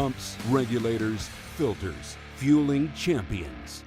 Pumps, regulators, filters, fueling champions.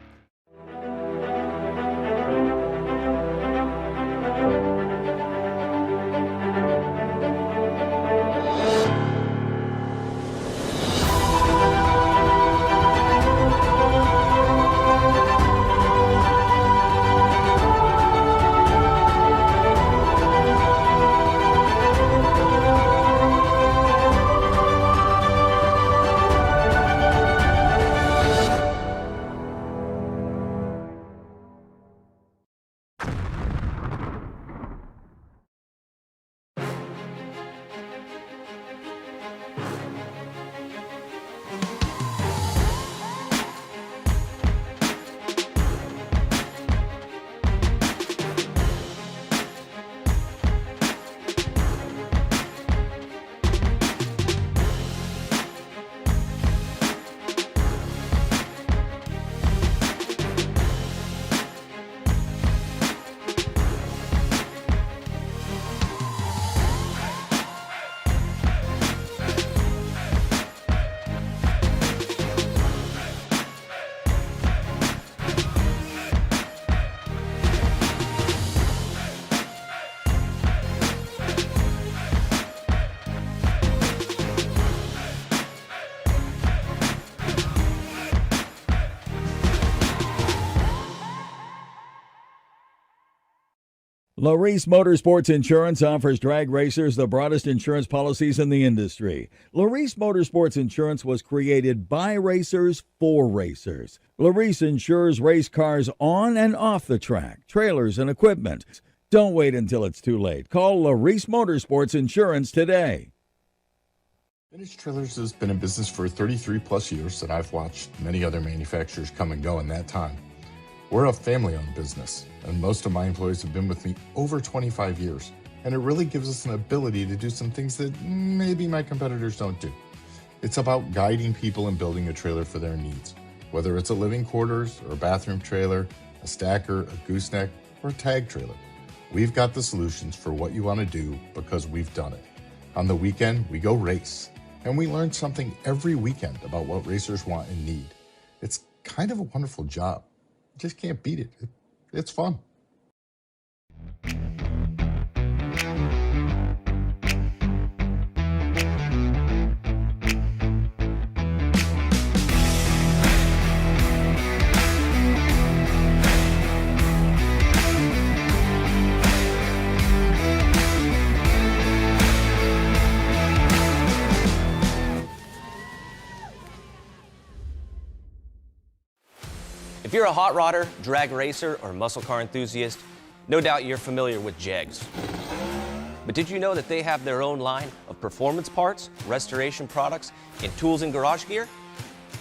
LARIS Motorsports Insurance offers drag racers the broadest insurance policies in the industry. LARIS Motorsports Insurance was created by racers for racers. LARIS insures race cars on and off the track, trailers, and equipment. Don't wait until it's too late. Call LARIS Motorsports Insurance today. Vintage Trailers has been in business for 33 plus years, and I've watched many other manufacturers come and go in that time. We're a family-owned business, and most of my employees have been with me over 25 years, and it really gives us an ability to do some things that maybe my competitors don't do. It's about guiding people and building a trailer for their needs, whether it's a living quarters or a bathroom trailer, a stacker, a gooseneck, or a tag trailer. We've got the solutions for what you want to do because we've done it. On the weekend, we go race, and we learn something every weekend about what racers want and need. It's kind of a wonderful job. Just can't beat it. It's fun. If you're a hot rodder, drag racer, or muscle car enthusiast, no doubt you're familiar with Jegs. But did you know that they have their own line of performance parts, restoration products, and tools and garage gear?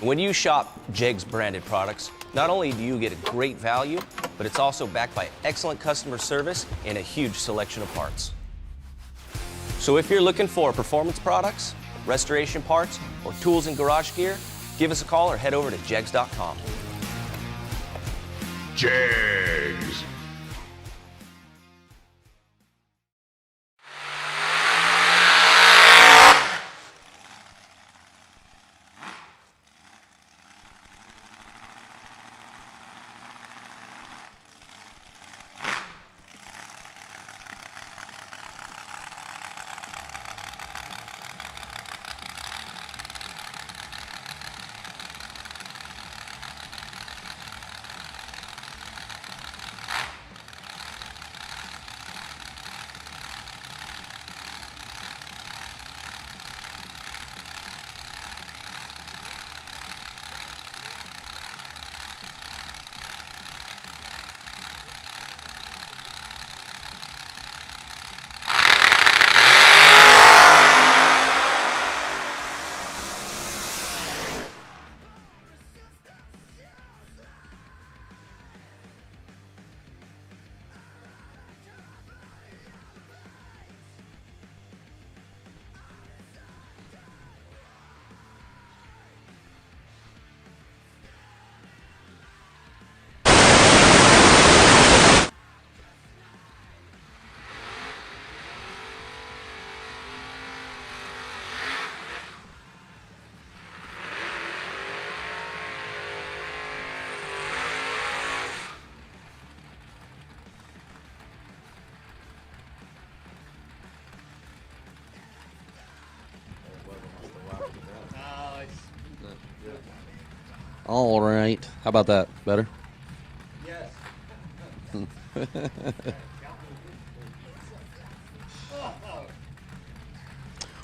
And when you shop Jegs branded products, not only do you get a great value, but it's also backed by excellent customer service and a huge selection of parts. So if you're looking for performance products, restoration parts, or tools and garage gear, give us a call or head over to jegs.com. Jegs. All right. How about that? Better? Yes.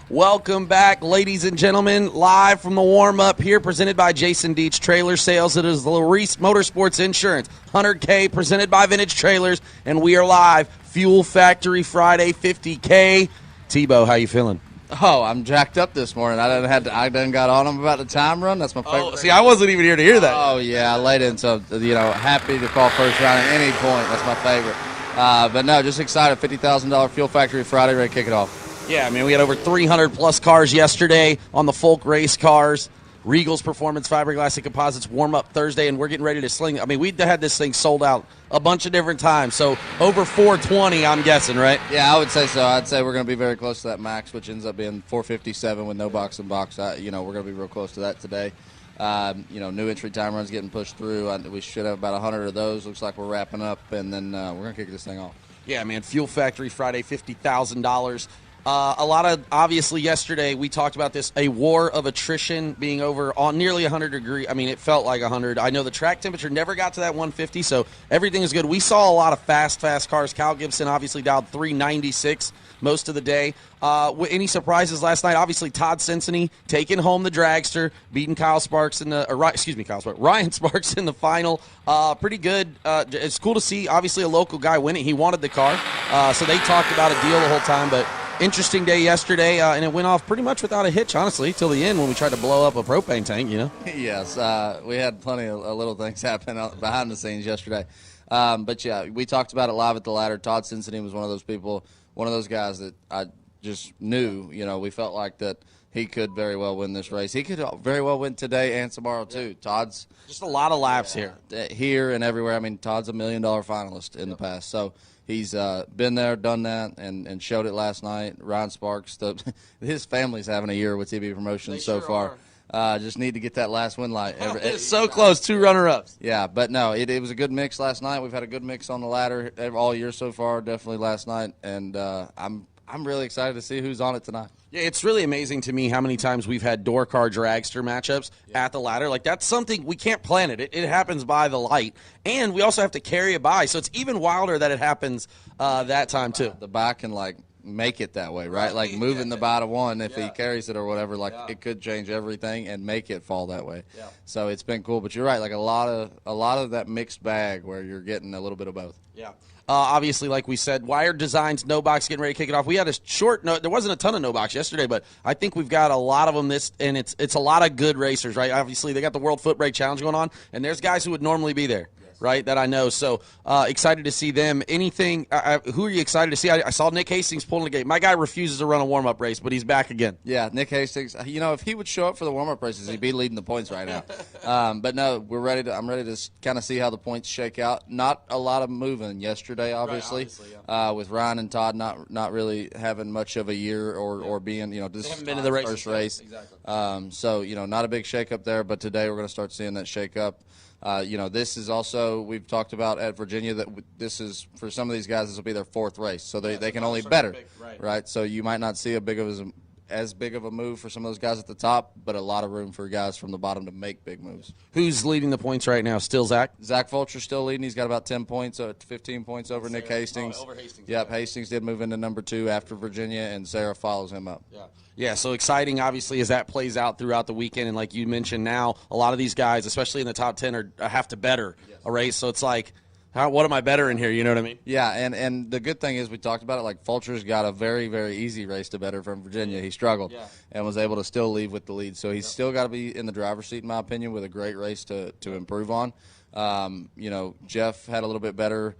Welcome back, ladies and gentlemen, live from the warm-up here, presented by Jason Deach Trailer Sales. It is LARIS Motorsports Insurance, 100K, presented by Vintage Trailers, and we are live, Fuel Factory Friday, 50K. Tebow, how you feeling? Oh, I'm jacked up this morning. I done got on them about the time run. That's my favorite. Oh, see, I wasn't even here to hear that. Oh, yeah, I laid in, so, happy to call first round at any point. That's my favorite. But no, just excited. $50,000 Fuel Factory Friday, ready to kick it off. Yeah, I mean, we had over 300-plus cars yesterday on the Folk race cars. Riggeal's Performance Fiberglass and Composites warm-up Thursday, and we're getting ready to sling. I mean, we had this thing sold out a bunch of different times, so over 420, I'm guessing, right? Yeah, I would say so. I'd say we're going to be very close to that max, which ends up being 457 with no box and box. We're going to be real close to that today. New entry time runs getting pushed through. We should have about 100 of those. Looks like we're wrapping up, and then we're going to kick this thing off. Yeah, man, Fuel Factory Friday, $50,000. A lot of, obviously, yesterday we talked about this, a war of attrition being over on nearly 100 degrees. I mean, it felt like 100. I know the track temperature never got to that 150, so everything is good. We saw a lot of fast cars. Kyle Gibson obviously dialed 396 most of the day. Any surprises last night? Obviously, Todd Cincinnati taking home the dragster, beating Ryan Sparks in the final. Pretty good. It's cool to see, obviously, a local guy winning. He wanted the car, so they talked about a deal the whole time, but interesting day yesterday, and it went off pretty much without a hitch, honestly, till the end when we tried to blow up a propane tank, Yes, we had plenty of little things happen behind the scenes yesterday. But, yeah, we talked about it live at the ladder. Todd Cincinnati was one of those people, one of those guys that I just knew, we felt like that he could very well win this race. He could very well win today and tomorrow, too. Todd's just a lot of laps here and everywhere. I mean, Todd's $1 million finalist in the past, so he's been there, done that, and showed it last night. Ryan Sparks, his family's having a year with TB Promotions so far. Just need to get that last win light. It's so close, 2 runner-ups. Yeah, but no, it was a good mix last night. We've had a good mix on the ladder all year so far, definitely last night, and I'm really excited to see who's on it tonight. Yeah, it's really amazing to me how many times we've had door car dragster matchups at the ladder. Like, that's something we can't plan it. It happens by the light, and we also have to carry it by. So it's even wilder that it happens that time too. The back can make it that way, right? Like moving the by to one if he carries it or whatever. It could change everything and make it fall that way. Yeah. So it's been cool. But you're right. Like a lot of that mixed bag where you're getting a little bit of both. Yeah. Obviously, like we said, Wired Designs, no box, getting ready to kick it off. We had a short – there wasn't a ton of no box yesterday, but I think we've got a lot of them and it's a lot of good racers, right? Obviously, they got the World Foot Brake Challenge going on, and there's guys who would normally be there. Right, that I know. So excited to see them. Anything? Who are you excited to see? I saw Nick Hastings pulling the gate. My guy refuses to run a warm-up race, but he's back again. Yeah, Nick Hastings. If he would show up for the warm-up races, he'd be leading the points right now. But no, I'm ready to kind of see how the points shake out. Not a lot of moving yesterday, obviously. With Ryan and Todd not really having much of a year or being this they haven't been to the first race. Exactly. So not a big shake-up there. But today we're going to start seeing that shake-up. This is also, we've talked about at Virginia that this is, for some of these guys, this will be their 4th race. So they can only better, right? So you might not see as big of a move for some of those guys at the top, but a lot of room for guys from the bottom to make big moves. Who's leading the points right now? Still Zach? Zach Fulcher's still leading. He's got about 10 points, 15 points over Nick Hastings. Over Hastings. Yep, Hastings did move into number 2 after Virginia, and Sarah follows him up. Yeah, so exciting, obviously, as that plays out throughout the weekend. And like you mentioned now, a lot of these guys, especially in the top 10, have to better a race. So it's like, what am I better in here? You know what I mean? Yeah, and the good thing is we talked about it. Like Fulcher's got a very, very easy race to better from Virginia. He struggled and was able to still leave with the lead. So he's still got to be in the driver's seat, in my opinion, with a great race to improve on. Jeff had a little bit better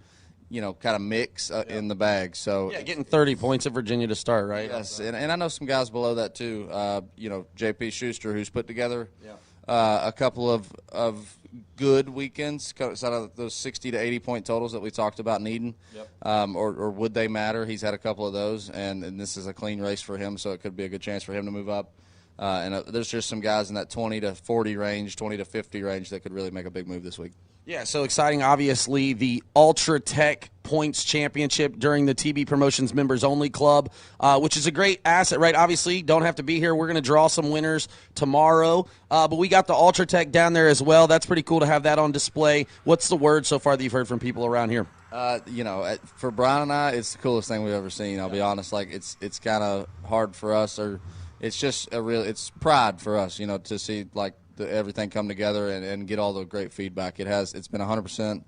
kind of mix in the bag. So getting 30 points at Virginia to start, right? Yes, and I know some guys below that too. J.P. Schuster, who's put together a couple of good weekends out of those 60 to 80 point totals that we talked about needing. Or would they matter? He's had a couple of those, and this is a clean race for him, so it could be a good chance for him to move up. And there's just some guys in that 20 to 40 range, 20 to 50 range that could really make a big move this week. Yeah, so exciting. Obviously, the Ultratech Points Championship during the TB Promotions Members Only Club, which is a great asset, right? Obviously, don't have to be here. We're going to draw some winners tomorrow. But we got the Ultratech down there as well. That's pretty cool to have that on display. What's the word so far that you've heard from people around here? For Brian and I, it's the coolest thing we've ever seen. I'll be honest. Like, it's kind of hard for us, or it's just it's pride for us, to see, like, everything come together and get all the great feedback. It's been 100%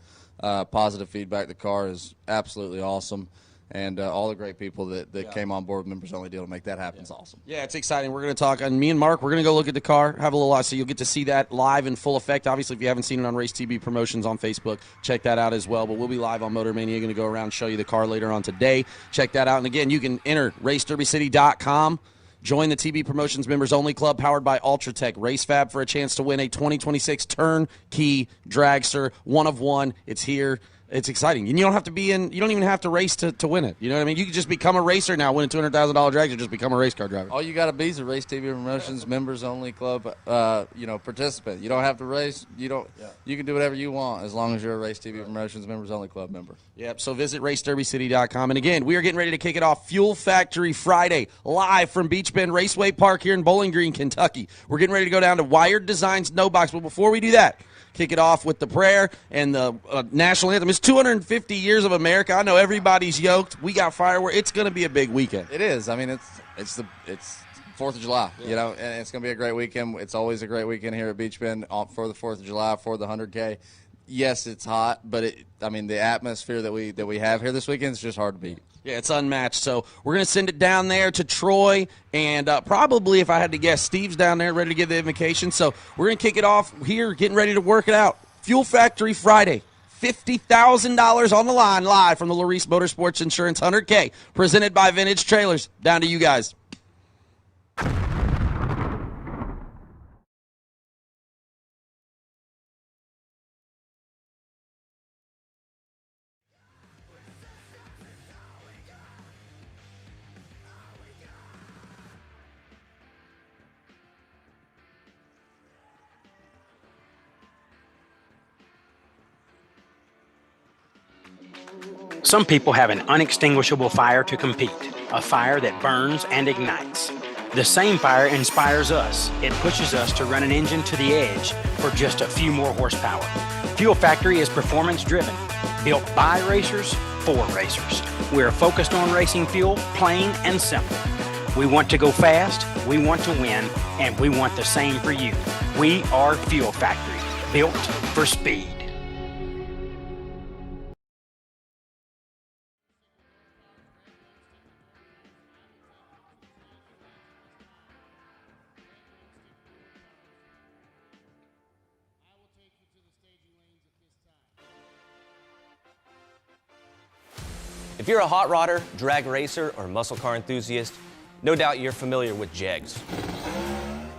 positive feedback. The car is absolutely awesome, and all the great people that came on board with Members Only deal to make that happen is awesome. Yeah, it's exciting. We're going to talk, and me and Mark, we're going to go look at the car, have a little lot, so you'll get to see that live in full effect. Obviously, if you haven't seen it on Race TV Promotions on Facebook, check that out as well. But we'll be live on MotorMania. Going to go around and show you the car later on today. Check that out. And again, you can enter racederbycity.com. Join the TB Promotions Members Only Club powered by Ultratech Race Fab for a chance to win a 2026 turnkey dragster, one of one. It's here. It's exciting. And you don't have to be in. You don't even have to race to win it. You know what I mean? You can just become a racer now, win a $200,000 dragster, just become a race car driver. All you got to be is a Race TV Promotions Members Only Club, participant. You don't have to race. You can do whatever you want as long as you're a Race TV Promotions Members Only Club member. Yep. So visit racederbycity.com. And again, we are getting ready to kick it off Fuel Factory Friday live from Beech Bend Raceway Park here in Bowling Green, Kentucky. We're getting ready to go down to Wired Designs No Box. But before we do that, kick it off with the prayer and the national anthem. It's 250 years of America. I know everybody's yoked. We got fireworks. It's going to be a big weekend. It is. I mean, it's 4th of July, and it's going to be a great weekend. It's always a great weekend here at Beech Bend for the 4th of July, for the 100K. Yes, it's hot, but the atmosphere that we have here this weekend is just hard to beat. Yeah, it's unmatched. So we're going to send it down there to Troy, and probably, if I had to guess, Steve's down there ready to give the invocation. So we're going to kick it off here, getting ready to work it out. Fuel Factory Friday, $50,000 on the line, live from the LARIS Motorsports Insurance 100K, presented by Vintage Trailers. Down to you guys. Some people have an unextinguishable fire to compete, a fire that burns and ignites. The same fire inspires us. It pushes us to run an engine to the edge for just a few more horsepower. Fuel Factory is performance driven, built by racers for racers. We're focused on racing fuel, plain and simple. We want to go fast, we want to win, and we want the same for you. We are Fuel Factory, built for speed. If you're a hot rodder, drag racer, or muscle car enthusiast, no doubt you're familiar with Jegs.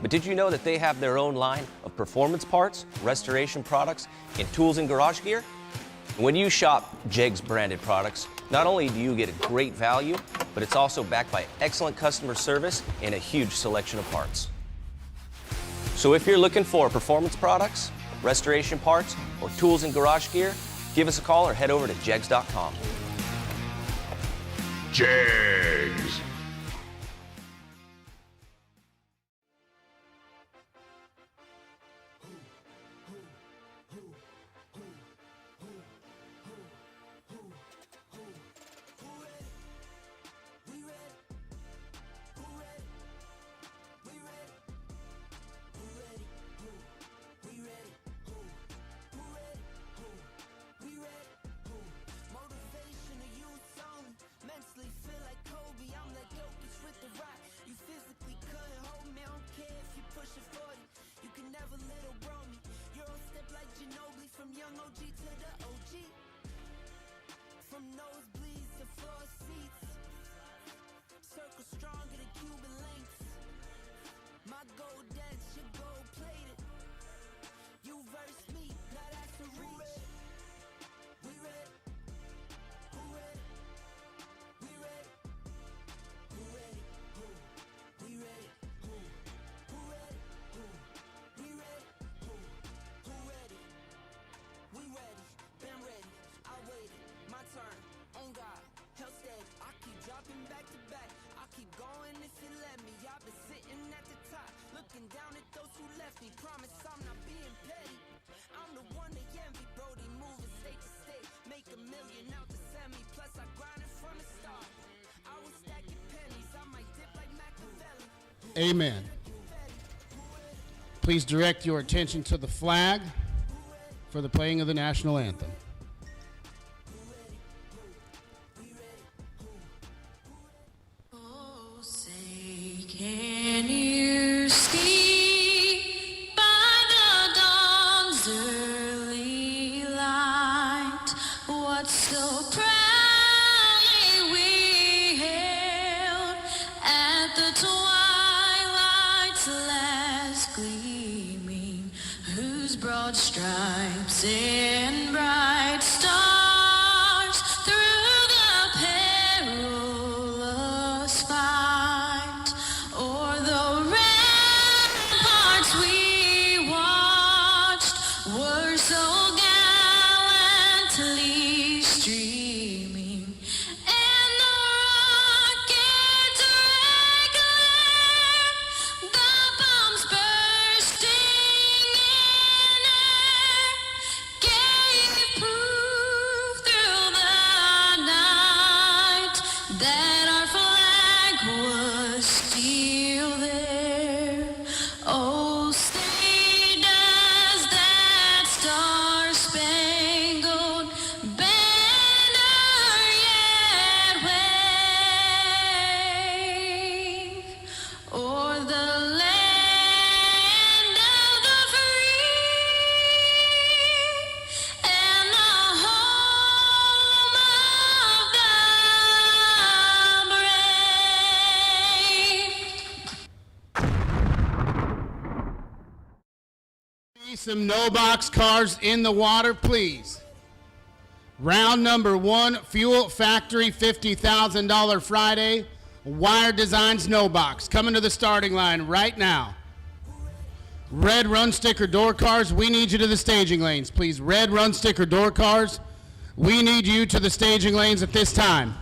But did you know that they have their own line of performance parts, restoration products, and tools and garage gear? When you shop Jegs branded products, not only do you get a great value, but it's also backed by excellent customer service and a huge selection of parts. So if you're looking for performance products, restoration parts, or tools and garage gear, give us a call or head over to jegs.com. Jegs. Amen. Please direct your attention to the flag for the playing of the national anthem. Oh, say, can you see by the dawn's early light what so proudly we hailed at the twilight's last gleaming, whose broad stripes and bright stars through the perilous fight o'er the ramparts we watched were so gallantly streaming, and the rockets regular, the bombs bursting in air, gave proof through the night that our flag was still there. Oh, say does that star-spangled banner yet wave o'er the land of the free and the home of the brave? See some no-box cars in the water, please. Round number 1, Fuel Factory $50,000 Friday. Wire Designs no box. Coming to the starting line right now. Red run sticker door cars, we need you to the staging lanes, please. Red run sticker door cars, we need you to the staging lanes at this time.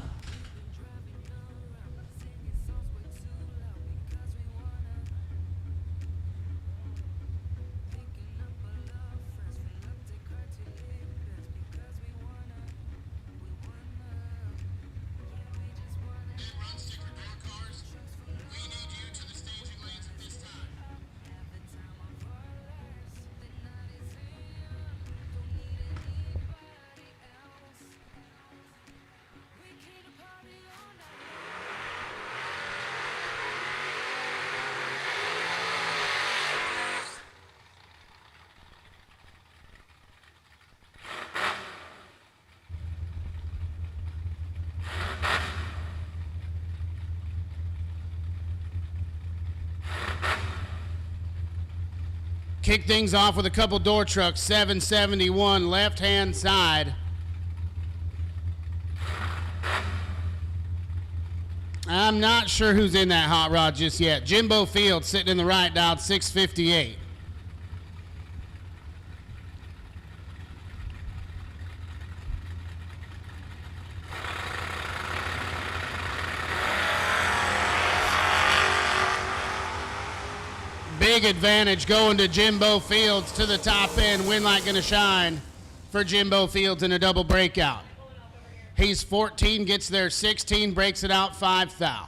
Kick things off with a couple door trucks, 771 left-hand side. I'm not sure who's in that hot rod just yet. Jimbo Field sitting in the right, dialed 658. Big advantage going to Jimbo Fields to the top end. Win light gonna shine for Jimbo Fields in a double breakout. He's 14, gets there 16, breaks it out 5 thou.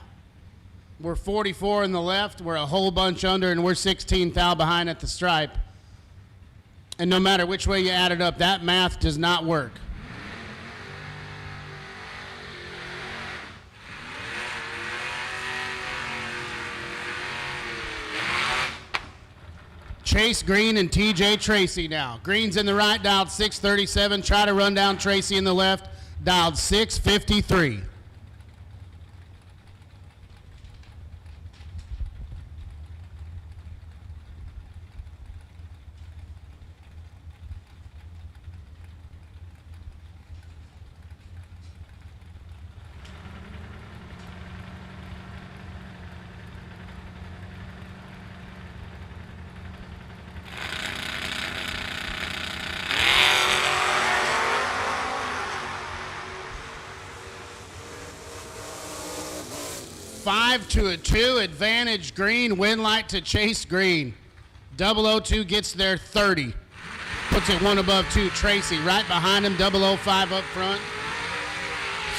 We're 44 in the left. We're a whole bunch under, and we're 16 thou behind at the stripe. And no matter which way you add it up, that math does not work. Chase Green and TJ Tracy now. Green's in the right, dialed 637. Try to run down Tracy in the left, dialed 653. Five to a 2, advantage Green, win light to Chase Green. 002 gets there 30. Puts it one above 2, Tracy right behind him, 005 up front.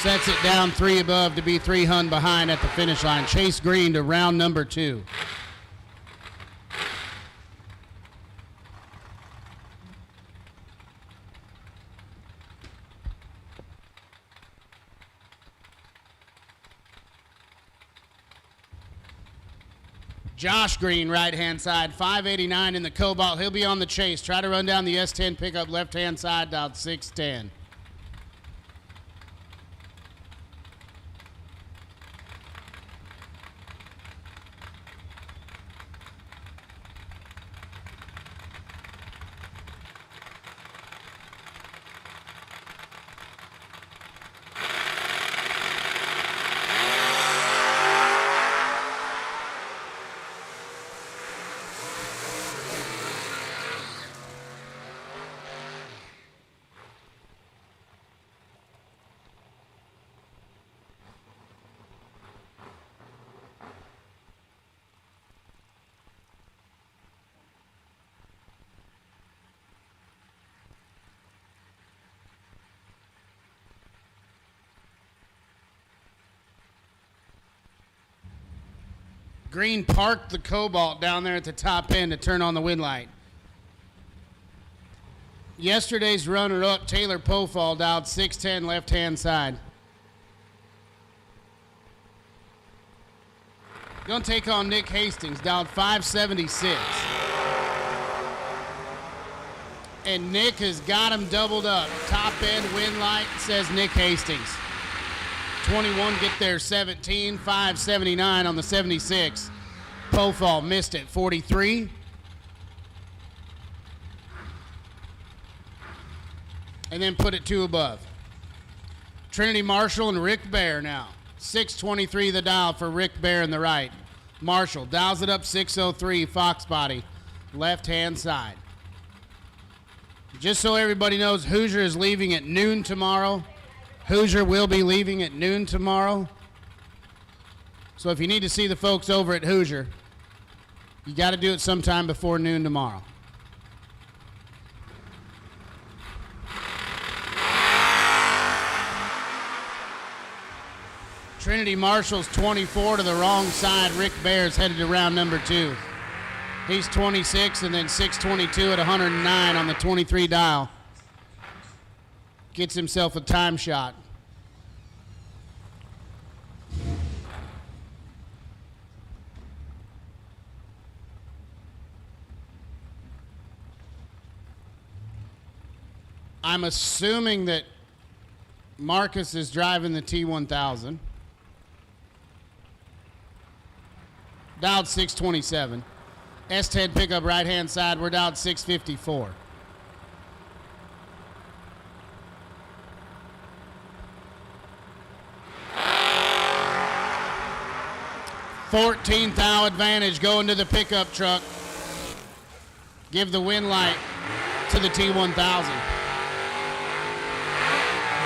Sets it down 3 above to be 3 hun behind at the finish line. Chase Green to round number 2. Josh Green, right-hand side, 589 in the Cobalt. He'll be on the chase. Try to run down the S10 pickup left-hand side, dialed 610. Green parked the Cobalt down there at the top end to turn on the wind light. Yesterday's runner-up, Taylor Pofall, dialed 610 left-hand side. Gonna take on Nick Hastings, dialed 576. And Nick has got him doubled up. Top end wind light, says Nick Hastings. 21 get there 17, 579 on the 76. Pofall missed it, 43. And then put it 2 above. Trinity Marshall and Rick Bear now. 623 the dial for Rick Bear in the right. Marshall dials it up 603, Fox body, left-hand side. Just so everybody knows, Hoosier is leaving at noon tomorrow. Hoosier will be leaving at noon tomorrow. So if you need to see the folks over at Hoosier, you got to do it sometime before noon tomorrow. Trinity Marshall's 24 to the wrong side. Rick Bear's headed to round number 2. He's 26 and then 622 at 109 on the 23 dial. Gets himself a time shot. I'm assuming that Marcus is driving the T1000. Dialed 627. S10 pickup right hand side, we're dialed 654. 14th thou advantage going to the pickup truck. Give the wind light to the T1000.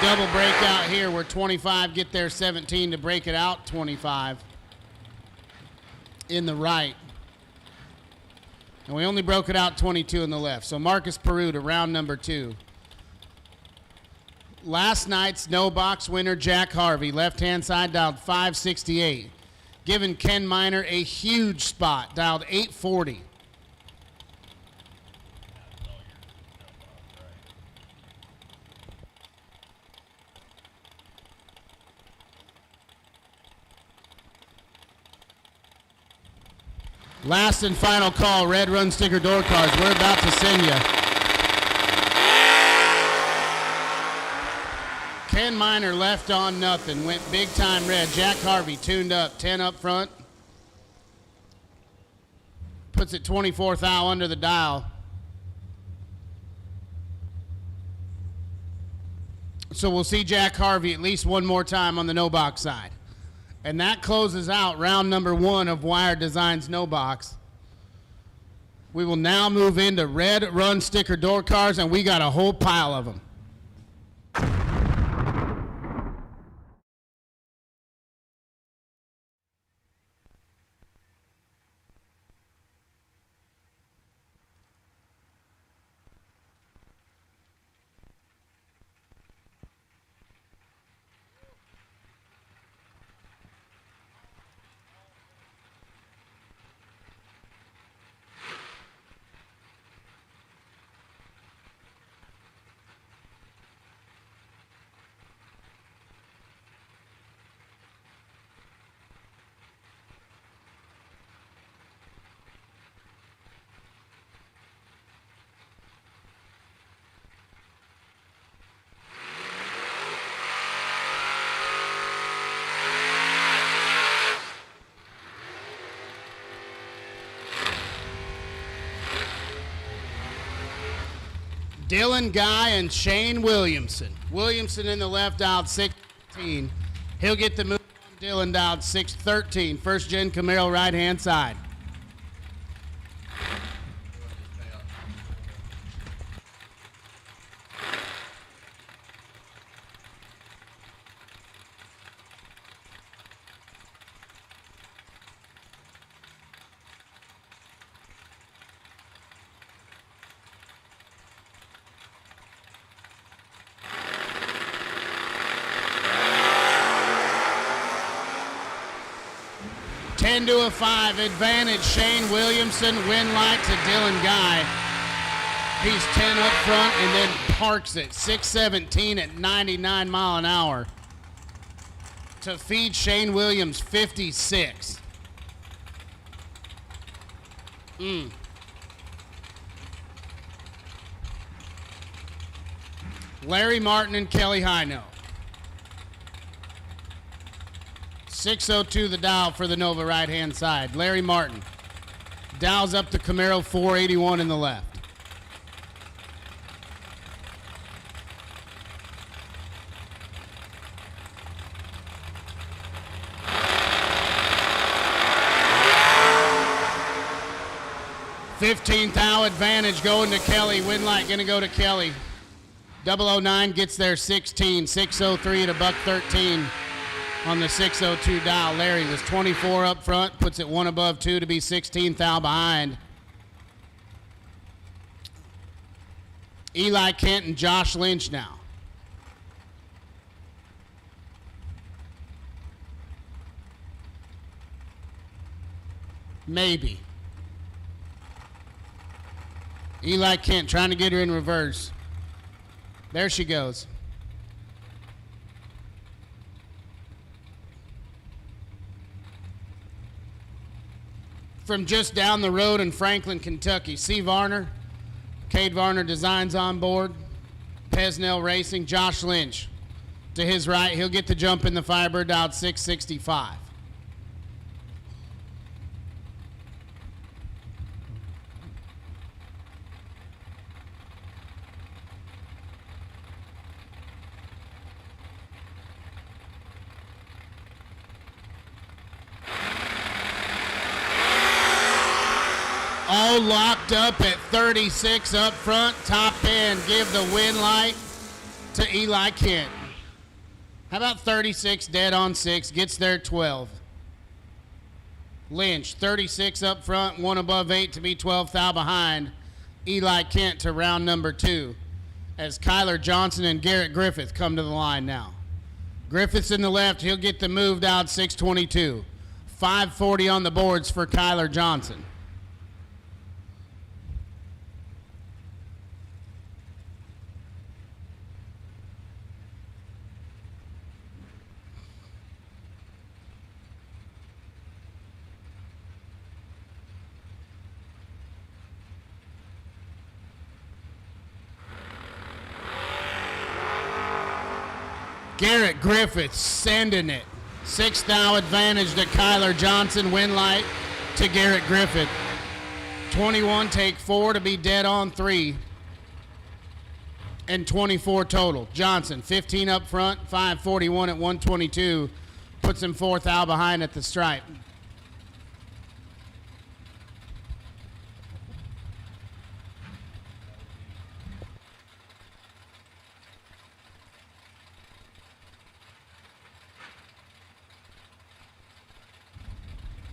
Double breakout here where 25 get there 17 to break it out 25 in the right. And we only broke it out 22 in the left. So Marcus Peru to round number 2. Last night's no box winner, Jack Harvey, left-hand side, dialed 568. Giving Ken Miner a huge spot, dialed 840. Last and final call, red run sticker door cards. We're about to send you. Ken Miner left on nothing, went big time red. Jack Harvey tuned up, 10 up front. Puts it 24th thou under the dial. So we'll see Jack Harvey at least one more time on the no box side. And that closes out round number 1 of Wired Designs No Box. We will now move into red run sticker door cards, and we got a whole pile of them. Dylan Guy and Shane Williamson. Williamson in the left, dialed 613. He'll get the move on Dylan, dialed 613. First gen Camaro, right-hand side. To a 5 advantage. Shane Williamson, win light to Dylan Guy. He's 10 up front and then parks at 617 at 99 mile an hour to feed Shane Williams 56. Larry Martin and Kelly Hino. 602 the dial for the Nova right-hand side. Larry Martin dials up the Camaro 481 in the left. $15th thou advantage going to Kelly. Win light going to go to Kelly. 009 gets there 16. 603 at $113. On the 602 dial. Larry was 24 up front, puts it one above 2 to be 16th thou behind. Eli Kent and Josh Lynch now. Maybe. Eli Kent trying to get her in reverse. There she goes. From just down the road in Franklin, Kentucky, C. Varner, Cade Varner Designs on board, Pesnell Racing, Josh Lynch. To his right, he'll get the jump in the Firebird, dialed 665. All locked up at 36 up front, top end. Give the win light to Eli Kent. How about 36 dead on 6, gets there 12. Lynch, 36 up front, one above 8 to be 12th thou behind. Eli Kent to round number 2 as Kyler Johnson and Garrett Griffith come to the line now. Griffith's in the left, he'll get the move down 622. 540 on the boards for Kyler Johnson. Garrett Griffith sending it. 6th thou advantage to Kyler Johnson. Win light to Garrett Griffith. 21 take 4 to be dead on 3. And 24 total. Johnson 15 up front, 541 at 122. Puts him 4th thou behind at the stripe.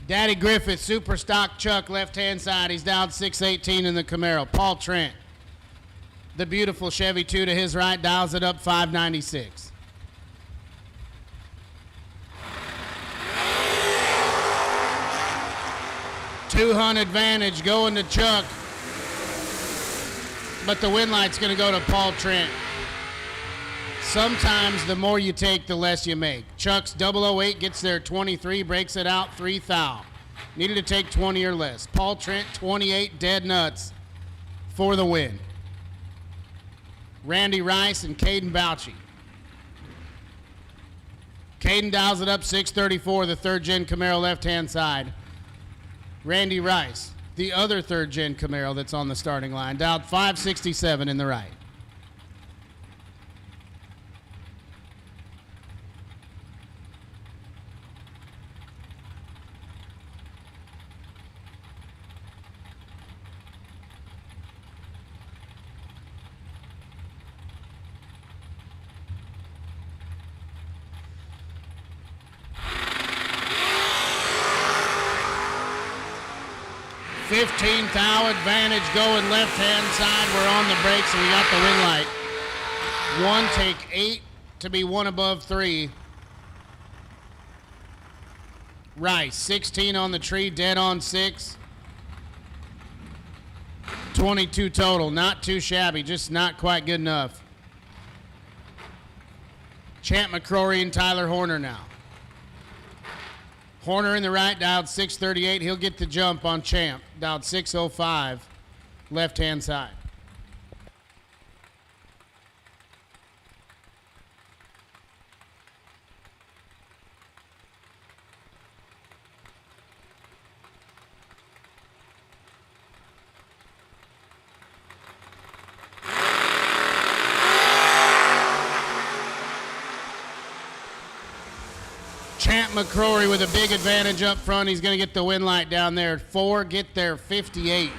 Daddy Griffith, super stock Chuck, left-hand side. He's down 618 in the Camaro. Paul Trent, the beautiful Chevy 2 to his right, dials it up 596. $200 advantage going to Chuck, but the win light's going to go to Paul Trent. Sometimes the more you take, the less you make. Chuck's 008 gets there 23, breaks it out 3 thou. Needed to take 20 or less. Paul Trent 28 dead nuts for the win. Randy Rice and Caden Bouchy. Caden dials it up 634, the 3rd gen Camaro left-hand side. Randy Rice, the other 3rd gen Camaro that's on the starting line, dialed 567 in the right. 15th thou advantage going left-hand side. We're on the brakes and we got the win light. 1, take 8 to be 1 above 3. Rice, 16 on the tree, dead on 6. 22 total, not too shabby, just not quite good enough. Champ McCrory and Tyler Horner now. Horner in the right, dialed 638. He'll get the jump on Champ, dialed 605, left-hand side. Champ McCrory with a big advantage up front. He's going to get the win light down there. 4, get there 58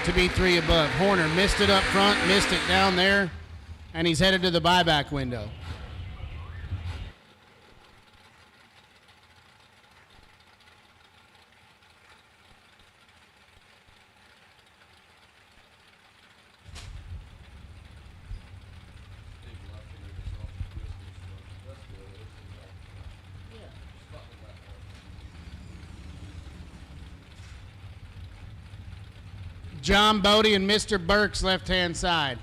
to be 3 above. Horner missed it up front, missed it down there, and he's headed to the buyback window. John Bodie and Mr. Burks left-hand side.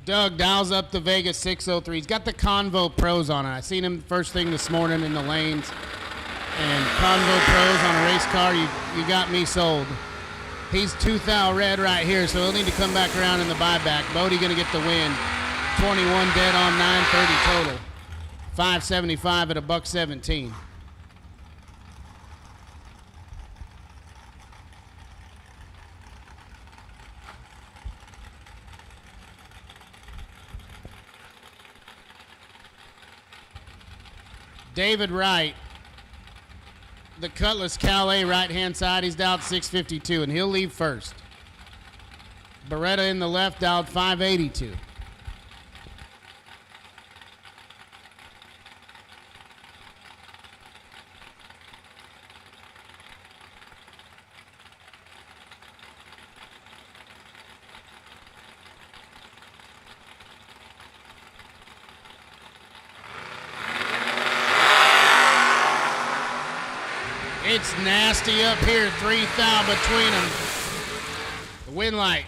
Doug dials up the Vegas 603. He's got the Convo Pros on it. I seen him first thing this morning in the lanes. And Convo Pros on a race car, you got me sold. He's 2,000 red right here, so he'll need to come back around in the buyback. Bodie going to get the win. 21 dead on 930 total. 575 at $1.17. David Wright, the Cutlass Calais right-hand side, he's dialed 652, and he'll leave first. Beretta in the left, dialed 582. It's nasty up here, 3,000 between them. The win light.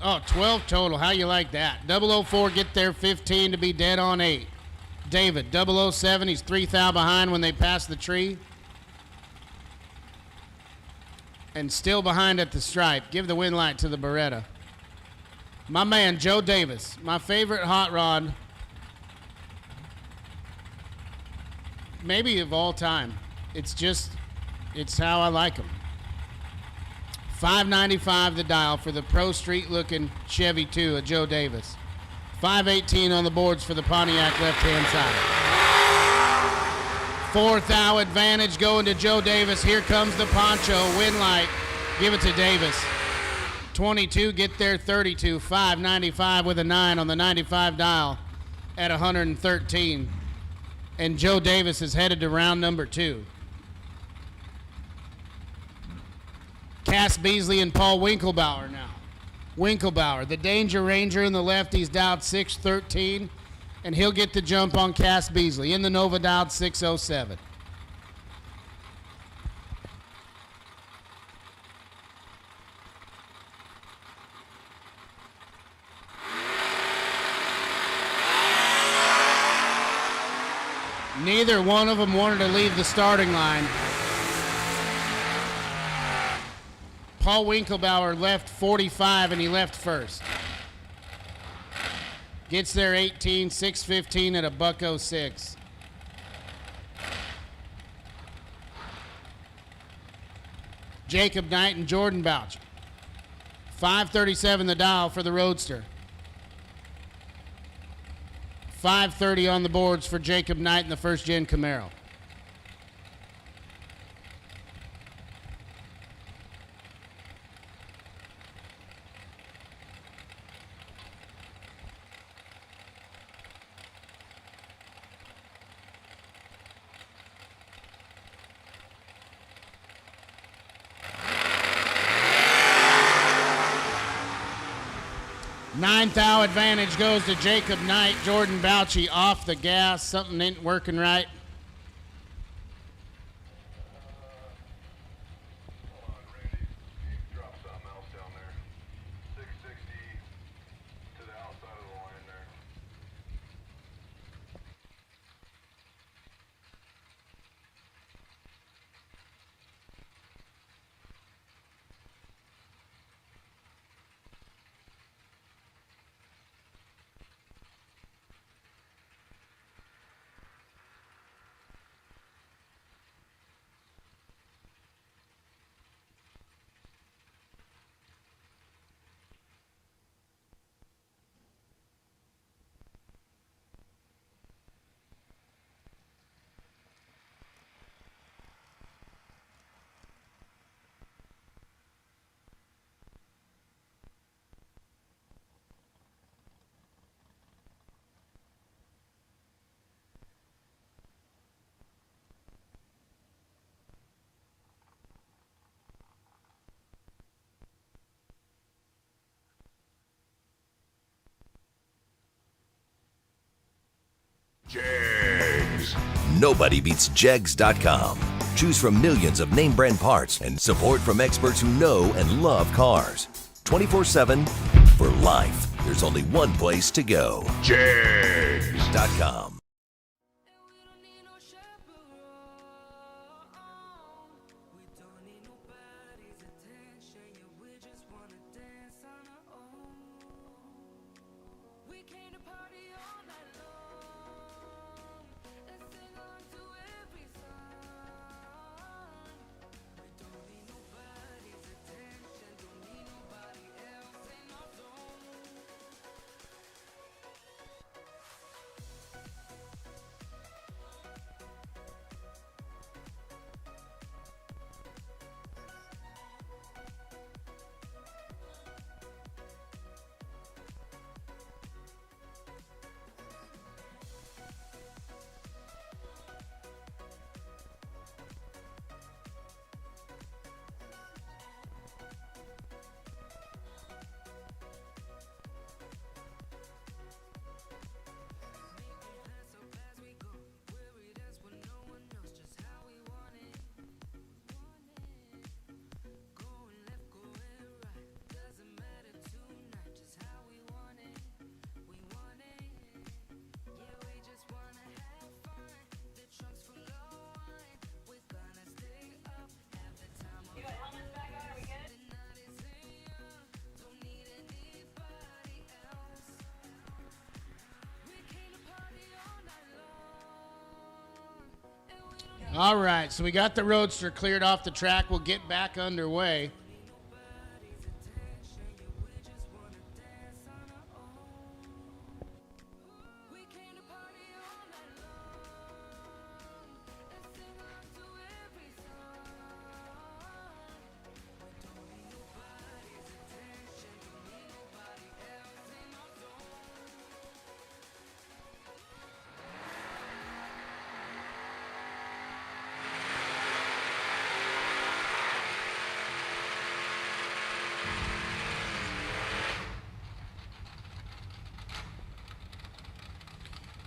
Oh, 12 total. How you like that? 004 get there, 15 to be dead on 8. David, 007, he's 3,000 behind when they pass the tree. And still behind at the stripe. Give the win light to the Beretta. My man, Joe Davis, my favorite hot rod, maybe of all time. It's how I like them. $595 the dial for the Pro Street looking Chevy 2 of Joe Davis. $518 on the boards for the Pontiac left-hand side. 4,000 advantage going to Joe Davis. Here comes the poncho, win light. Give it to Davis. 22, get there 32. $595 with a 9 on the 95 dial at 113. And Joe Davis is headed to round number 2. Cass Beasley and Paul Winklebauer now. Winklebauer, the Danger Ranger in the left, he's dialed 613, and he'll get the jump on Cass Beasley. In the Nova, dialed 607. Neither one of them wanted to leave the starting line. Paul Winklebauer left 45 and he left first. Gets there 18, 615 at $1.06. Jacob Knight and Jordan Boucher. 537 the dial for the Roadster. 530 on the boards for Jacob Knight in the first gen Camaro. Ninth thou advantage goes to Jacob Knight. Jordan Bouchy off the gas. Something ain't working right. Jegs. Nobody beats Jegs.com. Choose from millions of name brand parts and support from experts who know and love cars. 24/7 for life. There's only one place to go. Jegs.com. All right, so we got the Roadster cleared off the track. We'll get back underway.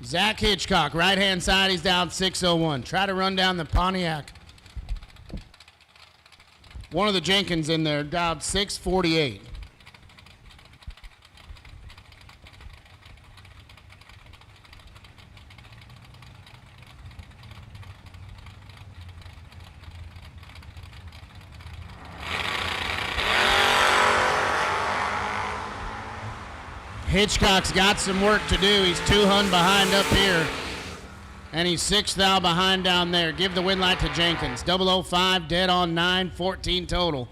Zach Hitchcock, right-hand side, he's down 601. Try to run down the Pontiac. One of the Jenkins in there, down 648. Hitchcock's got some work to do. He's 200 behind up here. And he's 6 thou behind down there. Give the win light to Jenkins. 005, dead on 9, 14 total.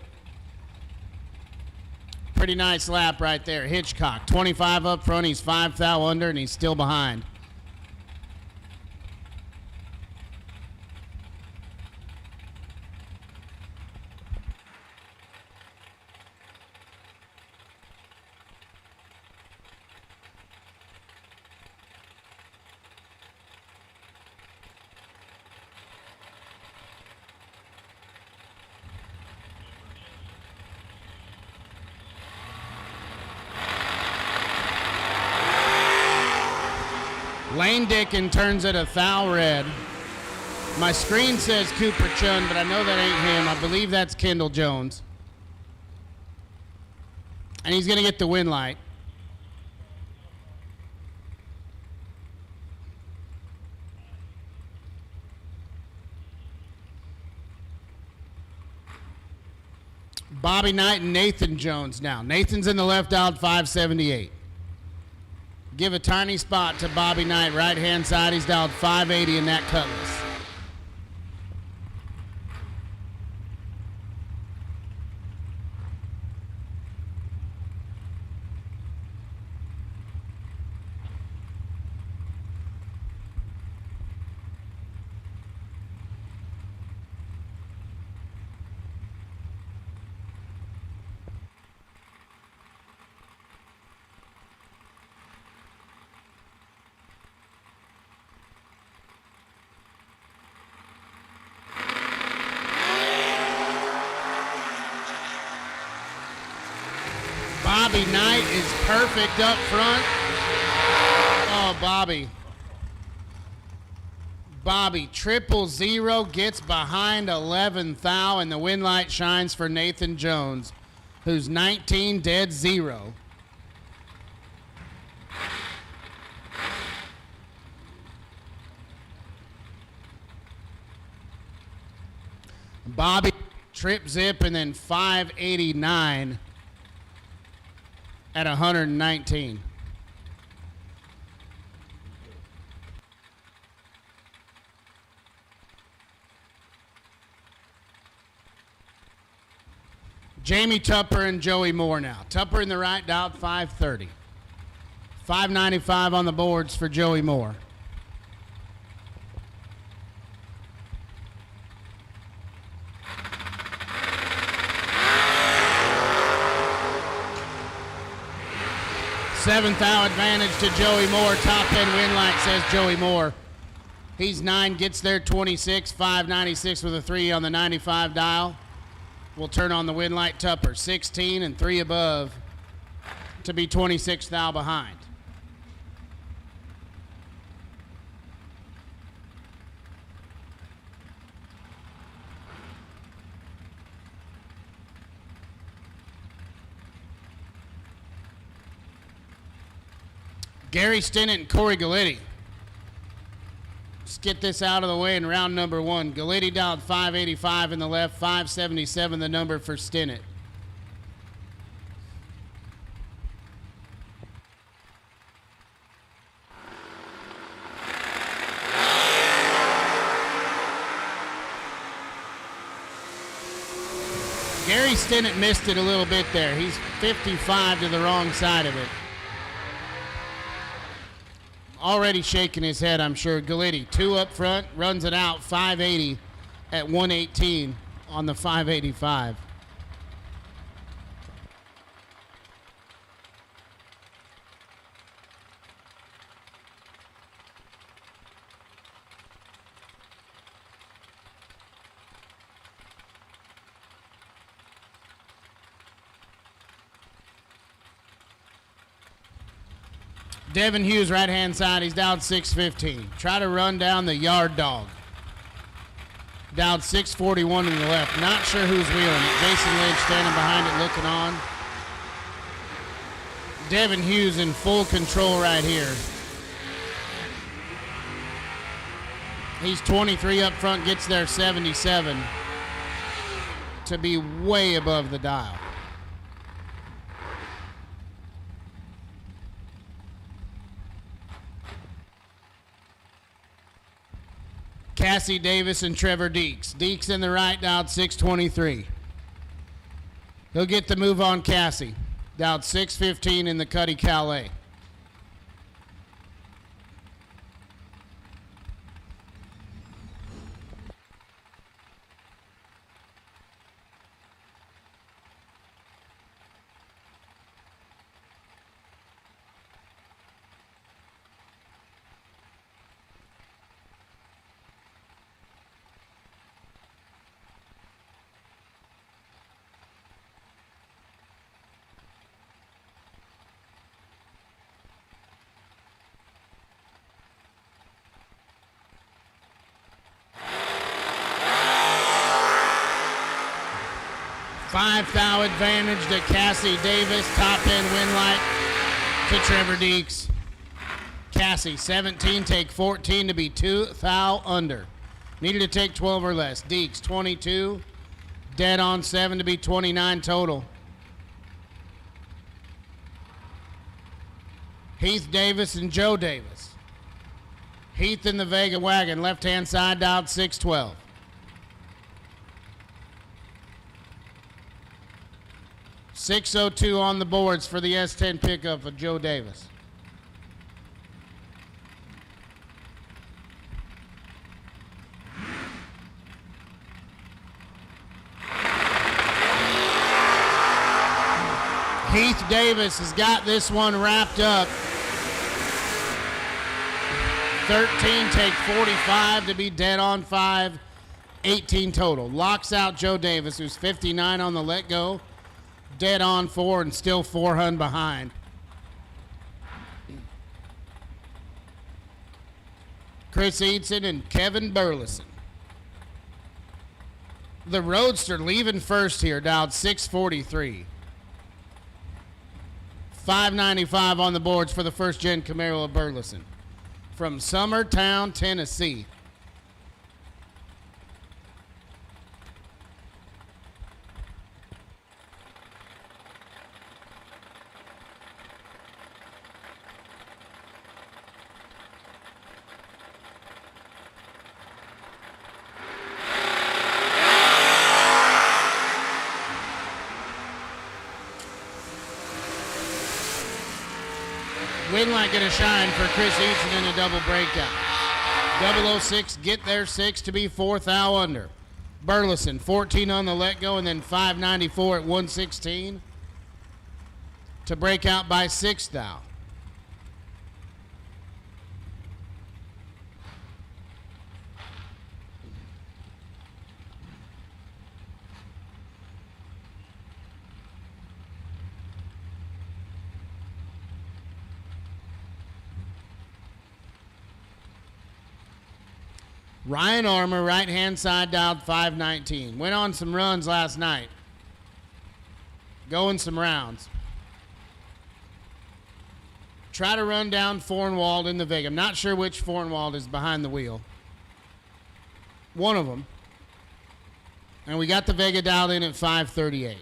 Pretty nice lap right there. Hitchcock, 25 up front. He's 5 thou under, and he's still behind. Lane Dickin turns it a thou red. My screen says Cooper Chun, but I know that ain't him. I believe that's Kendall Jones. And he's going to get the win light. Bobby Knight and Nathan Jones now. Nathan's in the left out 578. Give a tiny spot to Bobby Knight, right-hand side. He's dialed 580 in that cutlass. Bobby Knight is perfect up front. Oh, Bobby. Bobby, 000, gets behind 11th thou, and the win light shines for Nathan Jones, who's 19 dead 0. Bobby, trip zip, and then 589 at 119. Jamie Tupper and Joey Moore now. Tupper in the right, dialed 530. 595 on the boards for Joey Moore. Seventh thou advantage to Joey Moore. Top end win light, says Joey Moore. He's 9, gets there 26, 596 with a 3 on the 95 dial. We'll turn on the win light. Tupper, 16 and 3 above to be 26 thou behind. Gary Stinnett and Corey Galletti. Let's get this out of the way in round number 1. Galletti dialed 585 in the left, 577 the number for Stinnett. Gary Stinnett missed it a little bit there. He's 55 to the wrong side of it. Already shaking his head, I'm sure. Galletti, 2 up front, runs it out, 580 at 118 on the 585. Devin Hughes, right-hand side. He's dialed 615. Try to run down the yard dog. Dialed 641 in the left. Not sure who's wheeling it. Jason Lynch standing behind it looking on. Devin Hughes in full control right here. He's 23 up front, gets there 77 to be way above the dial. Cassie Davis and Trevor Deeks. Deeks in the right, dialed 623. He'll get the move on Cassie. Dialed 615 in the Cuddy Calais. 5 thou advantage to Cassie Davis. Top end win light to Trevor Deeks. Cassie, 17, take 14 to be 2 thou under. Needed to take 12 or less. Deeks, 22, dead on 7 to be 29 total. Heath Davis and Joe Davis. Heath in the Vega wagon, left-hand side, dialed 612. .602 on the boards for the S10 pickup of Joe Davis. Heath Davis has got this one wrapped up. 13, take 45 to be dead on 5, 18 total. Locks out Joe Davis, who's 59 on the let go, dead on 4, and still 400 behind. Chris Eadson and Kevin Burleson. The Roadster leaving first here, dialed 643. 595 on the boards for the first gen Camaro of Burleson from Summertown, Tennessee. Win light gonna shine for Chris Easton in a double breakout. 006 get there 6 to be 4 thou under. Burleson 14 on the let go and then 594 at 116 to break out by 6 thou. Ryan Armour, right-hand side, dialed 519. Went on some runs last night. Going some rounds. Try to run down Fornwald in the Vega. I'm not sure which Fornwald is behind the wheel. One of them. And we got the Vega dialed in at 538.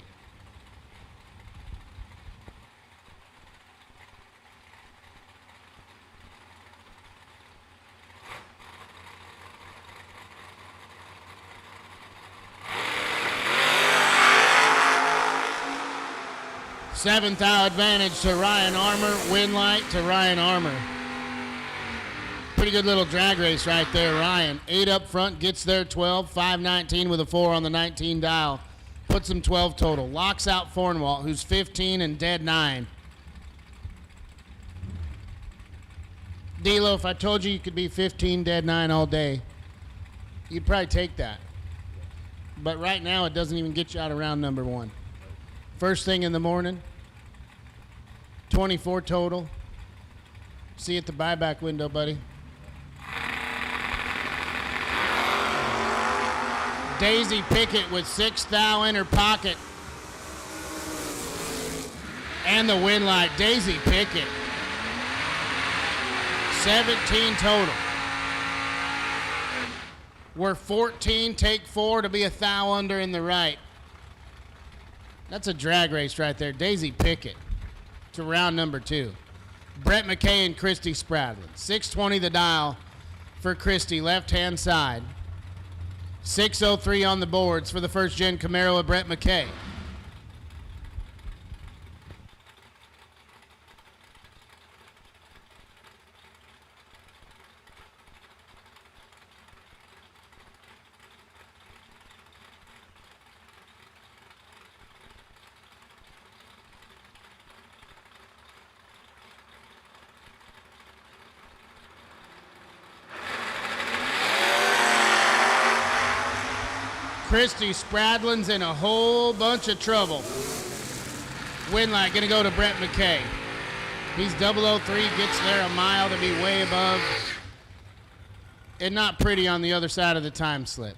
Seventh thou advantage to Ryan Armour. Win light to Ryan Armour. Pretty good little drag race right there, Ryan. 8 up front, gets there 12. 519 with a 4 on the 19 dial. Puts him 12 total. Locks out Fornwalt, who's 15 and dead 9. D'Lo, if I told you could be 15 dead 9 all day, you'd probably take that. But right now, it doesn't even get you out of round number 1. First thing in the morning, 24 total. See you at the buyback window, buddy. Daisy Pickett with 6 thou in her pocket. And the win light, Daisy Pickett. 17 total. We're 14, take 4 to be a thou under in the right. That's a drag race right there. Daisy Pickett to round number 2. Brett McKay and Christy Spradlin. 620 the dial for Christy, left-hand side. 603 on the boards for the first gen Camaro of Brett McKay. Christy Spradlin's in a whole bunch of trouble. Win light gonna go to Brett McKay. He's 003, gets there a mile to be way above. And not pretty on the other side of the time slip.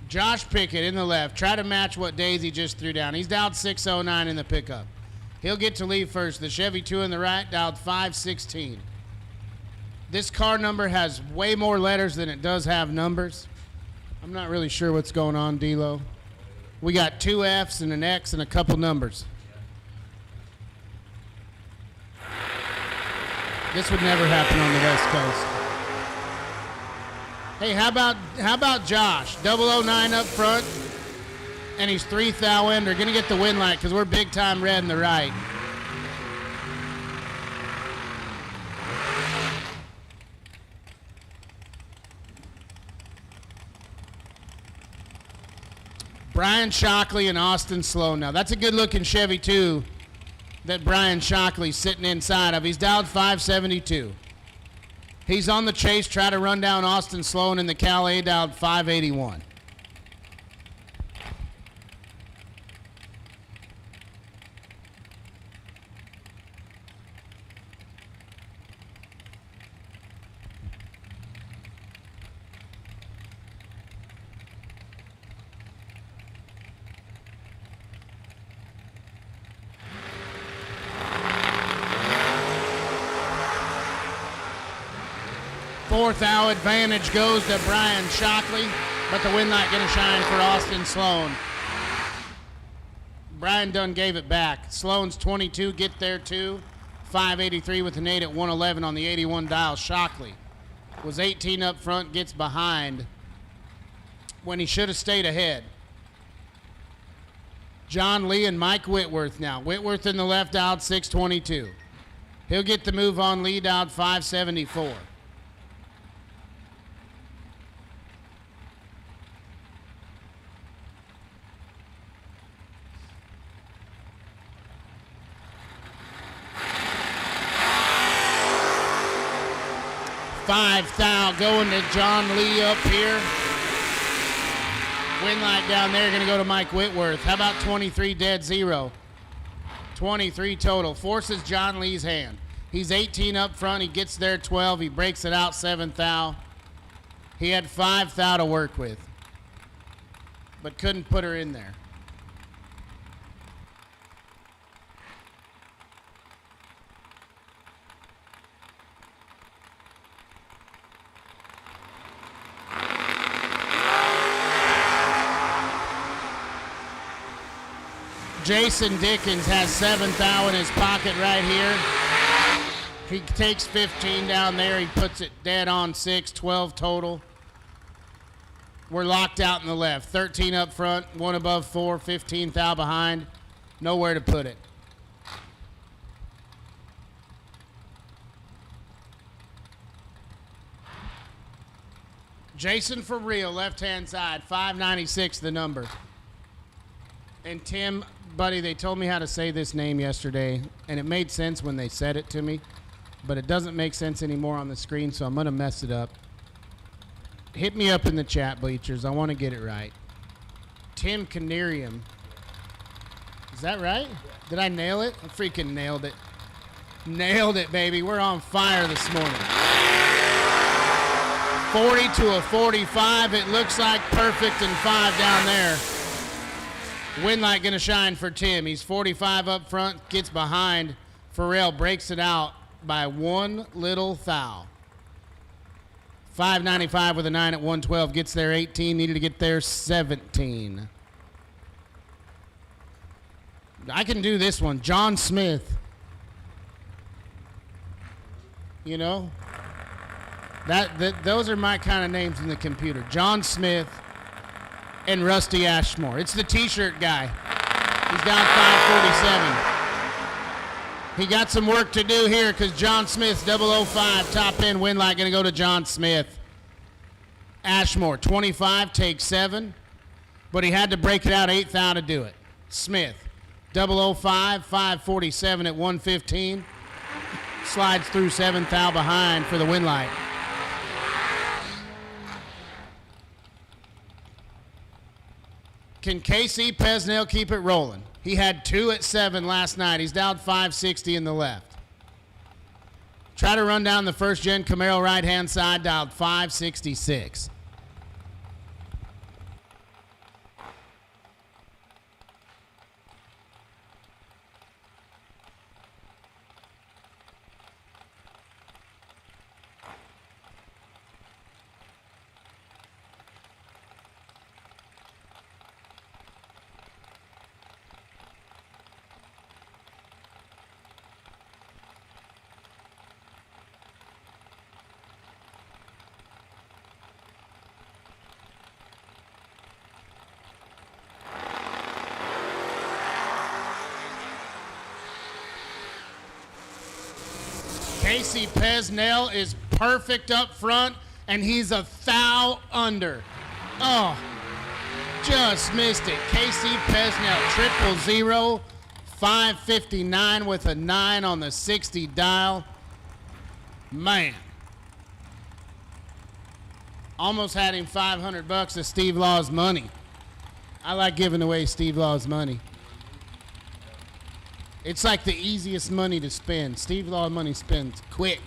Josh Pickett in the left. Try to match what Daisy just threw down. He's dialed 609 in the pickup. He'll get to lead first. The Chevy 2 in the right, dialed 516. This car number has way more letters than it does have numbers. I'm not really sure what's going on, D-Lo. We got 2 F's and an X and a couple numbers. This would never happen on the West Coast. Hey, how about Josh? 009 up front, and he's 3 thou ender. Gonna get the win light because we're big time red in the right. Brian Shockley and Austin Sloan. Now, that's a good-looking Chevy, too, that Brian Shockley's sitting inside of. He's dialed 572. He's on the chase, try to run down Austin Sloan in the Calais, dialed 581. Fourth thou advantage goes to Brian Shockley, but the win light going to shine for Austin Sloan. Brian Dunn gave it back. Sloan's 22, get there too. 583 with an 8 at 111 on the 81 dial. Shockley was 18 up front, gets behind when he should have stayed ahead. John Lee and Mike Whitworth now. Whitworth in the left, dialed 622. He'll get the move on Lee, dialed 574. Five thou going to John Lee up here. Win light down there, going to go to Mike Whitworth. How about 23 dead zero? 23 total. Forces John Lee's hand. He's 18 up front. He gets there 12. He breaks it out 7 thou. He had 5 thou to work with, but couldn't put her in there. Jason Dickens has 7 thou in his pocket right here. He takes 15 down there. He puts it dead on 6, 12 total. We're locked out in the left. 13 up front, 1 above 4, 15 thou behind. Nowhere to put it. Jason for real, left-hand side, 596 the number. And Tim, buddy, they told me how to say this name yesterday, and it made sense when they said it to me, but it doesn't make sense anymore on the screen, so I'm going to mess it up. Hit me up in the chat, bleachers. I want to get it right. Tim Canarium. Is that right? Did I nail it? I freaking nailed it. Nailed it, baby. We're on fire this morning. 40 to a 45. It looks like perfect and 5 down there. Win light going to shine for Tim. He's 45 up front, gets behind. Farrell breaks it out by 1 little thou. 595 with a 9 at 112, gets there 18, needed to get there 17. I can do this one. John Smith. You know? Those are my kind of names in the computer. John Smith and Rusty Ashmore. It's the t-shirt guy. He's down 547. He got some work to do here because John Smith's 005 top end win light going to go to John Smith. Ashmore 25 takes 7, but he had to break it out 8 thou to do it. Smith 005 547 at 115 slides through 7 thou behind for the win light. Can KC Pesnell keep it rolling? He had 2 at 7 last night. He's down 560 in the left. Try to run down the first gen Camaro right-hand side, dialed 566. Casey Pesnell is perfect up front, and he's a thou under. Oh, just missed it. Casey Pesnell, 000, 559 with a 9 on the 60 dial. Man. Almost had him $500 of Steve Law's money. I like giving away Steve Law's money. It's like the easiest money to spend. Steve Law money spends quick.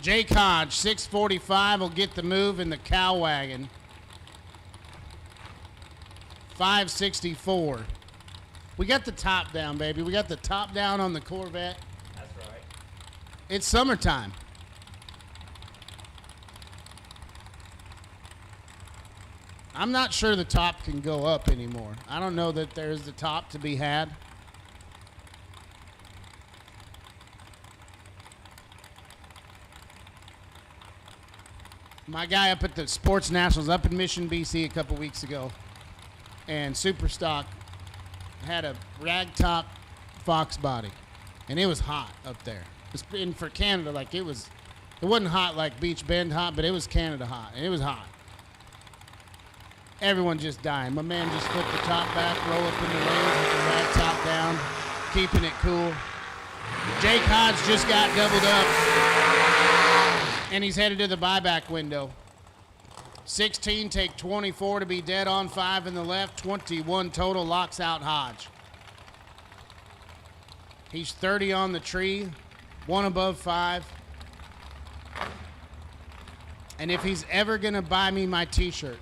Jake Hodge, 645 will get the move in the cow wagon. 564. We got the top down, baby. We got the top down on the Corvette. That's right. It's summertime. I'm not sure the top can go up anymore. I don't know that there's the top to be had. My guy up at the Sports Nationals up in Mission, BC a couple weeks ago, and Superstock had a ragtop Fox body, and it was hot up there. And for Canada, like it wasn't hot like Beech Bend hot, but it was Canada hot, and it was hot. Everyone just dying. My man just flipped the top back, roll up in the lanes with the rag top down, keeping it cool. Jake Hodge just got doubled up, and he's headed to the buyback window. 16, take 24 to be dead on 5 in the left, 21 total, locks out Hodge. He's 30 on the tree, 1 above 5. And if he's ever going to buy me my t-shirt,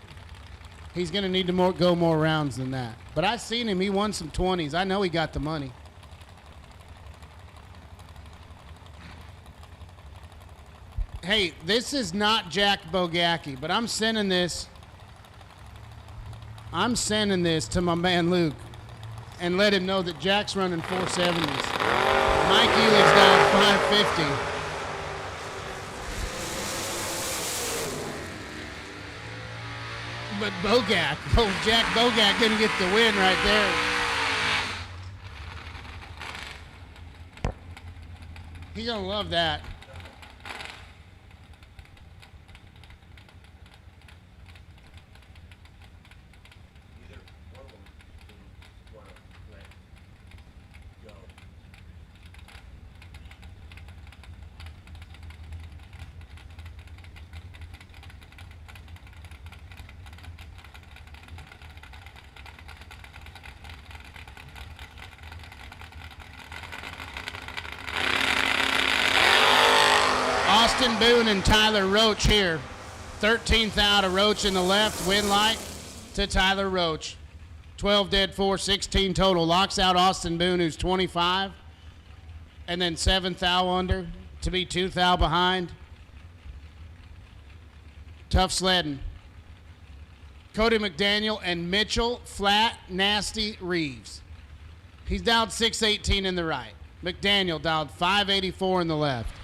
he's going to need to go more rounds than that. But I've seen him. He won some 20s. I know he got the money. Hey, this is not Jack Bogacki, but I'm sending this to my man Luke and let him know that Jack's running 470s. Mike Ely's down 550. But Jack Bogak gonna get the win right there. He's gonna love that. Austin Boone and Tyler Roach here. 13th out of Roach in the left, win light to Tyler Roach. 12 dead 4, 16 total. Locks out Austin Boone, who's 25. And then 7th thou under to be 2 thou behind. Tough sledding. Cody McDaniel and Mitchell Flat Nasty Reeves. He's dialed 618 in the right. McDaniel dialed 584 in the left.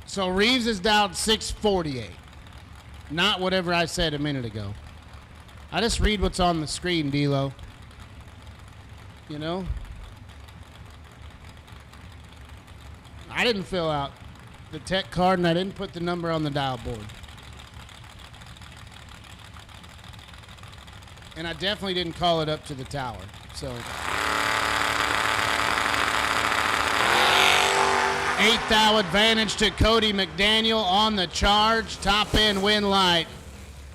So Reeves is dialed 648. Not whatever I said a minute ago. I just read what's on the screen, D-Lo. You know? I didn't fill out the tech card and I didn't put the number on the dial board. And I definitely didn't call it up to the tower. So 8th thou advantage to Cody McDaniel on the charge. Top end win light,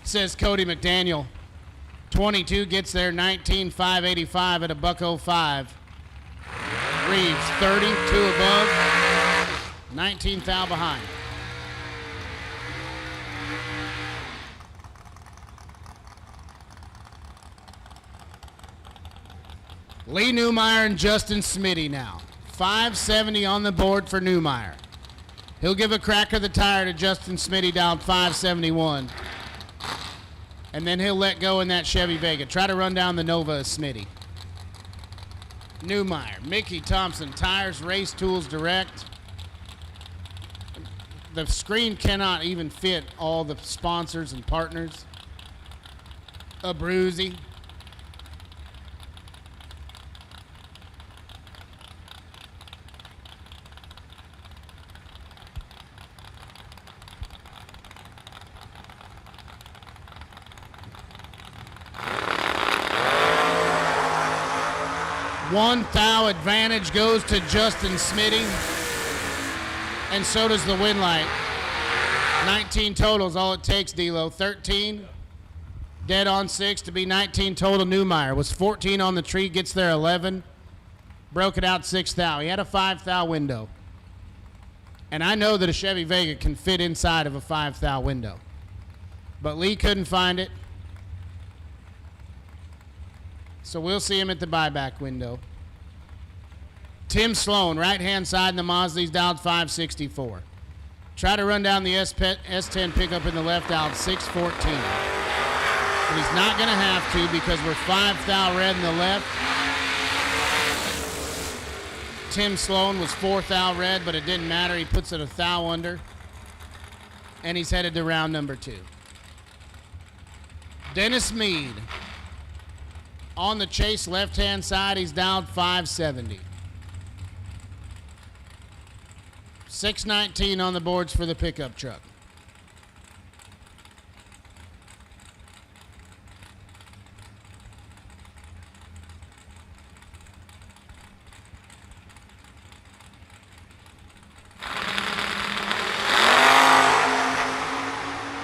says Cody McDaniel. 22 gets there, 19,585 at a $105. Reeves 30, 2 above, 19th thou behind. Lee Newmeyer and Justin Smitty now. 570 on the board for Newmeyer. He'll give a crack of the tire to Justin Smitty down 571. And then he'll let go in that Chevy Vega. Try to run down the Nova of Smitty. Newmeyer, Mickey Thompson, Tires, Race Tools Direct. The screen cannot even fit all the sponsors and partners. Abruzzi. One thou advantage goes to Justin Smitty. And so does the win light. 19 total is all it takes, D-Lo. 13. Dead on 6 to be 19 total. Newmeyer was 14 on the tree, gets there 11. Broke it out 6 thou. He had a 5 thou window. And I know that a Chevy Vega can fit inside of a 5 thou window. But Lee couldn't find it. So we'll see him at the buyback window. Tim Sloan, right-hand side in the Mazda, he's dialed 564. Try to run down the S10 pickup in the left, dialed 614. But he's not going to have to because we're 5 thou red in the left. Tim Sloan was 4 thou red, but it didn't matter. He puts it a thou under. And he's headed to round number 2. Dennis Mead. On the chase left-hand side, he's down 570. 619 on the boards for the pickup truck.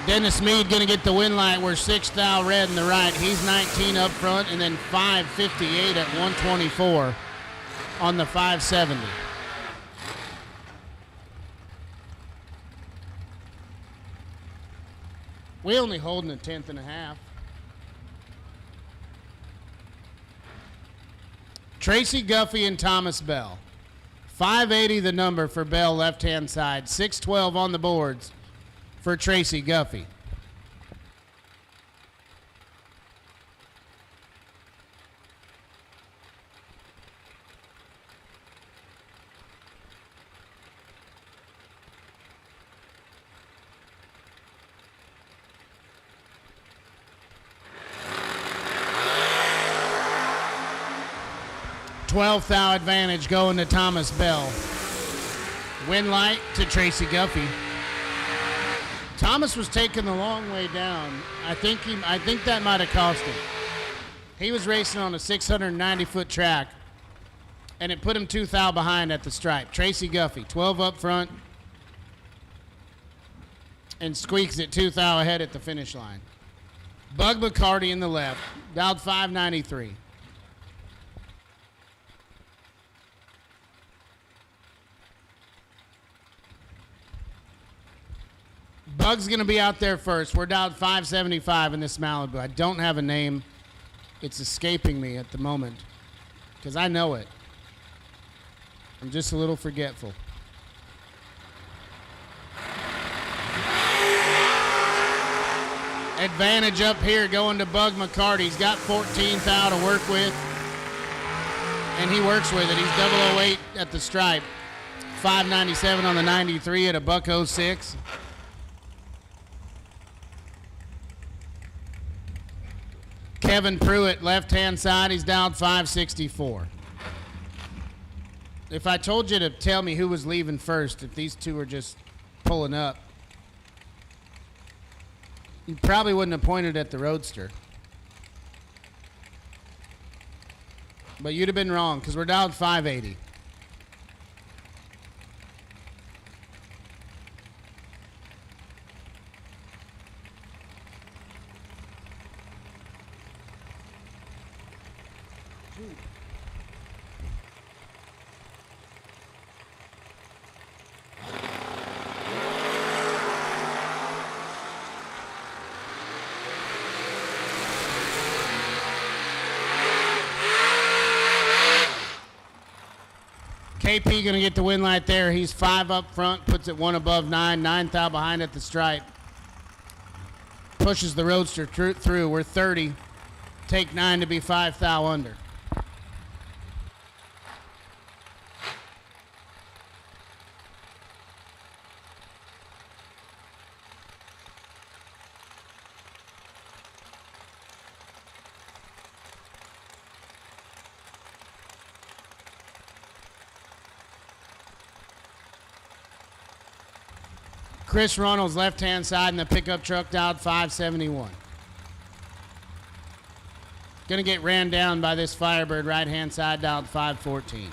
Dennis Mead going to get the win light. We're 6 thou red in the right. He's 19 up front, and then 558 at 124 on the 570. We only holding a 10th and a half. Tracy Guffey and Thomas Bell. 580 the number for Bell left-hand side. 612 on the boards for Tracy Guffey. Twelfth thou advantage going to Thomas Bell. Win light to Tracy Guffey. Thomas was taking the long way down. I think that might have cost him. He was racing on a 690-foot track, and it put him 2 thou behind at the stripe. Tracy Guffey, 12 up front, and squeaks it 2 thou ahead at the finish line. Bug McCarty in the left, dialed 593. Bug's going to be out there first. We're down 575 in this Malibu. I don't have a name. It's escaping me at the moment because I know it. I'm just a little forgetful. Advantage up here going to Bug McCarty. He's got 14 thou to work with, and he works with it. He's 008 at the stripe. 597 on the 93 at a $1.06. Kevin Pruitt, left-hand side, he's down 564. If I told you to tell me who was leaving first, if these two were just pulling up, you probably wouldn't have pointed at the Roadster. But you'd have been wrong, because we're down 580. KP going to get the win light there. He's 5 up front, puts it 1 above 9, 9 thou behind at the stripe. Pushes the Roadster through. We're 30. Take 9 to be 5 thou under. Chris Runnels left-hand side in the pickup truck dialed 571. Gonna get ran down by this Firebird right-hand side dialed 514.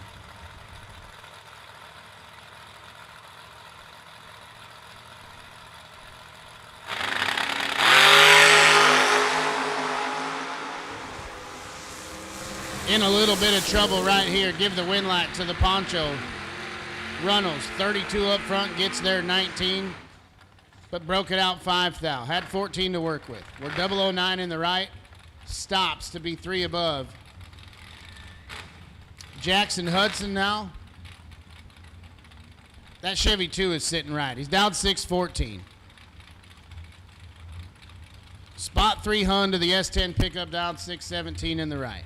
In a little bit of trouble right here. Give the win light to the Poncho. Runnels, 32 up front, gets there 19. But broke it out 5 thou. Had 14 to work with. We're 009 in the right. Stops to be 3 above. Jackson Hudson now. That Chevy 2 is sitting right. He's down 614. Spot 3 Hun to the S10 pickup down 617 in the right.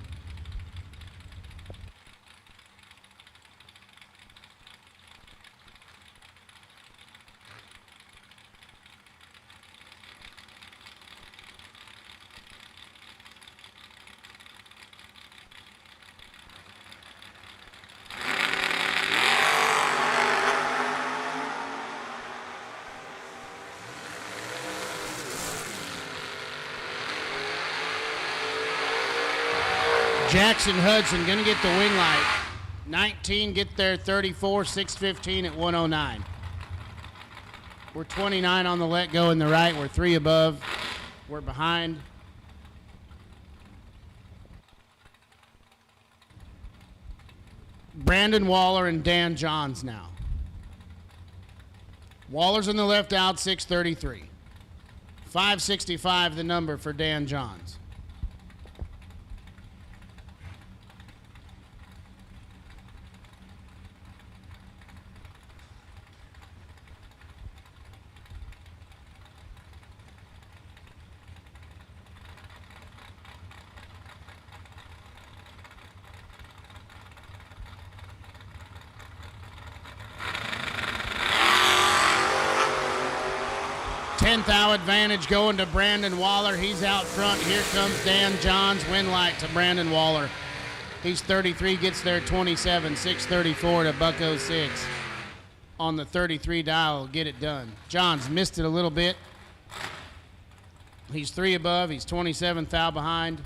Jackson Hudson gonna get the wing light. 19 get there 34, 615 at 109. We're 29 on the let go in the right. We're 3 above. We're behind. Brandon Waller and Dan Johns now. Waller's on the left out 633. 565 the number for Dan Johns. Thou advantage going to Brandon Waller. He's out front. Here comes Dan Johns. Win light to Brandon Waller. He's 33, gets there 27, 634 to buck 06 on the 33 dial. Get it done. Johns missed it a little bit. He's 3 above. He's 27 thou behind.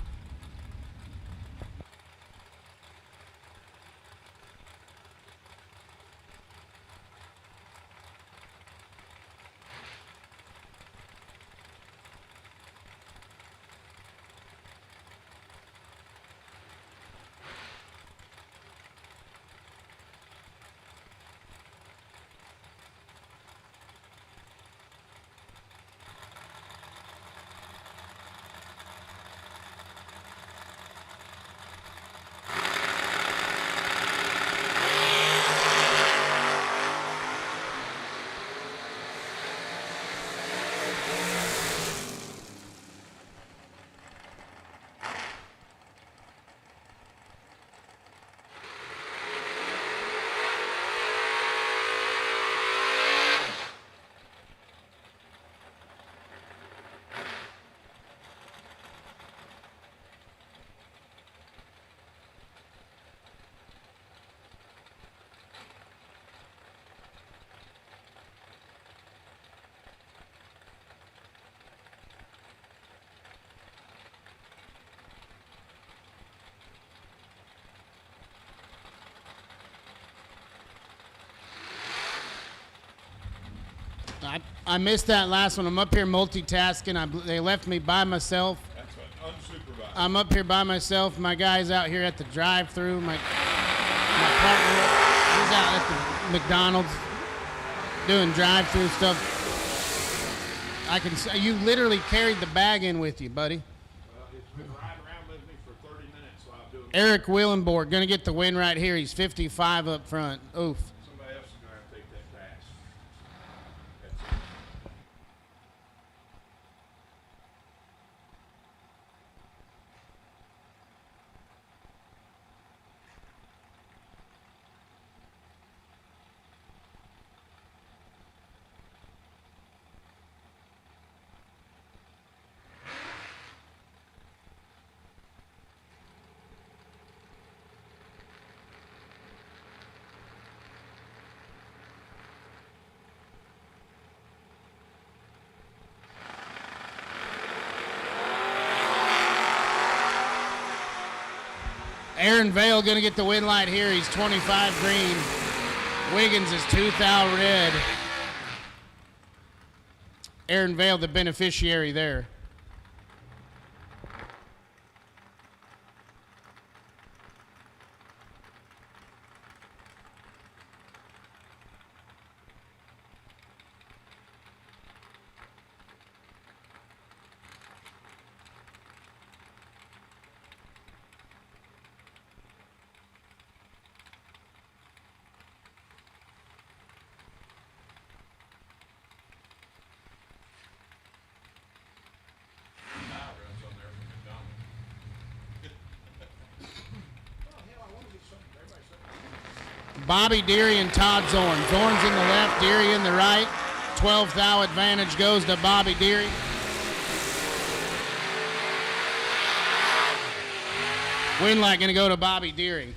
I missed that last one. I'm up here multitasking. They left me by myself. That's unsupervised. I'm up here by myself. My guy's out here at the drive-through. My partner, he's out at the McDonald's doing drive-through stuff. You literally carried the bag in with you, buddy. Well, it's been riding around with me for 30 minutes while I'm doing Eric Willenborg going to get the win right here. He's 55 up front. Oof. Somebody else is going to have to take that pass. Aaron Vale going to get the win light here. He's 25 green. Wiggins is 2,000 red. Aaron Vale, the beneficiary there. Bobby Deary and Todd Zorn. Zorn's in the left, Deary in the right. 12th thou advantage goes to Bobby Deary. Win light going to go to Bobby Deary.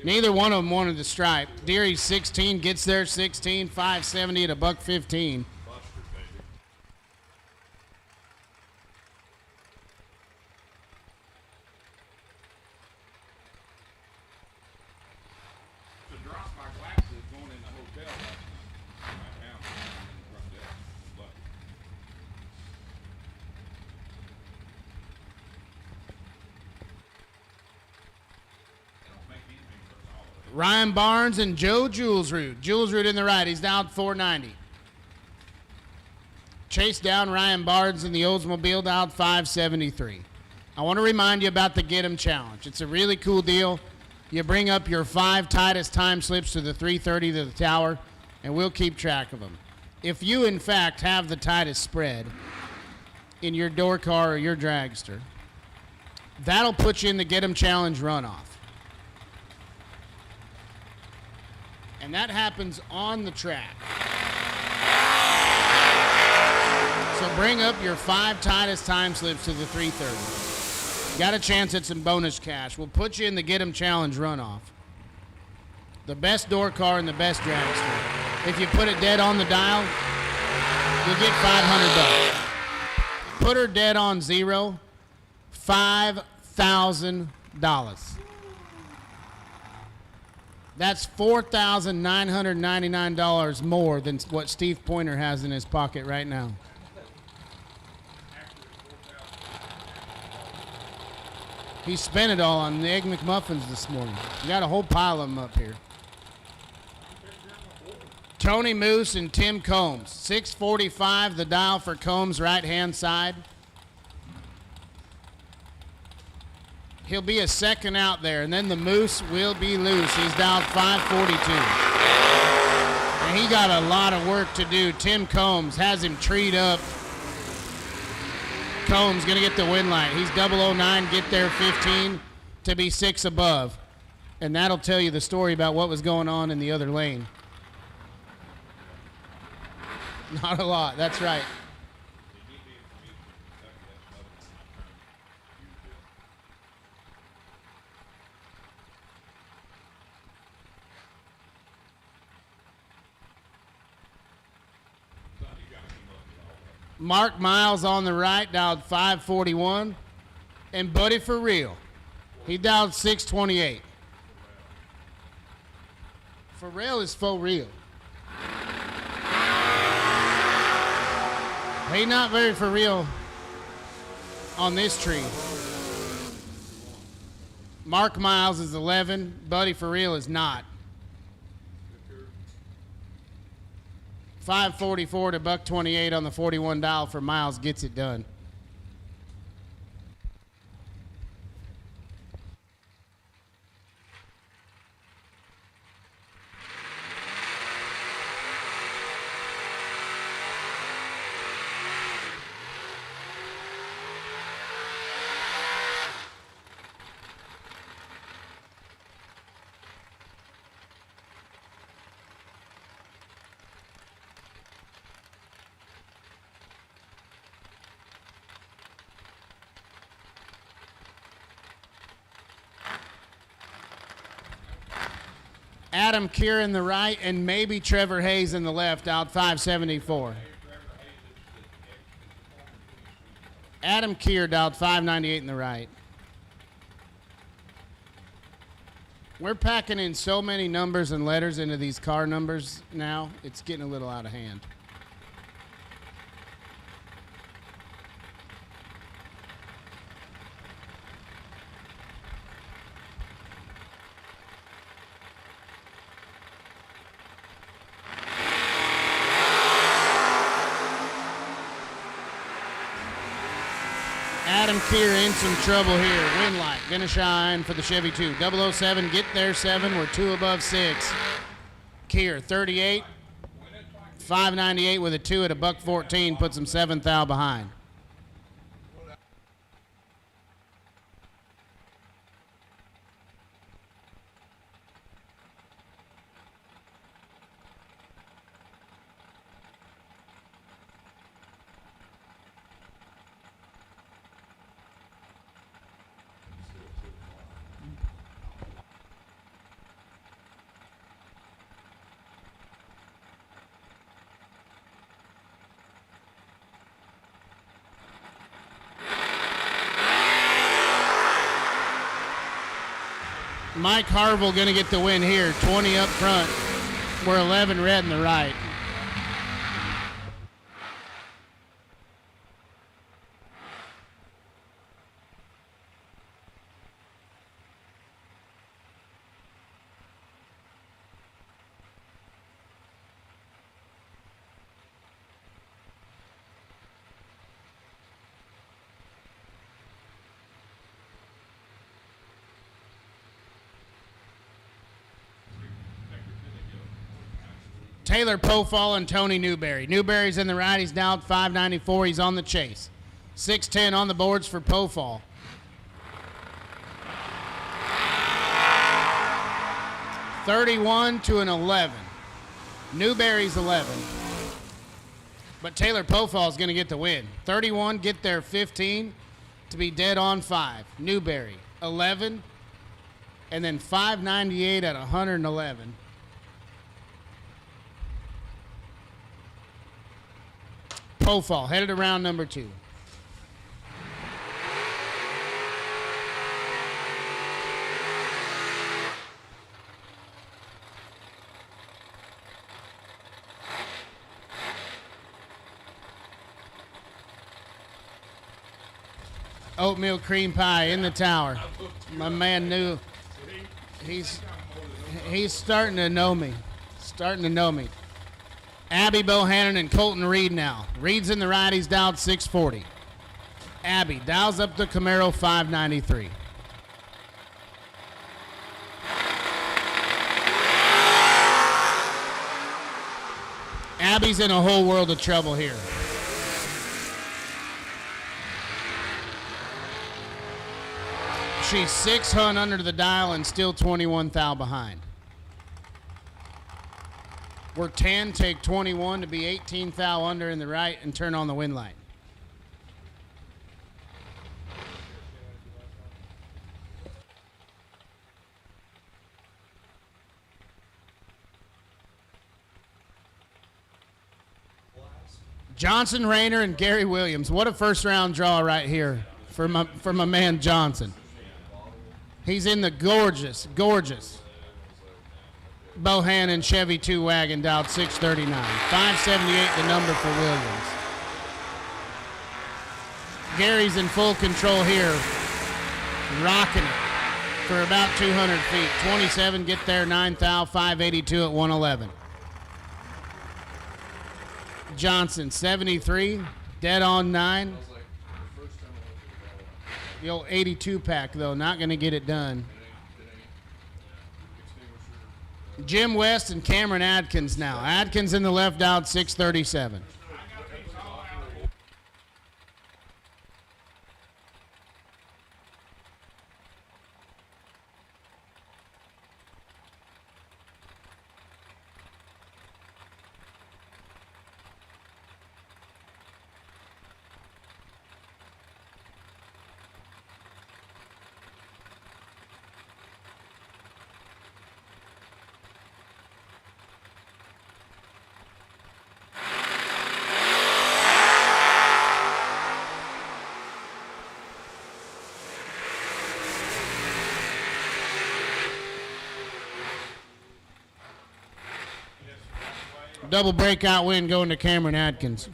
Neither one of them wanted the stripe. Deary 16, gets there 16, 570 at a $1.15. Ryan Barnes and Joe Julesrud. Julesrud in the right. He's down 490. Chase down Ryan Barnes in the Oldsmobile, down 573. I want to remind you about the Get 'em Challenge. It's a really cool deal. You bring up your 5 tightest time slips to the 330 to the tower, and we'll keep track of them. If you, in fact, have the tightest spread in your door car or your dragster, that'll put you in the Get 'em Challenge runoff. And that happens on the track. So bring up your 5 tightest time slips to the 330. Got a chance at some bonus cash. We'll put you in the Get 'em Challenge runoff. The best door car and the best dragster. If you put it dead on the dial, you'll get $500. Put her dead on zero, $5,000. That's $4,999 more than what Steve Pointer has in his pocket right now. He spent it all on the Egg McMuffins this morning. We got a whole pile of them up here. Tony Moose and Tim Combs. 645 the dial for Combs, right-hand side. He'll be a second out there, and then the Moose will be loose. He's down 542. And he got a lot of work to do. Tim Combs has him treed up. Combs going to get the win light. He's 009, get there 15 to be 6 above. And that'll tell you the story about what was going on in the other lane. Not a lot, that's right. Mark Miles on the right, dialed 541. And Buddy for real, he dialed 628. For real is for real. He not very for real on this tree. Mark Miles is 11. Buddy for real is not. 544 to $128 on the 41 dial for Miles gets it done. Adam Keir in the right, and maybe Trevor Hayes in the left, out 574. Adam Keir out 598 in the right. We're packing in so many numbers and letters into these car numbers now, it's getting a little out of hand. Adam Keir in some trouble here. Wind light gonna shine for the Chevy 2. 007, get there 7. We're 2 above 6. Keir 38, 598 with a 2 at a $114, puts him 7th thou behind. Mike Harville going to get the win here. 20 up front. We're 11 red in the right. Taylor Pofall and Tony Newberry. Newberry's in the right. He's down 594. He's on the chase. 610 on the boards for Pofall. $31 to an 11. Newberry's 11. But Taylor Pofall's going to get the win. 31, get there 15 to be dead on 5. Newberry 11, and then 598 at 111. Pofall headed around number 2. Oatmeal cream pie in the tower. My man knew. He's starting to know me. Starting to know me. Abby Bohannon and Colton Reed now. Reed's in the right. He's down 640. Abby dials up the Camaro 593. Abby's in a whole world of trouble here. She's 600 under the dial and still 21 thou behind. We're 10, take 21 to be 18 thou under in the right and turn on the wind light. Johnson Rayner and Gary Williams. What a first round draw right here for my man Johnson. He's in the gorgeous Bohannon Chevy 2 wagon, dialed 639. 578 the number for Williams. Gary's in full control here, rocking it for about 200 feet. 27, get there, 9 thou, 582 at 111. Johnson, 73, dead on 9. The old 82 pack, though, not going to get it done. Jim West and Cameron Adkins now. Adkins in the left, out 637. Double breakout win going to Cameron Adkins.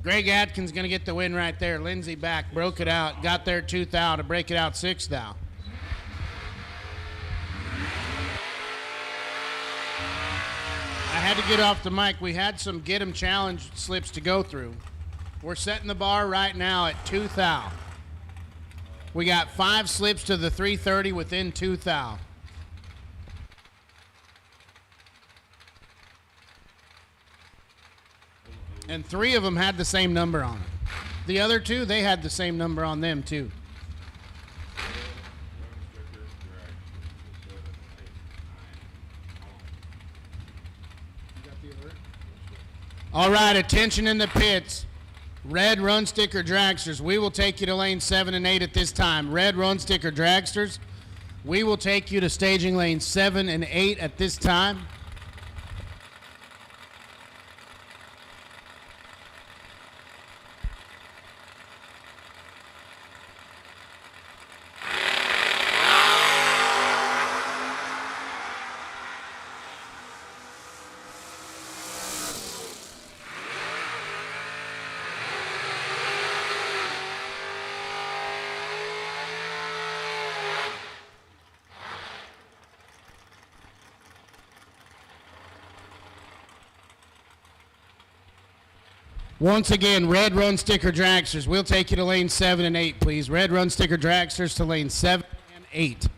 Greg Atkins going to get the win right there. Lindsey back, broke it out, got there 2th thou to break it out 6th thou. I had to get off the mic. We had some get 'em challenge slips to go through. We're setting the bar right now at 2th thou. We got 5 slips to the 330 within 2th thou. And 3 of them had the same number on them. The other 2, they had the same number on them too. All right, attention in the pits. Red run sticker dragsters, we will take you to lane 7 and 8 at this time. Red run sticker dragsters, we will take you to staging lane 7 and 8 at this time. Once again, red run sticker dragsters. We'll take you to lane 7 and 8, please. Red run sticker dragsters to lane 7 and 8.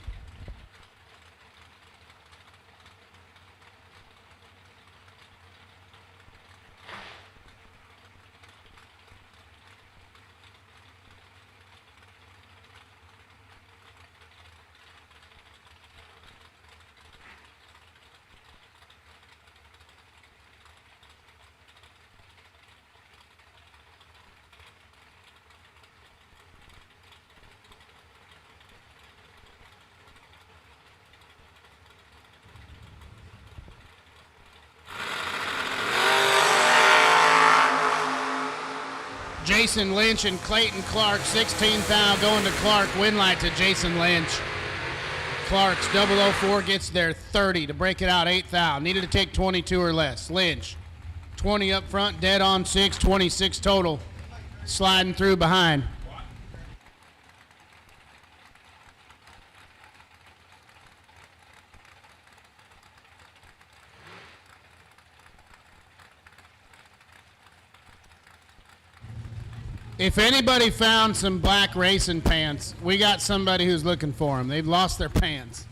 Jason Lynch and Clayton Clark, 16th thou going to Clark. Win light to Jason Lynch. Clark's 004 gets there 30 to break it out 8th thou. Needed to take 22 or less. Lynch, 20 up front, dead on 6, 26 total. Sliding through behind. If anybody found some black racing pants, we got somebody who's looking for them. They've lost their pants.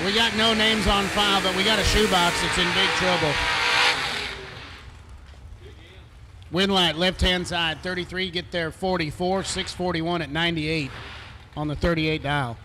We got no names on file, but we got a shoebox that's in big trouble. Win light, left-hand side, 33, get there 44, 641 at 98 on the 38 dial.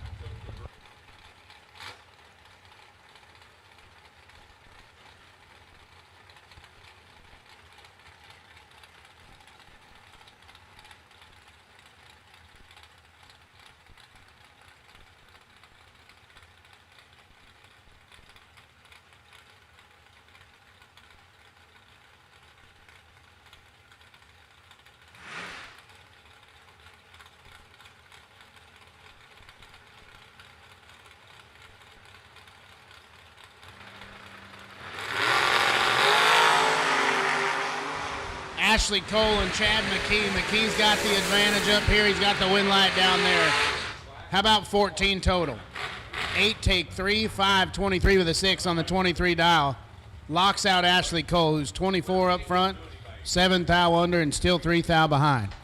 Ashley Cole and Chad McKee. McKee's got the advantage up here. He's got the win light down there. How about 14 total? 8 take 3, 5, 23 with a 6 on the 23 dial. Locks out Ashley Cole, who's 24 up front. 7 thou under and still 3 thou behind.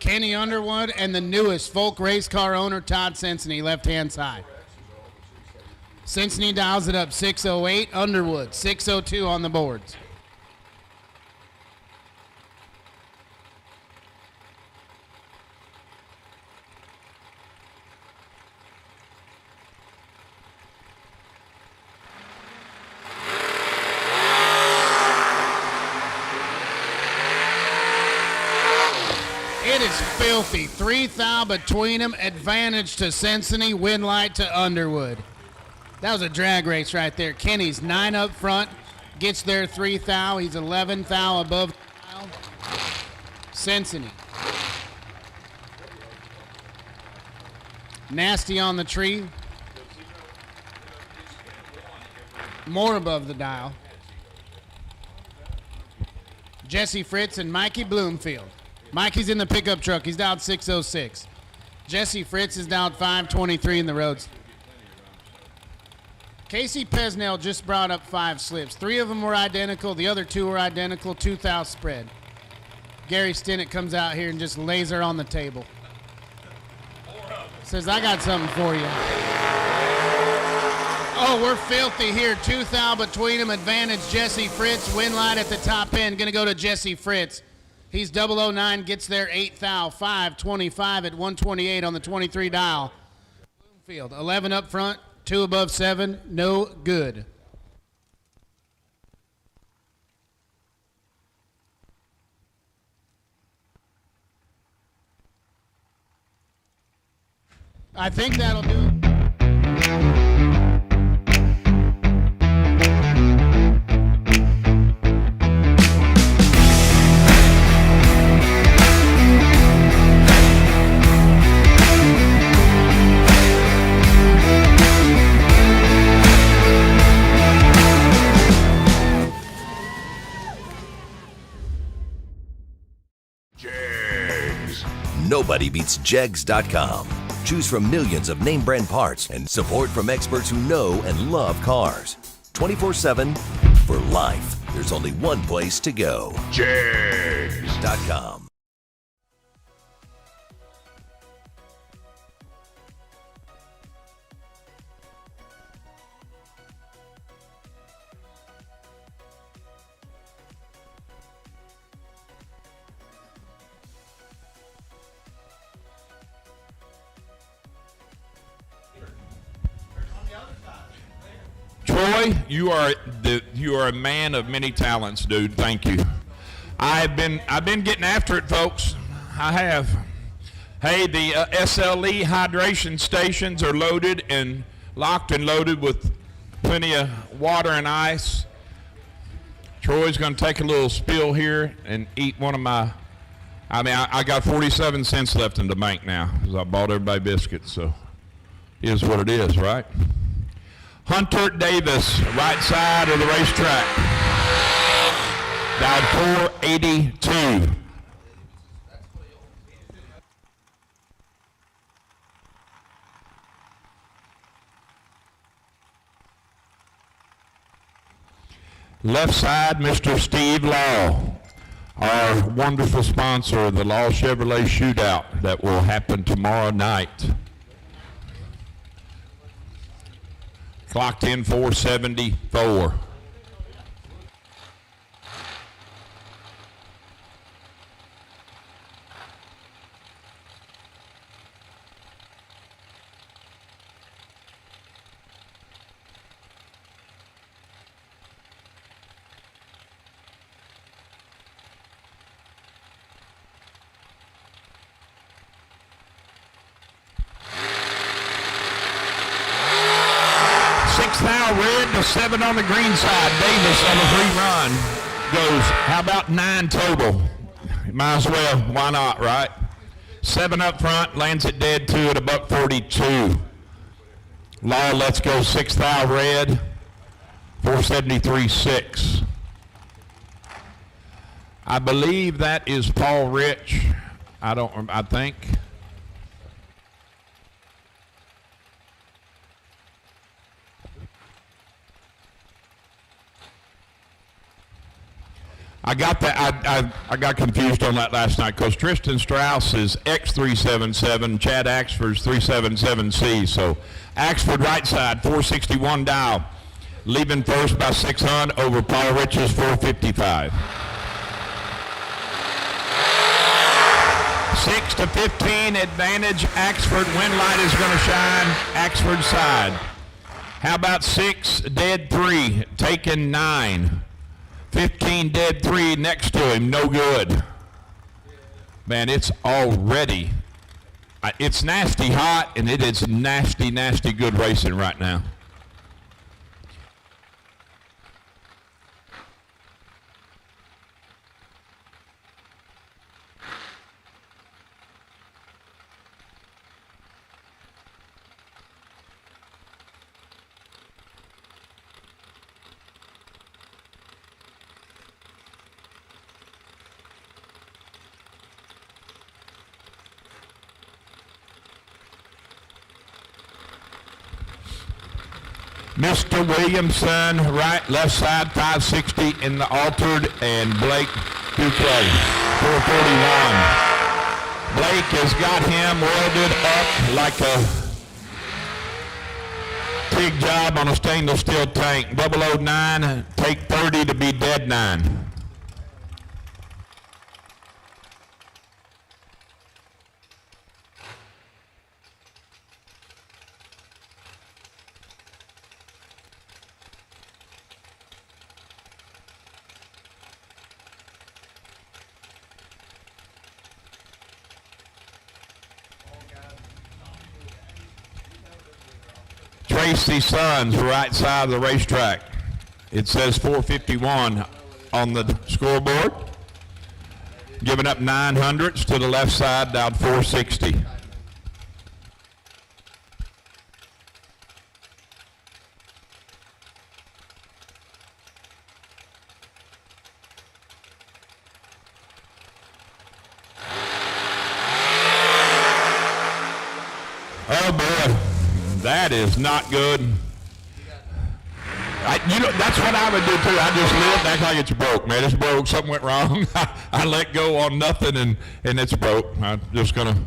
Kenny Underwood and the newest Folk race car owner, Todd Cincinnati, left-hand side. Cincinnati dials it up 608. Underwood 602 on the boards. It is filthy. 3 thou between them. Advantage to Cincinnati. Win light to Underwood. That was a drag race right there. Kenny's 9 up front. Gets there 3 thou. He's 11 thou above thou. Cincinnati. Nasty on the tree. More above the dial. Jesse Fritz and Mikey Bloomfield. Mikey's in the pickup truck. He's down 606. Jesse Fritz is down 523 in the roads. Casey Pesnell just brought up 5 slips. 3 of them were identical. The other 2 were identical. 2 thou spread. Gary Stinnett comes out here and just lays her on the table. Says, I got something for you. Oh, we're filthy here. 2 thou between them. Advantage Jesse Fritz. Win light at the top end. Going to go to Jesse Fritz. He's 009, gets there 8 thou, 525 at 128 on the 23 dial. Bloomfield, 11 up front, 2 above 7, no good. I think that'll do it. Nobody beats Jegs.com. Choose from millions of name brand parts and support from experts who know and love cars. 24/7 for life. There's only one place to go. Jegs.com. Troy, you are a man of many talents, dude. Thank you. I've been getting after it, folks. I have. Hey, the SLE hydration stations are loaded and locked and loaded with plenty of water and ice. Troy's going to take a little spill here and eat one of my. I got 47 cents left in the bank now because I bought everybody biscuits. So, it is what it is, right? Hunter Davis, right side of the racetrack. Died 482. Left side, Mr. Steve Law, our wonderful sponsor of the Law Chevrolet Shootout that will happen tomorrow night. Clocked in 474. Now red to 7 on the green side. Davis on a 3-run goes. How about 9 total? Might as well. Why not, right? 7 up front, lands it dead 2 at $142. Law, let's go 6 thou red, 473.6. I believe that is Paul Rich. I think. I got that. I got confused on that last night because Tristan Strauss is X377, Chad Axford's 377C. So Axford right side, 461 dial, leaving first by 600 over Paul Rich's 455. 6 to 15 advantage. Axford wind light is going to shine Axford side. How about 6 dead 3, taking 9. 15 dead 3 next to him, no good. Man, it's already, it's nasty hot, and it is nasty, nasty good racing right now. Mr. Williamson, right, left side, 560 in the altered, and Blake Dupree, 441. Blake has got him welded up like a TIG job on a stainless steel tank. 009, take 30 to be dead 9. Tracy Sons, right side of the racetrack. It says 451 on the scoreboard. Giving up 900s to the left side, down 460. Oh boy. That is not good. That's what I would do too. I just lived, act like it's broke, man. It's broke. Something went wrong. I let go on nothing, and it's broke. I'm just gonna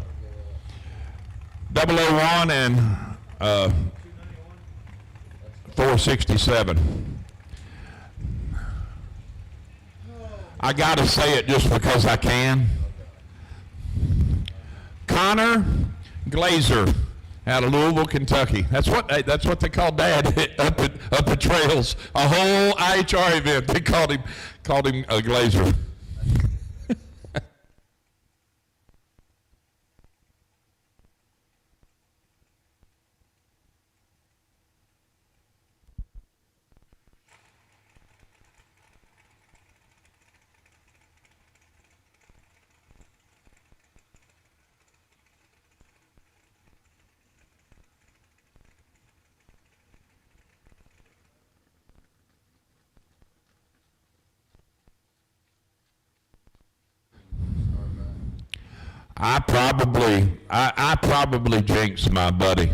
001 and 467. I gotta say it just because I can. Connor Glazer out of Louisville, Kentucky. That's what they call Dad up at Trails. A whole IHR event. They called him a Glazer. I probably jinxed my buddy.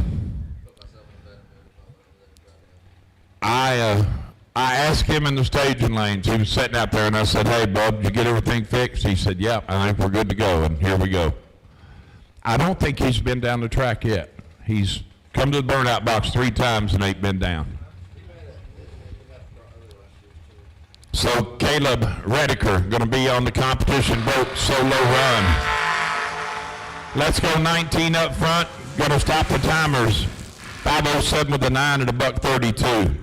I asked him in the staging lanes. He was sitting out there, and I said, "Hey, bub, did you get everything fixed?" He said, "Yeah, I think we're good to go." And here we go. I don't think he's been down the track yet. He's come to the burnout box 3 times and ain't been down. So Caleb Rediker going to be on the competition boat solo run. Let's go 19 up front. Going to stop the timers. 5:07 with a 9 at $1:32.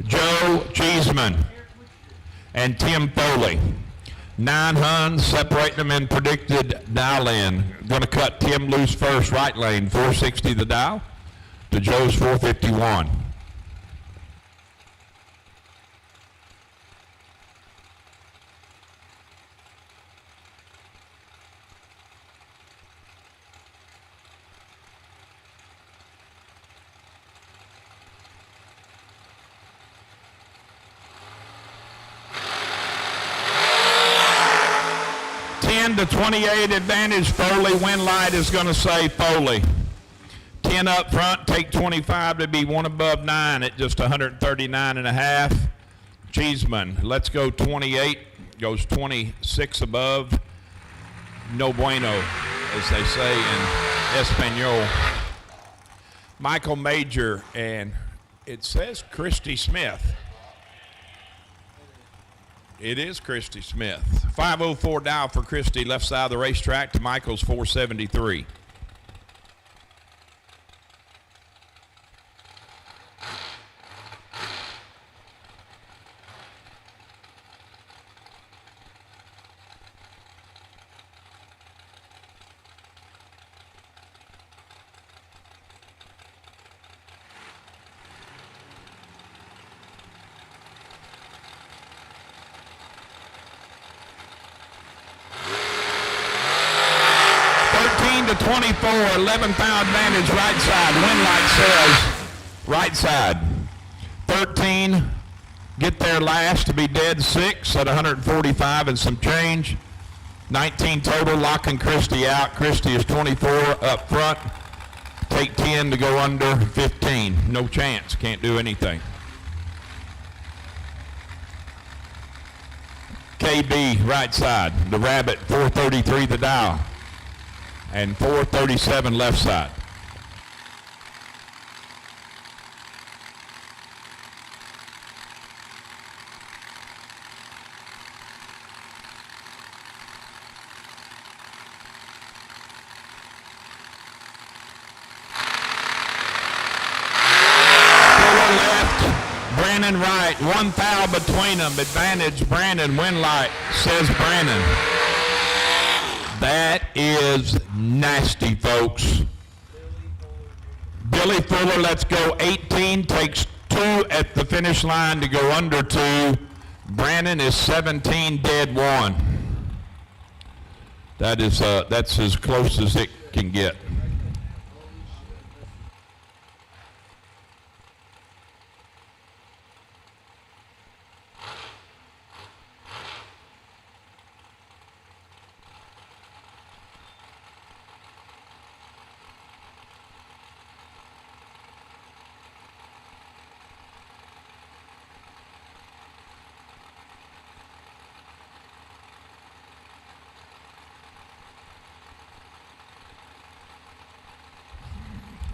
Joe Cheeseman and Tim Foley. 9 Huns separating them in predicted dial in. Going to cut Tim loose first, right lane, 460 the dial to Joe's 451. To 28 advantage, Foley. Wind light is going to say Foley. 10 up front, take 25 to be 1 above 9 at just 139.5. Cheeseman, let's go 28, goes 26 above. No bueno, as they say in Espanol. Michael Major, and it says Christy Smith. It is Christy Smith. 5:04 dial for Christy, left side of the racetrack to Michael's 473. To 24, 11th pound advantage, right side. Wind light says right side. 13, get there last to be dead 6 at 145 and some change. 19 total, locking Christie out. Christie is 24 up front. Take 10 to go under 15. No chance, can't do anything. KB, right side. The Rabbit, 433 the dial. And 437 left side. Brandon right, 1 foul between them. Advantage Brandon, wind light, says Brandon. That is nasty, folks. Billy Fuller, let's go 18, takes 2 at the finish line to go under 2. Brandon is 17, dead 1. That's as close as it can get.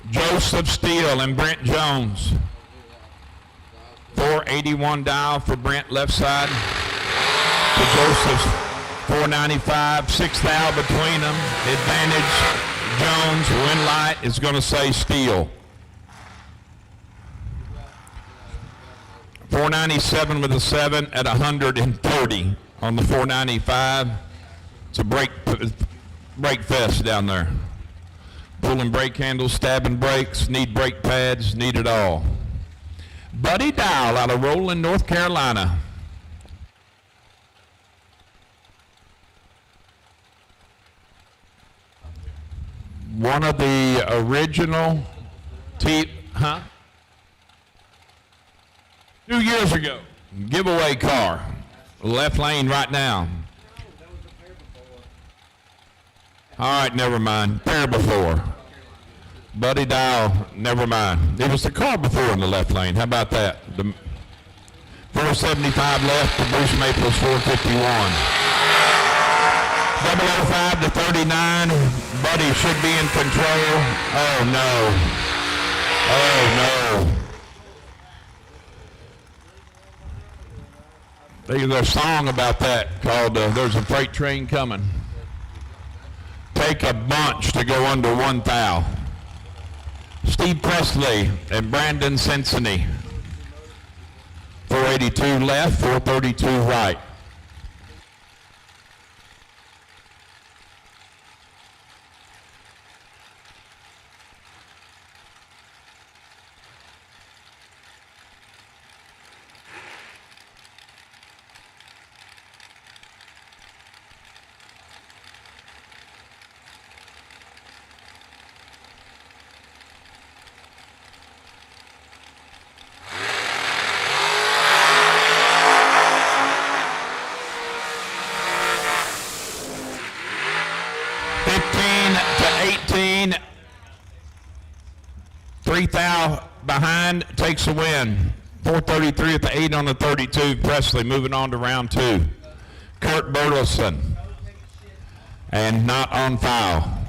Joseph Steele and Brent Jones. 481 dial for Brent left side. To Joseph's 495. 6th dial between them. Advantage Jones. Wind light is going to say Steele. 497 with a 7 at 130 on the 495. It's a brake fest down there. Pulling brake handles, stabbing brakes, need brake pads, need it all. Buddy Dial out of Roland, North Carolina. One of the original 2 years ago. giveaway car. Left lane right now. All right, never mind. Pair before. Buddy Dial, never mind. It was the car before in the left lane. How about that? The 475 left to Bruce Maples 451. 005 to 39. Buddy should be in control. Oh, no. Oh, no. There's a song about that called There's a Freight Train Coming. Take a bunch to go under one thou. Steve Presley and Brandon Cincinnati. 482 left, 432 right. Behind takes a win. 433 at the 8 on the 32. Presley moving on to round 2. Kurt Burleson. And not on foul.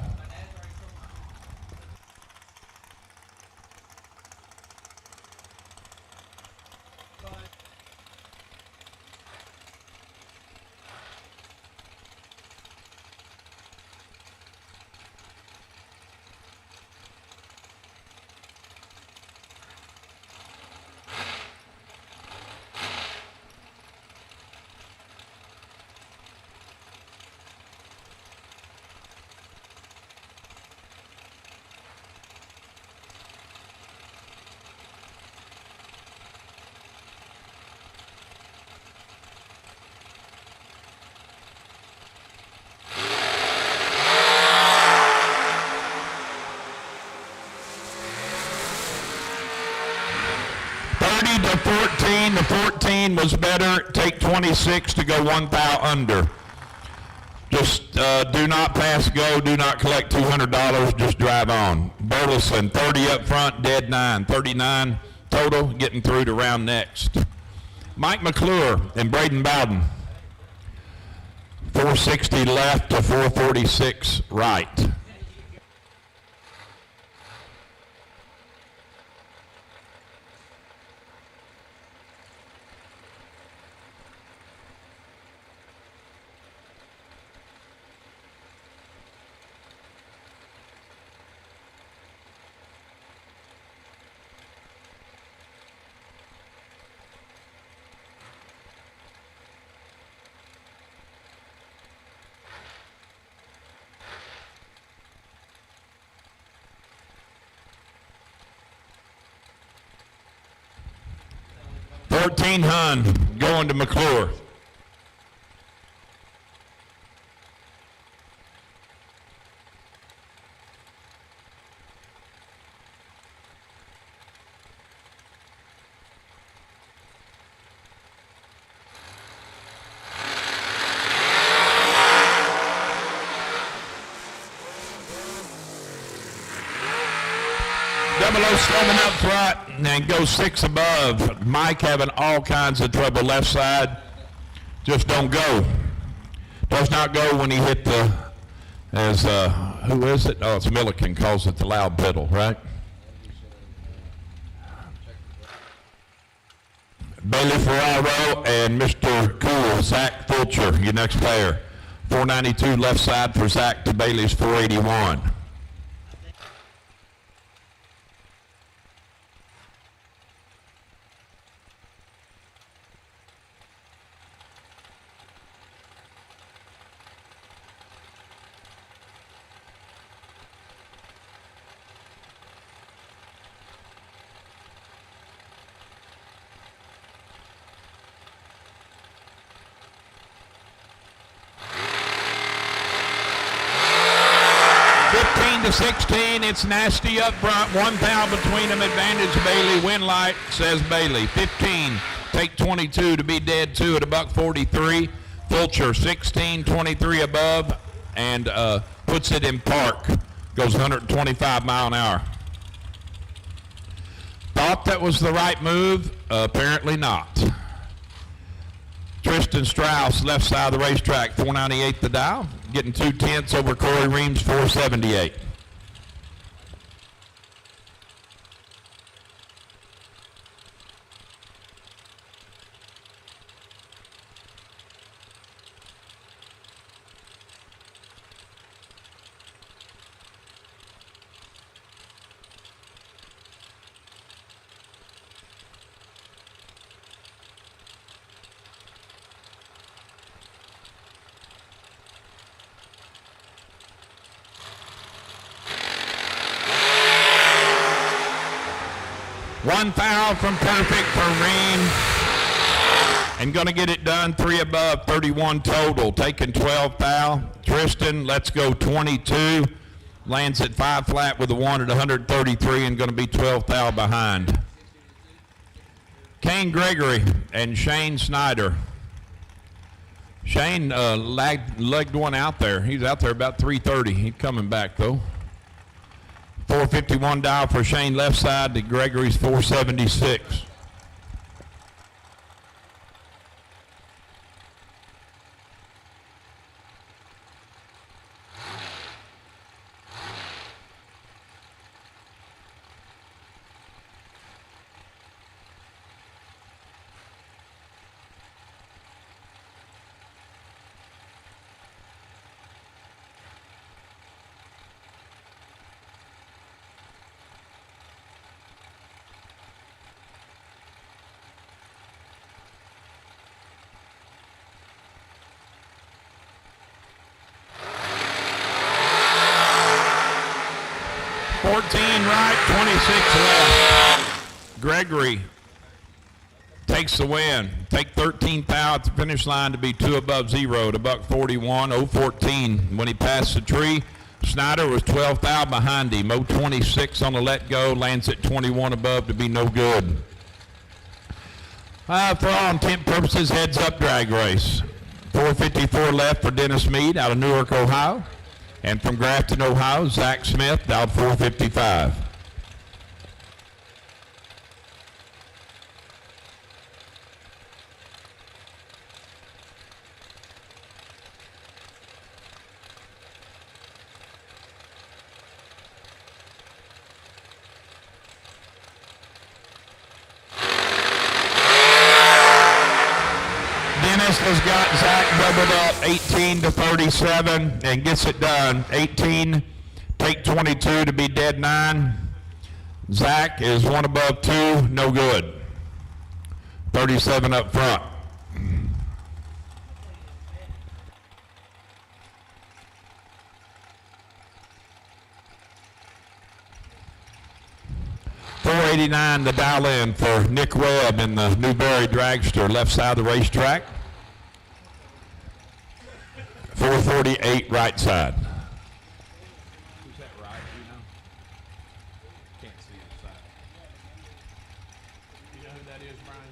The 14 was better. Take 26 to go one thou under. Just do not pass go. Do not collect $200. Just drive on. Burleson, 30 up front, dead 9. 39 total, getting through to round next. Mike McClure and Braden Bowden. 460 left to 446 right. Hun going to McClure. Coming up front and go 6 above. Mike having all kinds of trouble left side. Just don't go. Does not go when he hit the, who is it? Oh, it's Milliken calls it the loud pedal, right? Bailey Ferraro and Mr. Cool, Zach Fulcher, your next player. 492 left side for Zach to Bailey's 481. To 16, it's nasty up front. 1 thou between them. Advantage Bailey. Win light, says Bailey. 15 take 22 to be dead 2 at $143. Fulcher 16.23 above and puts it in park. Goes 125 mile an hour. Thought that was the right move? Apparently not. Tristan Strauss, left side of the racetrack, 498 the dial, getting 2/10 over Corey Reams, 478. One foul from perfect for Ream. And going to get it done 3 above, 31 total. Taking 12 foul. Tristan, let's go 22. Lands at 5 flat with a 1 at 133 and going to be 12 foul behind. Kane Gregory and Shane Snyder. Shane legged one out there. He's out there about 3:30. He's coming back though. 451 dial for Shane left side to Gregory's 476. Right, 26 left. Gregory takes the win. Take 13 foul at the finish line to be 2 above 0 to $141, 014 when he passed the tree. Snyder was 12 foul behind him. 026 on the let go, lands at 21 above to be no good. For all intent purposes, heads up drag race. 454 left for Dennis Mead out of Newark, Ohio. And from Grafton, Ohio, Zach Smith, out 455. Dennis has got Zach doubled up 18 to 37 and gets it done. 18, take 22 to be dead 9. Zach is 1 above 2, no good. 37 up front. $489 the dial in for Nick Webb in the Newberry Dragster, left side of the racetrack. 448 right side. Who's that right? Do you know? Can't see his side. You know who that is, Brian?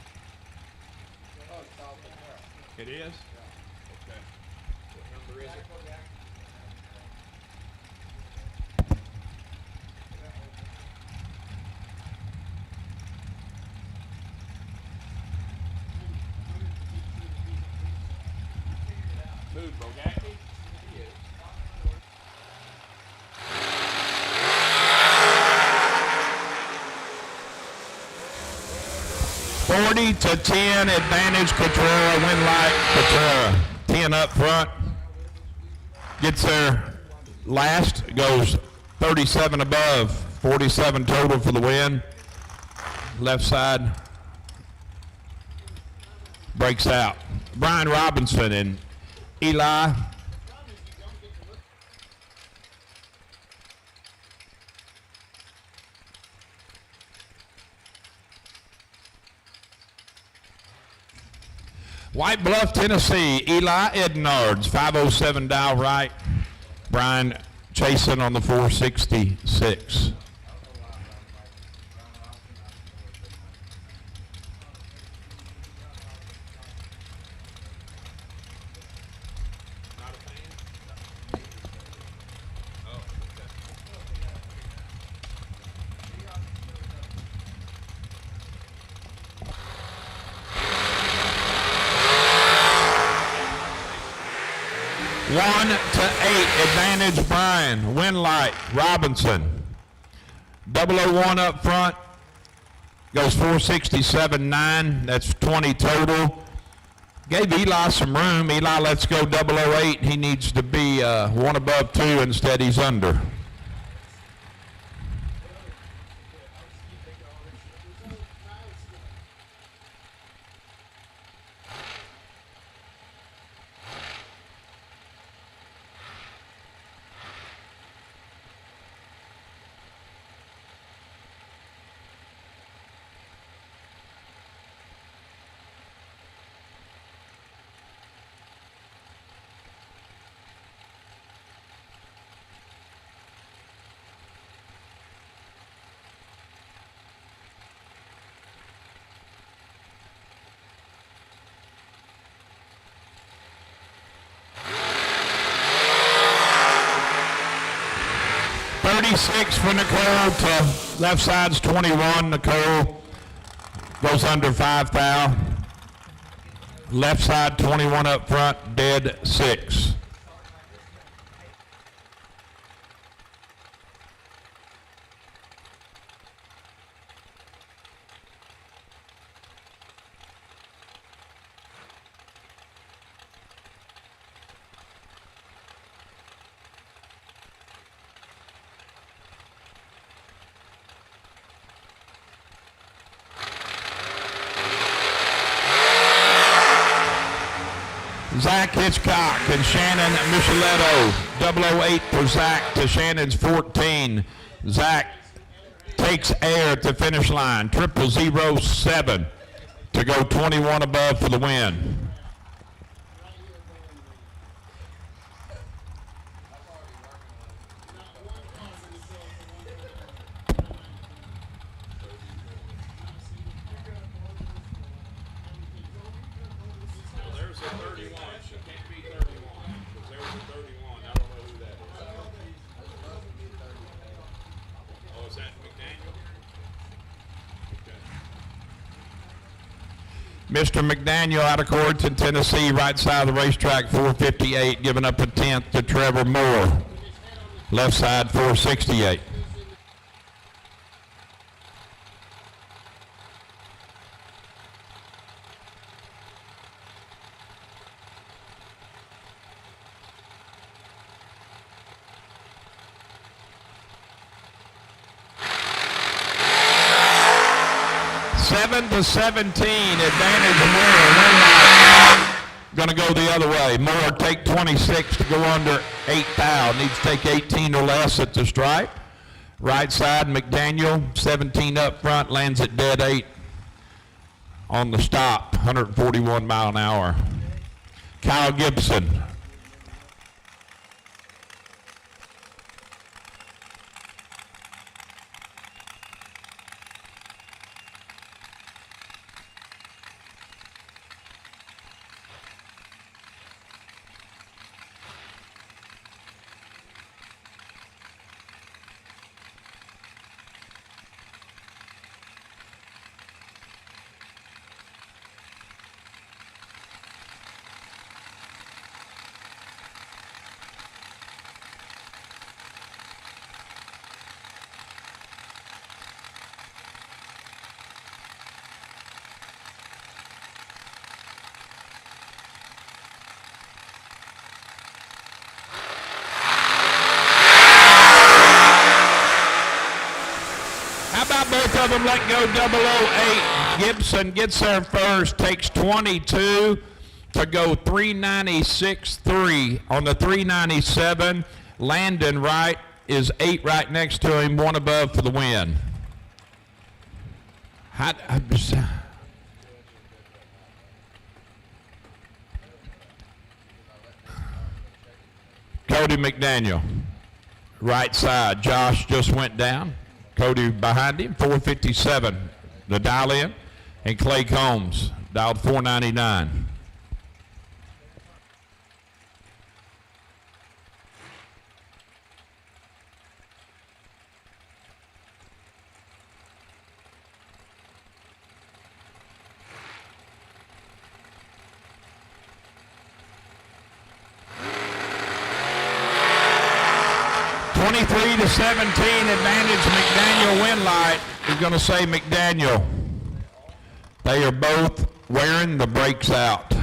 It is? Okay. What number is it? Move, Bogacki. 40 to 10, advantage Catrera, win light Catrera. 10 up front, gets there last, goes 37 above, 47 total for the win. Left side breaks out. Brian Robinson and Eli. White Bluff, Tennessee, Eli Ednards, 507 dial right. Brian chasing on the 466. 1 to 8, advantage Brian. Win light, Robinson. 001 up front, goes 467.9, that's 20 total. Gave Eli some room. Eli lets go 008. He needs to be 1 above 2, instead he's under. .36 for Nicole to left side's 21. Nicole goes under 5 thou. Left side 21 up front, dead 6. Zach Hitchcock and Shannon Micheletto. 008 for Zach to Shannon's 14. Zach takes air at the finish line. 007 to go 21 above for the win. Mr. McDaniel out of Corrigan, Tennessee, right side of the racetrack, 458, giving up a 10th to Trevor Moore. Left side, 468. To 17, advantage Moore. Going to go the other way. Moore take 26 to go under 8 thou. Needs to take 18 or less at the stripe. Right side, McDaniel, 17 up front, lands at dead 8 on the stop, 141 mile an hour. Kyle Gibson. Both of them let go 008. Gibson gets there first, takes 22 to go 396.3 on the 397. Landon Wright is 8 right next to him, 1 above for the win. Cody McDaniel, right side. Josh just went down. Cody behind him, 457, the dial in, and Clay Combs dialed 499. 23 to 17 advantage McDaniel Winlight. He's going to say McDaniel. They are both wearing the brakes out.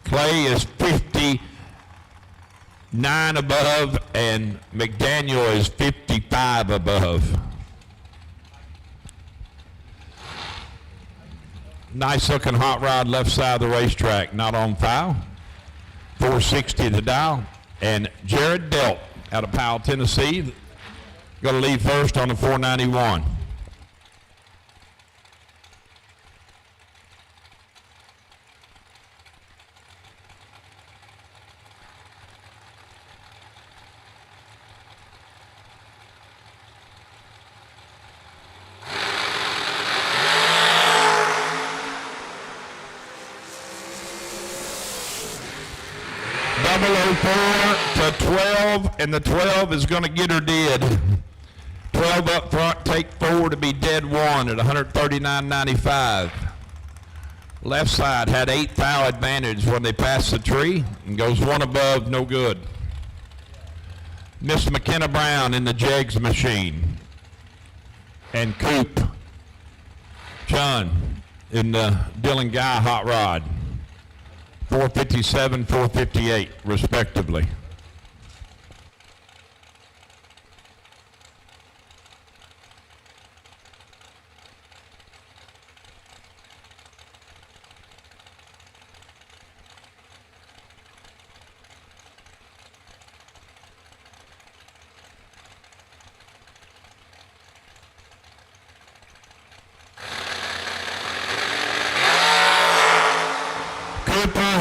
Clay is 59 above and McDaniel is 55 above. Nice looking hot rod left side of the racetrack, not on foul. 460 to dial. And Jared Delt out of Powell, Tennessee, going to lead first on the 491. To 12, and the 12 is going to get her dead. 12 up front, take 4 to be dead one at 139.95. Left side had 8 foul advantage when they passed the tree and goes one above, no good. Miss McKenna Brown in the Jegs machine. And Coop John in the Dylan Guy hot rod. 457, 458, respectively.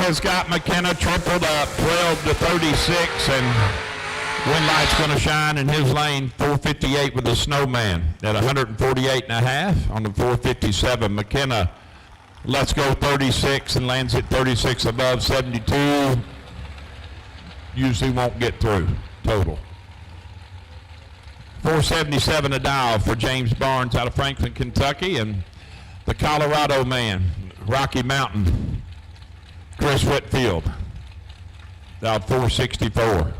Has got McKenna tripled up 12 to 36, and Winlight's going to shine in his lane. 458 with the Snowman at 148.5 on the 457. McKenna lets go 36 and lands at 36 above 72. Usually won't get through total. 477 a dial for James Barnes out of Franklin, Kentucky, and the Colorado man, Rocky Mountain. Chris Whitfield, out 464.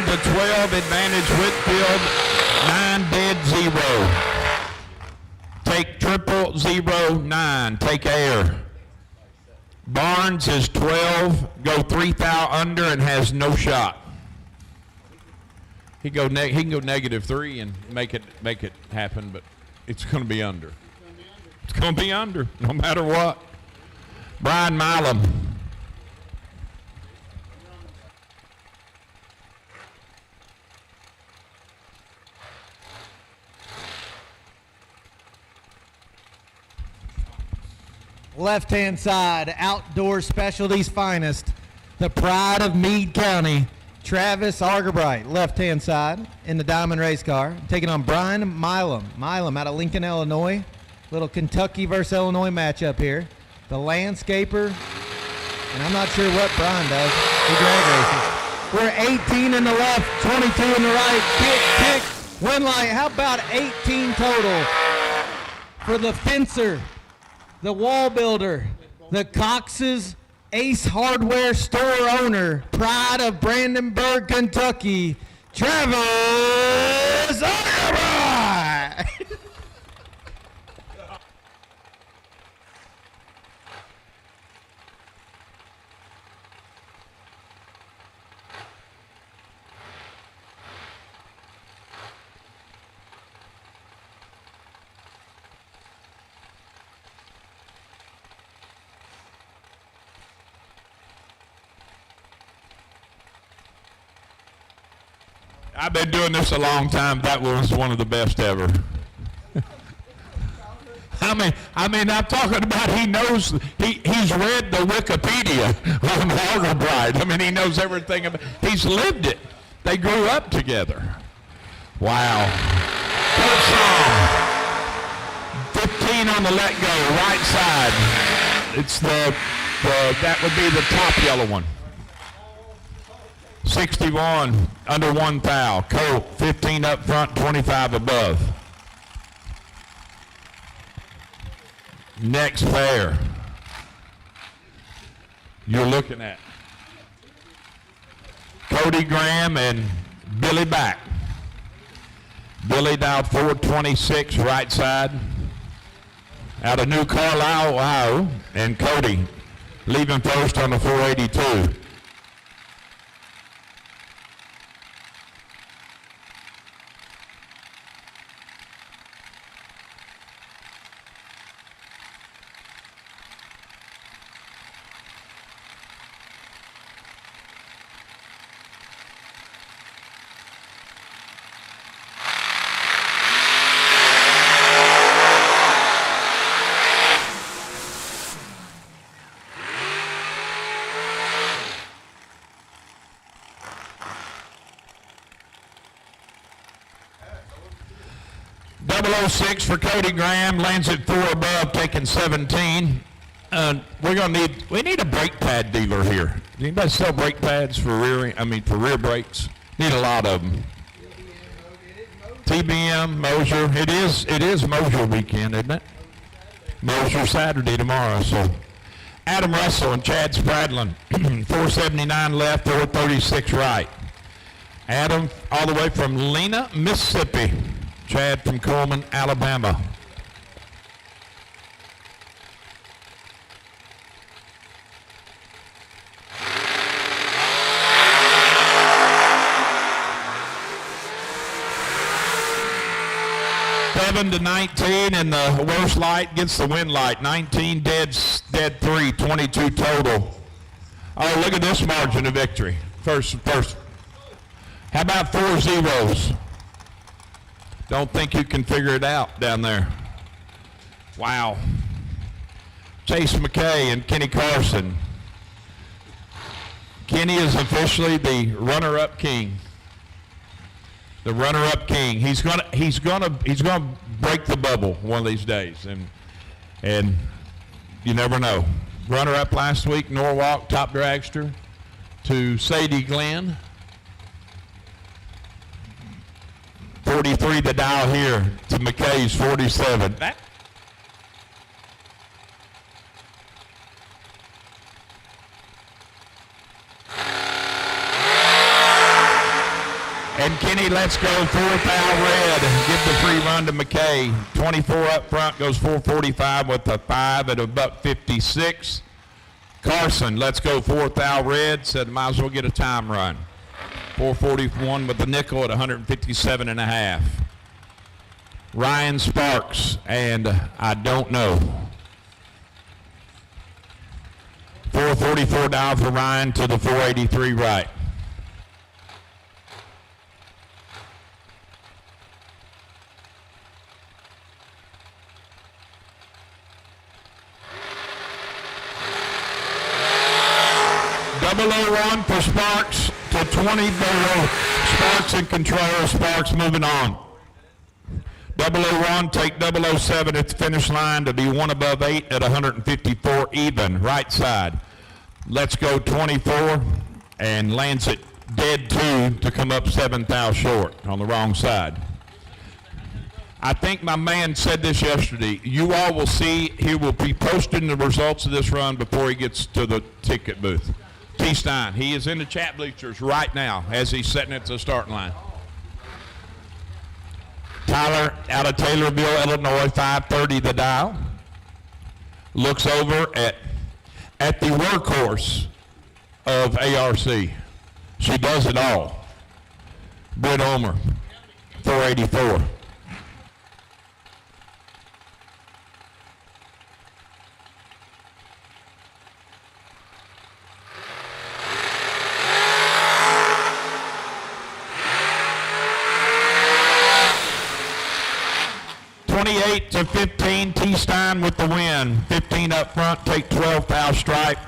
To 12 advantage Whitfield, 9 dead 0. Take triple 0 9. Take air. Barnes is 12. Go 3 foul under and has no shot. He can go -3 and make it happen, but it's going to be under. It's going to be under no matter what. Brian Milam. Left-hand side, Outdoor Specialties finest, the pride of Meade County, Travis Argerbright, left-hand side in the Diamond race car, taking on Brian Milam. Milam out of Lincoln, Illinois. Little Kentucky versus Illinois matchup here. The landscaper, and I'm not sure what Brian does. He drag races. We're 18 in the left, 22 in the right. Kick. Winlight, how about 18 total for the fencer? The wall builder, the Cox's Ace Hardware store owner, pride of Brandenburg, Kentucky, Travis Argerbright. I've been doing this a long time. That was one of the best ever. I mean, I'm talking about he's read the Wikipedia on Argerbright. I mean, he knows everything about. He's lived it. They grew up together. Wow. Coach 15 on the let go, right side. It's that would be the top yellow one. 61, under 1 thou. Colt, 15 up front, 25 above. Next pair you're looking at Cody Graham and Billy Back. Billy down 426 right side out of New Carlisle, Ohio, and Cody leaving first on the 482. .006 for Cody Graham, lands at 4 above, taking 17. We need a brake pad dealer here. Does anybody sell brake pads for rear brakes? Need a lot of them. TBM, Moser. It is Moser weekend, isn't it? Moser Saturday tomorrow. So Adam Russell and Chad Spradlin, 479 left, 436 right. Adam all the way from Lena, Mississippi. Chad from Coleman, Alabama. Seven to 19, and the worst light gets the win light. 19 dead 3, 22 total. Oh, look at this margin of victory. First. How about 4 zeros? Don't think you can figure it out down there. Wow. Chase McKay and Kenny Carson. Kenny is officially the runner-up king. The runner-up king. He's gonna break the bubble one of these days, and you never know. Runner-up last week, Norwalk, top dragster, to Sadie Glenn. 43 the dial here to McKay's 47. And Kenny, let's go 4th out red. Give the free run to McKay. 24 up front, goes 445 with a 5 at a $1.56. Carson, let's go 4th out red. Said might as well get a time run. 441 with the nickel at 157.5. Ryan Sparks, and I don't know. 444 down for Ryan to the 483 right. .001 for Sparks to 20 below. Sparks in control. Sparks moving on. 001 take 007 at the finish line to be 1 above 8 at 154 even. Right side. Let's go 24 and lands it dead 2 to come up 7 thou short on the wrong side. I think my man said this yesterday. You all will see he will be posting the results of this run before he gets to the ticket booth. T. Stein, he is in the chat bleachers right now as he's sitting at the starting line. Tyler out of Taylorville, Illinois, 530 the dial. Looks over at the workhorse of ARC. She does it all. Britt Omer, 484. To 15, T. Stein with the win. 15 up front, take 12 thou stripe,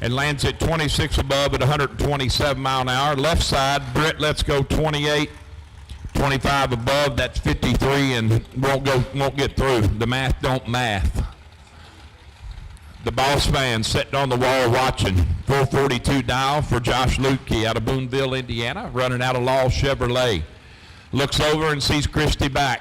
and lands at 26 above at 127 mile an hour. Left side, Britt, let's go 28. 25 above, that's 53 and won't get through. The math don't math. The boss man sitting on the wall watching. 442 dial for Josh Lutke out of Boonville, Indiana, running out of Law Chevrolet. Looks over and sees Christie back.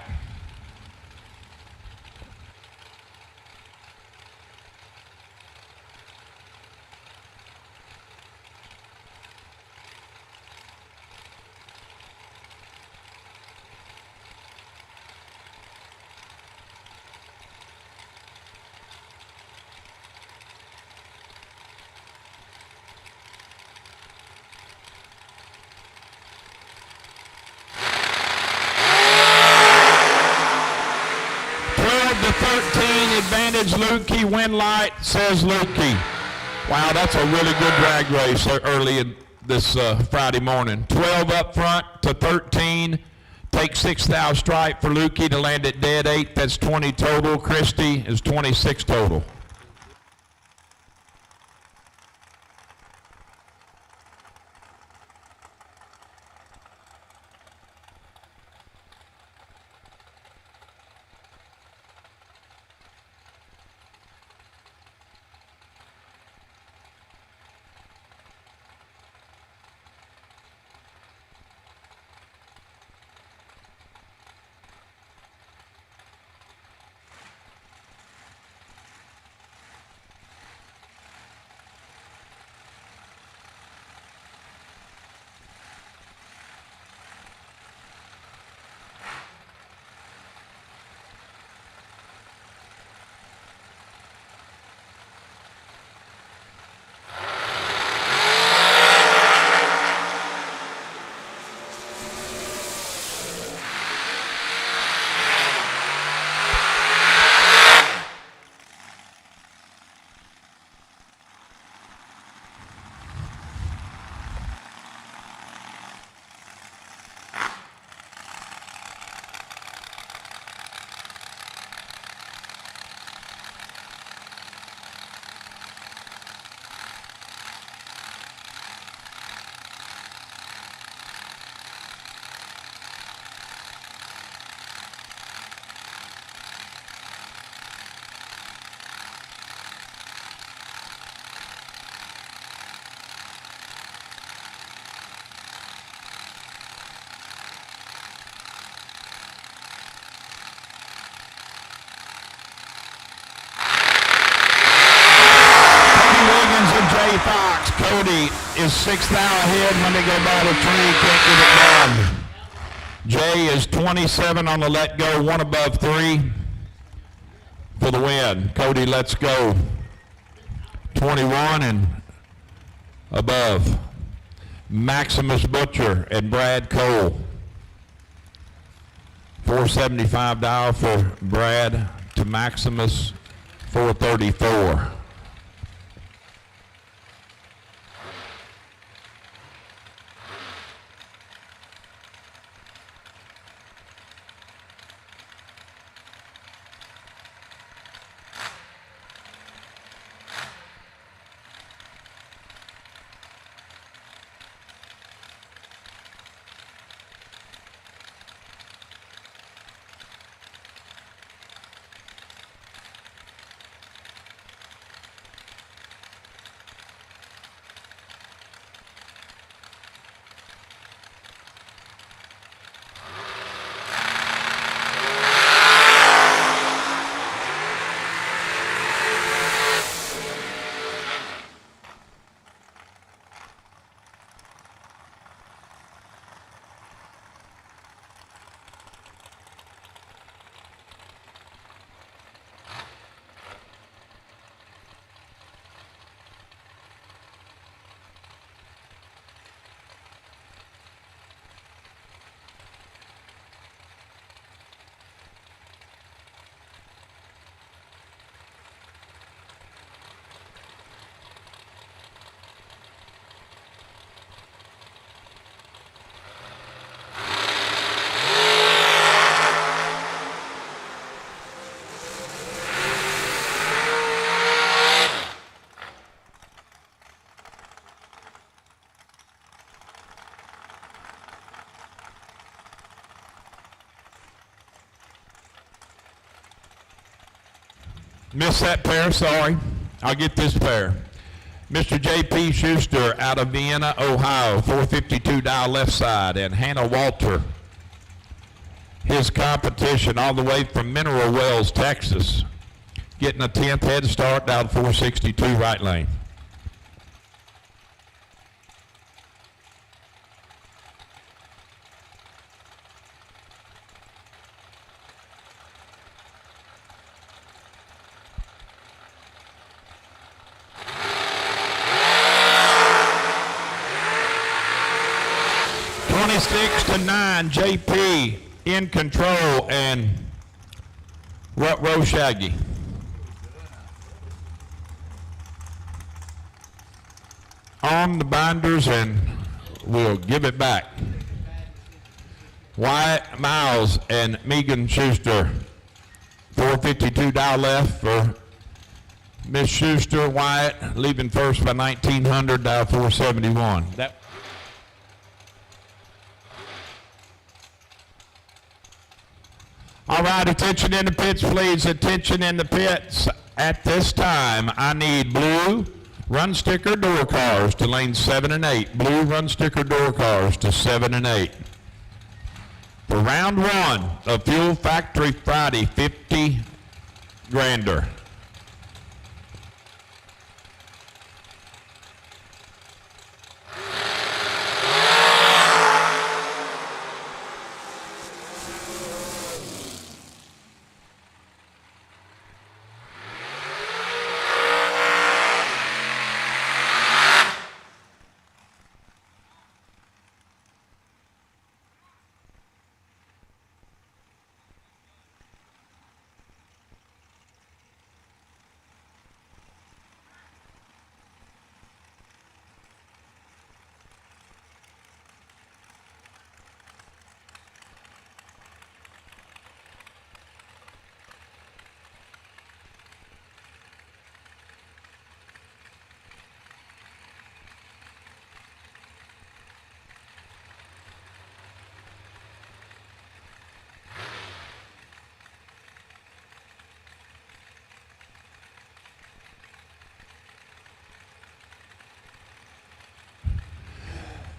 Advantage Lukey, win light, says Lukey. Wow, that's a really good drag race early in this Friday morning. 12 up front to 13. Take 6,000 stripe for Lukey to land at dead 8. That's 20 total. Christie is 26 total. Cody is 6th out ahead. Let me go by the tree. Can't get it done. Jay is 27 on the let go. 1 above 3 for the win. Cody, let's go. 21 and above. Maximus Butcher and Brad Cole. 475 dial for Brad to Maximus 434. Missed that pair, sorry. I'll get this pair. Mr. J.P. Schuster out of Vienna, Ohio, 452 dial left side, and Hannah Walter, his competition all the way from Mineral Wells, Texas, getting a 10th head start down 462 right lane. To 9, JP in control and Row Shaggy. On the binders, and we'll give it back. Wyatt Miles and Megan Schuster, 452 dial left for Miss Schuster. Wyatt leaving first by 1900, dial 471. All right, attention in the pits, please. Attention in the pits. At this time, I need blue run sticker door cars to lanes 7 and 8. Blue run sticker door cars to 7 and 8. For round 1 of Fuel Factory Friday, 50 grander.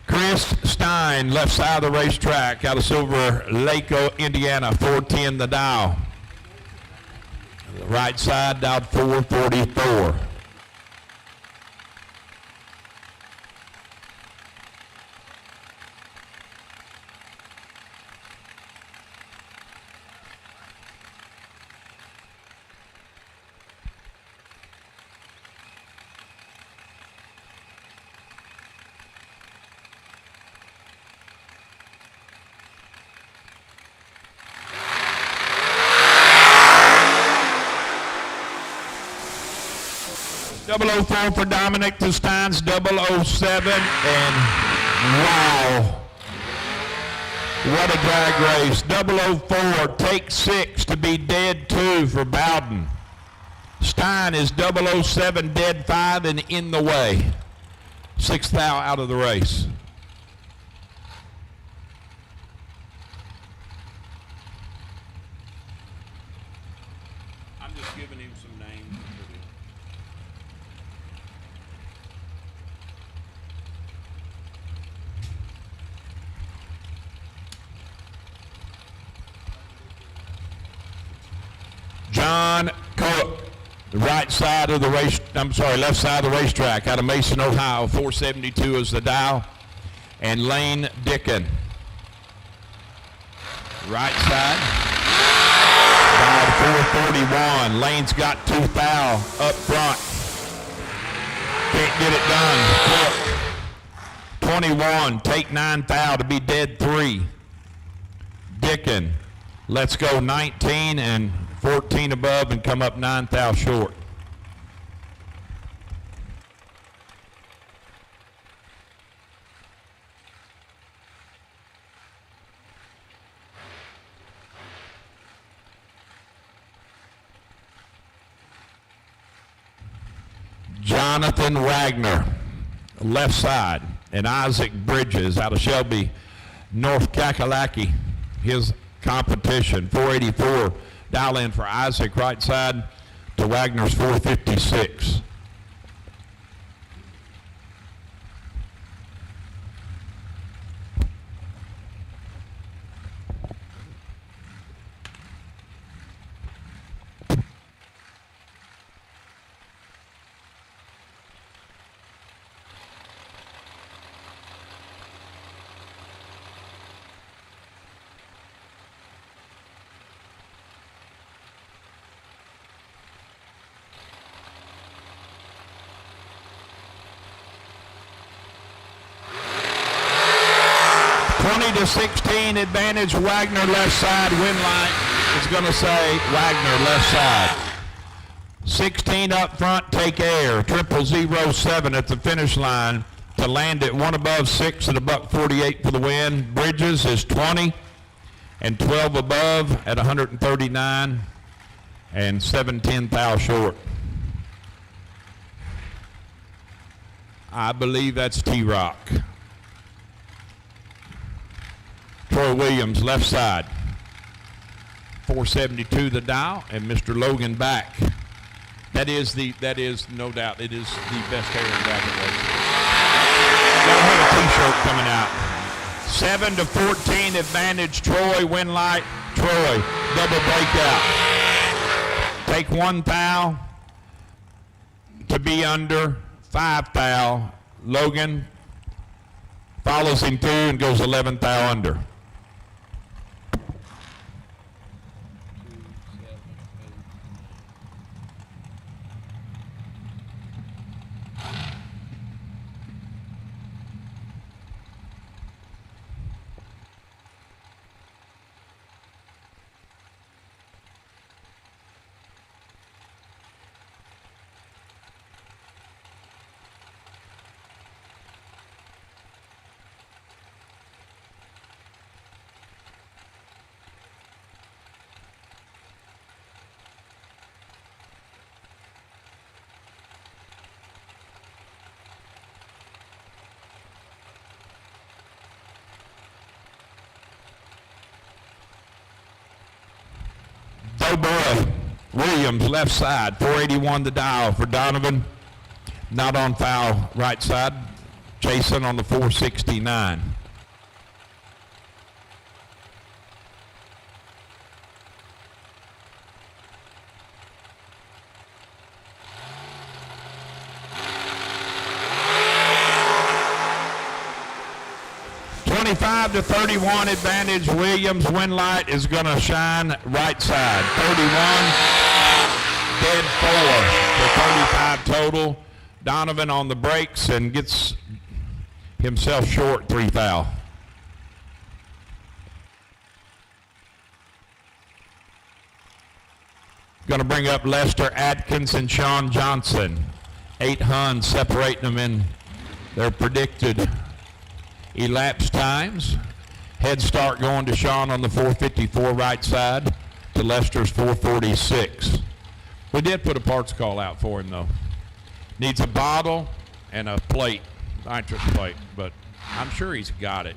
Chris Stein, left side of the racetrack, out of Silver Lake, Indiana, 410 the dial. Right side, dial 444. .004 for Dominic to Stein's 007, and wow, what a drag race. 004, take 6 to be dead 2 for Bowden. Stein is 007, dead 5 and in the way. 6th thou out of the race. I'm just giving him some names. John Cook, the right side of the race, left side of the racetrack, out of Mason, Ohio, 472 is the dial. And Lane Dickin, right side, dial 441. Lane's got 2 thou up front. Can't get it done. Cook, 21, take 9 thou to be dead 3. Dickin, let's go 19 and 14 above and come up 9 thou short. Jonathan Wagner, left side, and Isaac Bridges out of Shelby, North Kakalaki, his competition, 484. Dial in for Isaac, right side to to Wagner's 456. To 16 advantage, Wagner left side. Win light is going to say Wagner left side. 16 up front, take air. 0007 at the finish line to land at 1 above 6 at $148 for the win. Bridges is 20 and 12 above at 139 and 7/10 thou short. I believe that's T-Rock. Troy Williams, left side. 472 the dial, and Mr. Logan back. That is no doubt, it is the best hair in bracket racing. Gotta have a t-shirt coming out. 7-14 advantage, Troy, win light, Troy, double breakout. Take 1 thou to be under, 5 thou. Logan follows him through and goes 11 thou under. Boy, Williams left side, 481 the dial for Donovan. Not on foul right side. Jason on the 469. To 31 advantage, Williams win light is going to shine right side. 31, dead 4 for 35 total. Donovan on the brakes and gets himself short 3 thou. Going to bring up Lester Atkins and Sean Johnson. 8 Huns separating them in their predicted elapsed times. Head start going to Sean on the 454 right side to Lester's 446. We did put a parts call out for him though. Needs a bottle and a plate, nitrous plate, but I'm sure he's got it.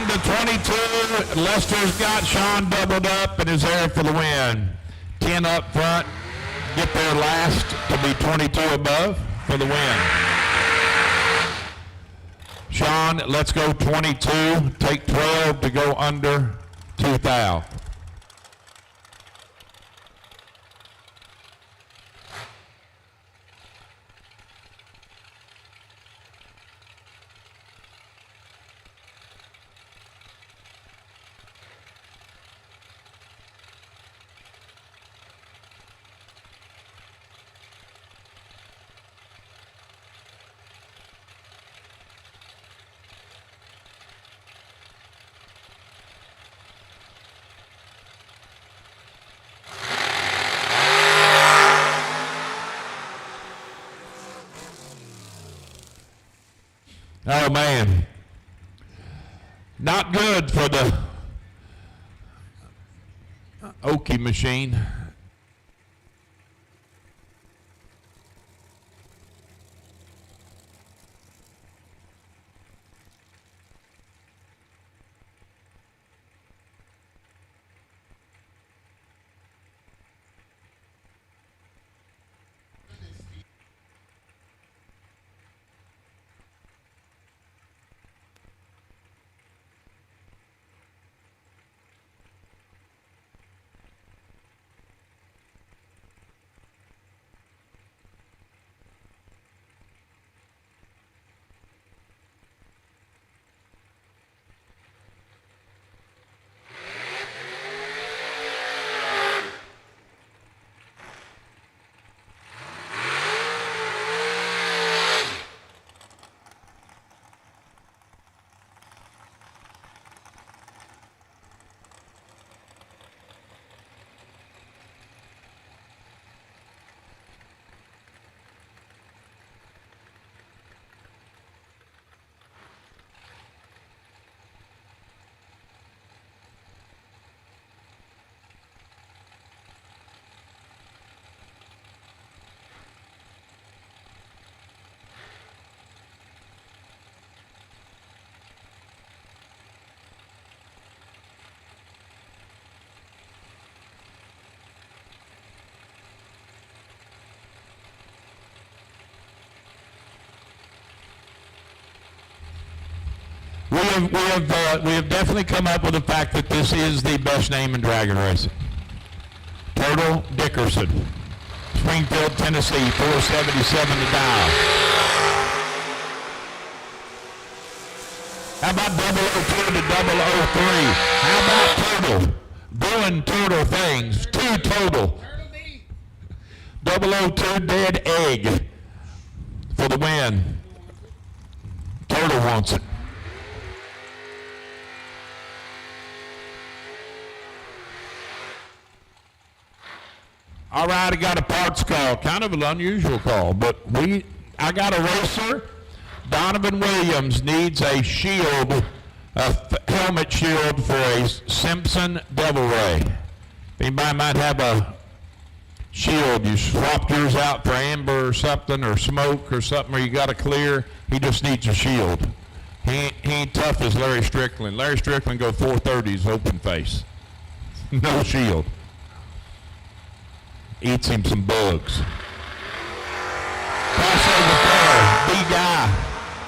To 22, Lester's got Sean doubled up and is there for the win. 10 up front, get there last to be 22 above for the win. Sean, let's go 22, take 12 to go under 2 thou. Oh, man. Not good for the Okie machine. We have definitely come up with the fact that this is the best name in dragon racing. Turtle Dickerson, Springfield, Tennessee, 477 to dial. How about 002 to 003? How about Turtle doing turtle things? 2 total. 002 dead egg for the win. Turtle wants it. All right, I got a parts call, kind of an unusual call, but I got a racer. Donovan Williams needs a shield, a helmet shield for a Simpson Devil Ray. If anybody might have a shield, you swapped yours out for amber or something, or smoke or something, or you got a clear, he just needs a shield. He ain't tough as Larry Strickland. Larry Strickland go 430s open face. No shield. Eats him some bugs. Crossover there, B-Guy,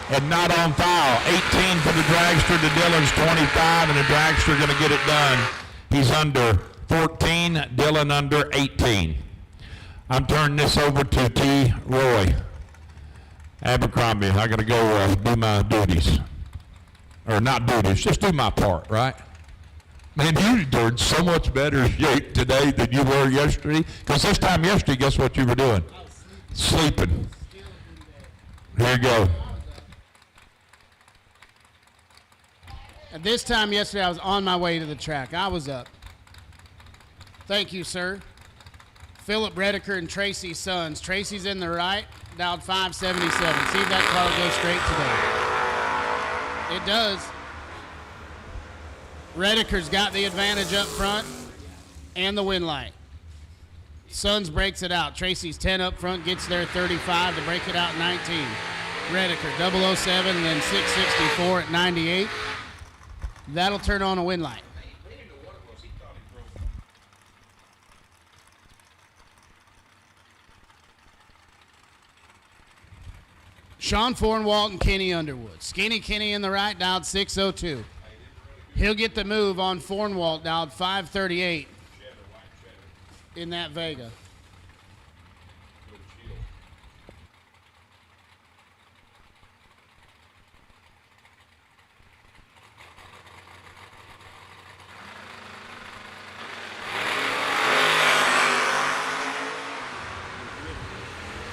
and not on foul. 18 for the dragster to Dylan's 25, and the dragster going to get it done. He's under 14, Dylan under 18. I'm turning this over to T. Roy Abercrombie. I got to go do my duties. Or not duties, just do my part, right? Man, you're in so much better shape today than you were yesterday. Because this time yesterday, guess what you were doing? Sleeping. Here you go. At this time yesterday, I was on my way to the track. I was up. Thank you, sir. Philip Redeker and Tracy Sons. Tracy's in the right, dialed 577. See if that car goes straight today. It does. Redeker's got the advantage up front and the win light. Sons breaks it out. Tracy's 10 up front, gets there 35 to break it out 19. Redeker 007, then 664 at 98. That'll turn on a win light. Sean Fornwalt and Kenny Underwood. Skinny Kenny in the right, dialed 602. He'll get the move on Fornwalt, dialed 538 in that Vega.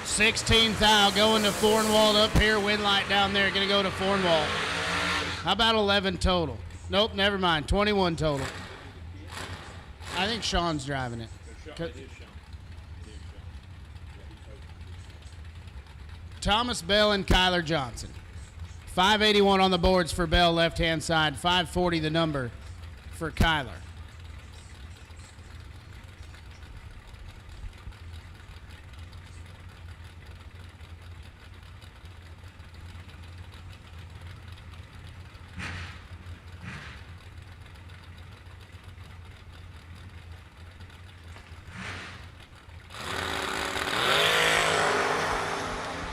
$16 thou going to Fornwalt up here, win light down there, going to go to Fornwalt. How about 11 total? Nope, never mind. 21 total. I think Sean's driving it. Thomas Bell and Kyler Johnson. 581 on the boards for Bell, left-hand side. 540 the number for Kyler.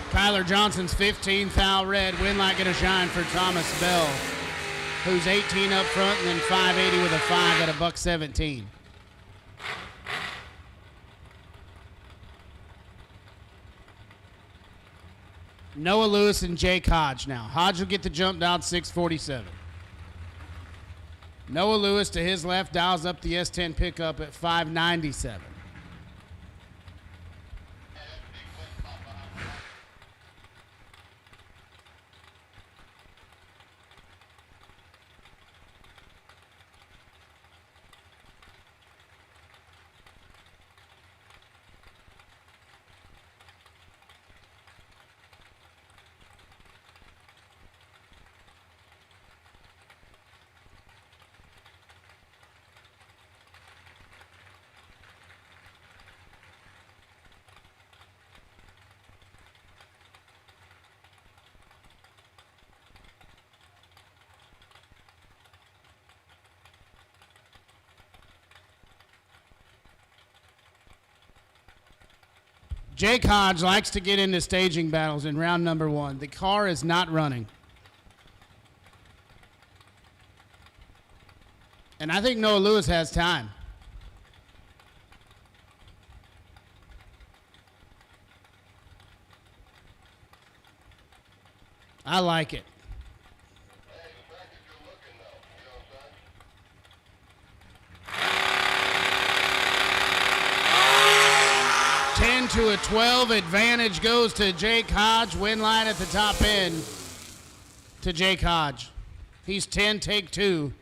Tyler Johnson's 15th foul red. Win light gonna shine for Thomas Bell, who's 18 up front and then 580 with a 5 at $1.17. Noah Lewis and Jake Hodge now. Hodge will get the jump dialed 647. Noah Lewis to his left dials up the S10 pickup at 597. Jake Hodge likes to get into staging battles in round number 1. The car is not running. And I think Noah Lewis has time. I like it. To a 12 advantage goes to Jake Hodge. Win line at the top end to Jake Hodge. He's 10, take 2.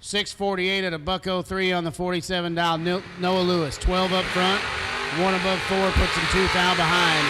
648 at $1.03 on the 47 dial. Noah Lewis, 12 up front, 1 above 4, puts him 2 foul behind.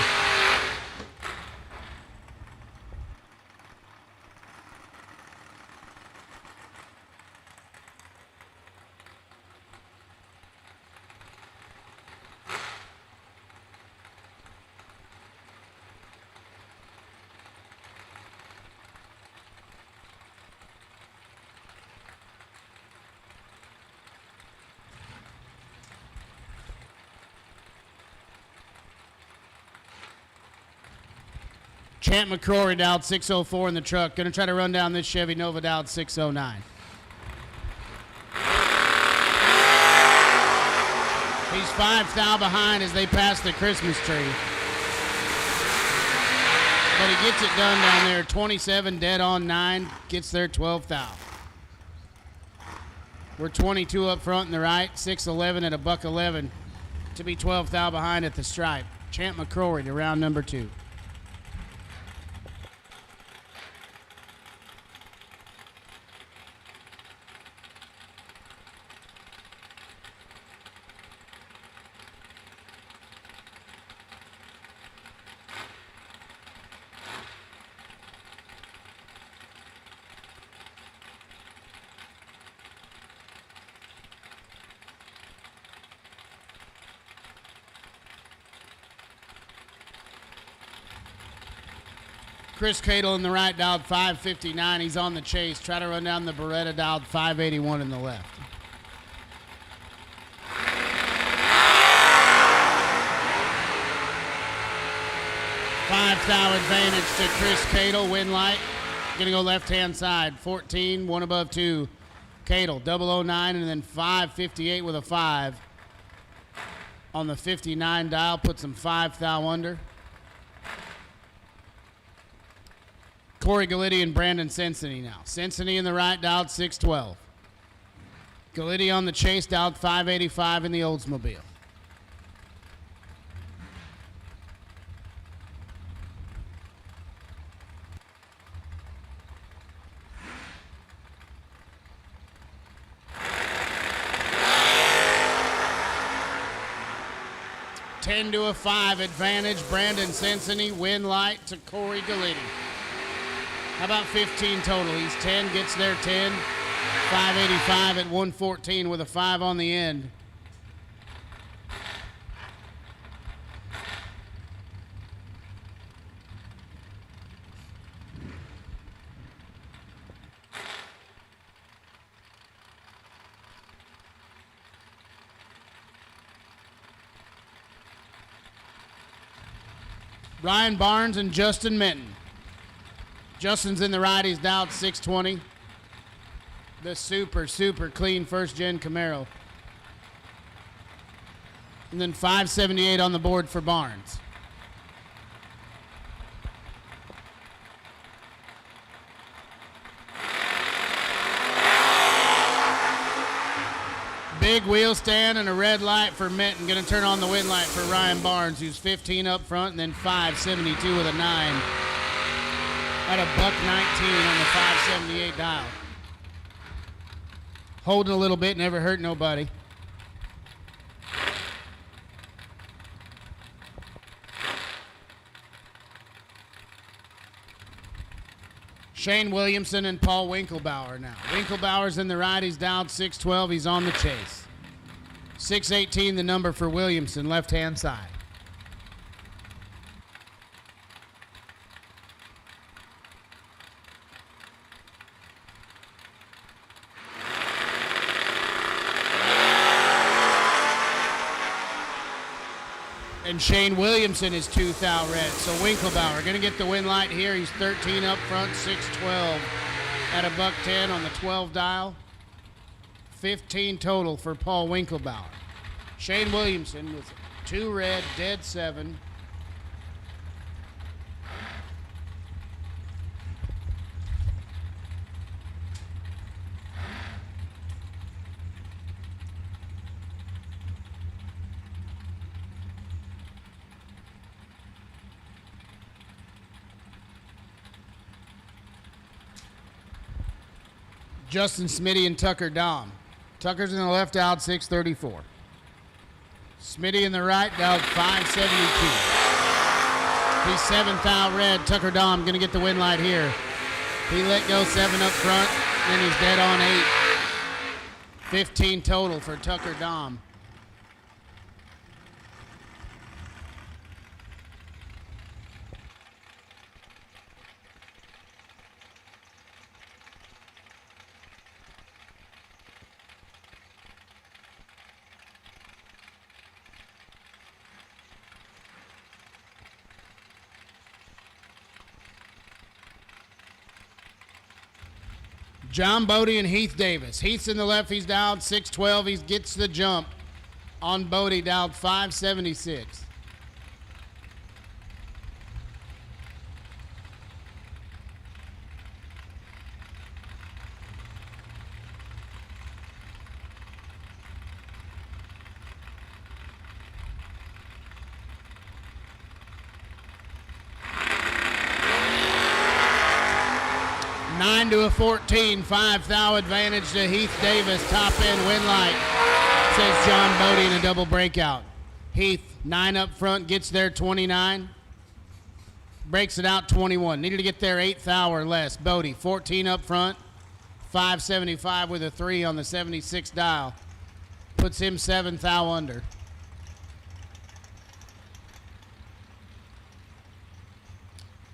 Chant McCrory dialed 604 in the truck. Going to try to run down this Chevy Nova dialed 609. He's 5 thou behind as they pass the Christmas tree. But he gets it done down there. 27 dead on 9. Gets their 12th thou. We're 22 up front in the right. 611 at $1.11 to be 12 thou behind at the stripe. Chant McCrory to round number 2. Chris Cadle in the right dialed 559. He's on the chase. Try to run down the Beretta dialed 581 in the left. $5,000 advantage to Chris Cadle. Win light. Gonna go left-hand side. 14, 1 above 2. Cadle, 009, and then 558 with a 5. On the 59 dial, puts him 5,000 under. Corey Gallitti and Brandon Cincinnati now. Cincinnati in the right, dialed 612. Gallitti on the chase, dialed 585 in the Oldsmobile. $10 to a 5 advantage. Brandon Cincinnati, win light to Corey Gallitti. How about 15 total? He's 10, gets there 10. 585 at 114 with a 5 on the end. Ryan Barnes and Justin Minton. Justin's in the right. He's down 620. The super clean first-gen Camaro. And then 578 on the board for Barnes. Big wheel stand and a red light for Minton. Going to turn on the wind light for Ryan Barnes, who's 15 up front, and then 572 with a 9. At a buck 19 on the 578 dial. Holding a little bit, never hurt nobody. Shane Williamson and Paul Winklebauer now. Winklebauer's in the right, he's down 612, he's on the chase. 618 the number for Williamson, left-hand side. And Shane Williamson is 2 thou red. So Winklebauer going to get the win light here. He's 13 up front, 612 at a buck 10 on the 12 dial. 15 total for Paul Winklebauer. Shane Williamson with 2 red, dead 7. Justin Smitty and Tucker Dom. Tucker's in the left out 634. Smitty in the right out 572. He's 7 thou red. Tucker Dom going to get the win light here. He let go 7 up front, then he's dead on 8. 15 total for Tucker Dom. John Bodie and Heath Davis. Heath's in the left, he's down 612. He gets the jump on Bodie, down 576. To a 14, 5 thou advantage to Heath Davis. Top end win light, says John Bodie in a double breakout. Heath 9 up front, gets there 29. Breaks it out 21. Needed to get there 8 thou or less. Bodie 14 up front, 575 with a 3 on the 76 dial. Puts him 7 thou under.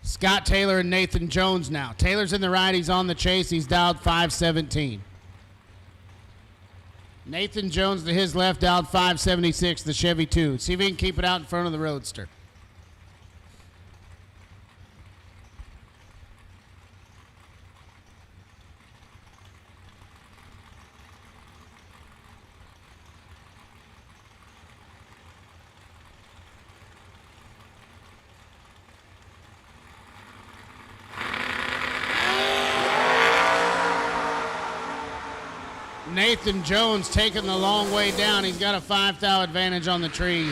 Scott Taylor and Nathan Jones now. Taylor's in the right. He's on the chase. He's dialed 517. Nathan Jones to his left, dialed 576, the Chevy 2. See if he can keep it out in front of the Roadster. Nathan Jones taking the long way down. He's got a 5 thou advantage on the tree.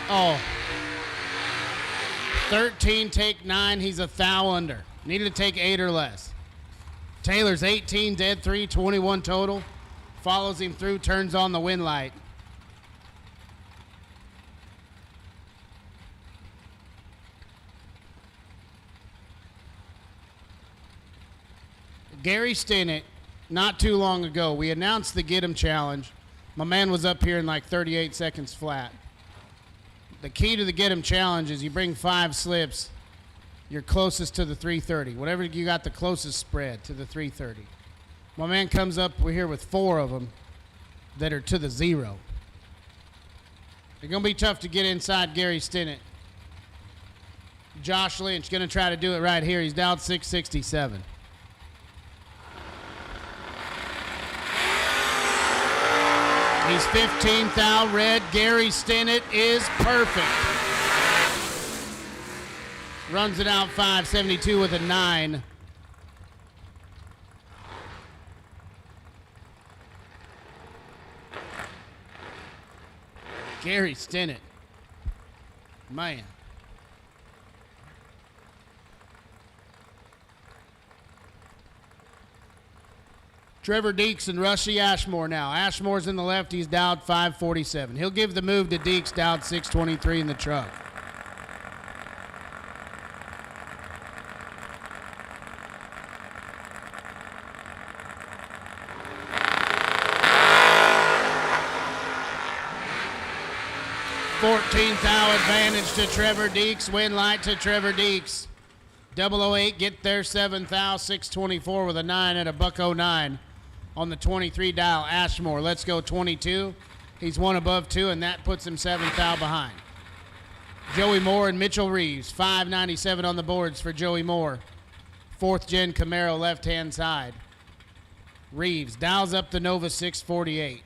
Oh. 13, take 9. He's a thou under. Needed to take 8 or less. Taylor's 18, dead 3, 21 total. Follows him through, turns on the win light. Gary Stinnett, not too long ago, we announced the Get 'em Challenge. My man was up here in like 38 seconds flat. The key to the Get 'em Challenge is you bring 5 slips, you're closest to the 330. Whatever you got the closest spread to the 330. My man comes up, we're here with 4 of them that are to the 0. It's going to be tough to get inside Gary Stinnett. Josh Lynch going to try to do it right here. He's down 667. He's 15th out red. Gary Stinnett is perfect. Runs it out 572 with a 9. Gary Stinnett. Man. Trevor Deeks and Rushy Ashmore now. Ashmore's in the left. He's down 547. He'll give the move to Deeks, down 623 in the truck. $14th hour advantage to Trevor Deeks. Win light to Trevor Deeks. 008 get there 7th out. 624 with a 9 at a $1.09 on the 23 dial. Ashmore, let's go 22. He's 1 above 2, and that puts him 7th out behind. Joey Moore and Mitchell Reeves. 597 on the boards for Joey Moore. 4th gen Camaro left-hand side. Reeves dials up the Nova 648.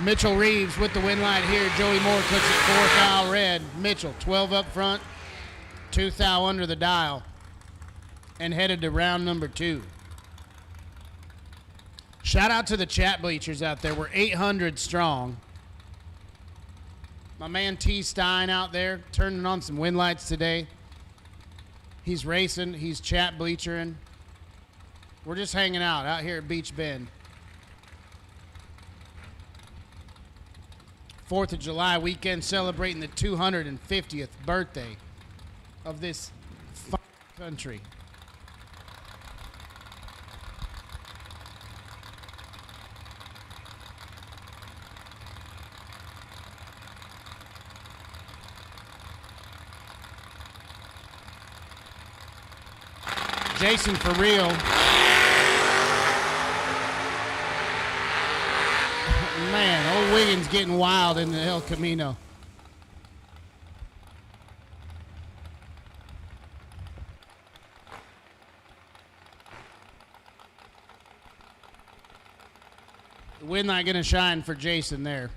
Mitchell Reeves with the win light here. Joey Moore clicks it 4th dial red. Mitchell 12 up front, 2th thou under the dial, and headed to round number 2. Shout out to the chat bleachers out there. We're 800 strong. My man T. Stein out there turning on some win lights today. He's racing. He's chat bleachering. We're just hanging out here at Beech Bend. 4th of July weekend, celebrating the 250th birthday of this country. Jason for real. Man, old Wiggins getting wild in the El Camino. The win not going to shine for Jason there.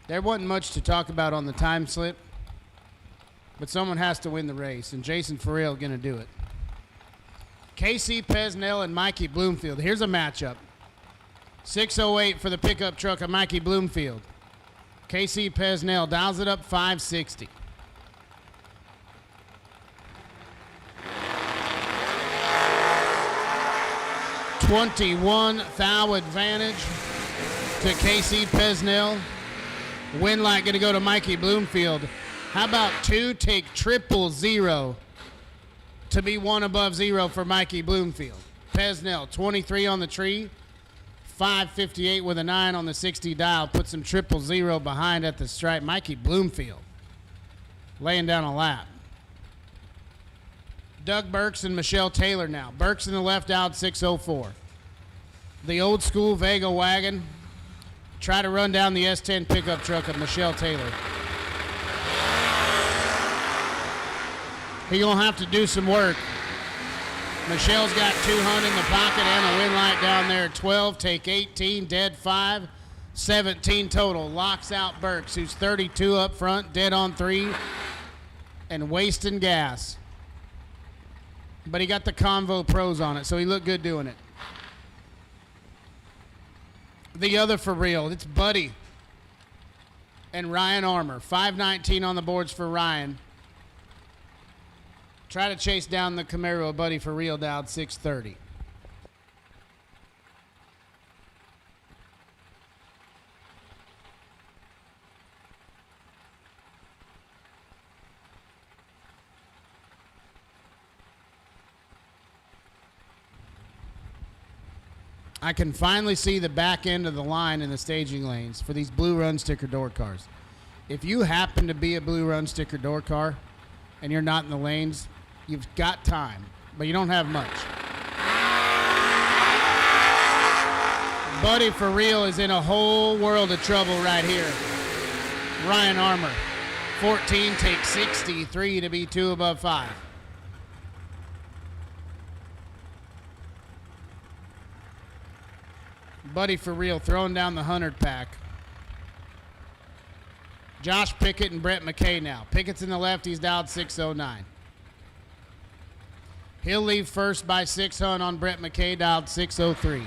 There wasn't much to talk about on the time slip, but someone has to win the race, and Jason Farrell going to do it. KC Pesnell and Mikey Bloomfield. Here's a matchup. 608 for the pickup truck of Mikey Bloomfield. KC Pesnell dials it up 560. $21 thou advantage to KC Pesnell. Win light going to go to Mikey Bloomfield. How about 2 take 000 to be 1 above 0 for Mikey Bloomfield. Pesnell 23 on the tree. 558 with a 9 on the 60 dial. Put some 000 behind at the stripe. Mikey Bloomfield laying down a lap. Doug Burks and Michelle Taylor now. Burks in the left out 604. The old school Vega wagon. Try to run down the S10 pickup truck of Michelle Taylor. He gonna have to do some work. Michelle's got 200 in the pocket and a win light down there. 12, take 18, dead 5, 17 total. Locks out Burks, who's 32 up front, dead on 3, and wasting gas. But he got the Convo Pros on it, so he looked good doing it. The other for real, it's Buddy and Ryan Armour. 519 on the boards for Ryan. Try to chase down the Camaro, Buddy for real, down 630. I can finally see the back end of the line in the staging lanes for these blue run sticker door cars. If you happen to be a blue run sticker door car and you're not in the lanes, you've got time, but you don't have much. Buddy for real is in a whole world of trouble right here. Ryan Armour, 14 takes 63 to be 2 above 5. Buddy for real throwing down the 100 pack. Josh Pickett and Brett McKay now. Pickett's in the left, he's dialed 609. He'll leave first by 600 on Brett McKay, dialed 603.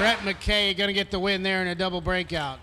Brett McKay going to get the win there in a double breakout.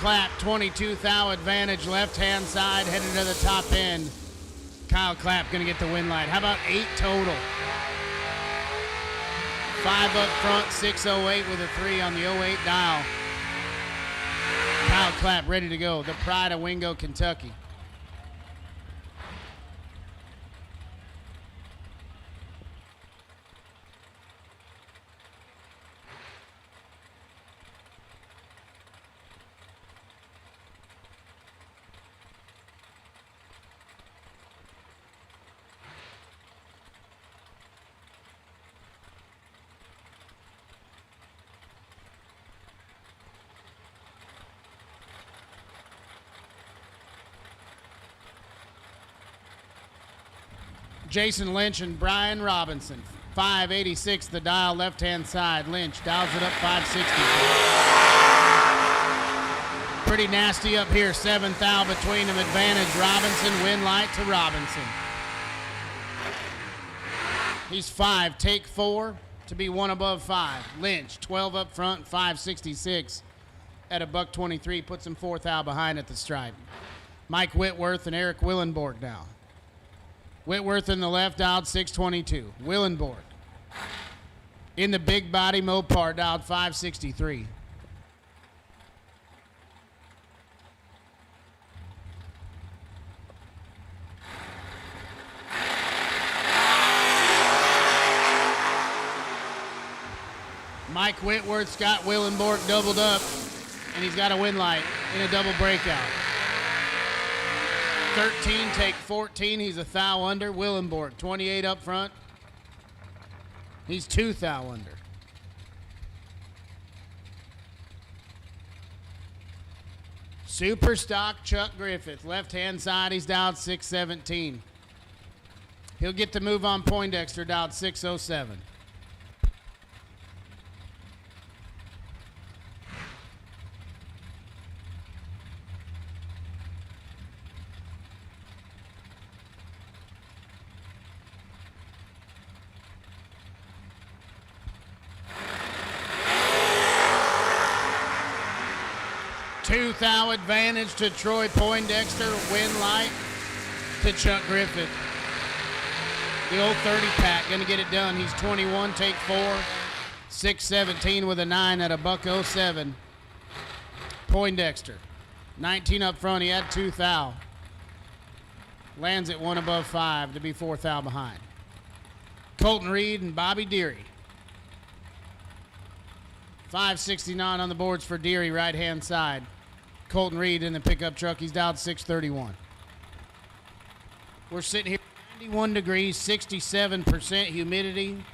Clapp, 22 thou advantage, left-hand side, headed to the top end. Kyle Clapp going to get the win light. How about 8 total? 5 up front, 608 with a 3 on the 08 dial. Kyle Clapp ready to go. The pride of Wingo, Kentucky. Jason Lynch and Brian Robinson. 586 the dial, left-hand side. Lynch dials it up 560. Pretty nasty up here. 7th thou between them. Advantage Robinson. Win light to Robinson. He's 5. Take 4 to be 1 above 5. Lynch 12 up front. 566 at a $123. Puts him 4th thou behind at the stripe. Mike Whitworth and Eric Willenborg now. Whitworth in the left, dialed 622. Willenborg in the big body Mopar, dialed 563. Mike Whitworth, Scott Willenborg doubled up, and he's got a win light in a double breakout. 13, take 14. He's a thou under. Willenborg, 28 up front. He's 2 thou under. Super stock Chuck Griffith, left-hand side. He's dialed 617. He'll get the move on Poindexter, dialed 607. Two thou advantage to Troy Poindexter. Win light to Chuck Griffith. The old 30 pack gonna get it done. He's 21, take 4. 617 with a 9 at a $1.07. Poindexter, 19 up front. He had 2 thou. Lands at 1 above 5 to be 4 thou behind. Colton Reed and Bobby Deary. 569 on the boards for Deary, right-hand side. Colton Reed in the pickup truck. He's dialed 631. We're sitting here 91 degrees, 67% humidity.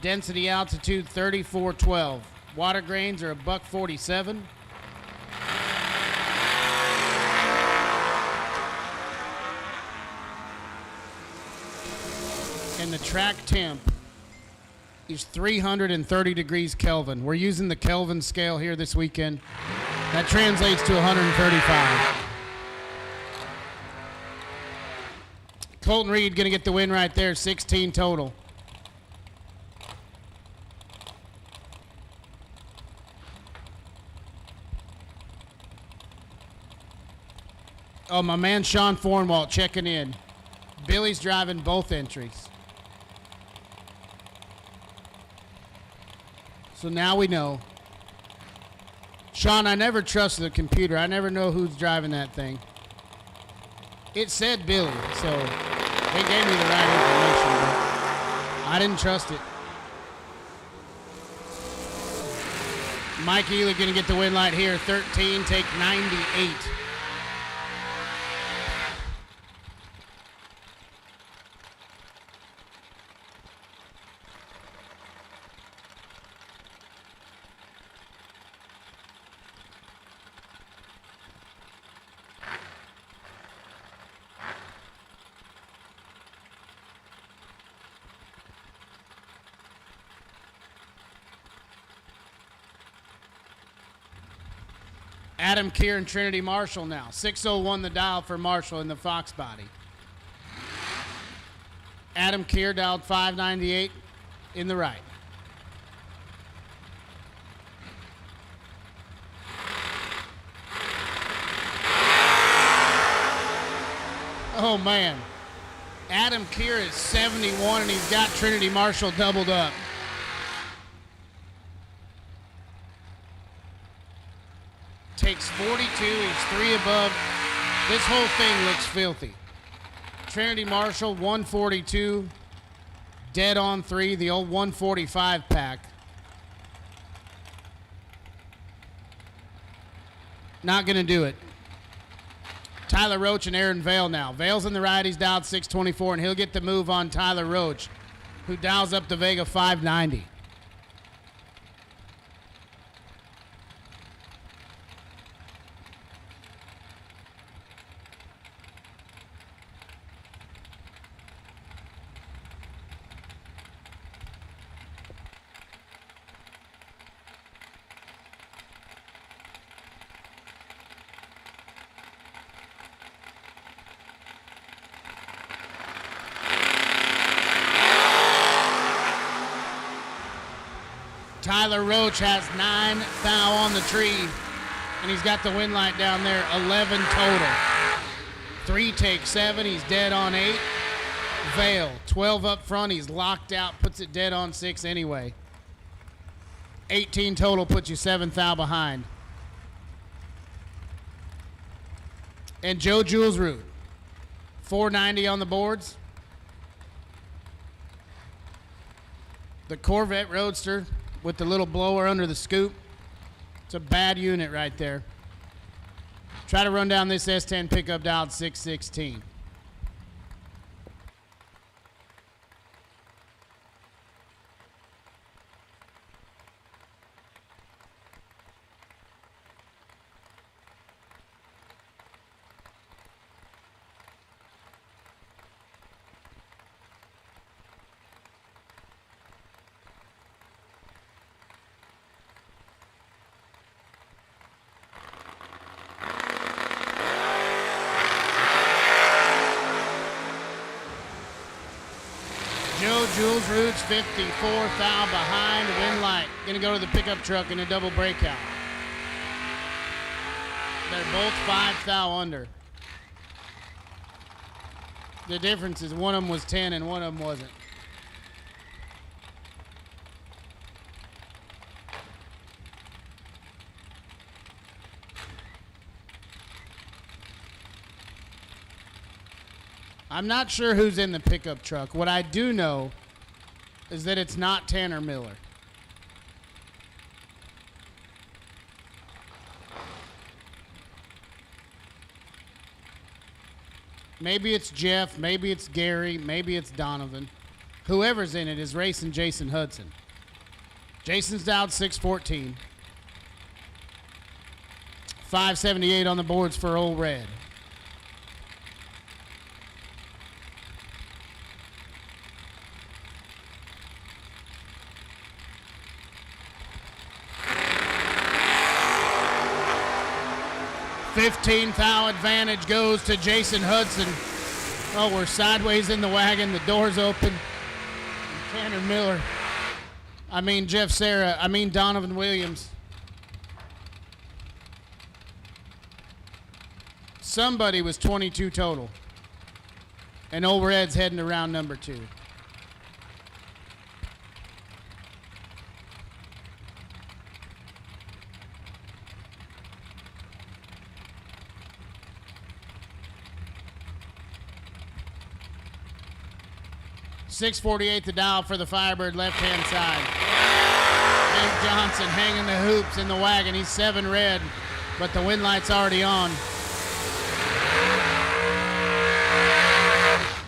Density altitude 3412. Water grains are $1.47. And the track temp is 330 degrees Kelvin. We're using the Kelvin scale here this weekend. That translates to 135. Colton Reed gonna get the win right there, 16 total. Oh, my man Sean Fornwalt checking in. Billy's driving both entries. So now we know. Sean, I never trusted the computer. I never know who's driving that thing. It said Billy, so they gave me the right information, but I didn't trust it. Mike Ely gonna get the win light here. 13, take 98. Adam Keir and Trinity Marshall now. 601 the dial for Marshall in the Fox body. Adam Keir dialed 598 in the right. Oh man. Adam Keir is 71 and he's got Trinity Marshall doubled up. Takes 42, he's 3 above. This whole thing looks filthy. Trinity Marshall, 142. Dead on 3, the old 145 pack. Not gonna do it. Tyler Roach and Aaron Vale now. Vale's in the right, he's dialed 624, and he'll get the move on Tyler Roach, who dials up the Vega 590. Tyler Roach has 9 thou on the tree, and he's got the win light down there, 11 total. 3 take 7, he's dead on 8. Vale, 12 up front, he's locked out, puts it dead on 6 anyway. 18 total puts you 7 thou behind. And Joe Jules Root, 490 on the boards. The Corvette Roadster, with the little blower under the scoop. It's a bad unit right there. Try to run down this S10 pickup dialed 616. Joe Jules Roots, 54, foul behind, wind light. Gonna go to the pickup truck in a double breakout. They're both 5 foul under. The difference is one of them was 10 and one of them wasn't. I'm not sure who's in the pickup truck. What I do know is that it's not Tanner Miller. Maybe it's Jeff, maybe it's Gary, maybe it's Donovan. Whoever's in it is racing Jason Hudson. Jason's dialed 614. 578 on the boards for Old Red. $15 foul advantage goes to Jason Hudson. Oh, we're sideways in the wagon. The door's open. Tanner Miller. Jeff Serra. Donovan Williams. Somebody was 22 total. And Old Red's heading to round number 2. .648 the dial for the Firebird left-hand side. Dave Johnson hanging the hoops in the wagon. He's 7 red, but the wind light's already on.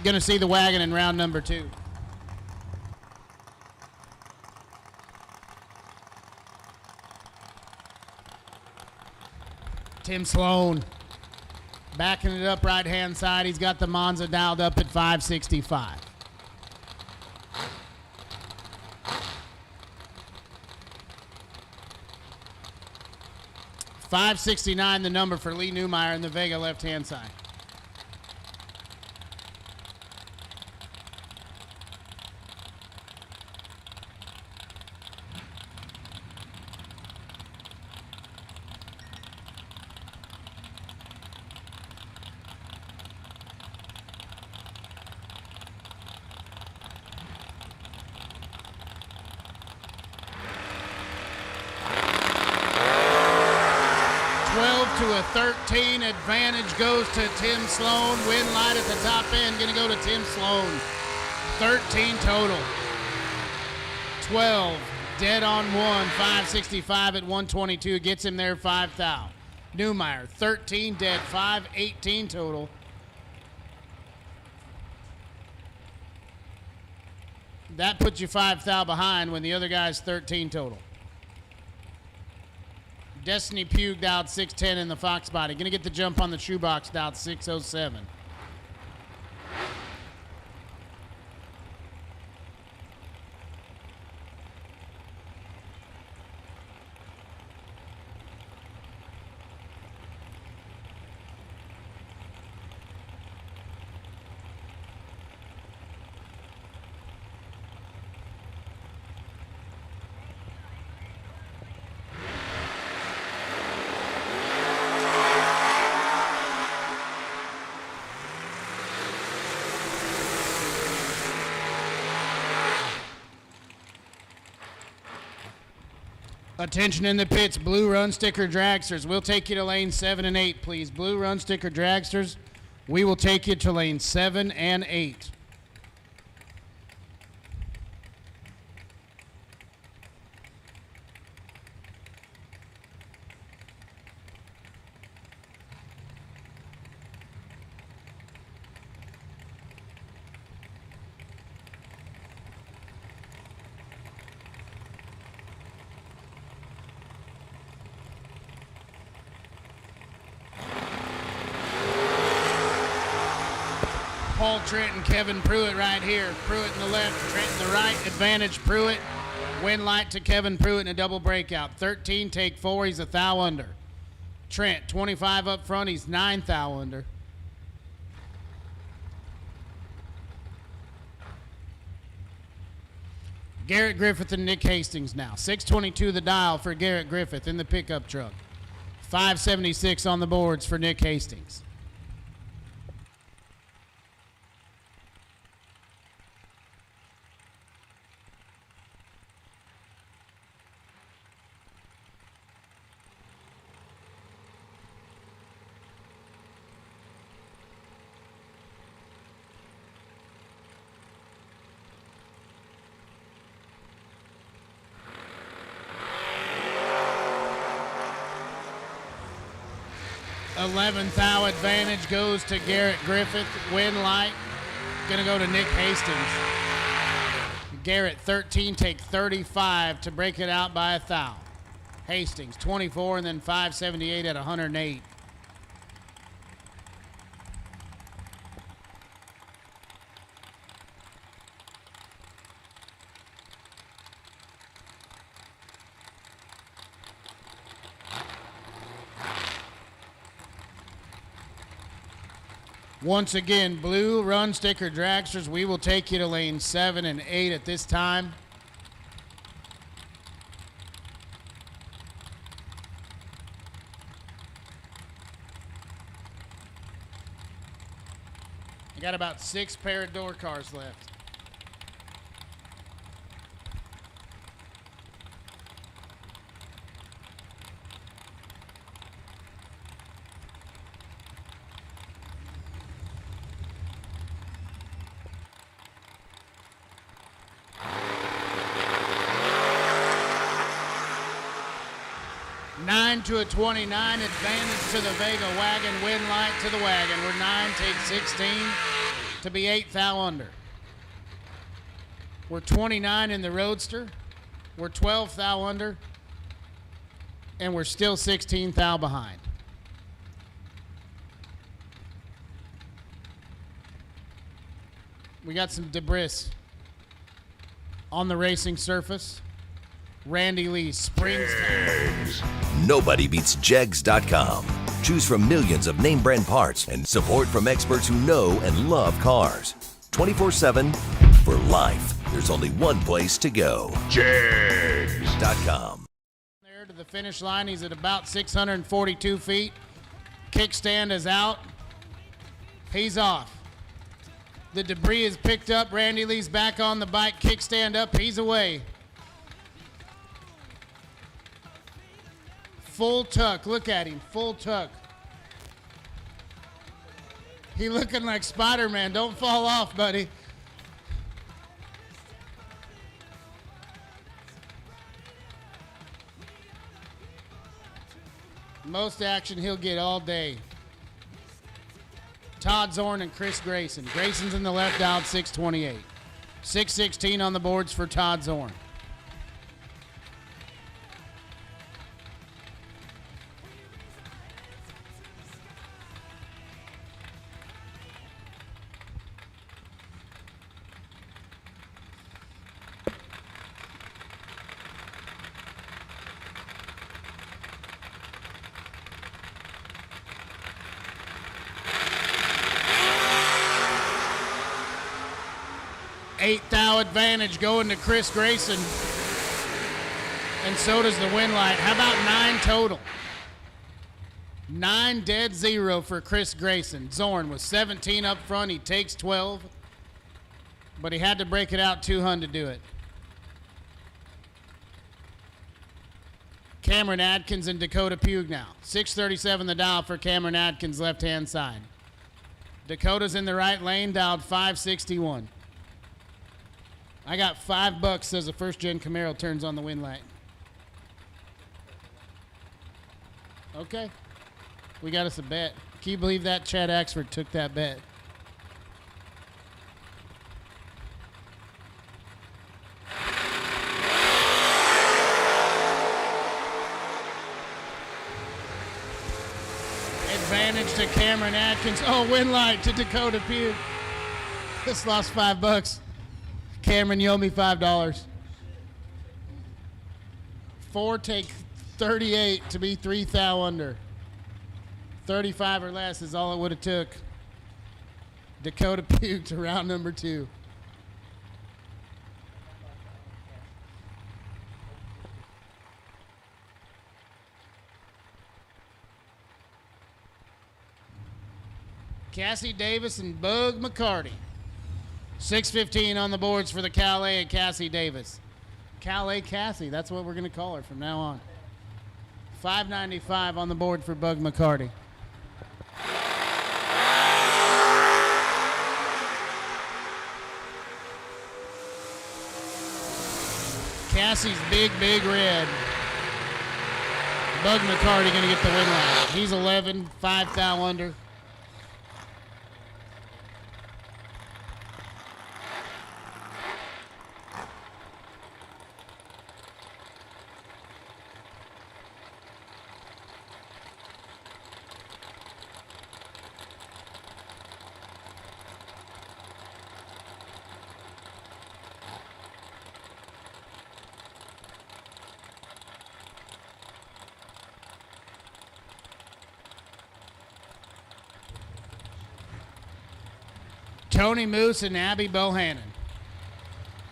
Gonna see the wagon in round number 2. Tim Sloan backing it up right-hand side. He's got the Monza dialed up at 565. $569 the number for Lee Newmeyer in the Vega left-hand side. To a 13 advantage goes to Tim Sloan. Wind light at the top end, gonna go to Tim Sloan. 13 total. 12 dead on 1. 565 at 122 gets him there. 5 thou. Newmeyer 13 dead, 518 total. That puts you 5 thou behind when the other guy's 13 total. Destiny Pugh dialed 610 in the Fox body. Gonna get the jump on the shoebox dialed 607. Attention in the pits, blue run sticker dragsters. We'll take you to lane 7 and 8, please. Blue run sticker dragsters, we will take you to lane 7 and 8. Paul Trent and Kevin Pruitt right here. Pruitt in the left, Trent in the right. Advantage Pruitt. Win light to Kevin Pruitt in a double breakout. 13, take 4. He's a thou under. Trent, 25 up front. He's 9 thou under. Garrett Griffith and Nick Hastings now. 622 the dial for Garrett Griffith in the pickup truck. 576 on the boards for Nick Hastings. Eleventh thou advantage goes to Garrett Griffith. Win light gonna go to Nick Hastings. Garrett 13, take 35 to break it out by a thou. Hastings 24 and then 578 at 108. Once again, blue run sticker dragsters, we will take you to lane 7 and 8 at this time. I got about 6 pair of door cars left. To a 29, advantage to the Vega wagon, win light to the wagon. We're 9, take 16 to be 8 thou under. We're 29 in the Roadster. We're 12 thou under. And we're still 16 thou behind. We got some debris on the racing surface. Randy Lee springs. Nobody beats Jegs.com. Choose from millions of name brand parts and support from experts who know and love cars. 24/7 for life. There's only one place to go. Jegs.com. There to the finish line. He's at about 642 feet. Kickstand is out. He's off. The debris is picked up. Randy Lee's back on the bike. Kickstand up. He's away. Full tuck. Look at him. Full tuck. He looking like Spider-Man. Don't fall off, buddy. Most action he'll get all day. Todd Zorn and Chris Grayson. Grayson's in the left out, 628. 616 on the boards for Todd Zorn. Eighth thou advantage going to Chris Grayson. And so does the win light. How about 9 total? 9-0 for Chris Grayson. Zorn was 17 up front. He takes 12. But he had to break it out 200 to do it. Cameron Adkins and Dakota Pugh now. 637 the dial for Cameron Adkins, left-hand side. Dakota's in the right lane, dialed 561. I got $5, says the first-gen Camaro turns on the win light. Okay. We got us a bet. Can you believe that Chad Axford took that bet? Advantage to Cameron Atkins. Oh, win light to Dakota Pugh. Just lost $5. Cameron, you owe me $5. 4 take 38 to be 3 thou under. 35 or less is all it would have took. Dakota Pugh to round number 2. Cassie Davis and Bug McCarty. 6:15 on the boards for the Calais and Cassie Davis. Calais Cassie, that's what we're going to call her from now on. 595 on the board for Bug McCarty. Cassie's big red. Bug McCarty going to get the win line. He's 11, 5 thou under. Tony Moose and Abby Bohannon.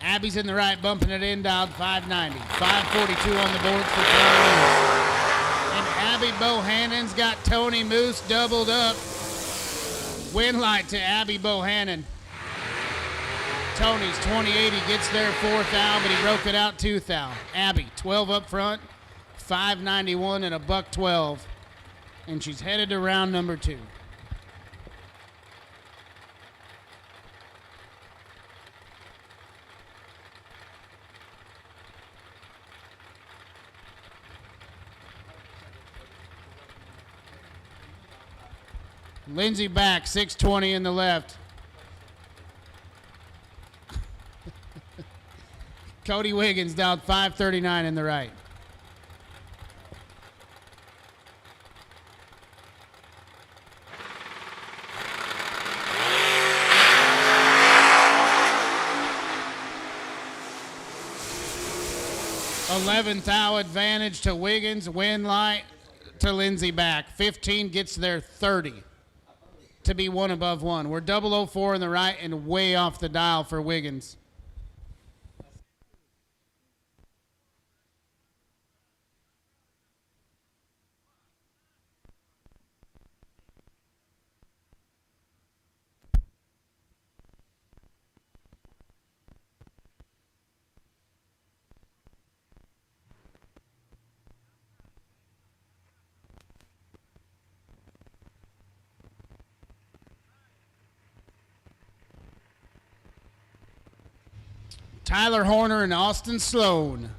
Abby's in the right, bumping it in, dialed 590. 542 on the board for Tony Moose. And Abby Bohannon's got Tony Moose doubled up. Win light to Abby Bohannon. Tony's 2080 gets there 4 thou, but he broke it out 2 thou. Abby, 12 up front, 591 and a $112. And she's headed to round number 2. Lindsey back, 620 in the left. Cody Wiggins down 539 in the right. $11 thou advantage to Wiggins, win light to Lindsey back. 15 gets there 30. To be 1 above 1. We're 004 in the right and way off the dial for Wiggins. Tyler Horner and Austin Sloan.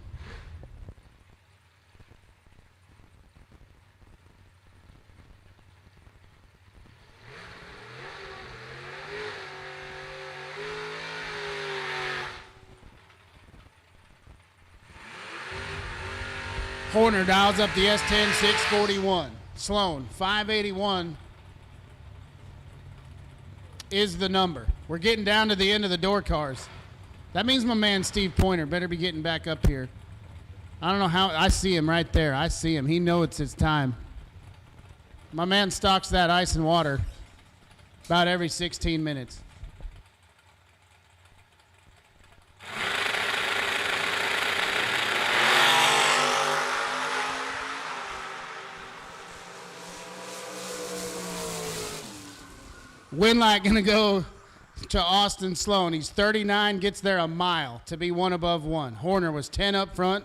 Horner dials up the S10 641. Sloan 581 is the number. We're getting down to the end of the door cars. That means my man Steve Pointer better be getting back up here. I don't know how. I see him right there. I see him. He knows it's his time. My man stocks that ice and water about every 16 minutes. Win light going to go to Austin Sloan. He's 39, gets there a mile to be 1 above 1. Horner was 10 up front.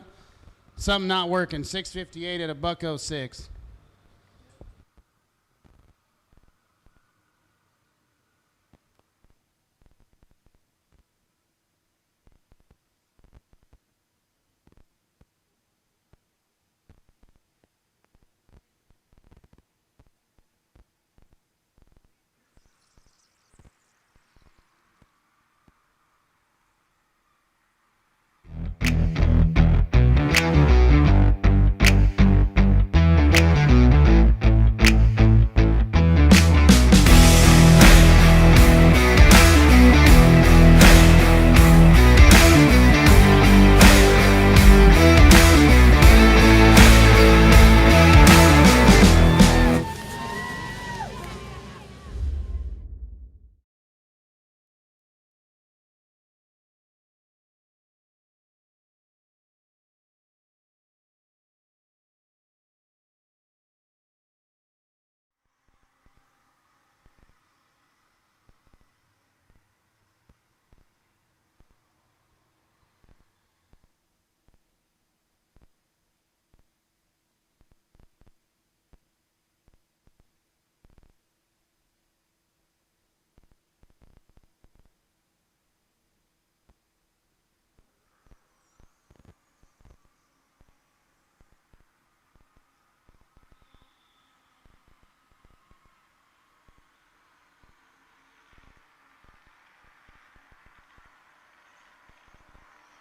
Something not working. 658 at a $106.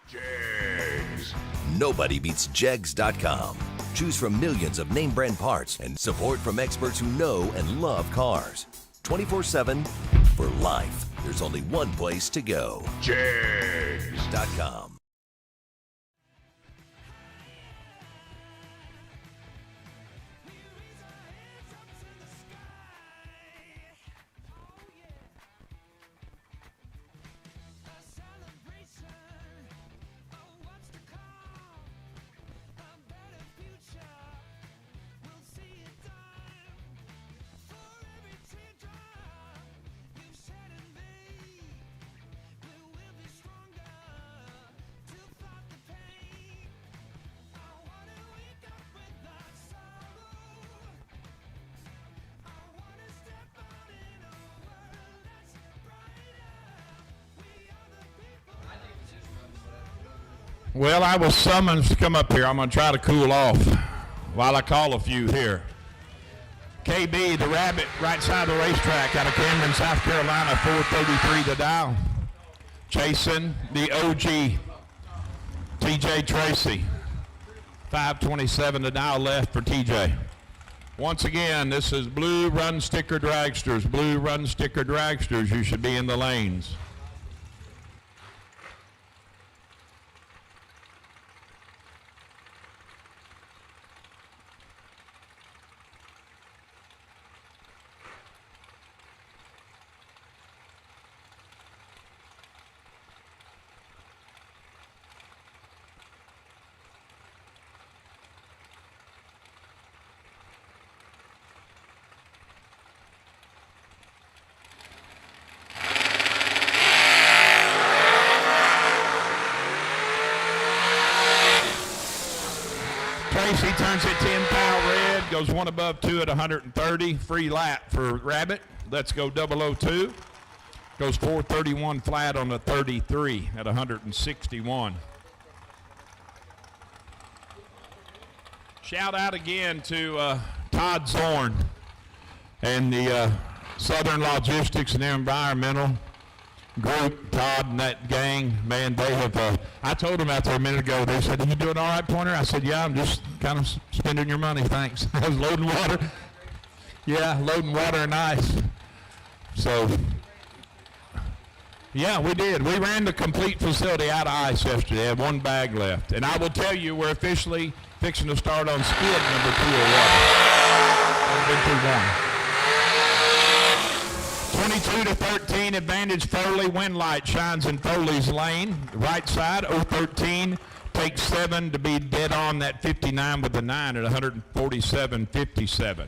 Jegs. Nobody beats Jegs.com. Choose from millions of name brand parts and support from experts who know and love cars. 24/7 for life. There's only one place to go. Jegs.com. Well, I was summoned to come up here. I'm going to try to cool off while I call a few here. KB, the Rabbit, right side of the racetrack out of Cameron, South Carolina, 433 to dial. Chasing the OG, TJ Tracy, 527 to dial left for TJ. Once again, this is Blue Run Sticker Dragsters. Blue Run Sticker Dragsters, you should be in the lanes. Tracy turns it 10 power red, goes one above two at 130. Free lap for Rabbit. Let's go 002. Goes 431 flat on the 33 at 161. Shout out again to Todd Zorn and the Southern Logistics and Environmental group, Todd and that gang. Man, they have, I told them out there a minute ago, they said, are you doing all right, Pointer? I said, yeah, I'm just kind of spending your money, thanks. I was loading water. Yeah, loading water and ice. So, yeah, we did. We ran the complete facility out of ice yesterday. Had one bag left. And I will tell you, we're officially fixing to start on skid number 201. Been too long. 22-13, advantage Foley. Wind light shines in Foley's lane. Right side, 013 takes 7 to be dead on that 59 with the 9 at 147.57.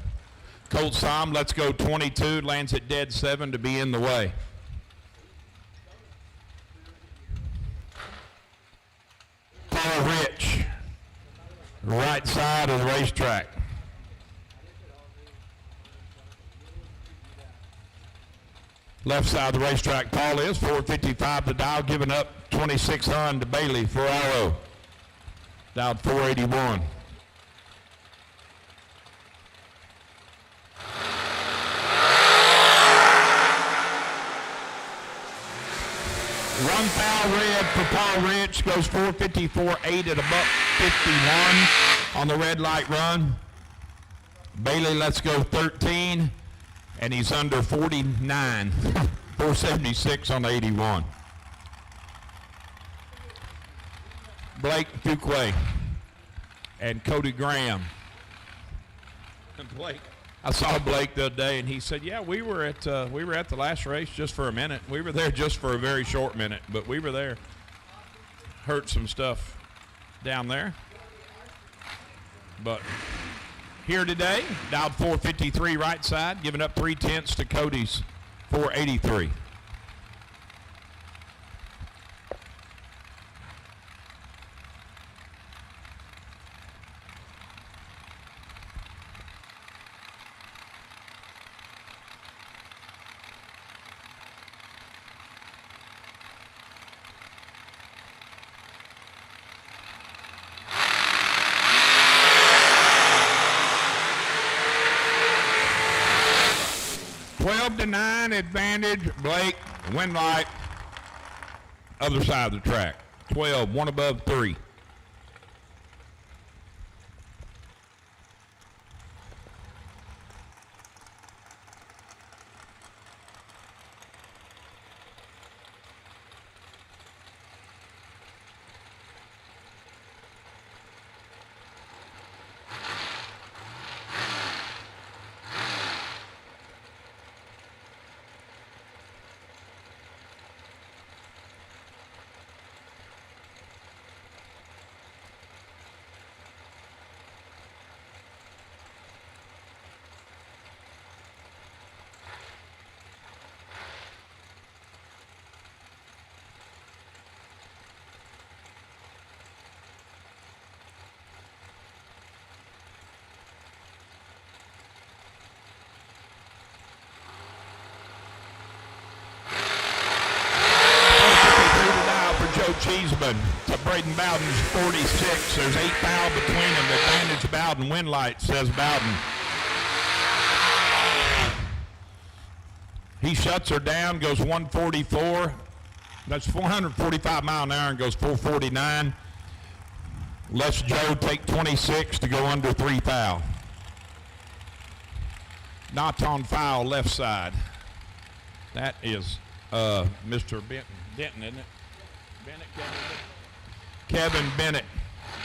Colt Som, let's go 22, lands at dead 7 to be in the way. Paul Rich, right side of the racetrack. Left side of the racetrack, Paul is 455 to dial, giving up 26 on to Bailey for Arrow. Dialed 481. One foul red for Paul Rich, goes 454.8 at about 51 on the red light run. Bailey, let's go 13. And he's under 49, 476 on the 81. Blake Fuquay and Cody Graham. And Blake, I saw Blake the other day, and he said, "Yeah, we were at the last race just for a minute. We were there just for a very short minute, but we were there. Hurt some stuff down there, but." Here today, dialed 453 right side, giving up 3/10 to Cody's 483. To 9 advantage, Blake, wind light, other side of the track. 12, one above 3. Cheeseman to Braden Bowden's 46. There's 8 foul between them. Advantage Bowden. Win light, says Bowden. He shuts her down, goes 144. That's 445 mile an hour and goes 449. Lets Joe take 26 to go under 3 foul. Not on foul, left side. That is Mr. Denton, isn't it? Kevin Bennett,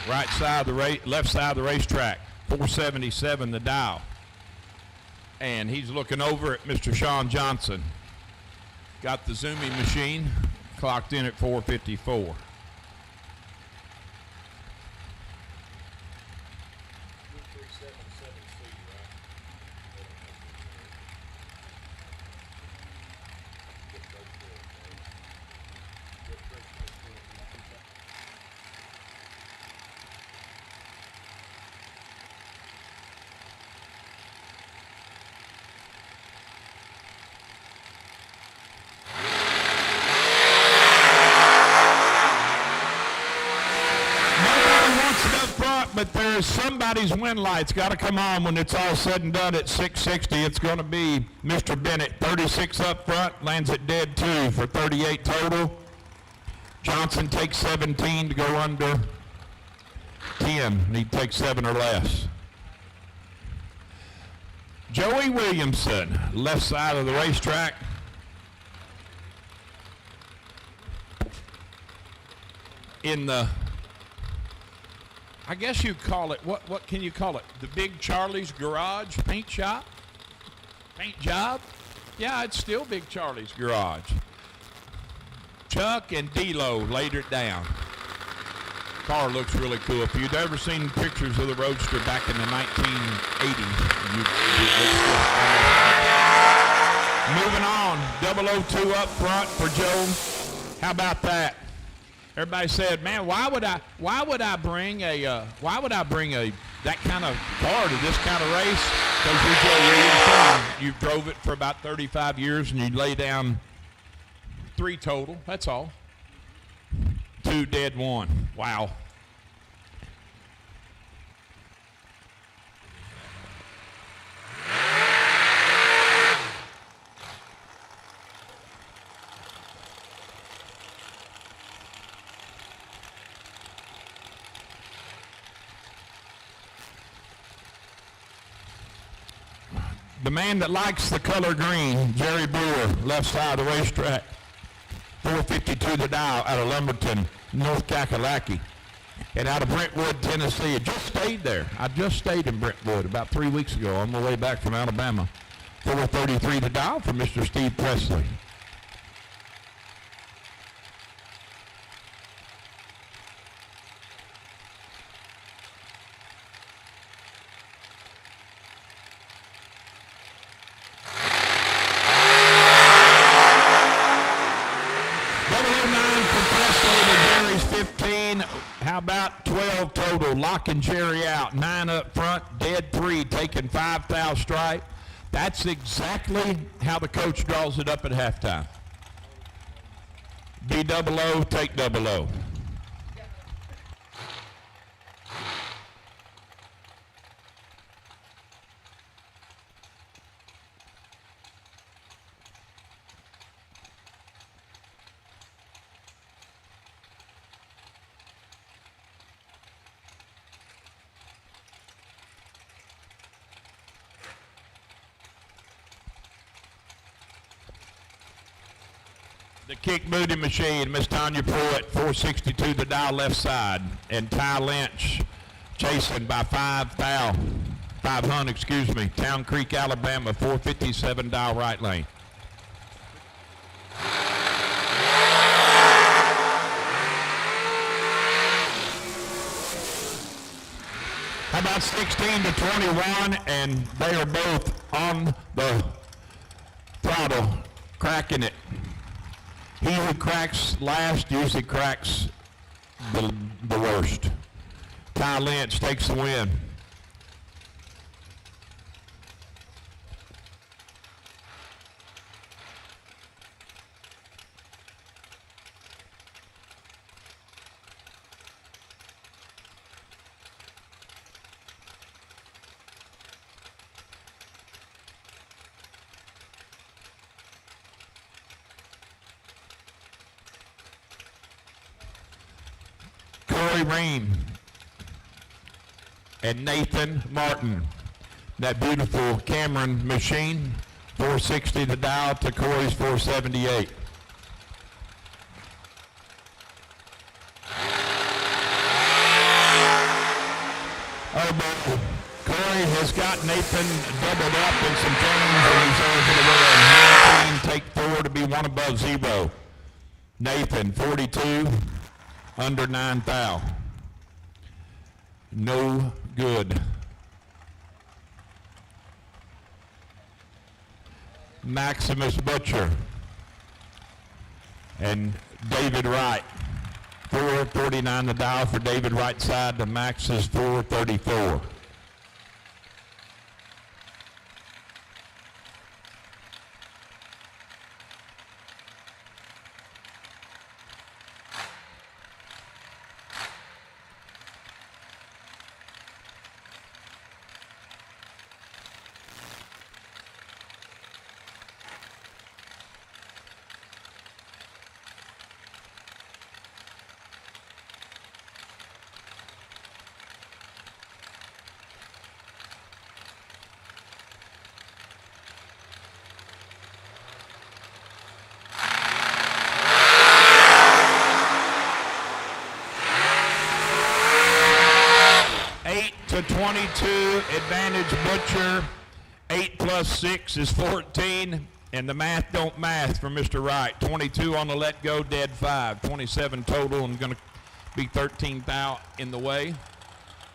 right side of the left side of the racetrack, 477 the dial. And he's looking over at Mr. Sean Johnson. Got the zooming machine, clocked in at 454. But there's somebody's win light's got to come on when it's all said and done at 660. It's going to be Mr. Bennett, 36 up front, lands at dead 2 for 38 total. Johnson takes 17 to go under 10. He takes 7 or less. Joey Williamson, left side of the racetrack. In the, I guess you call it, what can you call it? The Big Charlie's Garage paint shop? Paint job? Yeah, it's still Big Charlie's Garage. Chuck and D-Lo laid it down. Car looks really cool. If you'd ever seen pictures of the Roadster back in the 1980s, moving on, 002 up front for Joe. How about that? Everybody said, "Man, why would I bring that kind of car to this kind of race?" Because you're Joe Williamson. You drove it for about 35 years, and you lay down 3 total. That's all. 2 dead 1. Wow. The man that likes the color green, Jerry Brewer, left side of the racetrack. 452 the dial out of Lumberton, North Kakalaki. And out of Brentwood, Tennessee. I just stayed there. I just stayed in Brentwood about 3 weeks ago on my way back from Alabama. 433 the dial for Mr. Steve Presley. How about 12 total, locking Jerry out, 9 up front, dead 3, taking 5 foul strike. That's exactly how the coach draws it up at halftime. B-double-O, take double-O. The kick booty machine, Miss Tanya Pruitt, 462 the dial left side. And Ty Lynch chasing by 500, excuse me. Town Creek, Alabama, 457 dial right lane. How about 16 to 21, and they are both on the throttle, cracking it. He who cracks last usually cracks the worst. Ty Lynch takes the win. Rain and Nathan Martin. That beautiful Cameron machine, 460 the dial to Corey's 478. Oh boy, Corey has got Nathan doubled up in some things, and he's over to the win. 19, take 4 to be one above 0. Nathan, 42. Under 9 thou. No good. Maximus Butcher and David Wright. 449 the dial for David Wright side to Max's 434. To 22, advantage Butcher. 8 plus 6 is 14, and the math don't math for Mr. Wright. 22 on the let go, dead 5. 27 total, and going to be 13 thou in the way.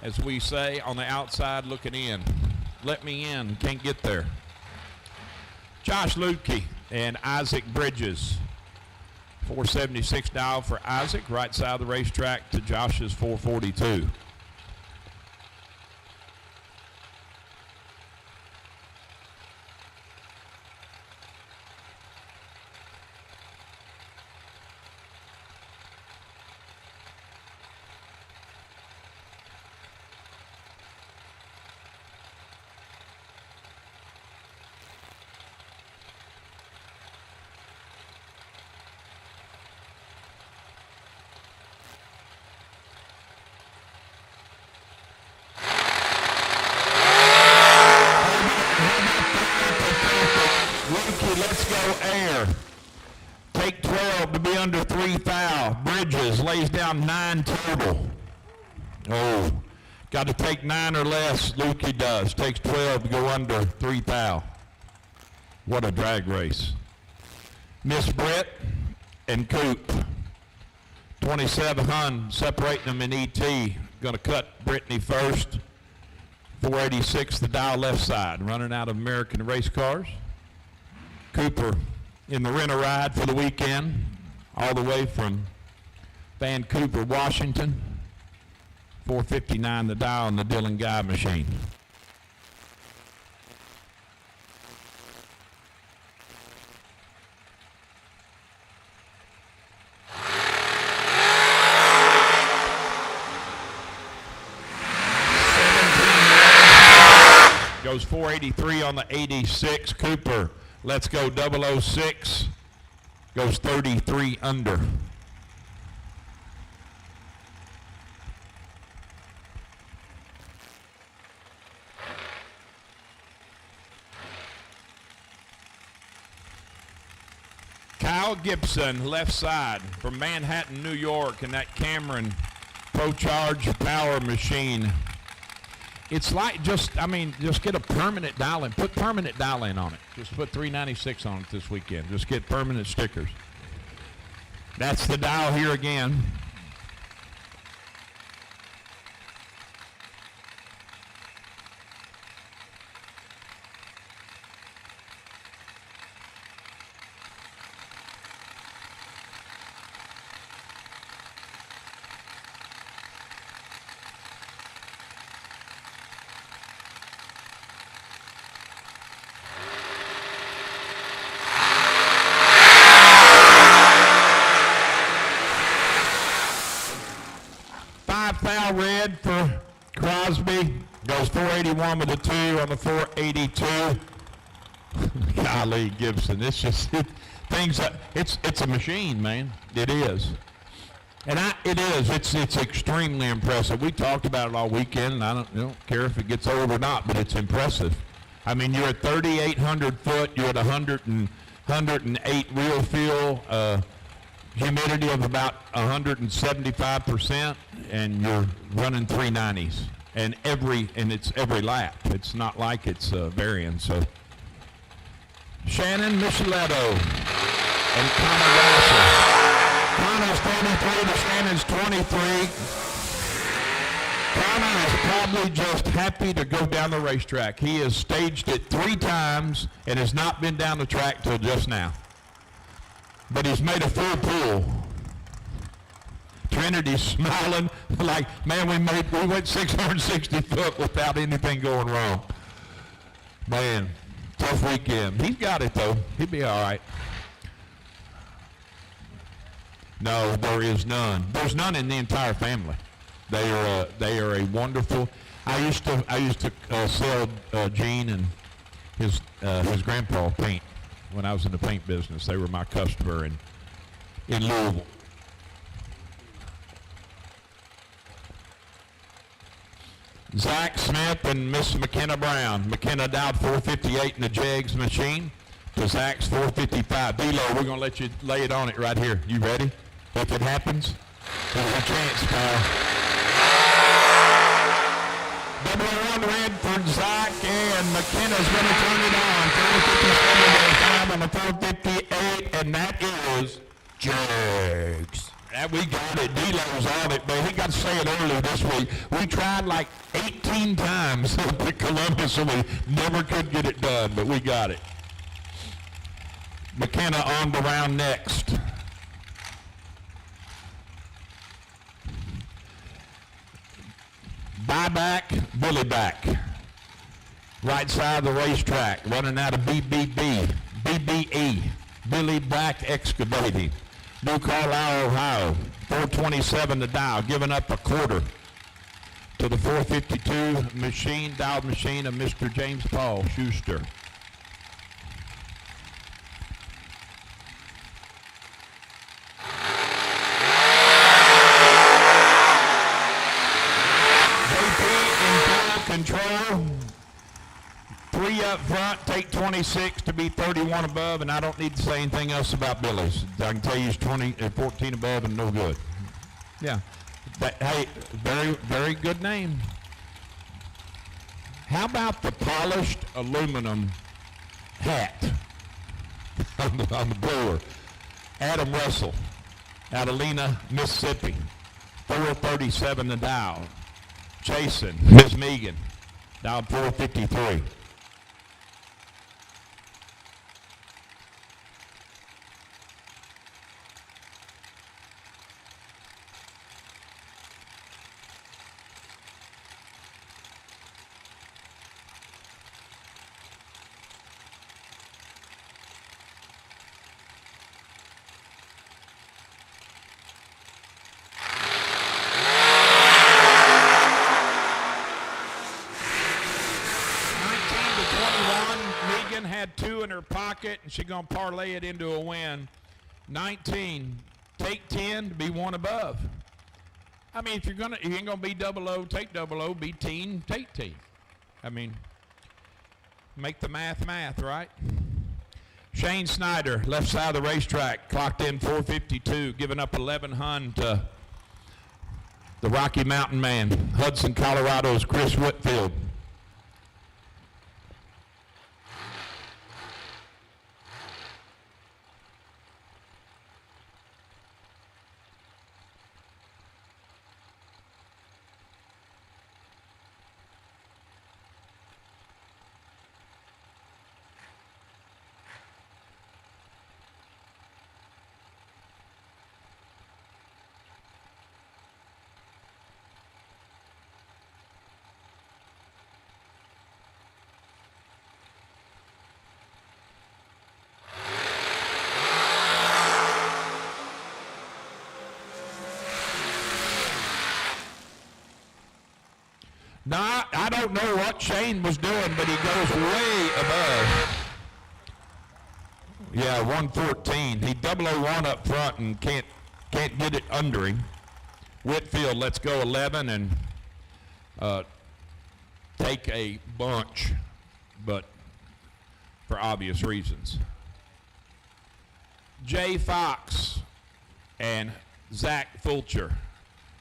As we say, on the outside looking in. Let me in, can't get there. Josh Lutke and Isaac Bridges. 476 dial for Isaac, right side of the racetrack to Josh's 442. Let's go air. Take 12 to be under 3 thou. Bridges lays down 9 total. Oh, got to take 9 or less. Lukey does. Takes 12 to go under 3 thou. What a drag race. Miss Britt and Coop. 27 Hun separating them in ET. Going to cut Brittany first. 486 the dial left side. Running out of American race cars. Cooper in the rent-a-ride for the weekend, all the way from Vancouver, Washington. 459 the dial on the Dillon Guy machine. Goes 483 on the 86. Cooper, let's go 006. Goes 33 under. Kyle Gibson, left side from Manhattan, New York, and that Cameron Pro Charge power machine. It's like just get a permanent dial in. Put permanent dial in on it. Just put 396 on it this weekend. Just get permanent stickers. That's the dial here again. Foul red for Crosby. Goes 481 with a 2 on the 482. Golly, Gibson. It's just it's a machine, man. It is. And it's extremely impressive. We talked about it all weekend, and I don't care if it gets old or not, but it's impressive. I mean, you're at 3,800 foot. You're at 108 wheel feel. Humidity of about 175%, and you're running 390s, and it's every lap. It's not like it's varying. So Shannon Micheletto and Connor Gasser. Connor's 33 to Shannon's 23. Connor is probably just happy to go down the racetrack. He has staged it 3 times and has not been down the track till just now. But he's made a full pool. Trinity's smiling like, man, we went 660 foot without anything going wrong. Man, tough weekend. He's got it though. He'll be all right. No, there is none. There's none in the entire family. They are a wonderful. I used to sell Gene and his grandpa paint. When I was in the paint business, they were my customer in Louisville. Zach Smith and Miss McKenna Brown. McKenna dialed 458 in the Jegs machine to Zach's 455. D-Lo, we're going to let you lay it on it right here. You ready? If it happens, there's a chance, pal. 0-1 red for Zach, and McKenna's going to turn it on. 457 on the 458, and that is Jegs. And we got it. D-Lo's on it, but he got to say it earlier this week. We tried like 18 times at Columbus, and we never could get it done, but we got it. McKenna on the round next. Billy back. Right side of the racetrack, running out of BBE. Billy Back Excavating. New Carlisle, Ohio. 427 to dial, giving up a quarter to the 452 machine, dialed machine of Mr. James Paul Schuster. Control. 3 up front, take 26 to be 31 above, and I don't need to say anything else about Billy's. I can tell you he's 14 above and no good. Yeah. Hey, very, very good name. How about the polished aluminum hat on the blower? Adam Russell out of Lena, Mississippi. 437 to dial. Jason, Miss Megan, dialed 453. Had 2 in her pocket, and she's going to parlay it into a win. 19, take 10 to be 1 above. I mean, if you ain't going to be 00, take 00, be teen, take teen. I mean, make the math, right? Shane Snyder, left side of the racetrack, clocked in 4:52, giving up 11 hun to the Rocky Mountain man, Hudson, Colorado's Chris Whitfield. Now, I don't know what Shane was doing, but he goes way above. Yeah, 114. He 001 up front and can't get it under him. Whitfield lets go 11 and take a bunch, but for obvious reasons. Jay Fox and Zach Fulcher.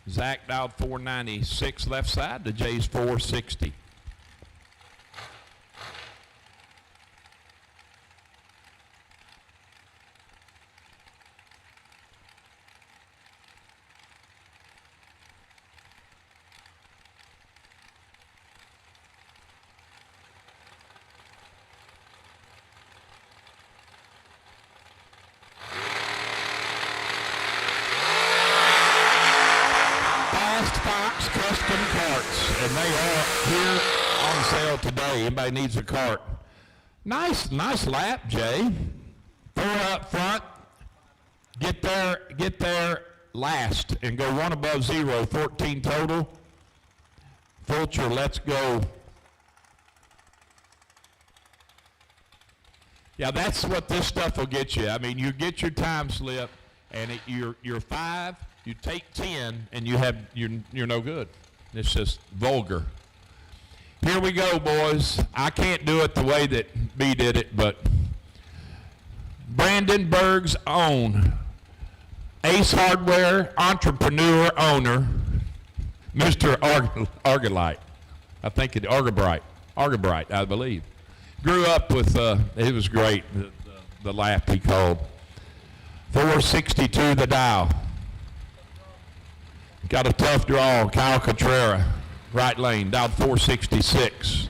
Zach dialed 496 left side to Jay's 460. Custom carts, and they are here on sale today. Anybody needs a cart? Nice lap, Jay. 4 up front. Get there last and go 1 above 0. 14 total. Fulcher, let's go. Yeah, that's what this stuff will get you. I mean, you get your time slip, and you're 5. You take 10, and you're no good. It's just vulgar. Here we go, boys. I can't do it the way that B did it, but Brandon Berg's own Ace Hardware entrepreneur owner, Mr. Argolite. I think it Argabright, I believe. Grew up with, it was great, the lap he called. 462 the dial. Got a tough draw, Kyle Cotrera, right lane, dialed 466.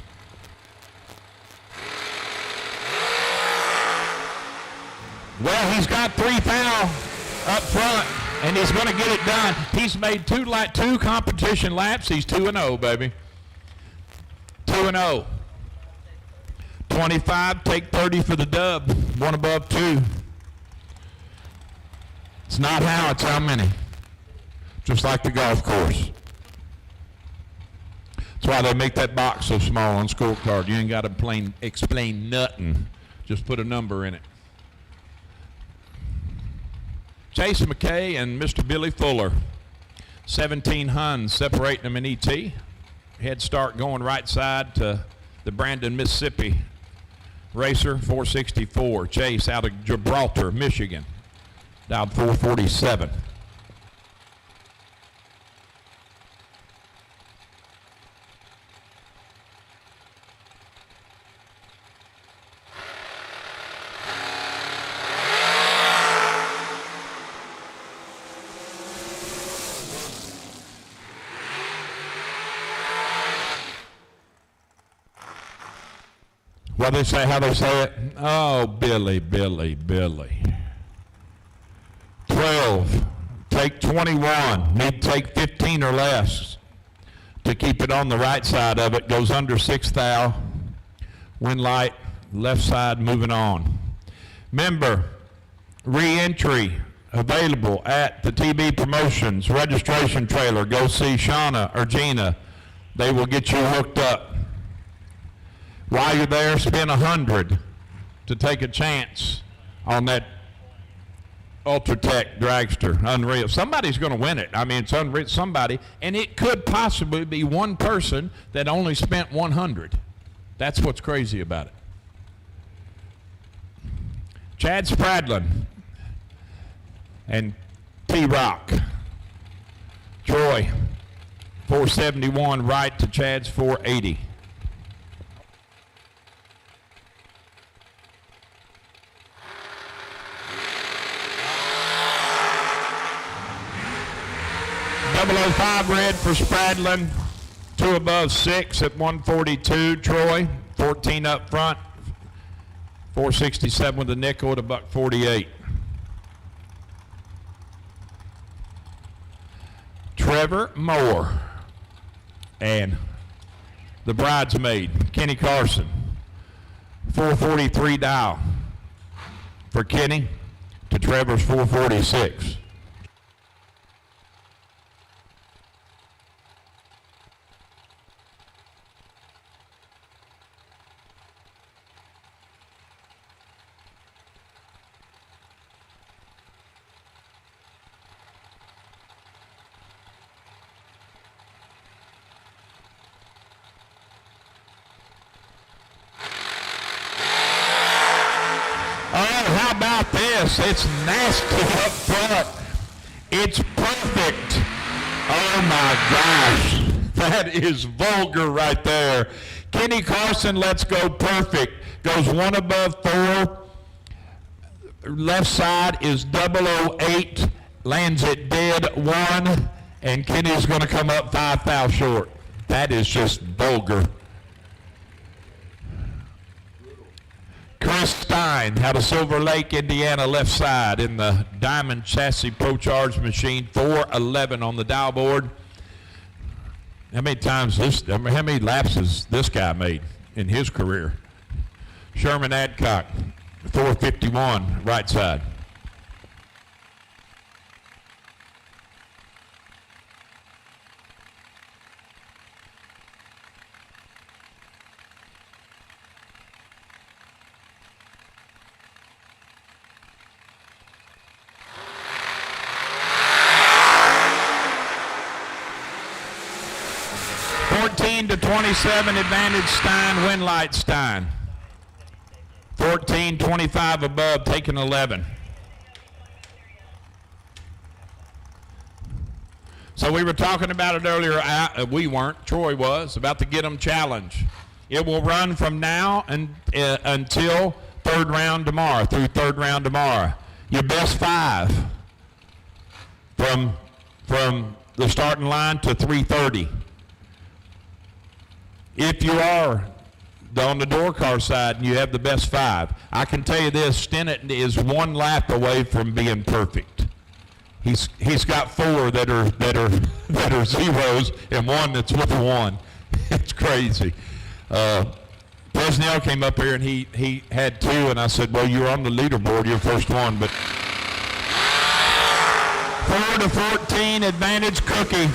Well, he's got 3 foul up front, and he's going to get it done. He's made two competition laps. He's 2-0, baby. 2-0. 25, take 30 for the dub. 1 above 2. It's not how, it's how many. Just like the golf course. That's why they make that box so small on scorecard. You ain't got to explain nothing. Just put a number in it. Chase McKay and Mr. Billy Fuller. 17 Huns separating them in ET. Head start going right side to the Brandon, Mississippi racer, 464. Chase out of Gibraltar, Michigan. Dialed 447. What they say, how they say it? Oh, Billy. 12, take 21, need to take 15 or less to keep it on the right side of it. Goes under 6 thou, wind light, left side, moving on. Remember, re-entry available at the TB Promotions registration trailer. Go see Shauna or Gina. They will get you hooked up. While you're there, spend $100 to take a chance on that Ultratech dragster. Unreal. Somebody's going to win it. I mean, it's unreal. Somebody, and it could possibly be one person that only spent $100. That's what's crazy about it. Chad Spradlin and T-Rock. Troy, 471 right to Chad's 480. .005 red for Spradlin, 2 above 6 at 142. Troy, 14 up front, 467 with a nickel at a $148. Trevor Moore and the bridesmaid, Kenny Carson, 443 dial for Kenny to Trevor's 446. How about this? It's nasty up front. It's perfect. Oh my gosh. That is vulgar right there. Kenny Carson lets go perfect. Goes 1 above 4. Left side is 008. Lands it dead 1. And Kenny's going to come up 5 foul short. That is just vulgar. Chris Stein out of Silver Lake, Indiana, left side in the Diamond Chassis Pro Charge machine, 411 on the dial board. How many laps has this guy made in his career? Sherman Adcock, 451, right side. To 27 advantage Stein, Winlight Stein. 14, 25 above, taking 11. So we were talking about it earlier, we weren't, Troy was, about the Get 'em Challenge. It will run from now until through third round tomorrow. Your best 5 from the starting line to 3:30. If you are on the door car side and you have the best 5, I can tell you this: Stennett is 1 lap away from being perfect. He's got 4 that are zeros and 1 that's with a 1. It's crazy. Presnell came up here and he had 2, and I said, well, you're on the leaderboard, you're first one, but 4 to 14 advantage Cookie.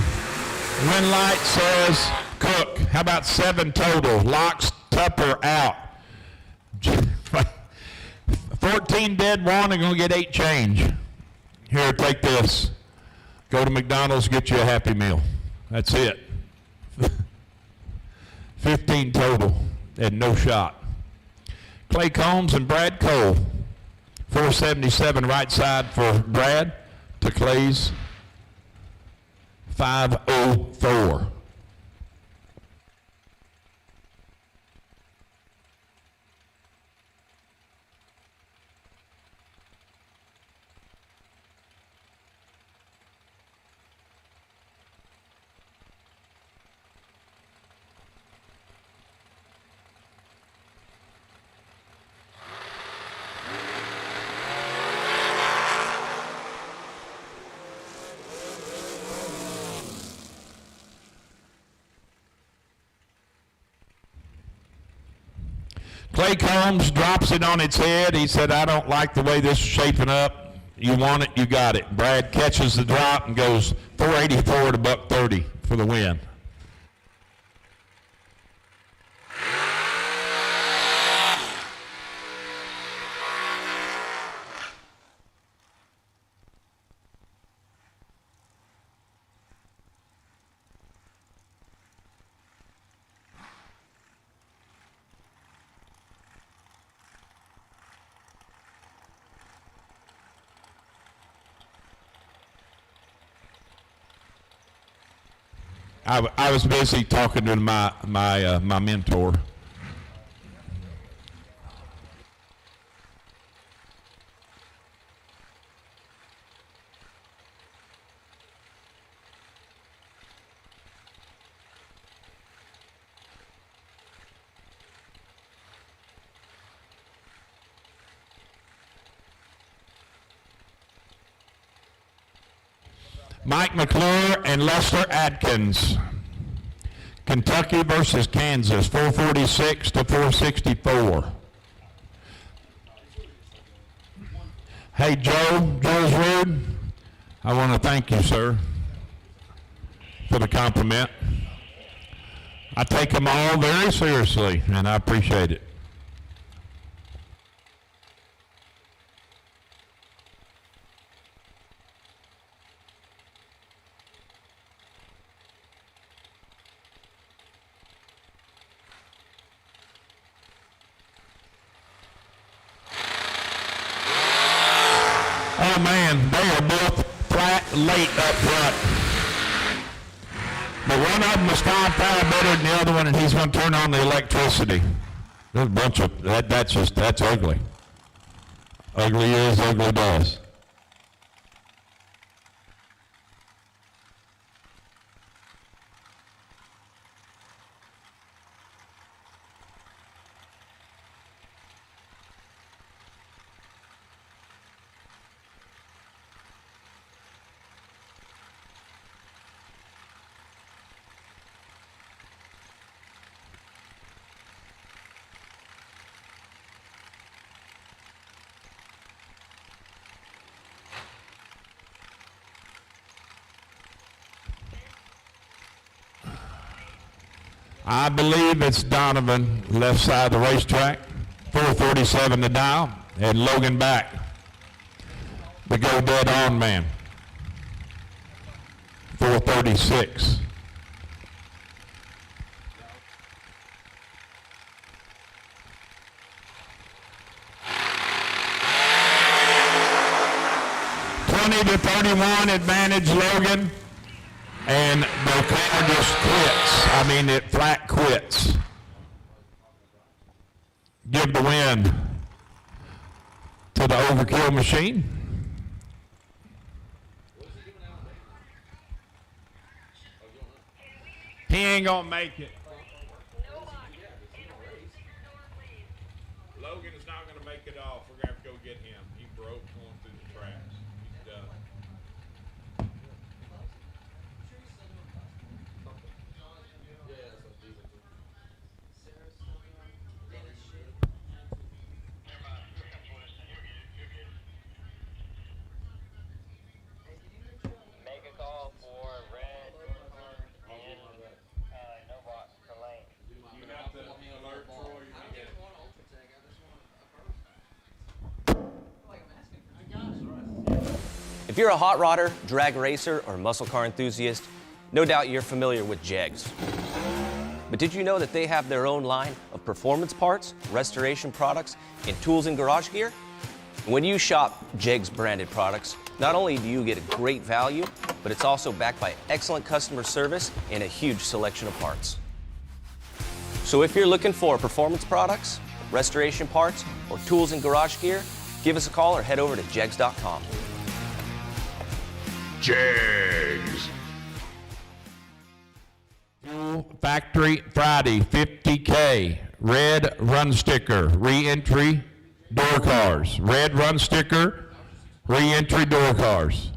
Winlight says Cook. How about 7 total? Locks Tupper out. 14 dead, 1 and gonna get 8 change. Here, take this. Go to McDonald's, get you a Happy Meal. That's it. 15 total and no shot. Clay Combs and Brad Cole. 477 right side for Brad to Clay's 504. Clay Combs drops it on its head. He said, I don't like the way this is shaping up. You want it, you got it. Brad catches the drop and goes 484 to $130 for the win. I was busy talking to my mentor. Mike McClure and Lester Adkins. Kentucky versus Kansas, 446 to 464. Hey, Joe's Rude, I want to thank you, sir, for the compliment. I take them all very seriously, and I appreciate it. Oh man, they are both flat late up front. But one of them is 5 power better than the other one, and he's going to turn on the electricity. There's a bunch of that's ugly. Ugly is, ugly does. I believe it's Donovan, left side of the racetrack, 447 to dial, and Logan back, the go dead on man, 436. To 31 advantage Logan, and the car just quits. I mean, it flat quits. Give the win to the overkill machine. He ain't gonna make it. Logan is not gonna make it off. We're gonna have to go get him. He broke going through the tracks. He's done. Make a call for red and no box for lane. You got the alert, Troy? If you're a hot rodder, drag racer, or muscle car enthusiast, no doubt you're familiar with Jegs. But did you know that they have their own line of performance parts, restoration products, and tools and garage gear? When you shop Jegs branded products, not only do you get a great value, but it's also backed by excellent customer service and a huge selection of parts. So if you're looking for performance products, restoration parts, or tools and garage gear, give us a call or head over to jegs.com. Jegs. Factory Friday, 50K. Red run sticker, re-entry door cars. Red run sticker, re-entry door cars.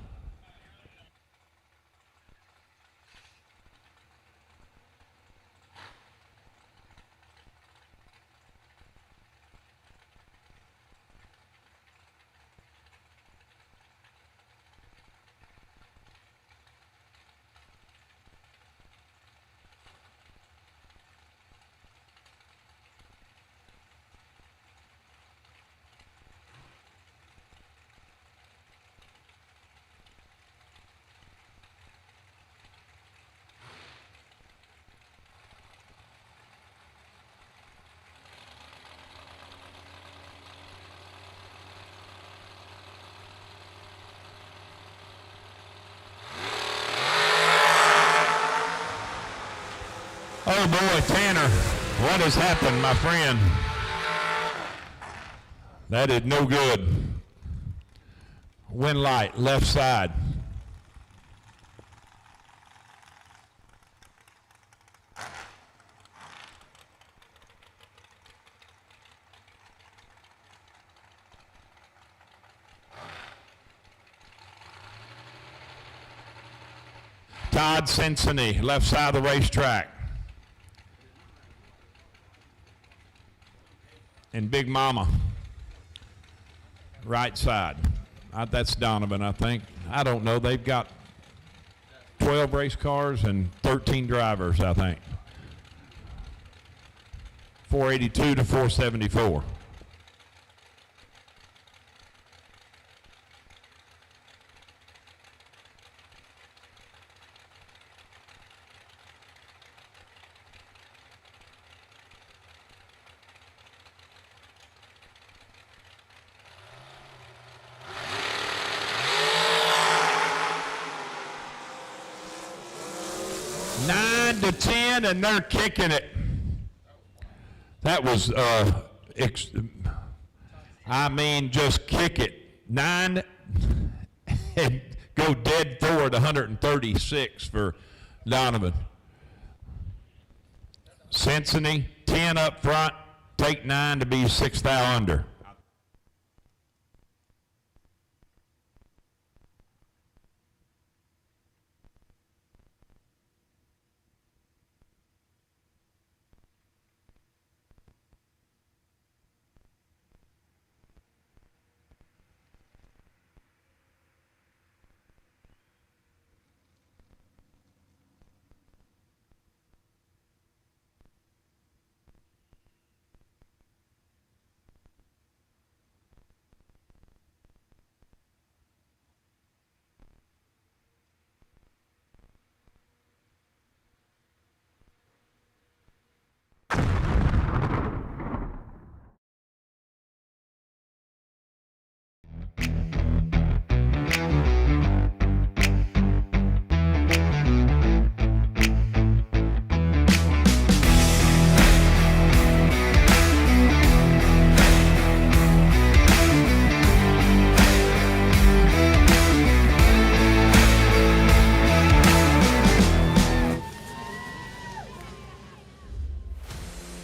Oh boy, Tanner, what has happened, my friend? That is no good. Wind light, left side. Todd Cincinnati, left side of the racetrack. And Big Mama, right side. That's Donovan, I think. I don't know. They've got 12 race cars and 13 drivers, I think. 482 to 474. To 10, and they're kicking it. That was, I mean, just kick it. 9 and go dead forward 136 for Donovan. Cincinnati, 10 up front, take 9 to be 6th thou under.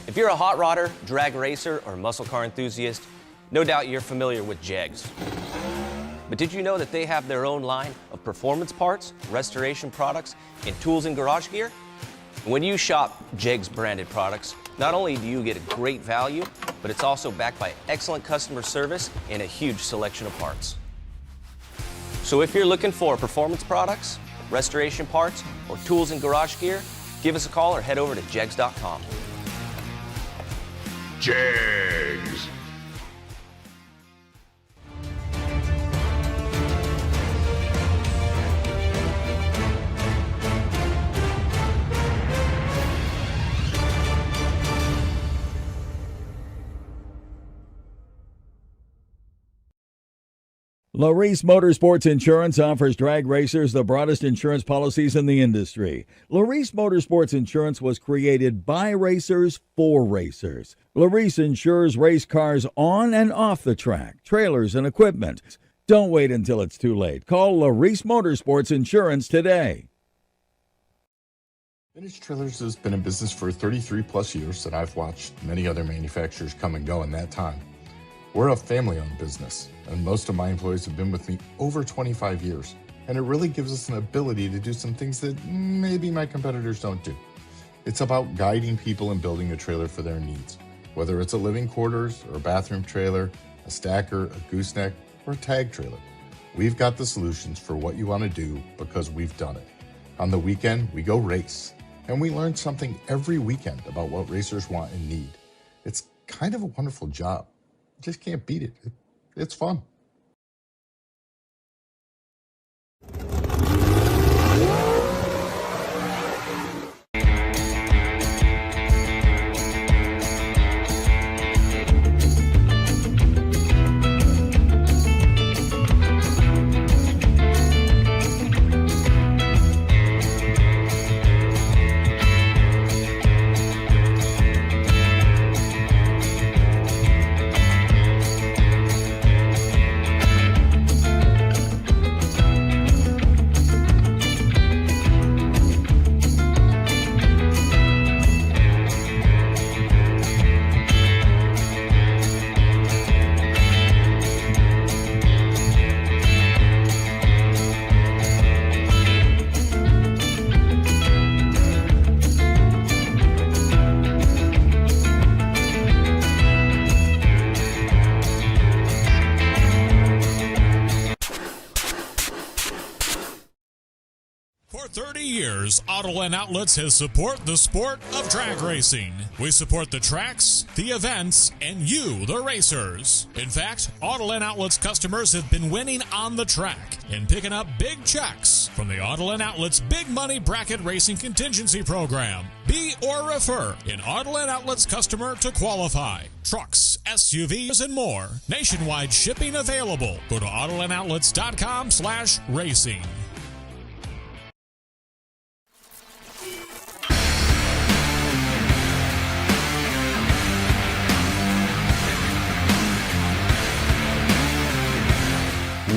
If you're a hot rodder, drag racer, or muscle car enthusiast, no doubt you're familiar with Jegs. But did you know that they have their own line of performance parts, restoration products, and tools and garage gear? When you shop Jegs branded products, not only do you get a great value, but it's also backed by excellent customer service and a huge selection of parts. So if you're looking for performance products, restoration parts, or tools and garage gear, give us a call or head over to jegs.com. Jegs. LARIS Motorsports Insurance offers drag racers the broadest insurance policies in the industry. LARIS Motorsports Insurance was created by racers for racers. LARIS insures race cars on and off the track, trailers, and equipment. Don't wait until it's too late. Call LARIS Motorsports Insurance today. Vintage Trailers has been in business for 33 plus years, and I've watched many other manufacturers come and go in that time. We're a family-owned business, and most of my employees have been with me over 25 years, and it really gives us an ability to do some things that maybe my competitors don't do. It's about guiding people and building a trailer for their needs, whether it's a living quarters or a bathroom trailer, a stacker, a gooseneck, or a tag trailer. We've got the solutions for what you want to do because we've done it. On the weekend, we go race, and we learn something every weekend about what racers want and need. It's kind of a wonderful job. Just can't beat it. It's fun. 30 years, Autoland Outlets has supported the sport of drag racing. We support the tracks, the events, and you, the racers. In fact, Autoland Outlets customers have been winning on the track and picking up big checks from the Autoland Outlets Big Money Bracket Racing Contingency Program. Be or refer an Autoland Outlets customer to qualify. Trucks, SUVs, and more. Nationwide shipping available. Go to AutolandOutlets.com/racing.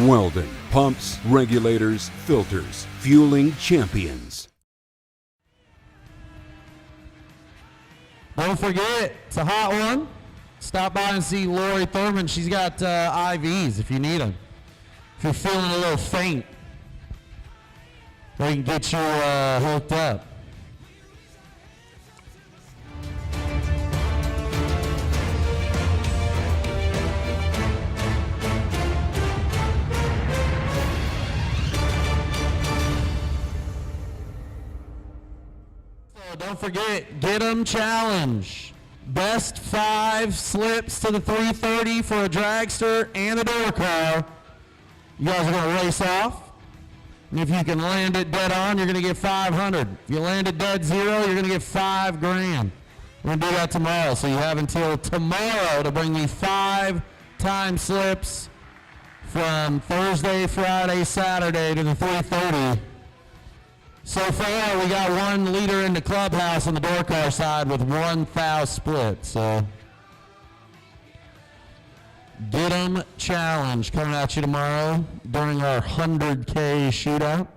Weldon, pumps, regulators, filters, fueling champions. Don't forget, it's a hot one. Stop by and see Lori Thurman. She's got IVs if you need them. If you're feeling a little faint, we can get you hooked up. Don't forget, Get 'em Challenge. Best 5 slips to the 330 for a dragster and a door car. You guys are going to race off. And if you can land it dead on, you're going to get 500. If you land it dead zero, you're going to get $5 grand. We're going to do that tomorrow. So you have until tomorrow to bring me 5 time slips from Thursday, Friday, Saturday to the 330. So far, we got 1 leader in the clubhouse on the door car side with 1,000 split. So, Get 'em Challenge coming at you tomorrow during our 100K shootout.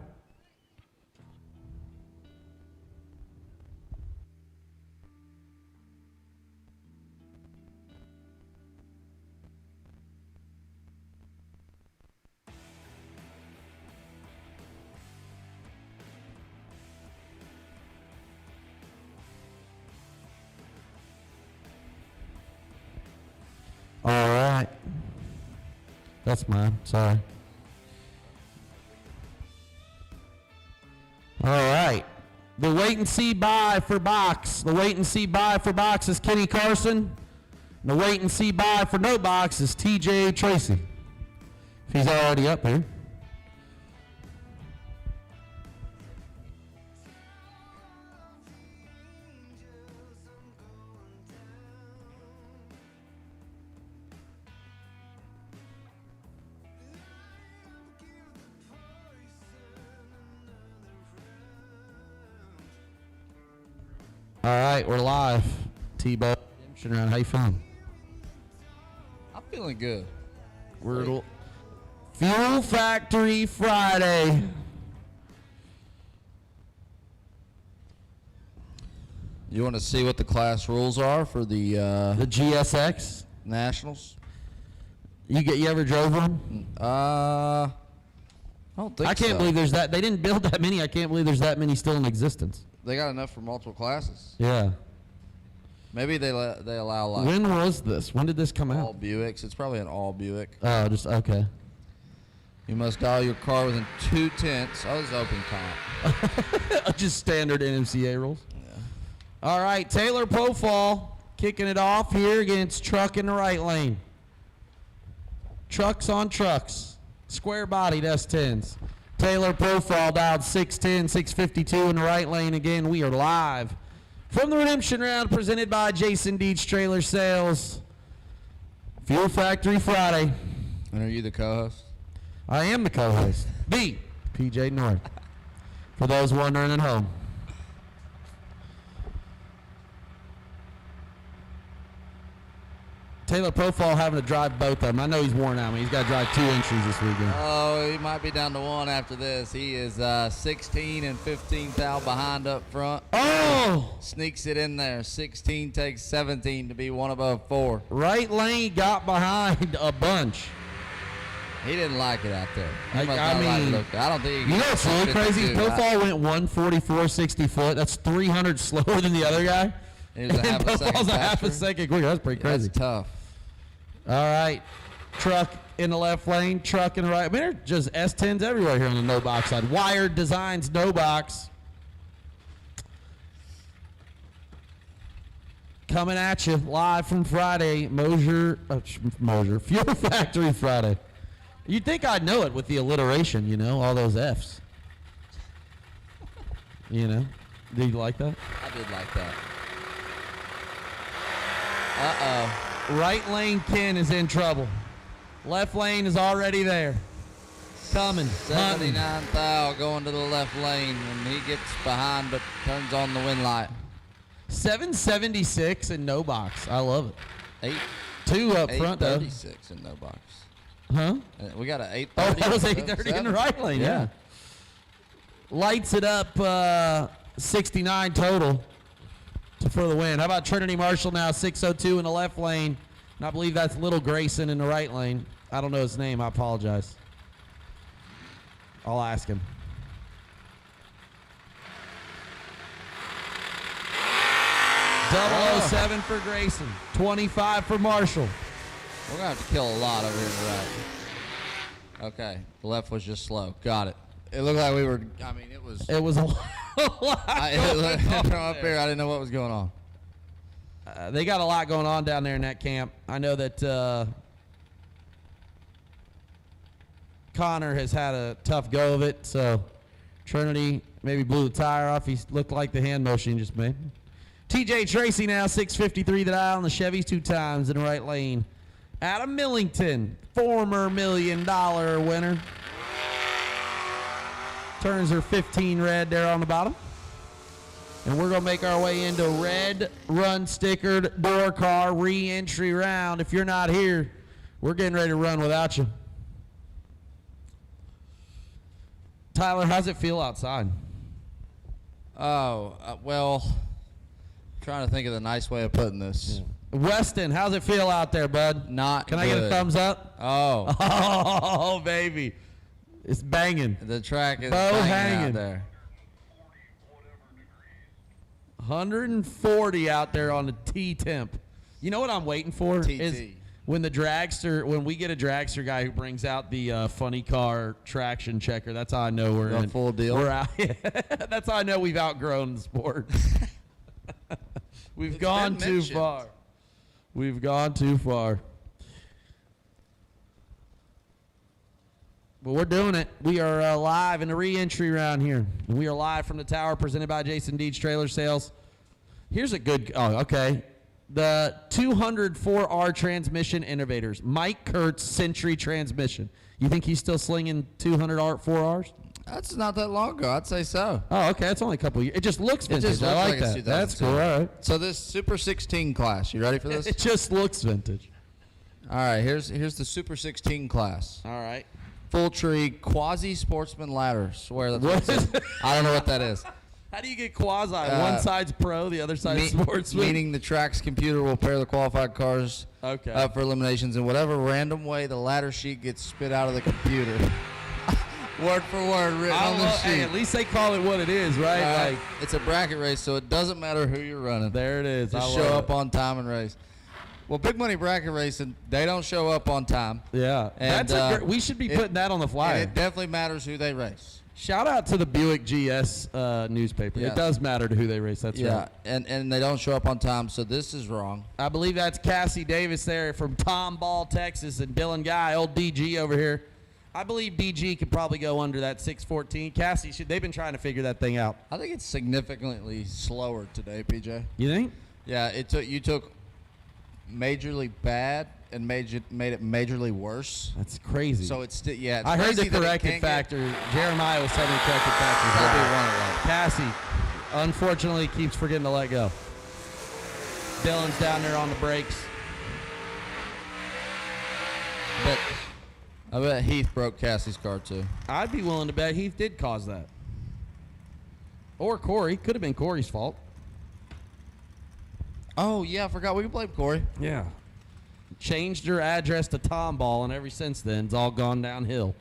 All right. That's mine. Sorry. All right. The wait and see buy for box. The wait and see buy for box is Kenny Carson. And the wait and see buy for no box is TJ Tracy. If he's already up here. All right, we're live. T-Bo, how you feeling? I'm feeling good. We're Fuel Factory Friday. You want to see what the class rules are for the GSX Nationals? You ever drove one? I don't think so. I can't believe there's that. They didn't build that many. I can't believe there's that many still in existence. They got enough for multiple classes. Yeah. Maybe they allow like. When was this? When did this come all out? Buicks. It's probably an all Buick. Oh, just okay. You must dial your car within 2 tenths. Oh, it's open top. Just standard NMCA rules. Yeah. All right, Taylor Pofall kicking it off here against Truck in the right lane. Trucks on trucks. Square bodied S10s. Taylor Pofall dialed 610, 652 in the right lane. Again, we are live from the Redemption Round presented by Jason Deach Trailer Sales. Fuel Factory Friday. And are you the co-host? I am the co-host. The PJ North. For those wondering at home. Taylor Pofall having to drive both of them. I know he's worn out. I mean, he's got to drive 2 entries this weekend. Oh, he might be down to 1 after this. He is 16 and 15 thou behind up front. Oh! Sneaks it in there. 16 takes 17 to be 1 above 4. Right lane got behind a bunch. He didn't like it out there. I don't think he. You know what's really crazy? Pofall went 144.60 foot. That's 300 slower than the other guy. He was Pofall's a half a second quicker. That's pretty crazy. That's tough. All right, Truck in the left lane, truck in the right. I mean, there's just S10s everywhere here on the no box side. Wired Designs no box. Coming at you live from Friday, Moser Fuel Factory Friday. You'd think I'd know it with the alliteration, you know, all those F's. You know, did you like that? I did like that. Right lane Ken is in trouble. Left lane is already there. Coming. 79 thou going to the left lane when he gets behind but turns on the wind light. 776 and no box. I love it. 2 up front though. 836 in no box. Huh? We got an 830. Oh, that was 830 in the right lane. Yeah. Lights it up 69 total for the win. How about Trinity Marshall now, 602 in the left lane. And I believe that's Little Grayson in the right lane. I don't know his name. I apologize. I'll ask him. Oh. 007 for Grayson. 25 for Marshall. We're going to have to kill a lot over here to the right. Okay. The left was just slow. Got it. It looked like we were, I mean, it was a lot from up here, I didn't know what was going on. They got a lot going on down there in that camp. I know that Connor has had a tough go of it, so Trinity maybe blew the tire off. He looked like the hand motion he just made. TJ Tracy now, 653 the dial on the Chevys 2 times in the right lane. Adam Millington, former $1 million winner. Turns her 15 red there on the bottom. And we're going to make our way into red run stickered door car re-entry round. If you're not here, we're getting ready to run without you. Tyler, how's it feel outside? Well, trying to think of the nice way of putting this. Yeah. Weston, how's it feel out there, bud? Not Can good. I get a thumbs up? Oh. Oh, baby. It's banging. The track is Bow banging hanging out there. 140 out there on the T temp. You know what I'm waiting for? TT. Is when we get a dragster guy who brings out the funny car traction checker. That's how I know we're in. Full deal. We're out. That's how I know we've outgrown the sport. We've gone too far. We've gone too far. But we're doing it. We are live in the re-entry round here. We are live from the tower presented by Jason Deeds Trailer Sales. Here's a good, okay. The 204R transmission innovators. Mike Kurtz Century transmission. You think he's still slinging 204Rs? That's not that long ago. I'd say so. Oh, okay. It's only a couple years. It just looks vintage. It just looks I like it's that. That's 2002. cool. All right. So this Super 16 class, you ready for this? It just looks vintage. All right, here's the Super 16 class. All right. Full tree quasi-sportsman ladder. Swear that's what it is. I don't know what that is. How do you get quasi? One side's pro, the other side's sportsman? Meaning the track's computer will pair the qualified cars for eliminations in whatever random way the ladder sheet gets spit out of the computer. Word for word written on the sheet. Hey, at least they call it what it is, right? Like, it's a bracket race, so it doesn't matter who you're running. There it is. Just show up on time and race. Well, big money bracket racing, they don't show up on time. Yeah. And, we should be putting that on the flyer. And it definitely matters who they race. Shout out to the Buick GS newspaper. Yes. It does matter to who they race. That's right. And they don't show up on time, so this is wrong. I believe that's Cassie Davis there from Tomball, Texas, and Dylan Guy, old DG over here. I believe DG could probably go under that 614. Cassie, they've been trying to figure that thing out. I think it's significantly slower today, PJ. You think? Yeah, you took majorly bad and made it majorly worse. That's crazy. So it's still, yeah. It's I heard the crazy that it corrected can't factor. Jeremiah was telling me the corrected factor. That'll be one of them. Cassie, unfortunately, keeps forgetting to let go. Dylan's down there on the brakes. I bet Heath broke Cassie's car too. I'd be willing to bet Heath did cause that. Or Corey. Could have been Corey's fault. Oh, yeah, I forgot. We can blame Corey. Yeah. Changed her address to Tomball, and ever since then, it's all gone downhill.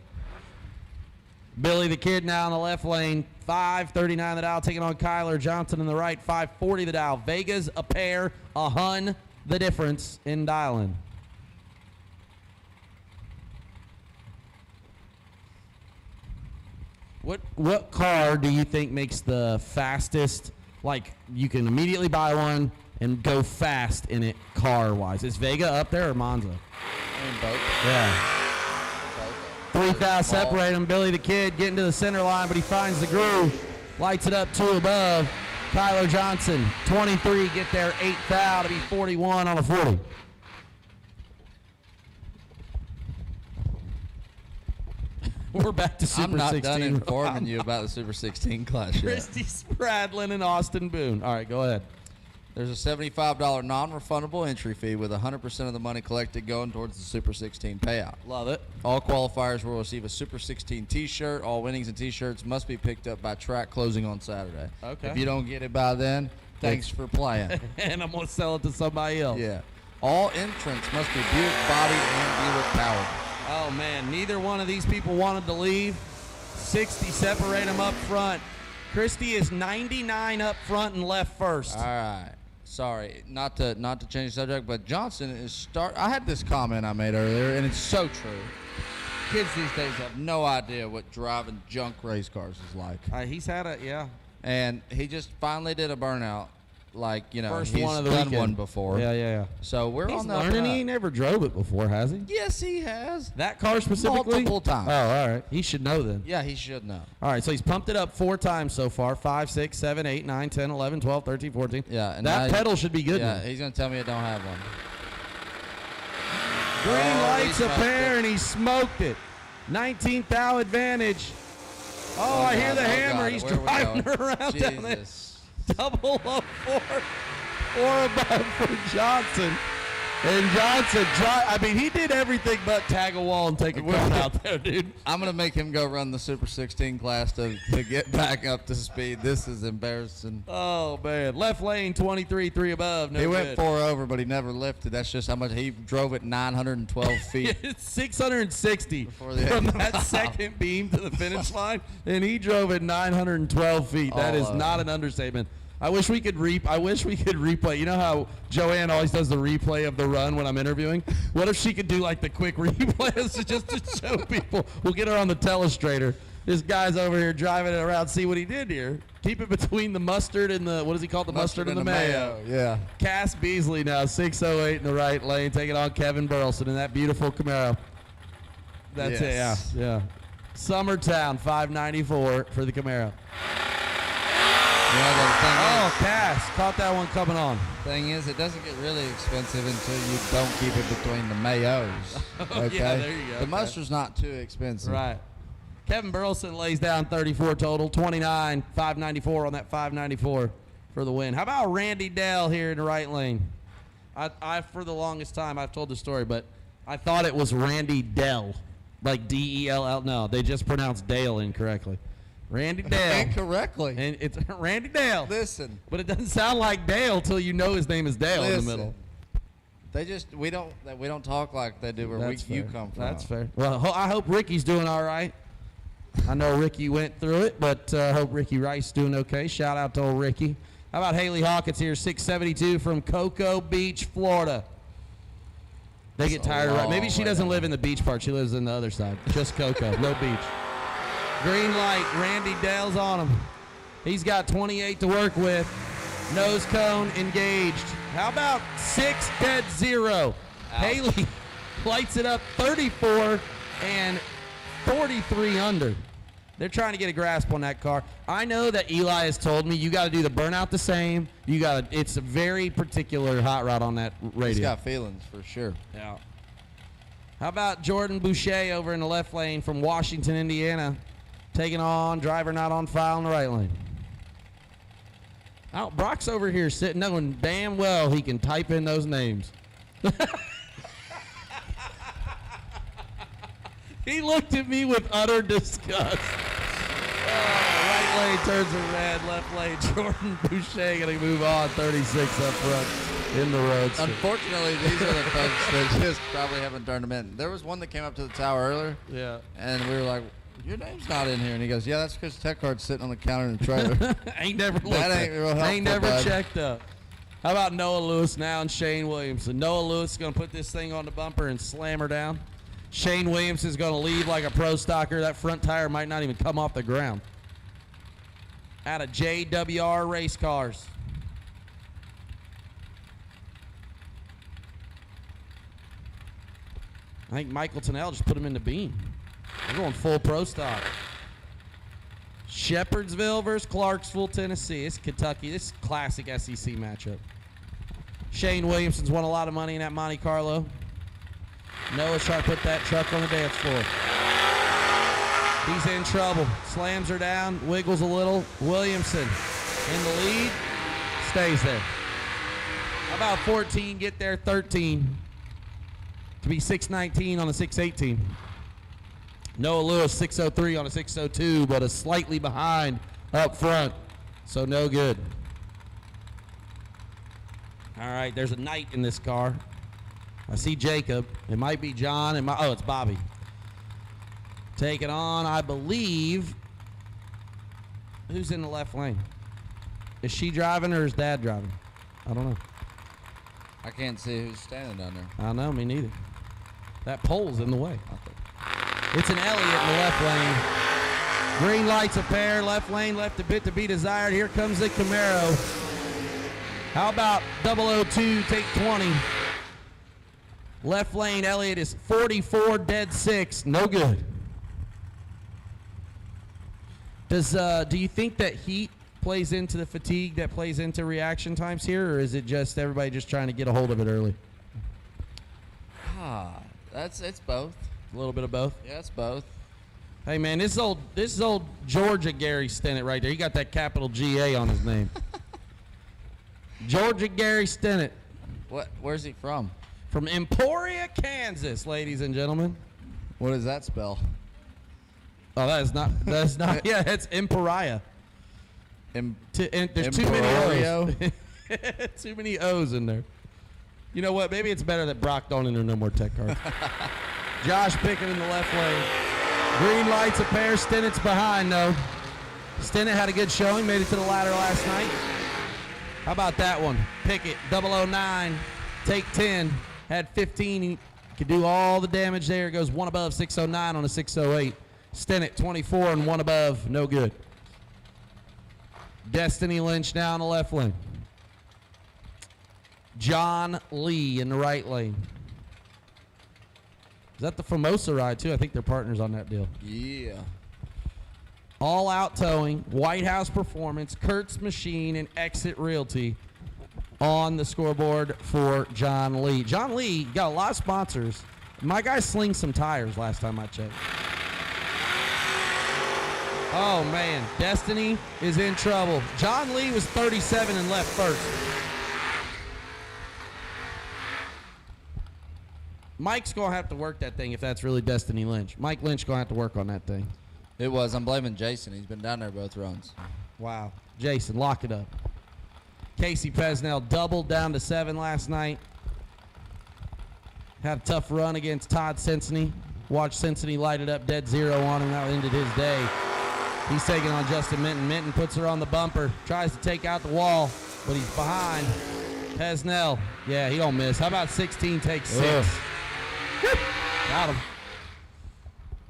Billy the Kid now in the left lane. 539 the dial, taking on Kyler Johnson in the right. 540 the dial. Vegas, a pair, a hun, the difference in dialing. What car do you think makes the fastest? Like you can immediately buy one and go fast in it car-wise. Is Vega up there or Monza? Both. Yeah. 3,000 separate him. Billy the Kid getting to the center line, but he finds the groove. Lights it up 2 above. Kyler Johnson, 23, get there 8,000 to be 41 on a 40. We're back to Super 16. I'm not done informing you about the Super 16 class yet. Christy Spradlin and Austin Boone. All right, go ahead. There's a $75 non-refundable entry fee with 100% of the money collected going towards the Super 16 payout. Love it. All qualifiers will receive a Super 16 t-shirt. All winnings and t-shirts must be picked up by track closing on Saturday. Okay. If you don't get it by then, thanks for playing. And I'm going to sell it to somebody else. Yeah. All entrants must be Buick bodied and Buick powered. Oh, man. Neither one of these people wanted to leave. 60 separate them up front. Christy is 99 up front and left first. All right. Sorry, not to change the subject, but Johnson is I had this comment I made earlier, and it's so true. Kids these days have no idea what driving junk race cars is like. He's had a, yeah. And he just finally did a burnout. Like, you know, First he's one of the done weekend. one before. Yeah. So we're He's on the learning. He never drove it before, has he? Yes, he has. That car specifically? Multiple times. Oh, all right. He should know then. Yeah, he should know. All right, so he's pumped it up 4 times so far. 5, 6, 7, 8, 9, 10, 11, 12, 13, 14. Yeah. And that pedal should be good Yeah, now. he's going to tell me I don't have one. Green Oh, lights he a smoked pair, it. and he smoked it. 19th thou advantage. Oh, I hear God, the oh, hammer. God, He's where are we driving going? around down there. Jesus. Double up 4 above for Johnson. And Johnson, he did everything but tag a wall and take a gun out there, dude. I'm going to make him go run the Super 16 class to get back up to speed. This is embarrassing. Oh, man. Left lane, 23, 3 above. No He good. went 4 over, but he never lifted. That's just how much he drove at 912 feet. It's 660 Before the from end of the that mile. second beam to the finish line, and he drove at 912 feet. That All is over. not an understatement. I wish we could replay. You know how Joanne always does the replay of the run when I'm interviewing? What if she could do like the quick replays just to show people? We'll get her on the telestrator. This guy's over here driving it around. See what he did here. Keep it between the mustard and the, what does he call it? The mustard and the mayo. Yeah. Cass Beasley now, 608 in the right lane, taking on Kevin Burleson in that beautiful Camaro. That's Yes. it, yeah. Summertown, 594 for the Camaro. Oh, Cass, caught that one coming on. Thing is, it doesn't get really expensive until you don't keep it between the mayos. Okay? Yeah, there you go. The Okay. mustard's not too expensive. Right. Kevin Burleson lays down 34 total, 29, 594 on that 594 for the win. How about Randy Dell here in the right lane? I for the longest time, I've told the story, but I thought it was Randy Dell, like D-E-L-L. No, they just pronounced Dale incorrectly. Randy Dale. Incorrectly. And it's Randy Dale. Listen. But it doesn't sound like Dale till you know his name is Dale in the middle. They just we don't talk like they do where you come from. That's fair. Well, I hope Ricky's doing all right. I know Ricky went through it, but I hope Ricky Rice doing okay. Shout out to old Ricky. How about Haley Hawkins here, 672 from Cocoa Beach, Florida. They get tired of maybe she doesn't live in the beach part. She lives in the other side. Just Cocoa, no beach. Green light, Randy Dale's on him. He's got 28 to work with. Nose cone engaged. How about 6 dead 0? Haley lights it up 34 and 43 under. They're trying to get a grasp on that car. I know that Eli has told me you got to do the burnout the same. It's a very particular hot rod on that radio. He's got feelings for sure. Yeah. How about Jordan Boucher over in the left lane from Washington, Indiana, taking on driver not on file in the right lane. Oh, Brock's over here sitting, knowing damn well he can type in those names. He looked at me with utter disgust. Right lane turns to red, left lane Jordan Boucher going to move on, 36 up front in the road. Unfortunately, these are the folks that just probably haven't turned them in. There was one that came up to the tower earlier. Yeah. And we were like, your name's not in here. And he goes, yeah, that's because Tech Card's sitting on the counter in the trailer. Ain't never looked That ain't real helpful, Ain't never bud. checked up. How about Noah Lewis now and Shane Williamson? Noah Lewis is going to put this thing on the bumper and slam her down. Shane Williamson's going to leave like a pro stocker. That front tire might not even come off the ground. Out of JWR Race Cars. I think Michael Tennell just put him in the beam. They're going full pro stock. Shepherdsville versus Clarksville, Tennessee. It's Kentucky. This is a classic SEC matchup. Shane Williamson's won a lot of money in that Monte Carlo. Noah's trying to put that truck on the dance floor. He's in trouble. Slams her down, wiggles a little. Williamson in the lead, stays there. How about 14, get there 13 to be 619 on a 618. Noah Lewis 603 on a 602, but a slightly behind up front, so no good. All right, there's a Knight in this car. I see Jacob. It might be John. Oh, it's Bobby. Take it on, I believe. Who's in the left lane? Is she driving or is Dad driving? I don't know. I can't see who's standing down there. I know, me neither. That pole's in the way. It's an Elliott in the left lane. Green lights a pair. Left lane left a bit to be desired. Here comes the Camaro. How about 002 take 20? Left lane Elliott is 44 dead 6. No good. Do you think that heat plays into the fatigue that plays into reaction times here, or is it just everybody just trying to get a hold of it early? It's both. A little bit of both? Yeah, it's both. Hey, man, this is old Georgia Gary Stennett right there. He got that capital GA on his name. Georgia Gary Stennett. Where's he from? From Emporia, Kansas, ladies and gentlemen. What does that spell? Oh, that's not, yeah, it's Emporia. There's too many O's. Too many O's in there. You know what? Maybe it's better that Brock don't enter no more tech cars. Josh Pickett in the left lane. Green lights a pair. Stennett's behind, though. Stennett had a good showing. Made it to the ladder last night. How about that one? Pickett, 009, take 10. Had 15. He could do all the damage there. Goes one above 609 on a 608. Stennett, 24 and one above. No good. Destiny Lynch now in the left lane. John Lee in the right lane. Is that the Formosa ride, too? I think they're partners on that deal. Yeah. All Out Towing, White House Performance, Kurt's Machine, and Exit Realty on the scoreboard for John Lee. John Lee got a lot of sponsors. My guy slinged some tires last time I checked. Oh, man. Destiny is in trouble. John Lee was 37 and left first. Mike's going to have to work that thing if that's really Destiny Lynch. Mike Lynch going to have to work on that thing. It was. I'm blaming Jason. He's been down there both runs. Wow. Jason, lock it up. Casey Pesnell doubled down to 7 last night. Had a tough run against Todd Cincinnati. Watched Cincinnati light it up dead zero on him. That ended his day. He's taking on Justin Minton. Minton puts her on the bumper. Tries to take out the wall, but he's behind. Pesnell. Yeah, he don't miss. How about 16 takes 6? Got him.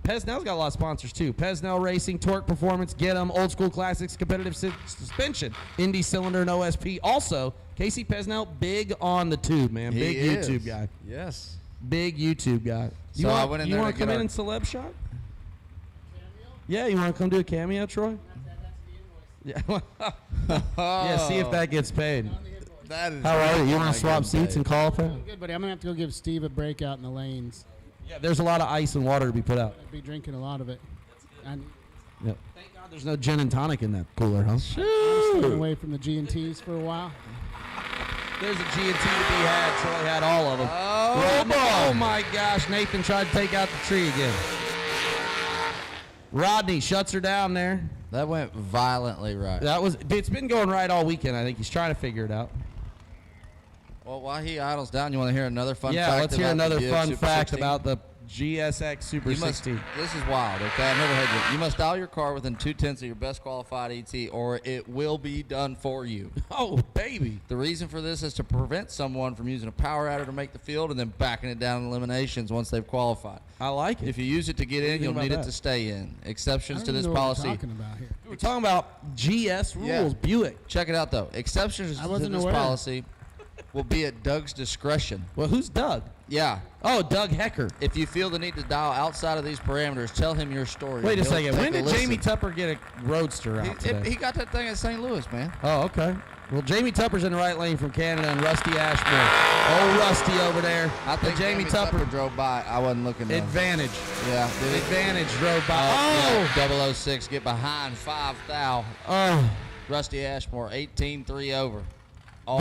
Pesnell's got a lot of sponsors, too. Pesnell Racing, Torque Performance, Get 'em, Old School Classics, Competitive Suspension, Indy Cylinder, and OSP. Also, Casey Pesnell, big on the tube, man. Big YouTube guy. Yes. Big YouTube guy. So I went in there You want to to come get in our- and celeb shot? Yeah, you want to come do a cameo, Troy? Yeah. Yeah, see if that gets paid. That is. How are you? You want to swap seats and call for it? Good, buddy. I'm going to have to go give Steve a breakout in the lanes. Yeah, there's a lot of ice and water to be put out. I'll be drinking a lot of it. And Yep. Thank God there's no gin and tonic in that cooler, huh? I'm staying away from the G&Ts for a while. There's a G&T to be had. Troy had all of them. Oh my gosh. Nathan tried to take out the tree again. Rodney shuts her down there. That went violently right. It's been going right all weekend. I think he's trying to figure it out. Well, while he idles down, you want to hear another fun fact? Yeah, let's hear about another the Buick fun Super fact 16? about the GSX Super 16. This is wild, okay? I never heard it. You must dial your car within 2/10 of your best qualified ET, or it will be done for you. Oh, baby. The reason for this is to prevent someone from using a power adder to make the field and then backing it down in eliminations once they've qualified. I like it. If you use it to get in, you'll need it to stay in. Exceptions to this policy. We're talking about GS rules, Yeah. Buick. Check it out, though. Exceptions to this policy will be at Doug's discretion. Well, who's Doug? Yeah. Oh, Doug Hecker. If you feel the need to dial outside of these parameters, tell him your story. Wait a He'll second. take When a did listen. Jamie Tupper get a roadster out today? He got that thing at St. Louis, man. Oh, okay. Well, Jamie Tupper's in the right lane from Canada, and Rusty Ashmore. Old Rusty over there. I think Jamie Tupper drove by. I wasn't looking. Advantage. Yeah. Advantage drove by. Yeah, 006, get behind 5 thou. Oh. Rusty Ashmore, 18-3 over.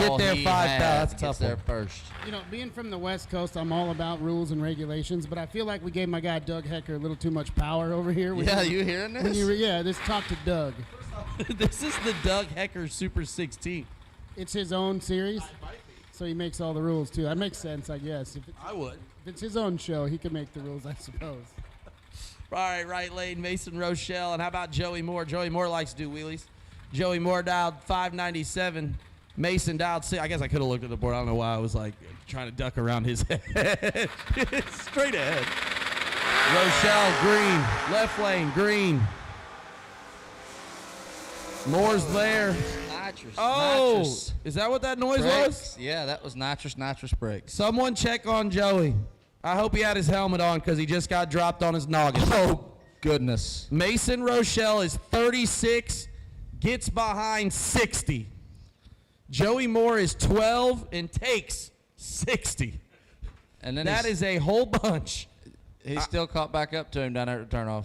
Get there 5 thou. That's a gets tough there one. first. You know, being from the West Coast, I'm all about rules and regulations, but I feel like we gave my guy Doug Hecker a little too much power over here. Yeah, you hearing this? Let's talk to Doug. This is the Doug Hecker Super 16. It's his own series, so he makes all the rules, too. That makes sense, I guess. I would. If it's his own show, he can make the rules, I suppose. All right lane, Mason Rochelle. And how about Joey Moore? Joey Moore likes to do wheelies. Joey Moore dialed 597. Mason dialed 6. I guess I could have looked at the board. I don't know why I was like trying to duck around his head. Straight ahead. Rochelle, green. Left lane, green. Moore's there. Nitrous. Oh, nitrous. Is that what that noise Brakes. was? Yeah, that was nitrous brakes. Someone check on Joey. I hope he had his helmet on because he just got dropped on his noggin. Oh, goodness. Mason Rochelle is 36, gets behind 60. Joey Moore is 12 and takes 60. And then that is a whole bunch. He still caught back up to him down there at the turnoff.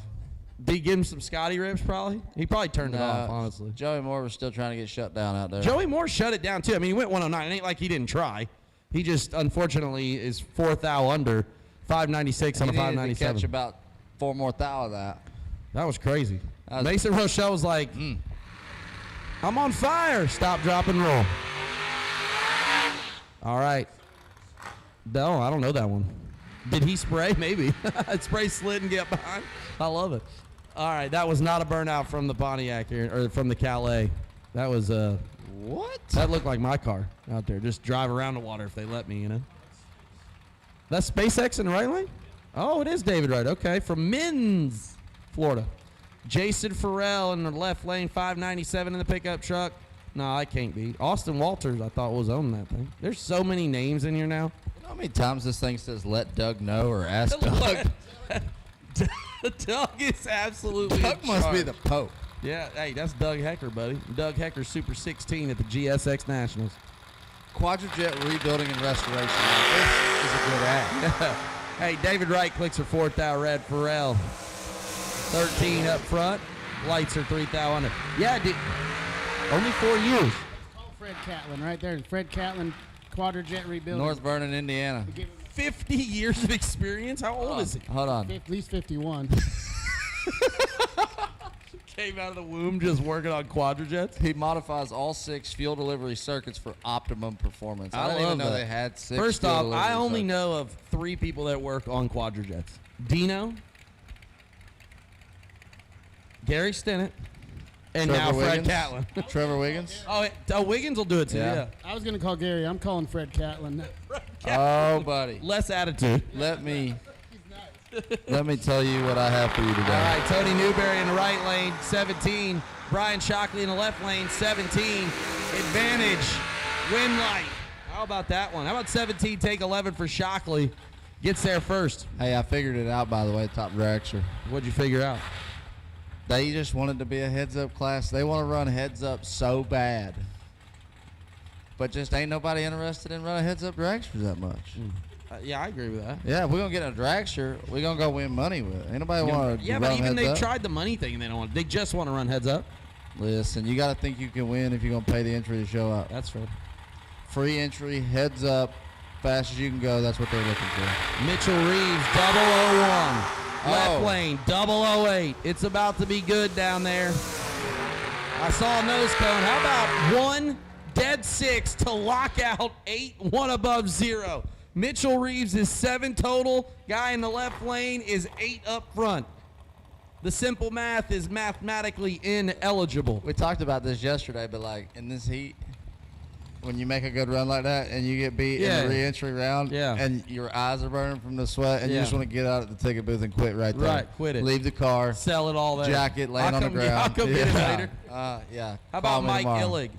Did he give him some Scotty rips probably? He probably turned it off, honestly. Joey Moore was still trying to get shut down out there. Joey Moore shut it down, too. I mean, he went 109. It ain't like he didn't try. He just, unfortunately, is 4 thou under, 596 on a 597. To catch about 4 more thou of that. That was crazy. Mason Rochelle was like, I'm on fire. Stop, drop, and roll. All right. No, I don't know that one. Did he spray? Maybe. Spray, slid, and get behind. I love it. All right, that was not a burnout from the Pontiac here, or from the Calais. That was what? That looked like my car out there. Just drive around the water if they let me, you know. That's SpaceX in the right lane? Oh, it is David Wright. Okay, from Minns, Florida. Jason Farrell in the left lane, 597 in the pickup truck. No, I can't be. Austin Walters, I thought, was owning that thing. There's so many names in here now. You know how many times this thing says let Doug know or ask Doug? Doug is absolutely Doug must be the Pope. Yeah, hey, that's Doug Hecker, buddy. Doug Hecker, Super 16 at the GSX Nationals. Quadrajet Rebuilding and Restoration. This is a good ad. Hey, David Wright clicks are 4 thou red. Farrell, 13 up front. Lights are 3 thou under. Yeah, only 4 years. Fred Catlin right there. Fred Catlin, Quadrajet Rebuilding. North Vernon, Indiana. 50 years of experience? How old is he? Hold on. At least 51. Came out of the womb just working on quadrajets. He modifies all 6 fuel delivery circuits for optimum performance. I didn't even know they had 6. First off, I only know of 3 people that work on quadrajets. Dino, Gary Stennett, and Trevor now Fred Wiggins? Catlin. Trevor Wiggins? Oh, Wiggins will do it too, yeah. I was going to call Gary. I'm calling Fred Catlin. Oh, buddy. Less attitude. Let me tell you what I have for you today. All right, Tony Newberry in the right lane, 17. Brian Shockley in the left lane, 17. Advantage, win light. How about that one? How about 17, take 11 for Shockley? Gets there first. Hey, I figured it out, by the way, Top Dragster. What'd you figure out? They just wanted to be a heads-up class. They want to run heads-up so bad. But just ain't nobody interested in running heads-up dragsters that much. Yeah, I agree with that. Yeah, if we're going to get a dragster, we're going to go win money with it. Ain't nobody want to Yeah, run but even they heads-up. tried the money thing and they don't want. They just want to run heads up. Listen, you got to think you can win if you're going to pay the entry to show up. That's right. Free entry, heads up, fast as you can go. That's what they're looking for. Mitchell Reeves, 001. Left Oh. lane, 008. It's about to be good down there. I saw a nose cone. How about 1 dead 6 to lock out 8, 1 above 0? Mitchell Reeves is 7 total. Guy in the left lane is 8 up front. The simple math is mathematically ineligible. We talked about this yesterday, but like in this heat, when you make a good run like that and you get beat in the re-entry round, and your eyes are burning from the sweat, and you just want to get out at the ticket booth and quit right there. Right, quit it. Leave the car. Sell it all there. Jack it, land on the ground. I'll come get it later. Yeah. How about Mike Illig?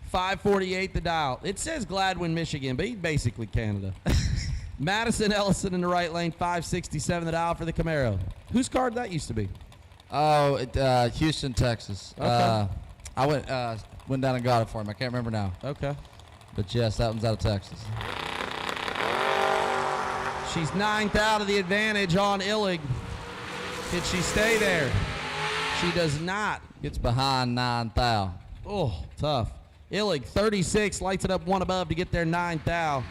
548 the dial. It says Gladwin, Michigan, but he's basically Canada. Madison Ellison in the right lane, 567 the dial for the Camaro. Whose car did that used to be? Oh, Houston, Texas. Okay. I went down and got it for him. I can't remember now. Okay. But yes, that one's out of Texas. She's 9th out of the advantage on Illig. Can she stay there? She does not. Gets behind 9th out. Oh, tough. Illig, 36, lights it up 1 above to get there 9th out.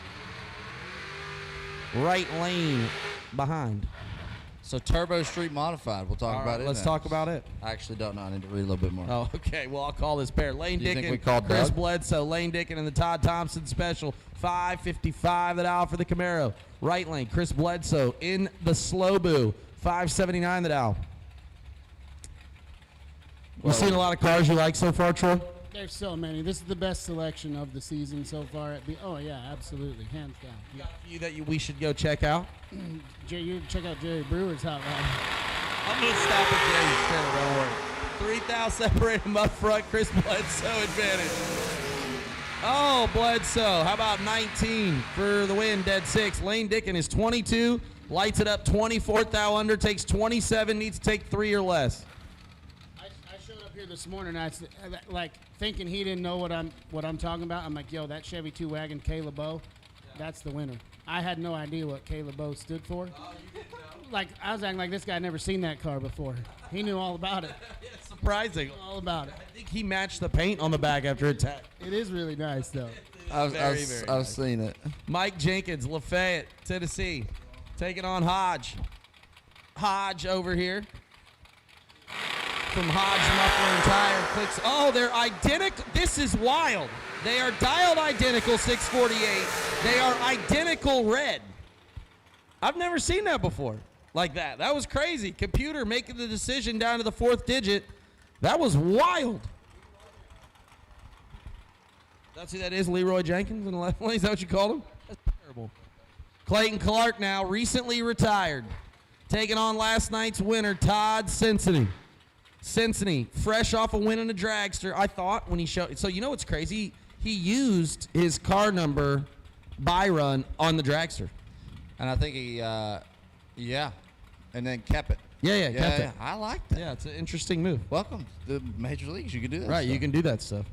Right lane behind. So Turbo Street Modified. We'll talk about it. Let's talk about it. I actually don't know. I need to read a little bit more. Oh, okay. Well, I'll call this pair. Lane Do you think Dickin, we called Chris Doug? Bledsoe. Lane Dickin and the Todd Thompson special. 555 the dial for the Camaro. Right lane, Chris Bledsoe in the slow boo. 579 the dial. You've seen a lot of cars you like so far, Troy? There's so many. This is the best selection of the season so far. Oh yeah, absolutely, hands down. You got a few that we should go check out? You check out Jerry Brewer's hot rod. I'm going to stop at Jerry's trailer, don't worry. 3,000 separate him up front. Chris Bledsoe advantage. Oh, Bledsoe. How about 19 for the win, dead 6. Lane Dickin is 22. Lights it up 24th thou under. Takes 27. Needs to take 3 or less. I showed up here this morning. Like thinking he didn't know what I'm talking about. I'm like, yo, that Chevy 2 wagon, Caleb Bowe, that's the winner. I had no idea what Caleb Bowe stood for. Oh, you didn't know? Like, I was acting like this guy had never seen that car before. He knew all about it. It's surprising. All about it. I think he matched the paint on the back after attack. It is really nice, though. I've seen it. Mike Jenkins, Lafayette, Tennessee, taking on Hodge. Hodge over here. From Hodge Muffler and Tire clicks. Oh, they're identical. This is wild. They are dialed identical, 648. They are identical red. I've never seen that before like that. That was crazy. Computer making the decision down to the 4th digit. That was wild. That's who that is, Leroy Jenkins in the left lane. Is that what you called him? That's terrible. Clayton Clark now, recently retired. Taking on last night's winner, Todd Cincinnati. Cincinnati, fresh off a win in a dragster. I thought when he showed, so you know what's crazy? He used his car number by run on the dragster. And I think he, and then kept it. Yeah, kept it. I like that. Yeah, it's an interesting move. Welcome to the major leagues. You can do that. Right, stuff. you can do that stuff.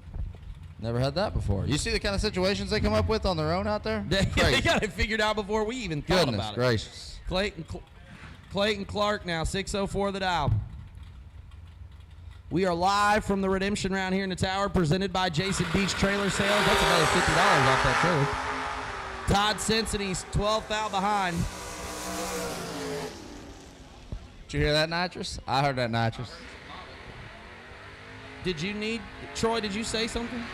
Never had that before. You see the kind of situations they come up with on their own out there? They got it figured out before we even thought Goodness about it. gracious. Clayton Clark now, 604 the dial. We are live from the redemption round here in the tower, presented by Jason Beach Trailer Sales. That's another $50 off that trailer. Todd Cincinnati's 12th out behind. Did you hear that, Nitrous? I heard that, Nitrous. Troy, did you say something?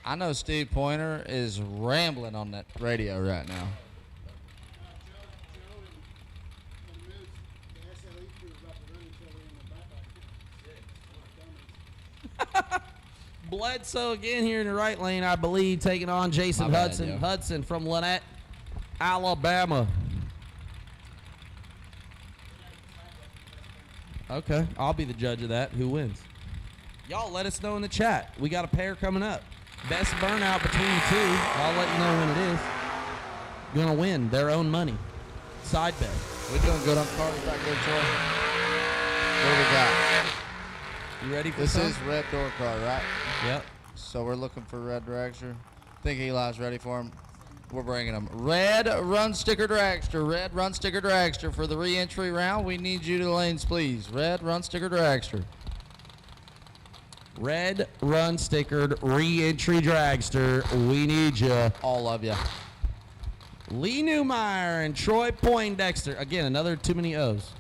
I know Steve Pointer is rambling on that radio right now. Bledsoe again here in the right lane, I believe, taking on Jason Hudson. Hudson from Lynette, Alabama. Okay, I'll be the judge of that. Who wins? Y'all let us know in the chat. We got a pair coming up. Best burnout between the two. I'll let you know when it is. Gonna win their own money. Side bet. We're doing good on cars back there, Troy. What do we got? You ready for this? some? Is red door car, right? Yep. So we're looking for red dragster. Think Eli's ready for him. We're bringing him. Red run sticker dragster. Red run sticker dragster for the re-entry round. We need you to the lanes, please. Red run sticker dragster. Red run stickered re-entry dragster. We need you. All of you. Lee Newmeyer and Troy Poindexter. Again, another too many O's.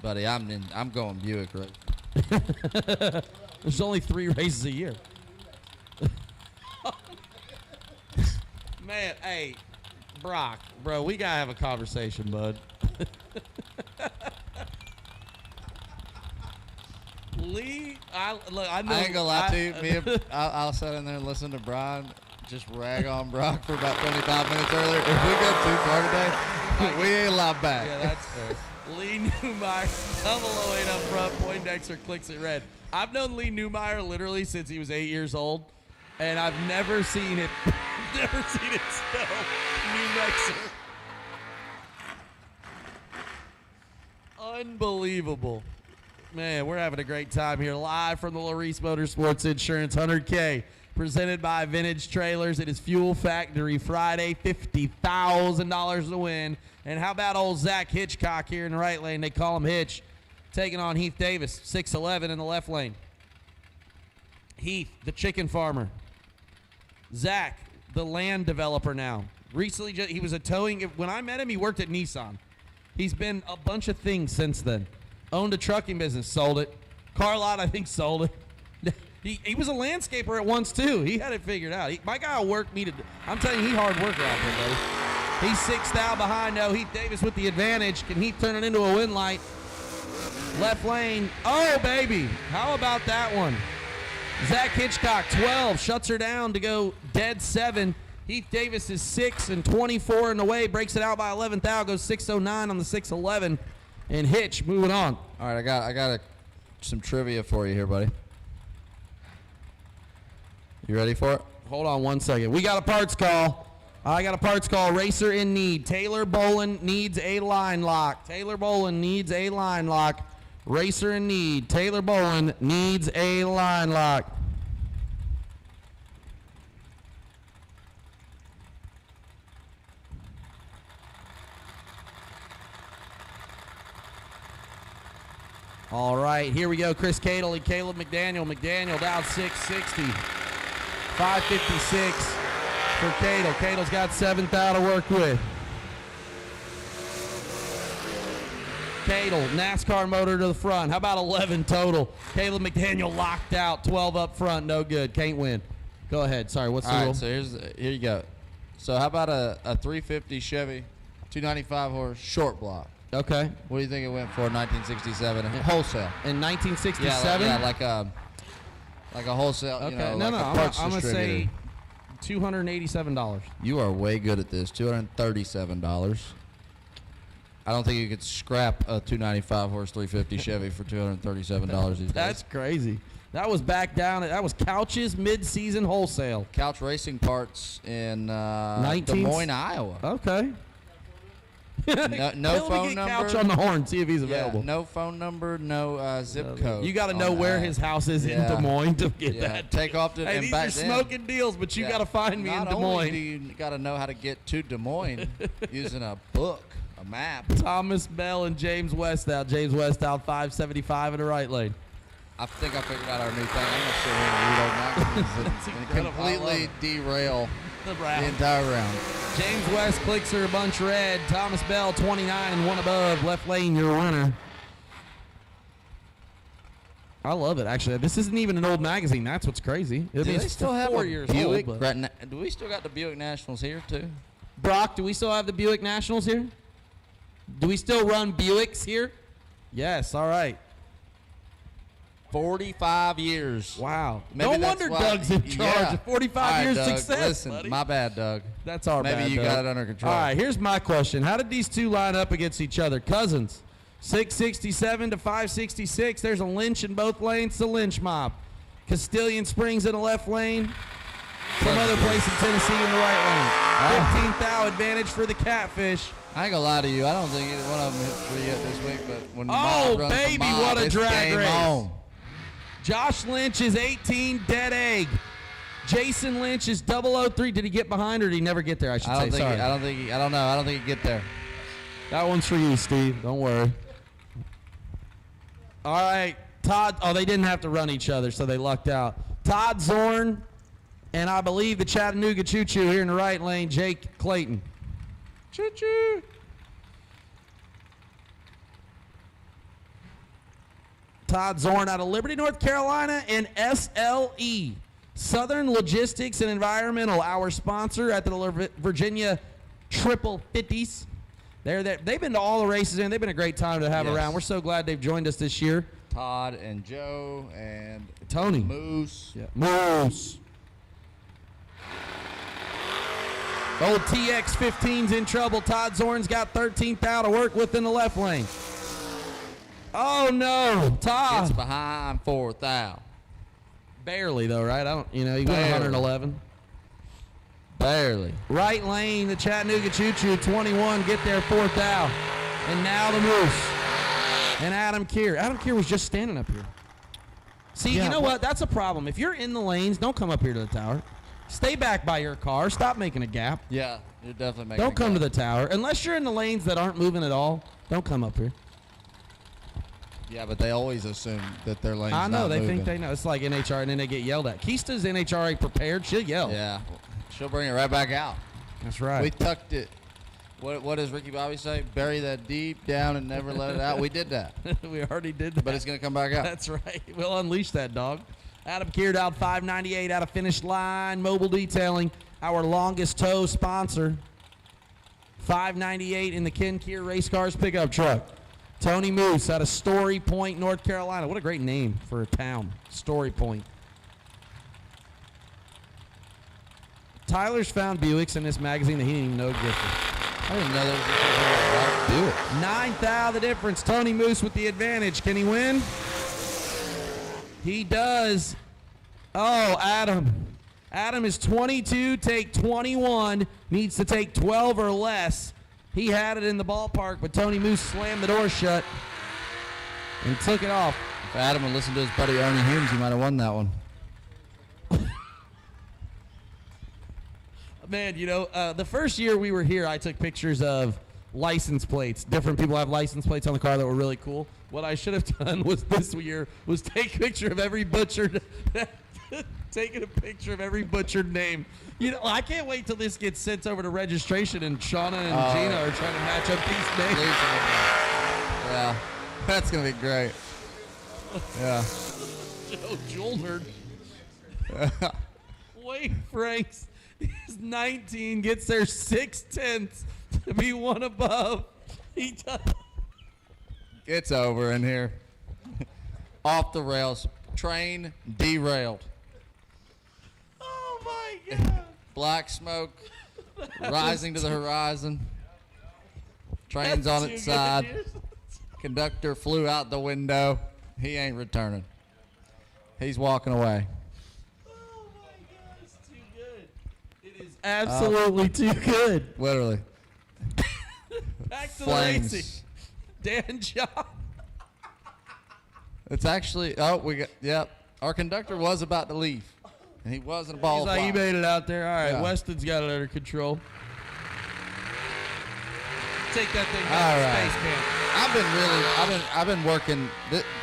Buddy, I'm going Buick, right? There's only 3 races a year. Man, hey, Brock, bro, we gotta have a conversation, bud. Lee, I know. I ain't gonna lie to you. I'll sit in there and listen to Brian just rag on Brock for about 25 minutes earlier. If we go too far today, we ain't allowed back. Yeah, that's fair. Lee Newmeyer, double 008 up front. Poindexter clicks it red. I've known Lee Newmeyer literally since he was 8 years old, and I've never seen it. Never seen it spell New Mexico. Unbelievable. Man, we're having a great time here live from the LARIS Motorsports Insurance 100K presented by Vintage Trailers. It is Fuel Factory Friday, $50,000 to win. And how about old Zach Hitchcock here in the right lane? They call him Hitch, taking on Heath Davis, 6'11" in the left lane. Heath, the chicken farmer. Zach, the land developer now. Recently, he was a towing. When I met him, he worked at Nissan. He's been a bunch of things since then. Owned a trucking business, sold it. Car lot, I think, sold it. He was a landscaper at once, too. He had it figured out. My guy will work me to. I'm telling you, he hard worker out there, buddy. He's 6th down behind, though. Heath Davis with the advantage. Can Heath turn it into a win light? Left lane. Oh, baby. How about that one? Zach Hitchcock, 12, shuts her down to go dead 7. Heath Davis is 6 and 24 in the way, breaks it out by 11th out, goes 6:09 on the 6:11. And Hitch moving on. All right, I got some trivia for you here, buddy. You ready for it? Hold on 1 second. We got a parts call. I got a parts call. Racer in need. Taylor Bolin needs a line lock. Taylor Bolin needs a line lock. Racer in need. Taylor Bolin needs a line lock. All right, here we go. Chris Cadle and Caleb McDaniel. McDaniel down 660. 556 for Cadle. Cadle's got 7th out to work with. Cadle, NASCAR motor to the front. How about 11 total? Caleb McDaniel locked out. 12 up front. No good. Can't win. Go ahead. Sorry, what's the rule? All right, so here you go. So how about a 350 Chevy, 295 horse, short block? Okay. What do you think it went for in 1967? Wholesale. In 1967? Yeah, like a wholesale. Okay. You know, no, like no. a parts I'm going to say distributor. $287. You are way good at this. $237. I don't think you could scrap a 295 horse 350 Chevy for $237 these days. That's crazy. That was back down. That was Couch's mid-season wholesale. Couch Racing Parts in Des Moines, Iowa. Okay. No phone number. Couch on the horn. See if he's available. Yeah, no phone number. No zip code. You got to know where his house is in Des Moines to get that. Take off to hey, and these back are smoking deals, but you got to find me in Des Not Moines. only do you got to know how to get to Des Moines using a book, a map. Thomas Bell and James West out. James West out 575 in the right lane. I think I figured out our new thing. I'm going to sit here and read old magazines and completely derail the entire round. James West clicks her a bunch red. Thomas Bell 29 and 1 above. Left lane, your winner. I love it, actually. This isn't even an old magazine. That's what's crazy. Do they still have 4 a years Buick? old. Do we still got the Buick Nationals here, too? Brock, do we still have the Buick Nationals here? Do we still run Buicks here? Yes, all right. 45 years. Wow. Maybe no wonder Doug's in charge of 45 years Doug, success, listen, buddy. my bad, Doug. That's our bad, Maybe you Doug. got it under control. All right, here's my question. How did these two line up against each other? Cousins, 667 to 566. There's a Lynch in both lanes, the Lynch mob. Castilian Springs in the left lane. Some other place in Tennessee in the right lane. 15th thou advantage for the Catfish. I ain't gonna lie to you. I don't think either one of them hit 3 yet this week, but when Oh, Mob runs baby, the mob, what a it's drag game race. on. Josh Lynch is 18, dead egg. Jason Lynch is 003. Did he get behind or did he never get there? I should say. Sorry. I don't know. I don't think he'd get there. That one's for you, Steve. Don't worry. All right, Todd. Oh, they didn't have to run each other, so they lucked out. Todd Zorn, and I believe the Chattanooga Choo Choo here in the right lane, Jake Clayton. Choo Choo. Todd Zorn out of Liberty, North Carolina, and SLE, Southern Logistics and Environmental, our sponsor at the Virginia Triple 50s. They've been to all the races, and they've been a great time to have around. We're so glad they've joined us this year. Todd and Joe and Tony. Moose. Yeah. Moose. Old TX15's in trouble. Todd Zorn's got 13th thou to work with in the left lane. Oh, no. Todd. It's behind 4th thou. Barely, though, right? He went 111. Barely. Right lane, the Chattanooga Choo-Choo, 21, get there, 4th thou. And now the Moose. And Adam Keir. Adam Keir was just standing up here. See, you know what? That's a problem. If you're in the lanes, don't come up here to the tower. Stay back by your car. Stop making a gap. Yeah, you're definitely making Don't come to the tower. Unless you're in the lanes that aren't moving at all, don't come up here. Yeah, but they always assume that their lane's I know. not They moving. think they know. It's like NHRA, and then they get yelled at. Kista's NHRA prepared. She'll yell. Yeah. She'll bring it right back out. That's right. We tucked it. What does Ricky Bobby say? Bury that deep down and never let it out. We did that. We already did that. But it's going to come back out. That's right. We'll unleash that dog. Adam Keir out 598 out of Finish Line. Mobile Detailing, our longest tow sponsor. 598 in the Ken Keir Race Cars pickup truck. Tony Moose out of Story Point, North Carolina. What a great name for a town. Story Point. Tyler's found Buicks in this magazine that he didn't even know existed. I didn't know there was a Buick. 9th thou the difference. Tony Moose with the advantage. Can he win? He does. Oh, Adam. Adam is 22, take 21. Needs to take 12 or less. He had it in the ballpark, but Tony Moose slammed the door shut and took it off. If Adam would listen to his buddy Ernie Humes, he might have won that one. Man, the first year we were here, I took pictures of license plates. Different people have license plates on the car that were really cool. What I should have done was this year was take a picture of every butchered, taking a picture of every butchered name. I can't wait till this gets sent over to registration and Shauna and Gina are trying to match up these names. Yeah, that's going to be great. Yeah. Joe Joelnerd. Wade Franks is 19, gets there 6/10 to be one above. He does. It's over in here. Off the rails. Train derailed. Oh, my God. Black smoke rising to the horizon. Train's on its side. Conductor flew out the window. He ain't returning. He's walking away. Oh, my God. It's too good. It is absolutely too good. Literally. Back to Flames. the racing. Dan John. It's actually, our conductor was about to leave. And he wasn't a ball He's like, fly. he made it out there. All right, Yeah. Weston's got it under control. Take that thing All back right. to space camp. I've been working.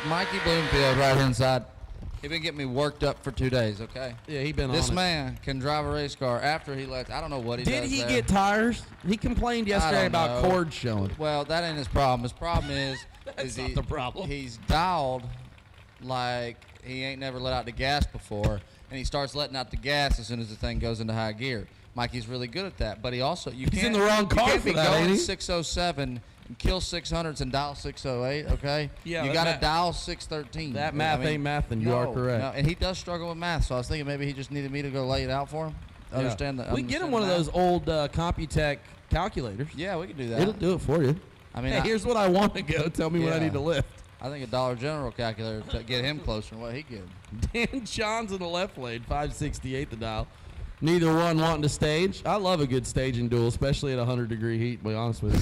Mikey Bloomfield right inside. He been getting me worked up for 2 days. Okay. Yeah, he been This on it. man can drive a race car after he left. I don't know what he Did does he there. get tires? He complained yesterday about cords showing. Well, that ain't his problem. His problem is That's not the problem. He's dialed like he ain't never let out the gas before, and he starts letting out the gas as soon as the thing goes into high gear. Mikey's really good at that, but he also He's in the wrong car you can't for be that, going ain't he? 607 and kill 600s and dial 608. Okay. Yeah, you that got to math- dial 613. That math ain't math, and you are correct. No, and he does struggle with math, so I was thinking maybe he just needed me to go lay it out for him. Understand that. We get him one of those old Computech calculators. Yeah, we can do that. It'll do it for you. I mean, hey, here's what I want to go. Tell me what I Yeah. need to lift. I think a Dollar General calculator to get him closer than what he gets. Dan Johns in the left lane, 568 the dial. Neither one wanting to stage. I love a good staging duel, especially at 100-degree heat, to be honest with you.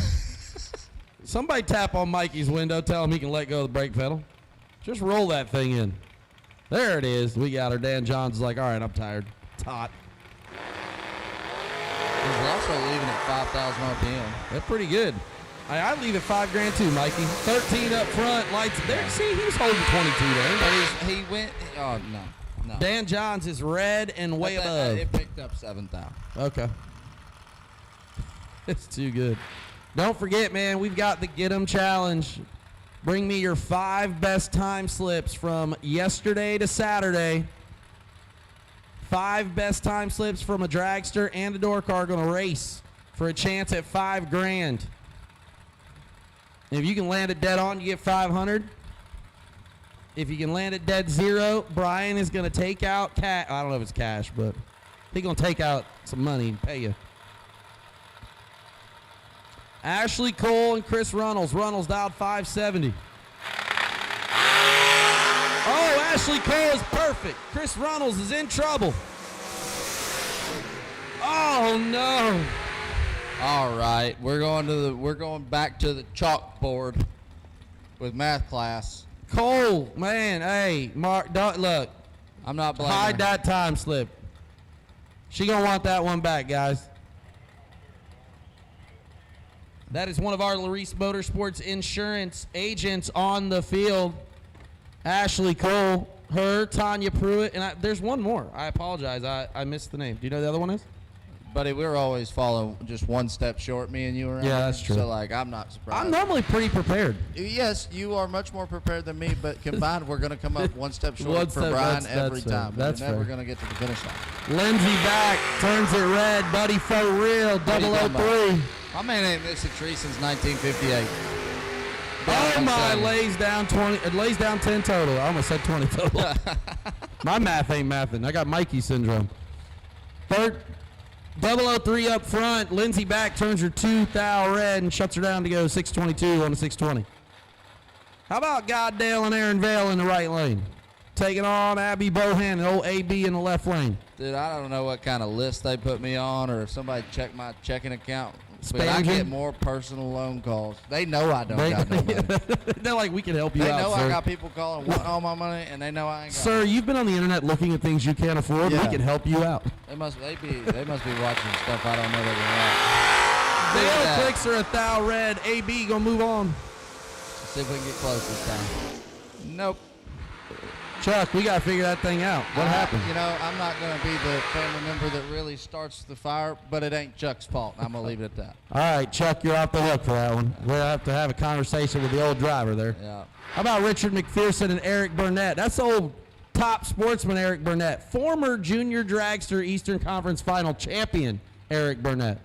Somebody tap on Mikey's window, tell him he can let go of the brake pedal. Just roll that thing in. There it is. We got her. Dan Johns is like, all right, I'm tired. It's hot. He's also leaving at 5,000 RPM. That's pretty good. I leave at $5,000 too, Mikey. 13 up front, lights there. See, he was holding 22 there. But he went. Oh no. Dan Johns is red and way But above. It picked up 7,000. Okay. It's too good. Don't forget, man, we've got the Get 'em Challenge. Bring me your 5 best time slips from yesterday to Saturday. 5 best time slips from a dragster and a door car going to race for a chance at $5,000. If you can land it dead on, you get $500. If you can land it dead zero, Brian is going to take out cash. I don't know if it's cash, but he's going to take out some money and pay you. Ashley Cole and Chris Runnels. Runnels dialed 570. Oh, Ashley Cole is perfect. Chris Runnels is in trouble. Oh no. All right, we're going back to the chalkboard with math class. Cole, man, hey, Mark, don't, look. I'm not blaming her. Hide that time slip. She gonna want that one back, guys. That is one of our LARIS Motorsports Insurance agents on the field. Ashley Cole, her, Tanya Pruitt, and there's one more. I apologize, I missed the name. Do you know who the other one is? Buddy, we're always following just one step short, me and you around. Yeah, that's true. So, like, I'm not surprised. I'm normally pretty prepared. Yes, you are much more prepared than me, but combined, we're going to come up one step short One for step, Brian that's every fair. time. That's we're never fair. going to get to the finish line. Lindsey back, turns it red, Buddy for real, What are you talking 003. about? My man ain't missed a tree since 1958. Oh my, lays down 20, lays down 10 total. I almost said 20 total. My math ain't mathing. I got Mikey syndrome. 003 up front. Lindsey back turns her 2,000 red and shuts her down to go 622 on the 620. How about Goddale and Aaron Vale in the right lane? Taking on Abby Bohan and old AB in the left lane. Dude, I don't know what kind of list they put me on or if somebody checked my checking account. But Spam I him? get more personal loan calls. They know I don't got no money. They're like, we can help you They out, know sir. I got people calling wanting all my money, and they know I ain't got Sir, you've been on the internet looking at things you can't afford. Yeah. We can help you out. They must be watching stuff I don't know they Dale can watch. clicks her 1,000 red. AB gonna move on. See if we can get close this time. Nope. Chuck, we gotta figure that thing out. What happened? You know, I'm not going to be the family member that really starts the fire, but it ain't Chuck's fault. I'm going to leave it at that. All right, Chuck, you're off the hook for that one. We'll have to have a conversation with the old driver there. Yeah. How about Richard McPherson and Eric Burnett? That's old top sportsman Eric Burnett. Former junior dragster Eastern Conference final champion Eric Burnett.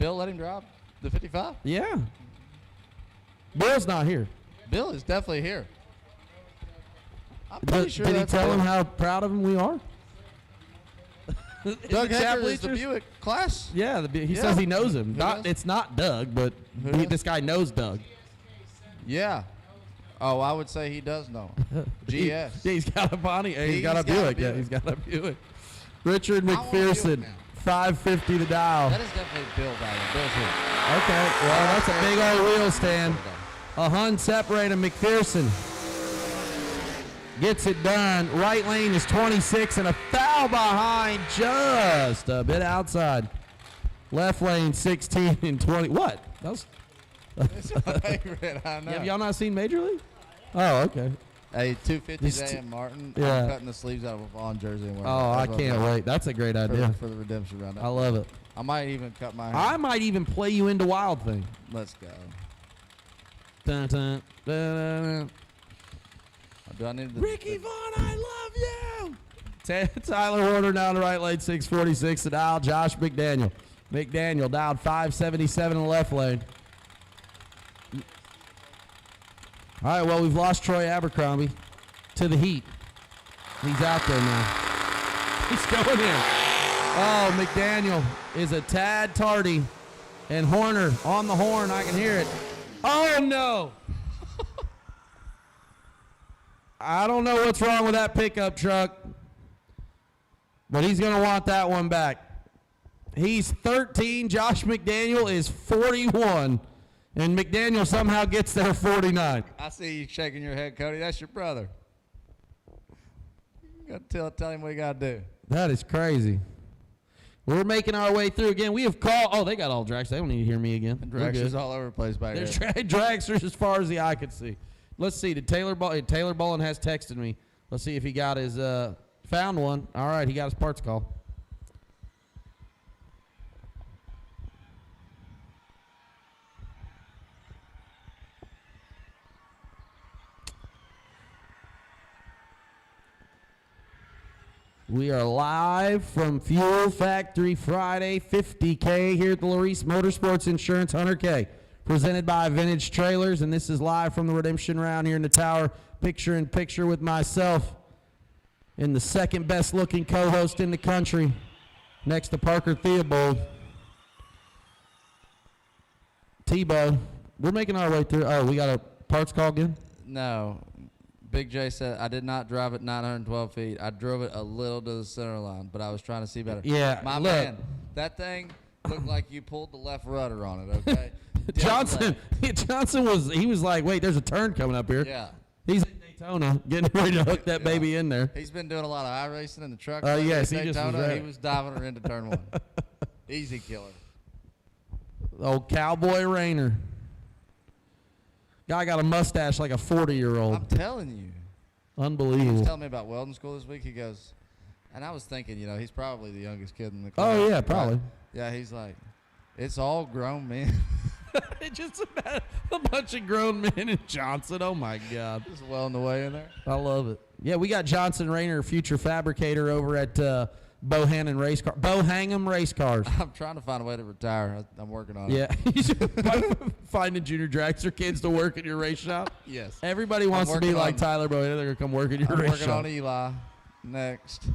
Bill, let him drive the 55? Yeah. Bill's not here. Bill is definitely here. I'm pretty sure Did he that's tell Bill. him how proud of him we are? Doug the Hecker is bleachers? the Buick class? Yeah, he Yeah. says he knows him. Who Not, does? it's not Doug, but Who does? this guy knows Doug. Yeah. Oh, I would say he does know. GS. Yeah, he's got a Bonnie. He's got a Buick. Yeah, he's got a Buick. Richard I want a Buick McPherson, now. 550 to dial. That is definitely Bill value. Bill's here. Okay, well, that's a big old wheel stand. A Hun separator, McPherson gets it done. Right lane is 26 and a foul behind, just a bit outside. Left lane 16 and 20. What? That was. It's my favorite, I know. Have y'all not seen Major League? Oh, okay. Hey, 250 This today t- in Martin. yeah. I'm cutting the sleeves out of a Vaughn jersey. And wearing Oh, it. I That's what can't I'm doing wait. That's a great for idea. for the redemption round. I love it. I might even cut my hair. I might even play you into Wild Thing. Let's go. Dun, dun, dun, dun. Do I need the Ricky Vaughn, I love you. Tyler Horner down the right lane, 646 to dial. Josh McDaniel. McDaniel dialed 577 in the left lane. All right, well, we've lost Troy Abercrombie to the heat. He's out there now. He's going in. Oh, McDaniel is a tad tardy. And Horner on the horn. I can hear it. Oh, no. I don't know what's wrong with that pickup truck, but he's going to want that one back. He's 13. Josh McDaniel is 41. And McDaniel somehow gets there 49. I see you shaking your head, Cody. That's your brother. You gotta tell him what you got to do. That is crazy. We're making our way through again. We have called. Oh, they got all dragsters. They don't need to hear me again. We're Dragsters good. all over the place back There's here. dragsters as far as the eye could see. Let's see. Did Taylor Bullen has texted me. Let's see if he got his found one. All right, he got his parts call. We are live from Fuel Factory Friday 50K here at the LARIS Motorsports Insurance 100K, presented by Vintage Trailers, and this is live from the redemption round here in the tower, picture in picture with myself and the second best looking co-host in the country, next to Parker Theobald. Tebow, we're making our way through. Oh, we got a parts call again? No. Big J said, I did not drive it 912 feet. I drove it a little to the center line, but I was trying to see better. Yeah, My look. man, that thing looked like you pulled the left rudder on it, okay? Johnson was like, wait, there's a turn coming up here. Yeah. He's in Daytona getting ready to hook that baby in there. He's been doing a lot of iRacing in the truck. Yes, in he just was Daytona, there. he was diving her into turn one. Easy killer. Old Cowboy Rayner. Guy got a mustache like a 40-year-old. I'm telling you. He Unbelievable. was telling me about welding school this week. He goes, and I was thinking, he's probably the youngest kid in the class. Oh, yeah, probably. Right? Yeah, he's like, it's all grown men. It's just a bunch of grown men in Johnson. Oh, my God. Just welding away in there. I love it. Yeah, we got Johnson Rayner, future fabricator, over at Bohannon Race Cars. I'm trying to find a way to retire. I'm working on it. Yeah. Finding junior dragster kids to work in your race shop. Yes. Everybody wants to be like Tyler Bohannon. They're going to come work in your I'm race working shop. on Eli next.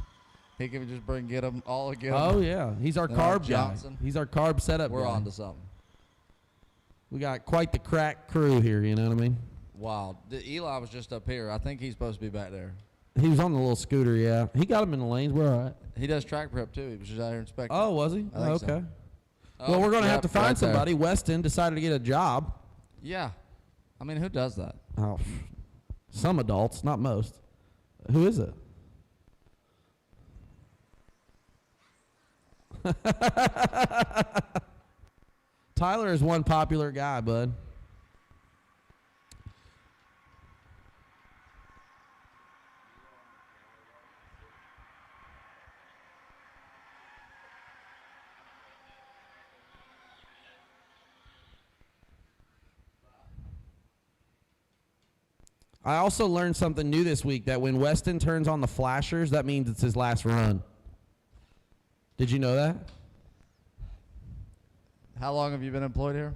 He can just get them all again. Oh, yeah. He's our Then carb guy. Johnson. He's our carb setup We're guy. on to something. We got quite the crack crew here, you know what I mean? Wild. Eli was just up here. I think he's supposed to be back there. He was on the little scooter, yeah. He got him in the lanes. We're all right. He does track prep, too. He was just out here inspecting. Oh, was he? I think Okay. so. Well, we're going to have to find right there. somebody. Weston decided to get a job. Yeah. I mean, who does that? Oh, some adults, not most. Who is it? Tyler is one popular guy, bud. I also learned something new this week, that when Weston turns on the flashers, that means it's his last run. Did you know that? How long have you been employed here?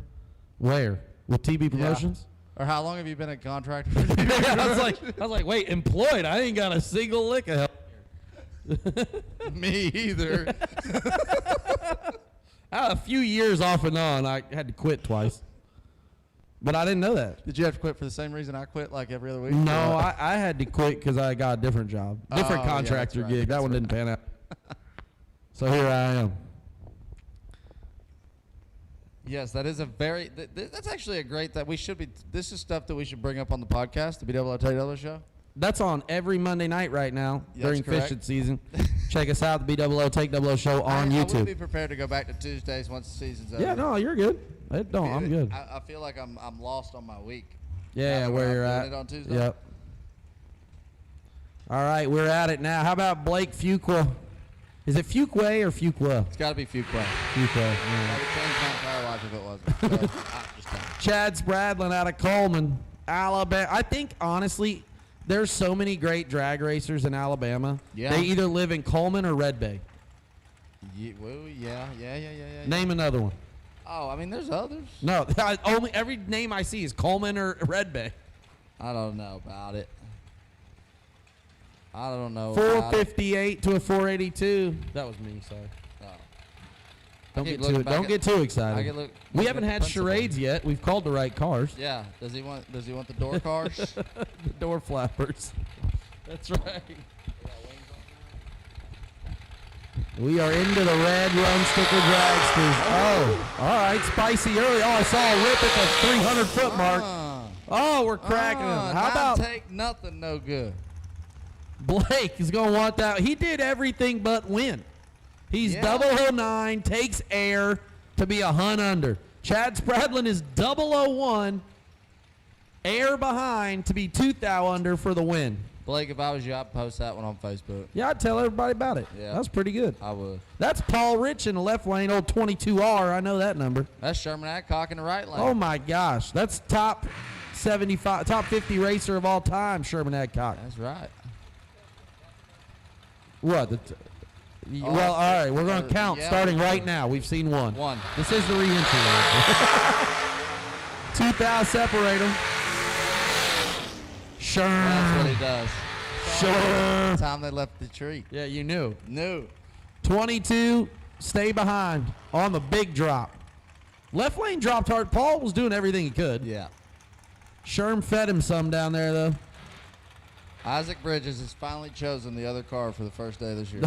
Where? With TB Promotions? Or how long have you been a contractor? I was like, wait, employed? I ain't got a single lick of help here. Me either. A few years off and on, I had to quit twice. But I didn't know that. Did you have to quit for the same reason I quit, like every other week? No, I had to quit because I got a different job. Different contractor gig. That one didn't pan out. So here I am. Yes, that is a very, that's actually a great, that we should be, this is stuff that we should bring up on the podcast, the BWO show. That's on every Monday night right now during correct. fishing season. Check us out, the BWO Take Double O show on YouTube. I would be prepared to go back to Tuesdays once the season's over. Yeah, no, you're good. I'm good. I feel like I'm lost on my week. Yeah, Now that where we're you're doing at. it on Tuesday. Yep. All right, we're at it now. How about Blake Fuqua? Is it Fuqua or Fuqua? It's got to be Fuqua. Fuqua. I Yeah. would change my entire life if it wasn't. So, just kidding. Chad Spradlin out of Coleman, Alabama. I think, honestly, there's so many great drag racers in Alabama. Yeah. They either live in Coleman or Red Bay. Yeah. Name another one. Oh, I mean, there's others. No, only every name I see is Coleman or Red Bay. I don't know about it. I don't know. 458 to a 482. That was me, sorry. Oh. Don't get too excited. We haven't had charades yet. We've called the right cars. Yeah. Does he want the door cars? The door flappers. That's right. We are into the red run sticker dragsters. Oh, all right. Spicy early. Oh, I saw a rip at the 300-foot mark. Oh, we're cracking them. How about take nothing no good? Blake is going to want that. He did everything but win. He's 009, takes air to be a hunt under. Chad Spradlin is 001, air behind to be 2 thou under for the win. Blake, if I was you, I'd post that one on Facebook. Yeah, I'd tell everybody about it. Yeah. That's pretty good. I would. That's Paul Rich in the left lane, old 22R. I know that number. That's Sherman Adcock in the right lane. Oh, my gosh. That's top 50 racer of all time, Sherman Adcock. That's right. What? Well, all right. We're going to count starting right now. We've seen one. This is the re-entry line. 2,000 separate them. Sure. That's what he does. Sure. Time they left the tree. Yeah, you knew. Knew. 22, stay behind on the big drop. Left lane dropped hard. Paul was doing everything he could. Yeah. Sherm fed him some down there, though. Isaac Bridges has finally chosen the other car for the first day this year.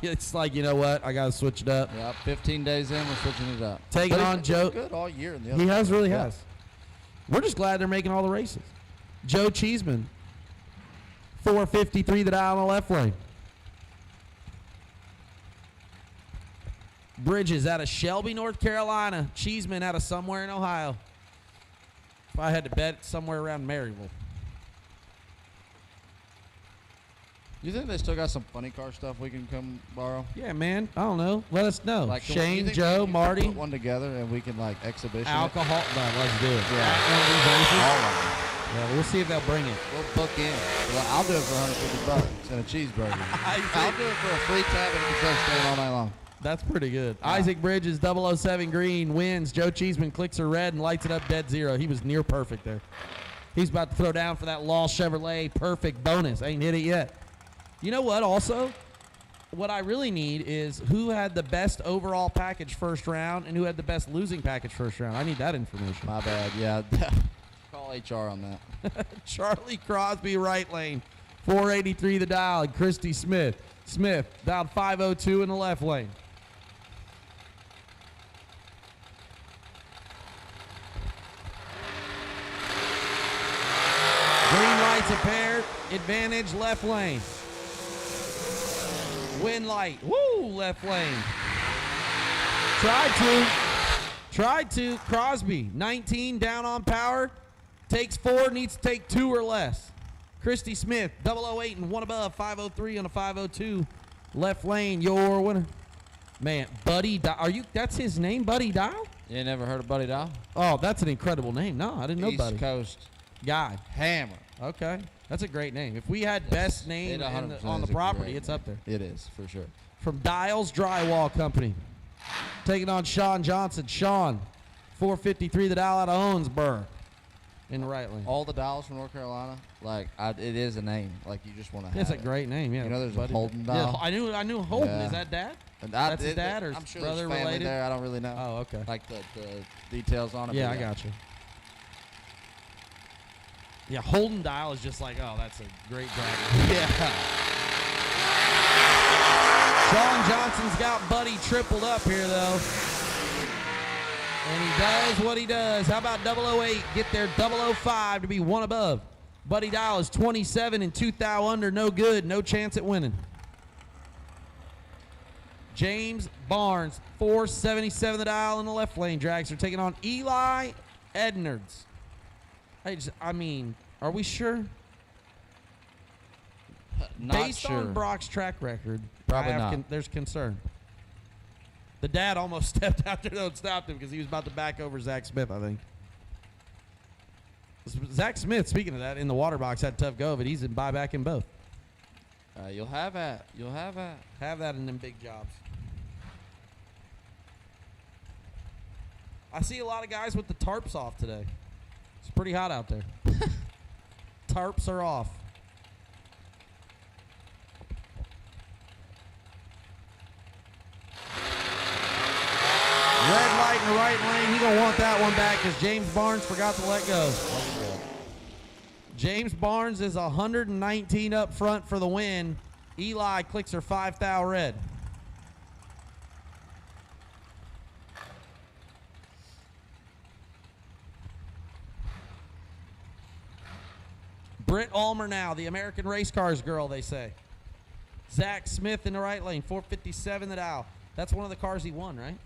It's like, you know what? I got to switch it up. Yep, 15 days in, we're switching it up. Taking But on he's Joe. good all year. In the He other has, car. really Yeah. has. We're just glad they're making all the races. Joe Cheeseman, 453 the dial on the left lane. Bridges out of Shelby, North Carolina. Cheeseman out of somewhere in Ohio. If I had to bet, somewhere around Maryville. You think they still got some funny car stuff we can come borrow? Yeah, man. I don't know. Let us know. Like, you Shane, think Joe, we can Marty. put one together and we can like exhibition Alcohol. No, let's do it. Yeah. At one of these races. All of them. Yeah, we'll see if they'll bring it. We'll book in. Well, I'll do it for $150 and a cheeseburger. I'll do it for a free tab and a concession stand all night long. That's pretty good. Isaac Bridges, 007 green, wins. Joe Cheeseman clicks her red and lights it up dead zero. He was near perfect there. He's about to throw down for that Law Chevrolet perfect bonus. Ain't hit it yet. You know what, also? What I really need is who had the best overall package first round and who had the best losing package first round. I need that information. My bad, yeah. Call HR on that. Charlie Crosby, right lane. 483 the dial. And Christy Smith. Smith dialed 502 in the left lane. Green lights a pair. Advantage left lane. Win light. Woo, left lane. Tried to. Crosby, 19 down on power. Takes 4, needs to take 2 or less. Christy Smith, 008 and 1 above, 503 on a 502. Left lane, your winner. Man, Buddy Dial. That's his name, Buddy Dial? You ain't never heard of Buddy Dial? Oh, that's an incredible name. No, I didn't know Buddy. East Coast guy. Hammer. Okay. That's a great name. If we had best name on the is a property, great it's up there. name. It is, for sure. From Dials Drywall Company. Taking on Sean Johnson. Sean, 453 the dial out of Owensboro. In the right lane. All the dials from North Carolina, like it is a name. Like you just want to have. It's a great name, yeah. You know, there's a Buddy. Holden Yeah, dial. I knew Holden. Yeah. Is that dad? And That's his dad or I'm sure brother there's family related? there. I don't really know. Oh, okay. Like the details on it. Yeah, but I got you. Yeah, Holden dial is just like, oh, that's a great driver. Yeah. Sean Johnson's got Buddy tripled up here, though. And he does what he does. How about 008? Get there 005 to be 1 above. Buddy Dial is 27 and 2 thou under. No good. No chance at winning. James Barnes, 477 the dial in the left lane. Drags are taking on Eli Ednards. I mean, are we sure? Not Based sure. on Brock's track record, Probably not. There's concern. The dad almost stepped out there though and stopped him because he was about to back over Zach Smith, I think. Zach Smith, speaking of that, in the water box had a tough go of it. He's in buyback in both. You'll have that. You'll have that. Have that in them big jobs. I see a lot of guys with the tarps off today. It's pretty hot out there. Tarps are off. Red light in the right lane. He gonna want that one back because James Barnes forgot to let go. James Barnes is 119 up front for the win. Eli clicks her 5 thou red. Britt Ulmer now, the American Race Cars girl, they say. Zach Smith in the right lane, 457 the dial. That's one of the cars he won, right?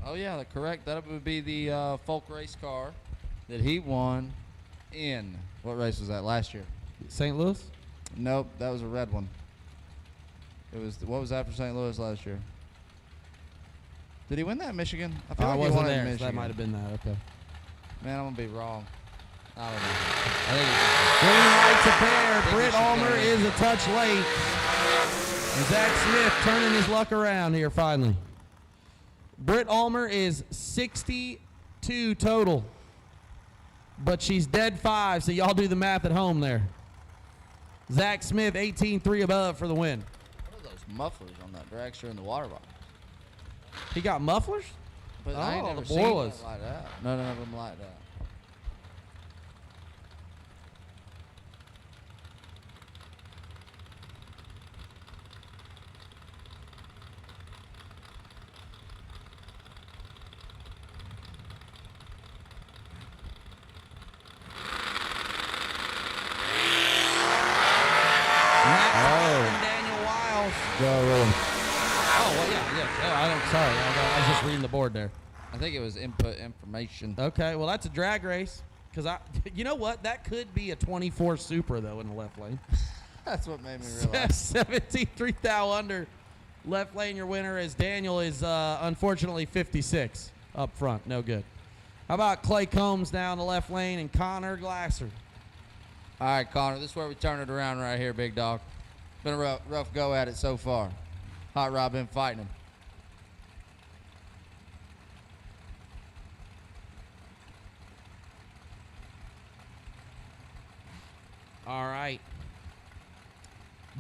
Oh yeah, correct. That would be the folk race car that he won in. What race was that last year? St. Louis? Nope, that was a red one. It was what was that for St. Louis last year? Did he win that in Michigan? I feel I like he wasn't won it in there, so Michigan. that might have been that. Okay. Man, I'm gonna be wrong. I don't know. I Green lights a pair. think Britt we should Ulmer go. is a touch late. And Zach Smith turning his luck around here finally. Britt Ulmer is 62 total. But she's dead 5, so y'all do the math at home there. Zach Smith, 18-3 above for the win. What are those mufflers on that dragster in the water box? He got mufflers? But I ain't Oh, never the seen boy one was. like that. None of them like that. Daniel Wiles. Go room. Oh, well, yeah. I'm sorry. I was just reading the board there. I think it was input information. Okay, well, that's a drag race. Because you know what? That could be a 24 Supra, though, in the left lane. That's what made me realize. 17-3 thou under. Left lane, your winner is Daniel is unfortunately 56 up front. No good. How about Clay Combs down the left lane and Connor Glasser? All right, Connor, this is where we turn it around right here, big dog. Been a rough go at it so far. Hot Rod been fighting him. All right.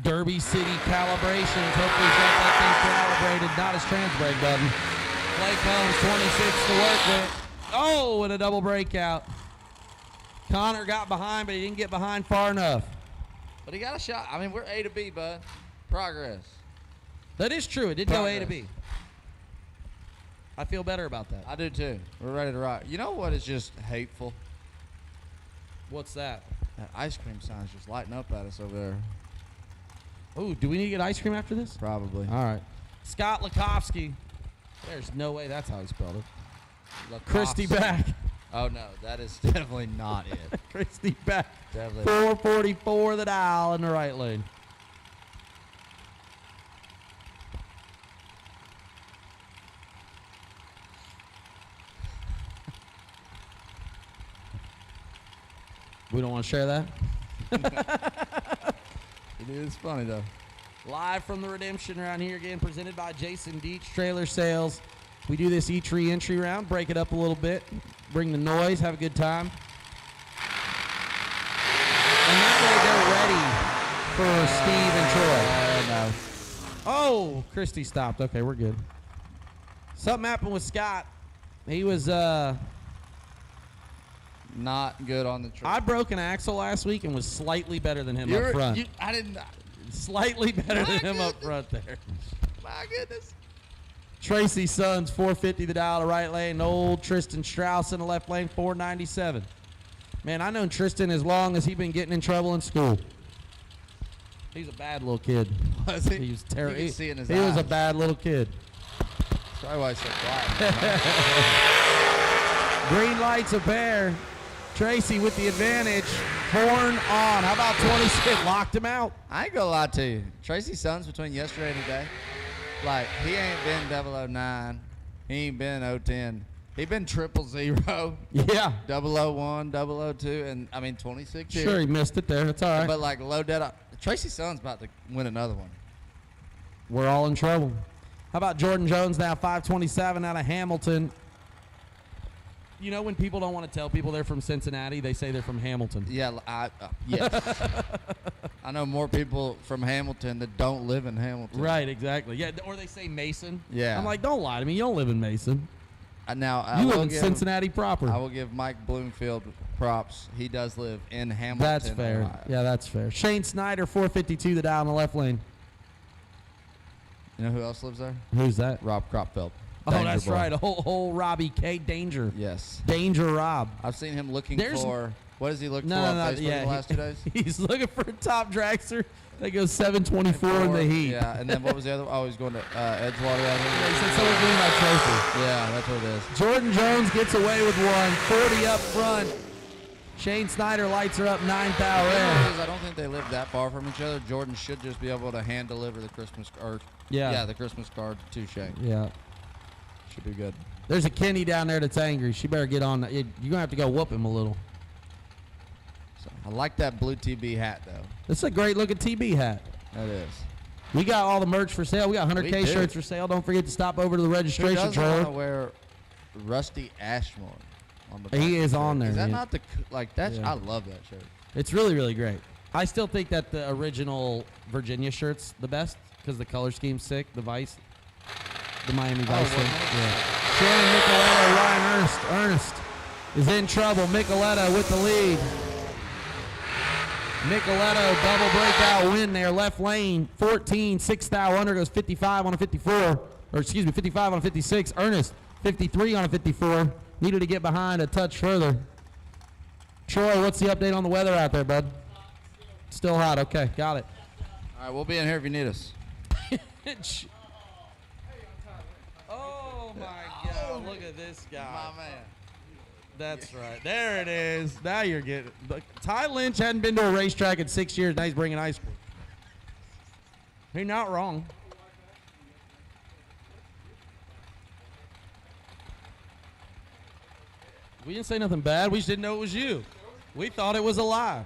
Derby City calibrations. Hopefully he's got that thing calibrated. Not his trans brake button. Clay Combs, 26 to work with. Oh, and a double breakout. Connor got behind, but he didn't get behind far enough. But he got a shot. I mean, we're A to B, bud. Progress. That is true. It did go A to B. I feel better about that. I do too. We're ready to rock. You know what is just hateful? What's that? That ice cream sign's just lighting up at us over there. Oh, do we need to get ice cream after this? Probably. All right. Scott Lakowski. There's no way that's how he spelled it. Christy back. Oh, no. That is definitely not it. Christy back. Definitely. 444 the dial in the right lane. We don't want to share that? It is funny, though. Live from the Redemption around here again, presented by Jason Deach Trailer Sales. We do this each re-entry round, break it up a little bit, bring the noise, have a good time. And that way they're ready for Steve and Troy. No. Oh, Christy stopped. Okay, we're good. Something happened with Scott. He was not good on the track. I broke an axle last week and was slightly better than him up front. I didn't. Slightly better than him up front there. My goodness. Tracy Sons, 450 the dial to right lane. Old Tristan Strauss in the left lane, 497. Man, I known Tristan as long as he been getting in trouble in school. He's a bad little kid. Was he? He was terrible. You can see it in his He was a eyes. bad little kid. That's probably why he's so quiet. Green lights a pair. Tracy with the advantage. Horn on. How about 26? Locked him out. I ain't gonna lie to you. Tracy Sons between yesterday and today, like, he ain't been 009. He ain't been 010. He been 000. Yeah. 001, 002, and I mean 26 here. Sure, he missed it there. That's all right. But like low dead. Tracy Sons about to win another one. We're all in trouble. How about Jordan Jones now, 527 out of Hamilton. You know when people don't want to tell people they're from Cincinnati, they say they're from Hamilton. Yeah, yes. I know more people from Hamilton that don't live in Hamilton. Right, exactly. Yeah, or they say Mason. Yeah. I'm like, don't lie to me. You don't live in Mason. Now You live in Cincinnati proper. I will give Mike Bloomfield props. He does live in Hamilton. That's fair. Ohio. Yeah, that's fair. Shane Snyder, 452 the dial in the left lane. You know who else lives there? Who's that? Rob Cropfeld. Oh, Danger that's Boy. right. A whole Robbie K. Danger. Yes. Danger Rob. I've seen him looking There's- for. What does he look No, for on no, Facebook yeah, the last 2 days? He's looking for a top dragster that goes 724 in the heat. Yeah, and then what was the other? Oh, he's going to Edgewater. I think. He said someone's doing my trophy. Yeah, that's what it is. Jordan Jones gets away with one. 40 up front. Shane Snyder lights her up 9 thou in. I don't think they live that far from each other. Jordan should just be able to hand deliver the Christmas card. Yeah. the Christmas card to Shane. Yeah. Should be good. There's a Kenny down there that's angry. She better get on. You're going to have to go whoop him a little. So, I like that blue TB hat, though. This is a great looking TB hat. That is. We got all the merch for sale. We got 100K We do. shirts for sale. Don't forget to stop over to the Who registration doesn't want to trailer. wear Rusty Ashmore on the back He of the is shirt? on there, Is that man. not the like that's? Yeah. I love that shirt. It's really, really great. I still think that the original Virginia shirt's the best because the color scheme's sick. The Vice, the Miami Vice thing. Yeah. Shannon Micheletto, Ryan Ernst is in trouble. Micheletto with the lead. Micheletto double breakout win there. Left lane, 14, 6 thou under, goes 55 on a 54. Or excuse me, 55 on a 56. Ernest, 53 on a 54. Needed to get behind a touch further. Troy, what's the update on the weather out there, bud? Still hot. Okay, got it. All right, we'll be in here if you need us. Oh my God! Look at this guy. My man. That's right. There it is. Now you're getting. Ty Lynch hadn't been to a racetrack in 6 years. Now he's bringing ice cream. He's not wrong. We didn't say nothing bad. We just didn't know it was you. We thought it was a lie.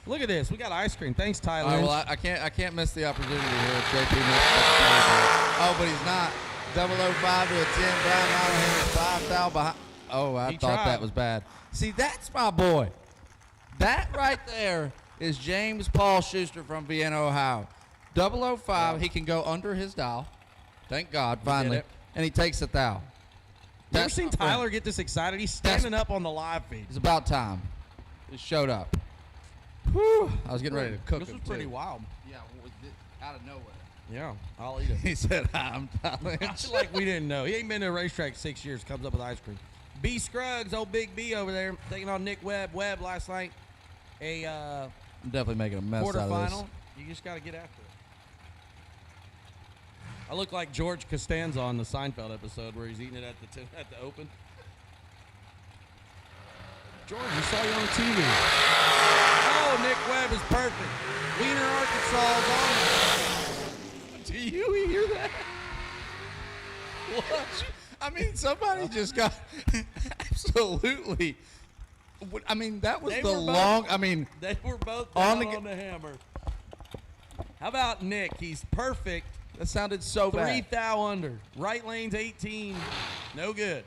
Look at this. We got ice cream. Thanks, Ty All right, Lynch. well, I can't miss the opportunity here. JP missed. Oh, but he's not. 005 to a 10. Brian Allenhammer 5 thou behind. Oh, I thought tried. that was bad. See, that's my boy. That right there is James Paul Schuster from Vienna, Ohio. 005. He can go under his dial. Thank God, finally. it. And he takes a thou. You ever That's seen my friend. Tyler get this excited? He's standing up on the live feed. It's about time. He showed up. Whew. I was getting ready to cook This him, was pretty too. wild. Yeah, out of nowhere. Yeah, I'll eat it. He said, I'm Tyler. Like we didn't know. He ain't been to a racetrack 6 years. Comes up with ice cream. B Scruggs, old Big B over there, taking on Nick Webb. Webb last night, I'm definitely making a mess out of this. quarterfinal. You just got to get after it. I look like George Costanza on the Seinfeld episode where he's eating it at the open. George, we saw you on TV. Oh, Nick Webb is perfect. Wiener, Arkansas is on there. Do you hear that? What? I mean, somebody just got absolutely. I mean, that was They the were both- long. I mean, They were both On on the the hammer. How about Nick? He's perfect. that sounded so 3 bad. thou under. Right lane's 18. No good.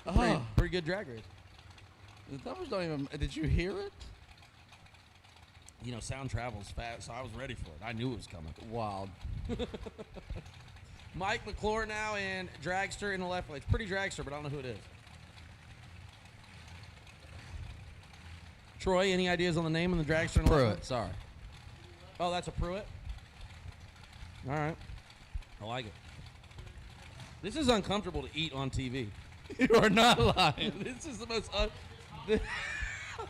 Oh. Pretty good drag race. The numbers don't even. Did you hear it? You know, sound travels fast, so I was ready for it. I knew it was coming. Wild. Mike McClure now and Dragster in the left lane. It's pretty Dragster, but I don't know who it is. Troy, any ideas on the name of the Dragster in the left lane? Pruitt. Sorry. Oh, that's a Pruitt? All right. I like it. This is uncomfortable to eat on TV. You are not lying. This is the most this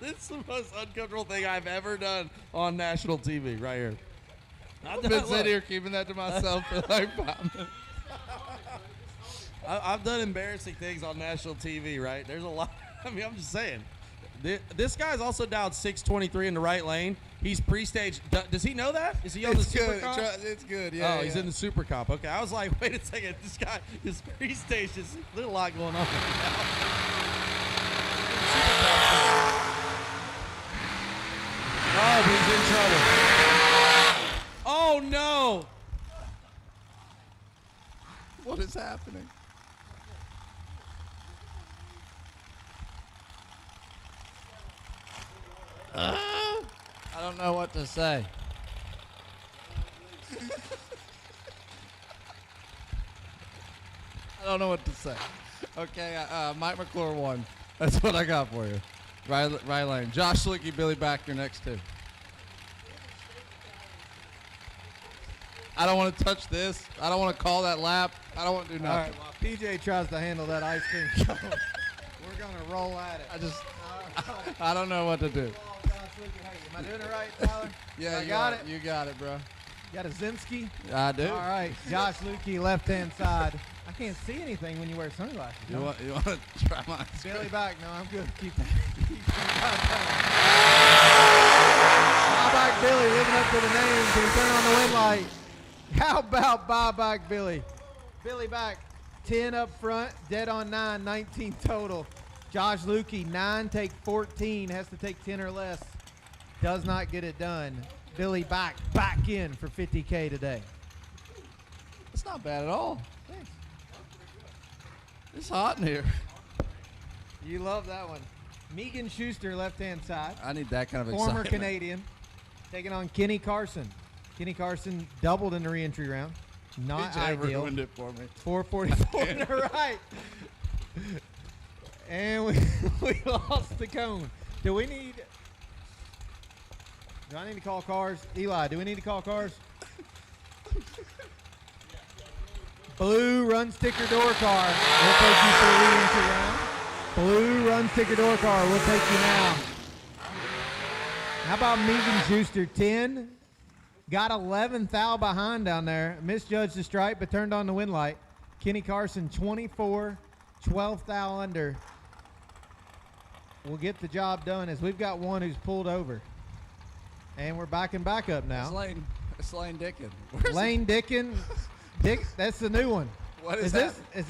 is the most uncomfortable thing I've ever done on national TV right here. I've been sitting here keeping that to myself for like 5 minutes. I've done embarrassing things on national TV, right? There's a lot. I mean, I'm just saying. This guy's also dialed 623 in the right lane. He's pre-staged. Does he know that? Is he on the Super Good. Comp? It's good. Yeah. Oh, he's in the Super Comp. Okay, I was like, wait a second. This guy is pre-staged. There's a lot going on right now. Oh, he's in trouble. Oh, no. What is happening? I don't know what to say. I don't know what to say. Okay, Mike McClure won. That's what I got for you. Right lane. Josh Slicky, Billy Back, your next two. I don't want to touch this. I don't want to call that lap. I don't want to do All nothing. right, while PJ tries to handle that ice cream cone, we're going to roll at it. I don't know what to do. Am I doing it right, Tyler? Yeah, I got it. You got it, bro. You got a Zinsky? I do. All right, Josh Lukey, left-hand side. I can't see anything when you wear sunglasses. You want to try mine? Billy back. No, I'm good. Keep that. Buyback Billy living up to the name. Can he turn on the wind light? How about Buyback Billy? Billy back. 10 up front. Dead on 9. 19 total. Josh Lukey, 9, take 14. Has to take 10 or less. Does not get it done. Billy back in for $50K today. It's not bad at all. Thanks. It's hot in here. You love that one. Megan Schuster, left-hand side. I need that kind of Former excitement. Canadian. Taking on Kenny Carson. Kenny Carson doubled in the re-entry round. Not BJ ideal. ruined it for me. 444 in a right. And we lost the cone. Do I need to call cars? Eli, do we need to call cars? Blue run sticker door car. We'll take you for a re-entry round. Blue run sticker door car. We'll take you now. How about Megan Schuster? 10. Got 11th thou behind down there. Misjudged the stripe, but turned on the wind light. Kenny Carson, 24. 12th thou under. We'll get the job done as we've got one who's pulled over. And we're backing back up now. It's Lane Dickin. Lane Dickin. Dick, that's the new one. What is this? Is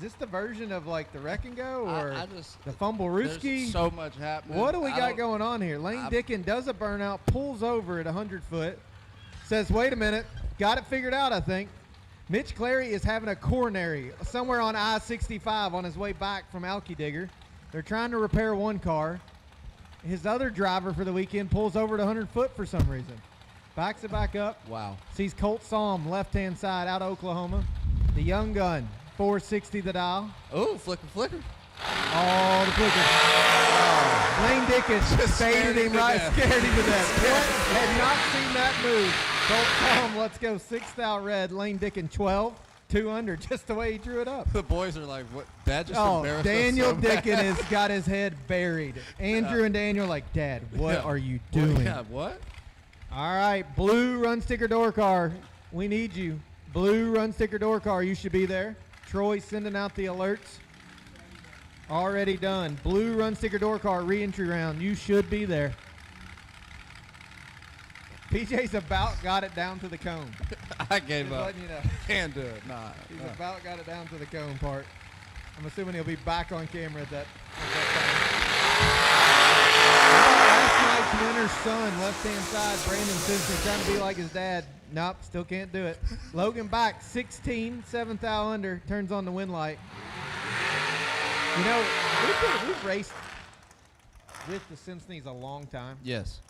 this the version of like the Wreck and Go or the Fumble Rooski? There's so much happening. What do we got going on here? Lane Dickin does a burnout, pulls over at 100 foot, says, wait a minute, got it figured out, I think. Mitch Clary is having a coronary somewhere on I-65 on his way back from Alky Digger. They're trying to repair one car. His other driver for the weekend pulls over at 100 foot for some reason. Backs it back up. Wow. Sees Colt Psalm, left-hand side, out of Oklahoma. The young gun, 460 the dial. Oh, flicker. Oh, the flicker. Oh. Lane Dickens just faded him right, scared him to death. What? Had not seen that move. Colt Psalm, let's go 6th out red. Lane Dickens, 12. 2 under, just the way he drew it up. The boys are like, what? Dad just embarrassed Daniel us so bad. Dickens has got his head buried. Andrew and Daniel are like, Dad, what are you doing? What? All right, blue run sticker door car. We need you. Blue run sticker door car, you should be there. Troy sending out the alerts. Already done. Blue run sticker door car, re-entry round. You should be there. PJ's about got it down to the cone. I gave Just up. letting you know. Can't do it. Nah. He's about got it down to the cone part. I'm assuming he'll be back on camera at that time. Last night's winner's son, left-hand side, Brandon Simpson, trying to be like his dad. Nope, still can't do it. Logan back, 16, 7th thou under, turns on the wind light. You know, we've raced with the Simpsons a long time. Yes.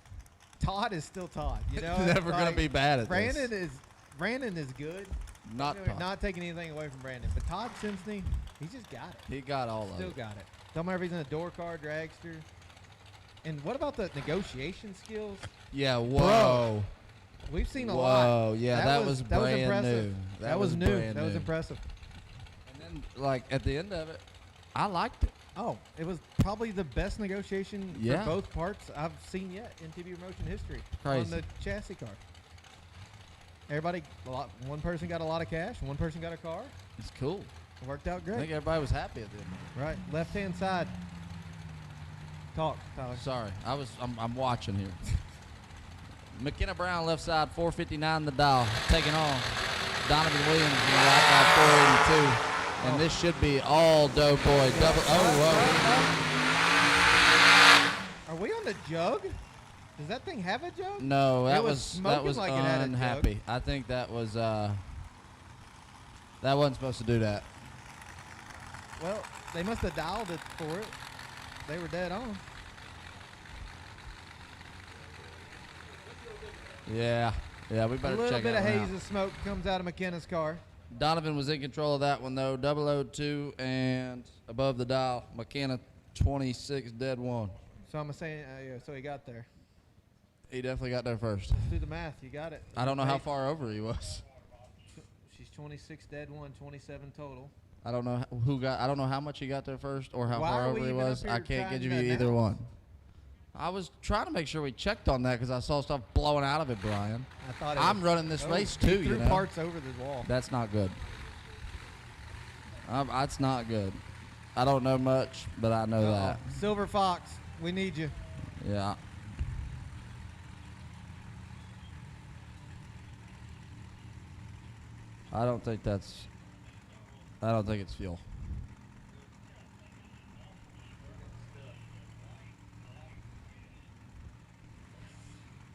Todd is still Todd. You know, Never gonna be bad at Brandon this. Brandon is good. Not Todd. Not taking anything away from Brandon, but Todd Simpson, he just got it. He got all of it. Still got it. Don't matter if he's in a door car, dragster. And what about the negotiation skills? Yeah. Whoa. Bro, we've seen a lot. Whoa. Yeah, that was brand impressive. new. That was new. brand That was new. impressive. And then, like at the end of it, I liked it. Oh, it was probably the best negotiation Yeah. for both parts I've seen yet in TV Promotion history Crazy. on the chassis car. Everybody, one person got a lot of cash, one person got a car. It's cool. It worked out I great. think everybody was happy at the end. Right, left-hand side. Talk, Tyler. Sorry, I'm watching here. McKenna Brown left side, 459 the dial, taking on Donovan Williams in the right by 482. And this should be all dope boy. Double. Are we on the jug? Does that thing have a jug? No, that It was smoking like it had a unhappy. jug. I think that was that wasn't supposed to do that. Well, they must have dialed it for it. They were dead on. Yeah, we better A little check bit that of one haze out. of smoke comes out of McKenna's car. Donovan was in control of that one though. 002 and above the dial. McKenna 26 dead one. So I'm saying, so he got there. He definitely got there first. Let's do the math. You got it. I don't know how Right. far over he was. She's 26 dead one, 27 total. I don't know who got. I don't know how much he got there first or how Why far are we over he even was. up I here can't trying give to you either announce? one. I was trying to make sure we checked on that because I saw stuff blowing out of it, Brian. I thought I'm running this race too. He threw you know? parts over the wall. That's not good. That's not good. I don't know much, but I know that. Silver Fox, we need you. Yeah. I don't think it's fuel.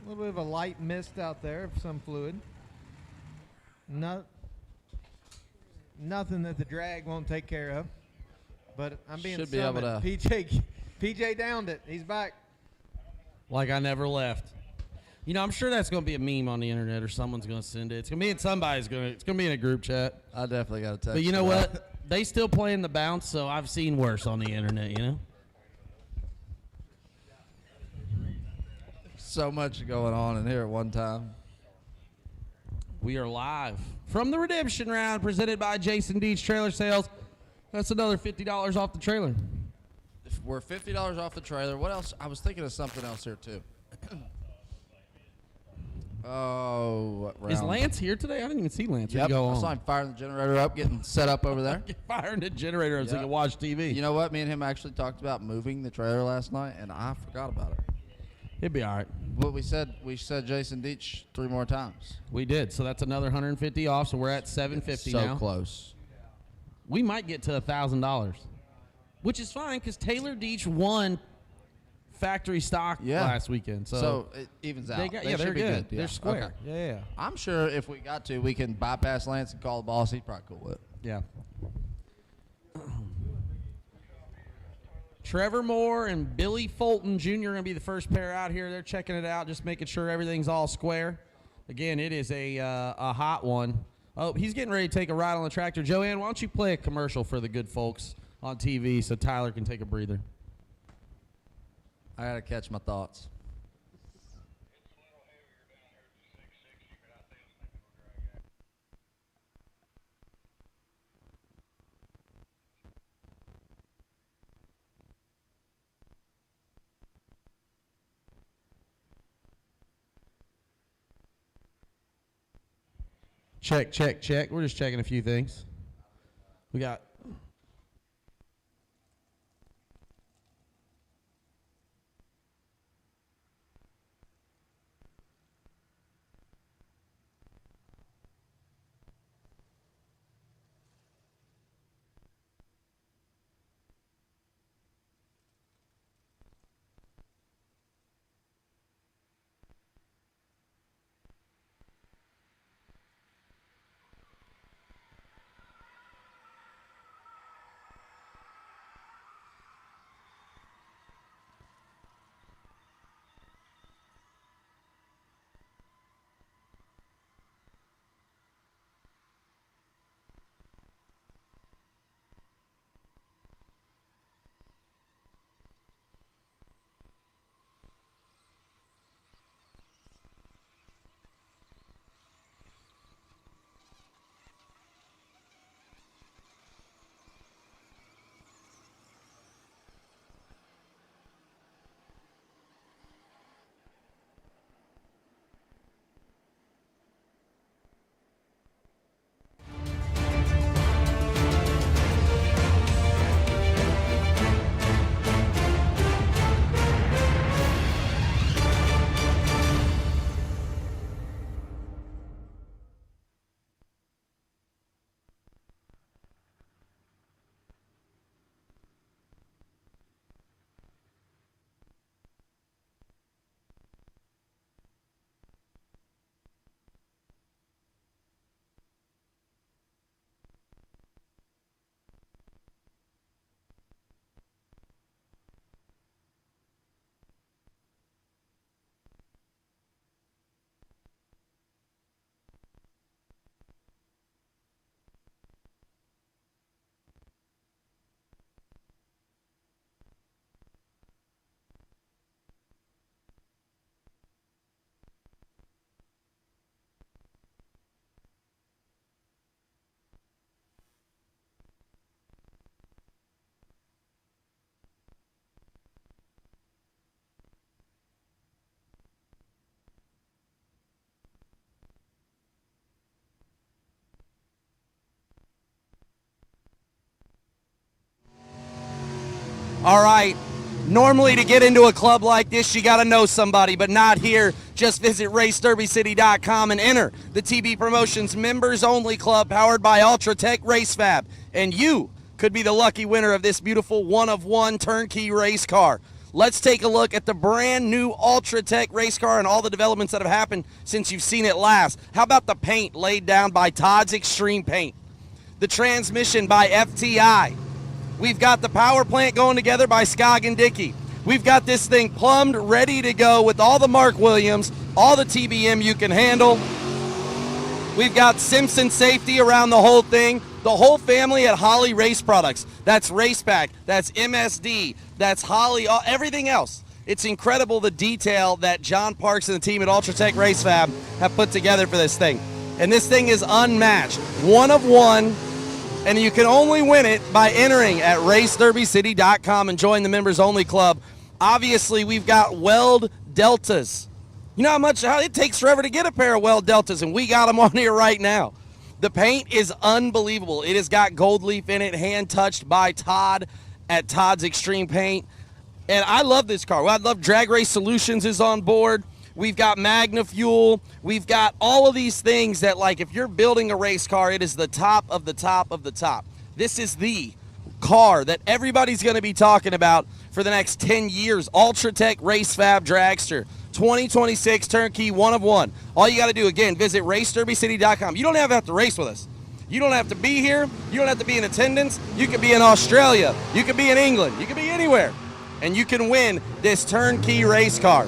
little bit of a light mist out there of some fluid. Nothing that the drag won't take care of. But I'm being Should be able summoned. to. PJ downed it. He's back. Like I never left. You know, I'm sure that's going to be a meme on the internet, or someone's going to send it. It's going to be in somebody's going to. It's going to be in a group chat. I definitely got to text. But you know what? They still playing the bounce, so I've seen worse on the internet. You know. So much going on in here at one time. We are live from the redemption round presented by Jason Deach Trailer Sales. That's another $50 off the trailer. If we're $50 off the trailer. What else? I was thinking of something else here too. Oh, what Is round? Lance here today? I didn't even see Lance. Yep, Go I on. saw him firing the generator up, getting set up over there. Firing the generator up so he can watch TV. You know what? Me and him actually talked about moving the trailer last night, and I forgot about it. It'd be all right. But we said Jason Deach 3 more times. We did. So that's another 150 off. So we're at 750 now. So close. We might get to $1,000, which is fine because Taylor Deach won factory stock last weekend. So it evens out. They're should be good. Yeah. They're square. Okay. Yeah. I'm sure if we got to, we can bypass Lance and call the boss. He'd probably cool with it. Yeah. Trevor Moore and Billy Fulton Jr. are going to be the first pair out here. They're checking it out, just making sure everything's all square. Again, it is a hot one. Oh, he's getting ready to take a ride on the tractor. Joanne, why don't you play a commercial for the good folks on TV so Tyler can take a breather? I got to catch my thoughts. Check, check, check. We're just checking a few things. We got... All right. Normally, to get into a club like this, you got to know somebody, but not here. Just visit RaceDerbyCity.com and enter the TB Promotions Members Only Club powered by Ultratech Race Fab. And you could be the lucky winner of this beautiful one-of-one turnkey race car. let's take a look at the brand new Ultratech race car and all the developments that have happened since you've seen it last. How about the paint laid down by Todd's Extreme Paint? The transmission by FTI. We've got the power plant going together by Skog & Dickey. We've got this thing plumbed, ready to go with all the Mark Williams, all the TBM you can handle. We've got Simpson safety around the whole thing. The whole family at Holly Race Products. That's Racepack, that's MSD, that's Holly, everything else. It's incredible the detail that John Parks and the team at Ultratech Race Fab have put together for this thing. And this thing is unmatched. One of one, and you can only win it by entering at racederbycity.com and join the members only club. Obviously, we've got Weld Deltas. You know how it takes forever to get a pair of Weld Deltas, and we got them on here right now. The paint is unbelievable. It has got gold leaf in it, hand touched by Todd at Todd's Extreme Paint. And I love this car. I love Drag Race Solutions is on board. We've got Magna Fuel. We've got all of these things that, like, if you're building a race car, it is the top of the top of the top. This is the car that everybody's going to be talking about for the next 10 years. Ultratech Race Fab Dragster. 2026 turnkey, one of one. All you got to do, again, visit racederbycity.com. You don't have to race with us. You don't have to be here. You don't have to be in attendance. You could be in Australia. You could be in England. You could be anywhere. And you can win this turnkey race car.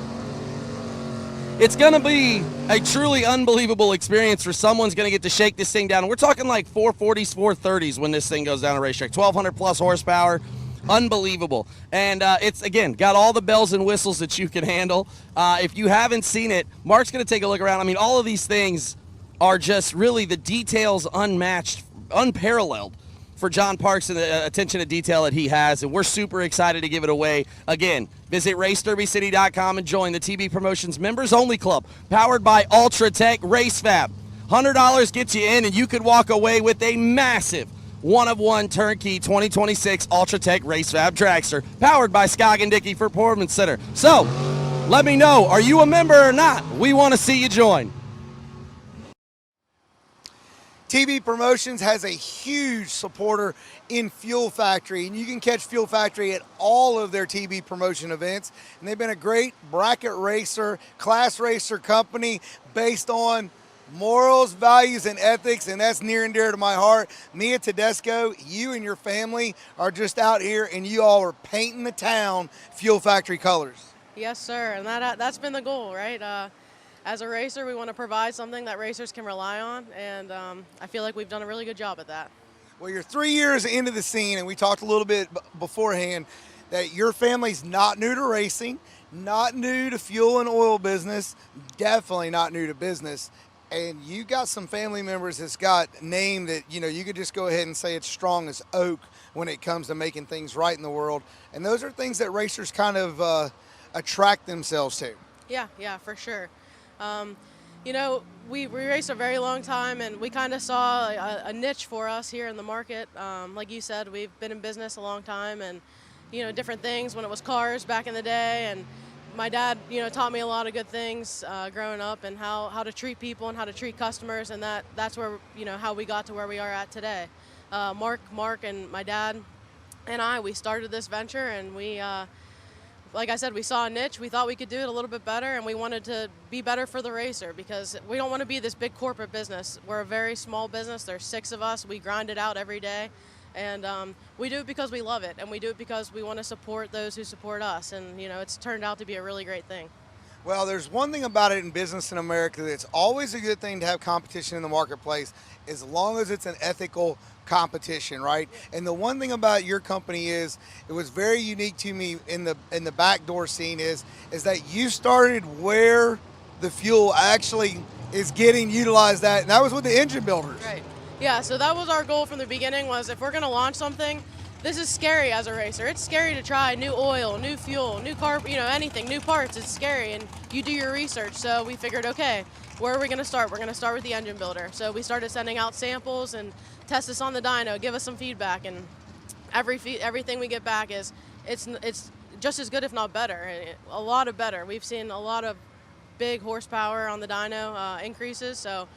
It's going to be a truly unbelievable experience for someone's going to get to shake this thing down. We're talking like 440s, 430s when this thing goes down a racetrack. 1,200 plus horsepower. Unbelievable. And it's, again, got all the bells and whistles that you can handle. If you haven't seen it, Mark's going to take a look around. I mean, all of these things are just really the details unmatched, unparalleled for John Parks and the attention to detail that he has. And we're super excited to give it away. Again, visit racederbycity.com and join the TB Promotions Members Only Club, powered by Ultratech Race Fab. $100 gets you in, and you could walk away with a massive one-of-one turnkey 2026 Ultratech Race Fab Dragster, powered by Skog & Dickey for Performance Center. So, let me know, are you a member or not? We want to see you join. TB Promotions has a huge supporter in Fuel Factory, and you can catch Fuel Factory at all of their TB Promotion events. And they've been a great bracket racer, class racer company based on morals, values, and ethics, and that's near and dear to my heart. Mia Tedesco, you and your family are just out here, and you all are painting the town Fuel Factory colors. Yes, sir, and that's been the goal, right? As a racer, we want to provide something that racers can rely on, and I feel like we've done a really good job at that. Well, you're 3 years into the scene, and we talked a little bit beforehand that your family's not new to racing, not new to fuel and oil business, definitely not new to business. And you got some family members that's got a name that, you know, you could just go ahead and say it's strong as oak when it comes to making things right in the world. And those are things that racers kind of attract themselves to. Yeah, for sure. You know, we raced a very long time, and we kind of saw a niche for us here in the market. Like you said, we've been in business a long time, and, you know, different things when it was cars back in the day. And my dad, you know, taught me a lot of good things growing up, and how to treat people and how to treat customers, and that's where, you know, how we got to where we are at today. Mark and my dad and we started this venture, and we, like I said, we saw a niche. We thought we could do it a little bit better, and we wanted to be better for the racer, because we don't want to be this big corporate business. We're a very small business. There's 6 of us. We grind it out every day. And we do it because we love it, and we do it because we want to support those who support us. And, you know, it's turned out to be a really great thing. Well, there's one thing about it in business in America that's always a good thing to have competition in the marketplace, as long as it's an ethical competition, right? And the one thing about your company is, it was very unique to me in the backdoor scene is that you started where the fuel actually is getting utilized at, and that was with the engine builders. Right. Yeah, so that was our goal from the beginning, was if we're going to launch something, this is scary as a racer. It's scary to try new oil, new fuel, new car, you know, anything, new parts. It's scary, and you do your research. So we figured, okay, where are we going to start? We're going to start with the engine builder. So we started sending out samples and test this on the dyno, give us some feedback, and everything we get back is it's just as good, if not better, a lot of better. We've seen a lot of big horsepower on the dyno increases, so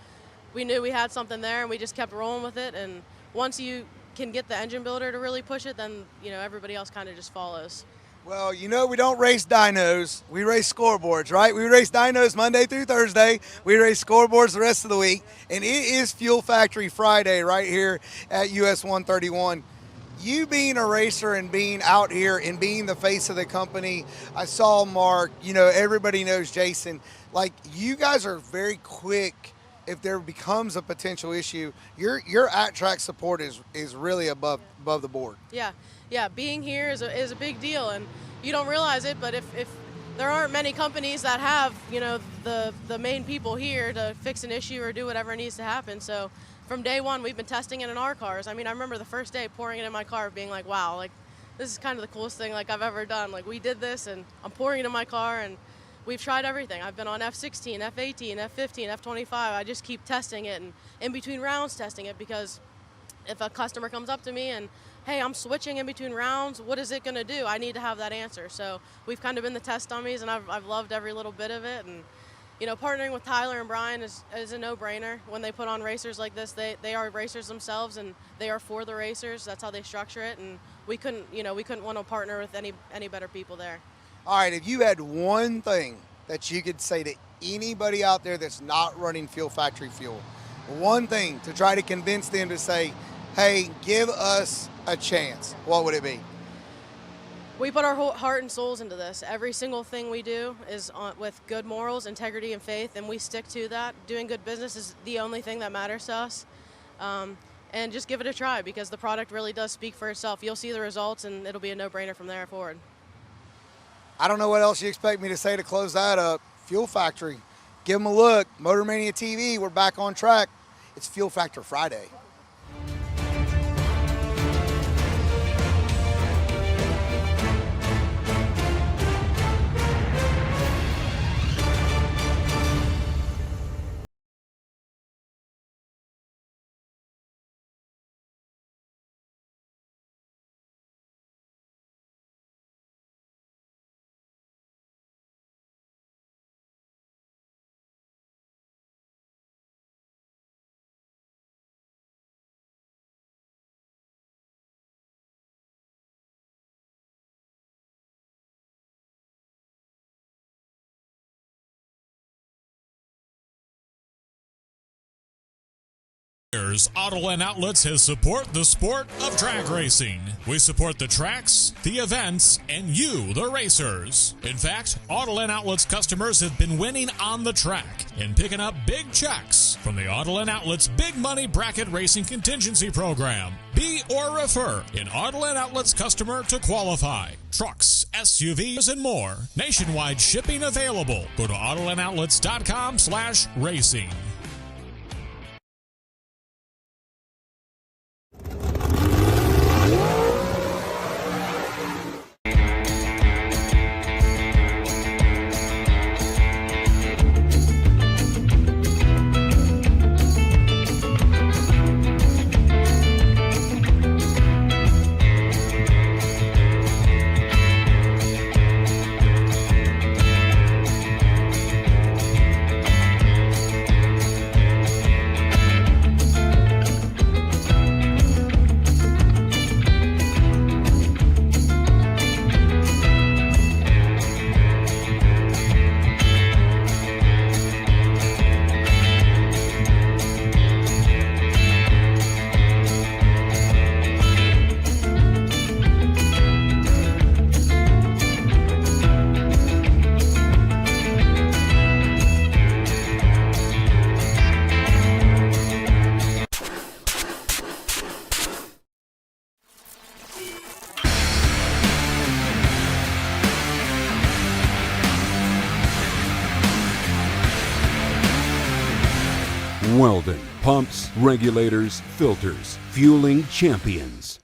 we knew we had something there, and we just kept rolling with it. And once you can get the engine builder to really push it, then, you know, everybody else kind of just follows. Well, you know we don't race dynos. We race scoreboards, right? We race dynos Monday through Thursday. We race scoreboards the rest of the week. And it is Fuel Factory Friday right here at US 131. You being a racer and being out here and being the face of the company, I saw Mark, you know, everybody knows Jason. Like, you guys are very quick if there becomes a potential issue. Your at-track support is really above the board. Yeah, being here is a big deal, and you don't realize it, but if there aren't many companies that have, you know, the main people here to fix an issue or do whatever needs to happen. So from day one, we've been testing it in our cars. I mean, I remember the first day pouring it in my car being like, wow, like, this is kind of the coolest thing like I've ever done. Like, we did this, and I'm pouring it in my car, and we've tried everything. I've been on F16, F18, F15, F25. I just keep testing it, and in between rounds testing it, because if a customer comes up to me and, hey, I'm switching in between rounds, what is it going to do? I need to have that answer. So we've kind of been the test dummies, and I've loved every little bit of it. And, you know, partnering with Tyler and Brian is a no-brainer. When they put on racers like this, they are racers themselves, and they are for the racers. That's how they structure it, and we couldn't want to partner with any better people there. All right, if you had one thing that you could say to anybody out there that's not running Fuel Factory fuel, one thing to try to convince them to say, hey, give us a chance, what would it be? We put our whole heart and souls into this. Every single thing we do is with good morals, integrity, and faith, and we stick to that. Doing good business is the only thing that matters to us. And just give it a try, because the product really does speak for itself. You'll see the results, and it'll be a no-brainer from there forward. I don't know what else you expect me to say to close that up. Fuel Factory, give them a look. MotorManiaTV, we're back on track. It's Fuel Factor Friday. Auto and Outlets has support the sport of drag racing. We support the tracks, the events, and you, the racers. In fact, Auto and Outlets customers have been winning on the track and picking up big checks from the Auto and Outlets Big Money Bracket Racing Contingency Program. Be or refer an Auto and Outlets customer to qualify. Trucks, SUVs, and more. Nationwide shipping available. Go to autolandoutlets.com/racing. Weldon Pumps, Regulators, Filters, Fueling Champions.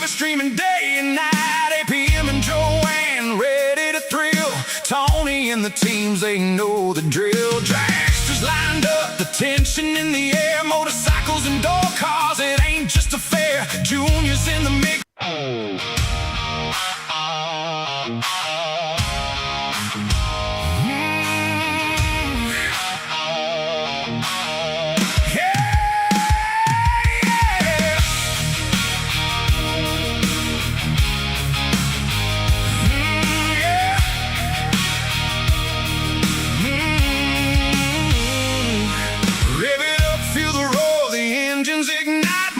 Streaming day and night, 8 p.m. and Joanne, ready to and the teams, they know the drill. Dragsters lined up, the tension in the air. Motorcycles and door cars, it ain't just a fair. Juniors in the mix.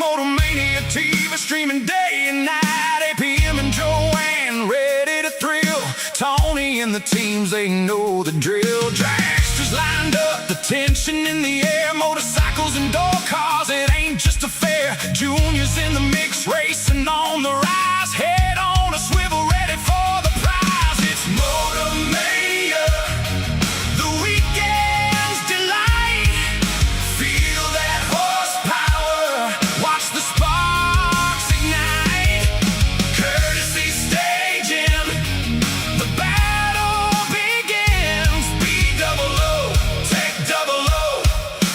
MotorManiaTV streaming day and night. APM and Joanne ready to thrill. Tony and the teams, they know the drill. Dragsters lined up, the tension in the air. Motorcycles and door cars, it ain't just a fair. Juniors in the mix, racing on the rise. Head on a swivel, ready for the prize. It's MotorMania, the weekend's delight. Feel that horsepower, watch the sparks ignite. Courtesy staging, the battle begins. Be double O, take double O,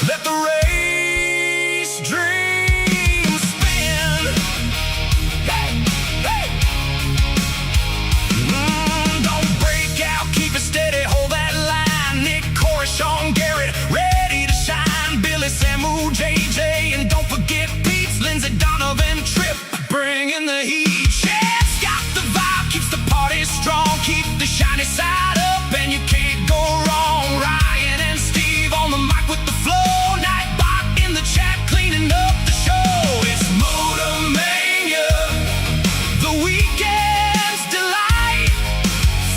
let the race dream spin. Hey, hey. Don't break out, keep it steady, hold that line. Nick, Corey, Sean, Garrett, ready to shine. Billy, Samu, JJ, and don't forget Pete's, Lindsay, Donovan, Tripp, bringing the heat. Chad's got the vibe, keeps the party strong. Keep the shiny side up, and you can't go wrong. Ryan and Steve on the mic with the flow. Nightbot in the chat, cleaning up the show. It's MotorMania, the weekend's delight.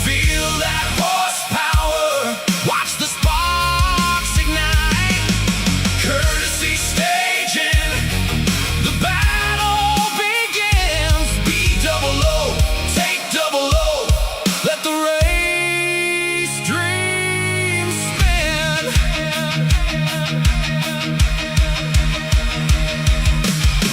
Feel that horsepower, watch the sparks ignite. Courtesy staging, the battle begins. Be double O, take double O, let the race dream spin.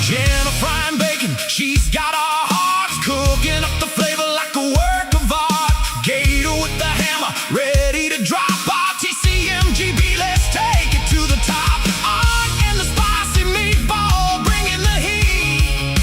Jenna frying bacon, she's got our hearts. Cooking up the flavor like a work of art. Gator with the hammer, ready to drop. RTCMGB, let's take it to the top. Art and the spicy meatball, bringing the heat.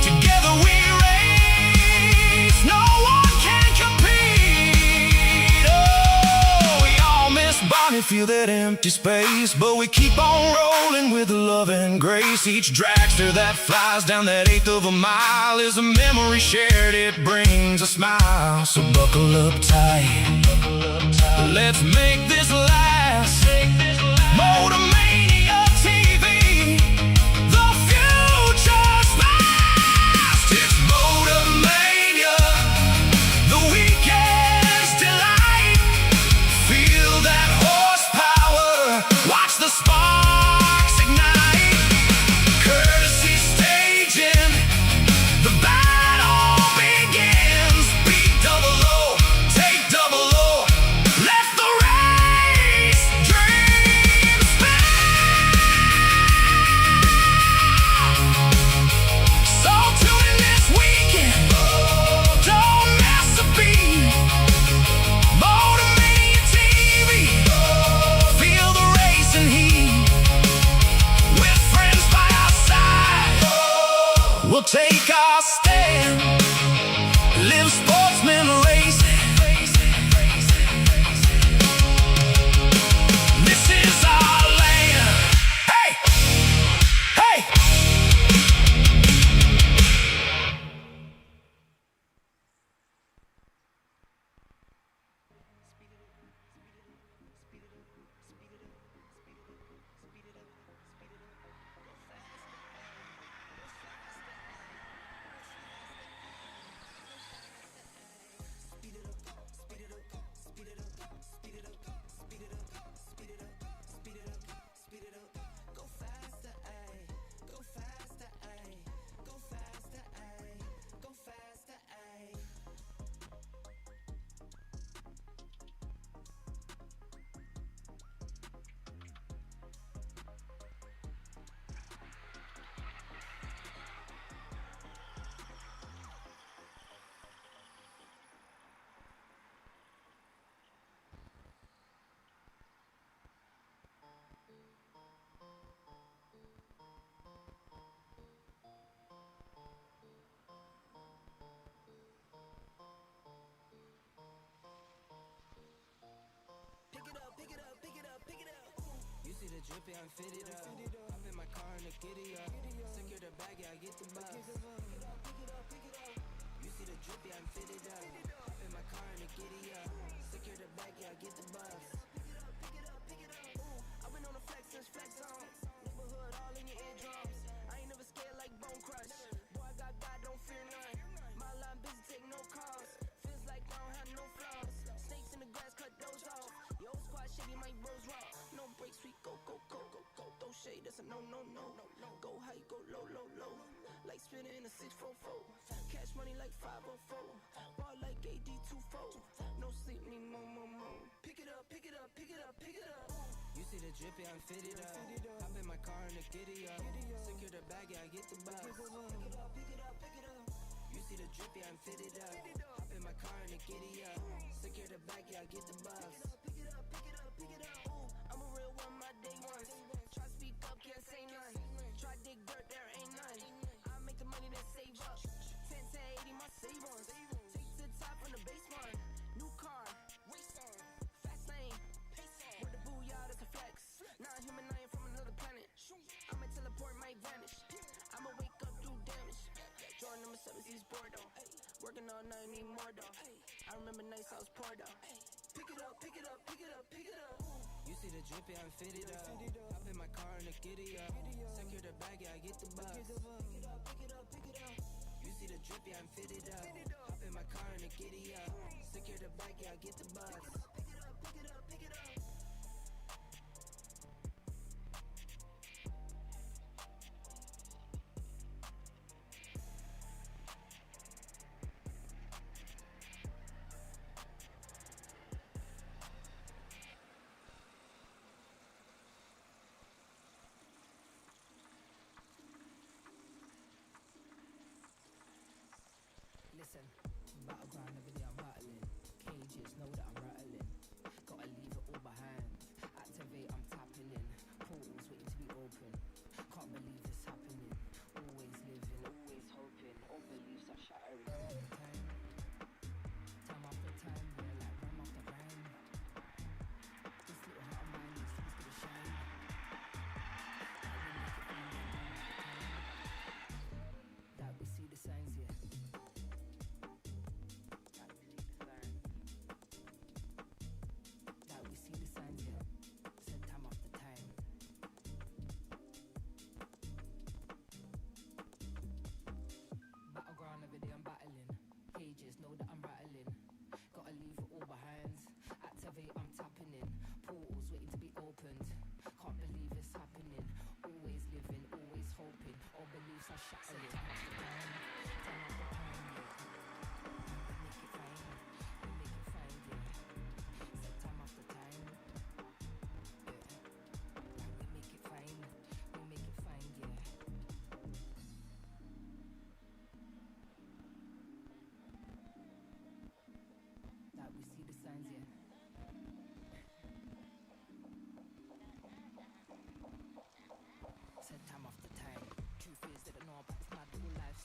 Together we race, no one can compete. Oh, we all miss Bonnie, feel that empty space, but we keep on rolling with love and grace. Each dragster that flies down that 1/8 of a mile is a memory shared, it brings a smile. So buckle up tight, let's make this last. MotorManiaTV, the future's fast. It's MotorMania, the weekend's delight. Feel that horsepower, watch the sparks ignite. Courtesy staging, the battle begins. Be double O, take double O, let the race dream spin. see the drippy, I'm fitted up. Hop in my car and the giddy up. Secure the bag, yeah, I get the bus. Pick it up, pick it up, pick it up. You see the drippy, I'm fitted up. Hop in my car and the giddy up. Secure the bag, yeah, I get the bus. Pick it up, pick it up, pick it up. Ooh, I've been on the flex since flex on. Neighborhood all in your eardrums. I ain't never scared like Bone Crush. Boy, I got God, don't fear none. My line busy, take no calls. Feels like I don't have no flaws. Snakes in the grass, cut those off. Yo, squad shitty, my bros raw. No breaks, we go, go, go, go, go. Throw shade, that's a no, no, no, no, no. Go high, go low, low, low. Like spinning in a 644. Cash money like 504. Ball like AD24. No sleep, need more, more, more. Pick it up, pick it up, pick it up, pick it up. You see the drippy, I'm fitted up. Hop in my car and the giddy up. Secure the bag, yeah, I get the bus. Pick it up, pick it up, pick it up. You see the drippy, I'm fitted up. Hop in my car and the giddy up. Secure the bag, yeah, I get the bus. Pick it up, pick it up, pick it up. Ooh, I'm a real one, my day ones. Try to speak up, can't say none. Try to dig dirt, there ain't none. I make the money that save up. 10 to 80, my savings. Take to the top from the baseline. New car, race on. Fast lane, pace on. With the booyah, that's a flex. Not a human, I ain't from another planet. I'ma teleport my vanish. I'ma wake up, do damage. Jordan number 7, he's bored though. Working all night, need more though. I remember nights I was poor though. Pick it up, pick it up, pick it up, pick it up. You see the drippy, I'm fitted up. Hop in my car and the giddy up. Secure the bag, yeah, I get the bus. Pick it up, pick it up, pick it up. You see the drippy, I'm fitted up. Hop in my car and the giddy up. Secure the bag, yeah, I get the bus. Pick it up, pick it up, pick it up. Listen, battleground every day I'm battling. Cages know that I'm rattling. Gotta leave it all behind. Activate, I'm tapping in. Portals waiting to be open. Can't believe it's happening. Always living, always hoping. All beliefs are shattering. Time after time, yeah, like rhyme after rhyme. This little heart of mine needs to be shine. That we see the signs, yeah. Know that I'm rattling. Gotta leave it all behind. Activate, I'm tapping in. Portals waiting to be opened. Can't believe it's happening. Always living, always hoping. All beliefs are shattering. Time after time, yeah. We make it fine, yeah. Said time after time, yeah. Like we make it fine, yeah. We see the signs, yeah. Said time after time. Truth is that I know about this mad little life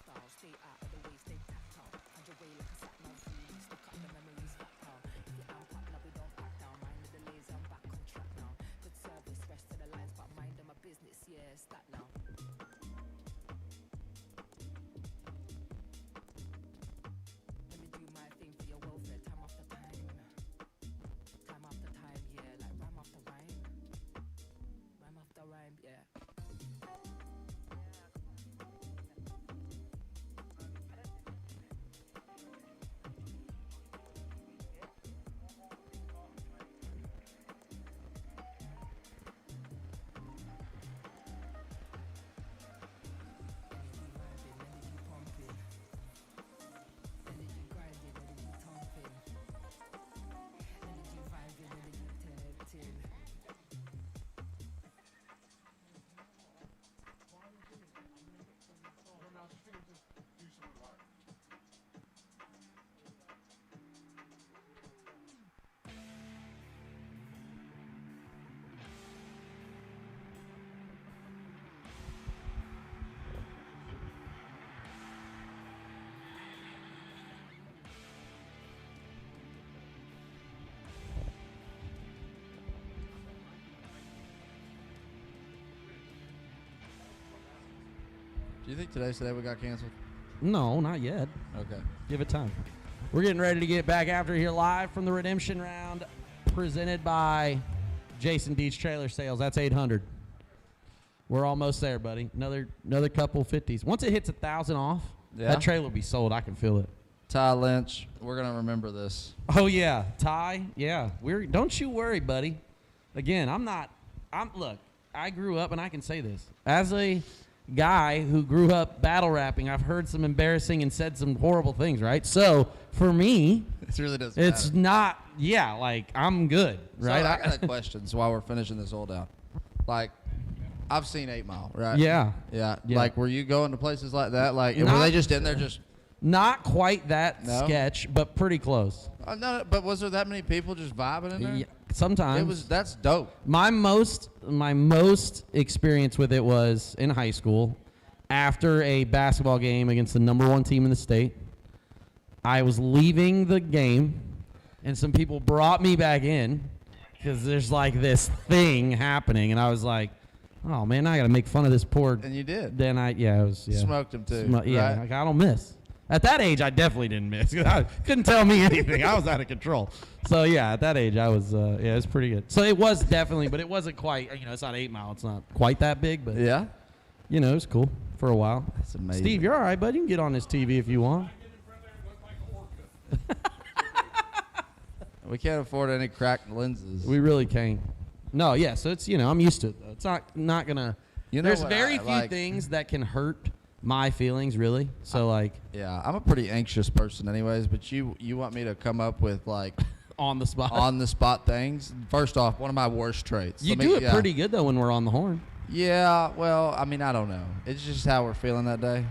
You think today's the day we got canceled? No, not yet. Okay. Give it time. We're getting ready to get back after here live from the redemption round presented by Jason Deach Trailer Sales. That's 800. We're almost there, buddy. Another couple 50s. Once it hits 1,000 off, that trailer will be sold. I can feel it. Ty Lynch, we're gonna remember this. Oh yeah, Ty. Yeah, don't you worry, buddy. Again, look, I grew up, and I can say this as a guy who grew up battle rapping. I've heard some embarrassing and said some horrible things, right? So for me, it really doesn't it's matter. not. Yeah, like I'm good, right? So I got a question. So while we're finishing this all down, like, I've seen 8 Mile, right? Yeah. Yeah. Yeah. Like, were you going to places like that? Like, were they just in there just? Not quite that No? sketch, but pretty close. No, but was there that many people just vibing in there? Yeah, sometimes. That's dope. My most experience with it was in high school after a basketball game against the #1 team in the state. I was leaving the game, and some people brought me back in because there's like this thing happening, and I was like, oh man, I got to make fun of this poor. And you did. Then Smoked him too. Yeah, right? like, I don't miss. At that age, I definitely didn't miss. I couldn't tell me anything. I was out of control. So yeah, at that age, I was. Yeah, it was pretty good. So it was definitely, but it wasn't quite. It's not 8 Mile. It's not quite that big, but yeah, it was cool for a while. That's amazing. Steve, you're all right, bud. You can get on this TV if you want. We can't afford any cracked lenses. We really can't. No, yeah. So it's I'm used to it. Though. It's not gonna. There's very few things that can hurt my feelings, really. So like. Yeah, I'm a pretty anxious person, anyways. But you want me to come up with like on the spot things? First off, one of my worst traits. You do it pretty good though when we're on the horn. Yeah. Well, I mean, I don't know. It's just how we're feeling that day.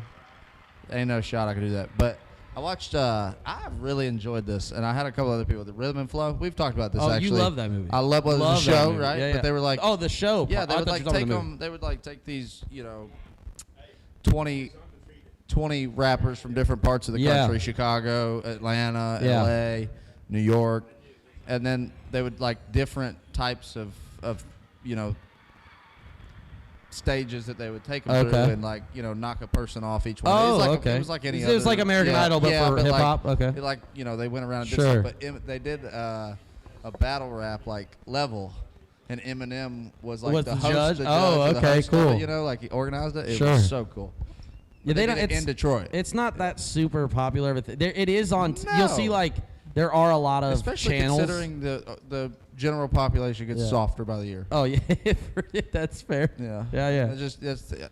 Ain't no shot I could do that, but. I watched. I really enjoyed this, and I had a couple other people. The Rhythm and Flow. We've talked about this. Oh, actually. you love that movie. I love the show, right? Yeah, yeah. But they were like, oh, the show. Yeah, they I would thought like you were talking take about the them. They would like take these, 20 rappers from different parts of the country: Chicago, Atlanta, LA, New York, and then they would like different types of stages that they would take them through and like knock a person off each one. Oh, it was like okay. It was like any. It was like American Idol, but for hip hop. Like, okay. Like they went around. And did Sure. stuff, but they did a battle rap like level, and Eminem was like the host. judge? The Oh, judge, the okay, host cool. of it, like he organized it. It Sure. was so cool. Yeah, They don't. did it in Detroit. It's not that super popular, but it is on. No. You'll see like there are a lot of Especially channels. considering the general population gets softer by the year. Oh yeah, that's fair. Yeah. Yeah.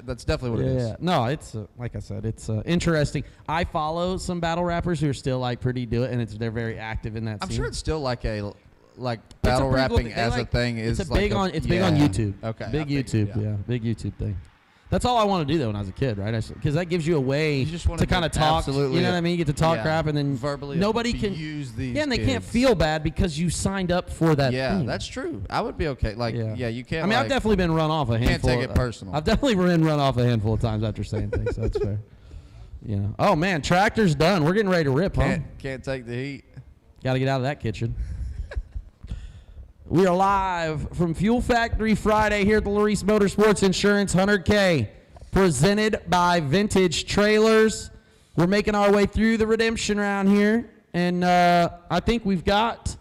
That's definitely what it is. Yeah. No, it's like I said, it's interesting. I follow some battle rappers who are still like pretty do it, and they're very active in that. I'm scene. sure it's still like battle rapping as a thing is it's like big on YouTube. Okay, big I figured, YouTube. Big YouTube thing. That's all I want to do though when I was a kid, right? Because that gives you a way just wanted to kind of talk. absolutely- You know what I mean? You get to talk crap, and then verbally nobody can abuse these Yeah, and they can't kids. feel bad because you signed up for that. Yeah, thing. that's true. I would be okay. Like, yeah, you can't. I mean, I've definitely been run off a handful. Can't take it personal. I've definitely been run off a handful of times after saying things. So that's fair. Oh man, tractor's done. We're getting ready to rip, huh? Can't take the heat. Got to get out of that kitchen. We are live from Fuel Factory Friday here at the LARIS Motorsports Insurance 100K, presented by Vintage Trailers. We're making our way through the redemption round here, and I think we've called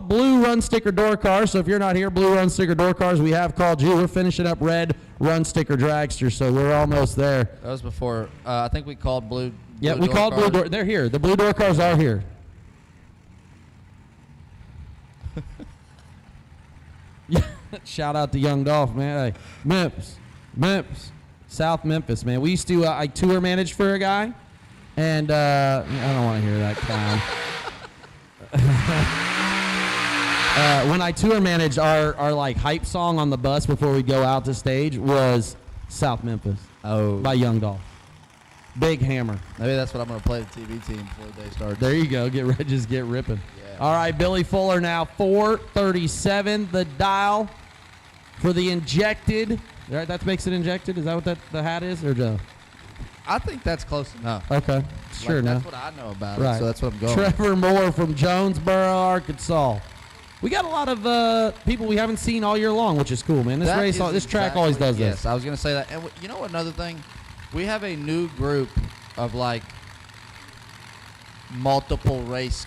blue run sticker door cars. So if you're not here, blue run sticker door cars, we have called you. We're finishing up red run sticker dragster, so we're almost there. That was before. I think we called blue. Yeah, we called blue door. They're here. The blue door cars are here. Yeah, shout out to Young Dolph, man. Hey, Memphis, South Memphis, man. We used to I tour manage for a guy, and I don't want to hear that clown. When I tour managed, our like hype song on the bus before we go out to stage was South Memphis. Oh, by Young Dolph. Big hammer. Maybe that's what I'm going to play the TV team before the day starts. There you go. Just get ripping. All right, Billy Fuller now 437, the dial for the injected. All right, that makes it injected. Is that what the hat is, or Joe? I think that's close enough. Okay, sure enough. That's what I know about it, so that's what I'm going Trevor Moore from Jonesboro, Arkansas. We got a lot of people we haven't seen all year long, which is cool, man. This track always does this. this. I was going to say that. And you know what, another thing? We have a new group of like multiple race,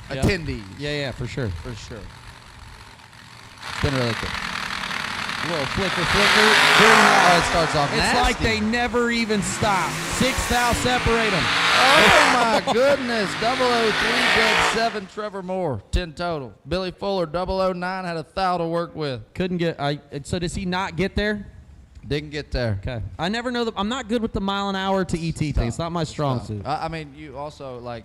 attendees. Yeah, for sure. For sure. It's been really cool. A little flicker. Oh, it starts off It's nasty. like they never even stop. 6 thou separate them. Oh my goodness. 003 dead 7 Trevor Moore. 10 total. Billy Fuller 009 had 1,000 to work with. Couldn't get. So does he not get there? Didn't get there. Okay. I never know. I'm not good with the mile an hour to ET thing. It's not my strong suit. I mean, you also like.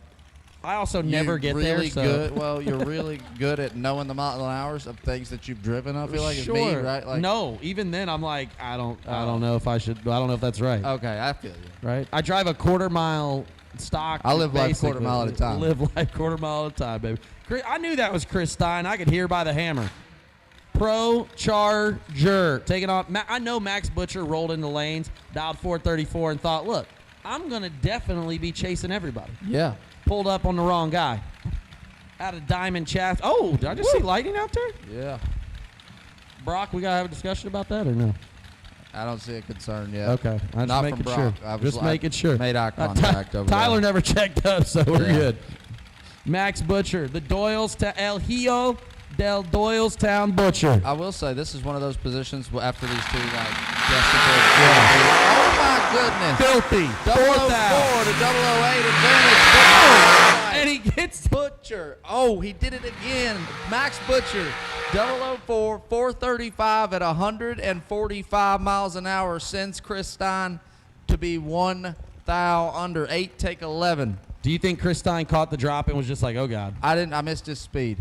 I also never get really there. So. Good. Well, you're really good at knowing the mile an hours of things that you've driven. I feel like it's me, right? Like, no, even then I'm like, I don't know if I should. I don't know if that's right. Okay, I feel you. Right. I drive a quarter-mile stock. I live life quarter mile at a time. Live life quarter mile at a time, baby. I knew that was Chris Stein. I could hear by the hammer. Pro Charger taking on. I know Max Butcher rolled into lanes, dialed 434, and thought, look, I'm gonna definitely be chasing everybody. Yeah. Pulled up on the wrong guy. Had a diamond chassis. Oh, did I just see lightning out there? Yeah. Brock, we gotta have a discussion about that or no? I don't see a concern yet. Okay, I'm Not just making from sure. Brock. Just making sure. Made eye contact over Tyler there. never checked up, so we're Yeah. good. Max Butcher, the Doyles to El Hijo del Doylestown Butcher. I will say this is one of those positions after these two like Oh my goodness. Filthy. 004 to 008 advantage. And he gets Butcher. Oh, he did it again. Max Butcher. 004, 435 at 145 miles an hour sends Chris Stein to be 1 thou under 8 take 11. Do you think Chris Stein caught the drop and was just like, oh God? I missed his speed.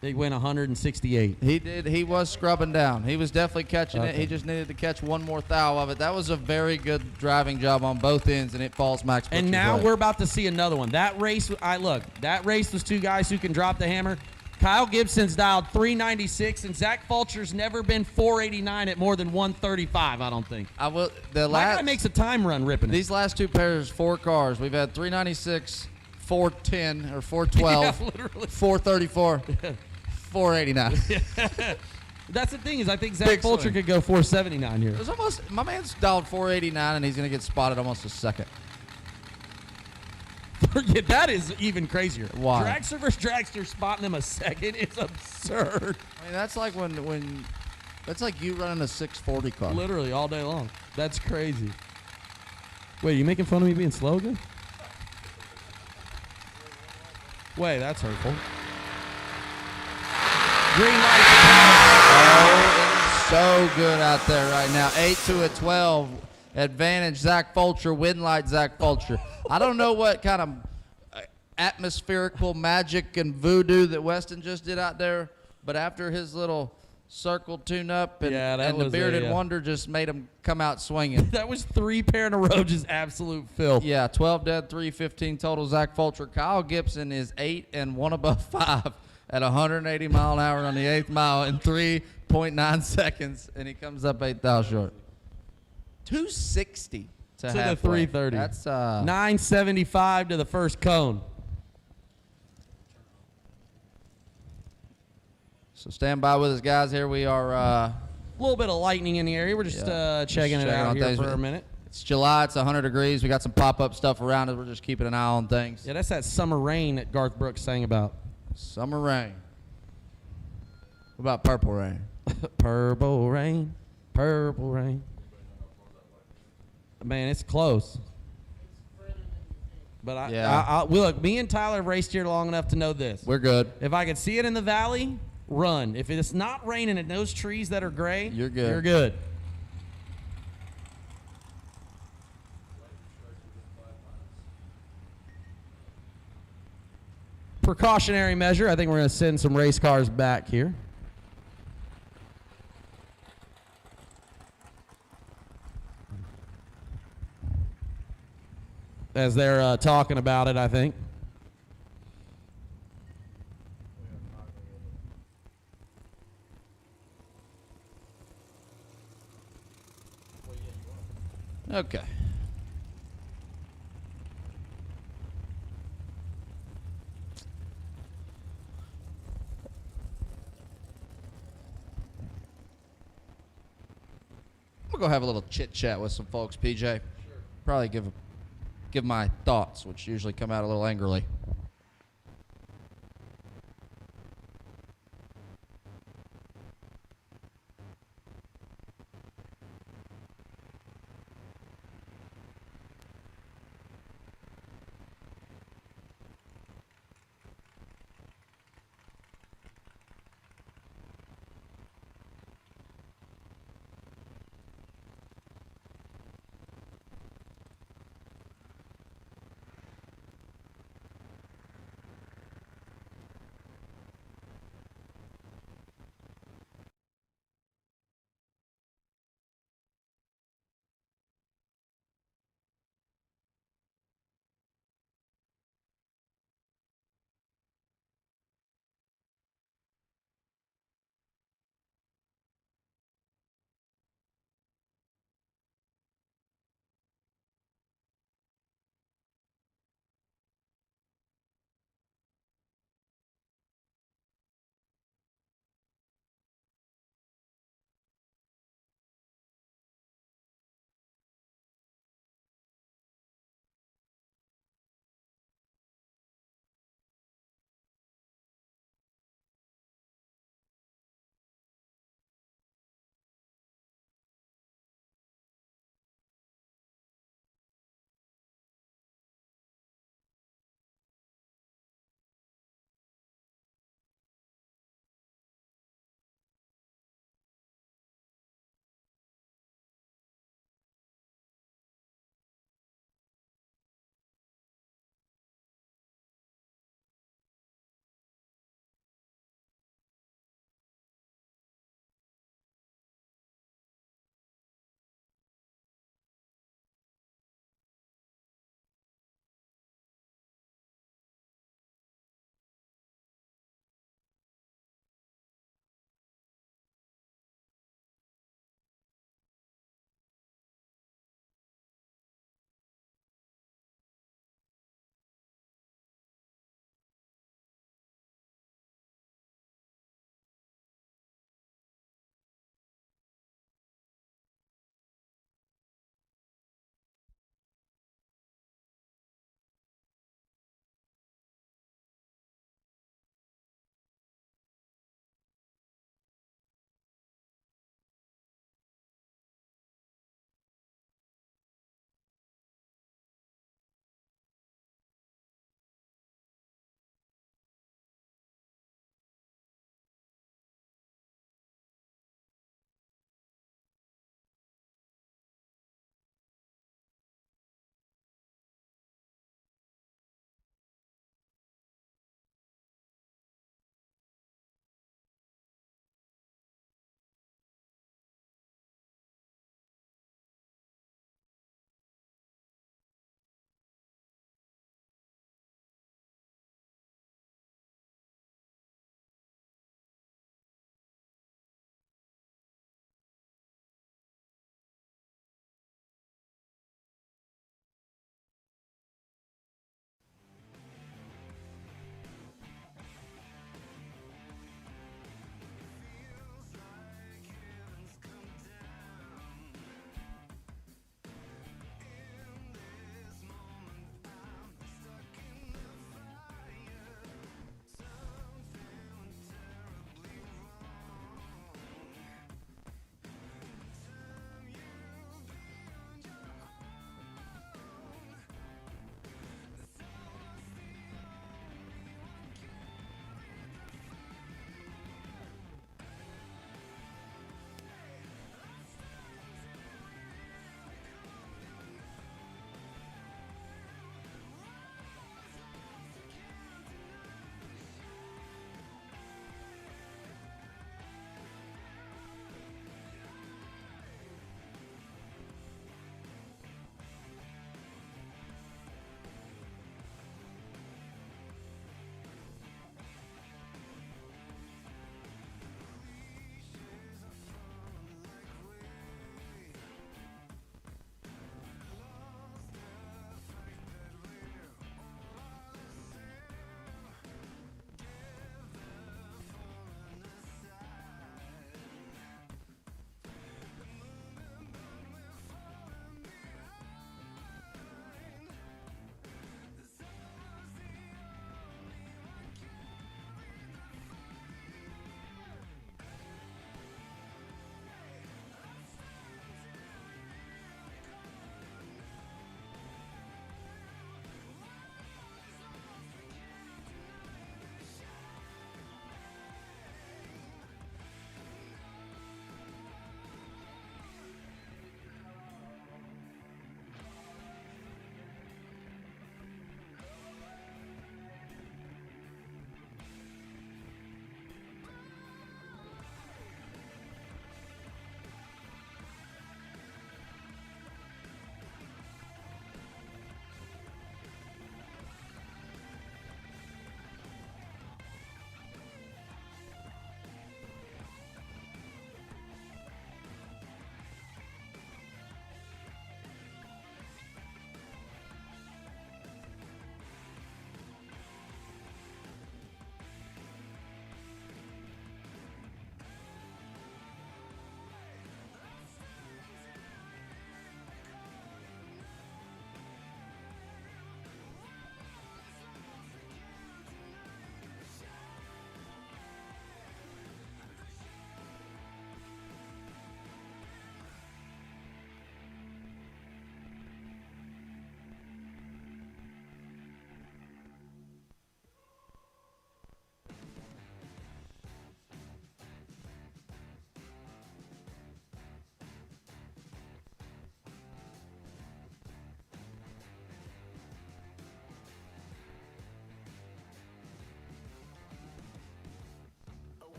They went 168. He did. He was scrubbing down. He was definitely catching it. Okay. He just needed to catch one more thou of it. That was a very good driving job on both ends, and it falls Max Butcher's And now way. we're about to see another one. That race, that race was two guys who can drop the hammer. Kyle Gibson's dialed 396, and Zach Fulcher's never been 489 at more than 135, I don't think. I will. My guy makes a time run ripping it. These last two pairs, 4 cars. We've had 396, 410 or 412, Yeah, literally. 434, 489. That's the thing is I think Zach Big Fulcher swing. could go 479 here. It was almost my man's dialed 489, and he's going to get spotted almost a second. Yeah, that is even crazier. Why? Dragster versus Dragster spotting him a second is absurd. I mean, that's like when that's like you running a 640 car. Literally all day long. That's crazy. Wait, you making fun of me being slow again? Wait, that's hurtful. Green light. Oh, so good out there right now. 8 to a 12. Advantage Zach Fulcher. Win light Zach Fulcher. I don't know what kind of atmospherical magic and voodoo that Weston just did out there, but after his little circle tune-up and, the Bearded Wonder just made him come out swinging. That was 3 pair in a row, just absolute filth. Yeah, 12 dead, 315 total. Zach Fulcher. Kyle Gibson is 8 and 1 above 5 at 180 mile an hour on the 8th mile in 3.9 seconds, and he comes up 8 thou short. 260 to the halfway. 330. That's 975 to the first cone. So stand by with us, guys. Here we are. A little bit of lightning in the area. We're just checking it out here for a minute. It's July. It's 100 degrees. We got some pop-up stuff around us. We're just keeping an eye on things. Yeah, that's that summer rain that Garth Brooks sang about. Summer rain. What about purple rain? Purple rain. Purple rain. Man, it's close. But look, me and Tyler have raced here long enough to know this. We're good. If I could see it in the valley, run. If it's not raining in those trees that are gray, you're good. You're good. Precautionary measure. I think we're going to send some race cars back here. As they're talking about it, I think. Okay. go have a little chit chat with some folks, PJ. Sure. Probably give my thoughts, which usually come out a little angrily.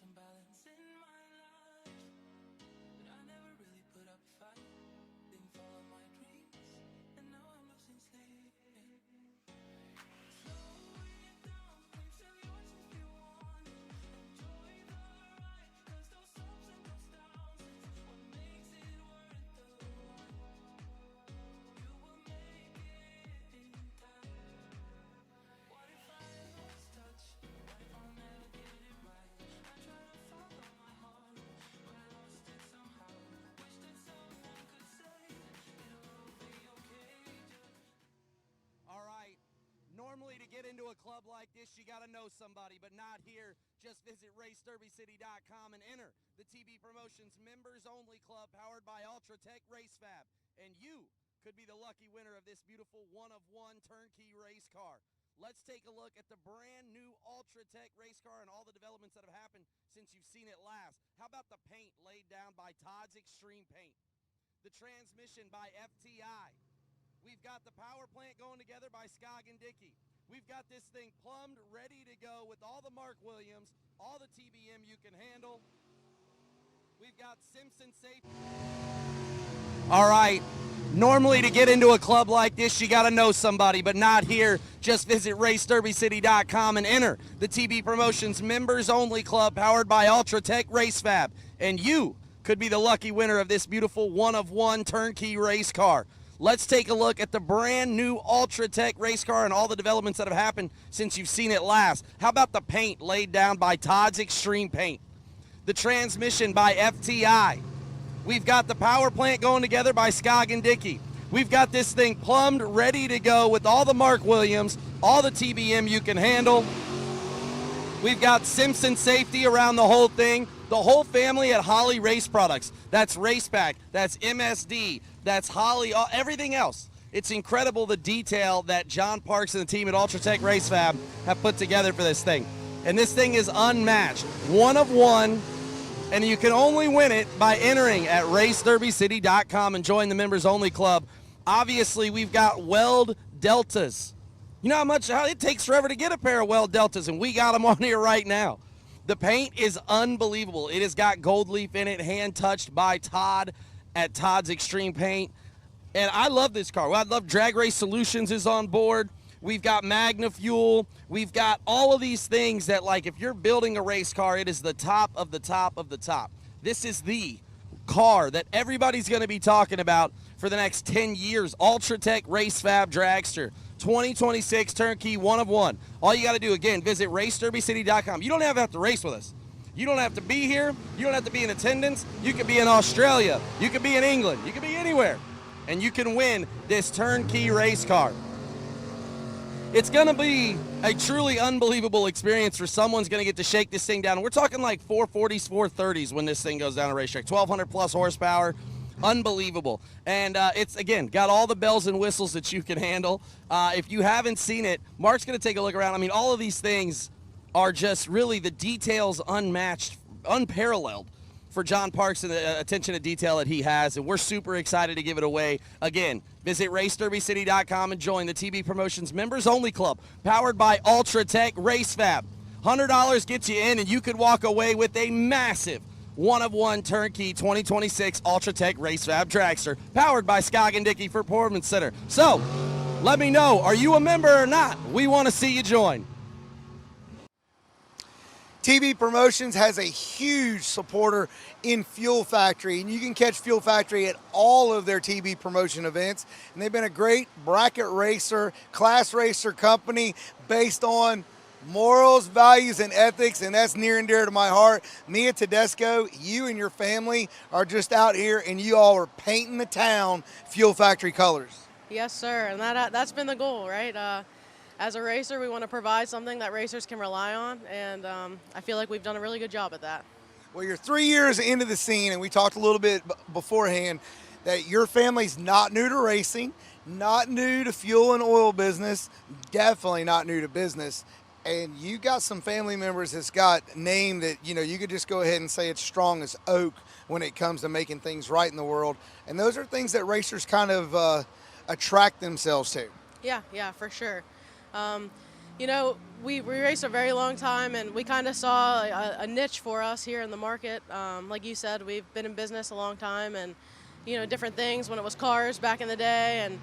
some balance in my life, but I never really put up a fight. Didn't follow my dreams, and now I'm losing sleep. Slow it down, dreams of yours if you want it. Enjoy the ride, 'cause those ups and those downs, it's what makes it worth the while. You will make it in time. What if I lost touch? What if I'll never get it right? I try to follow my heart, but I lost it somehow. Wish that someone could say it'll be okay. All right. Normally, to get into a club like this, you got to know somebody, but not here. Just visit RaceDerbyCity.com and enter the TB Promotions Members Only Club powered by Ultratech Race Fab. And you could be the lucky winner of this beautiful one-of-one turnkey race car. Let's take a look at the brand new Ultratech race car and all the developments that have happened since you've seen it last. How about the paint laid down by Todd's Extreme Paint? The transmission by FTI. We've got the power plant going together by Skog and Dickey. We've got this thing plumbed, ready to go with all the Mark Williams, all the TBM you can handle. We've got Simpson safety. All right. Normally, to get into a club like this, you got to know somebody, but not here. Just visit RaceDerbyCity.com and enter the TB Promotions Members Only Club powered by Ultratech Race Fab. And you could be the lucky winner of this beautiful one-of-one turnkey race car. Let's take a look at the brand new Ultratech race car and all the developments that have happened since you've seen it last. How about the paint laid down by Todd's Extreme Paint? The transmission by FTI. We've got the power plant going together by Skog and Dickey. We've got this thing plumbed, ready to go with all the Mark Williams, all the TBM you can handle. We've got Simpson safety around the whole thing. The whole family at Holly Race Products. That's Racepack, that's MSD, that's Holly, everything else. It's incredible the detail that John Parks and the team at Ultratech Race Fab have put together for this thing. And this thing is unmatched. One of one, and you can only win it by entering at RaceDerbyCity.com and join the Members Only Club. Obviously, we've got Weld Deltas. You know how it takes forever to get a pair of Weld Deltas, and we got them on here right now. The paint is unbelievable. It has got gold leaf in it, hand-touched by Todd at Todd's Extreme Paint. And I love this car. I love Drag Race Solutions is on board. We've got Magna Fuel. We've got all of these things that, like, if you're building a race car, it is the top of the top of the top. This is the car that everybody's going to be talking about for the next 10 years. Ultratech Race Fab Dragster. 2026 turnkey one-of-one. All you got to do, again, visit RaceDerbyCity.com. You don't have to race with us. You don't have to be here. You don't have to be in attendance. You could be in Australia. You could be in England. You could be anywhere. And you can win this turnkey race car. It's going to be a truly unbelievable experience for someone's going to get to shake this thing down. We're talking like 440s, 430s when this thing goes down a racetrack. 1,200 plus horsepower. Unbelievable. And it's, again, got all the bells and whistles that you can handle. If you haven't seen it, Mark's going to take a look around. I mean, all of these things are just really the details unmatched, unparalleled for John Parks and the attention to detail that he has. And we're super excited to give it away. Again, visit RaceDerbyCity.com and join the TB Promotions Members Only Club, powered by Ultratech Race Fab. $100 gets you in, and you could walk away with a massive one-of-one turnkey 2026 Ultratech Race Fab Dragster, powered by Skog and Dickey for Performance Center. So, let me know, are you a member or not? We want to see you join. TB Promotions has a huge supporter in Fuel Factory, and you can catch Fuel Factory at all of their TB Promotion events. And they've been a great bracket racer, class racer company based on morals, values, and ethics, and that's near and dear to my heart. Mia Tedesco, you and your family are just out here, and you all are painting the town Fuel Factory colors. Yes, sir, and that's been the goal, right? As a racer, we want to provide something that racers can rely on, and I feel like we've done a really good job at that. Well, you're 3 years into the scene, and we talked a little bit beforehand that your family's not new to racing, not new to fuel and oil business, definitely not new to business. And you got some family members that's got name that, you know, you could just go ahead and say it's strong as oak when it comes to making things right in the world. And those are things that racers kind of attract themselves to. Yeah, for sure. You know, we raced a very long time, and we kind of saw a niche for us here in the market. Like you said, we've been in business a long time, and you know, different things when it was cars back in the day. And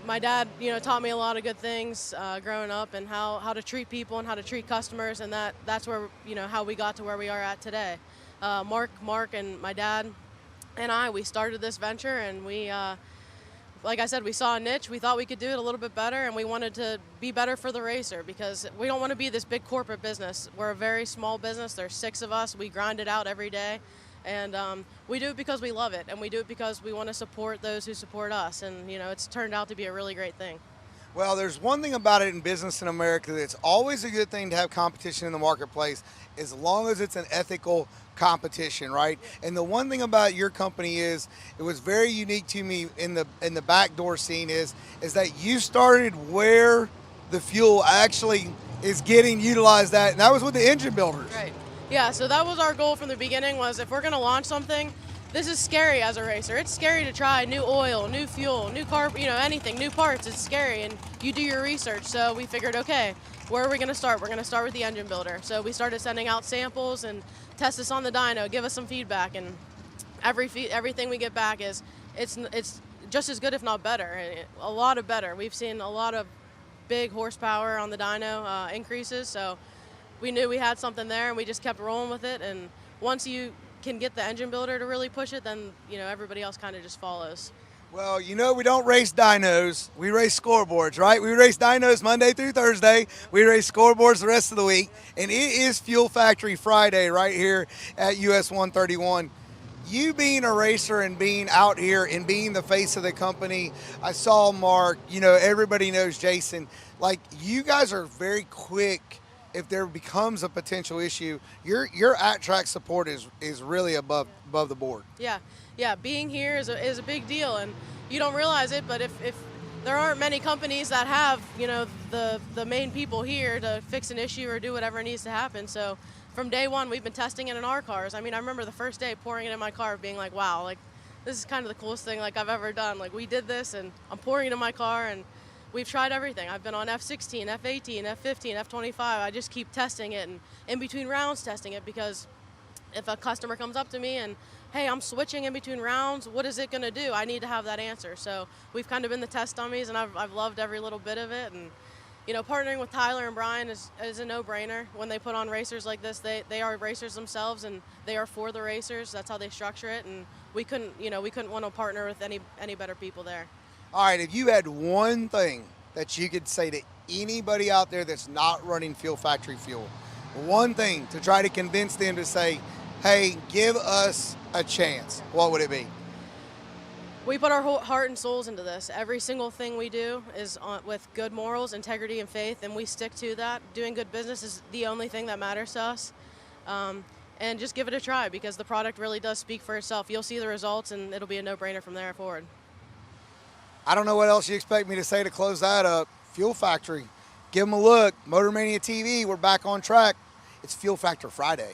my dad, you know, taught me a lot of good things growing up, and how to treat people and how to treat customers, and that's where, you know, how we got to where we are at today. Mark, and my dad, and we started this venture, and we. Like I said, we saw a niche. We thought we could do it a little bit better, and we wanted to be better for the racer because we don't want to be this big corporate business. We're a very small business. There's 6 of us. We grind it out every day, and we do it because we love it, and we do it because we want to support those who support us, and you know, it's turned out to be a really great thing. Well, there's one thing about it in business in America that's always a good thing to have competition in the marketplace, as long as it's an ethical competition, right? And the one thing about your company is, it was very unique to me in the backdoor scene is that you started where the fuel actually is getting utilized at, and that was with the engine builders. Right. Yeah, so that was our goal from the beginning, was if we're going to launch something, this is scary as a racer. It's scary to try new oil, new fuel, new car, you know, anything, new parts. It's scary, and you do your research. So we figured, okay, where are we going to start? We're going to start with the engine builder. So we started sending out samples and test this on the dyno, give us some feedback, and everything we get back is it's just as good, if not better, a lot of better. We've seen a lot of big horsepower on the dyno increases, so we knew we had something there, and we just kept rolling with it. And once you can get the engine builder to really push it, then you know, everybody else kind of just follows. Well, you know, we don't race dynos, we race scoreboards, right? We race dynos Monday through Thursday, we race scoreboards the rest of the week, and it is Fuel Factory Friday right here at US 131. You being a racer and being out here and being the face of the company, I saw Mark, you know, everybody knows Jason, like, you guys are very quick. If there becomes a potential issue, your at-track support is really above the board. Yeah, being here is a big deal, and you don't realize it, but if there aren't many companies that have, you know, the main people here to fix an issue or do whatever needs to happen. So from day one, we've been testing it in our cars. I mean, I remember the first day pouring it in my car, being like, wow, like, this is kind of the coolest thing like I've ever done. Like, we did this, and I'm pouring it in my car, and we've tried everything. I've been on F16, F18, F15, F25. I just keep testing it, and in between rounds testing it, because if a customer comes up to me and, hey, I'm switching in between rounds, what is it going to do? I need to have that answer. So we've kind of been the test dummies, and I've loved every little bit of it. And you know, partnering with Tyler and Brian is a no-brainer. When they put on racers like this, they are racers themselves, and they are for the racers. That's how they structure it, and we couldn't want to partner with any better people there. All right, if you had one thing that you could say to anybody out there that's not running Fuel Factory fuel, one thing to try to convince them to say, hey, give us a chance, what would it be? We put our whole heart and souls into this. Every single thing we do is with good morals, integrity, and faith, and we stick to that. Doing good business is the only thing that matters to us. And just give it a try, because the product really does speak for itself. You'll see the results, and it'll be a no-brainer from there forward. I don't know what else you expect me to say to close that up. Fuel Factory, give them a look. MotorManiaTV, we're back on track. It's Fuel Factor Friday.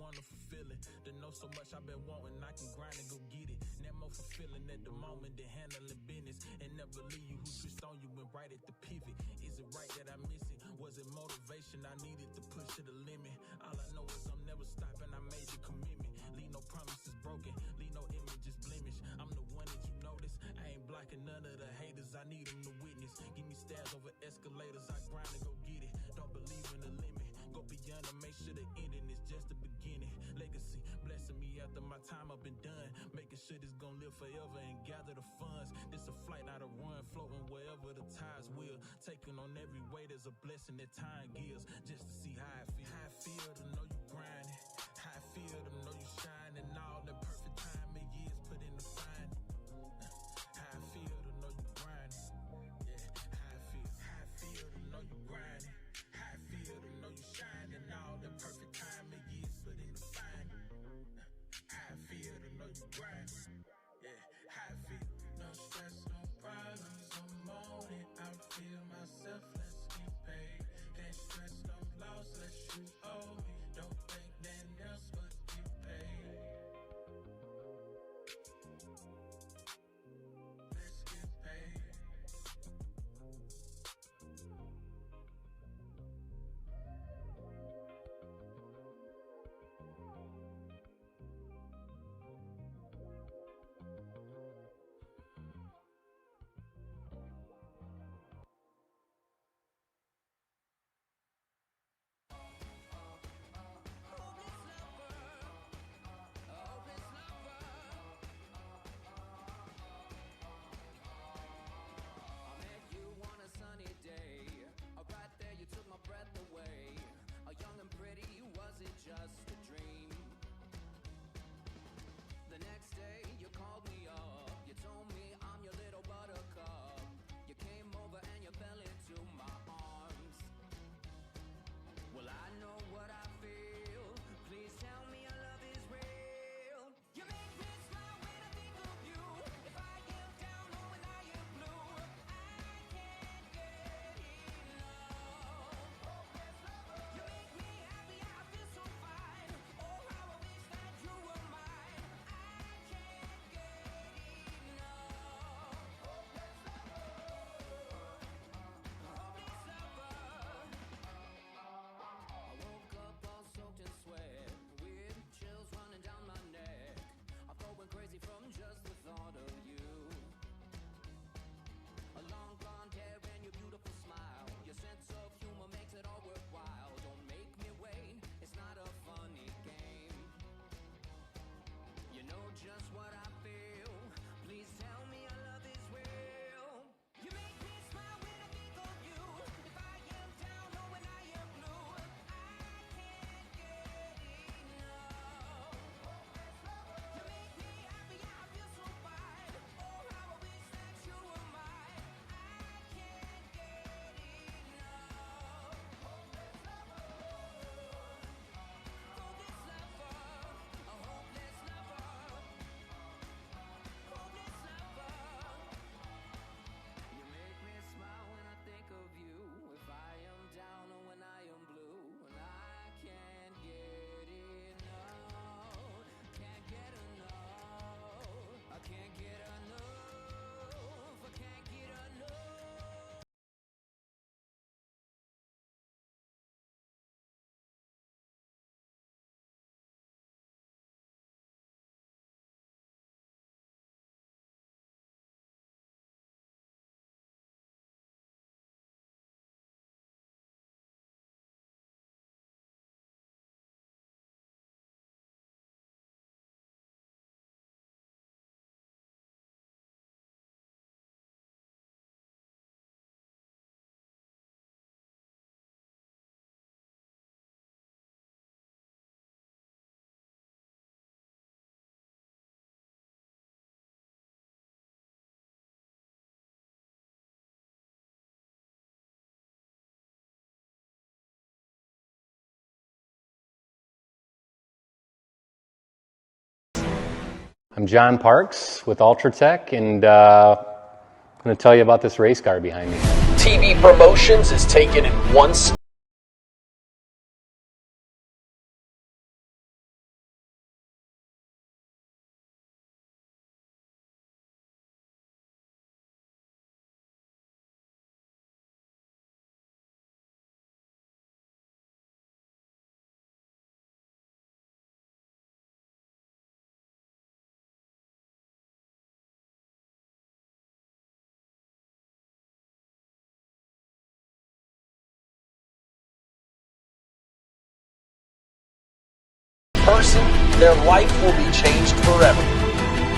wonderful feeling. To know so much I've been wanting, I can grind and go get it. Never more fulfilling at the moment than handling business. And never leave you who switched on you went right at the pivot. Is it right that I miss it? Was it motivation I needed to push to the limit? All I know is I'm never stopping, I made the commitment. Leave no promises broken, leave no images blemished. I'm the one that you notice, I ain't blocking none of the haters, I need them to witness. Give me stairs over escalators, I grind and go get it. Don't believe in the limit, go beyond and make sure the ending is just the beginning. Legacy, blessing me after my time up and done. Making sure this gon' live forever and gather the funds. This a flight, not a run, floating wherever the tides will. Taking on every way, there's a blessing that time gives. Just to see how I feel. How I feel to know you grinding. How I feel to know you shining. All the perfect time and years put in the finding. How I feel to know you grinding. Yeah, how I feel. How I feel to know you grinding. How I feel to know you shining. All the perfect time and years put in the finding. How I feel to know you grinding. Yeah, how I feel. No stress, no problems, I'm on it. I feel myself, let's get paid. Can't stress, no loss, let's you owe me. Don't think nothing else but get paid. Let's get paid. I met you on a sunny day. Right there you took my breath away. Young and pretty, was it just a dream? The next day you called me up. You told me I'm your little buttercup. You came over and you fell into my arms. Well, I know what I feel. Please tell me your love is real. You make me smile when I think of you. If I am down or when I am blue, I can't get enough. You make me happy, I feel so fine. Oh, how I wish that you were mine. I can't get enough. Hopeless lover. I woke up all soaked in sweat, with chills running down my neck. I'm going crazy from just the thought of you. A long blonde hair and your beautiful smile. Your sense of humor makes it all worthwhile. Don't make me wait, it's not a funny game. You know just what I feel. Please tell me your love is real. You make me smile when I think of you. If I am down or when I am blue, I can't get enough. You make me happy, I feel so fine. Oh, how I wish that you were mine. I can't get enough. Hopeless lover. Hopeless lover. A hopeless lover. Hopeless lover. You make me smile when I think of you. If I am down or when I am blue, and I can't get enough. Can't get enough. I can't get enough. I can't get enough. I'm John Parks with Ultratech, and I'm going to tell you about this race car behind me. TV Promotions is taken in one person, their life will be changed forever.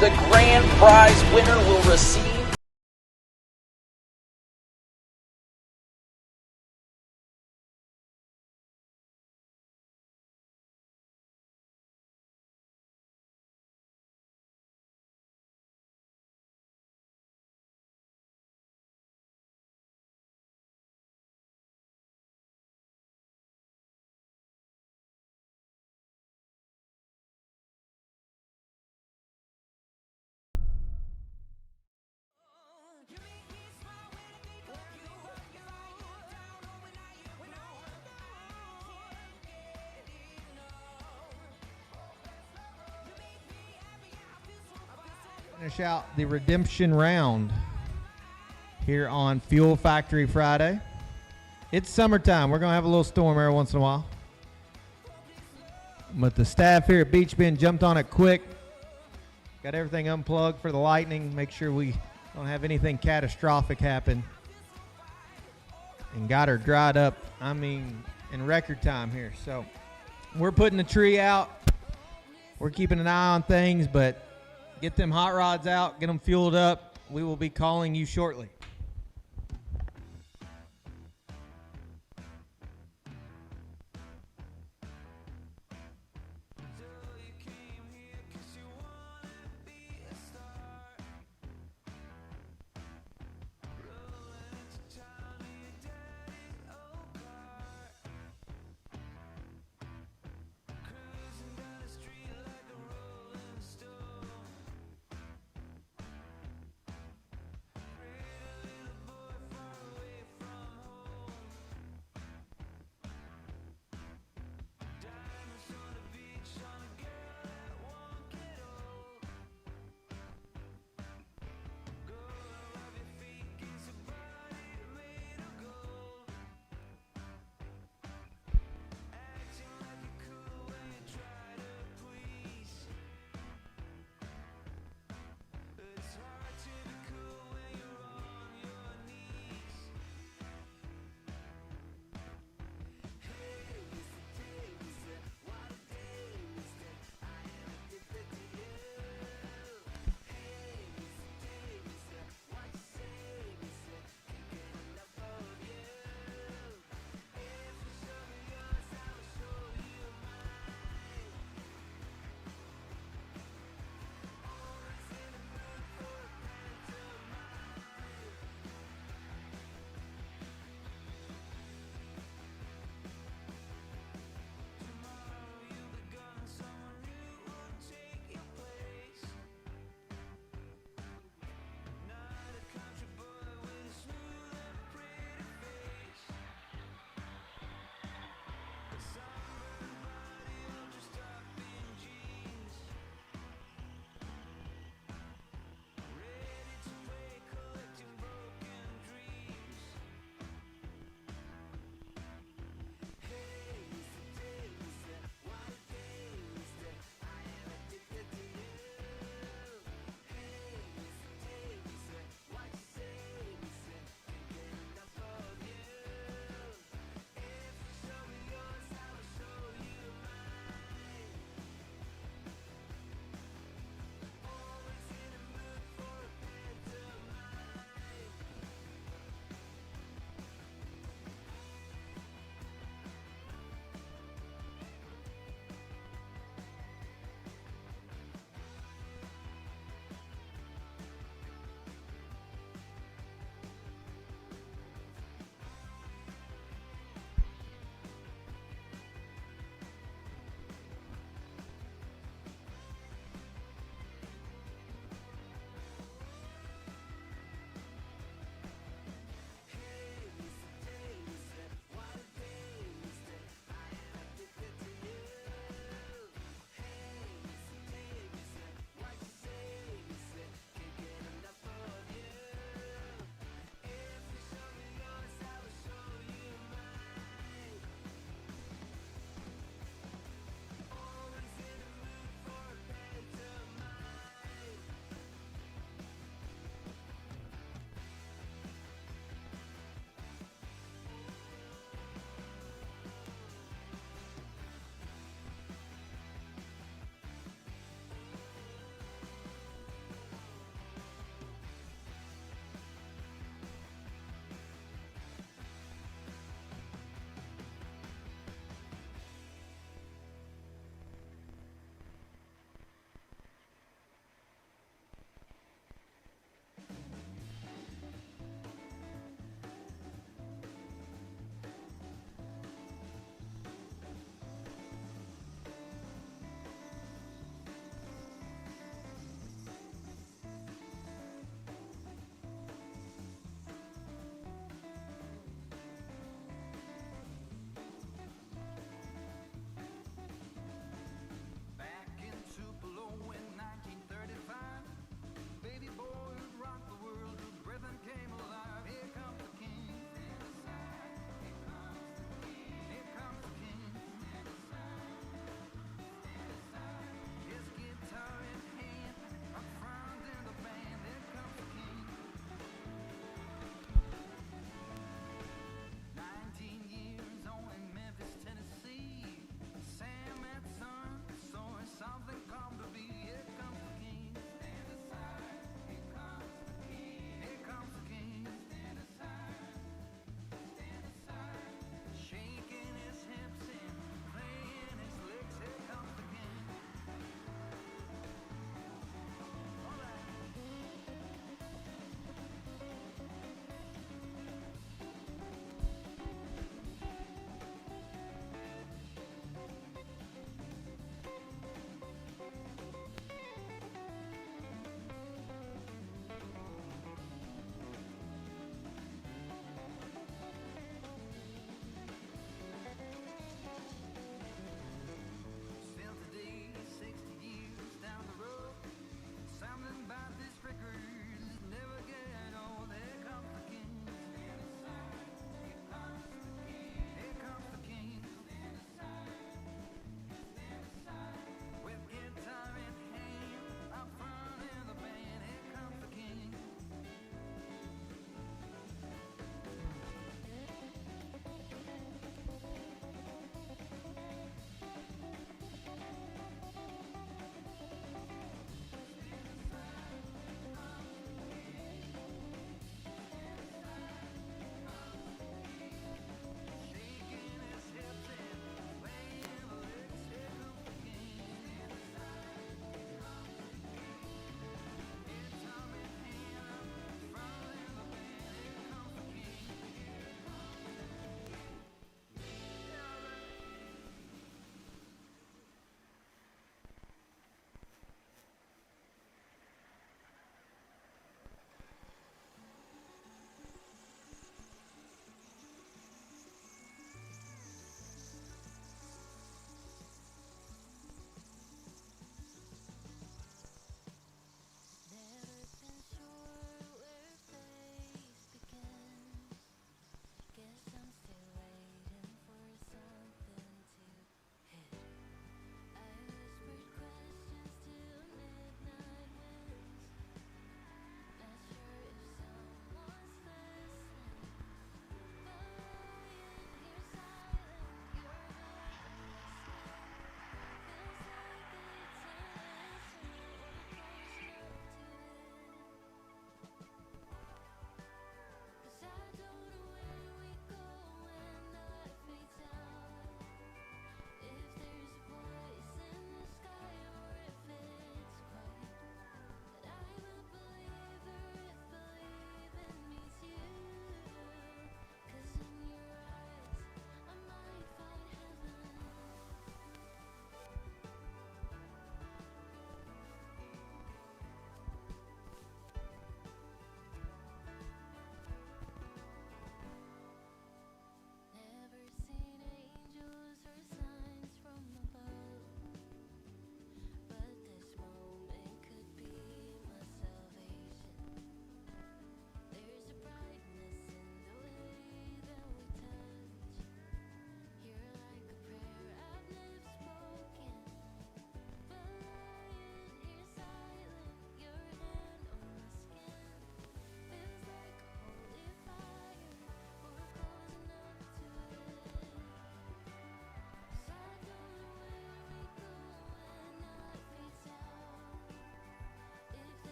The grand prize winner will receive finish out the redemption round here on Fuel Factory Friday. It's summertime. We're going to have a little storm every once in a while. But the staff here at Beech Bend jumped on it quick. Got everything unplugged for the lightning. Make sure we don't have anything catastrophic happen. And got her dried up, in record time here. So we're putting the tree out. We're keeping an eye on things, but get them hot rods out, get them fueled up. We will be calling you shortly.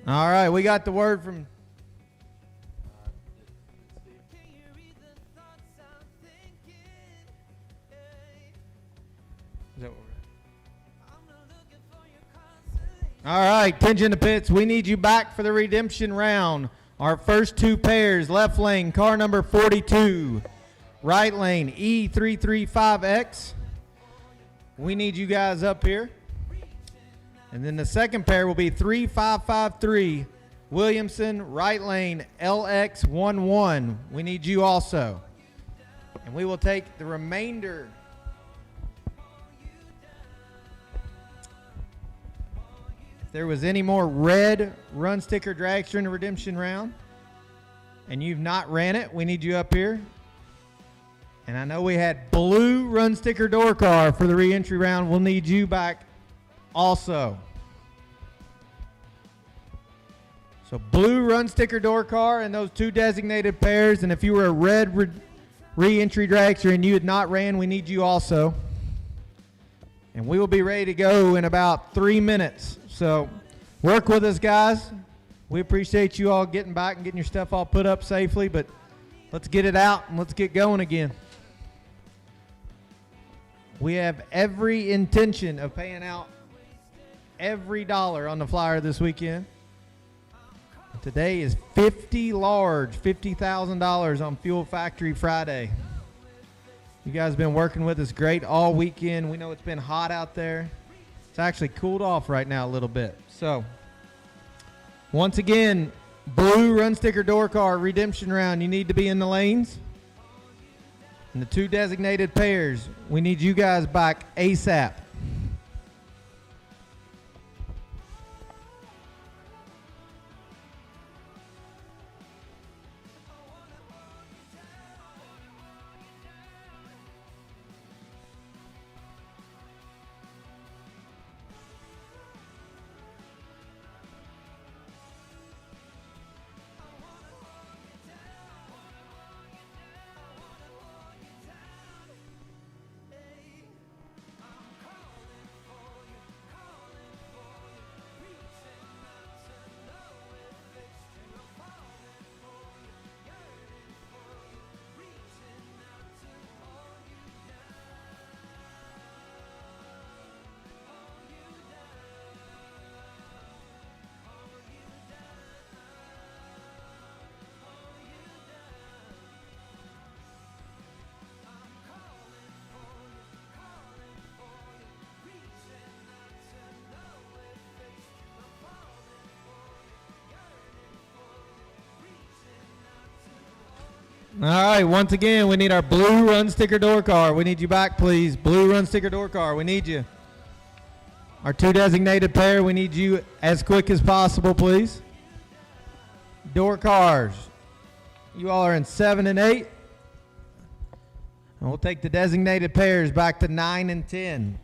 All right, we got the word from. Is that what we're at? All right, attention to pits. We need you back for the redemption round. Our first two pairs, left lane, car number 42. Right lane, E335X. We need you guys up here. And then the second pair will be 3553 Williamson, right lane, LX11. We need you also. And we will take the remainder. If there was any more red run sticker dragster in the redemption round and you've not ran it, we need you up here. And I know we had blue run sticker door car for the re-entry round. We'll need you back also. So blue run sticker door car and those two designated pairs. And if you were a red re-entry dragster and you had not ran, we need you also. And we will be ready to go in about 3 minutes. So work with us, guys. We appreciate you all getting back and getting your stuff all put up safely, but let's get it out and let's get going again. We have every intention of paying out every dollar on the flyer this weekend. Today is $50,000 on Fuel Factory Friday. You guys have been working with us great all weekend. We know it's been hot out there. It's actually cooled off right now a little bit. So, once again, blue run sticker door car redemption round. You need to be in the lanes. And the two designated pairs, we need you guys back ASAP. All right, once again, we need our blue run sticker door car. We need you back, please. Blue run sticker door car, we need you. Our two designated pair, we need you as quick as possible, please. Door cars, you all are in 7 and 8. And we'll take the designated pairs back to 9 and 10.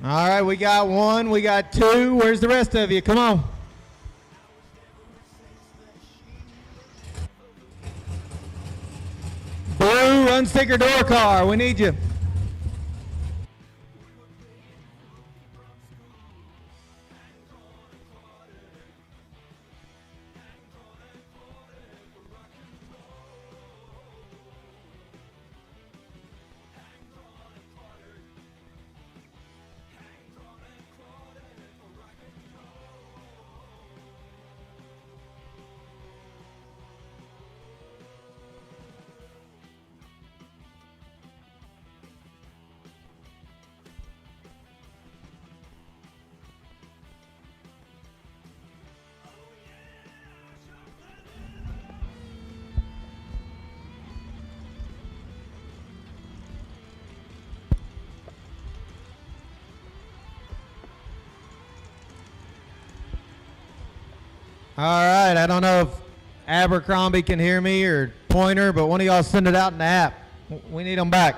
All right, we got one, we got two. Where's the rest of you? Come on. Blue, run sticker door car. We need you. All right, I don't know if Abercrombie can hear me or Pointer, but one of y'all send it out in the app. We need them back.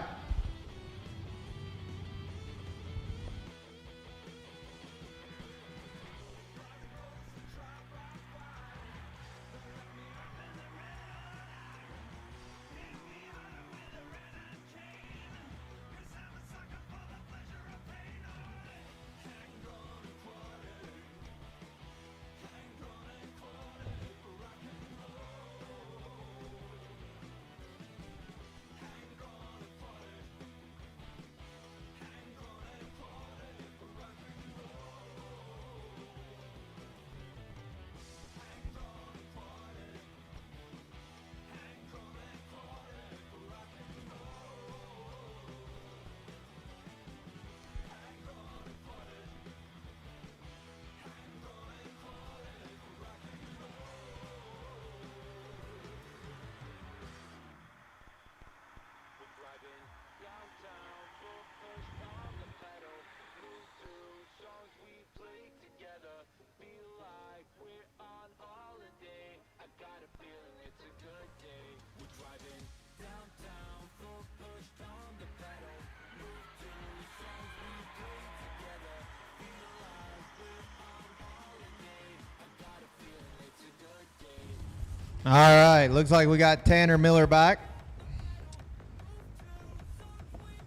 All right, looks like we got Tanner Miller back.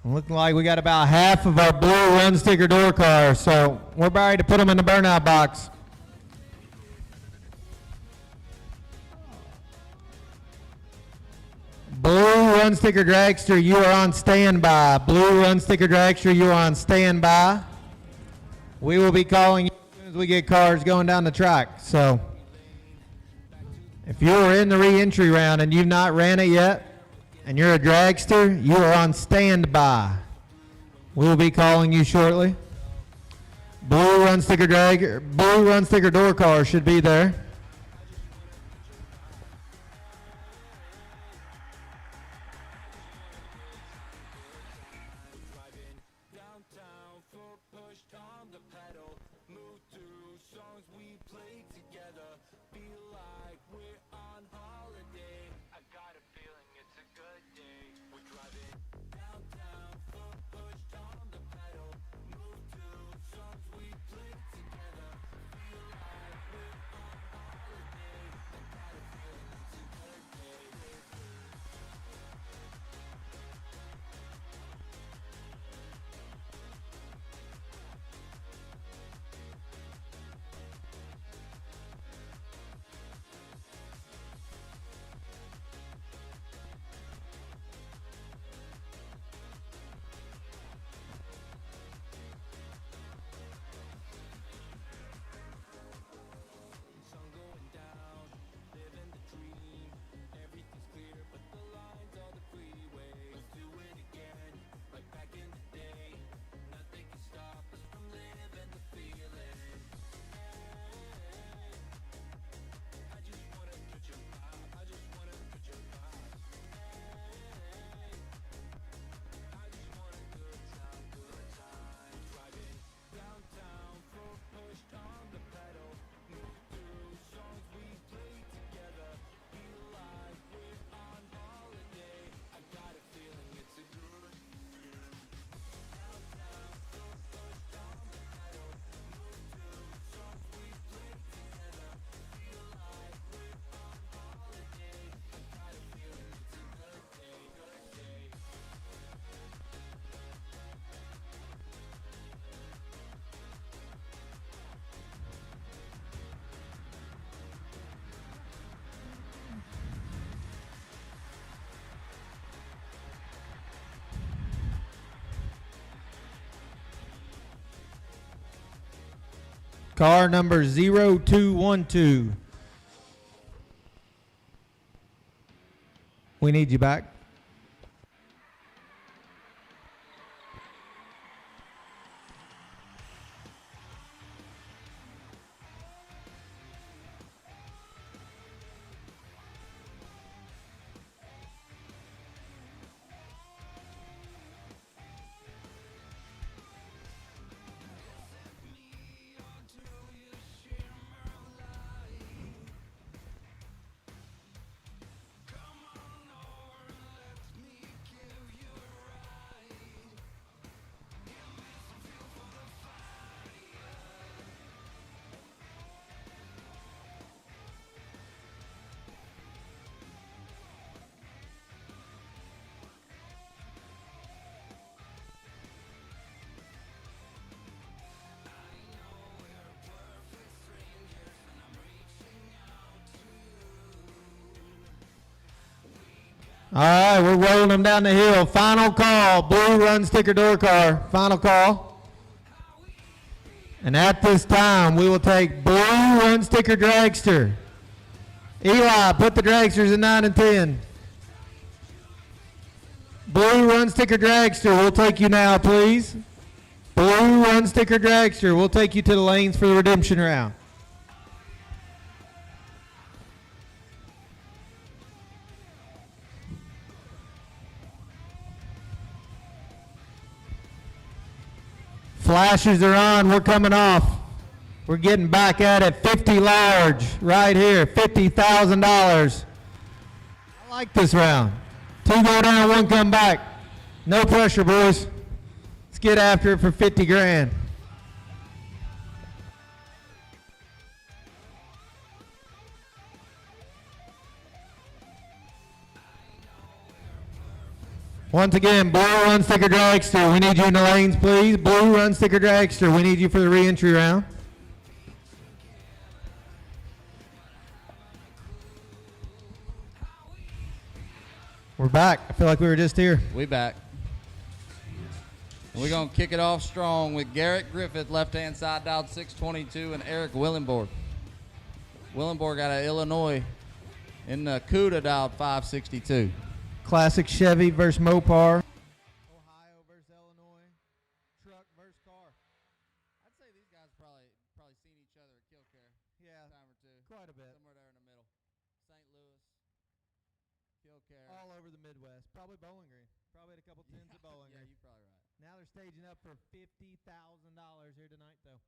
Looking like we got about half of our blue run sticker door cars, so we're ready to put them in the burnout box. Blue run sticker dragster, you are on standby. Blue run sticker dragster, you are on standby. We will be calling you as soon as we get cars going down the track. So if you're in the re-entry round and you've not ran it yet, and you're a dragster, you are on standby. We'll be calling you shortly. Blue run sticker door car should be there. Car number 0212. We need you back. All right, we're rolling them down the hill. Final call, blue run sticker door car. Final call. And at this time, we will take blue run sticker dragster. Eli, put the dragsters in 9 and 10. Blue run sticker dragster, we'll take you now, please. Blue run sticker dragster, we'll take you to the lanes for the redemption round. Flashes are on, we're coming off. We're getting back at it, 50 large, right here, $50,000. I like this round. 2 go down, 1 come back. No pressure, boys. Let's get after it for 50 grand. Once again, blue run sticker dragster, we need you in the lanes, please. Blue run sticker dragster, we need you for the re-entry round. We're back. I feel like we were just here. We back. And we're going to kick it off strong with Garrett Griffith, left-hand side, dialed 622, and Eric Willenborg. Willenborg out of Illinois in the CUDA, dialed 562. Classic Chevy versus Mopar. Ohio versus Illinois. Truck versus car. I'd say these guys probably seen each other at Killcare. Yeah, a time or two. quite a bit. Somewhere there in the middle. St. Louis, Killcare. All over the Midwest. Probably Bowling Green. Probably had a couple tens at Bowling Yeah, Green. you're probably right. Now they're staging up for $50,000 here tonight, though.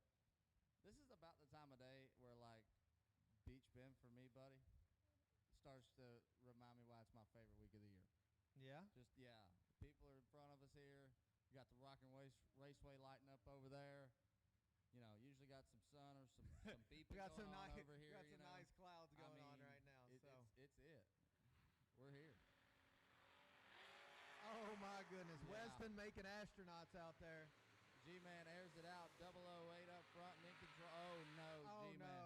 This is about the time of day where, like, Beech Bend for me, buddy, starts to remind me why it's my favorite week of the year. Yeah? Just, yeah. People are in front of us here. You got the Rockin' Raceway lighting up over there. You know, usually got some sun or some beeping We got going some on nice, over here. got you some know? nice clouds going on right now. It's it. We're here. Oh my goodness, Yeah. Weston making astronauts out there. G-Man airs it out, 008 up front and in control. Oh no, Oh G-Man. no.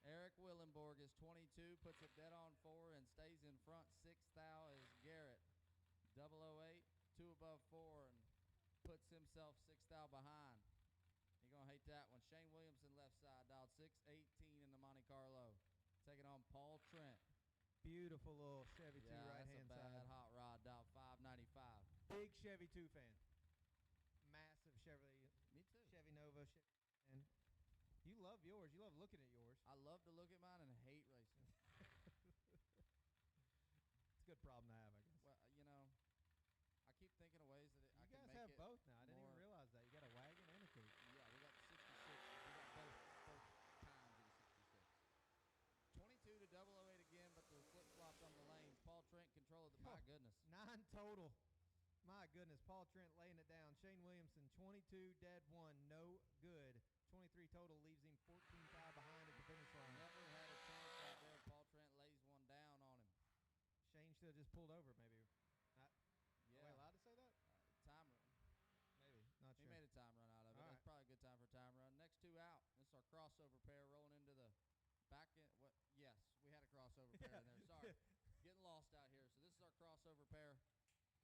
Eric Willenborg is 22, puts it dead on 4 and stays in front. 6th thou is Garrett. 008, 2 above 4 and puts himself 6th thou behind. You're going to hate that one. Shane Williamson left side, dialed 618 in the Monte Carlo. Taking on Paul Trent. Beautiful little Chevy 2 right-hand that's a bad side. hot rod, dialed 595. Big Chevy 2 fan. Massive Chevy. Me too. Chevy Nova. And you love yours. You love looking at yours. I love to look at mine and hate racing. It's a good problem to have, I guess. Well, you know, I keep thinking of ways that I can You guys make have it both now. I didn't even more- realize that. You got a wagon and a coupe. Yeah, we got the 66. We got both times of the 66. 22 to 008 again, but the flip-flops on the lanes. Paul Trent control of the, my goodness. 9 total. My goodness, Paul Trent laying it down. Shane Williamson, 22, dead 1, no good. 23 total leaves him 14 thou behind at the finish line. Never had a chance out there. Paul Trent lays one down on him. Shane should have just pulled over, maybe. Yeah. Are we allowed to say that? Time run. Maybe. Not He sure. made a time run out of it. All That's right. probably a good time for a time run. Next 2 out. This is our crossover pair rolling into the back end. What? Yes, we had a crossover pair in there. Sorry. Getting lost out here. So this is our crossover pair.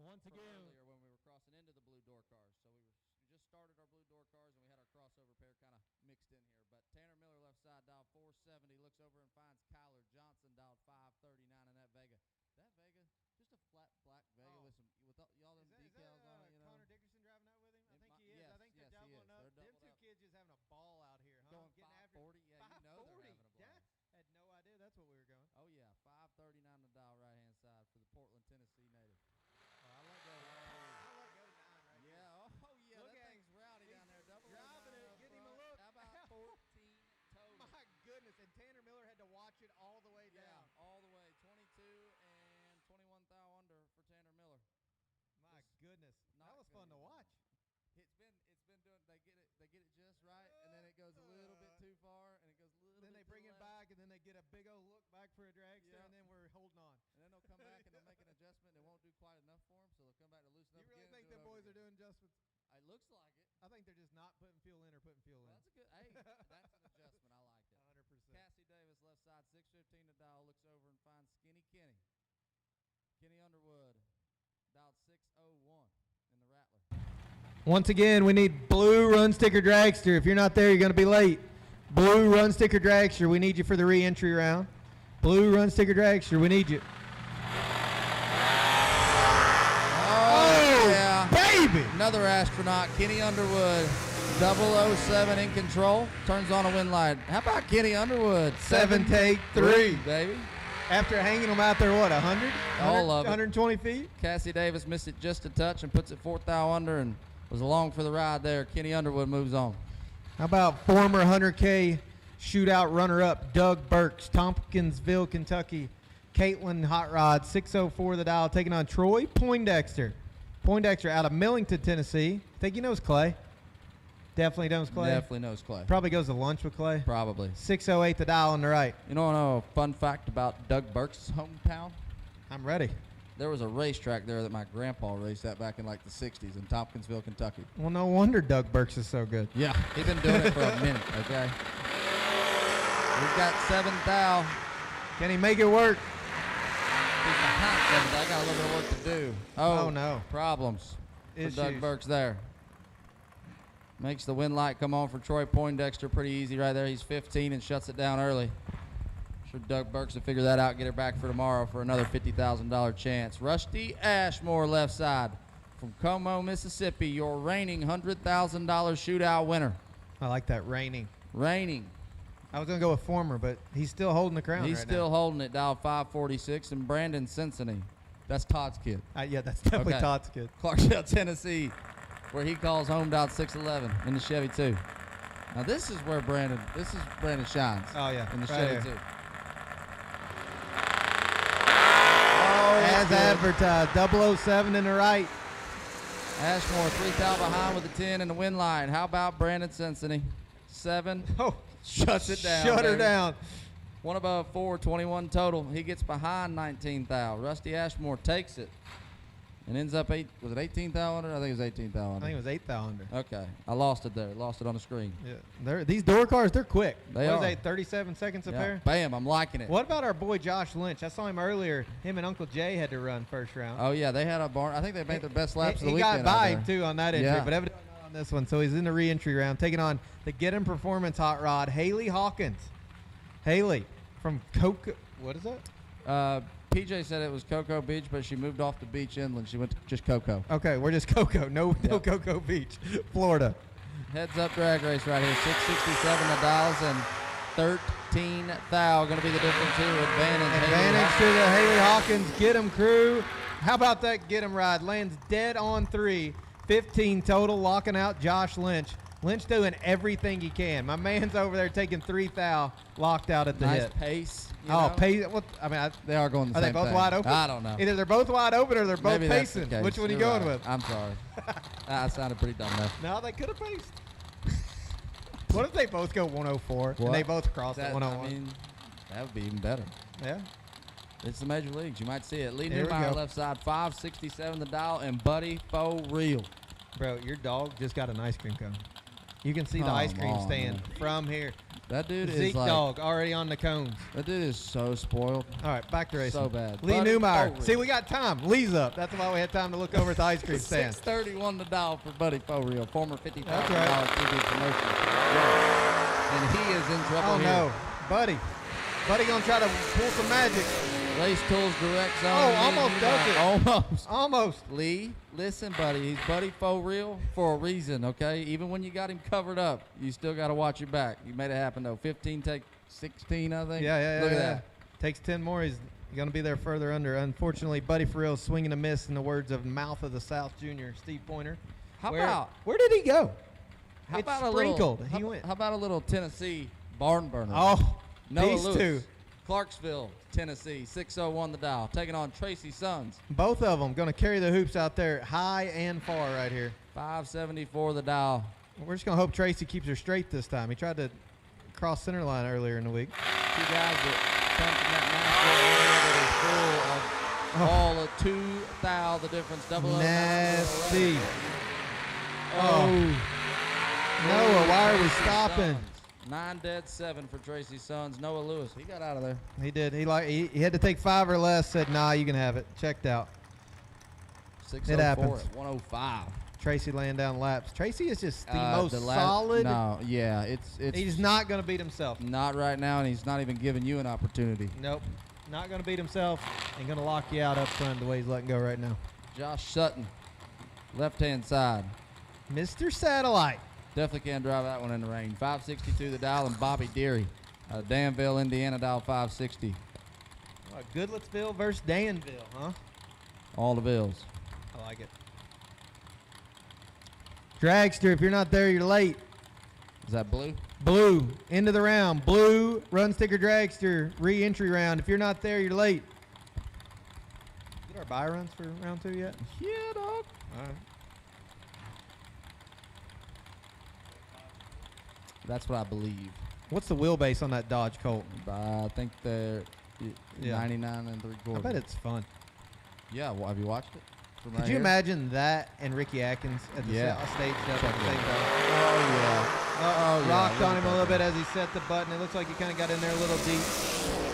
Once from again, earlier when we were crossing into the blue door cars. So we just started our blue door cars and we had our crossover pair kind of mixed in here. But Tanner Miller left side dialed 470, looks over and finds Kyler Johnson dialed 539 in that Vega. That Vega, just a flat black Vega with y'all them decals on it, you know. Connor Dickerson driving out with him? I think he is. Yes, I think they're yes, he doubling is. up. They're Them doubled two up. kids just having a ball out here, huh? Going Getting after 540. Yeah, you know they're having a blast. Had no idea that's what we were going. Oh yeah, 539 the dial right hand side for the Portland, Tennessee native. I let go. I let go 9 right here. Yeah. Oh yeah, Look that at thing's rowdy down there. Double driving it. Give him a look. How about 14 total? My goodness, and Tanner Miller had to watch it all the way down. Yeah, all the way. 22 and 21 thou under for Tanner Miller. My goodness, that was fun to watch. It's been doing. They get it just right, and then it goes a little bit too far, and it goes a little. Then bit they bring to it the left. back, and then they get a big old look back for a dragster, Yeah. and then we're holding on. And then they'll come back and they'll make an adjustment. It won't do quite enough for them, so they'll come back to loosen up. You really again think and the do it over boys are again. doing adjustments? It looks like it. I think they're just not putting fuel in or putting fuel in. Well, that's a good. Hey, that's an adjustment. I like it. 100%. Cassie Davis left side 615 to dial. Looks over and finds Skinny Kenny. Kenny Underwood dialed 601 in the Rattler. Once again, we need blue run sticker dragster. If you're not there, you're going to be late. Blue run sticker dragster. We need you for the re-entry round. Blue run sticker dragster. We need you. Oh, yeah. Baby! Another astronaut, Kenny Underwood, 007 in control. Turns on a wind light. How about Kenny Underwood? 7 take 3. Baby. After hanging them out there, what, 100? All of it. 120 feet? Cassie Davis missed it just a touch and puts it 4th thou under and was along for the ride there. Kenny Underwood moves on. How about former 100K shootout runner-up Doug Burks, Tompkinsville, Kentucky. Caitlin Hot Rod, 604 the dial, taking on Troy Poindexter. Poindexter out of Millington, Tennessee. Think he knows Clay? Definitely knows Clay? Definitely knows Clay. Probably goes to lunch with Clay? Probably. 608 the dial on the right. You know a fun fact about Doug Burks' hometown? I'm ready. There was a racetrack there that my grandpa raced at back in like the 60s in Tompkinsville, Kentucky. Well, no wonder Doug Burks is so good. Yeah, he's been doing it for a minute, okay? We've got 7 thou. Can he make it work? He's behind 7 thou. I got a little bit of work to do. Oh no. Problems for Issues. Doug Burks there. Makes the wind light come on for Troy Poindexter pretty easy right there. He's 15 and shuts it down early. Sure Doug Burks will figure that out, get her back for tomorrow for another $50,000 chance. Rusty Ashmore left side from Como, Mississippi, your reigning $100,000 shootout winner. I like that, reigning. Reigning. I was going to go with former, but he's still holding the crown He's right still now. holding it, dial 546, and Brandon Cincinnati. That's Todd's kid. Yeah, that's definitely Okay. Todd's kid. Clarksville, Tennessee, where he calls home dial 611 in the Chevy 2. Now this is Brandon shines. Oh, yeah. In the Right Chevy here. 2. As advertised, 007 in the right. Ashmore 3 thou behind with a 10 and the wind line. How about Brandon Cincinnati? 7. Oh, shuts it down. Shut her baby. down. 1 above 4, 21 total. He gets behind 19 thou. Rusty Ashmore takes it and ends up 18 thou under? I think it was 18 thou under. I think it was 8 thou under. Okay, I lost it there. Lost it on the screen. Yeah, these door cars, they're quick. They What are. is that, 37 seconds a Yeah. pair? Bam, I'm liking it. What about our boy Josh Lynch? I saw him earlier. Him and Uncle Jay had to run first round. Oh yeah, they had a barn. I think they made their best laps of the He weekend. got out by there. him too on that entry, Yeah. but evidently not on this one. So he's in the re-entry round, taking on the Get 'em Performance Hot Rod, Haley Hawkins. Haley from Coco. What is that? PJ said it was Cocoa Beach, but she moved off the beach inland. She went to just Cocoa. Okay, we're just Cocoa. No Cocoa Beach, Florida. Heads up drag race right here. 667 the dials and 13 thou. Going to be the difference here. Advantage to the Haley Hawkins Get 'em crew. How about that Get 'em ride? Lands dead on 3. 15 total, locking out Josh Lynch. Lynch doing everything he can. My man's over there taking 3 thou, locked out at the Nice hip. pace. Oh, pace. What? I mean, they are going the are same they both thing. wide open? I don't know. Either they're both wide open or they're both Maybe that's the pacing. case. Which one are you You're going right. with? I'm sorry. That sounded pretty dumb though. No, they could have paced. What if they both go 104 and they both cross at 101? I mean, that would be even better. Yeah. It's the major leagues. You might see it. Lee There we Newmeyer go. left side, 567 the dial, and Buddy Faux Real. Bro, your dog just got an ice cream cone. You can see the Come ice cream on, stand man. from here. That dude Zeke is like dog already on the cones. That dude is so spoiled. All right, back to racing. So bad. Lee Buddy Newmeyer. Faux See, Real. we got time. Lee's up. That's why we had time to look over at the ice cream stand. 631 the dial for Buddy Faux Real, former $50,000 That's right. TV promotion. Yeah. And he is in trouble Oh, here. no. Buddy gonna try to pull some magic. Race Tools direct zone. Oh, Lee, almost you does got- it. Almost. Lee, listen, buddy. He's buddy faux real for a reason, okay? Even when you got him covered up, you still got to watch your back. You made it happen, though. 15 take 16, I think. Yeah. Look at that. Takes 10 more. He's going to be there further under. Unfortunately, Buddy for real swinging a miss in the words of Mouth of the South Jr., Steve Pointer. Where did he go? How It's about sprinkled. How, He went. how about a little Tennessee barn burner? Oh, Noah these Lewis, two. Clarksville, Tennessee, 601 the dial, taking on Tracy Sons. Both of them going to carry the hoops out there high and far right here. 574 the dial. We're just going to hope Tracy keeps her straight this time. He tried to cross center line earlier in the week. Two guys that come from that Nashville area that is full of all of 2 thou, the difference. Double Nasty. Oh. Noah, why are we stopping? 9 dead, 7 for Tracy Sons. Noah Lewis, he got out of there. He did. He had to take 5 or less. Said, nah, you can have it. Checked out. 604 It happens. at 105. Tracy laying down laps. Tracy is just the most solid. No, yeah, it's He's not going to beat himself. not right now, and he's not even giving you an opportunity. Nope. Not going to beat himself and going to lock you out up front the way he's letting go right now. Josh Sutton, left-hand side. Mr. Satellite. Definitely can't drive that one in the rain. 562 the dial, and Bobby Deary, Danville, Indiana, dial 560. Goodlettsville versus Danville, huh? All the bills. I like it. Dragster, if you're not there, you're late. Is that blue? Blue, end of the round. Blue, run sticker dragster, re-entry round. If you're not there, you're late. Did our buy runs for round 2 yet? Yeah, dog. All right. That's what I believe. What's the wheelbase on that Dodge Colt? I think they're 99 and 3/4. I bet it's fun. Yeah, well, have you watched it? From Could right you here? imagine that and Ricky Atkins at the stage step at the same time? Oh, yeah. Rocked on him a little bit as he set the button. It looks like he kind of got in there a little deep.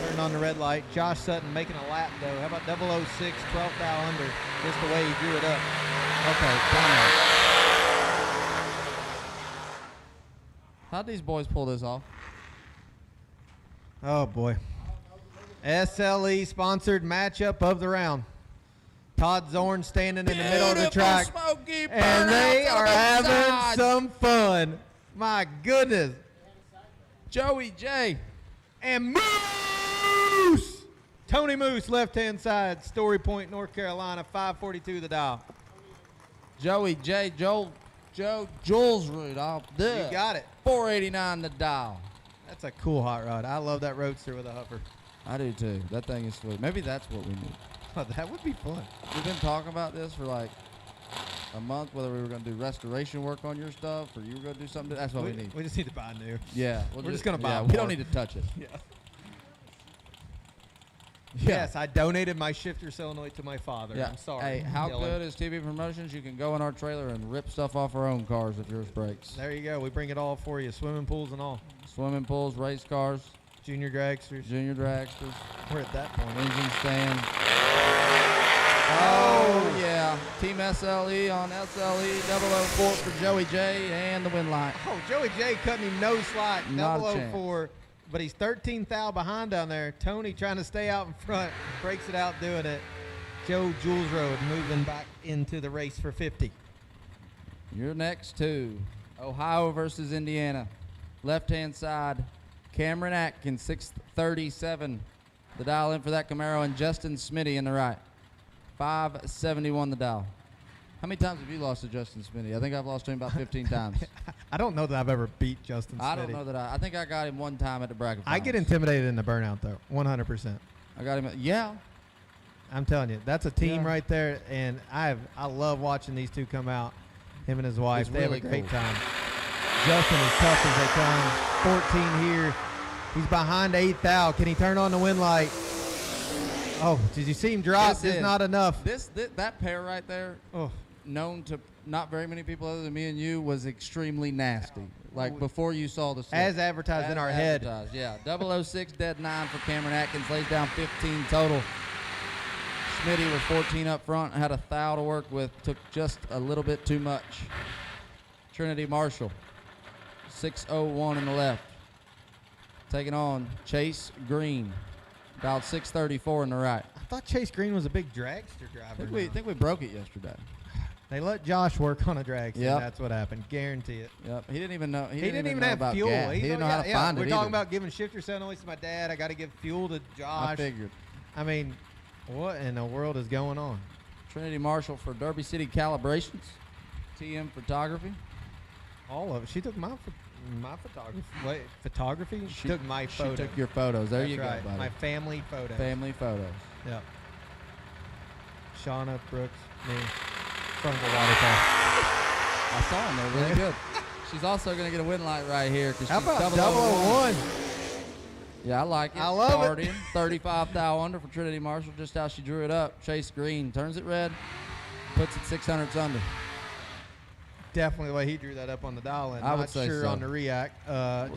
Turned on the red light. Josh Sutton making a lap, though. How about 006, 12 thou under? Just the way he drew it up. Okay, fine. How'd these boys pull this off? Oh, boy. SLE sponsored matchup of the round. Todd Zorn standing in the middle of the track. Smoky And they burnout are to the having side. some fun. My goodness. Joey J. And Moose. Tony Moose, left-hand side, Story Point, North Carolina, 542 the dial. Joey J. Joe Jules Rudolph. You got it. 489 the dial. That's a cool hot rod. I love that Roadster with a huffer. I do too. That thing is sweet. Maybe that's what we need. Oh, that would be fun. We've been talking about this for like a month, whether we were going to do restoration work on your stuff or you were going to do something. That's what we need. We just need to buy new. Yeah. We're just going to buy yeah, more. we don't need to touch it. Yeah. Yes, I donated my shifter solenoid to my father. Yeah. I'm sorry. Hey, how Dylan. good is TV Promotions? You can go in our trailer and rip stuff off our own cars if yours breaks. There you go. We bring it all for you. Swimming pools and all. Swimming pools, race cars, Junior dragsters. junior dragsters, We're at that point. engine stand. Oh, yeah. Team SLE on SLE 004 for Joey J and the win line. Oh, Joey J cutting him no slack. Not a chance. 004. But he's 13 thou behind down there. Tony trying to stay out in front. Breaks it out doing it. Joe Jules Road moving back into the race for 50. Your next two. Ohio versus Indiana. Left-hand side, Cameron Atkins, 637. The dial in for that Camaro, and Justin Smitty in the right. 571 the dial. How many times have you lost to Justin Smitty? I think I've lost to him about 15 times. I don't know that I've ever beat Justin Smitty. I don't know that I think I got him one time at the bracket I get finals. intimidated in the burnout, though. 100%. I got him. Yeah. I'm telling you, that's a team Yeah. right there, and I love watching these two come out. Him and his wife, It's they really have a great cool. time. Justin is tough as they come. 14 here. He's behind 8 thou. Can he turn on the wind light? Oh, did you see him drop? This Just is- not enough. That pair right there, known to not very many people other than me and you, was extremely nasty. Like before you saw the slip. As advertised in our head. Advertised, yeah. 006 dead 9 for Cameron Atkins, lays down 15 total. Smitty was 14 up front, had a thou to work with, took just a little bit too much. Trinity Marshall, 601 in the left. taking on Chase Green. About 634 in the right. I thought Chase Green was a big dragster driver. I think we broke it yesterday. They let Josh work on a dragster. Yep. That's what happened. Guarantee it. Yep. He didn't even know. He didn't even know have about fuel. gas. He didn't know how to find it. We're talking either. about giving shifter settlements to my dad. I got to give fuel to Josh. I figured. I mean, what in the world is going on? Trinity Marshall for Derby City Calibrations. TM Photography. All of it. She took my photography. Wait, photography? She took my photo. She took your photos. There That's you right. go, buddy. My family photos. Family photos. Yep. Shauna, Brooks, me, front of the water park. I saw them. They're really good. She's also going to get a win light right here. How about 001? Yeah, I like it. I love Guardian, 35 thou under for Trinity Marshall, just how she drew it up. Chase Green turns it red, puts it 600s under. Definitely the way he drew that up on the dial in. I would Not say sure so. on the react.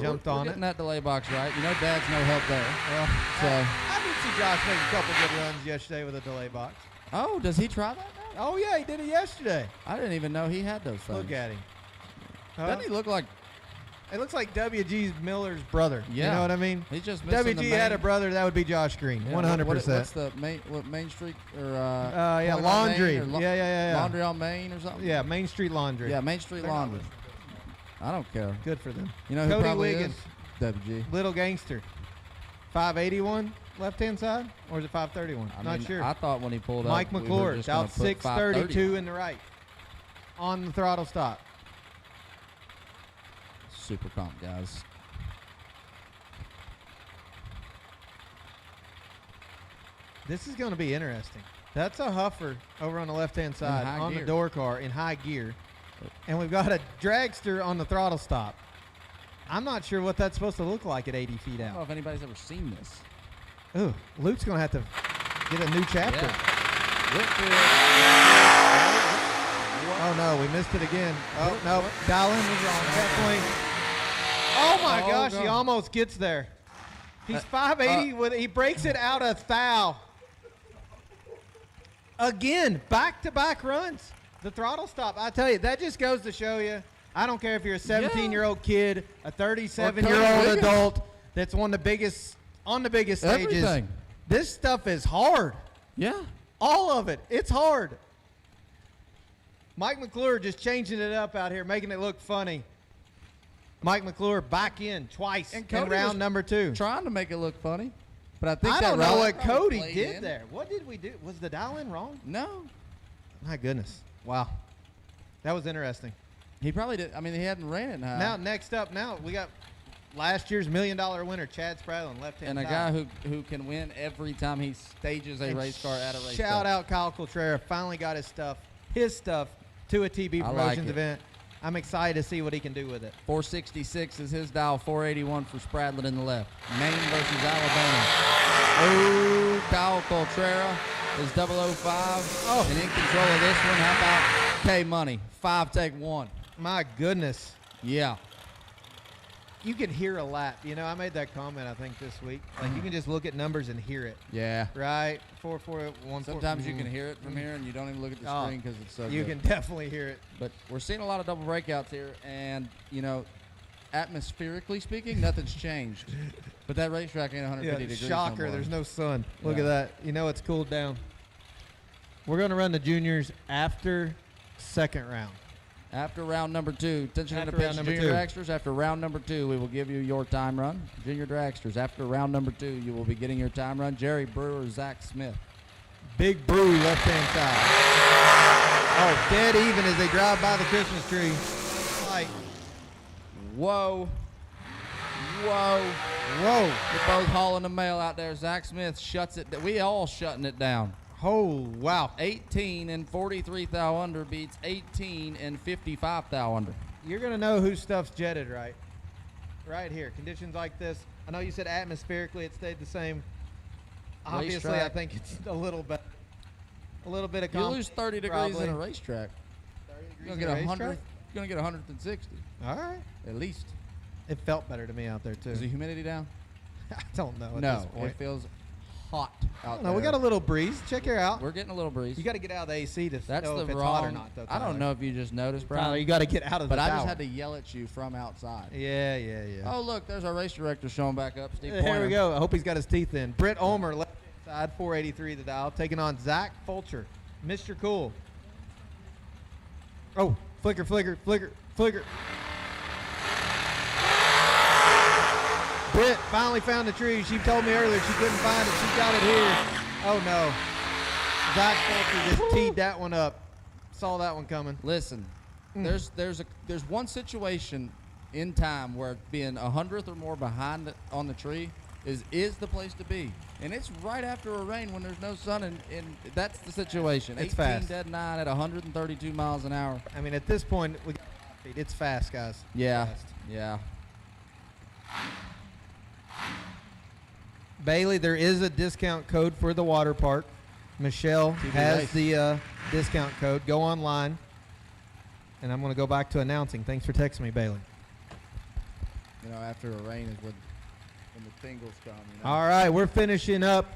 Jumped We're on getting it. that delay box right. You know, Dad's no help there. Well, So, I did see Josh make a couple good runs yesterday with a delay box. oh, does he try that now? Oh, yeah, he did it yesterday. I didn't even know he had those things. Look at him. Doesn't he look like? It looks like W.G. Miller's brother. Yeah. You know what I mean? He's just missing W.G. the had main- a brother, that would be Josh Green, Yeah, 100%. What's the Main Street or yeah, Point on Laundry. Main or Yeah. Laundry on Main or something? Yeah, Main Street Laundry. Yeah, Main Street They're not Laundry. I don't care. Good for them. You know who Cody probably Wiggins. is? WG. Little gangster. 581 left-hand side? Or is it 531? I Not mean, sure. I thought when he pulled up, Mike we were McClure, just gonna out put 632 in the right. On the throttle stop. Super comp, guys. This is going to be interesting. That's a huffer over on the left-hand side high on gear. the door car in high gear. And we've got a dragster on the throttle stop. I'm not sure what that's supposed to look like at 80 feet I don't know out. if anybody's ever seen this. Ooh, Luke's going to have to get a new chapter. Oh, no, we missed it again. Oh, no, Dallin was wrong. Definitely. Oh, my gosh, he almost gets there. He's 580 with he breaks it out of thou. Again, back-to-back runs. The throttle stop, I tell you, that just goes to show you, I don't care if you're a 17-year-old kid, a 37-year-old adult that's on the biggest stages. Everything. This stuff is hard. Yeah. All of it. It's hard. Mike McClure just changing it up out here, making it look funny. Mike McClure back in twice in Cody round was number 2. Trying to make it look funny, but I think I that don't know route what probably Cody played did in. there. What did we do? Was the dial-in wrong? No. My goodness. Wow. That was interesting. He probably did. I mean, he hadn't ran it high. Now, next up, we got last year's $1 million winner, Chad Spradlin, left-hand And a side. guy who can win every time he stages a And race car at a race Shout car. out Kyle Contreras. Finally got his stuff to a TB I like Promotions it. event. I'm excited to see what he can do with it. 466 is his dial, 481 for Spradlin in the left. Maine versus Alabama. Oh, Kyle Contreras is 005 and in control of this one. How about K-Money? 5 take 1. My goodness. Yeah. You can hear a lap. You know, I made that comment, I think, this week. Like, you can just look at numbers and hear it. Yeah. Right? 4-4-1. Sometimes you can hear it from here and you don't even look at the screen because it's so You good. can definitely hear it. But we're seeing a lot of double breakouts here, and, you know, atmospherically speaking, nothing's changed. But that racetrack ain't 150 degrees shocker. no more. There's no sun. Look Yeah. at that. You know it's cooled down. We're going to run the juniors after second round. After round number 2, attention to the After pitch, round number junior 2. dragsters. After round number 2, we will give you your time run. Junior dragsters, after round number 2, you will be getting your time run. Jerry Brewer, Zach Smith. Big Brew left-hand side. Oh, dead even as they drive by the Christmas tree. Like, whoa. Whoa. Whoa. They're both hauling the mail out there. Zach Smith shuts it. We all shutting it down. Oh, wow. 18 and 43 thou under beats 18 and 55 thou under. You're going to know whose stuff's jetted right. Right here. Conditions like this. I know you said atmospherically it stayed the same. Obviously, Racetrack. I think it's a little bit of You lose 30 degrees probably. in a racetrack. 30 degrees You're in gonna a get 100. racetrack? You're gonna get 160 All right. at least. It felt better to me out there, too. Is the humidity down? I don't know at No, this point. it feels hot out No, there. we got a little breeze. Check her out. We're getting a little breeze. You got to get out of the AC to That's know the if it's wrong. hot or not. Though, I don't know if you just noticed, Brian. Tyler, you got to get out of the But I tower. just had to yell at you from outside. Yeah. Oh, look, there's our race director showing back up, Steve Here Pointer. we go. I hope he's got his teeth in. Britt Ulmer, left side, 483 the dial, taking on Zach Fulcher, Mr. Cool. Oh, flicker. Britt finally found the tree. She told me earlier she couldn't find it. She got it here. Oh, no. Zach Fulcher just teed that one up. Saw that one coming. Listen, there's one situation in time where being 100th or more behind on the tree is the place to be. And it's right after a rain when there's no sun, and that's the situation. It's 18 fast. dead 9 at 132 miles an hour. I mean, at this point, it's fast, guys. Yeah, Fast. yeah. Bailey, there is a discount code for the water park. Michelle has race. the discount code. Go online. And I'm going to go back to announcing. Thanks for texting me, Bailey. You know, after a rain is when the tingles come. You know? All right, we're finishing up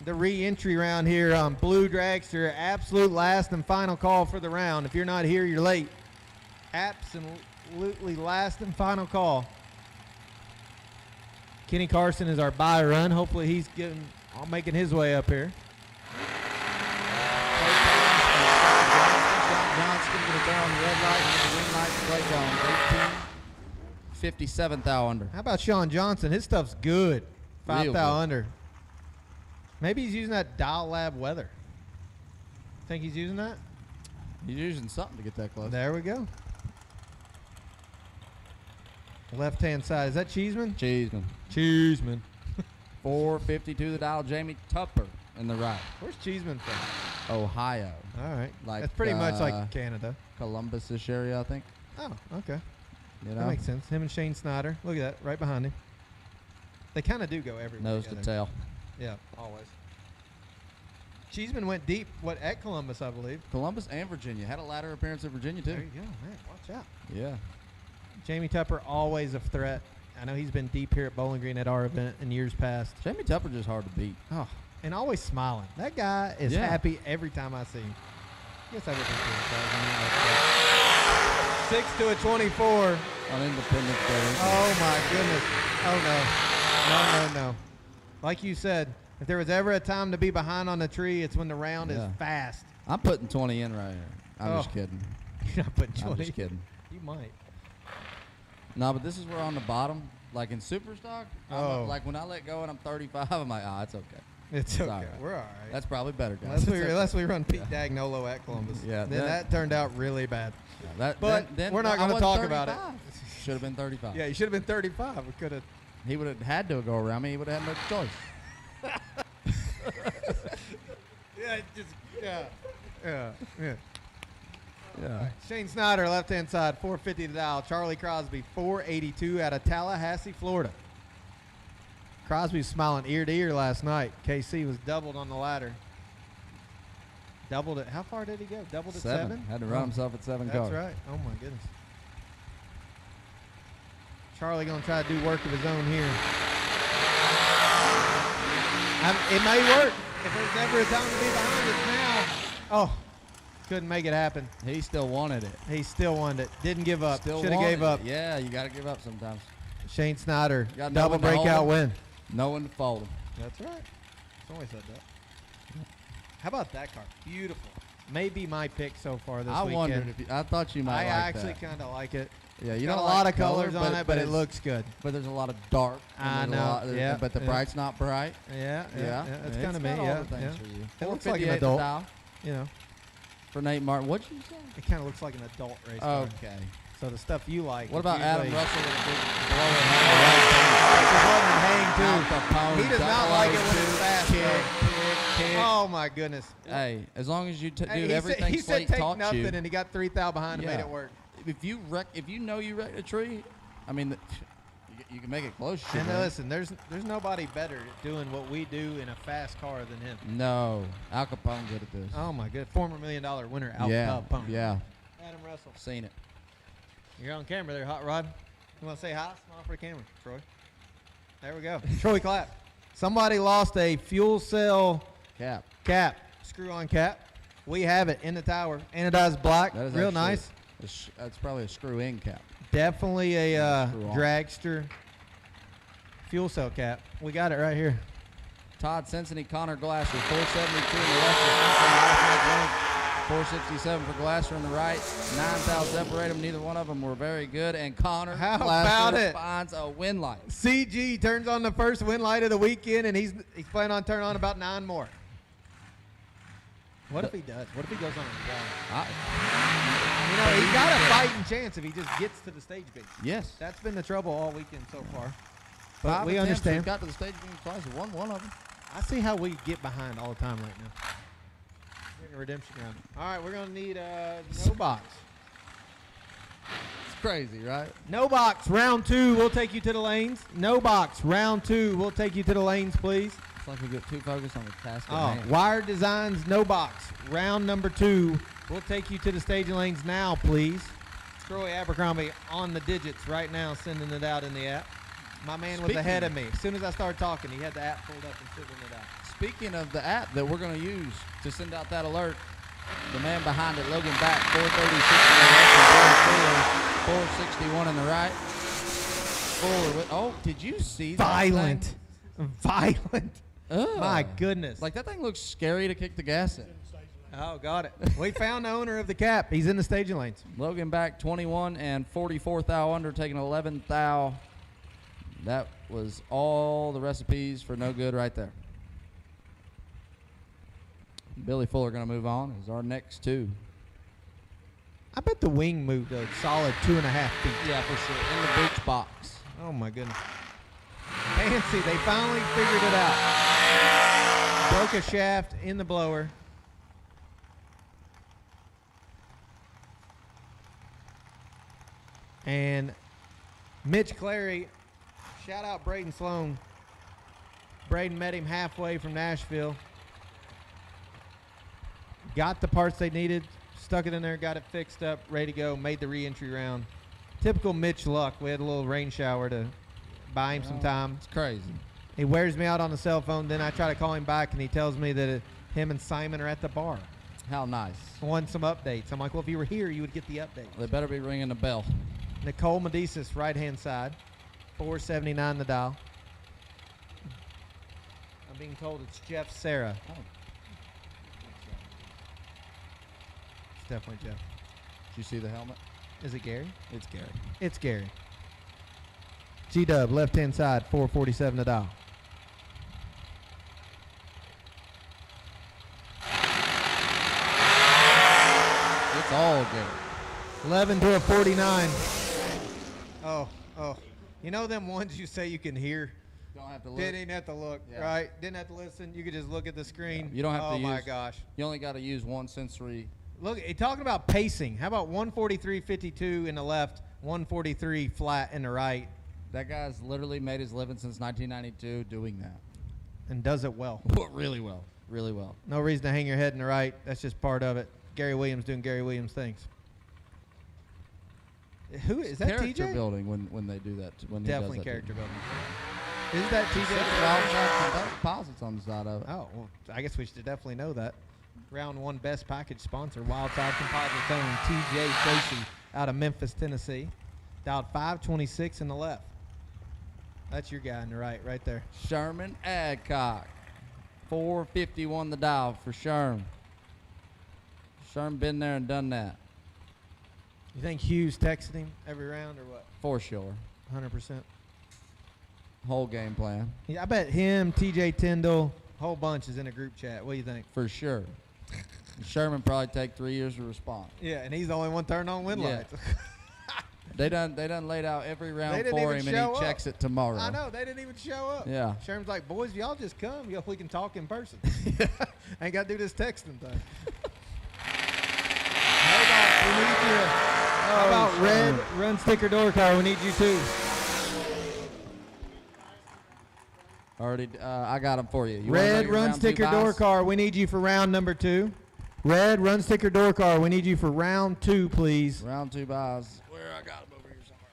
the re-entry round here on Blue Dragster. Absolute last and final call for the round. If you're not here, you're late. Absolutely last and final call. Kenny Carson is our by run. Hopefully he's making his way up here. John's going to get it down the red light and the green light play down. 57th thou under. How about Sean Johnson? His stuff's good. 5 Real thou good. under. Maybe he's using that Dial Lab weather. Think he's using that? He's using something to get that close. There we go. Left-hand side. Is that Cheeseman? Cheeseman. 452 the dial. Jamie Tupper in the right. Where's Cheeseman from? Ohio. All right. Like That's pretty much like Canada. Columbus-ish area, I think. Oh, okay. You That know? makes sense. Him and Shane Snyder. Look at that, right behind him. They kind of do go everywhere. Nose to together. tail. Yeah, always. Cheeseman went deep, at Columbus, I believe. Columbus and Virginia. Had a ladder appearance at Virginia, too. There you go, man. Watch out. Yeah. Jamie Tupper, always a threat. I know he's been deep here at Bowling Green at our event in years past. Jamie Tupper just hard to beat. Oh, and always smiling. That guy is Yeah. happy every time I see him. I guess I would be 6 to a 24. On Independence Day. Oh, my goodness. Oh, no. No. Like you said, if there was ever a time to be behind on the tree, it's when the round is fast. I'm putting 20 in right here. I'm just kidding. You're not putting 20. I'm just kidding. You might. No, but this is where on the bottom, like in Superstock, like when I let go and I'm 35, I'm like, it's okay. It's okay. all right. We're all right. That's probably better, guys. Unless we run Pete Dagnolo at Columbus. Yeah, Then that turned out really bad. Yeah, But we're not going to talk about it. Should have been 35. Yeah, you should have been 35. We could have. He would have had to go around me. He would have had no choice. Yeah. Yeah. Shane Snyder, left-hand side, 450 to dial. Charlie Crosby, 482 out of Tallahassee, Florida. Crosby was smiling ear to ear last night. KC was doubled on the ladder. Doubled it. How far did he go? Doubled at 7? Had to run himself at 7 That's cars. right. Oh, my goodness. Charlie going to try to do work of his own here. It may work. If there's ever a time to be behind, it's now. Oh, couldn't make it happen. He still wanted it. He still wanted it. Didn't give up. Still Should have gave up. Yeah, you got to give up sometimes. Shane Snyder, You gotta know double when to hold breakout him, win. know when to fold him. That's right. Somebody said that. How about that car? Beautiful. Maybe my pick so far this weekend. Wondered if I thought you might I like actually that. kind of like it. Yeah, you got don't a lot like of colors color, on it, but it it's- looks good. But there's a lot of dark. I and there's a know, lot- yeah, But the yeah. bright's not bright. Yeah. That's It's kind of me. got all Yeah, the things for you. It looks like an 458 adult. dial You know, for Nate Martin. What'd you say? it kind of looks like an adult race car. Okay. So the stuff you like. What is about Adam usually- Russell with a big He does not like it when it's fast. Oh my goodness. Hey, as long as you do Hey, everything he said Slate take taught nothing, you. and he got 3 thou behind and made it work. If you know you wrecked a tree, I mean, you can make it close. And listen, there's nobody better at doing what we do in a fast car than him. No, Al Capone's good at this. Oh my good, former $1 million winner Al Yeah, Capone. yeah. Adam Russell. Seen it. You're on camera there, Hot Rod. You want to say hi? Smile for the camera, Troy. There we go. Troy clap. Somebody lost a fuel cell cap. Screw-on cap. We have it in the tower. Anodized black. That is Real actually nice. That's probably a screw-in cap. Definitely a Screw-on. dragster fuel cell cap. We got it right here. Todd Senseney, Connor Glasser, 472 in the left, 467 for Glasser in the right. 9,000 separate them. Neither one of them were very good. And Connor How Glasser about it? finds a win light. CG turns on the first win light of the weekend, and he's planning on turning on about 9 more. What if he does? What if he goes on a run? You know, he's got a fighting chance if he just gets to the stage beat. Yes. That's been the trouble all weekend so far. But 5 we attempts, understand. he's got to the stage being twice, won one of them. I see how we get behind all the time right now. We're in a redemption round. All right, we're going to need no box. It's crazy, right? No box, round 2, we'll take you to the lanes. No box, round 2, we'll take you to the lanes, please. It's like we get too focused on the task at Oh, hand. Wired Designs, no box. Round number 2, we'll take you to the staging lanes now, please. Troy Abercrombie on the digits right now, sending it out in the app. My man was ahead of me. As soon as I started talking, he had the app pulled up and sending it out. Speaking of the app that we're going to use to send out that alert, the man behind it, Logan Back, 436 in the left, 461 in the right. Fuller with, oh, did you see that Violent. thing? Violent. Ugh. My goodness. Like, that thing looks scary to kick the gas in. Oh, got it. We found the owner of the cap. He's in the staging lanes. Logan Back, 21 and 44 thou under, taking 11 thou. That was all the recipes for no good right there. Billy Fuller going to move on as our next 2. I bet the wing moved a solid 2.5 feet. Yeah, for sure. In the beach box. Oh, my goodness. Fancy. They finally figured it out. Broke a shaft in the blower. And Mitch Clary, shout out Braden Sloan. Braden met him halfway from Nashville. Got the parts they needed, stuck it in there, got it fixed up, ready to go, made the re-entry round. Typical Mitch luck. We had a little rain shower to buy him some time. It's crazy. He wears me out on the cell phone. Then I try to call him back, and he tells me that him and Simon are at the bar. How nice. Want some updates. I'm like, well, if you were here, you would get the update. They better be ringing the bell. Nicole Medicis, right-hand side, 479 the dial. I'm being told it's Jeff Sarah. Oh. It's definitely Jeff. Did you see the helmet? Is it Gary? It's Gary. It's Gary. G-Dub, left-hand side, 447 the dial. It's all Gary. 11 to a 49. Oh. You know them ones you say you can hear? Don't have to look. Didn't even have to look, Yeah. right? Didn't have to listen. You could just look at the screen. You don't have to use. Oh, my gosh. You only got to use one sensory. Look, talking about pacing. How about 143.52 in the left, 143 flat in the right? That guy's literally made his living since 1992 doing that. And does it well. Really well. Really well. No reason to hang your head in the right. That's just part of it. Gary Williams doing Gary Williams things. Who is that? Character TJ? building when they do that. When Definitely he does that character to building. Isn't that TJ? Deposits on the side of it. Oh, well, I guess we should definitely know that. Round 1 best package sponsor, Wildside Composite Tone, TJ Tracy out of Memphis, Tennessee. Dialed 526 in the left. That's your guy in the right there. Sherman Adcock, 451 the dial for Sherm. Sherm been there and done that. You think Hughes texted him every round or what? For sure. 100%. Whole game plan. Yeah, I bet him, TJ Tyndall, whole bunch is in a group chat. What do you think? For sure. Sherman probably take 3 years to respond. Yeah, and he's the only one turned on win lights. They done laid out every round They didn't for even him, and show he up. checks it tomorrow. I know, they didn't even show up. Yeah. Sherman's like, boys, if y'all just come, we can talk in person. I ain't got to do this texting thing. We need you. How about red run sticker door car? We need you too. Already, I got them for you. You Red run sticker door car. We need you for round number 2. Red run sticker door car. We need you for round 2, please. Round 2 buys. Where I got them over here somewhere.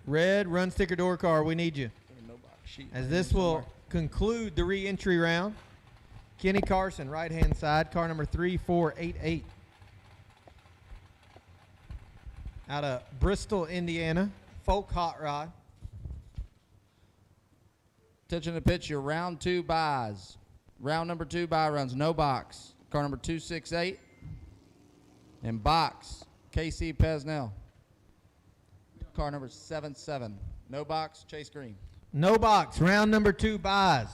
Red run sticker door car. We need you. As this will conclude the re-entry round. Kenny Carson, right-hand side, car number 3488. Out of Bristol, Indiana, Folk Hot Rod. Attention to pitch, your round 2 buys. Round number 2 buy runs, no box. Car number 268. And box, KC Pesnell. Car number 77. No box, Chase Green. No box, round number 2 buys.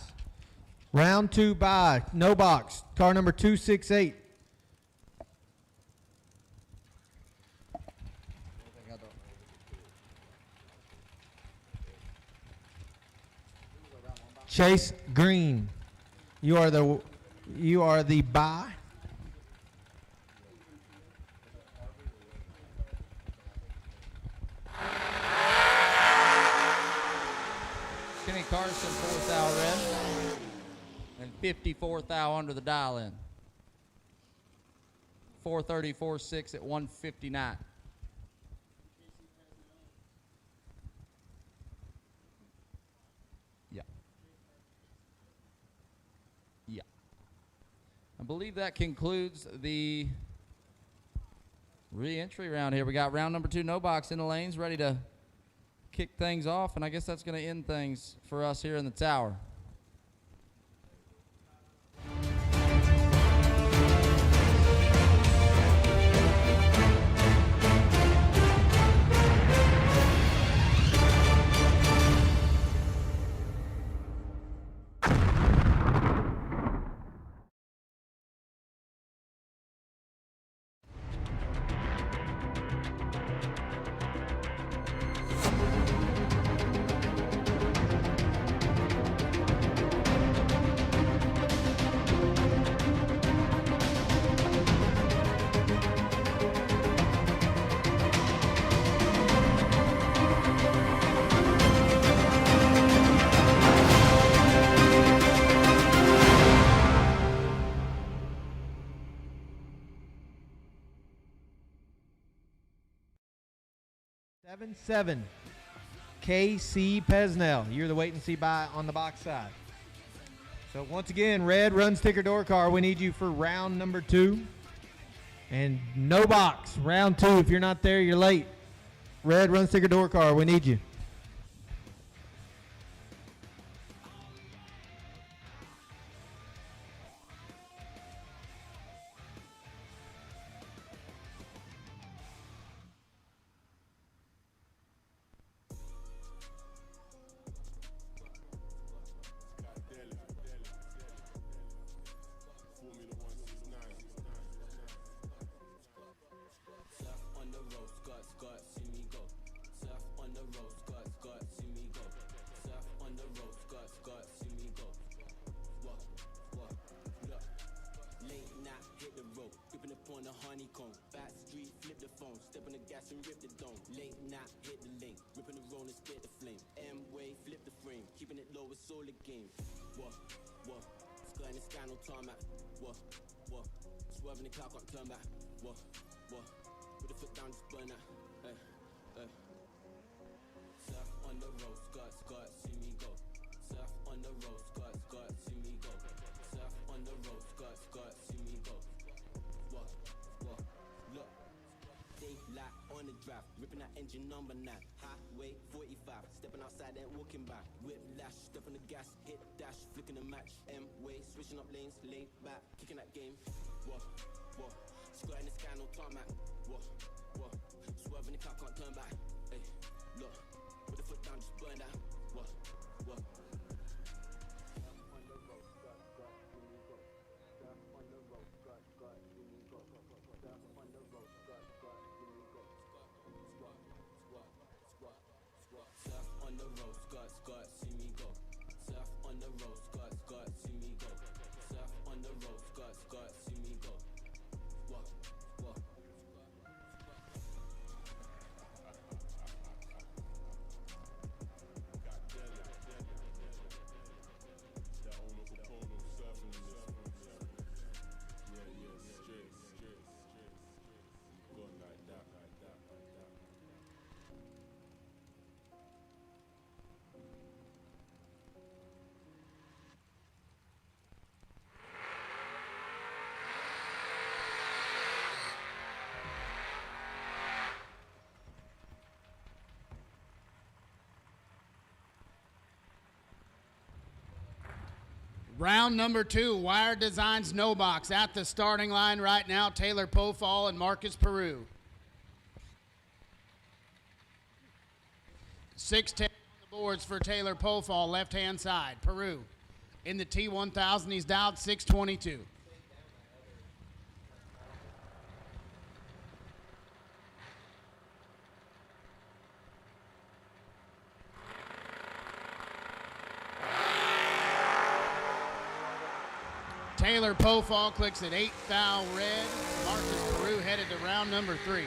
Round 2 buy, no box, car number 268. Chase Green, you are the buy. Kenny Carson, 4th thou red, and 54th thou under the dial in. 434.6 at 159. Yeah. Yeah. I believe that concludes the re-entry round here. We got round number 2, no box in the lanes, ready to kick things off, and I guess that's going to end things for us here in the tower. Seven. KC Pesnell. You're the wait and see buy on the box side. So once again, red run sticker door car. We need you for round number 2. And no box. Round 2. If you're not there, you're late. Red run sticker door car. We need you. Ripping that engine number 9, highway 45, stepping outside and walking by. Whiplash, step on the gas, hit dash, flicking the match. M-way, switching up lanes, laid back, kicking that game. Whoa, whoa, square in the sky, no tarmac. Whoa, whoa, swerving the car, can't turn back. Hey, look, put the foot down, just burn that. Whoa, whoa. Round number 2, Wire Designs No Box. At the starting line right now, Taylor Pofall and Marcus Peru. 6'10" on the boards for Taylor Pofall, left-hand side. Peru in the T1000, he's dialed 622. Taylor Pofall clicks at 8 thou red. Marcus Peru headed to round number 3.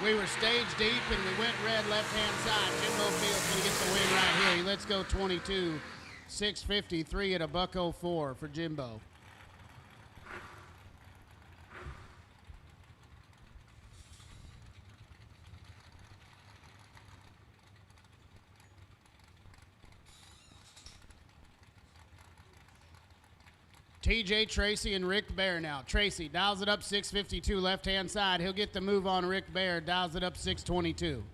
We were stage deep and we went red left-hand side. Jimbo Field's going to get the win right here. Let's go 22, 6:53 at a $1.04 for Jimbo. TJ Tracy and Rick Bear now. Tracy dials it up 652 left-hand side. He'll get the move on Rick Bear. Dials it up 622.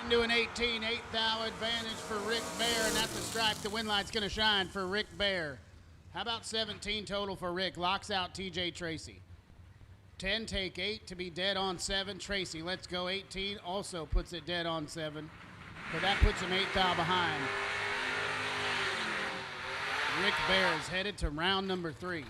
Into an 18, 8 thou advantage for Rick Bear, and at the stripe, the win light's going to shine for Rick Bear. How about 17 total for Rick? Locks out TJ Tracy. 10, take 8 to be dead on 7. Tracy, let's go 18, also puts it dead on 7. So that puts him 8 thou behind. Rick Bear is headed to round number 3.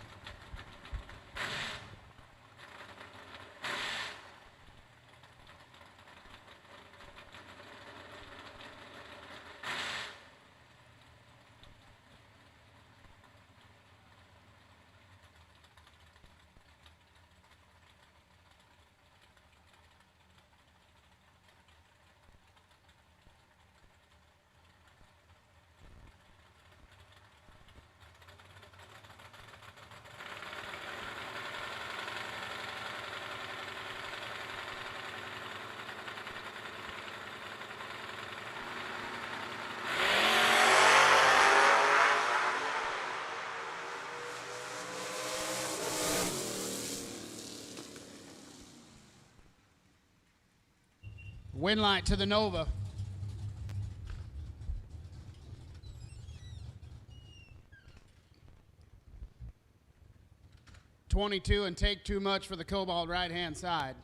Win light to the Nova. $22 and take too much for the Cobalt right-hand side.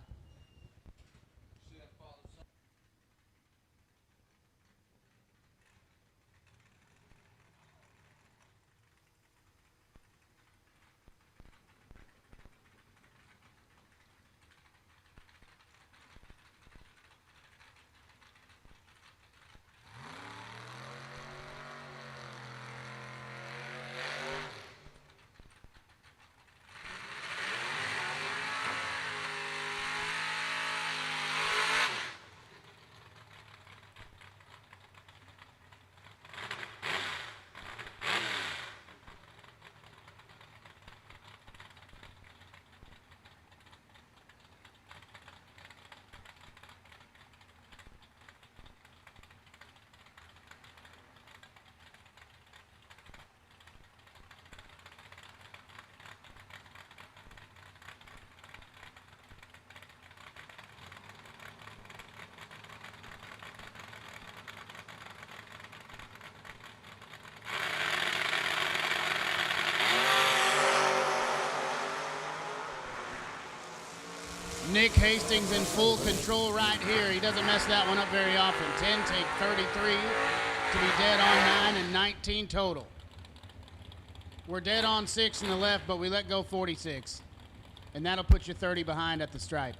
Nick Hastings in full control right here. He doesn't mess that one up very often. 10, take 33 to be dead on 9 and 19 total. We're dead on 6 in the left, but we let go 46. And that'll put you 30 behind at the stripe.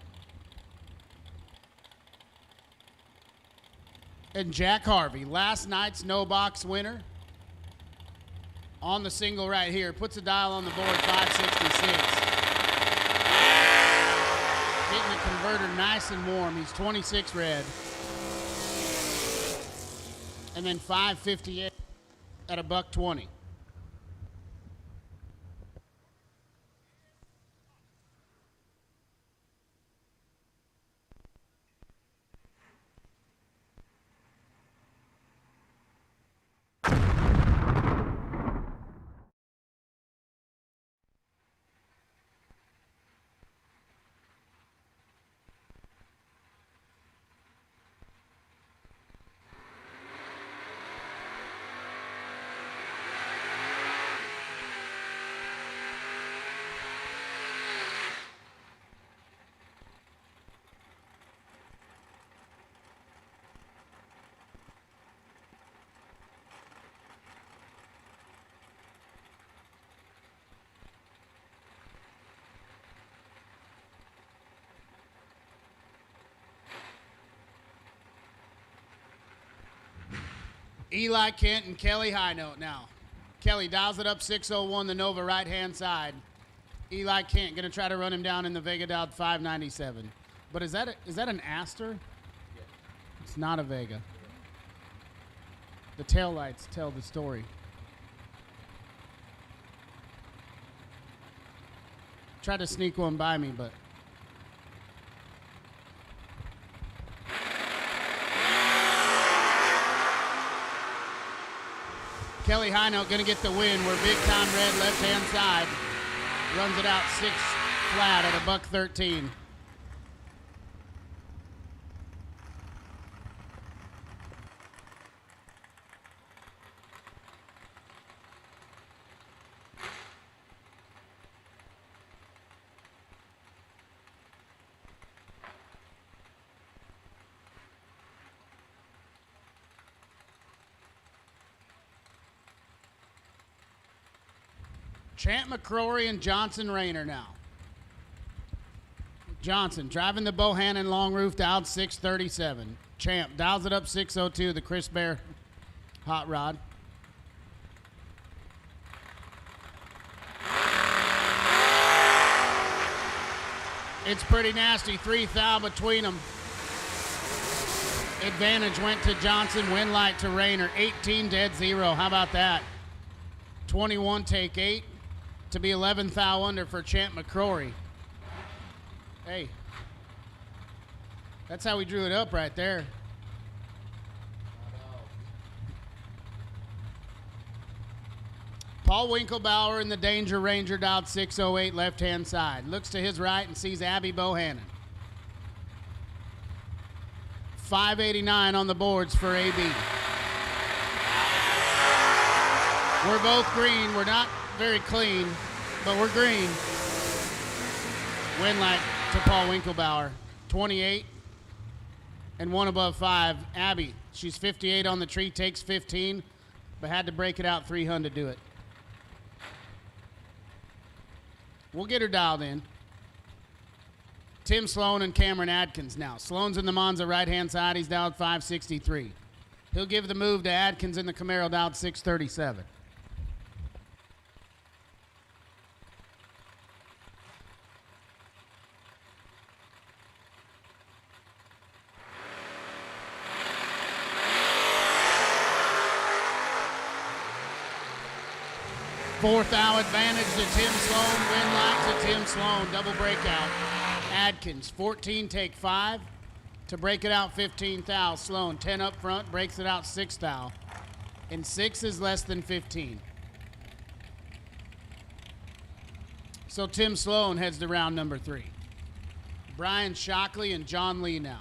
And Jack Harvey, last night's no box winner, on the single right here, puts a dial on the board, 566. Getting the converter nice and warm. He's 26 red. And then 558 at $120. Eli Kent and Kelly High Note now. Kelly dials it up 601, the Nova right-hand side. Eli Kent going to try to run him down in the Vega dialed 597. But is that an Aster? Yeah. It's not a Vega. The taillights tell the story. Tried to sneak one by me, but Kelly High Note going to get the win. We're big time red left-hand side. Runs it out 6 flat at $113. Champ McCrory and Johnson Rayner now. Johnson driving the Bohannon long roof dialed 637. Champ dials it up 602, the Chris Bear hot rod. It's pretty nasty, 3 thou between them. Advantage went to Johnson, win light to Rayner, 18 dead 0. How about that? 21 take 8. To be 11 thou under for Champ McCrory. Hey, that's how we drew it up right there. Paul Winklebauer in the Danger Ranger dialed 608 left-hand side. Looks to his right and sees Abby Bohannon. 589 on the boards for AB. We're both green. We're not very clean, but we're green. Win light to Paul Winklebauer. 28 and 1 above 5. Abby, she's 58 on the tree, takes 15, but had to break it out 300 to do it. We'll get her dialed in. Tim Sloan and Cameron Adkins now. Sloan's in the Monza right-hand side. He's dialed 563. He'll give the move to Adkins in the Camaro dialed 637. Fourth thou advantage to Tim Sloan. Win light to Tim Sloan. Double breakout. Adkins, 14 take 5. To break it out 15 thou. Sloan, 10 up front, breaks it out 6 thou. And 6 is less than 15. So Tim Sloan heads to round number 3. Brian Shockley and John Lee now.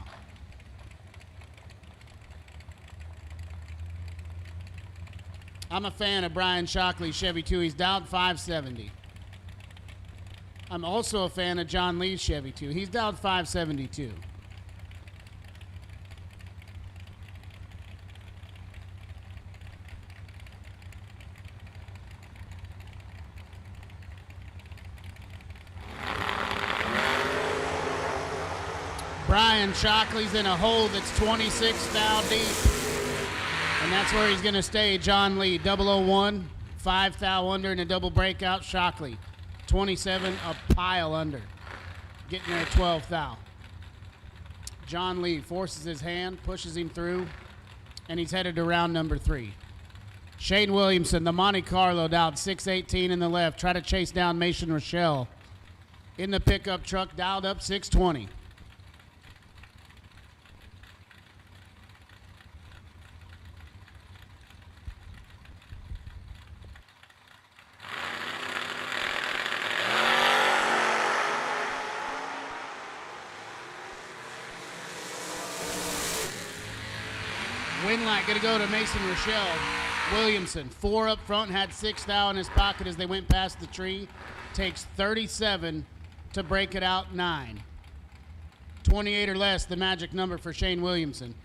I'm a fan of Brian Shockley's Chevy 2. He's dialed 570. I'm also a fan of John Lee's Chevy 2. He's dialed 572. Brian Shockley's in a hole that's 26 thou deep. And that's where he's going to stay. John Lee, 001, 5 thou under in a double breakout. Shockley, 27, a pile under. Getting there at 12 thou. John Lee forces his hand, pushes him through, and he's headed to round number 3. Shane Williamson, the Monte Carlo, dialed 618 in the left. Try to chase down Mason Rochelle. In the pickup truck, dialed up 620. Winlight going to go to Mason Rochelle. Williamson, 4 up front, had 6 thou in his pocket as they went past the tree. Takes 37 to break it out 9. 28 or less, the magic number for Shane Williamson.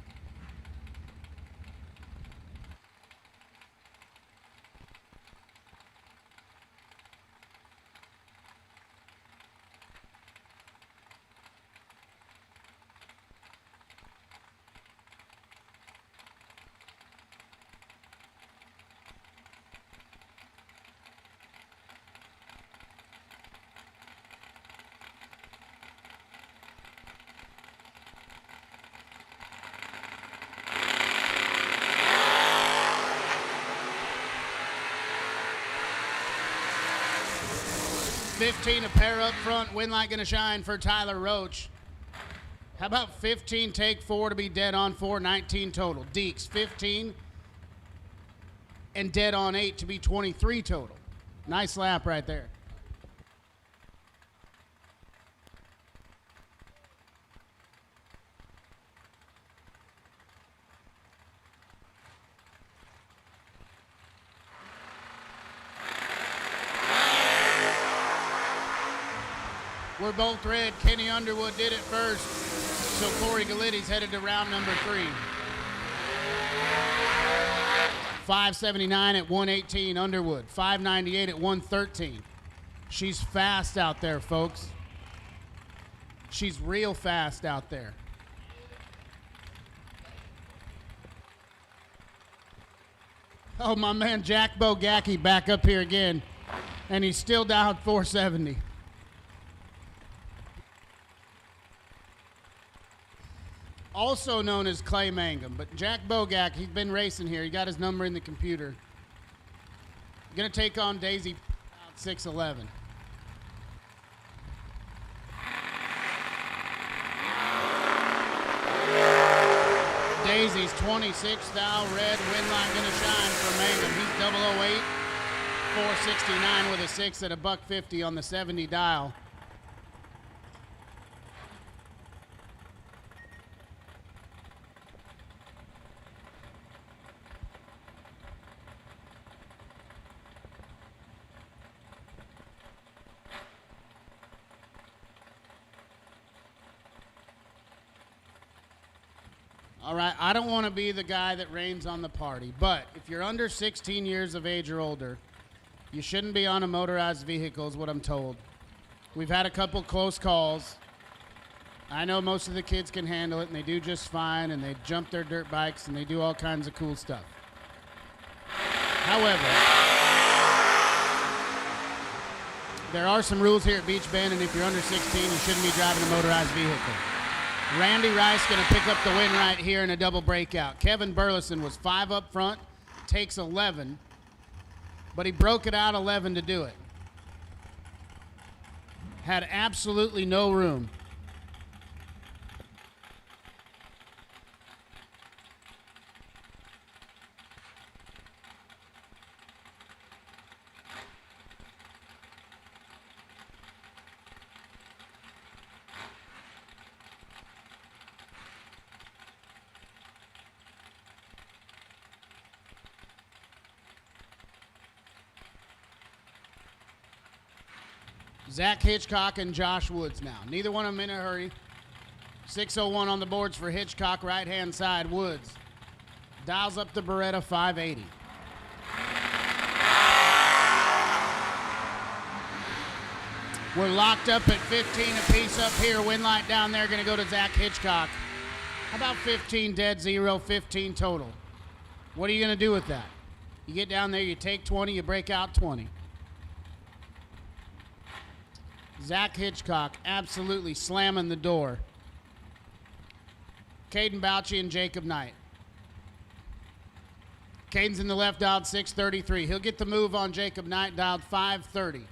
$15 a pair up front. Winlight going to shine for Tyler Roach. How about 15 take 4 to be dead on 4, 19 total. Deeks, 15 and dead on 8 to be 23 total. Nice lap right there. We're both red. Kenny Underwood did it first. So Corey Galitti's headed to round number 3. 579 at 118, Underwood. 598 at 113. She's fast out there, folks. She's real fast out there. Oh, my man Jack Bogacki back up here again. And he's still down 470. Also known as Clay Mangum, but Jack Bogak, he's been racing here. He got his number in the computer. Gonna take on Daisy 611. Daisy's 26 thou red. Winline gonna shine for Mangum. He's 008, 469 with a 6 at $150 on the 70 dial. All right, I don't want to be the guy that rains on the party, but if you're under 16 years of age or older, you shouldn't be on a motorized vehicle is what I'm told. We've had a couple close calls. I know most of the kids can handle it, and they do just fine, and they jump their dirt bikes, and they do all kinds of cool stuff. However, there are some rules here at Beech Bend, and if you're under 16, you shouldn't be driving a motorized vehicle. Randy Rice going to pick up the win right here in a double breakout. Kevin Burleson was 5 up front, takes 11, but he broke it out 11 to do it. Had absolutely no room. Zach Hitchcock and Josh Woods now. Neither one of them in a hurry. 601 on the boards for Hitchcock, right-hand side. Woods dials up the Beretta 580. We're locked up at 15 apiece up here. Winlight down there going to go to Zach Hitchcock. How about 15 dead, 0, 15 total? What are you going to do with that? You get down there, you take 20, you break out 20. Zach Hitchcock absolutely slamming the door. Caden Bouchy and Jacob Knight. Caden's in the left, dialed 633. He'll get the move on Jacob Knight, dialed 530.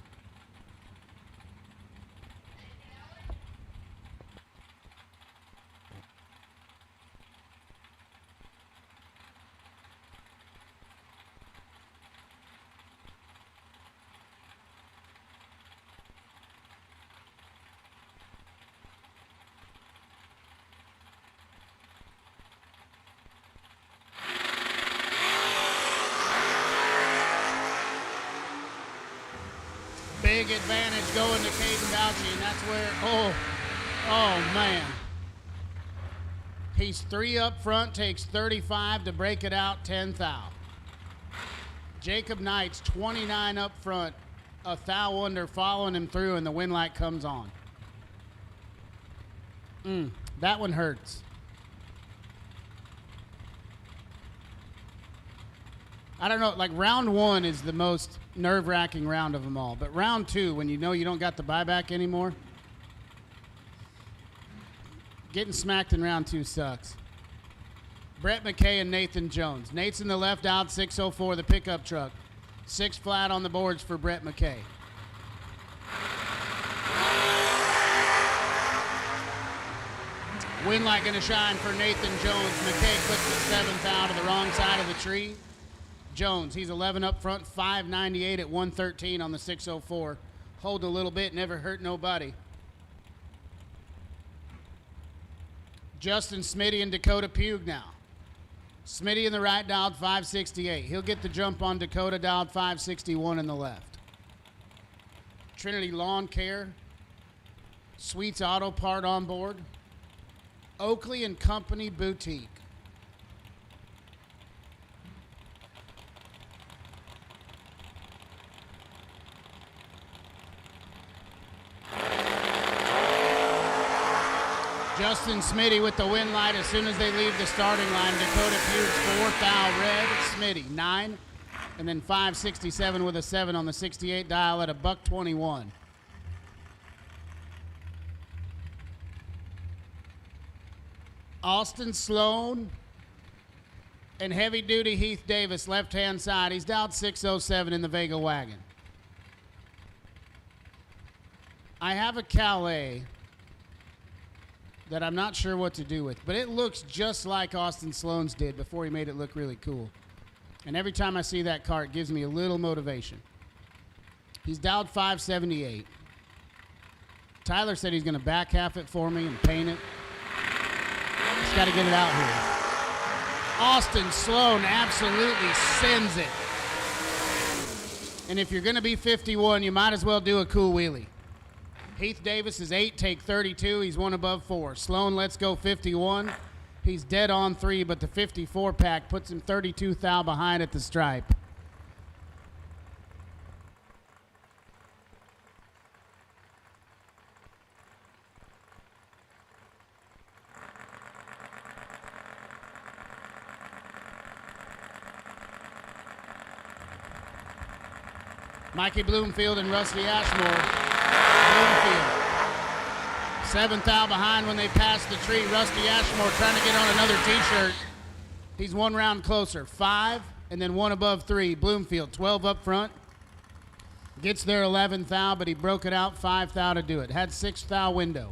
Big advantage going to Caden Bouchy, and that's where, oh man. He's 3 up front, takes 35 to break it out, 10 thou. Jacob Knight's 29 up front, a thou under following him through, and the win light comes on. That one hurts. I don't know, like round 1 is the most nerve-wracking round of them all. But round 2, when you know you don't got the buyback anymore, getting smacked in round 2 sucks. Brett McKay and Nathan Jones. Nate's in the left, out 604, the pickup truck. 6 flat on the boards for Brett McKay. Win light going to shine for Nathan Jones. McKay clips the 7th out of the wrong side of the tree. Jones, he's 11 up front, 598 at 113 on the 604. Hold a little bit, never hurt nobody. Justin Smitty and Dakota Pugh now. Smitty in the right, dialed 568. He'll get the jump on Dakota, dialed 561 in the left. Trinity Lawn Care. Sweets Auto Part on board. Oakley and Company Boutique. Justin Smitty with the win light as soon as they leave the starting line. Dakota Pugh's 4 thou red. Smitty 9. And then 567 with a 7 on the 68 dial at $121. Austin Sloan and heavy duty Heath Davis, left hand side. He's dialed 607 in the Vega wagon. I have a Calais that I'm not sure what to do with, but it looks just like Austin Sloan's did before he made it look really cool. And every time I see that car, it gives me a little motivation. He's dialed 578. Tyler said he's going to back half it for me and paint it. Just got to get it out here. Austin Sloan absolutely sends it. And if you're going to be 51, you might as well do a cool wheelie. Heath Davis is 8, take 32. He's 1 above 4. Sloan lets go 51. He's dead on 3, but the 54 pack puts him 32 thou behind at the stripe. Mikey Bloomfield and Rusty Ashmore. Bloomfield. 7th thou behind when they pass the tree. Rusty Ashmore trying to get on another t-shirt. He's 1 round closer. 5 and then 1 above 3. Bloomfield 12 up front. Gets there 11th thou, but he broke it out 5 thou to do it. Had 6 thou window.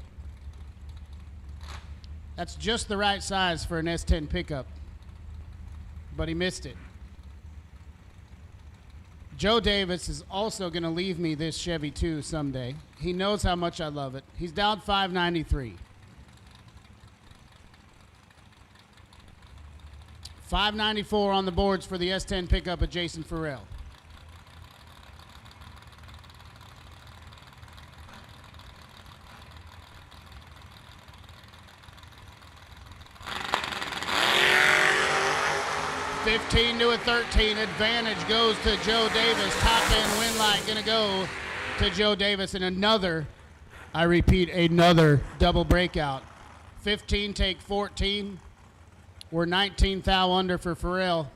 That's just the right size for an S10 pickup, but he missed it. Joe Davis is also going to leave me this Chevy 2 someday. He knows how much I love it. He's dialed 593. 594 on the boards for the S10 pickup of Jason Farrell. $15 to a 13. Advantage goes to Joe Davis. Top end win light going to go to Joe Davis in another, I repeat, another double breakout. 15 take 14. We're 19 thou under for Pharrell.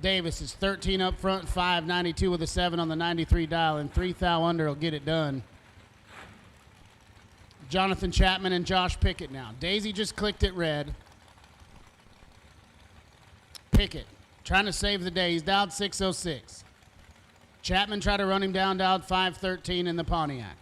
Davis is 13 up front, 592 with a 7 on the 93 dial, and 3 thou under will get it done. Jonathan Chapman and Josh Pickett now. Daisy just clicked it red. Pickett trying to save the day. He's dialed 606. Chapman tried to run him down, dialed 513 in the Pontiac.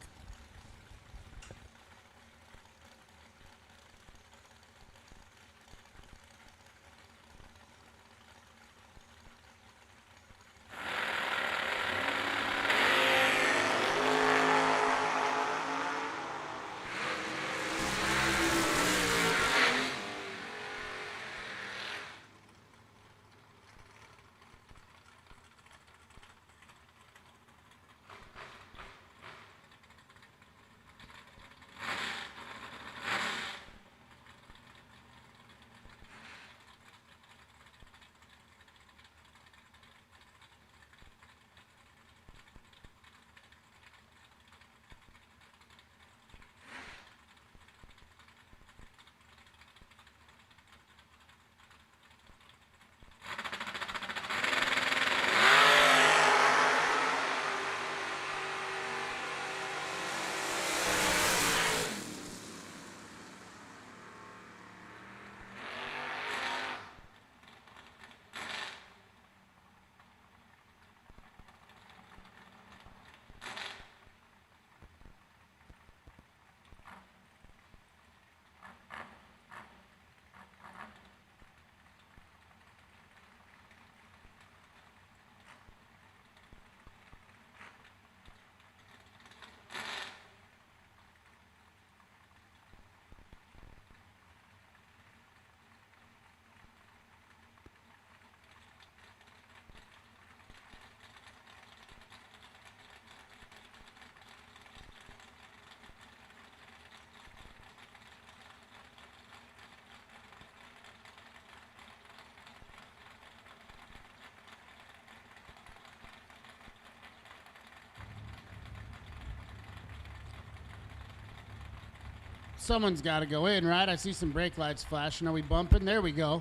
Someone's got to go in, right? I see some brake lights flashing. Are we bumping? There we go.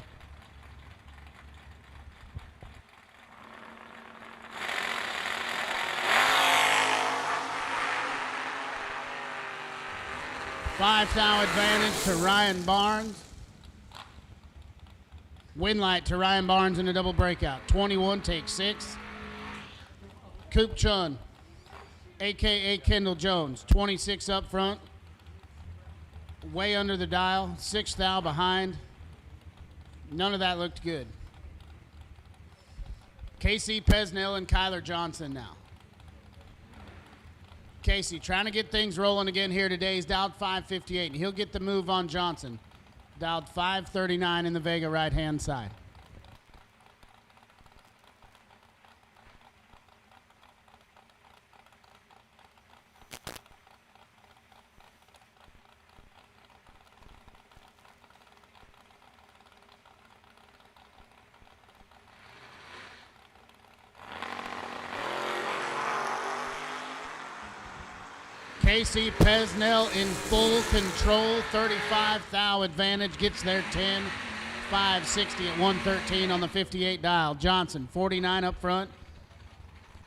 Five thou advantage to Ryan Barnes. Win light to Ryan Barnes in a double breakout. 21 take 6. Coop Chun, a.k.a. Kendall Jones, 26 up front. Way under the dial, 6 thou behind. None of that looked good. Casey Pesnell and Kyler Johnson now. Casey trying to get things rolling again here today. He's dialed 558, and he'll get the move on Johnson. Dialed 539 in the Vega right-hand side. Casey Pesnell in full control, 35 thou advantage, gets there 10, 560 at 113 on the 58 dial. Johnson, 49 up front,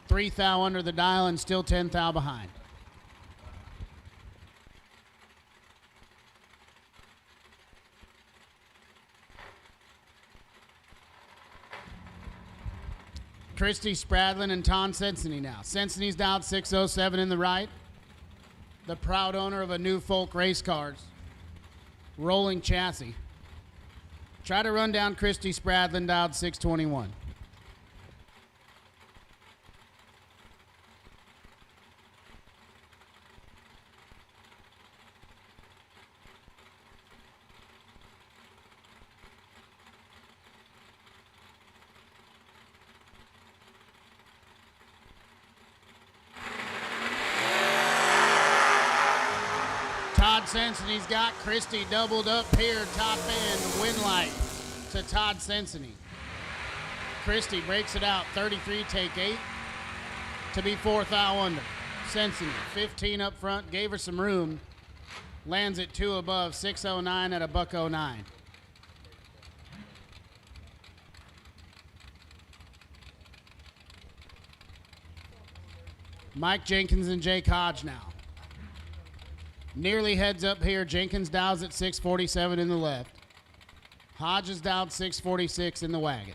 3 thou under the dial, and still 10 thou behind. Christy Spradlin and Tom Sensony now. Sensony's dialed 607 in the right. The proud owner of a new Folk race cars, rolling chassis. Try to run down Christy Spradlin, dialed 621. Sensony's got Christy doubled up here, top end, win light to Todd Sensony. Christy breaks it out, 33, take 8 to be 4 thou under. Sensen, 15 up front, gave her some room. Lands at 2 above, 609 at a $109. Mike Jenkins and Jake Hodge now. Nearly heads up here. Jenkins dials at 647 in the left. Hodge is dialed 646 in the wagon.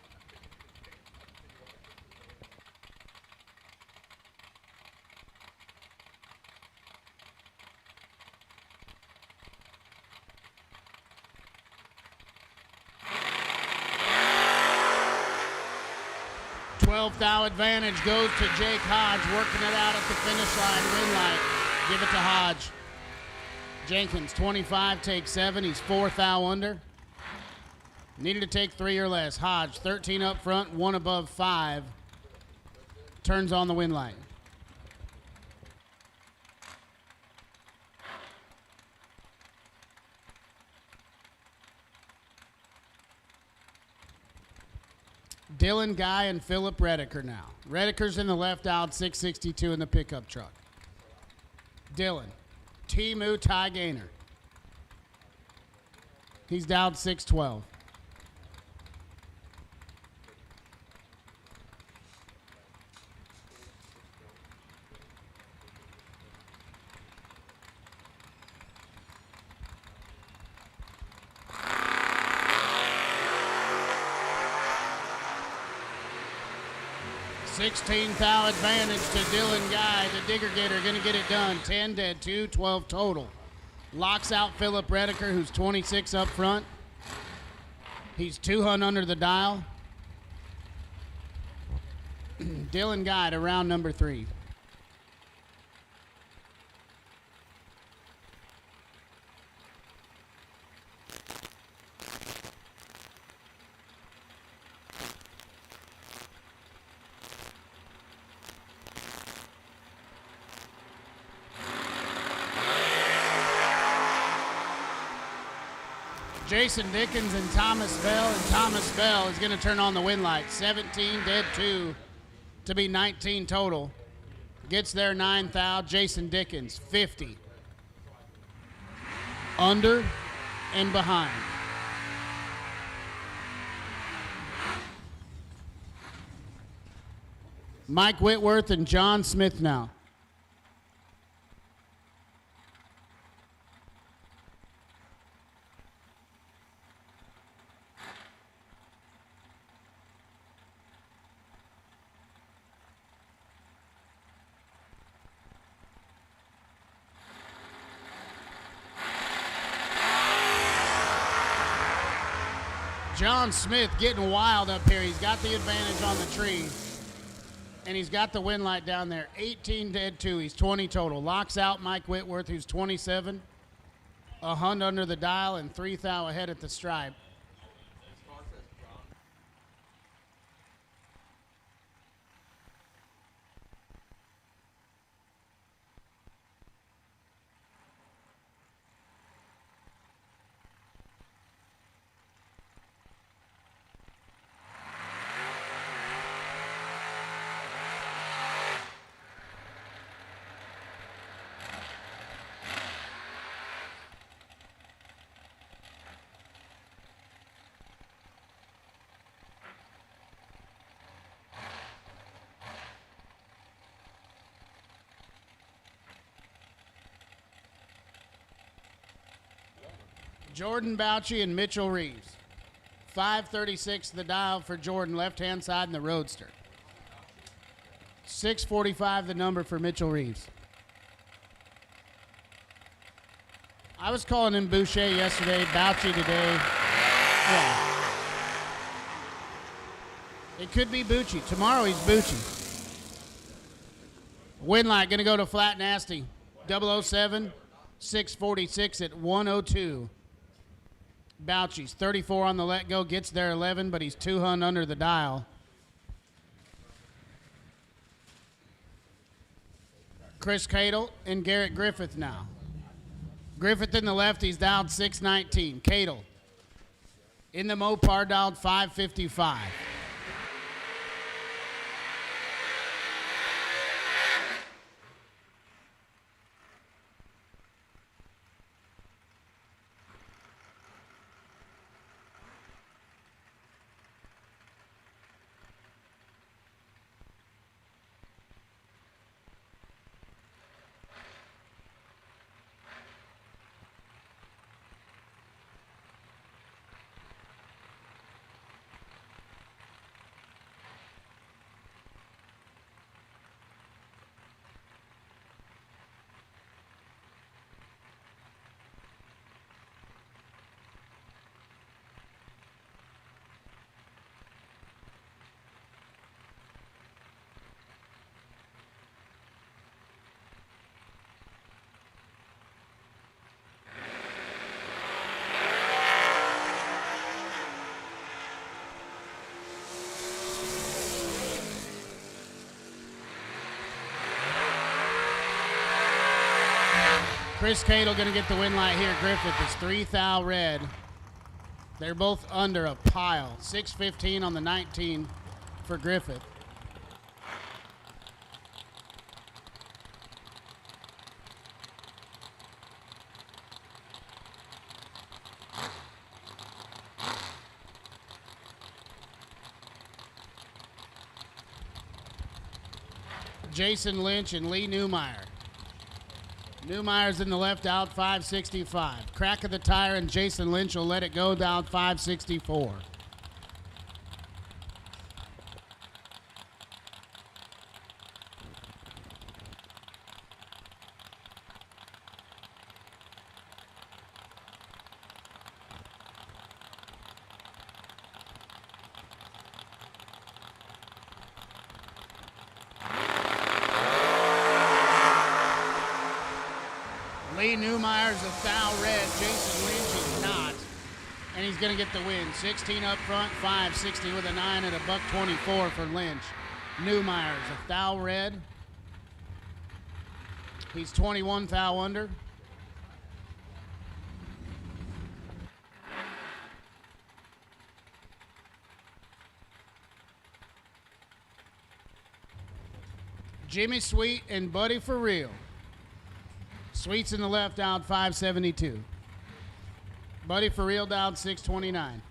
Thou advantage goes to Jake Hodge, working it out at the finish line. Win light. Give it to Hodge. Jenkins, 25, takes 7. He's 4 thou under. Needed to take 3 or less. Hodge, 13 up front, 1 above 5. Turns on the win light. Dylan Guy and Philip Rediker now. Rediker's in the left out, 662 in the pickup truck. Dylan. Timu Ty Gaynor. He's dialed 612. $16,000 advantage to Dylan Guy. The digger getter going to get it done. 10 dead, 2, 12 total. Locks out Philip Rediker, who's 26 up front. He's 200 under the dial. Dylan Guy to round number 3. Jason Dickens and Thomas Bell, and Thomas Bell is going to turn on the win light. 17 dead, 2 to be 19 total. Gets there 9,000. Jason Dickens, 50. Under and behind. Mike Whitworth and John Smith now. John Smith getting wild up here. He's got the advantage on the tree. And he's got the win light down there. 18 dead, 2. He's 20 total. Locks out Mike Whitworth, who's 27. A hunt under the dial and 3 thou ahead at the stripe. Jordan Bouchy and Mitchell Reeves. 536 the dial for Jordan, left-hand side in the Roadster. 645 the number for Mitchell Reeves. I was calling him Boucher yesterday, Bouchy today. Yeah. It could be Bucci. Tomorrow he's Bucci. Win light going to go to Flat Nasty. 007, 646 at 102. Bouchy's 34 on the let go, gets there 11, but he's 200 under the dial. Chris Cadle and Garrett Griffith now. Griffith in the left, he's dialed 619. Cadle in the Mopar dialed 555. Chris Cadle going to get the win light here. Griffith is 3 thou red. They're both under a pile. 6:15 on the 19 for Griffith. Jason Lynch and Lee Newmeyer. Newmeyer's in the left out, 565. Crack of the tire, and Jason Lynch will let it go down 564. Lee Newmeyer's a thou red. Jason Lynch is not. And he's going to get the win. 16 up front, 560 with a 9 and a $1.24 for Lynch. Newmeyer's a thou red. He's 21 thou under. Jimmy Sweet and Buddy for real. Sweet's in the left out, 572. Buddy for real down 629.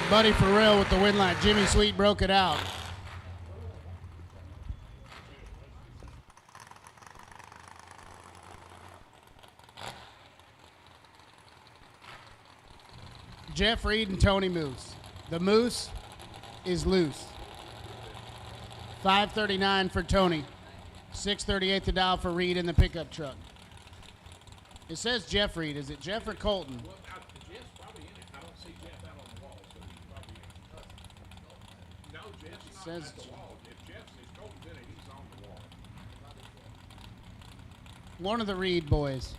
Buddy for real with the win line. Jimmy Sweet broke it out. Jeff Reed and Tony Moose. The Moose is loose. 539 for Tony. 638 the dial for Reed in the pickup truck. It says Jeff Reed. Is it Jeff or Colton? Says one of the Reed boys.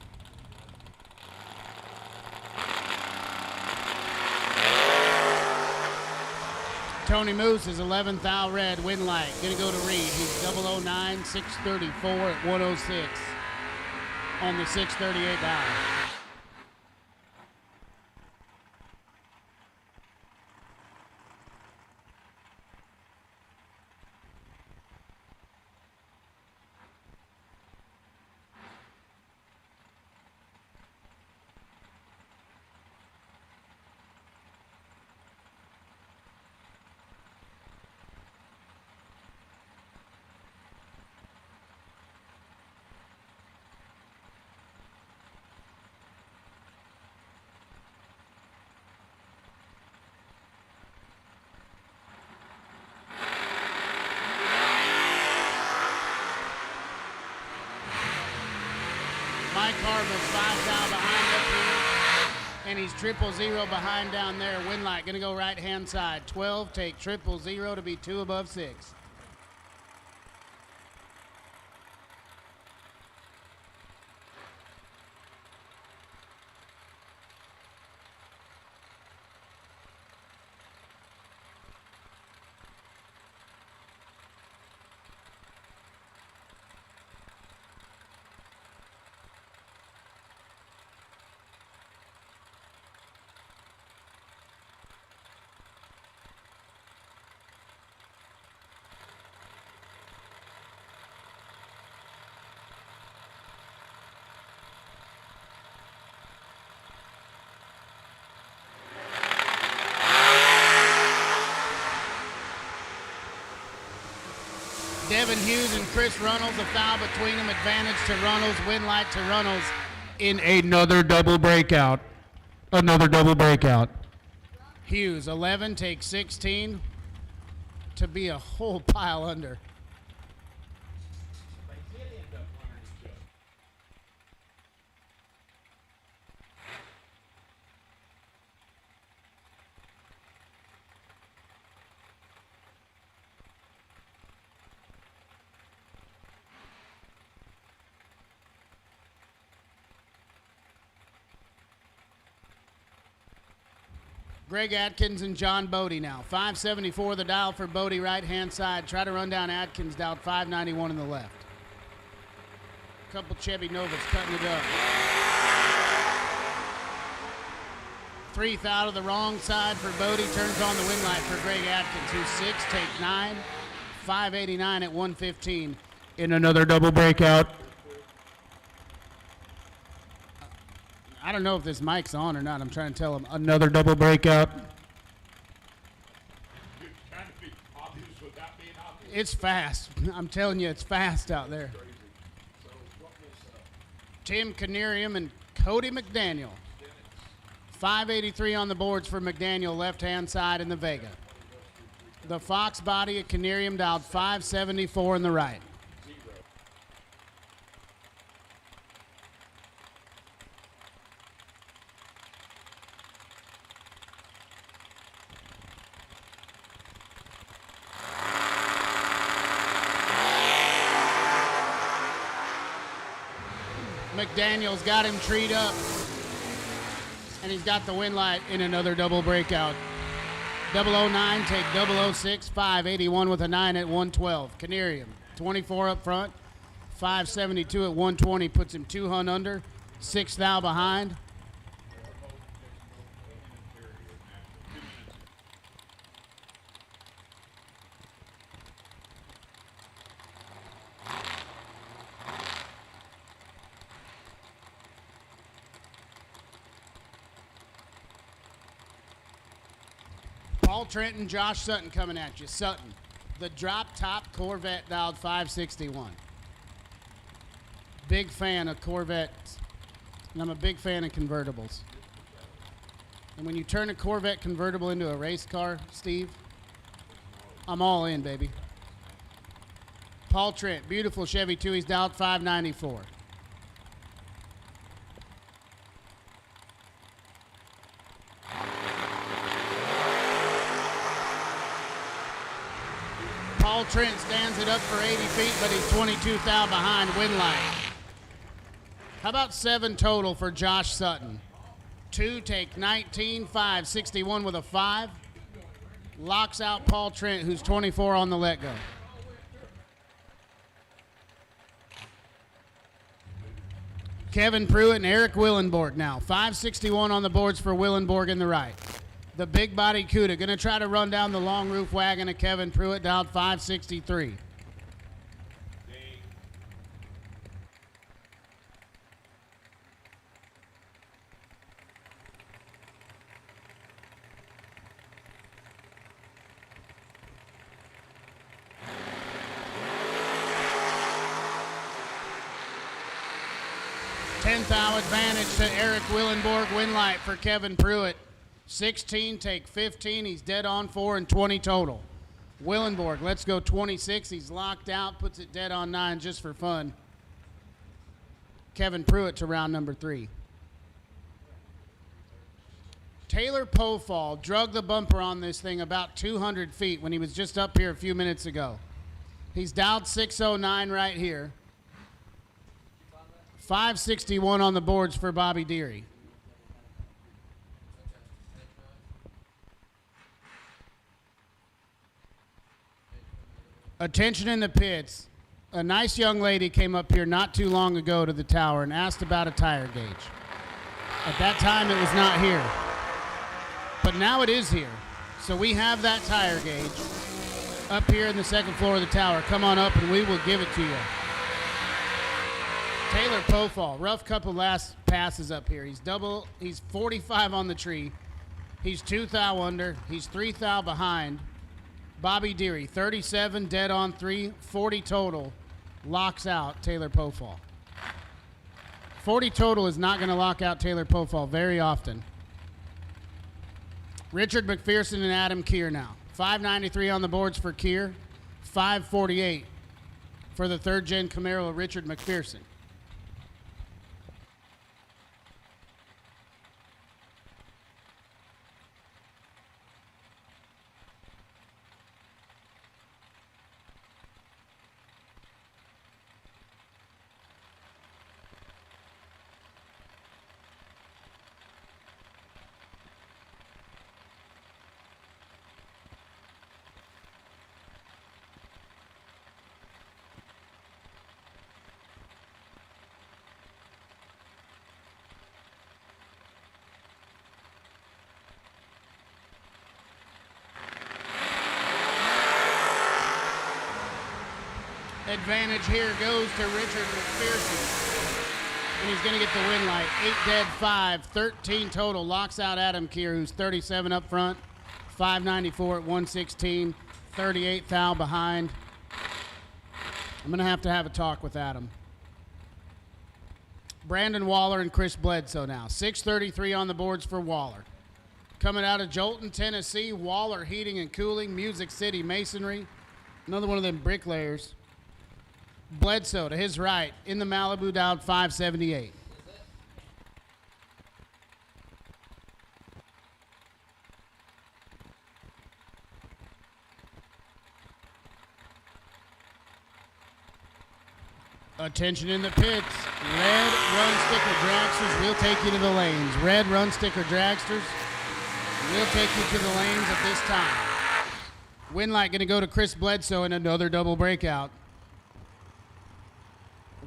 Tony Moose is 11th thou red, win light. Gonna go to Reed. He's 009, 634 at 106 on the 638 dial. Mike Harville's 5 thou behind up here. And he's 000 behind down there. Win light going to go right hand side. 12 take 000 to be 2 above 6. Devin Hughes and Chris Runnels, a foul between them. Advantage to Runnels, win light to Runnels in another double breakout. Another double breakout. Hughes, 11, takes 16 to be a whole pile under. Greg Atkins and John Bodie now. 574 the dial for Bodie, right-hand side. Try to run down Atkins, down 591 in the left. Couple Chevy Novas cutting it up. 3th out of the wrong side for Bodie. Turns on the wing light for Greg Atkins, who's 6, take 9. 589 at 115 in another double breakout. I don't know if this mic's on or not. I'm trying to tell him another double breakout. It's fast. I'm telling you, it's fast out there. Tim Canarium and Cody McDaniel. 583 on the boards for McDaniel, left-hand side in the Vega. The Fox body at Canarium dialed 574 in the right. McDaniel's got him treed up, and he's got the win light in another double breakout. 009 take 006, 581 with a 9 at 112. Canarium, 24 up front, 572 at 120, puts him 2 hun under, 6 thou behind. Paul Trenton, Josh Sutton coming at you. Sutton, the drop top Corvette dialed 561. Big fan of Corvettes, and I'm a big fan of convertibles. And when you turn a Corvette convertible into a race car, Steve, I'm all in, baby. Paul Trent, beautiful Chevy 2, he's dialed 594. Paul Trent stands it up for 80 feet, but he's 22 thou behind win light. How about 7 total for Josh Sutton? 2 take 19, 561 with a 5. Locks out Paul Trent, who's 24 on the let go. Kevin Pruitt and Eric Willenborg now. 561 on the boards for Willenborg in the right. The big body Cuda going to try to run down the long roof wagon of Kevin Pruitt, dialed 563. Tenth thou advantage to Eric Willenborg, win light for Kevin Pruitt. 16, take 15. He's dead on 4 and 20 total. Willenborg, let's go 26. He's locked out, puts it dead on 9 just for fun. Kevin Pruitt to round number 3. Taylor Pofall drug the bumper on this thing about 200 feet when he was just up here a few minutes ago. He's dialed 609 right here. 561 on the boards for Bobby Deary. Attention in the pits. A nice young lady came up here not too long ago to the tower and asked about a tire gauge. At that time, it was not here. But now it is here. So we have that tire gauge up here in the second floor of the tower. Come on up and we will give it to you. Taylor Pofall, rough couple last passes up here. He's 45 on the tree. He's 2 thou under. He's 3 thou behind. Bobby Deary, 37, dead on 3, 40 total, locks out Taylor Pofall. 40 total is not going to lock out Taylor Pofall very often. Richard McPherson and Adam Keir now. 593 on the boards for Keir, 548 for the third-gen Camaro of Richard McPherson. Advantage here goes to Richard McPherson. And he's going to get the win light. 8 dead, 5, 13 total. Locks out Adam Keir, who's 37 up front, 594 at 116, 38 thou behind. I'm going to have a talk with Adam. Brandon Waller and Chris Bledsoe now. 6:33 on the boards for Waller. Coming out of Jolton, Tennessee, Waller Heating and Cooling, Music City Masonry. Another one of them bricklayers. Bledsoe to his right in the Malibu down 578. Attention in the pits. Red run sticker dragsters will take you to the lanes. Red run sticker dragsters will take you to the lanes at this time. Win light going to go to Chris Bledsoe in another double breakout.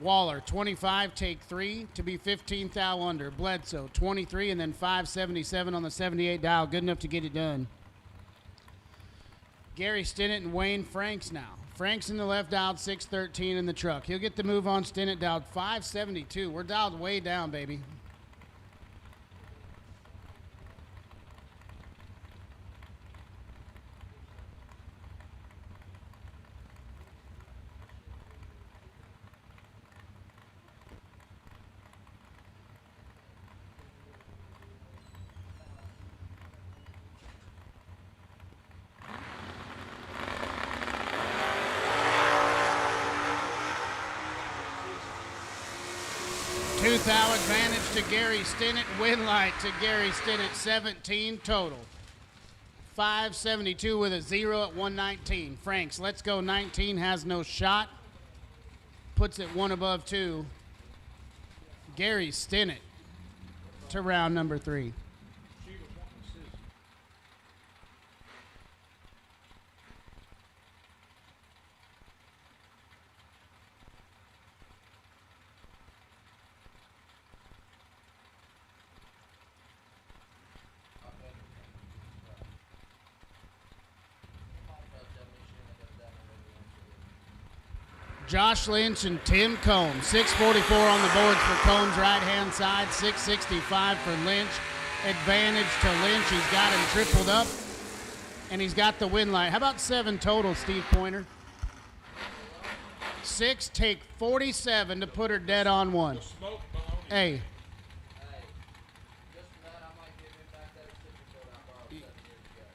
Waller, 25, take 3 to be 15 thou under. Bledsoe, 23, and then 577 on the 78 dial. Good enough to get it done. Gary Stinnett and Wayne Franks now. Franks in the left dialed 613 in the truck. He'll get the move on Stinnett, dialed 572. We're dialed way down, baby. Thou advantage to Gary Stinnett. Win light to Gary Stinnett, 17 total. 572 with a 0 at 119. Franks, let's go 19, has no shot. Puts it 1 above 2. Gary Stinnett to round number 3. Josh Lynch and Tim Combs. 644 on the boards for Combs, right-hand side. 665 for Lynch. Advantage to Lynch. He's got him tripled up, and he's got the win light. How about 7 total, Steve Pointer? 6, take 47 to put her dead on 1. Hey.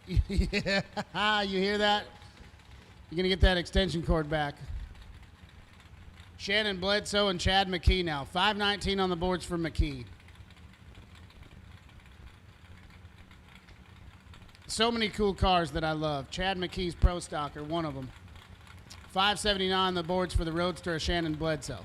Yeah, you hear that? You're going to get that extension cord back. Shannon Bledsoe and Chad McKee now. 519 on the boards for McKee. So many cool cars that I love. Chad McKee's Pro Stocker, one of them. 579 on the boards for the Roadster of Shannon Bledsoe.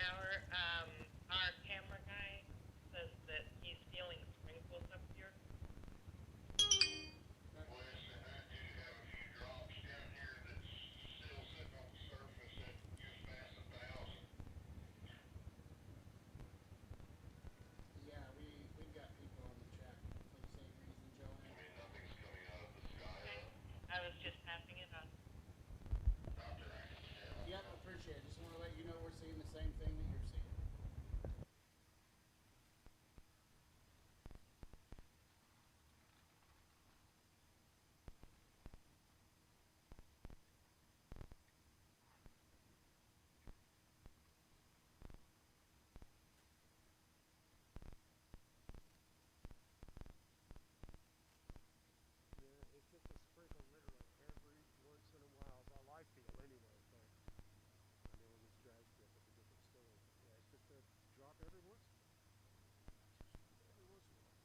hour. Our camera guy says that he's feeling sprinkles up here. Yeah, we've got people on the track for the same reason, Joe. I was just passing it on. Yep, appreciate it. Just want to let you know we're seeing the same thing that you're seeing. Yeah, it's just a sprinkle literally every once in a while. Is all I feel anyway. But I know this drag strip is a different story. Yeah, it's just a drop every once in a while. Every once in a while.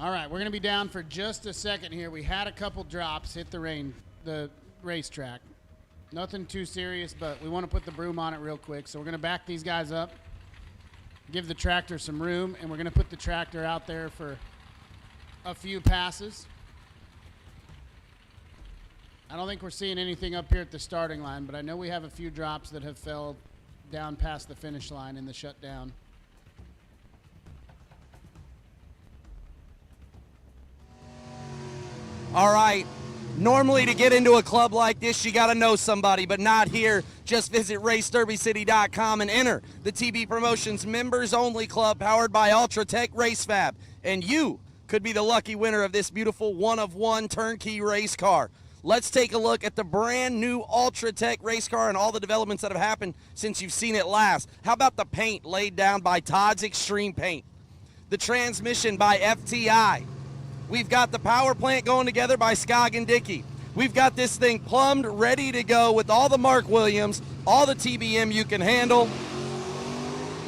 All right, we're going to be down for just a second here. We had a couple drops hit the racetrack. Nothing too serious, but we want to put the broom on it real quick. So we're going to back these guys up, give the tractor some room, and we're going to put the tractor out there for a few passes. I don't think we're seeing anything up here at the starting line, but I know we have a few drops that have fell down past the finish line in the shutdown. All right. Normally, to get into a club like this, you got to know somebody, but not here. Just visit RaceDerbyCity.com and enter the TB Promotions Members Only Club powered by Ultratech Race Fab. And you could be the lucky winner of this beautiful one-of-one turnkey race car. Let's take a look at the brand new Ultratech race car and all the developments that have happened since you've seen it last. How about the paint laid down by Todd's Extreme Paint? The transmission by FTI. We've got the power plant going together by Skog and Dickey. We've got this thing plumbed, ready to go with all the Mark Williams, all the TBM you can handle.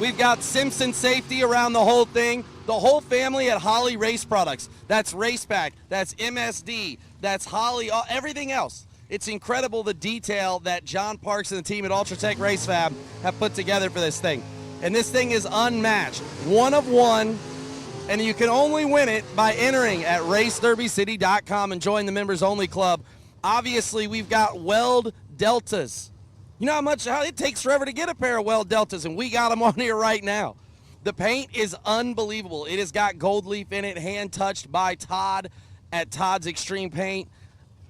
We've got Simpson safety around the whole thing. The whole family at Holly Race Products. That's Racepack, that's MSD, that's Holly, everything else. It's incredible the detail that John Parks and the team at Ultratech Race Fab have put together for this thing. And this thing is unmatched. One of one. And you can only win it by entering at RaceDerbyCity.com and join the Members Only Club. Obviously, we've got Weld Deltas. You know how it takes forever to get a pair of Weld Deltas, and we got them on here right now. The paint is unbelievable. It has got gold leaf in it, hand-touched by Todd at Todd's Extreme Paint.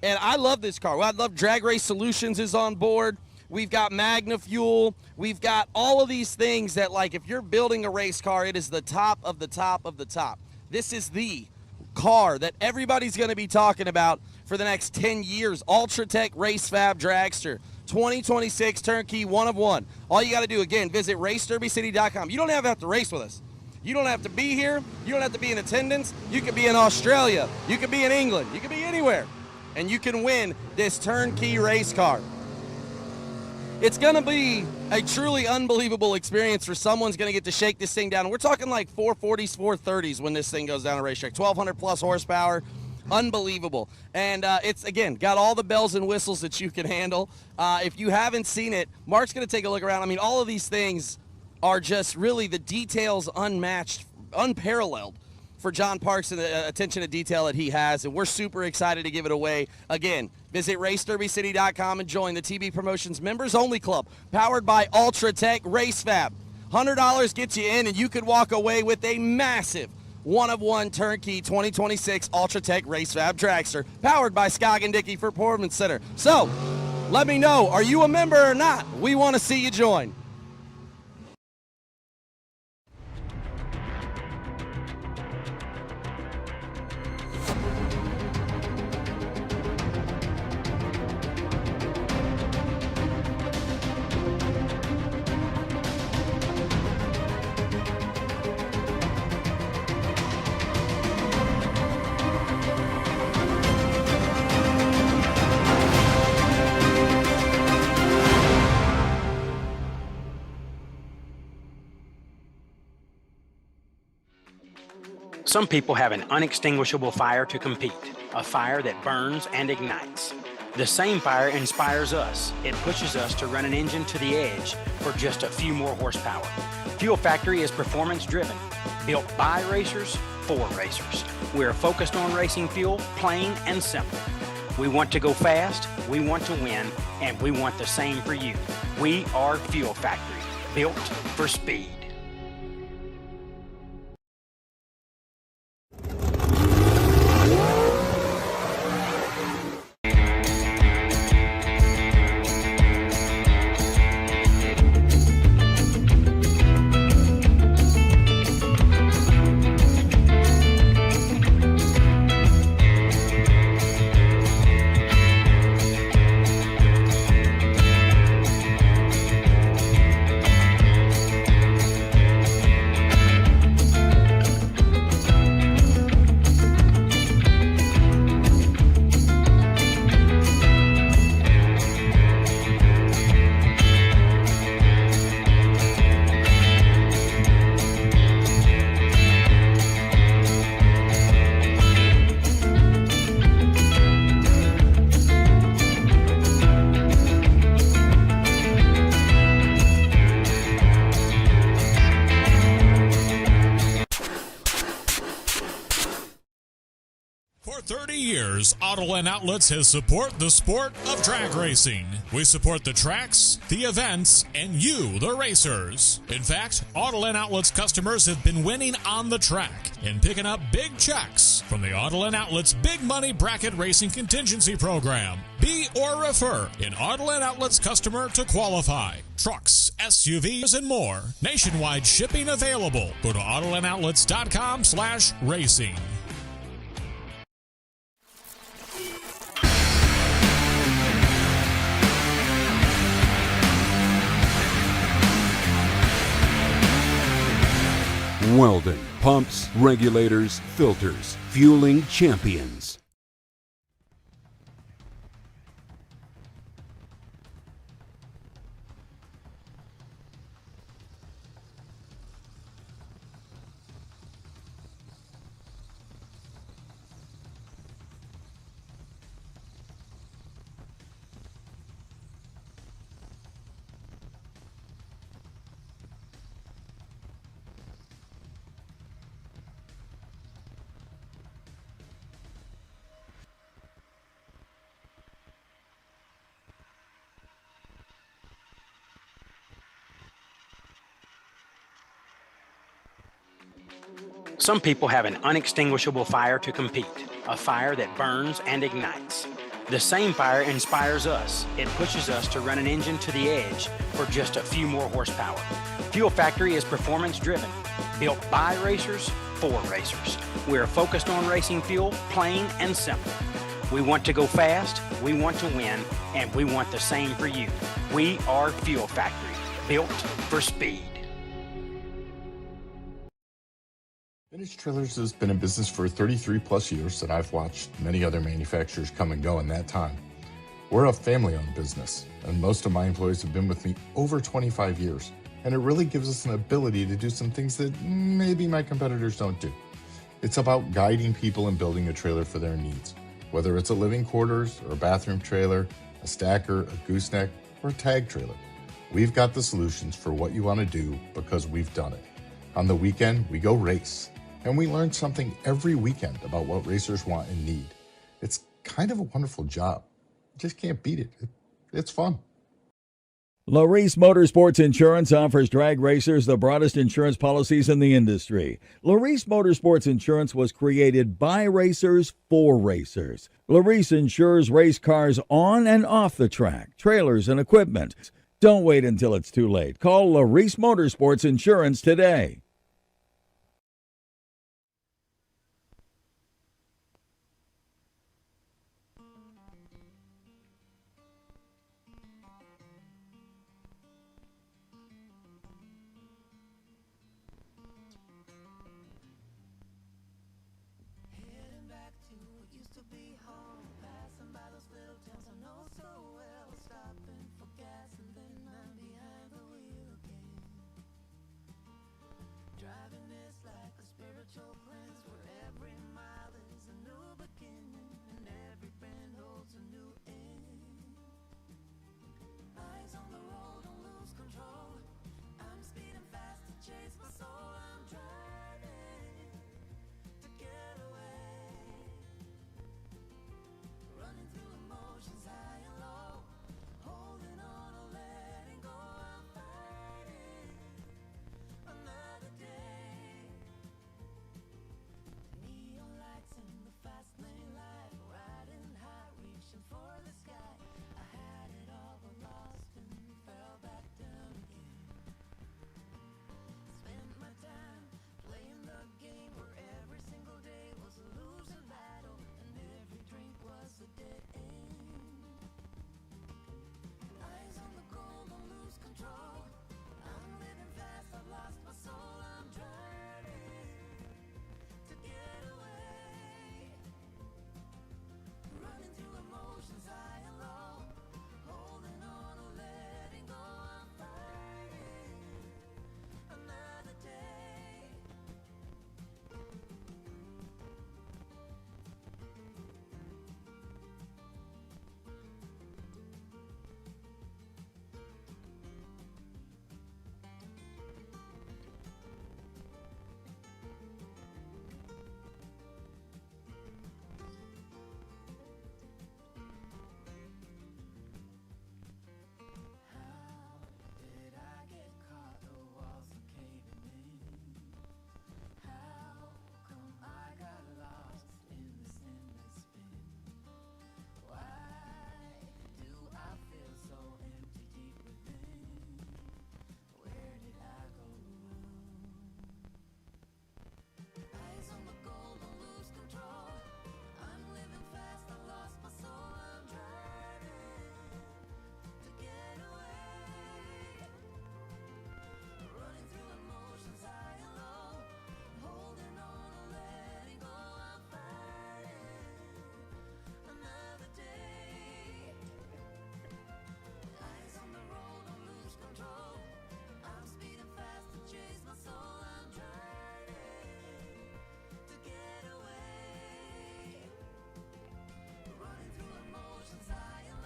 And I love this car. I love Drag Race Solutions is on board. We've got Magna Fuel. We've got all of these things that, like, if you're building a race car, it is the top of the top of the top. This is the car that everybody's going to be talking about for the next 10 years. Ultratech Race Fab Dragster. 2026 turnkey one of one. All you got to do, again, visit RaceDerbyCity.com. You don't have to race with us. You don't have to be here. You don't have to be in attendance. You could be in Australia. You could be in England. You could be anywhere. And you can win this turnkey race car. It's going to be a truly unbelievable experience for someone's going to get to shake this thing down. We're talking like 440s, 430s when this thing goes down a racetrack. 1,200 plus horsepower. Unbelievable. And it's, again, got all the bells and whistles that you can handle. If you haven't seen it, Mark's going to take a look around. I mean, all of these things are just really the details unmatched, unparalleled for John Parks and the attention to detail that he has, and we're super excited to give it away. Again, visit RaceDerbyCity.com and join the TB Promotions Members Only Club, powered by Ultratech Race Fab. $100 gets you in, and you could walk away with a massive one-of-one turnkey 2026 Ultratech Race Fab dragster, powered by Skog and Dickey for Performance Center. So, let me know, are you a member or not? We want to see you join. Some people have an unextinguishable fire to compete, a fire that burns and ignites. The same fire inspires us. It pushes us to run an engine to the edge for just a few more horsepower. Fuel Factory is performance driven, built by racers for racers. We're focused on racing fuel, plain and simple. We want to go fast, we want to win, and we want the same for you. We are Fuel Factory, built for speed. For 30 years, Autoland Outlets has supported the sport of drag racing. We support the tracks, the events, and you, the racers. In fact, Autoland Outlets customers have been winning on the track and picking up big checks from the Autoland Outlets Big Money Bracket Racing Contingency Program. Be or refer an Autoland Outlets customer to qualify. Trucks, SUVs, and more. Nationwide shipping available. Go to AutolandOutlets.com/racing. Weldon, pumps, regulators, filters, fueling champions. Some people have an unextinguishable fire to compete, a fire that burns and ignites. The same fire inspires us. It pushes us to run an engine to the edge for just a few more horsepower. Fuel Factory is performance driven, built by racers for racers. We're focused on racing fuel, plain and simple. We want to go fast, we want to win, and we want the same for you. We are Fuel Factory, built for speed. Vintage Trailers has been in business for 33 plus years, and I've watched many other manufacturers come and go in that time. We're a family-owned business, and most of my employees have been with me over 25 years, and it really gives us an ability to do some things that maybe my competitors don't do. It's about guiding people and building a trailer for their needs, whether it's a living quarters or a bathroom trailer, a stacker, a gooseneck, or a tag trailer. We've got the solutions for what you want to do because we've done it. On the weekend, we go race, and we learn something every weekend about what racers want and need. It's kind of a wonderful job. Just can't beat it. It's fun. LARIS Motorsports Insurance offers drag racers the broadest insurance policies in the industry. LARIS Motorsports Insurance was created by racers for racers. LARIS insures race cars on and off the track, trailers, and equipment. Don't wait until it's too late. Call LARIS Motorsports Insurance today.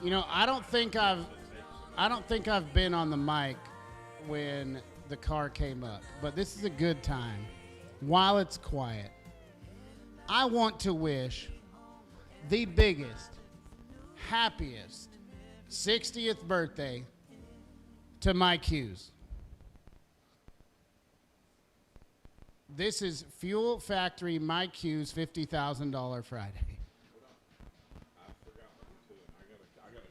You know, I don't think I've been on the mic when the car came up, but this is a good time. While it's quiet, I want to wish the biggest, happiest 60th birthday to Mike Hughes. This is Fuel Factory Mike Hughes $50,000 Friday.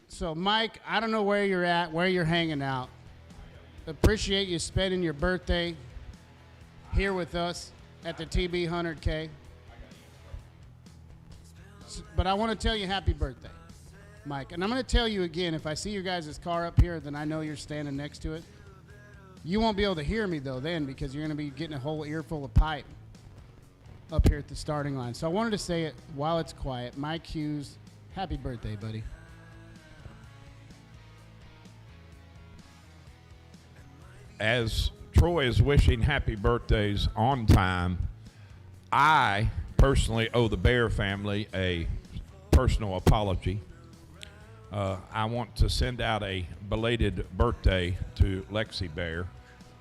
So, Mike, I don't know where you're at, where you're hanging out. Appreciate you spending your birthday here with us at the TB 100K. But I want to tell you happy birthday, Mike. And I'm going to tell you again, if I see your guys' car up here, then I know you're standing next to it. You won't be able to hear me, though, then, because you're going to be getting a whole earful of pipe up here at the starting line. So I wanted to say it while it's quiet. Mike Hughes, happy birthday, buddy. as Troy is wishing happy birthdays on time, I personally owe the Bear family a personal apology. I want to send out a belated birthday to Lexi Bear,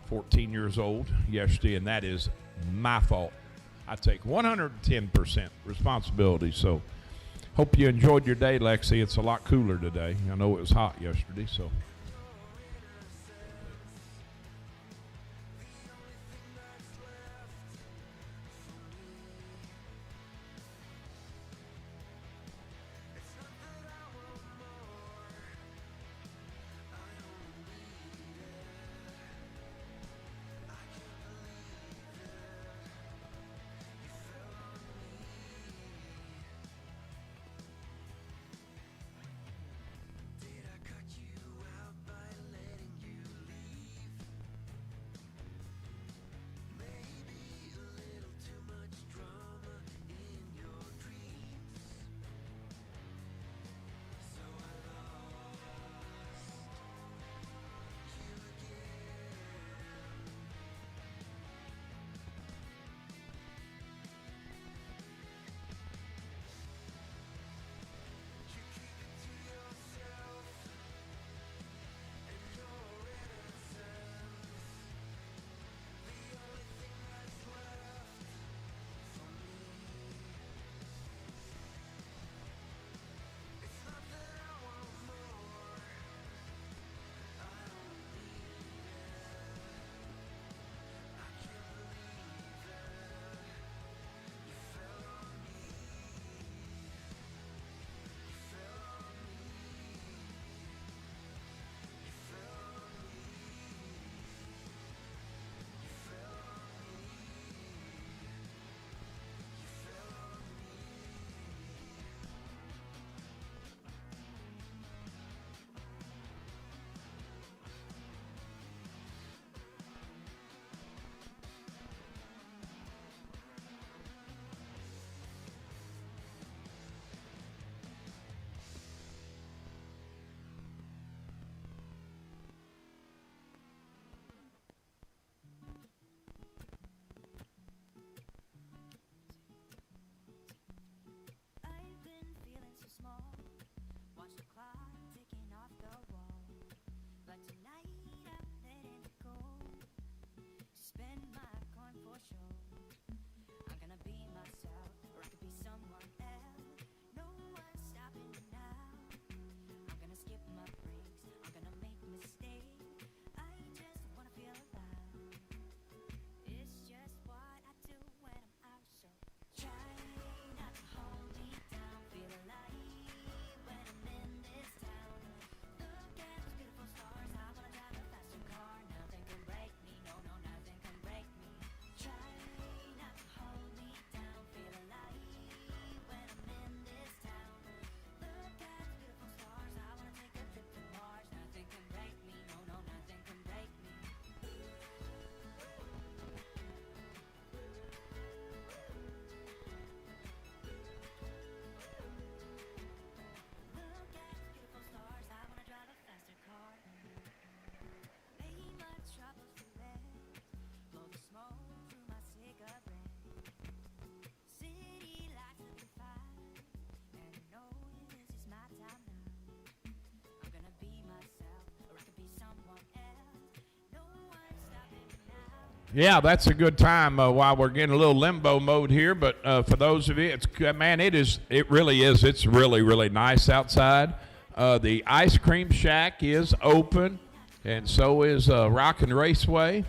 14 years old yesterday, and that is my fault. I take 110% responsibility. So hope you enjoyed your day, Lexi. It's a lot cooler today. I know it was hot yesterday, so. Yeah, that's a good time while we're getting a little limbo mode here. But for those of you, it's man, it really is. It's really, really nice outside. The ice cream shack is open, and so is Rockin' Raceway.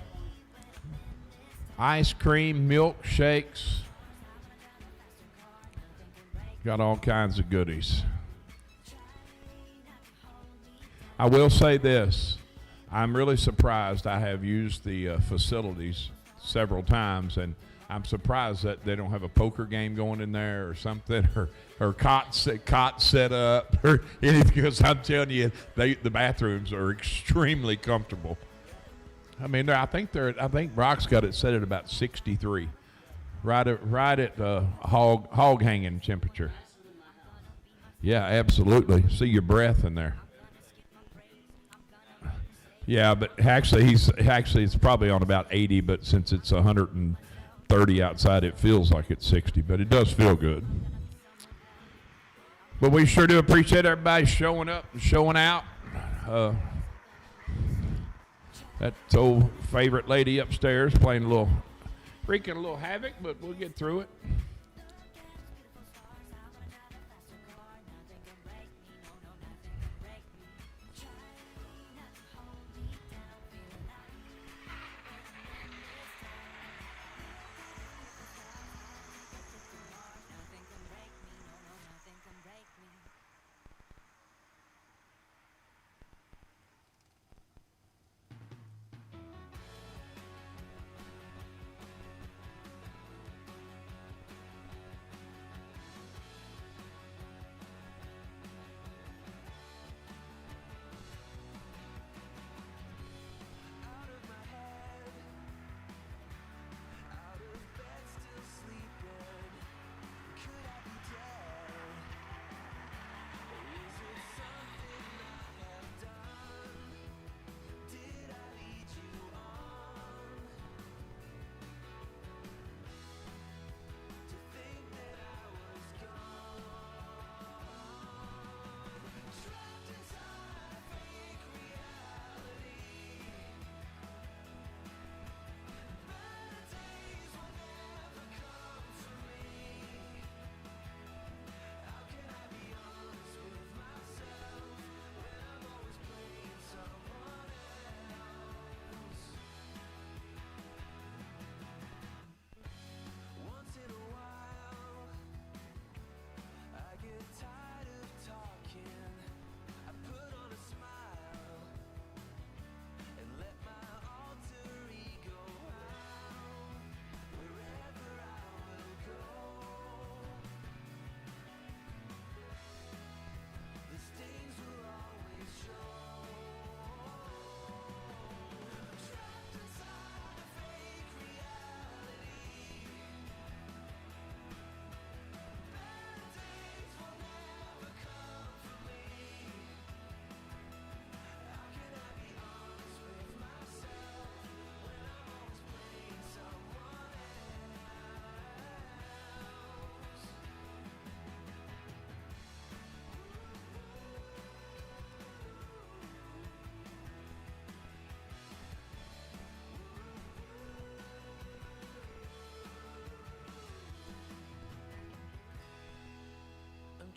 Ice cream, milkshakes, got all kinds of goodies. I will say this. I'm really surprised. I have used the facilities several times, and I'm surprised that they don't have a poker game going in there or something, or cot set up, or anything, because I'm telling you, the bathrooms are extremely comfortable. I mean, I think Brock's got it set at about 63, right at hog hanging temperature. Yeah, absolutely. See your breath in there. Yeah, but actually it's probably on about 80, but since it's 130 outside, it feels like it's 60, but it does feel good. But we sure do appreciate everybody showing up and showing out. That's old favorite lady upstairs wreaking a little havoc, but we'll get through it.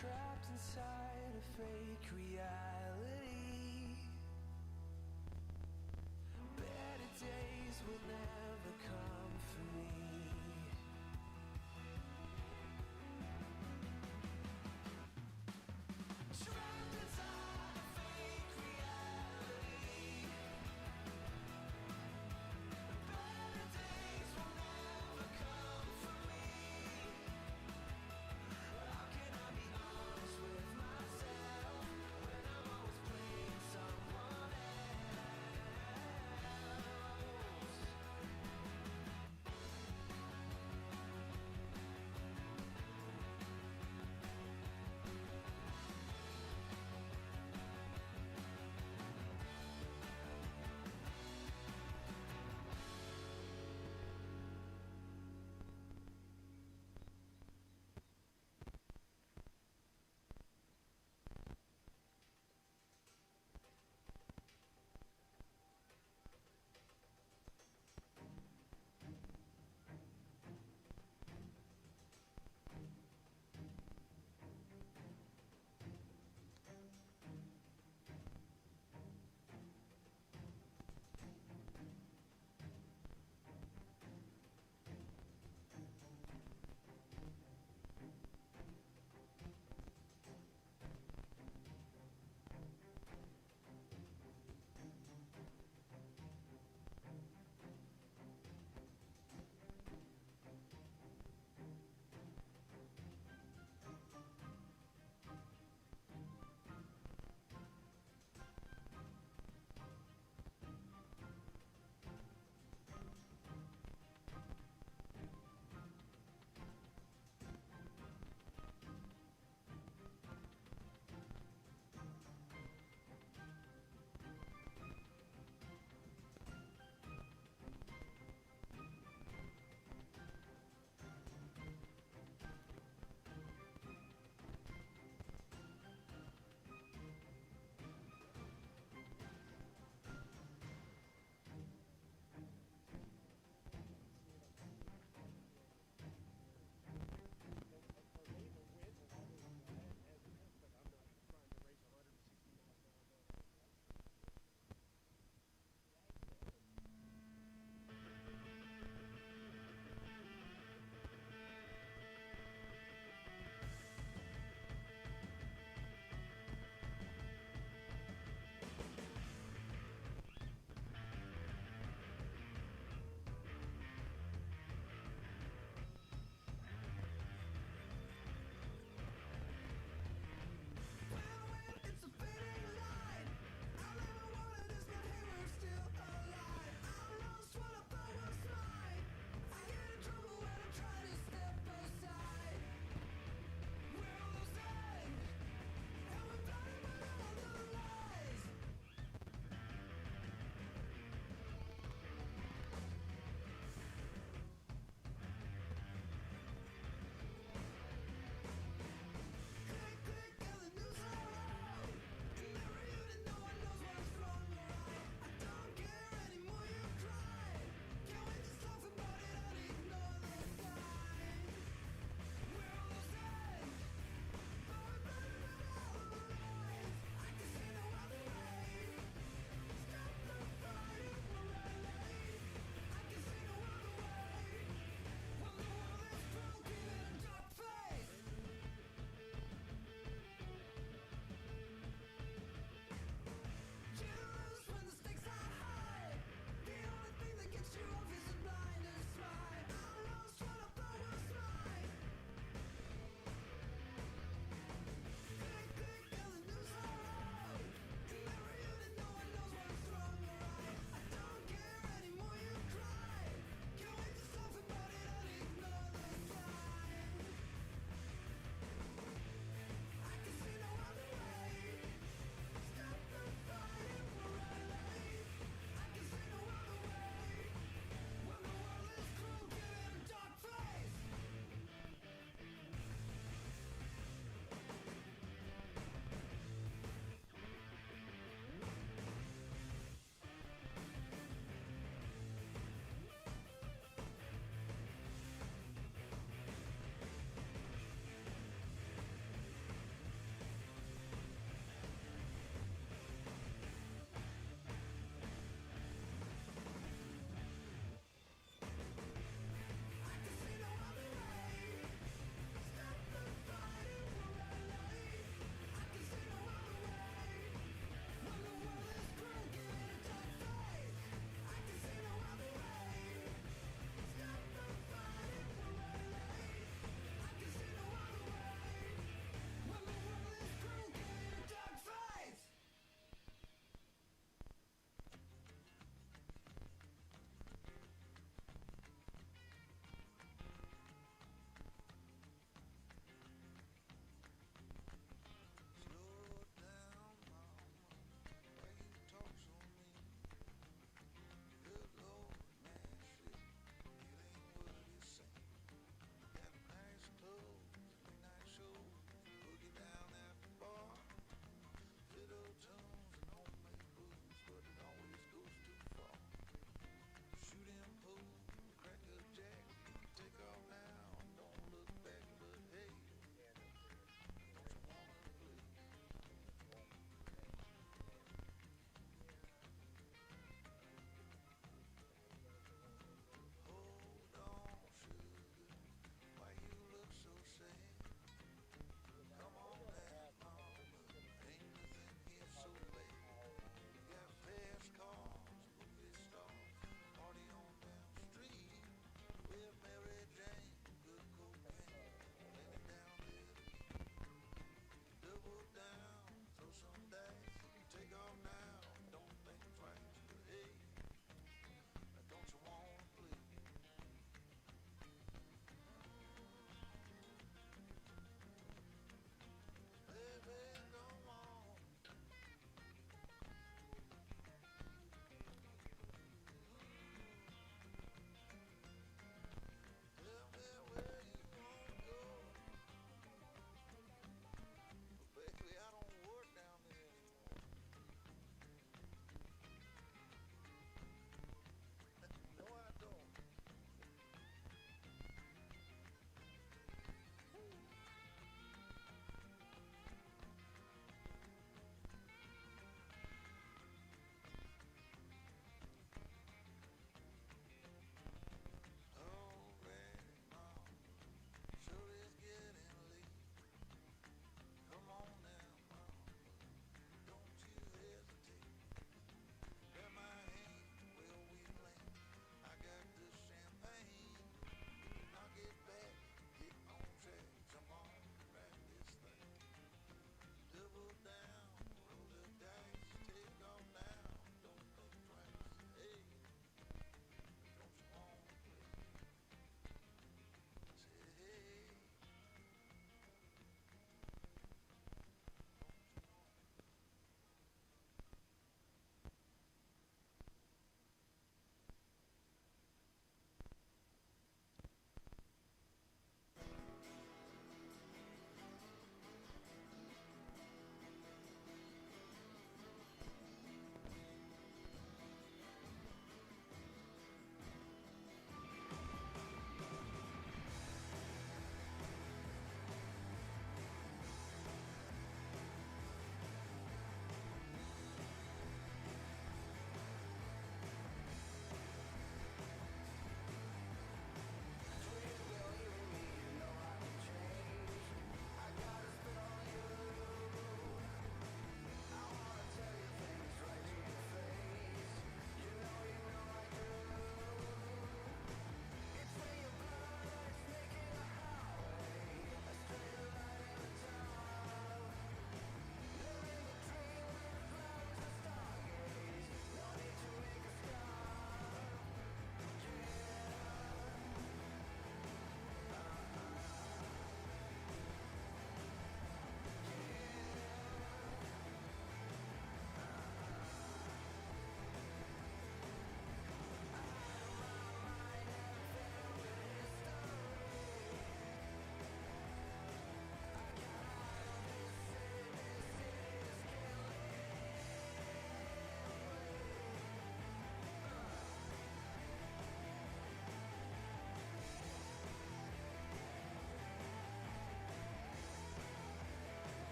Trapped inside a fake reality. Better days will never come for me. Trapped inside a fake reality. Better days will never come for me. How can I be honest with myself when I'm always playing someone else?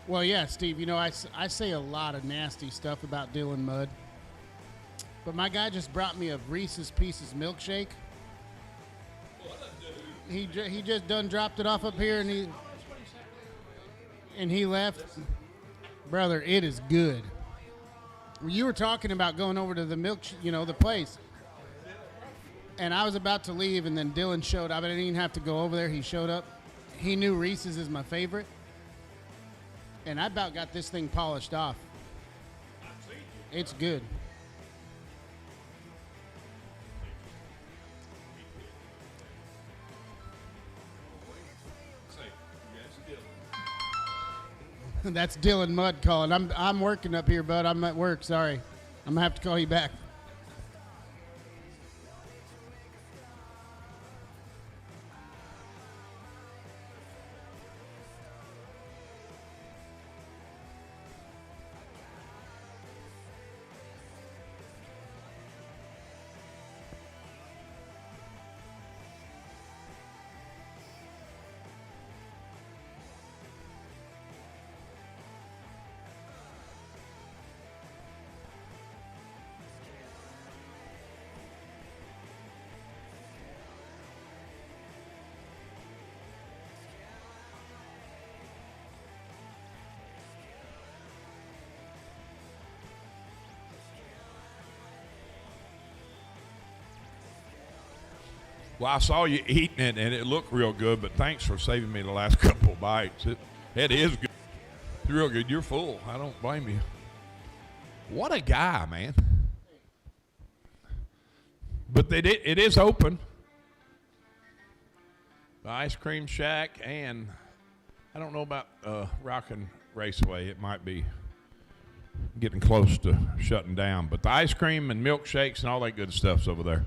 Well, yeah, Steve, you know, I say a lot of nasty stuff about Dylan Mudd. But my guy just brought me a Reese's Pieces milkshake. He just done dropped it off up here, and he left. Brother, it is good. You were talking about going over to the the place. And I was about to leave, and then Dylan showed up. I didn't even have to go over there. He showed up. He knew Reese's is my favorite. And I about got this thing polished off. It's good. That's Dylan Mudd calling. I'm working up here, bud. I'm at work. Sorry. I'm going to have to call you back. Well, I saw you eating it, and it looked real good, but thanks for saving me the last couple of bites. It is good. It's real good. You're full. I don't blame you. What a guy, man. But it is open. The Ice Cream Shack, and I don't know about Rockin' Raceway. It might be getting close to shutting down. But the ice cream and milkshakes and all that good stuff's over there.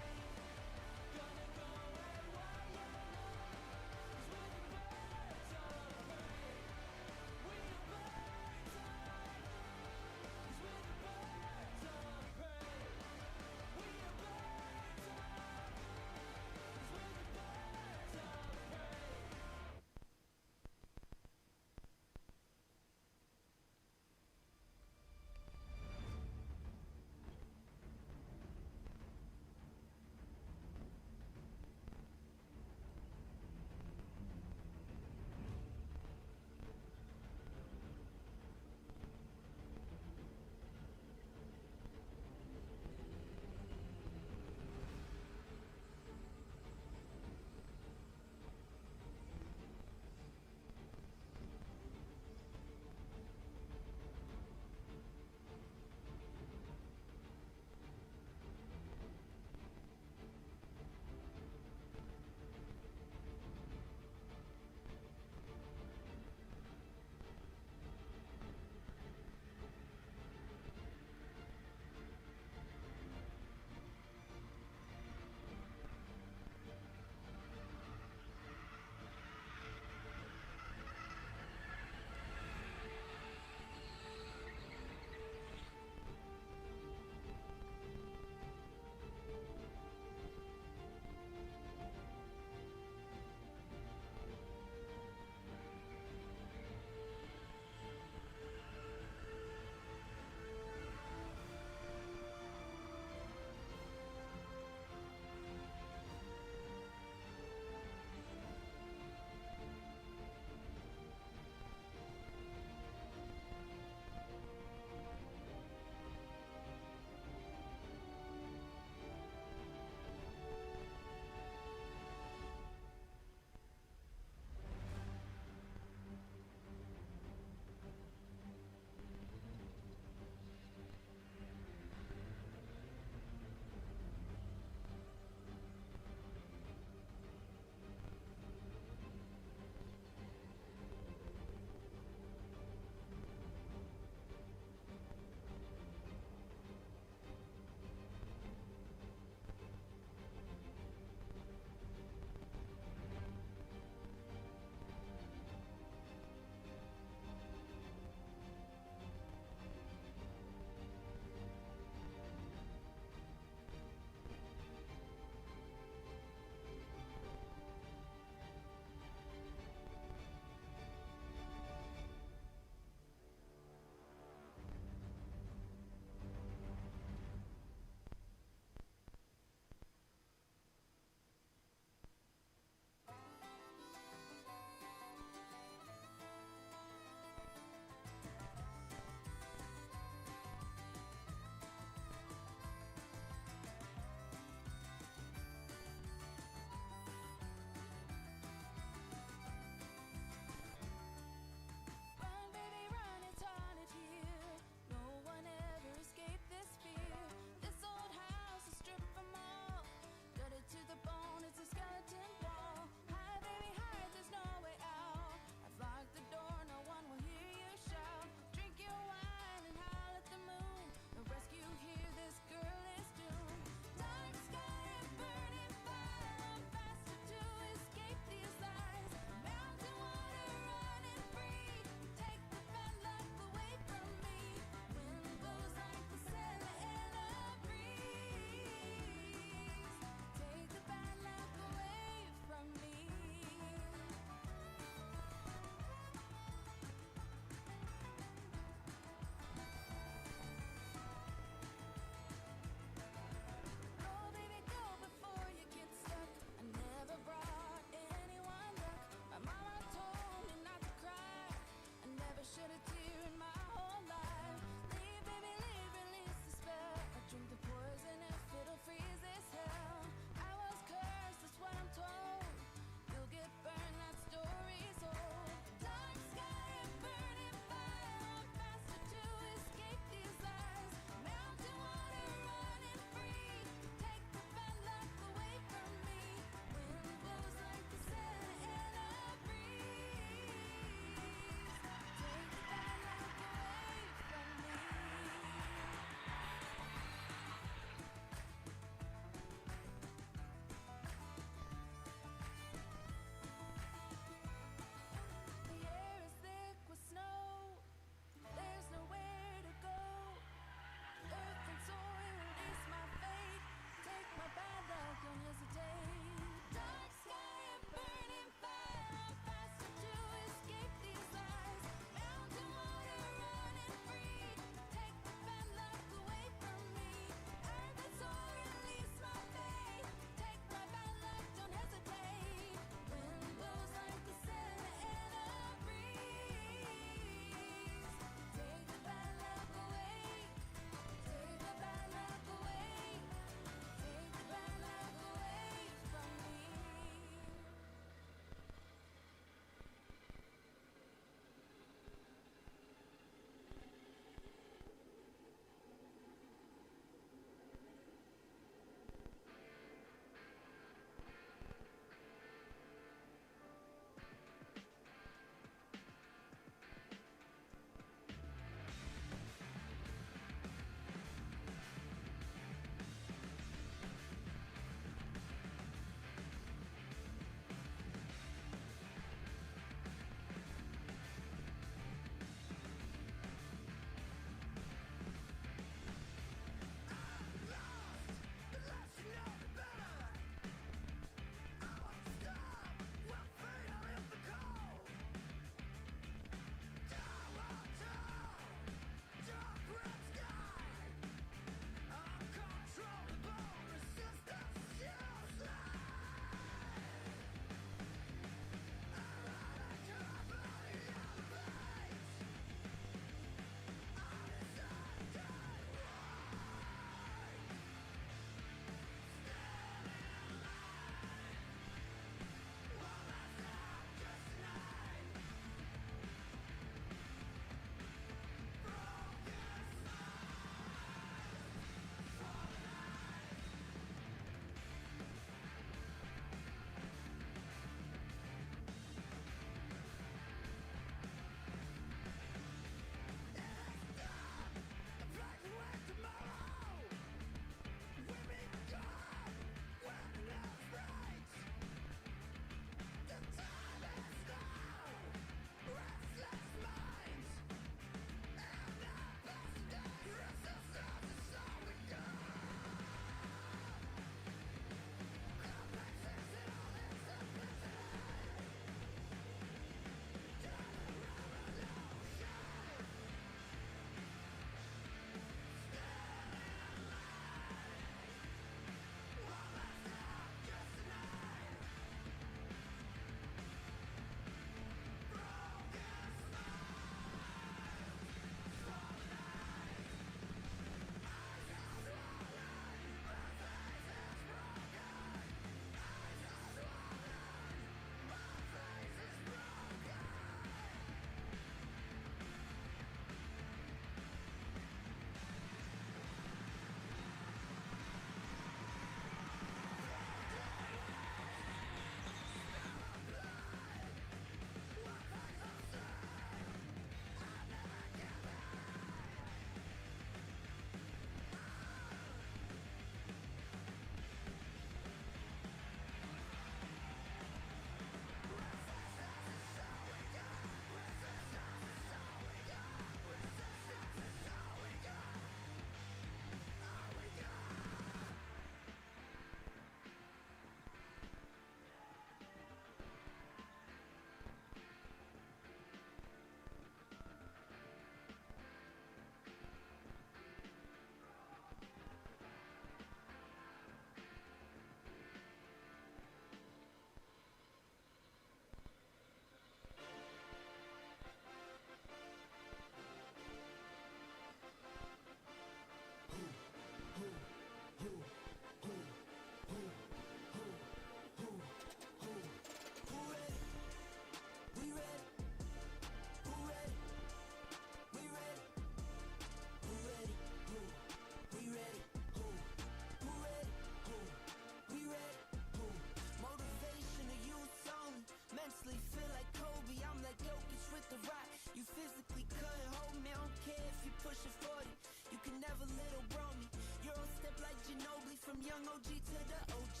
the rock. You physically couldn't hold me, I don't care if you push a 40. You can never little bro me. Euro step like Ginobili, from young OG to the OG.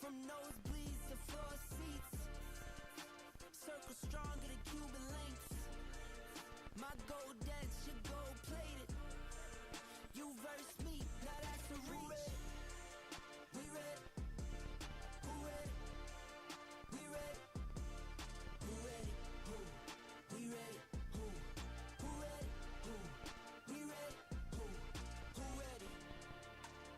From nosebleeds to floor seats. Circle stronger than Cuban links. My gold dance, your gold plated. You verse me, now that's a reach. We ready. Who ready? We ready. Who ready? Who? We ready. Who? Who ready? Who? We ready. Who? Who ready?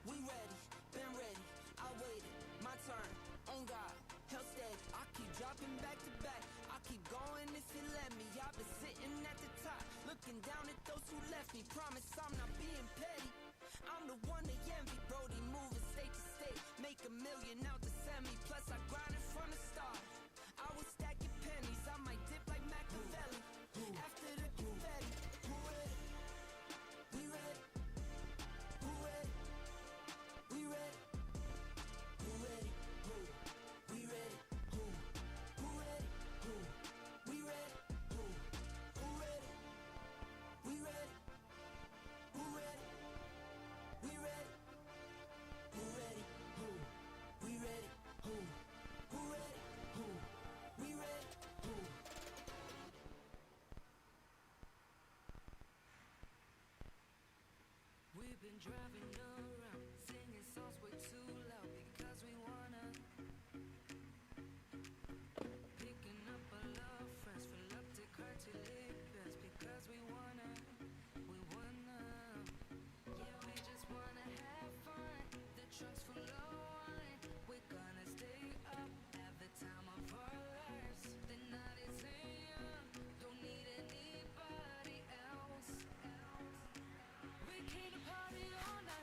We ready. Been ready. I waited. My turn. On God. Hell steady. I keep dropping back to back. I keep going if you let me. I've been sitting at the top, looking down at those who left me. Promise I'm not being petty. I'm the one they envy. Brody moving state to state, make $1 million out the semi. Plus I grinded from the start. I was stacking pennies. I might dip like Machiavelli. After the confetti, who ready? We ready. Who ready? We ready. Who ready? Who? We ready. Who? Who ready? Who? We ready. Who? Who ready? We ready. Who ready? We ready. Who ready? Who? We ready. Who? Who ready? Who? We ready. Who? We've been driving around, singing songs way too loud because we wanna. Picking up our love friends, fill up the car to live best because we wanna. Yeah, we just wanna have fun. The trunk's full of wine. We're gonna stay up, have the time of our lives. The night is young, don't need anybody else. We came to party all night.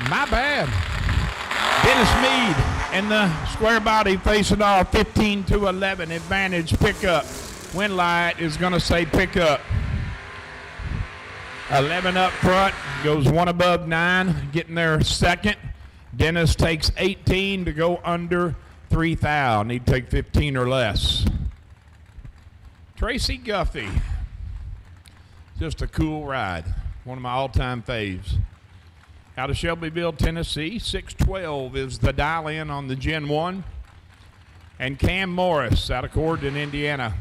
My bad. Dennis Mead and the square body facing off 15-11 advantage pickup. Wind light is going to say pickup. 11 up front, goes one above 9, getting there second. Dennis takes 18 to go under 3 thou. Need to take 15 or less. Tracy Guffey, just a cool ride. One of my all-time faves. Out of Shelbyville, Tennessee, 612 is the dial-in on the Gen 1. And Cam Morris out of Corydon, Indiana,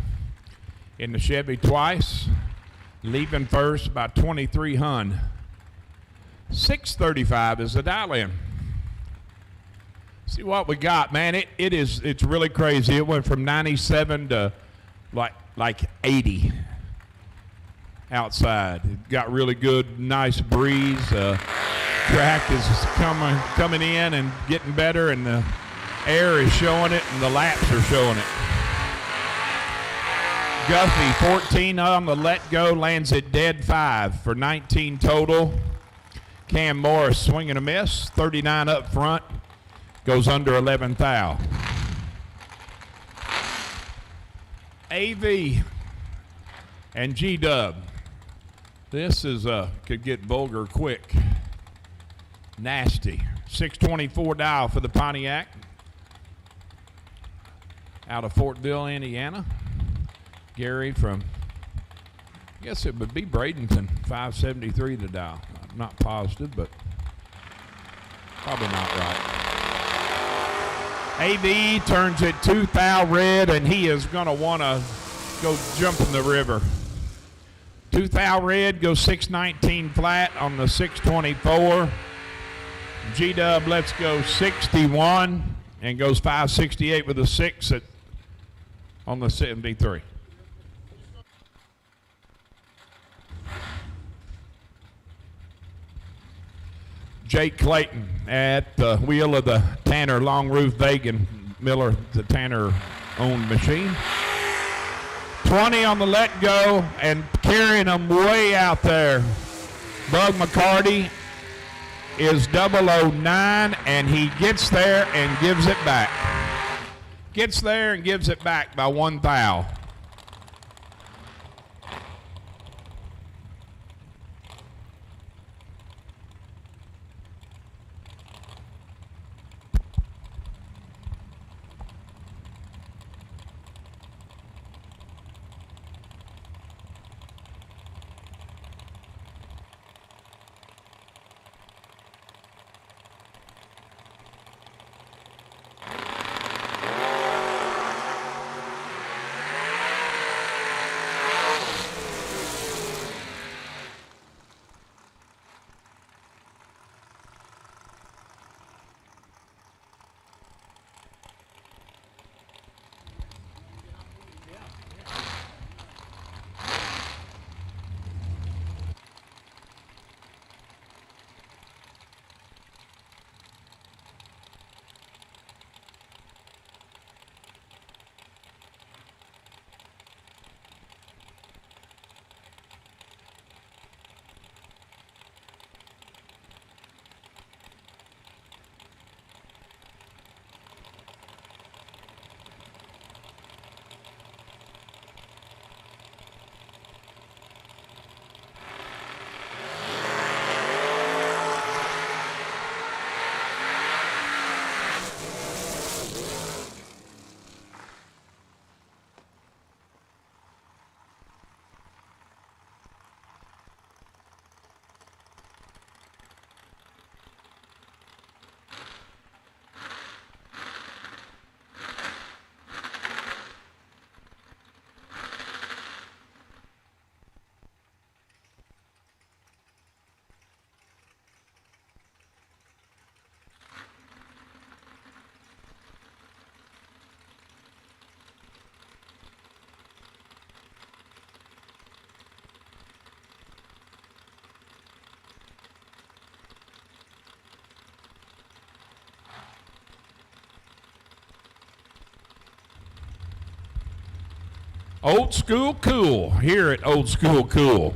in the Chevy twice, leaving first by 23 Hun. 635 is the dial-in. See what we got, man. It's really crazy. It went from 97 to like 80 outside. It got really good, nice breeze. Track is coming in and getting better, and the air is showing it, and the laps are showing it. Guffey, 14 on the let go, lands at dead 5 for 19 total. Cam Morris swinging a miss, 39 up front, goes under 11 thou. AV and G-Dub. This is could get vulgar quick. Nasty. 624 dial for the Pontiac. Out of Fortville, Indiana. Gary from, I guess it would be Bradenton, 573 the dial. I'm not positive, but probably not right. AV turns it 2 thou red, and he is going to want to go jump in the river. 2 thou red goes 619 flat on the 624. G-Dub lets go 61 and goes 568 with a 6 on the 73. Jake Clayton at the wheel of the Tanner Long Roof Vagan Miller, the Tanner owned machine. 20 on the let go and carrying them way out there. Bug McCarty is 009, and he gets there and gives it back. Gets there and gives it back by 1 thou. Old School Cool here at Old School Cool.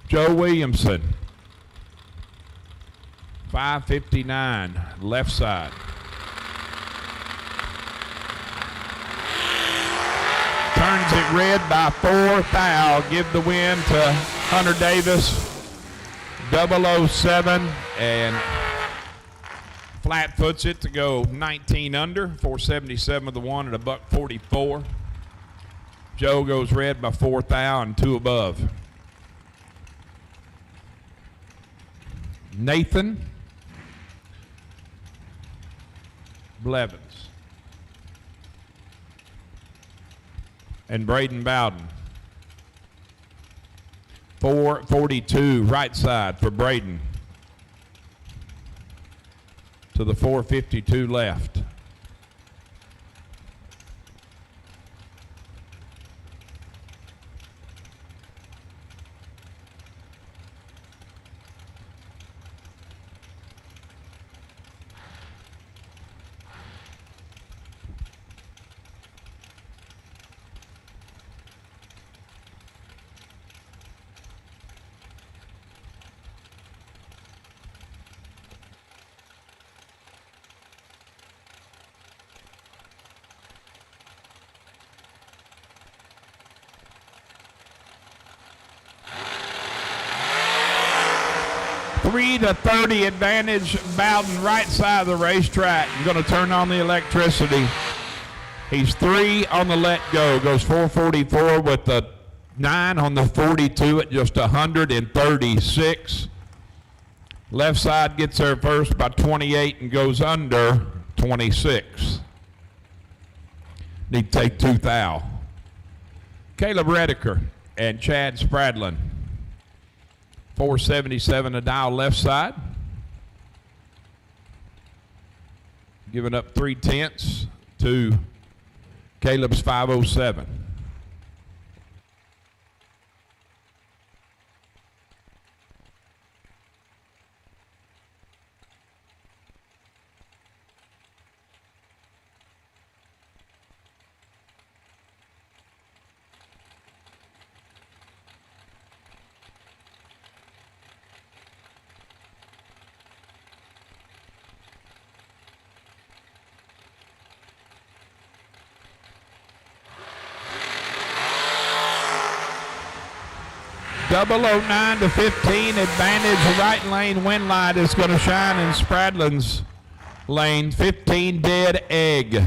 Joe Williamson. 5:59, left side. Turns it red by 4 thou. Give the win to Hunter Davis. 007 and flat foots it to go 19 under. 477 of the one at $144. Joe goes red by 4 thou and 2 above. Nathan Blevins and Braden Bowden. 442 right side for Braden to the 452 left. Three to 30 advantage, Bowden right side of the racetrack. Going to turn on the electricity. He's 3 on the let go. Goes 444 with the 9 on the 42 at just 136. Left side gets there first by 28 and goes under 26. Need to take 2 thou. Caleb Rediker and Chad Spradlin. 477 a dial left side. Giving up 3/10 to Caleb's 507. Double 09 to 15 advantage. Right lane wind light is going to shine in Spradlin's lane. 15 dead egg.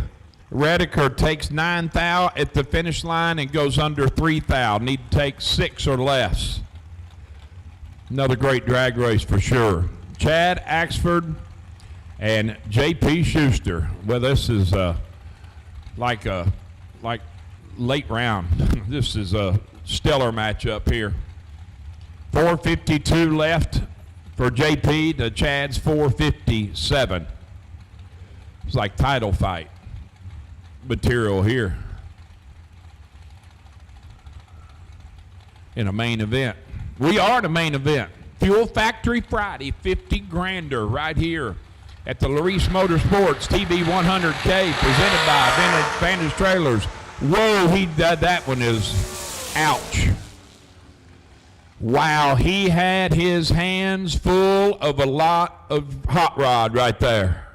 Rediker takes 9 thou at the finish line and goes under 3 thou. Need to take 6 or less. Another great drag race for sure. Chad Axford and J.P. Schuster. Well, this is like late round. This is a stellar matchup here. 452 left for JP to Chad's 457. It's like title fight material here in a main event. We are the main event. Fuel Factory Friday, 50 grander right here at the LARIS Motorsports TV 100K presented by Vantage Trailers. Whoa, that one is ouch. Wow, he had his hands full of a lot of hot rod right there.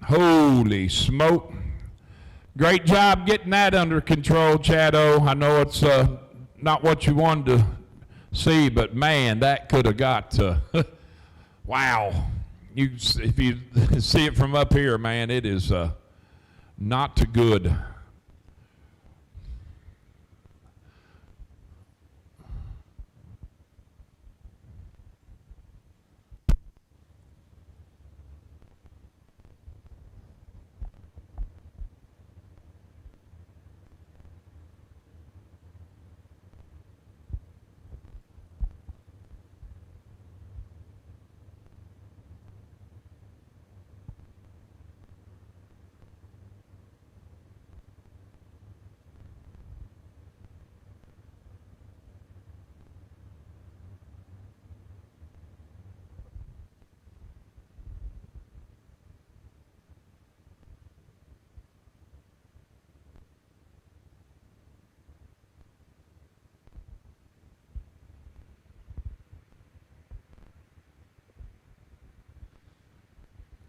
Holy smoke. Great job getting that under control, Chado. I know it's not what you wanted to see, but man, that could have got wow. If you see it from up here, man, it is not too good.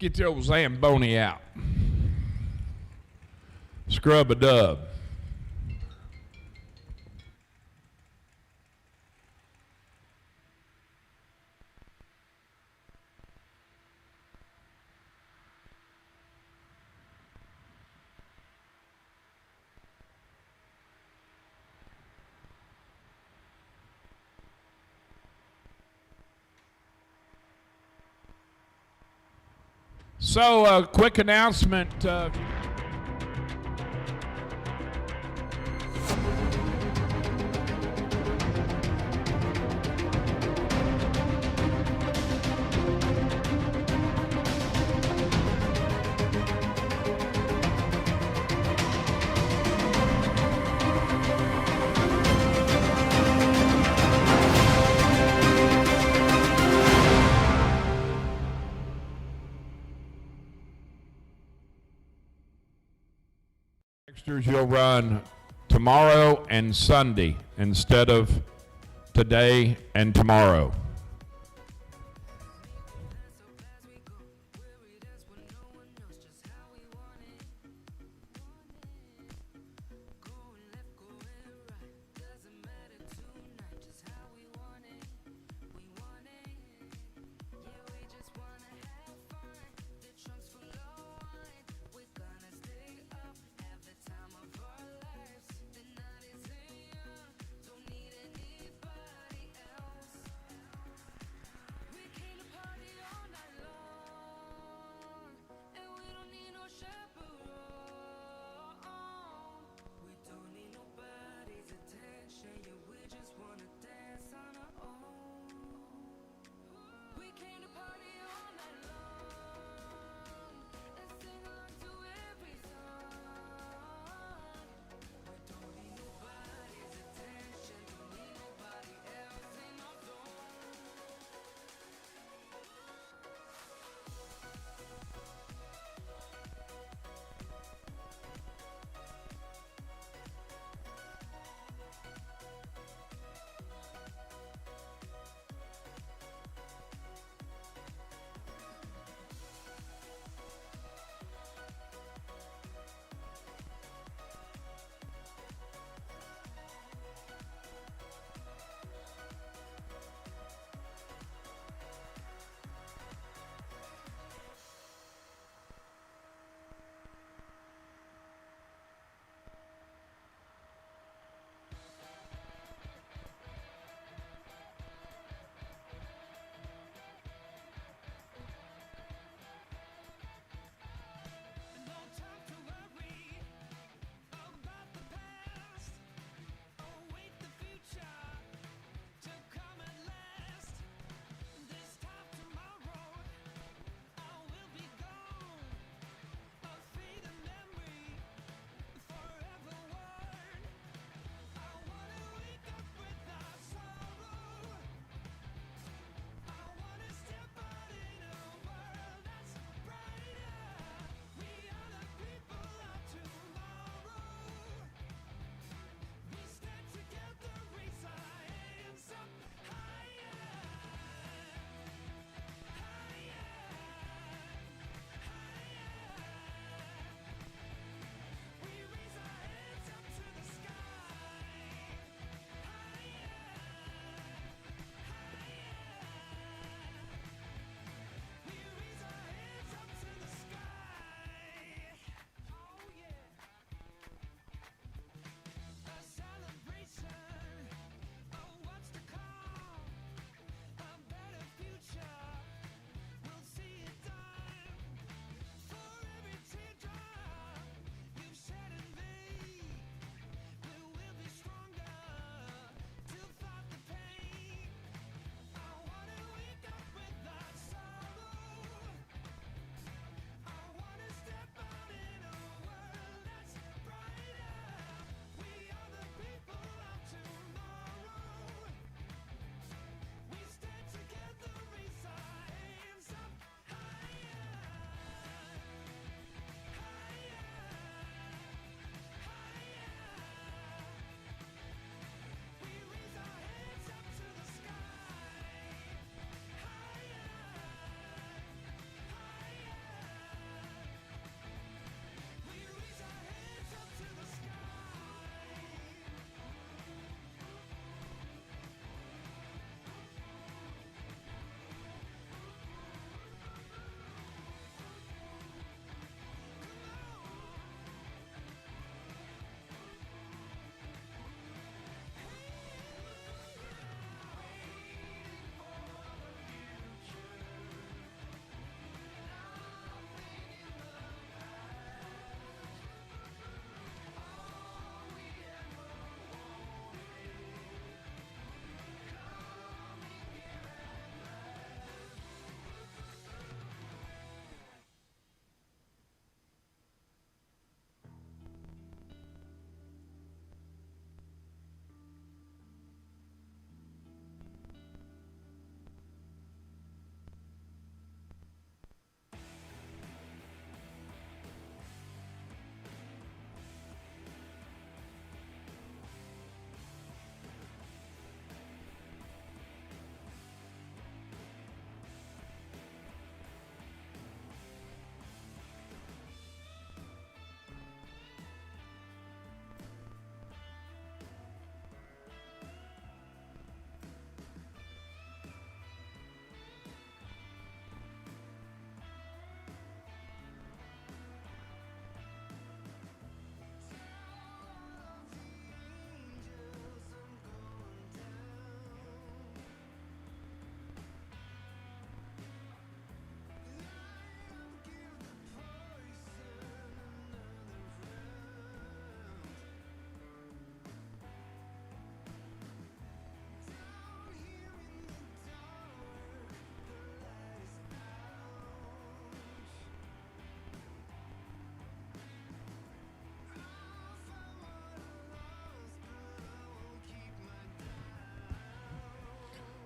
Get the old Zamboni out. Scrub a dub. So, a quick announcement. You'll run tomorrow and Sunday instead of today and tomorrow.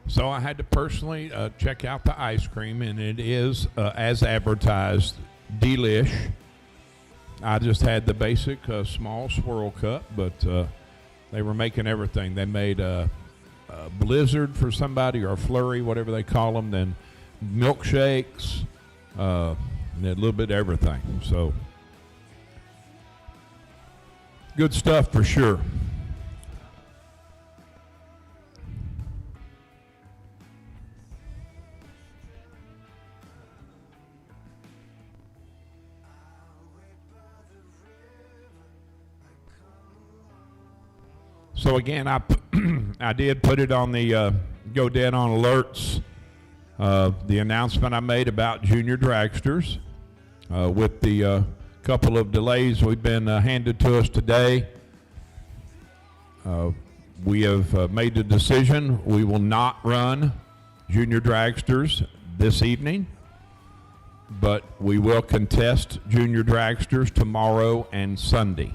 So I had to personally check out the ice cream, and it is, as advertised, delish. I just had the basic small swirl cup, but they were making everything. They made a blizzard for somebody, or a flurry, whatever they call them, then milkshakes, and a little bit of everything. So good stuff for sure. So again, I did put it on the Go Dead on Alerts, the announcement I made about junior dragsters, with the couple of delays we've been handed to us today. We have made the decision we will not run junior dragsters this evening, but we will contest junior dragsters tomorrow and Sunday.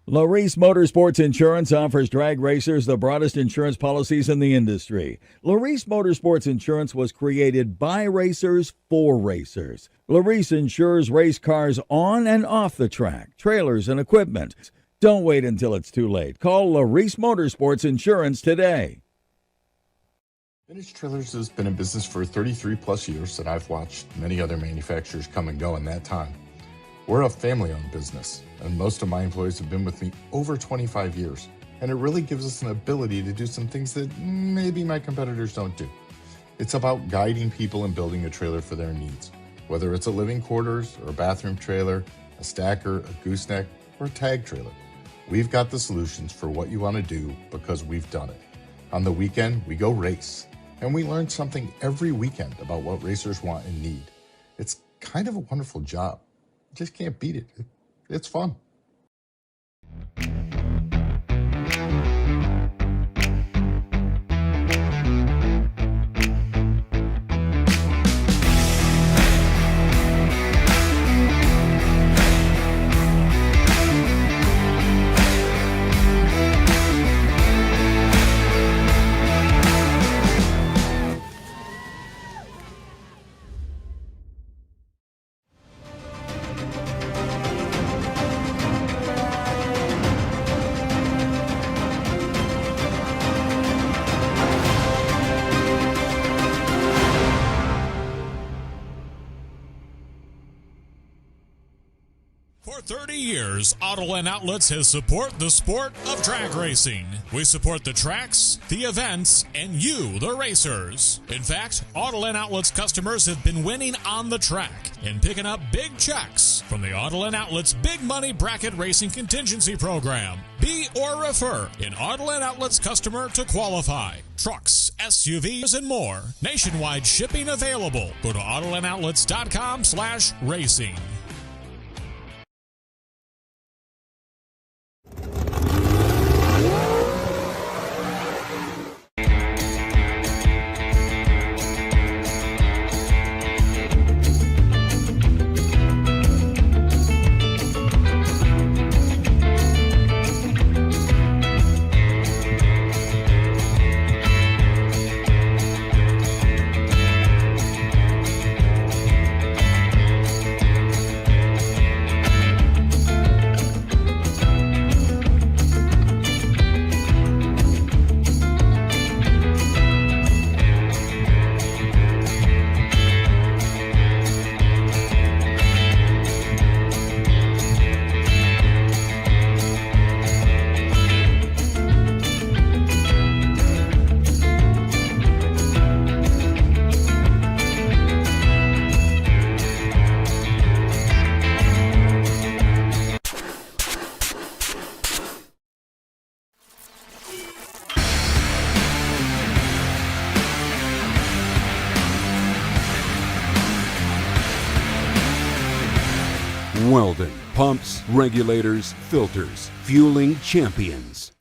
LARIS Motorsports Insurance offers drag racers the broadest insurance policies in the industry. LARIS Motorsports Insurance was created by racers for racers. LARIS insures race cars on and off the track, trailers, and equipment. Don't wait until it's too late. Call LARIS Motorsports Insurance today. Vintage Trailers has been in business for 33 plus years, and I've watched many other manufacturers come and go in that time. We're a family-owned business, and most of my employees have been with me over 25 years, and it really gives us an ability to do some things that maybe my competitors don't do. It's about guiding people and building a trailer for their needs, whether it's a living quarters or a bathroom trailer, a stacker, a gooseneck, or a tag trailer. We've got the solutions for what you want to do because we've done it. On the weekend, we go race, and we learn something every weekend about what racers want and need. It's kind of a wonderful job. Just can't beat it. It's fun. 30 years, Autoland Outlets has supported the sport of drag racing. We support the tracks, the events, and you, the racers. In fact, Autoland Outlets customers have been winning on the track and picking up big checks from the Autoland Outlets Big Money Bracket Racing Contingency Program. Be or refer an Autoland Outlets customer to qualify. Trucks, SUVs, and more. Nationwide shipping available. Go to AutolandOutlets.com/racing. Weldon pumps, regulators, filters, fueling champions.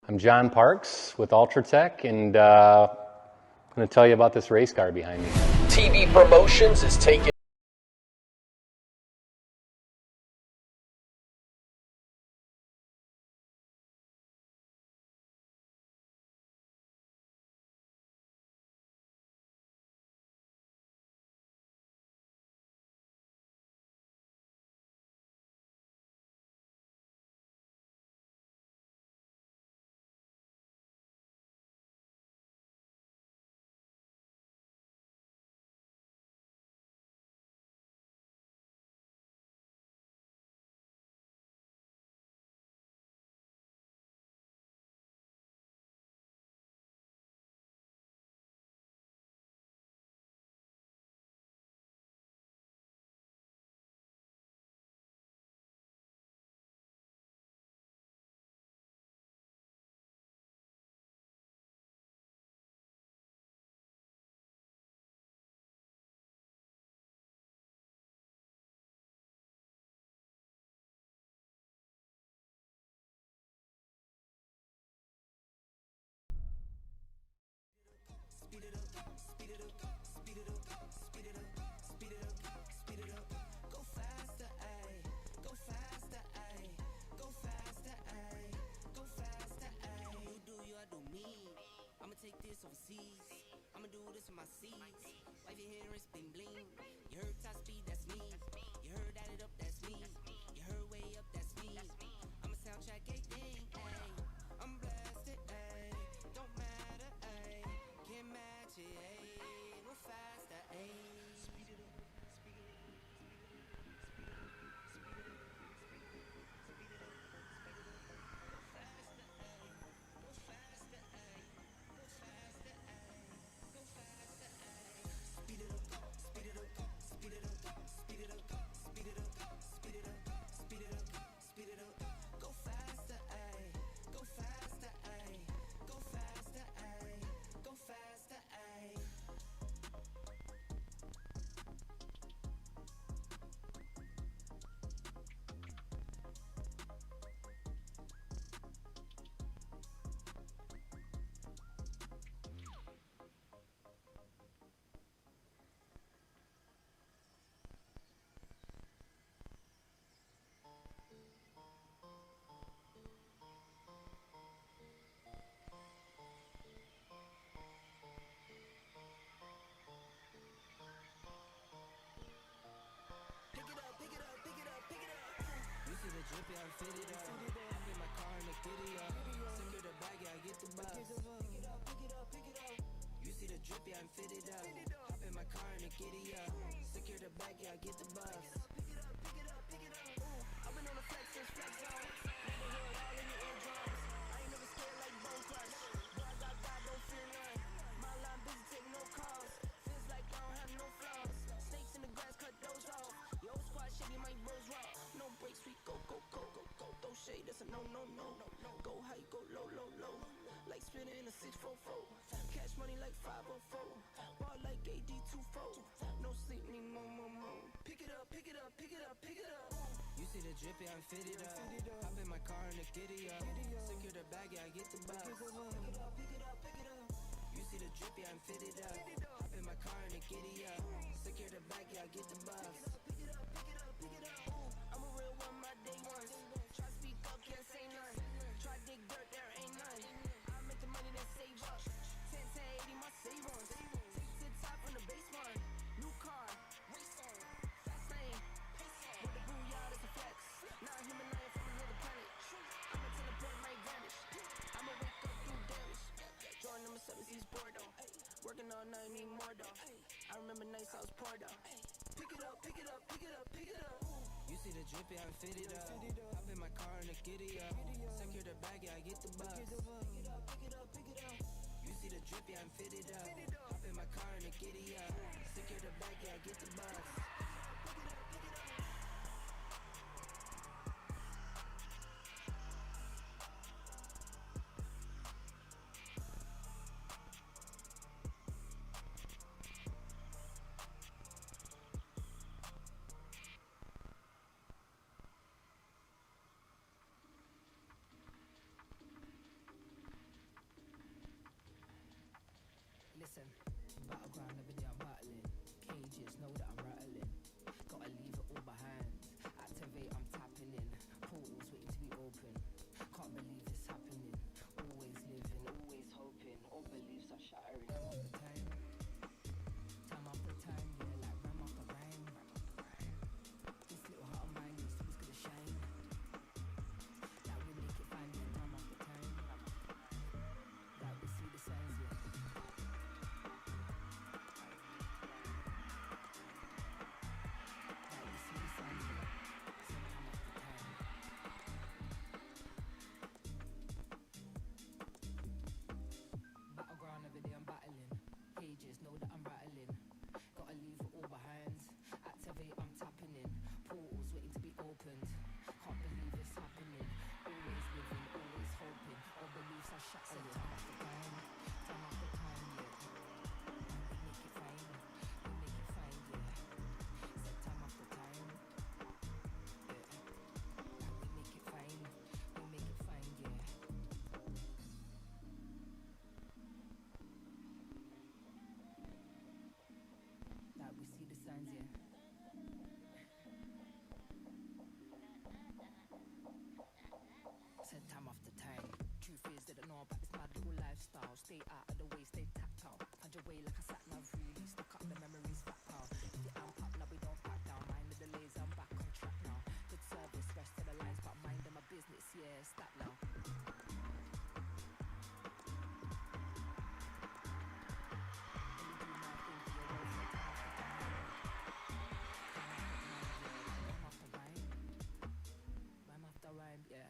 I'm John Parks with Ultratech, and I'm going to tell you about this race car behind me. TV Promotions is taking speed it up, speed it up, speed it up, speed it up, speed it up, speed it up. Go faster, ayy, go faster, ayy, go faster, ayy, go faster, ayy. You do you, I do me. I'ma take this overseas. I'ma do this for my seeds. Wife your hair and spin bling. You heard top speed, that's me. You heard add it up, that's me. You heard way up, that's me. I'ma soundtrack everything, ayy. I'm blasted, ayy. Don't matter, ayy. Can't match it, ayy. Go faster, ayy. Speed it up, speed it up, speed it up, speed it up, speed it up, speed it up, speed it up, speed it up. Go faster, ayy. Go faster, ayy. Go faster, ayy. Go faster, ayy. Speed it up, speed it up, speed it up, speed it up, speed it up, speed it up, speed it up, speed it up. Go faster, ayy. Go faster, ayy. Go faster, ayy. Go faster, ayy. Pick it up, pick it up, pick it up, pick it up. You see the drippy, I'm fitted up. Hop in my car and the giddy up. Secure the bag, yeah, I get the bus. Pick it up, pick it up, pick it up. You see the drippy, I'm fitted up. Hop in my car and the giddy up. Secure the bag, yeah, I get the bus. Pick it up, pick it up, pick it up. I've been on the flex since flex zone. Neighborhood all in your eardrums. I ain't never scared like Bone Crush. Boy, I got God, don't fear none. My line busy, take no calls. Feels like I don't have no flaws. Snakes in the grass, cut those off. Yo, squad shit, you might bros raw. No breaks, we go, go, go, go, go. Throw shade, that's a no, no, no, no, no. Go high, go low, low, low. Like spinning in a 644. Cash money like 504. Ball like AD24. No sleep, need more, more, more. Pick it up, pick it up, pick it up, pick it up. You see the drippy, I'm fitted up. Hop in my car and the giddy up. Secure the bag, yeah, I get the bus. Pick it up, pick it up, pick it up. You see the drippy, I'm fitted up. Hop in my car and the giddy up. Secure the bag, yeah, I get the bus. Pick it up, pick it up, pick it up. I'm a real one, my day ones. Try speak up, can't say none. Try dig dirt, there ain't none. I make the money that save up. 10 to 80, my save ones. Take to the top from the base one. New car, race on. Fast lane, pace on. With the booyah, it's a flex. Not a human lion from another planet. I'ma teleport my advantage. I'ma wake up through damage. Jordan number 7, he's bored though. Working all night, need more though. I remember nights I was poor though. Pick it up, pick it up, pick it up, pick it up. You see the drippy, I'm fitted up. Hop in my car and the giddy up. Secure the bag, yeah, I get the bus. Pick it up, pick it up, pick it up. You see the drippy, I'm fitted up. Hop in my car and the giddy up. Secure the bag, yeah, I get the bus. Pick it up, pick it up. Listen, battleground, every day I'm battling. Cages, no stay out of the way, stay tapped out. Punch your way like a sat nav, really stuck up the memories fat pal. If you amp up, now we don't back down. Mind the delays, I'm back on track now. Good service, rest of the lines, but mind my business, yeah, stop now. Rhyme after rhyme, yeah.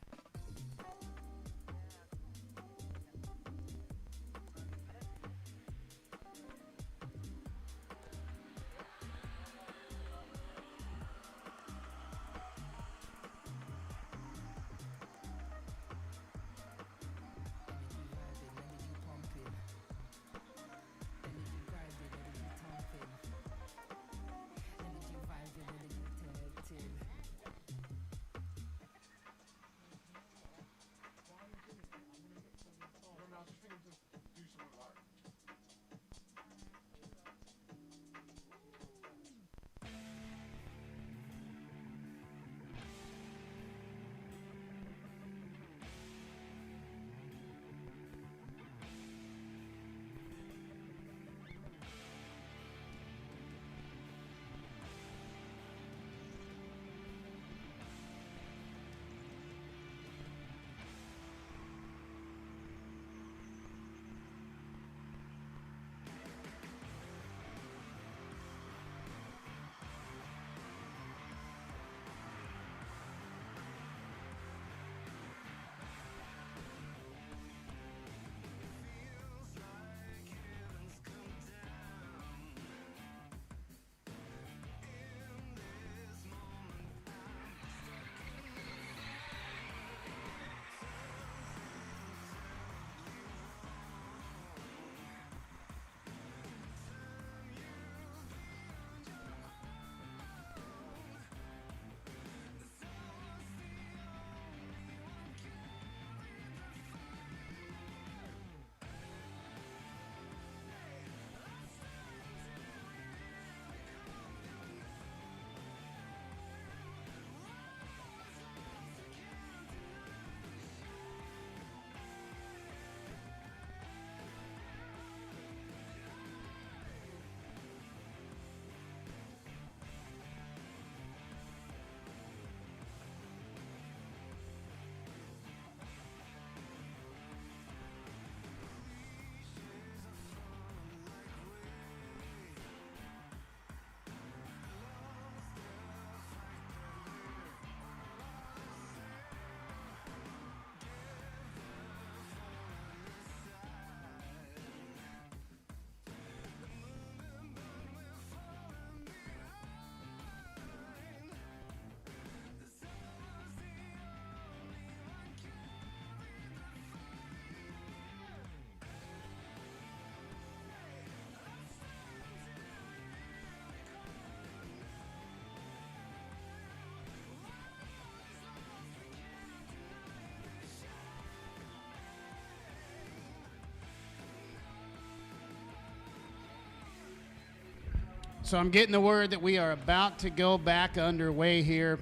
So I'm getting the word that we are about to go back underway here.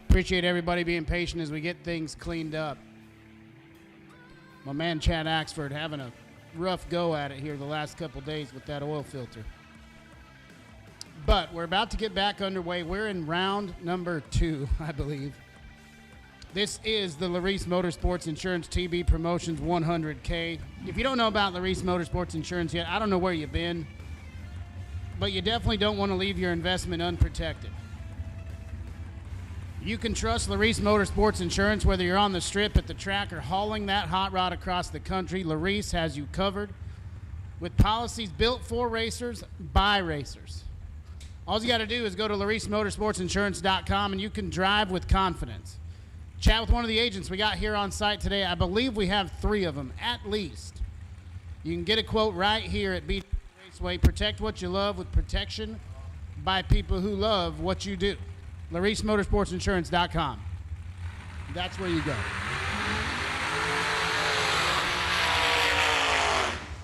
Appreciate everybody being patient as we get things cleaned up. My man Chad Axford having a rough go at it here the last couple days with that oil filter. But we're about to get back underway. We're in round number 2, I believe. This is the LARIS Motorsports Insurance TB Promotions 100K. If you don't know about LARIS Motorsports Insurance yet, I don't know where you've been. But you definitely don't want to leave your investment unprotected. You can trust LARIS Motorsports Insurance whether you're on the strip, at the track, or hauling that hot rod across the country. LARIS has you covered with policies built for racers by racers. All you got to do is go to LarisMotorsportsInsurance.com and you can drive with confidence. Chat with one of the agents we got here on site today. I believe we have 3 of them at least. You can get a quote right here at Beech Bend Raceway. Protect what you love with protection by people who love what you do. LarisMotorsportsInsurance.com. That's where you go.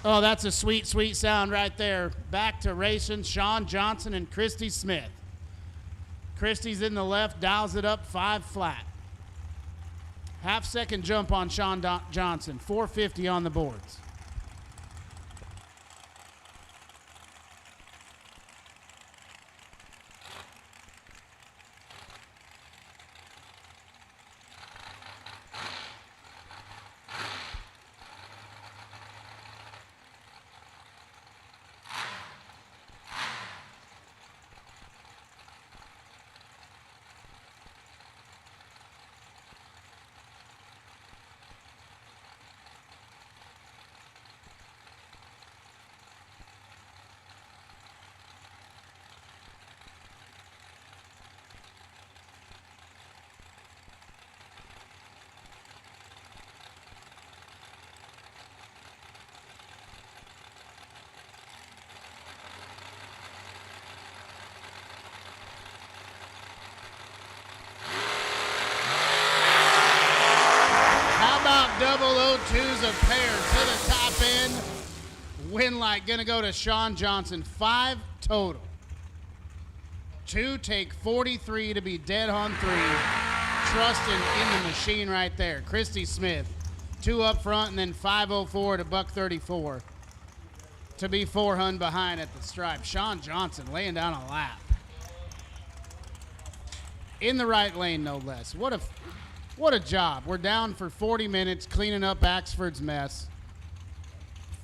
Oh, that's a sweet, sweet sound right there. Back to racing, Sean Johnson and Christy Smith. Christy's in the left, dials it up 5 flat. Half-second jump on Sean Johnson. 450 on the boards. Double 02's a pair to the top end. Win light gonna go to Sean Johnson. 5 total. 2 take 43 to be dead on 3. Trusting in the machine right there. Christy Smith, 2 up front, and then 504 to $134 to be 400 behind at the stripe. Sean Johnson laying down a lap. In the right lane, no less. What a job. We're down for 40 minutes cleaning up Axford's mess.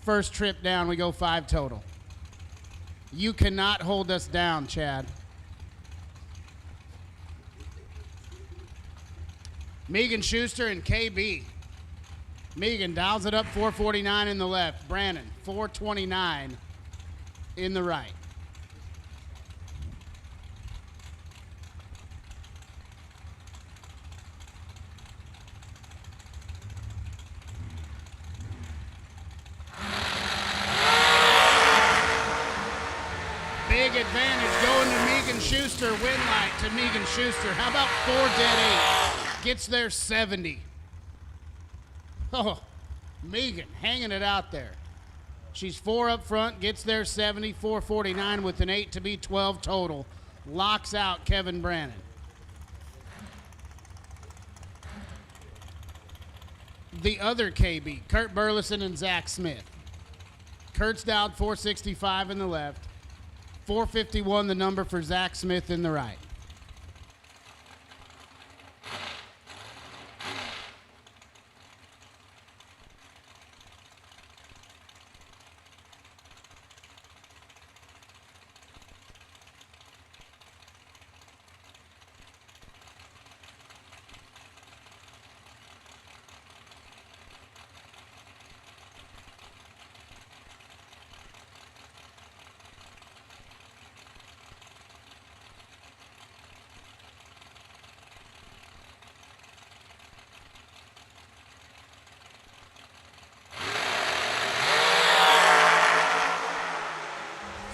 First trip down, we go 5 total. You cannot hold us down, Chad. Megan Schuster and KB. Megan dials it up, 449 in the left. Brandon, 429 in the right. Big advantage going to Megan Schuster. Win light to Megan Schuster. How about 4 dead 8? Gets there 70. Oh, Megan hanging it out there. She's 4 up front, gets there 70, 449 with an 8 to be 12 total. Locks out Kevin Brannon. The other KB, Kurt Burleson and Zach Smith. Kurt's down 465 in the left. 451 the number for Zach Smith in the right.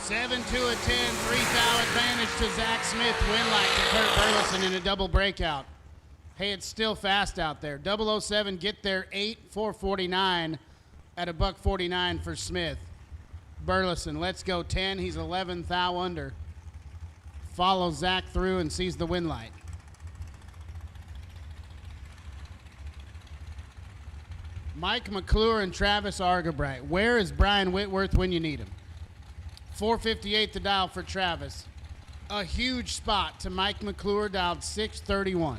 Seven to a 10, 3-foul advantage to Zach Smith. Win light to Kurt Burleson in a double breakout. Hey, it's still fast out there. 007 get there 8, 449 at a $149 for Smith. Burleson, let's go 10. He's 11 thou under. Follows Zach through and sees the win light. Mike McClure and Travis Argabright. Where is Brian Whitworth when you need him? 458 the dial for Travis. A huge spot to Mike McClure, dialed 631.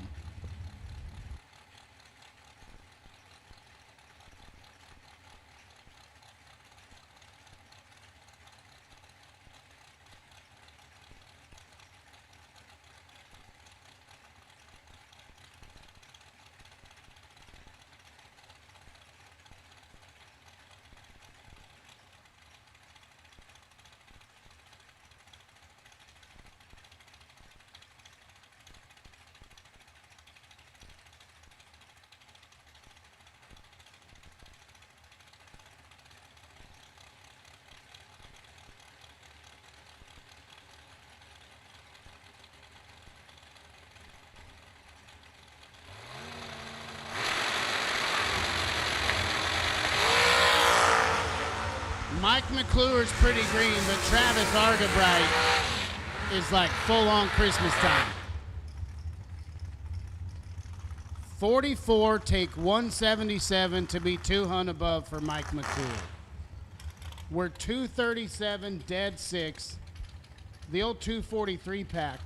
Mike McClure's pretty green, but Travis Argabright is like full-on Christmas time. 44, take 177 to be 200 above for Mike McCool. We're 237, dead 6. The old 243 pack.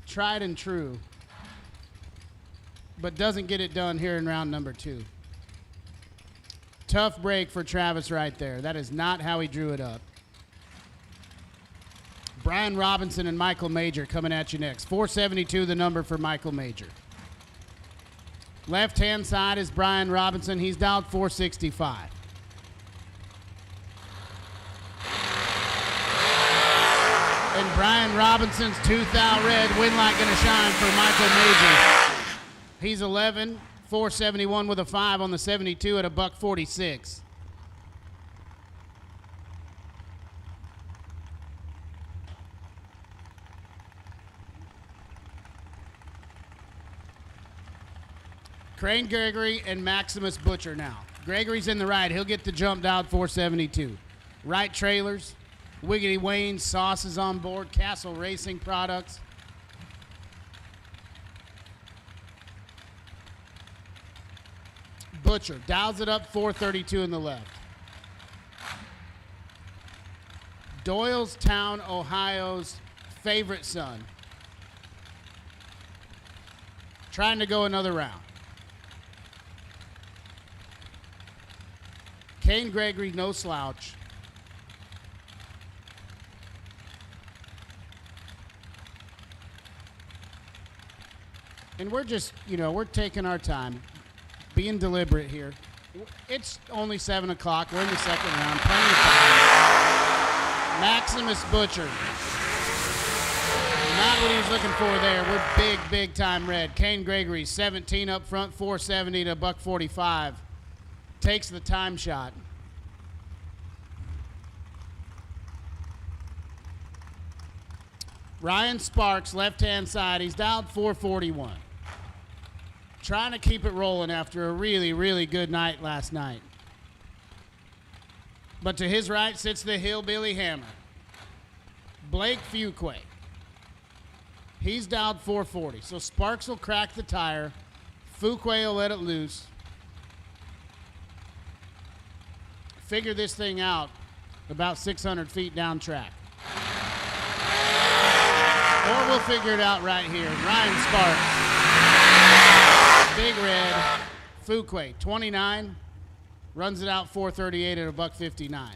Tried and true. But doesn't get it done here in round number 2. Tough break for Travis right there. That is not how he drew it up. Brian Robinson and Michael Major coming at you next. 472 the number for Michael Major. Left-hand side is Brian Robinson. He's dialed 465. And Brian Robinson's tooth out red, win light gonna shine for Michael Major. He's 11, 471 with a 5 on the 72 at a $146. Crane Gregory and Maximus Butcher now. Gregory's in the right. He'll get the jump dialed 472. Right trailers. Wiggity Wayne sauces on board. Castle Racing Products. Butcher dials it up 432 in the left. Doylestown, Ohio's favorite son. Trying to go another round. Kane Gregory, no slouch. And we're just, we're taking our time, being deliberate here. It's only 7 o'clock. We're in the second round. Plenty of time. Maximus Butcher. Not what he was looking for there. We're big time red. Kane Gregory, 17 up front, 470 to $145. Takes the time shot. Ryan Sparks, left-hand side. He's dialed 441. Trying to keep it rolling after a really good night last night. But to his right sits the Hillbilly Hammer. Blake Fuquay. He's dialed 440. So Sparks will crack the tire. Fuquay will let it loose. Figure this thing out about 600 feet down track. Or we'll figure it out right here. Ryan Sparks. Big red. Fuquay, 29. Runs it out 438 at a $159.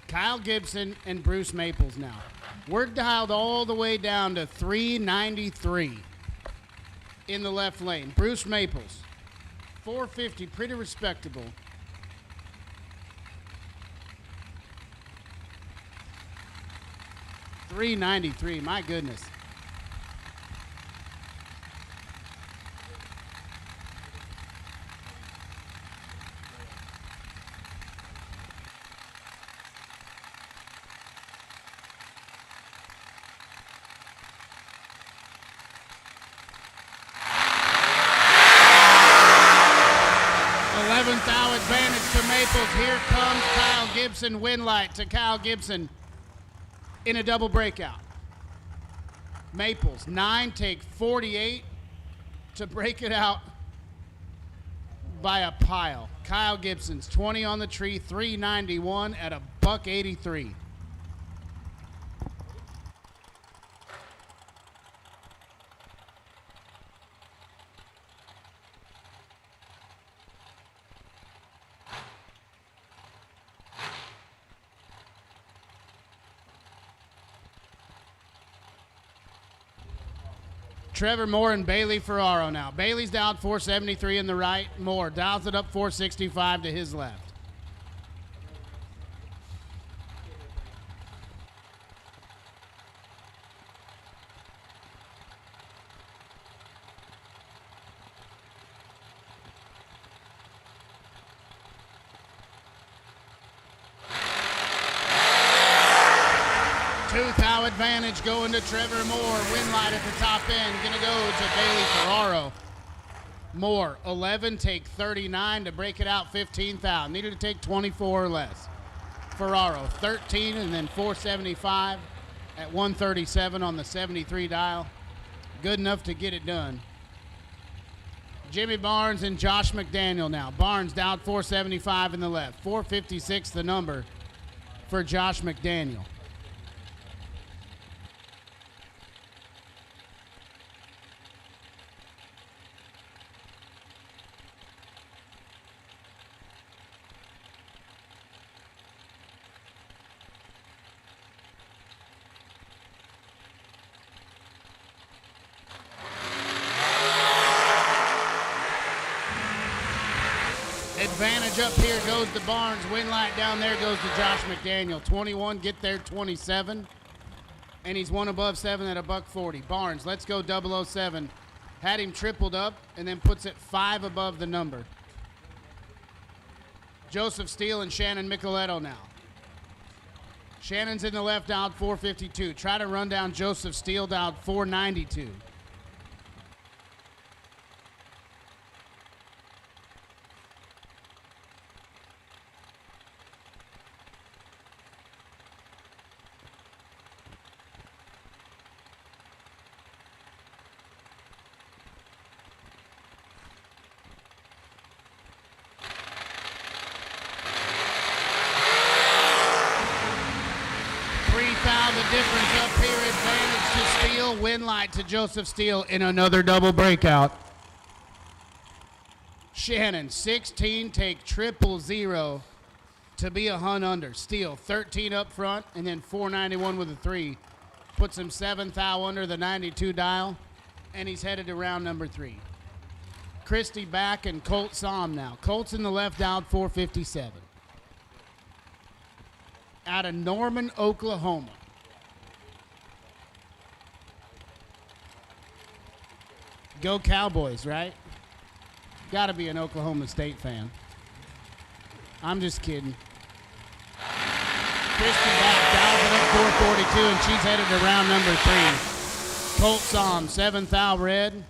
Kyle Gibson and Bruce Maples now. We're dialed all the way down to 393 in the left lane. Bruce Maples, 450, pretty respectable. $393, my goodness. Here comes Kyle Gibson, win light to Kyle Gibson in a double breakout. Maples, 9, take 48 to break it out by a pile. Kyle Gibson's 20 on the tree, 391 at a $183. Trevor Moore and Bailey Ferraro now. Bailey's dialed 473 in the right. Moore dials it up 465 to his left. advantage going to Trevor Moore. Win light at the top end. Gonna go to Bailey Ferraro. Moore, 11, take 39 to break it out 15,000. Needed to take 24 or less. Ferraro, 13 and then 475 at 137 on the 73 dial. Good enough to get it done. Jimmy Barnes and Josh McDaniel now. Barnes down 475 in the left. 456 the number for Josh McDaniel. Advantage up here goes to Barnes. Win light down there goes to Josh McDaniel. 21, get there 27. And he's one above 7 at $140. Barnes, let's go 007. Had him tripled up and then puts it 5 above the number. Joseph Steele and Shannon Micheletto now. Shannon's in the left out 452. Try to run down Joseph Steele down 492. Difference up here, advantage to Steele, win light to Joseph Steele in another double breakout. Shannon, 16, take 000 to be a hunt under. Steele, 13 up front and then 491 with a 3. Puts him 7th thou under the 92 dial, and he's headed to round number 3. Christie back and Colt Somm now. Colt's in the left out 457. Out of Norman, Oklahoma. Go Cowboys, right? Got to be an Oklahoma State fan. I'm just kidding. Christie back, dials it up 442, and she's headed to round number 3. Colt Somm, 7th thou red.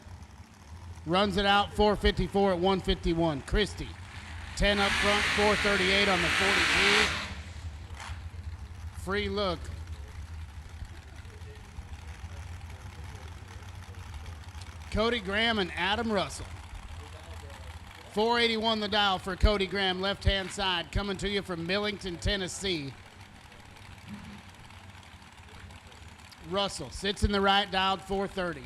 Runs it out 454 at 151. Christie, 10 up front, 438 on the 42. Free look. Cody Graham and Adam Russell. 481 the dial for Cody Graham, left-hand side, coming to you from Millington, Tennessee. Russell sits in the right, dialed 430.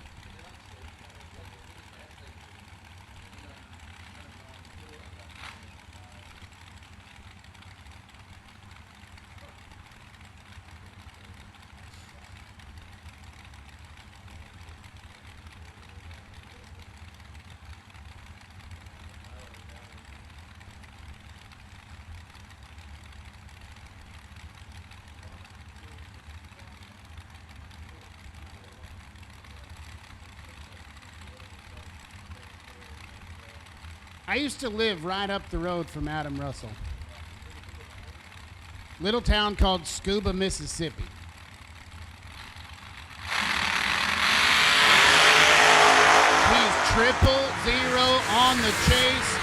I used to live right up the road from Adam Russell. Little town called Scuba, Mississippi. He's 000 on the chase.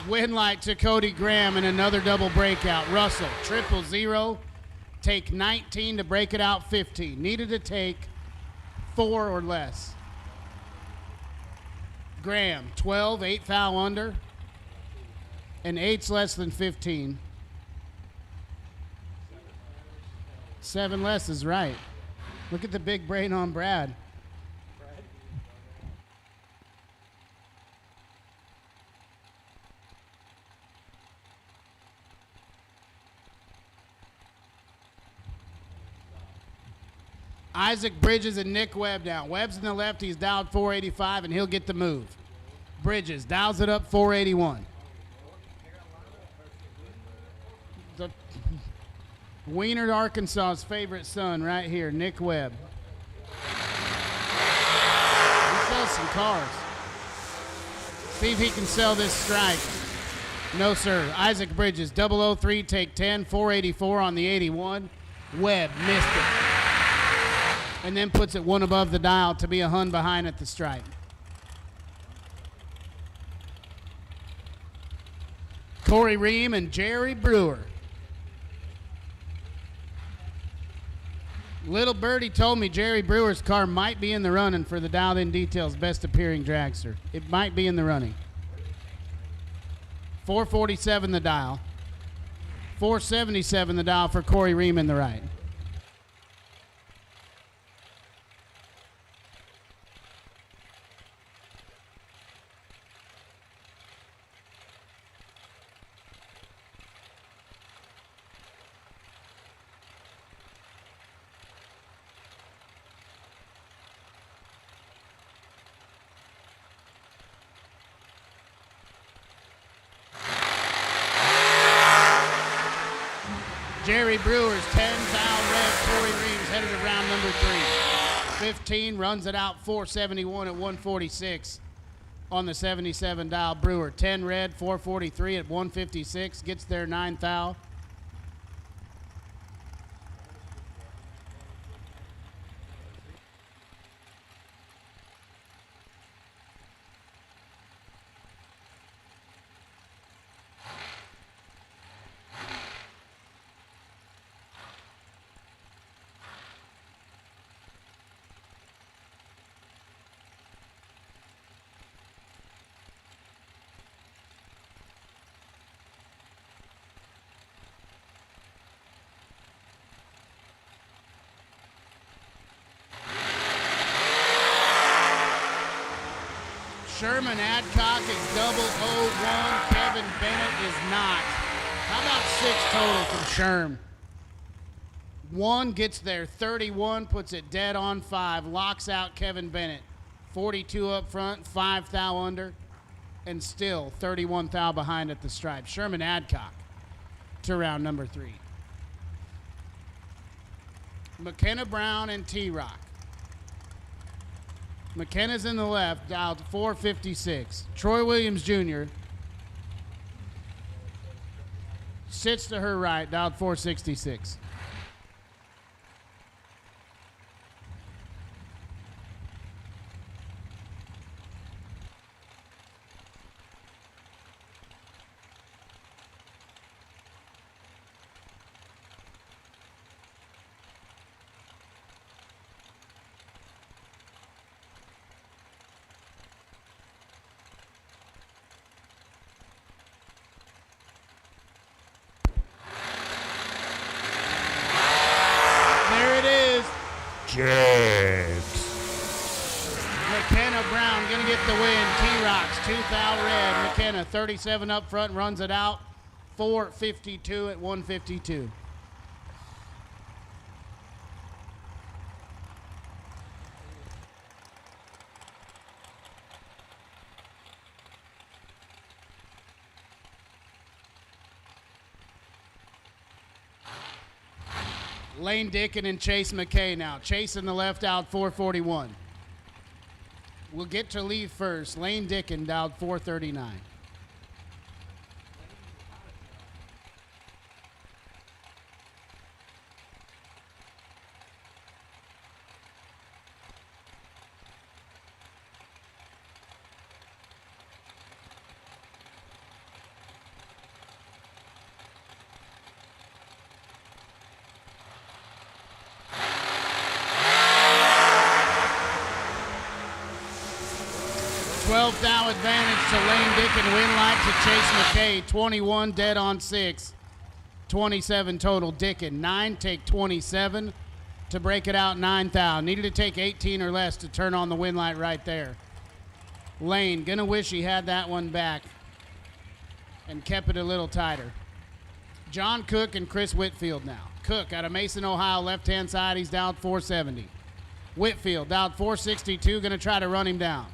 Win light to Cody Graham and another double breakout. Russell, 000. Take 19 to break it out 15. Needed to take 4 or less. Graham, 12, 8th thou under, and 8's less than 15. 7 less is right. Look at the big brain on Brad. Isaac Bridges and Nick Webb now. Webb's in the left. He's dialed 485, and he'll get the move. Bridges dials it up 481. The Wiener, Arkansas's favorite son right here, Nick Webb. He sells some cars. See if he can sell this strike. No, sir. Isaac Bridges, 003, take 10, 484 on the 81. Webb missed it. and then puts it one above the dial to be a hun behind at the stripe. Corey Ream and Jerry Brewer. Little Birdie told me Jerry Brewer's car might be in the running for the Dialed In Details Best Appearing Dragster. It might be in the running. 447 the dial. 477 the dial for Corey Ream in the right. Jerry Brewer's 10 foul red. Corey Reams headed to round number 3. 15 runs it out 471 at 146 on the 77 dial. Brewer 10 red, 443 at 156. Gets there 9 thou. Sherman Adcock is double 0-1. Kevin Bennett is not. How about 6 total from Sherm? 1 gets there 31, puts it dead on 5, locks out Kevin Bennett. 42 up front, 5 thou under, and still 31 thou behind at the stripe. Sherman Adcock to round number 3. McKenna Brown and T-Rock. McKenna's in the left, dialed 456. Troy Williams Jr. sits to her right, dialed 466. Jegs. McKenna Brown going to get the win. T-Rocks, 2 thou red. McKenna, 37 up front, runs it out. 452 at 152. Lane Dickin and Chase McKay now. Chase in the left out 441. We'll get to leave first. Lane Dickin dialed 439. Thou advantage to Lane Dickin, win light to Chase McKay, 21 dead on 6, 27 total. Dickin, 9 take 27 to break it out 9 thou. Needed to take 18 or less to turn on the win light right there. Lane, gonna wish he had that one back and kept it a little tighter. John Cook and Chris Whitfield now. Cook out of Mason, Ohio, left-hand side, he's dialed 470. Whitfield dialed 462, gonna try to run him down.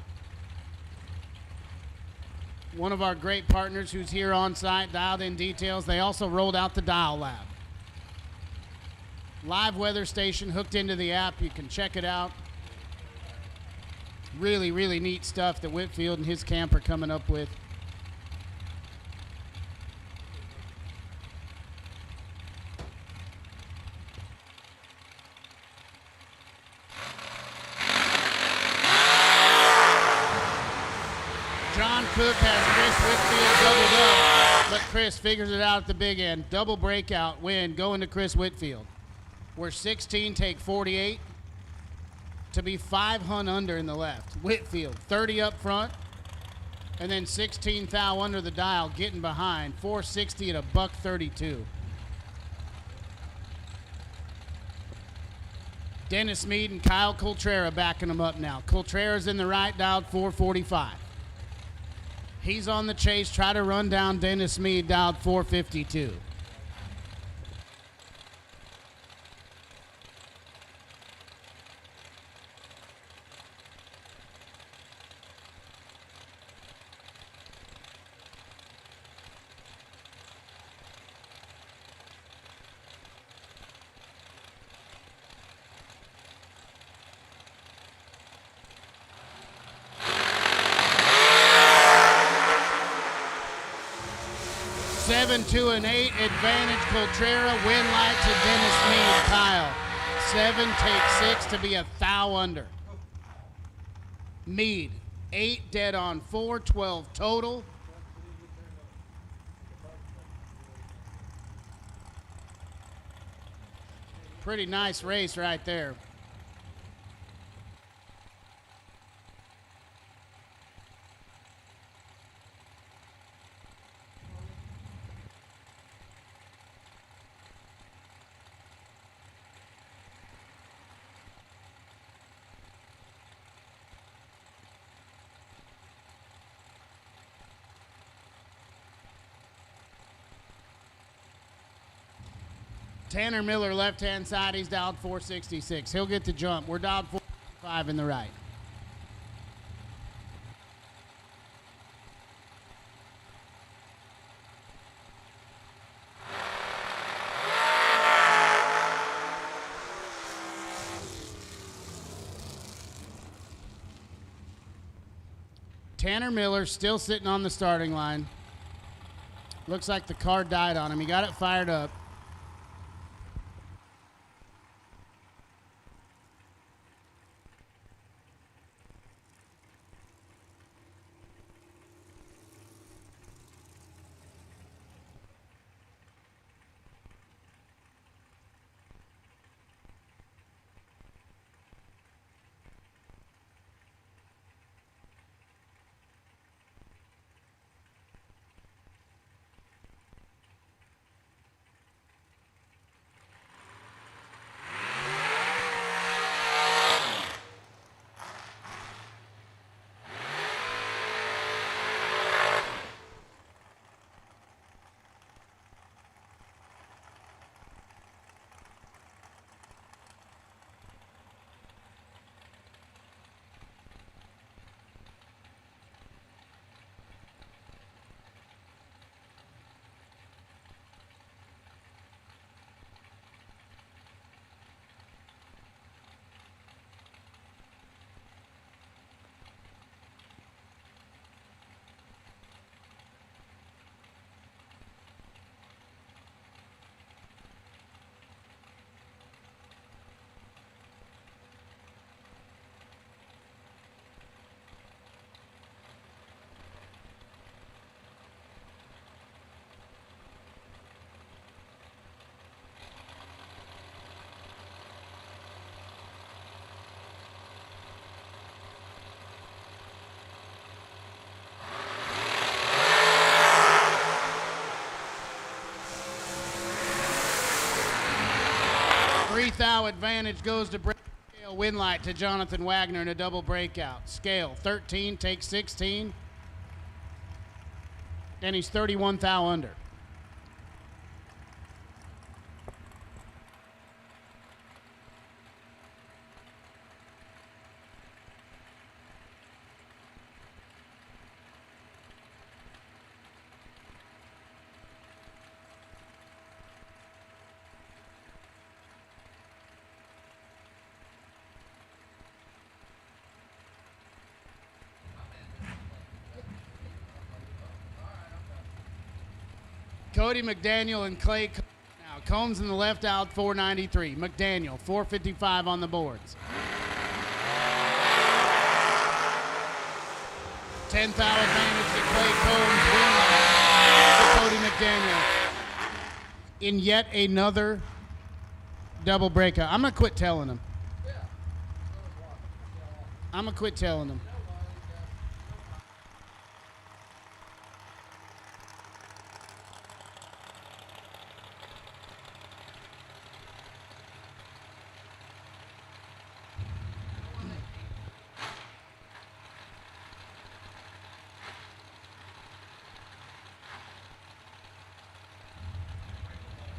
One of our great partners who's here on site, Dialed In Details. They also rolled out the Dial Lab. Live weather station hooked into the app. You can check it out. Really, really neat stuff that Whitfield and his camp are coming up with. Cook has Chris Whitfield doubled up, but Chris figures it out at the big end. Double breakout win going to Chris Whitfield. We're 16, take 48 to be 5 hun under in the left. Whitfield 30 up front, and then 16 thou under the dial, getting behind 460 at a $132. Dennis Mead and Kyle Coltrera backing him up now. Coltrera's in the right, dialed 445. He's on the chase, try to run down Dennis Mead, dialed 452. Seven, 2, and 8, advantage Coltrera, win light to Dennis Mead, Kyle. 7, take 6 to be a thou under. Mead, 8 dead on 4, 12 total. Pretty nice race right there. Tanner Miller, left-hand side, he's dialed 466. He'll get the jump. We're dialed 455 in the right. Tanner Miller still sitting on the starting line. Looks like the car died on him. He got it fired up. Thou advantage goes to Scale, win light to Jonathan Wagner in a double breakout. Scale 13, take 16, and he's 31 thou under. Cody McDaniel and Clay now. Combs in the left out, 493. McDaniel, 455 on the boards. 10th hour advantage to Clay Combs. Win to Cody McDaniel. In yet another double breakout. I'm going to quit telling them. I'm going to quit telling them.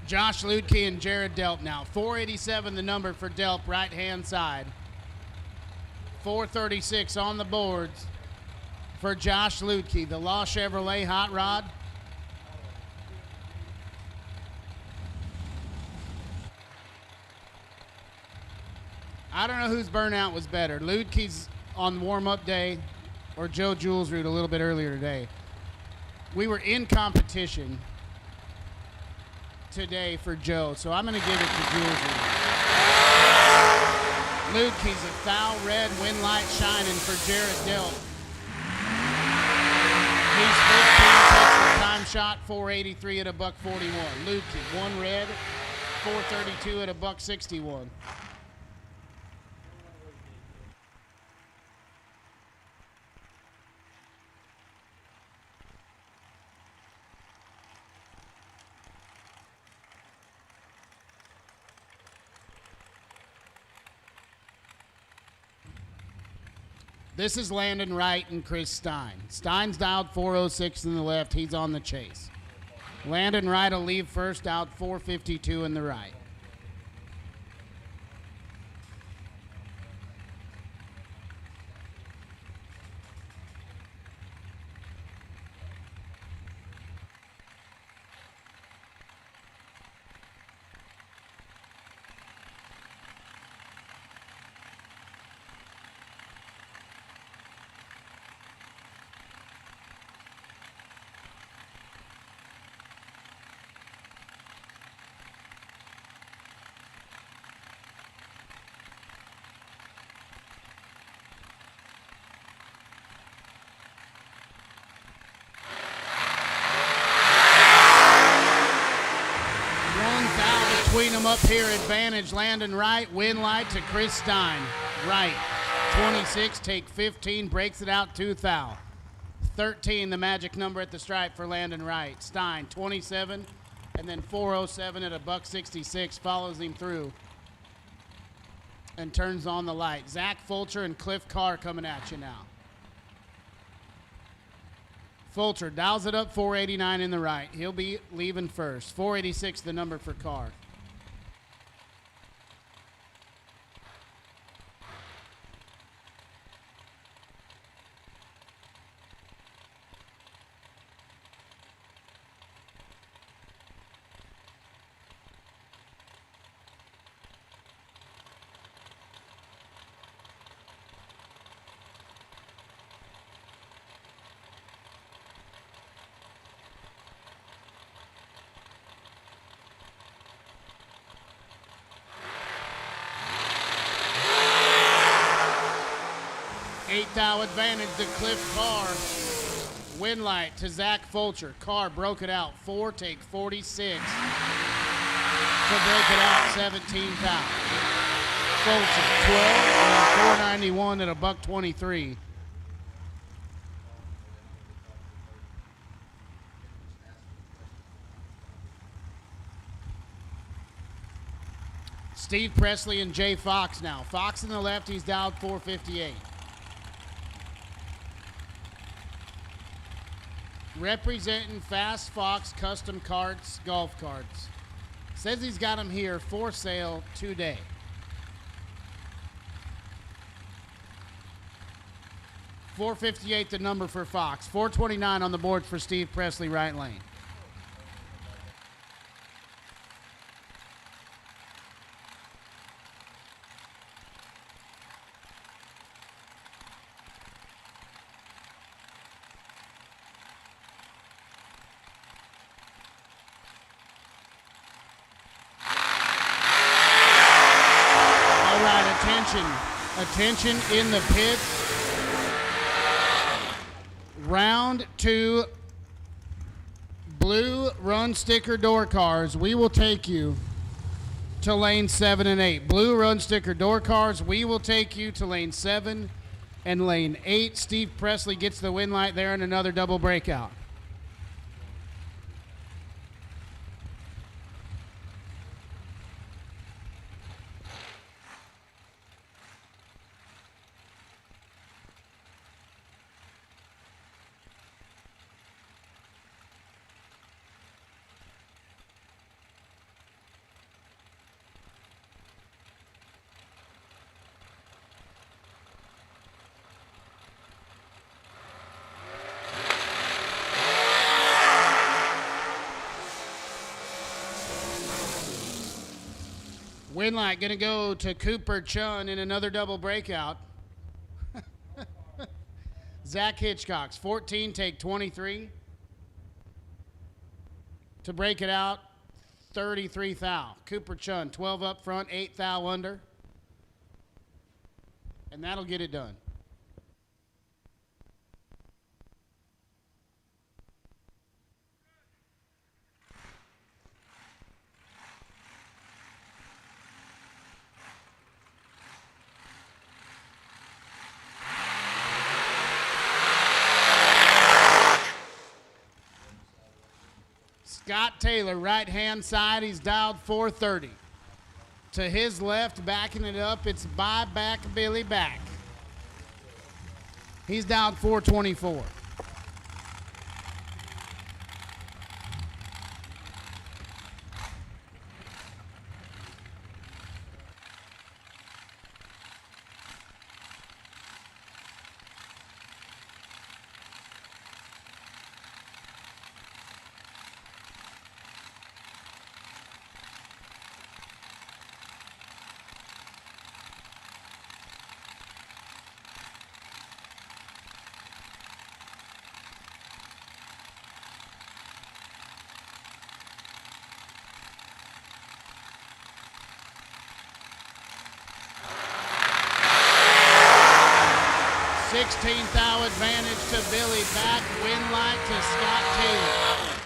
Josh Ludke and Jared Delp now. 487 the number for Delp, right-hand side. 436 on the boards for Josh Ludke, the Law Chevrolet Hot Rod. I don't know whose burnout was better. Ludke's on warm-up day or Joe Julesrud a little bit earlier today. We were in competition today for Joe, so I'm going to give it to Julesrud. Ludke's a foul red, wind light shining for Jared Delp. He's 15, takes the time shot, 483 at a $141. Ludke, one red, 432 at a $161. This is Landon Wright and Chris Stein. Stein's dialed 406 in the left. He's on the chase. Landon Wright will leave first, out 452 in the right. Between them up here, advantage Landon Wright, win light to Chris Stein. Wright, 26, take 15, breaks it out, 2 thou. 13, the magic number at the stripe for Landon Wright. Stein, 27, and then 407 at a $166, follows him through and turns on the light. Zach Fulcher and Cliff Carr coming at you now. Fulcher dials it up, 489 in the right. He'll be leaving first. 486, the number for Carr. Eighth thou advantage to Cliff Carr. Win light to Zach Fulcher. Carr broke it out. 4, take 46. To break it out, 17 thou. Fulcher, 12, and 491 at a $123. Steve Presley and Jay Fox now. Fox in the left, he's dialed 458. Representing Fast Fox Custom Carts, golf carts. Says he's got them here for sale today. $458 the number for Fox. $429 on the board for Steve Presley, right lane. Attention in the pits. Round 2, blue run sticker door cars. We will take you to lane 7 and 8. Blue run sticker door cars. We will take you to lane 7 and lane 8. Steve Presley gets the win light there and another double breakout. Win light going to go to Cooper Chun in another double breakout. Zach Hitchcock's 14, take 23. To break it out, 33 thou. Cooper Chun, 12 up front, 8 thou under. And that'll get it done. Scott Taylor, right-hand side, he's dialed 430. To his left, backing it up, it's by back Billy back. He's dialed 424. $16,000 advantage to Billy back, win light to Scott Taylor.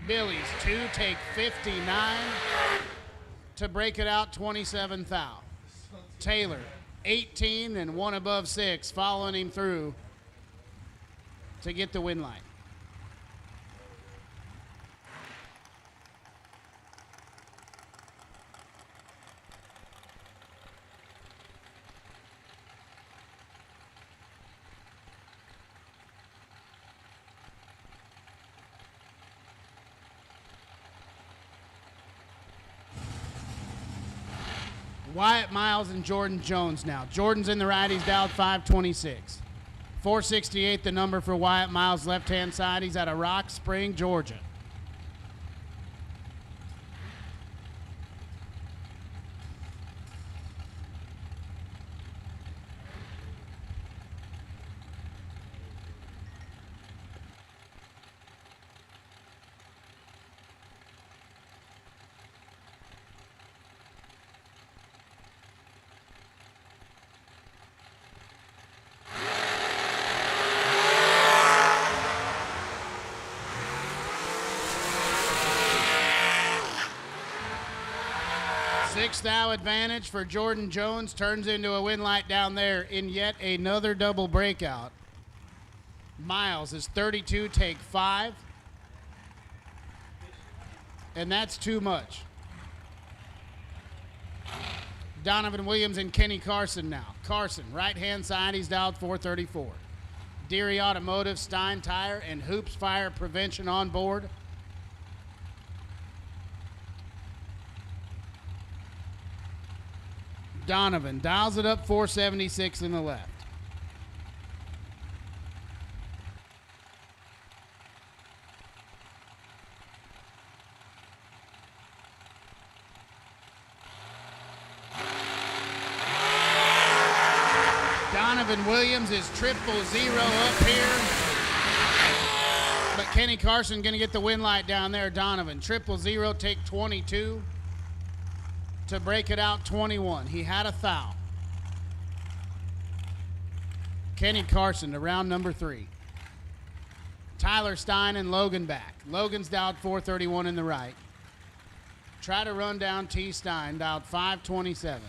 Billy's 2, take 59 to break it out 27,000. Taylor 18 and 1 above 6, following him through to get the win light. Wyatt Miles and Jordan Jones now. Jordan's in the right, he's dialed 526. 468 the number for Wyatt Miles, left-hand side. He's out of Rock Spring, Georgia. $6,000 advantage for Jordan Jones, turns into a win light down there in yet another double breakout. Miles is 32, take 5. And that's too much. Donovan Williams and Kenny Carson now. Carson, right-hand side, he's dialed 434. Deary Automotive, Stein Tire, and Hoops Fire Prevention on board. Donovan dials it up 476 in the left. Donovan Williams is 000 up here. But Kenny Carson going to get the win light down there. Donovan 000, take 22. To break it out 21. He had a foul. Kenny Carson to round number 3. Tyler Stein and Logan back. Logan's dialed 431 in the right. Try to run down T. Stein, dialed 527.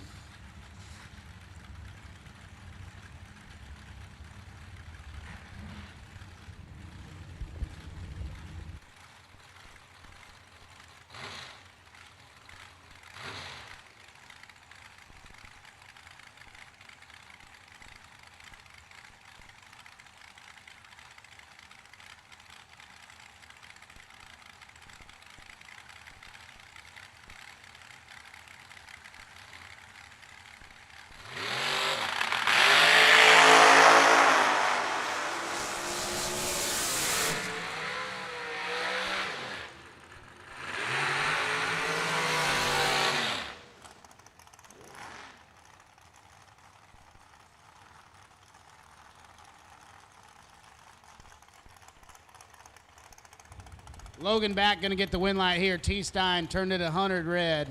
Logan back, going to get the win light here. T. Stein turned it 100 red.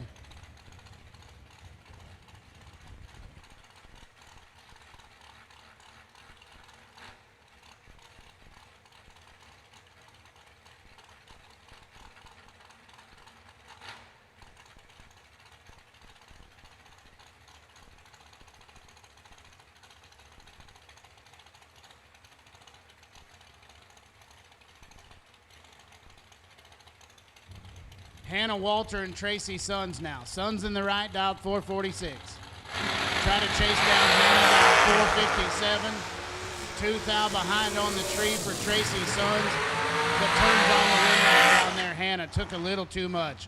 Hannah Walter and Tracy Sons now. Sons in the right, dialed 446. Try to chase down Hannah, dialed 457. 2 thou behind on the tree for Tracy Sons, but turns on the win light down there. Hannah took a little too much.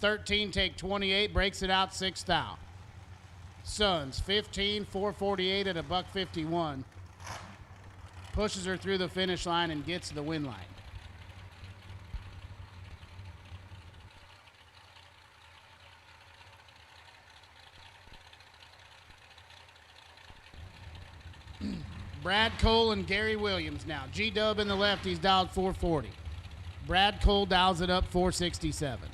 13 take 28, breaks it out 6 thou. Sons 15, 448 at $151. Pushes her through the finish line and gets the win light. Brad Cole and Gary Williams now. G-Dub in the left, he's dialed 440. Brad Cole dials it up 467.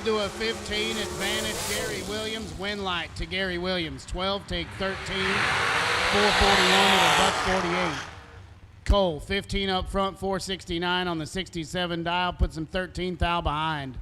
To a 15, advantage Gary Williams, win light to Gary Williams. 12 take 13, 441 at $148. Cole 15 up front, 469 on the 67 dial, puts him 13 thou behind.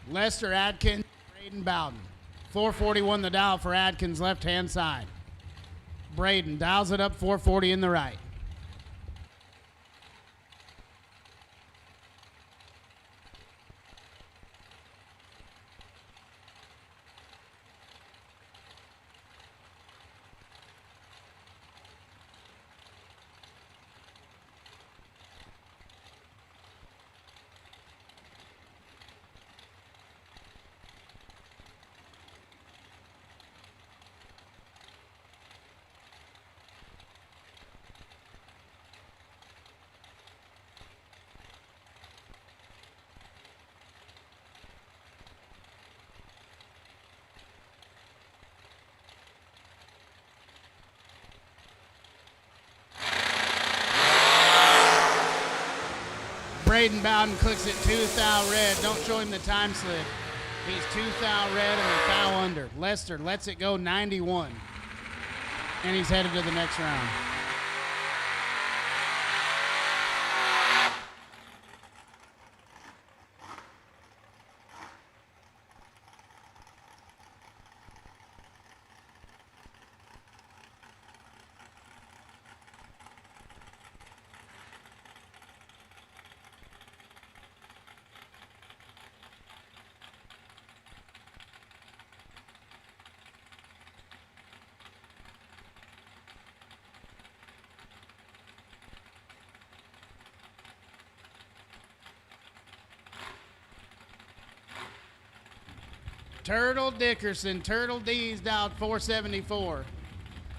Lester Adkins, Braden Bowden. 441 the dial for Adkins, left-hand side. Braden dials it up 440 in the right. Braden Bowden clicks it 2 thou red. Don't show him the time slip. He's 2 thou red and a thou under. Lester lets it go 91. And he's headed to the next round. Turtle Dickerson, Turtle D's dialed 474.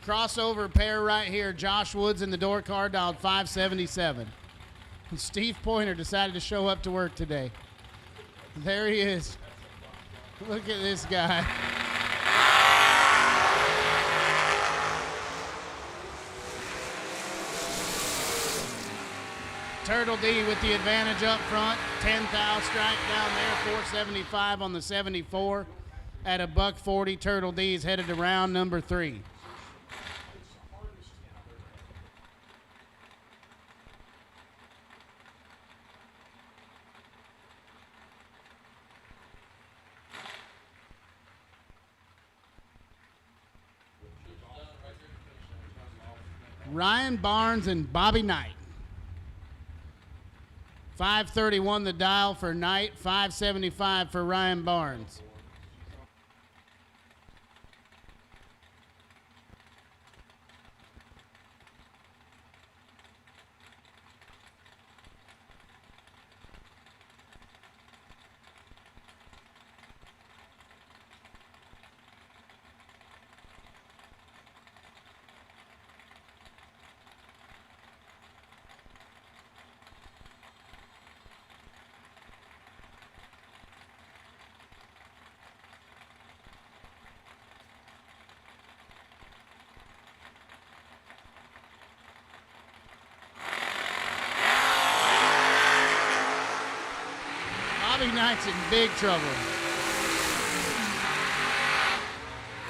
Crossover pair right here. Josh Woods in the door car dialed 577. And Steve Pointer decided to show up to work today. There he is. Look at this guy. Turtle D with the advantage up front. 10th thou strike down there. 475 on the 74. At a $140, Turtle D is headed to round number 3. Ryan Barnes and Bobby Knight. 531 the dial for Knight, 575 for Ryan Barnes. Bobby Knight's in big trouble.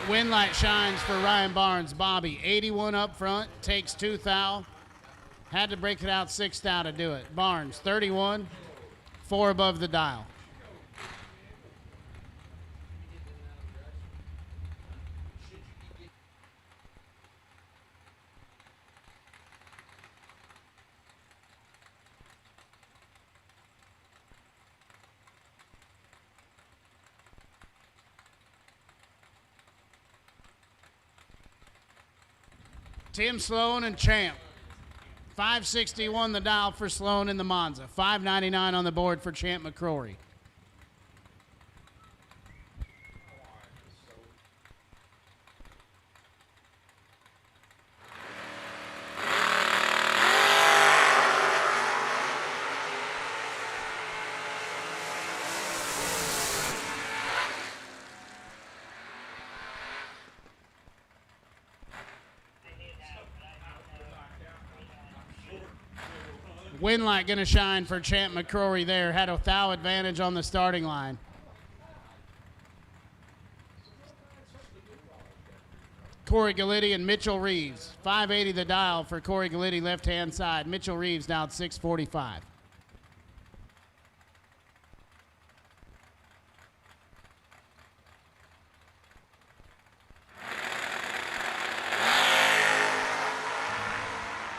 Wind light shines for Ryan Barnes. Bobby, 81 up front, takes 2 thou. Had to break it out 6 thou to do it. Barnes, 31, 4 above the dial. Tim Sloan and Champ. 561 the dial for Sloan in the Monza. 599 on the board for Champ McCrory. Wind light going to shine for Champ McCrory there. Had a thou advantage on the starting line. Corey Galitti and Mitchell Reeves. 580 the dial for Corey Galitti, left-hand side. Mitchell Reeves down 645.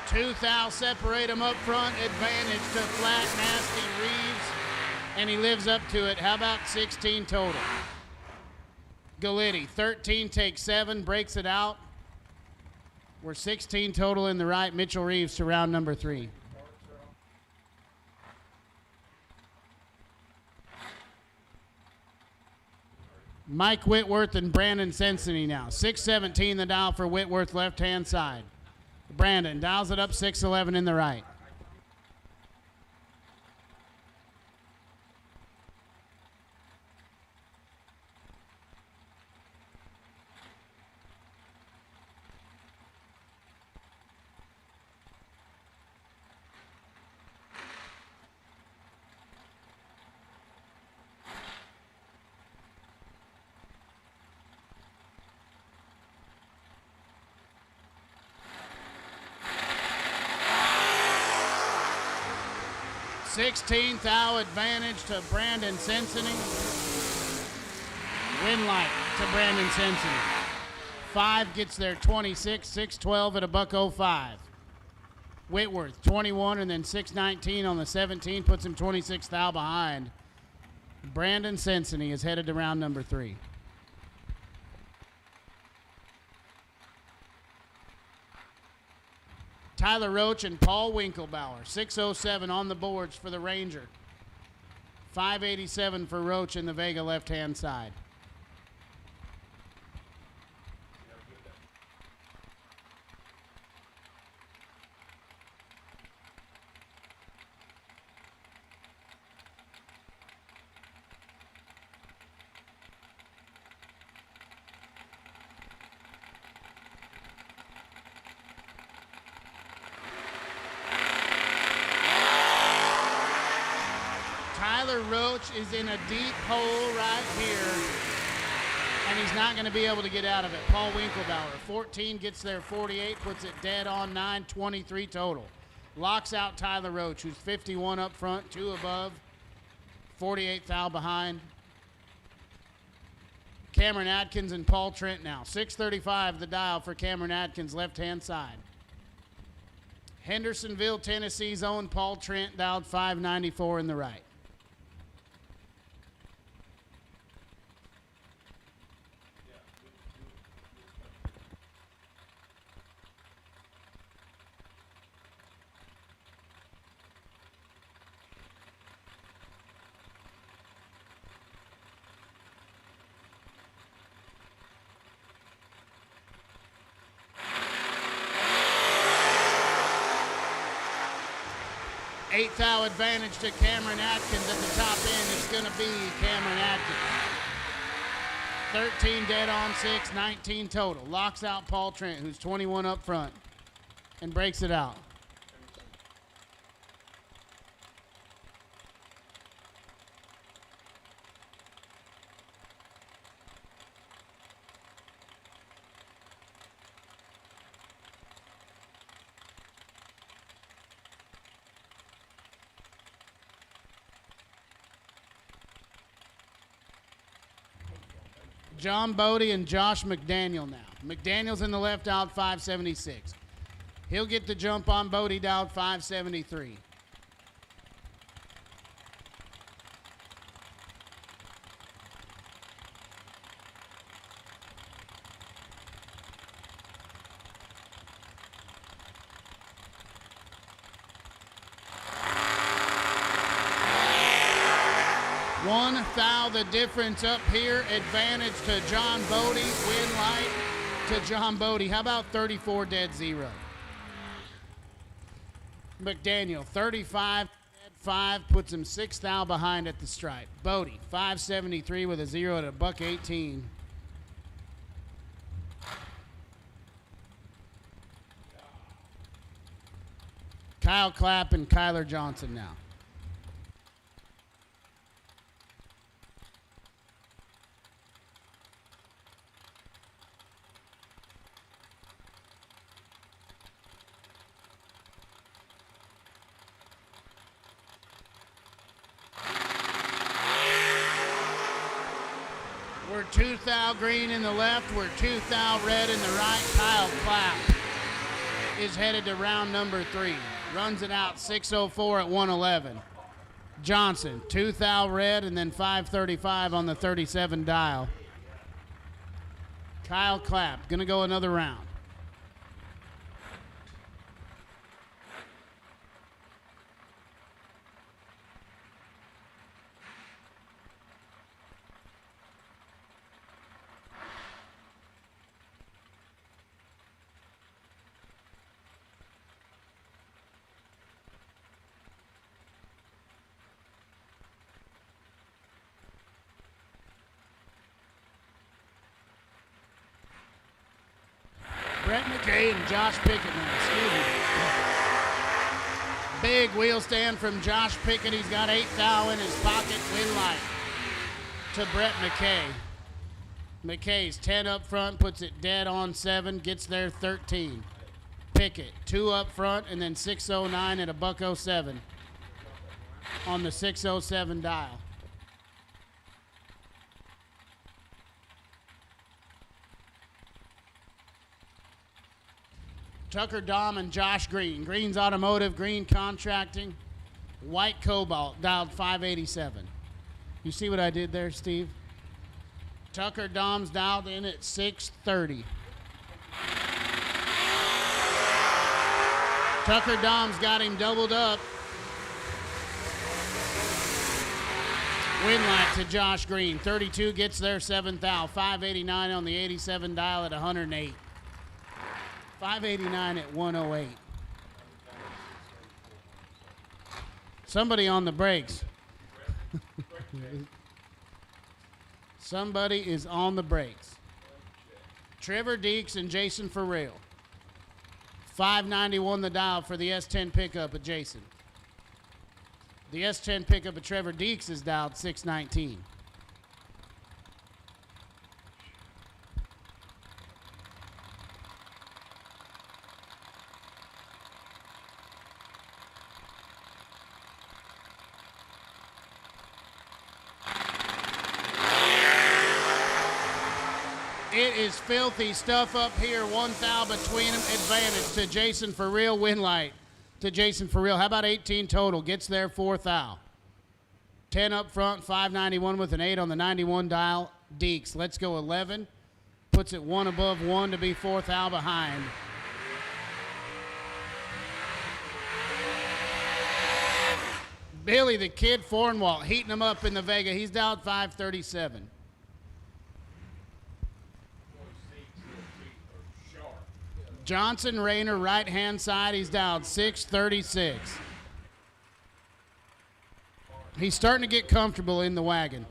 Two thou separate him up front. Advantage to flat, nasty Reeves. And he lives up to it. How about 16 total? Galitti, 13 takes 7, breaks it out. We're 16 total in the right. Mitchell Reeves to round number 3. Mike Whitworth and Brandon Sensony now. 617 the dial for Whitworth, left-hand side. Brandon dials it up 611 in the right. Sixteenth thou advantage to Brandon Sensony. Wind light to Brandon Sensony. 5 gets there 26, 612 at a $105. Whitworth 21 and then 619 on the 17 puts him 26 thou behind. Brandon Sensony is headed to round number 3. Tyler Roach and Paul Winkelbauer. 607 on the boards for the Ranger. 587 for Roach in the Vega left-hand side. Tyler Roach is in a deep hole right here, and he's not going to be able to get out of it. Paul Winkelbauer, 14, gets there 48, puts it dead on 9, 23 total. Locks out Tyler Roach, who's 51 up front, 2 above, 48 thou behind. Cameron Atkins and Paul Trent now. 635 the dial for Cameron Atkins, left-hand side. Hendersonville, Tennessee's own Paul Trent dialed 594 in the right. Eighth thou advantage to Cameron Atkins at the top end. It's going to be Cameron Atkins. 13 dead on 6, 19 total. Locks out Paul Trent, who's 21 up front, and breaks it out. John Bodie and Josh McDaniel now. McDaniel's in the left, dialed 576. He'll get the jump on Bodie, dialed 573. One thou the difference up here. Advantage to John Bodie. Win light to John Bodie. How about 34 dead 0? McDaniel 35 dead 5 puts him 6 thou behind at the stripe. Bodie 573 with a 0 at a $1.18. Kyle Clapp and Kyler Johnson now. We're 2 thou green in the left. We're 2 thou red in the right. Kyle Clapp is headed to round number 3. Runs it out 6:04 at 111. Johnson, 2 thou red and then 535 on the 37 dial. Kyle Clapp going to go another round. Brett McKay and Josh Pickett now, excuse me. Big wheel stand from Josh Pickett. He's got 8 thou in his pocket. Win light to Brett McKay. McKay's 10 up front, puts it dead on 7, gets there 13. Pickett, 2 up front, and then 609 at a $1.07 on the 607 dial. Tucker Dahm and Josh Green. Green's Automotive, Green Contracting, White Cobalt, dialed 587. You see what I did there, Steve? Tucker Dahm's dialed in at 630. Tucker Dahm's got him doubled up. Win light to Josh Green. 32 gets there 7 thou. 589 on the 87 dial at 108. 589 at 108. Somebody on the brakes. Somebody is on the brakes. Trevor Deeks and Jason Farrell. 591 the dial for the S10 pickup of Jason. The S10 pickup of Trevor Deeks is dialed 619. It is filthy stuff up here. 1 thou between them. Advantage to Jason for real. Win light to Jason for real. How about 18 total? Gets there 4 thou. 10 up front, 591 with an 8 on the 91 dial. Deeks. Let's go 11. Puts it 1 above 1 to be 4 thou behind. Billy the Kid Fornwalt heating him up in the Vega. He's dialed 537. Johnson Rayner, right-hand side. He's dialed 636. He's starting to get comfortable in the wagon.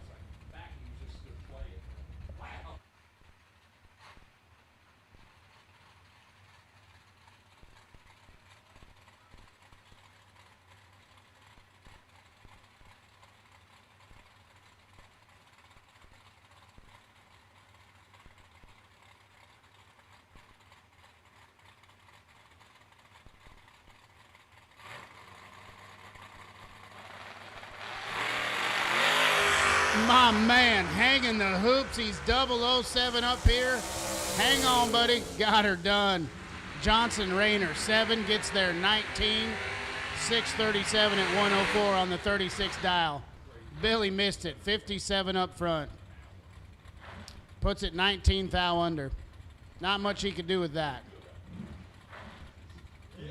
My man, hanging the hoops. He's 007 up here. Hang on, buddy. Got her done. Johnson Rayner, 7, gets there 19. 637 at 104 on the 36 dial. Billy missed it, 57 up front. Puts it 19 thou under. Not much he could do with that.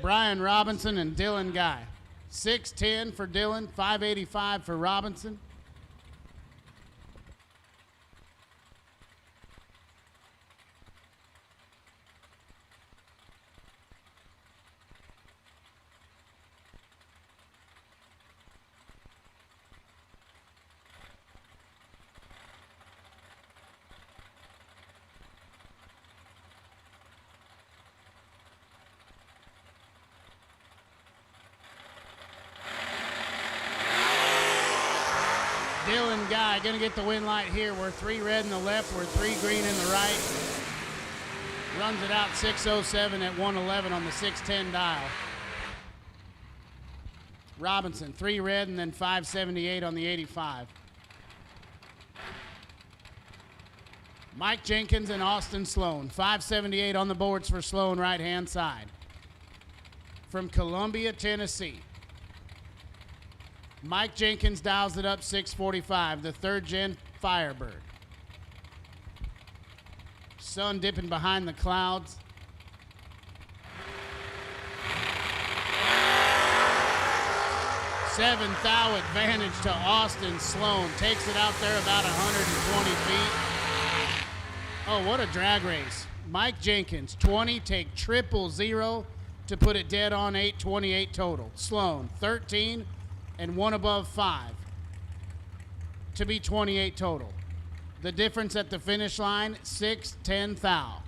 Brian Robinson and Dylan Guy. 610 for Dylan, 585 for Robinson. Dylan Guy gonna get the win light here. We're 3 red in the left, we're 3 green in the right. Runs it out 607 at 111 on the 610 dial. Robinson, 3 red and then 578 on the 85. Mike Jenkins and Austin Sloan, 578 on the boards for Sloan, right-hand side. From Columbia, Tennessee. Mike Jenkins dials it up 645, the 3rd gen Firebird. Sun dipping behind the clouds. Seven thou advantage to Austin Sloan. Takes it out there about 120 feet. Oh, what a drag race. Mike Jenkins, 20, take 000 to put it dead on 828 total. Sloan, 13. And 1 above 5 to be 28 total. The difference at the finish line, 6-10 thou.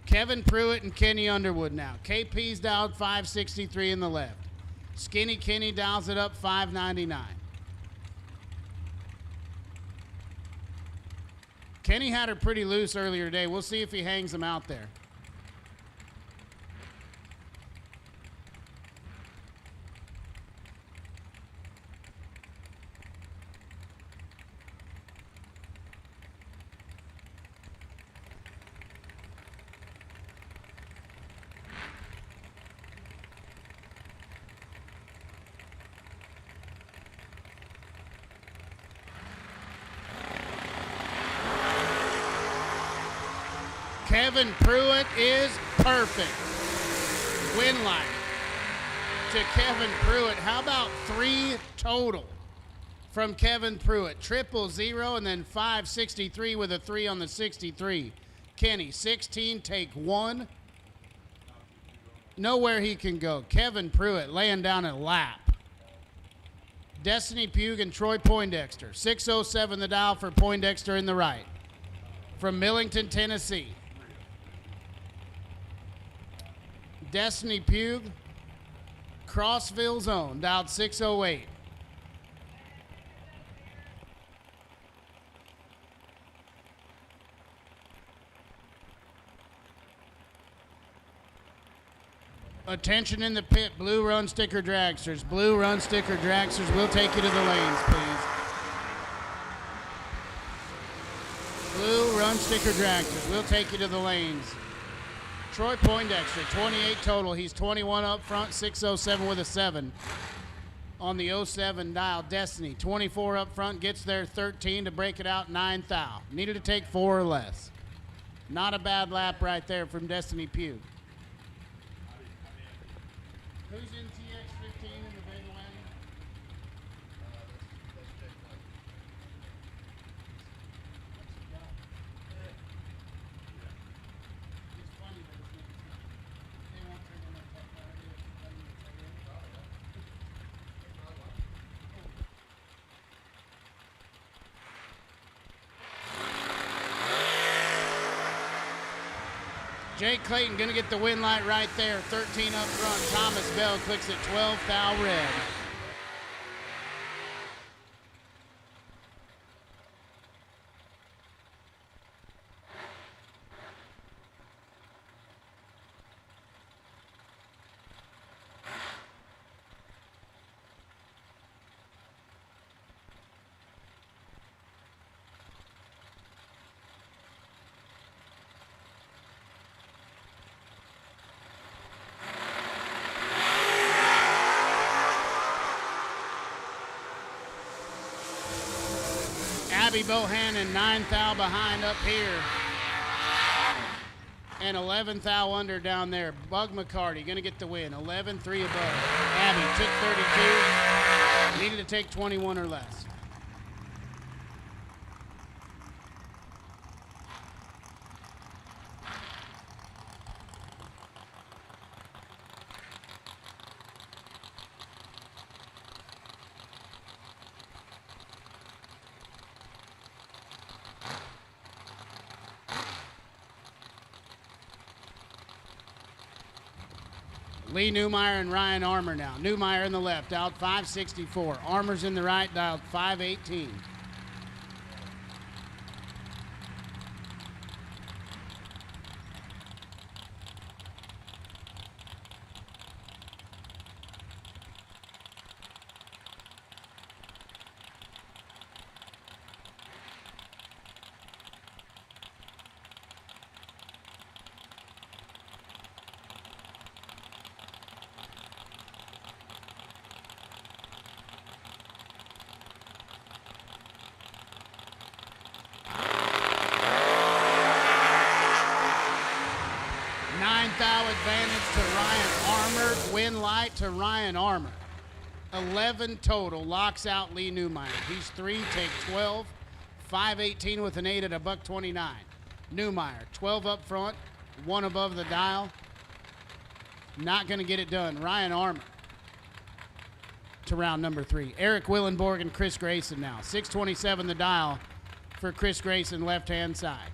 Kevin Pruitt and Kenny Underwood now. KP's dialed 563 in the left. Skinny Kenny dials it up 599. Kenny had her pretty loose earlier today. We'll see if he hangs them out there. Kevin Pruitt is perfect. Win light to Kevin Pruitt. How about 3 total from Kevin Pruitt? 000 and then 563 with a 3 on the 63. Kenny, 16, take 1. Nowhere he can go. Kevin Pruitt laying down a lap. Destiny Pugh and Troy Poindexter. 607 the dial for Poindexter in the right. From Millington, Tennessee. Destiny Pugh Crossville zone, dialed 608. Attention in the pit, blue run sticker dragsters. Blue run sticker dragsters will take you to the lanes, please. Blue run sticker dragsters will take you to the lanes. Troy Poindexter, 28 total. He's 21 up front, 607 with a 7. On the 07 dial, Destiny, 24 up front, gets there 13 to break it out, 9 thou. Needed to take 4 or less. Not a bad lap right there from Destiny Pugh. Who's in TX15 in the big win? Jake Clayton going to get the win light right there. 13 up front. Thomas Bell clicks at 12 thou red. Abby Bohannon, 9 thou behind up here. And 11 thou under down there. Bug McCarty going to get the win. 11-3 above. Abby took 32. Needed to take 21 or less. Lee Newmeyer and Ryan Armour now. Newmeyer in the left, dialed 564. Armour's in the right, dialed 518. Advantage to Ryan Armour. Win light to Ryan Armour. 11 total. Locks out Lee Newmeyer. He's 3, take 12. 518 with an 8 at $1.29. Newmeyer, 12 up front, 1 above the dial. Not going to get it done. Ryan Armour to round number 3. Eric Willenborg and Chris Grayson now. 627 the dial for Chris Grayson, left-hand side.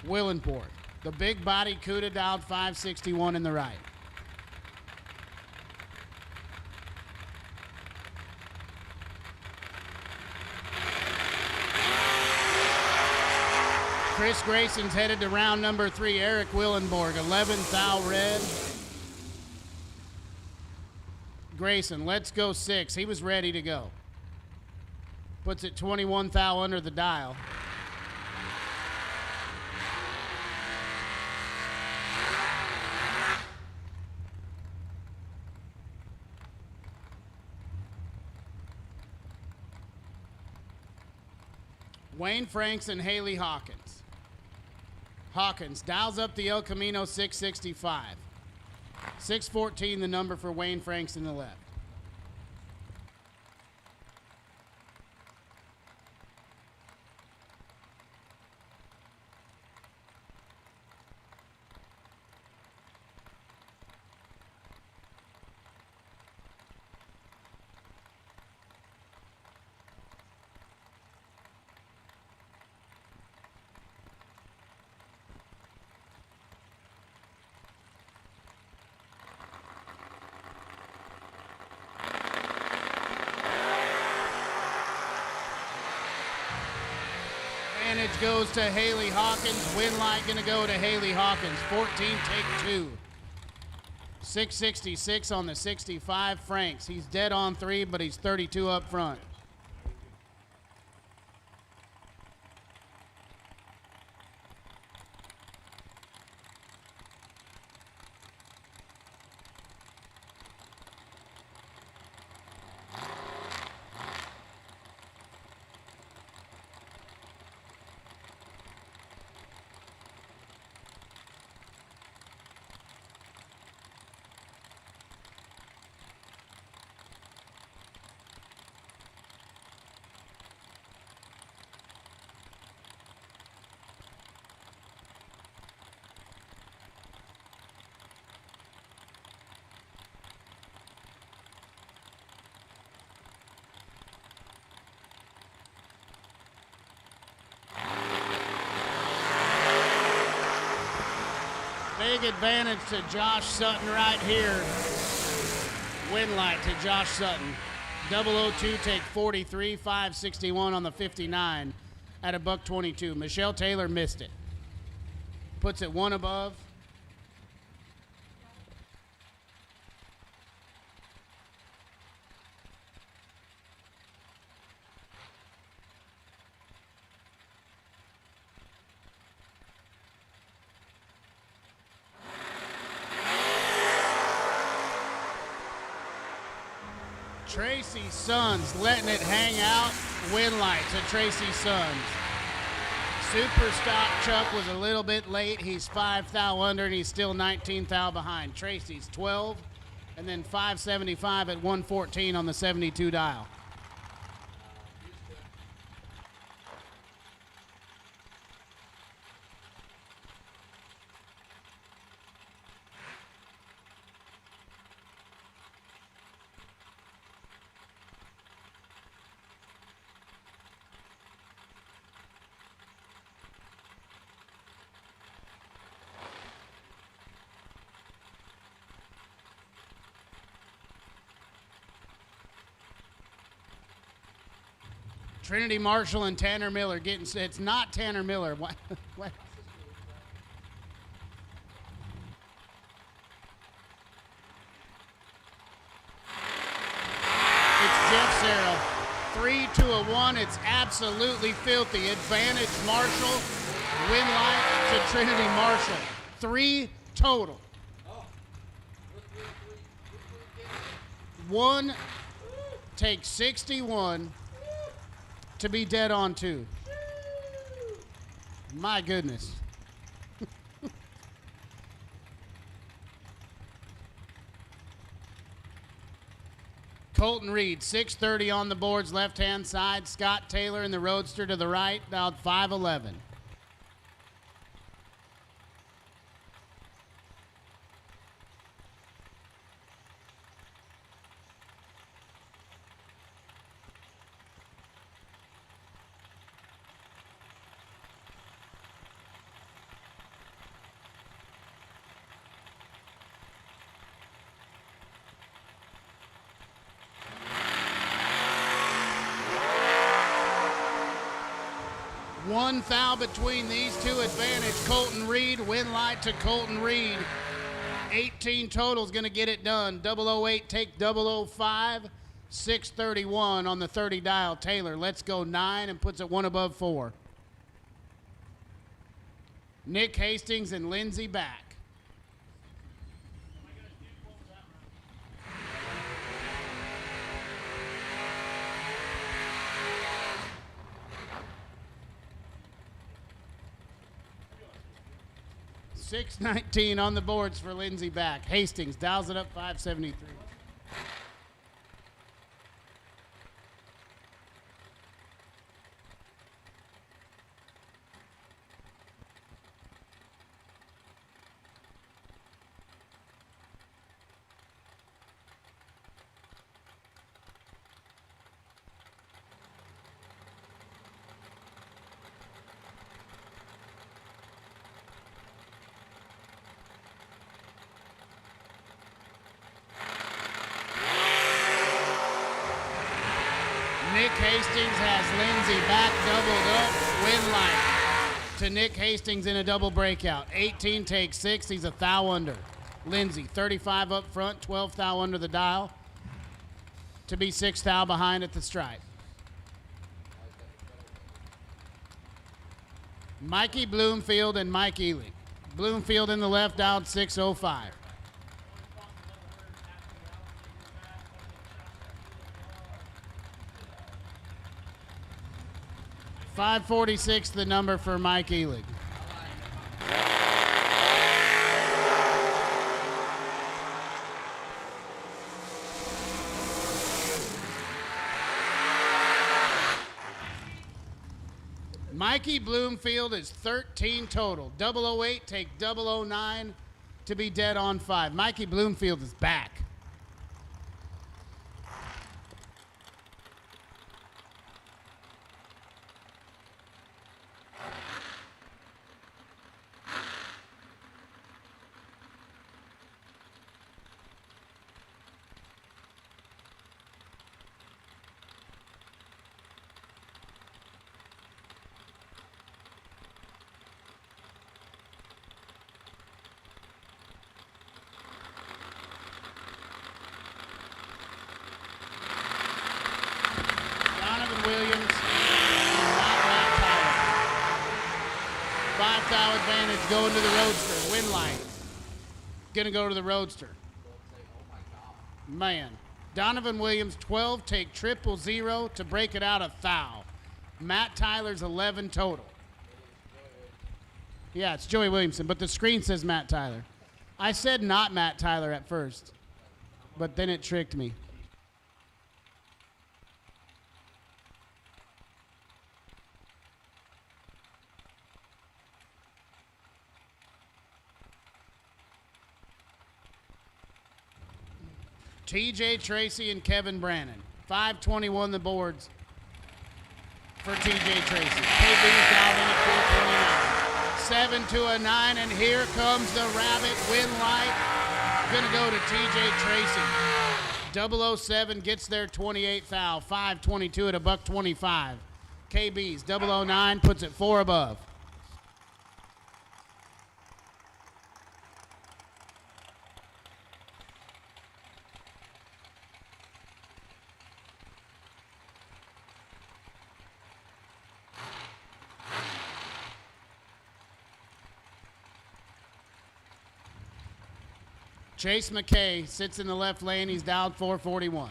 Willenborg. The big body Cuda, dialed 561 in the right. Chris Grayson's headed to round number 3. Eric Willenborg, 11 thou red. Grayson, let's go 6. He was ready to go. Puts it 21 thou under the dial. Wayne Franks and Haley Hawkins. Hawkins dials up the El Camino 665. 614 the number for Wayne Franks in the left. advantage goes to Haley Hawkins. Win light going to go to Haley Hawkins. 14, take 2. 666 on the 65 Franks. He's dead on 3, but he's 32 up front. Big advantage to Josh Sutton right here. Win light to Josh Sutton. 002 take 43, 561 on the 59 at a $122. Michelle Taylor missed it. Puts it 1 above. Tracy Sons letting it hang out. Win light to Tracy Sons. Super Stock Chuck was a little bit late. He's 5 thou under and he's still 19 thou behind. Tracy's 12 and then 575 at 114 on the 72 dial. Trinity Marshall and Tanner Miller getting, it's not Tanner Miller. What? What? It's Jeff Serrell. 3 to a 1. It's absolutely filthy. Advantage Marshall. Win light to Trinity Marshall. 3 total. 1 takes 61. To be dead on 2. My goodness. Colton Reed, 630 on the boards, left-hand side. Scott Taylor in the Roadster to the right, about 5'11". One foul between these two. Advantage Colton Reed. Win light to Colton Reed. 18 total is going to get it done. 008 take 005. 631 on the 30 dial. Taylor lets go 9 and puts it 1 above 4. Nick Hastings and Lindsey back. $619 on the boards for Lindsey back. Hastings dials it up 573. Nick Hastings has Lindsey back doubled up. Win light. to Nick Hastings in a double breakout. 18 takes 6. He's a thou under. Lindsay, 35 up front, 12 thou under the dial to be 6 thou behind at the stripe. Mikey Bloomfield and Mike Ely. Bloomfield in the left, dialed 605. $546 the number for Mike Ely. Mikey Bloomfield is 13 total. 008 take 009 to be dead on 5. Mikey Bloomfield is back. Williams, not Matt Tyler. 5 thou advantage going to the Roadster. Win light. Gonna go to the Roadster. Man. Donovan Williams, 12 take 000 to break it out a thou. Matt Tyler's 11 total. Yeah, it's Joey Williamson, but the screen says Matt Tyler. I said not Matt Tyler at first, but then it tricked me. TJ Tracy and Kevin Brannon. 521 the boards for TJ Tracy. KB's down in at 429. 7 to a 9, and here comes the Rabbit win light. Gonna go to TJ Tracy. 007 gets their 28 thou. 522 at $125. KB's 009 puts it 4 above. Chase McKay sits in the left lane. He's dialed 441.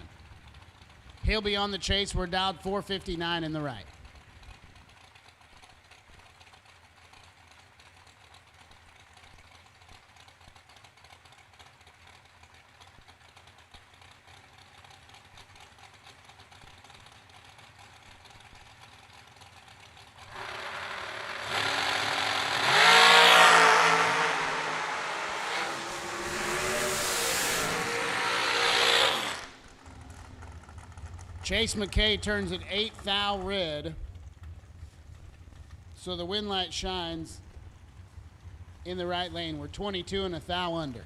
He'll be on the chase. We're dialed 459 in the right. Chase McKay turns it 8 thou red. So the win light shines in the right lane. We're 22 and a thou under.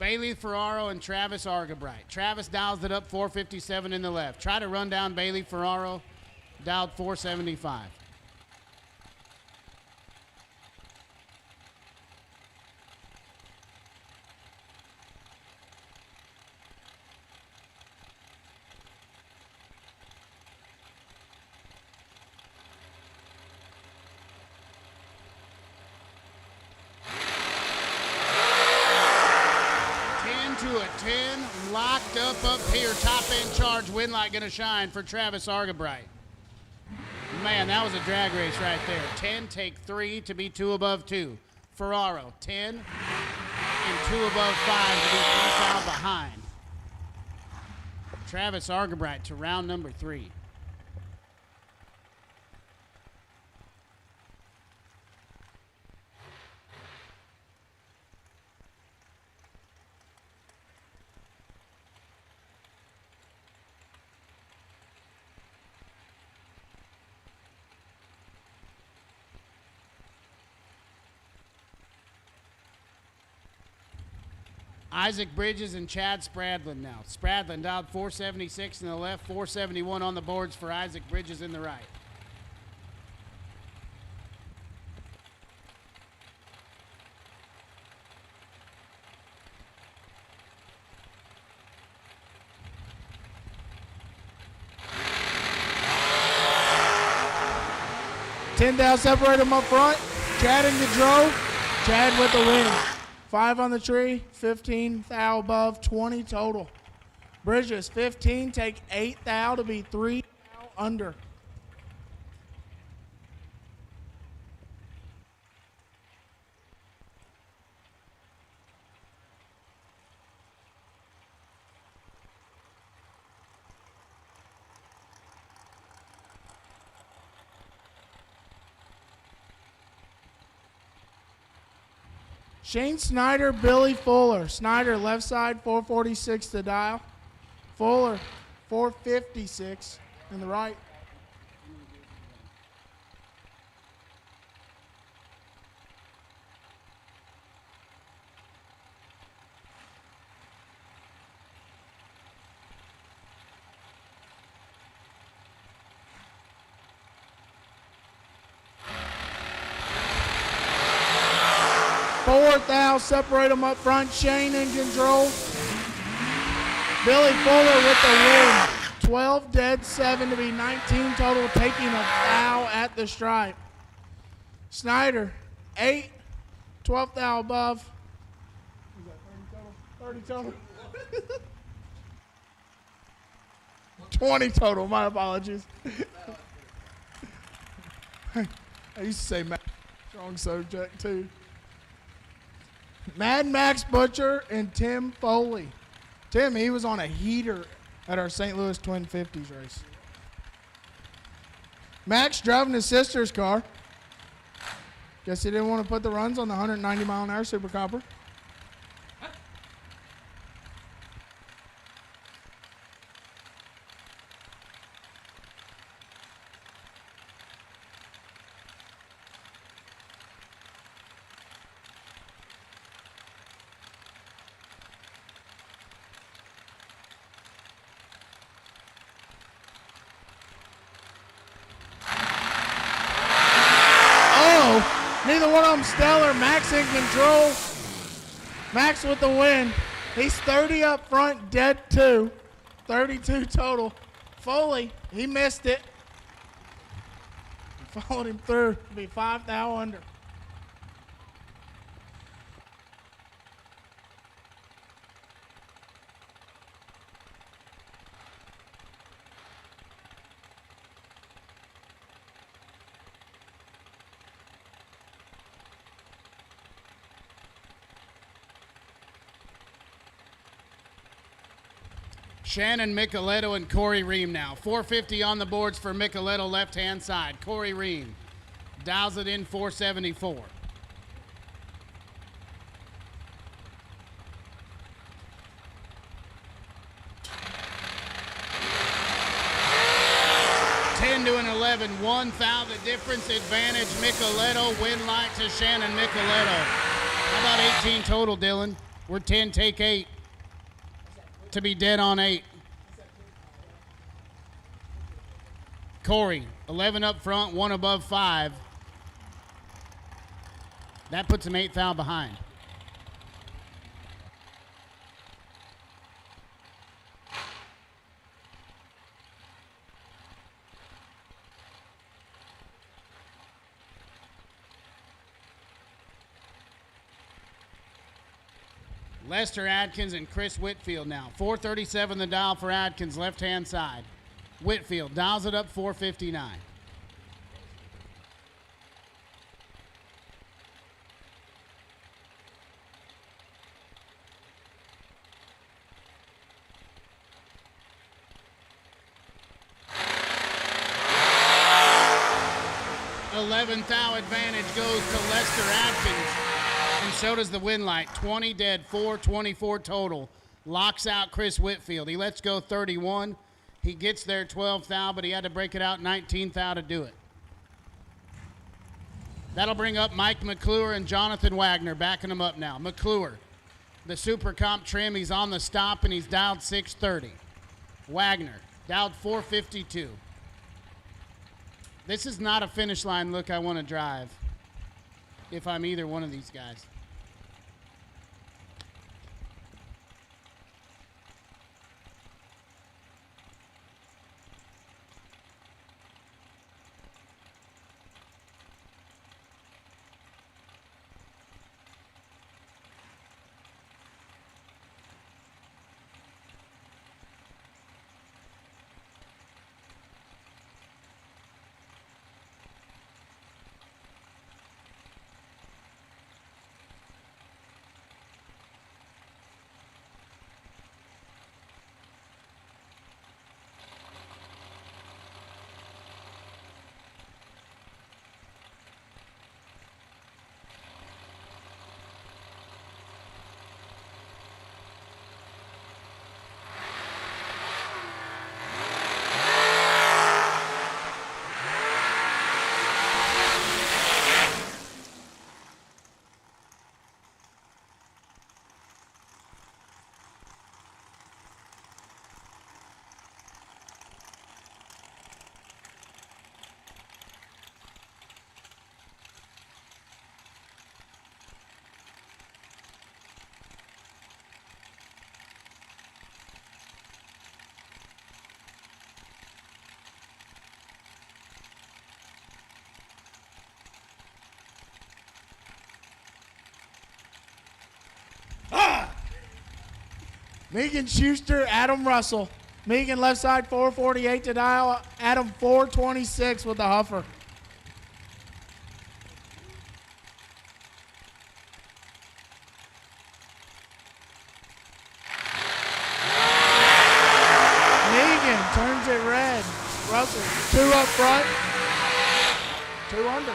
Bailey Ferraro and Travis Argabright. Travis dials it up 457 in the left. Try to run down Bailey Ferraro, dialed 475. Up here, top end charge, win light gonna shine for Travis Argabright. Man, that was a drag race right there. 10 take 3 to be 2 above 2. Ferraro, 10, and 2 above 5 to be 3 foul behind. Travis Argabright to round number 3. Isaac Bridges and Chad Spradlin now. Spradlin dialed 476 in the left, 471 on the boards for Isaac Bridges in the right. Ten down, separate them up front. Chad in control. Chad with the win. 5 on the tree, 15 thou above, 20 total. Bridges, 15, take 8 thou to be 3 thou under. Shane Snyder, Billy Fuller. Snyder, left side, 446 to dial. Fuller, 456 in the right. Fourth out, separate them up front. Shane in control. Billy Fuller with the win. 12 dead, 7 to be 19 total, taking a foul at the stripe. Snyder, 8, 12 thou above. Is that 30 total? 30 total? 20 total, my apologies. I used to say Matt, strong subject too. Mad Max Butcher and Tim Foley. Tim, he was on a heater at our St. Louis Twin 50s race. Max driving his sister's car. Guess he didn't want to put the runs on the 190 mile an hour Super Copper. Neither one of them stellar. Max in control. Max with the win. He's 30 up front, dead 2. 32 total. Foley, he missed it. Followed him through. It'll be 5 thou under. Shannon Micheletto and Corey Ream now. 450 on the boards for Micheletto, left-hand side. Corey Ream dials it in 474. To an 11, 1 foul, the difference advantage. Micheletto, win light to Shannon Micheletto. How about 18 total, Dylan? We're 10, take 8. To be dead on 8. Corey, 11 up front, 1 above 5. That puts him 8 foul behind. Lester Adkins and Chris Whitfield now. 437 the dial for Adkins, left-hand side. Whitfield dials it up 459. 11th thou advantage goes to Lester Atkins, and so does the win light. 20 dead, 424 total. Locks out Chris Whitfield. He lets go 31. He gets there 12th thou, but he had to break it out 19th thou to do it. That'll bring up Mike McClure and Jonathan Wagner, backing him up now. McClure, the Super Comp trim, he's on the stop, and he's dialed 630. Wagner, dialed 452. This is not a finish line look I want to drive if I'm either one of these guys. Megan Schuster, Adam Russell. Megan left side 448 to dial. Adam 426 with the huffer. Megan turns it red. Russell 2 up front, 2 under.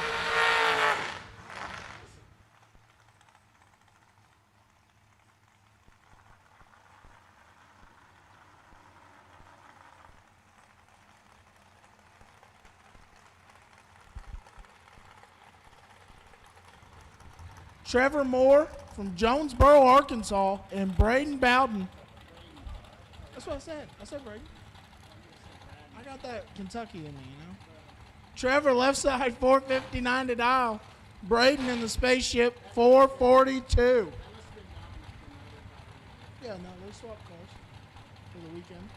Trevor Moore from Jonesboro, Arkansas, and Braden Bowden. That's what I said. I said Braden. I got that Kentucky in me, you know. Trevor left side 459 to dial. Braden in the spaceship 442. Yeah, no, they swapped cars for the weekend.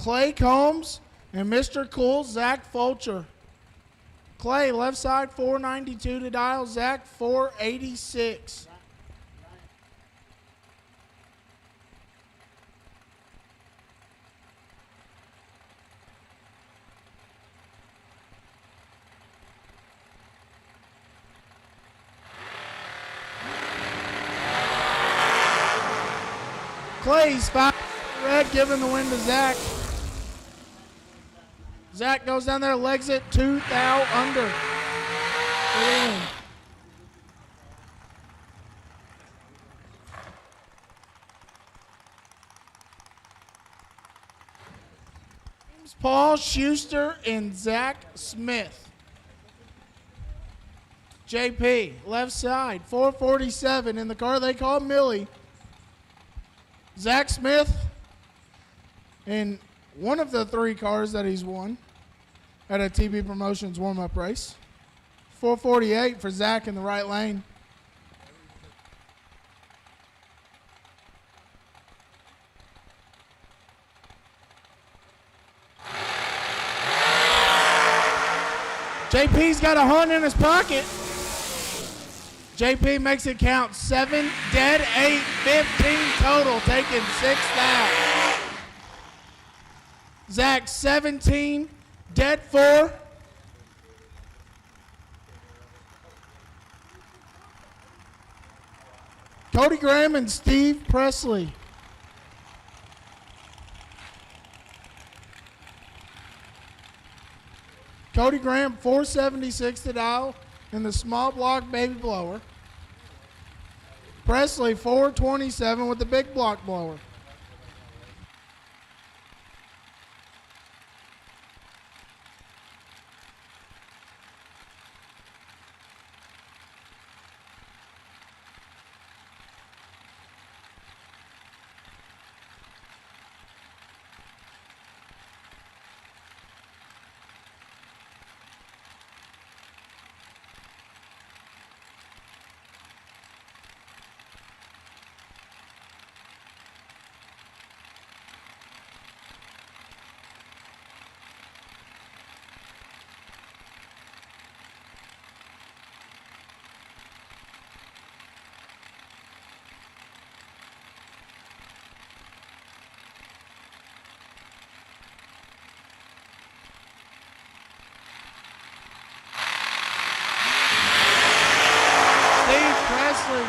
Clay Combs and Mr. Cool, Zach Fulcher. Clay, left side 492 to dial. Zach 486. Clay's 5 red, giving the win to Zach. Zach goes down there, legs it, 2 thou under. For the win. James Paul Schuster and Zach Smith. JP, left side, 447 in the car they call Millie. Zach Smith in one of the 3 cars that he's won at a TB Promotions warm-up race. 448 for Zach in the right lane. JP's got a hunt in his pocket. JP makes it count. 7 dead, 8, 15 total, taking 6 thou. Zach 17, dead 4. Cody Graham and Steve Presley. Cody Graham 476 to dial in the small block baby blower. Presley 427 with the big block blower.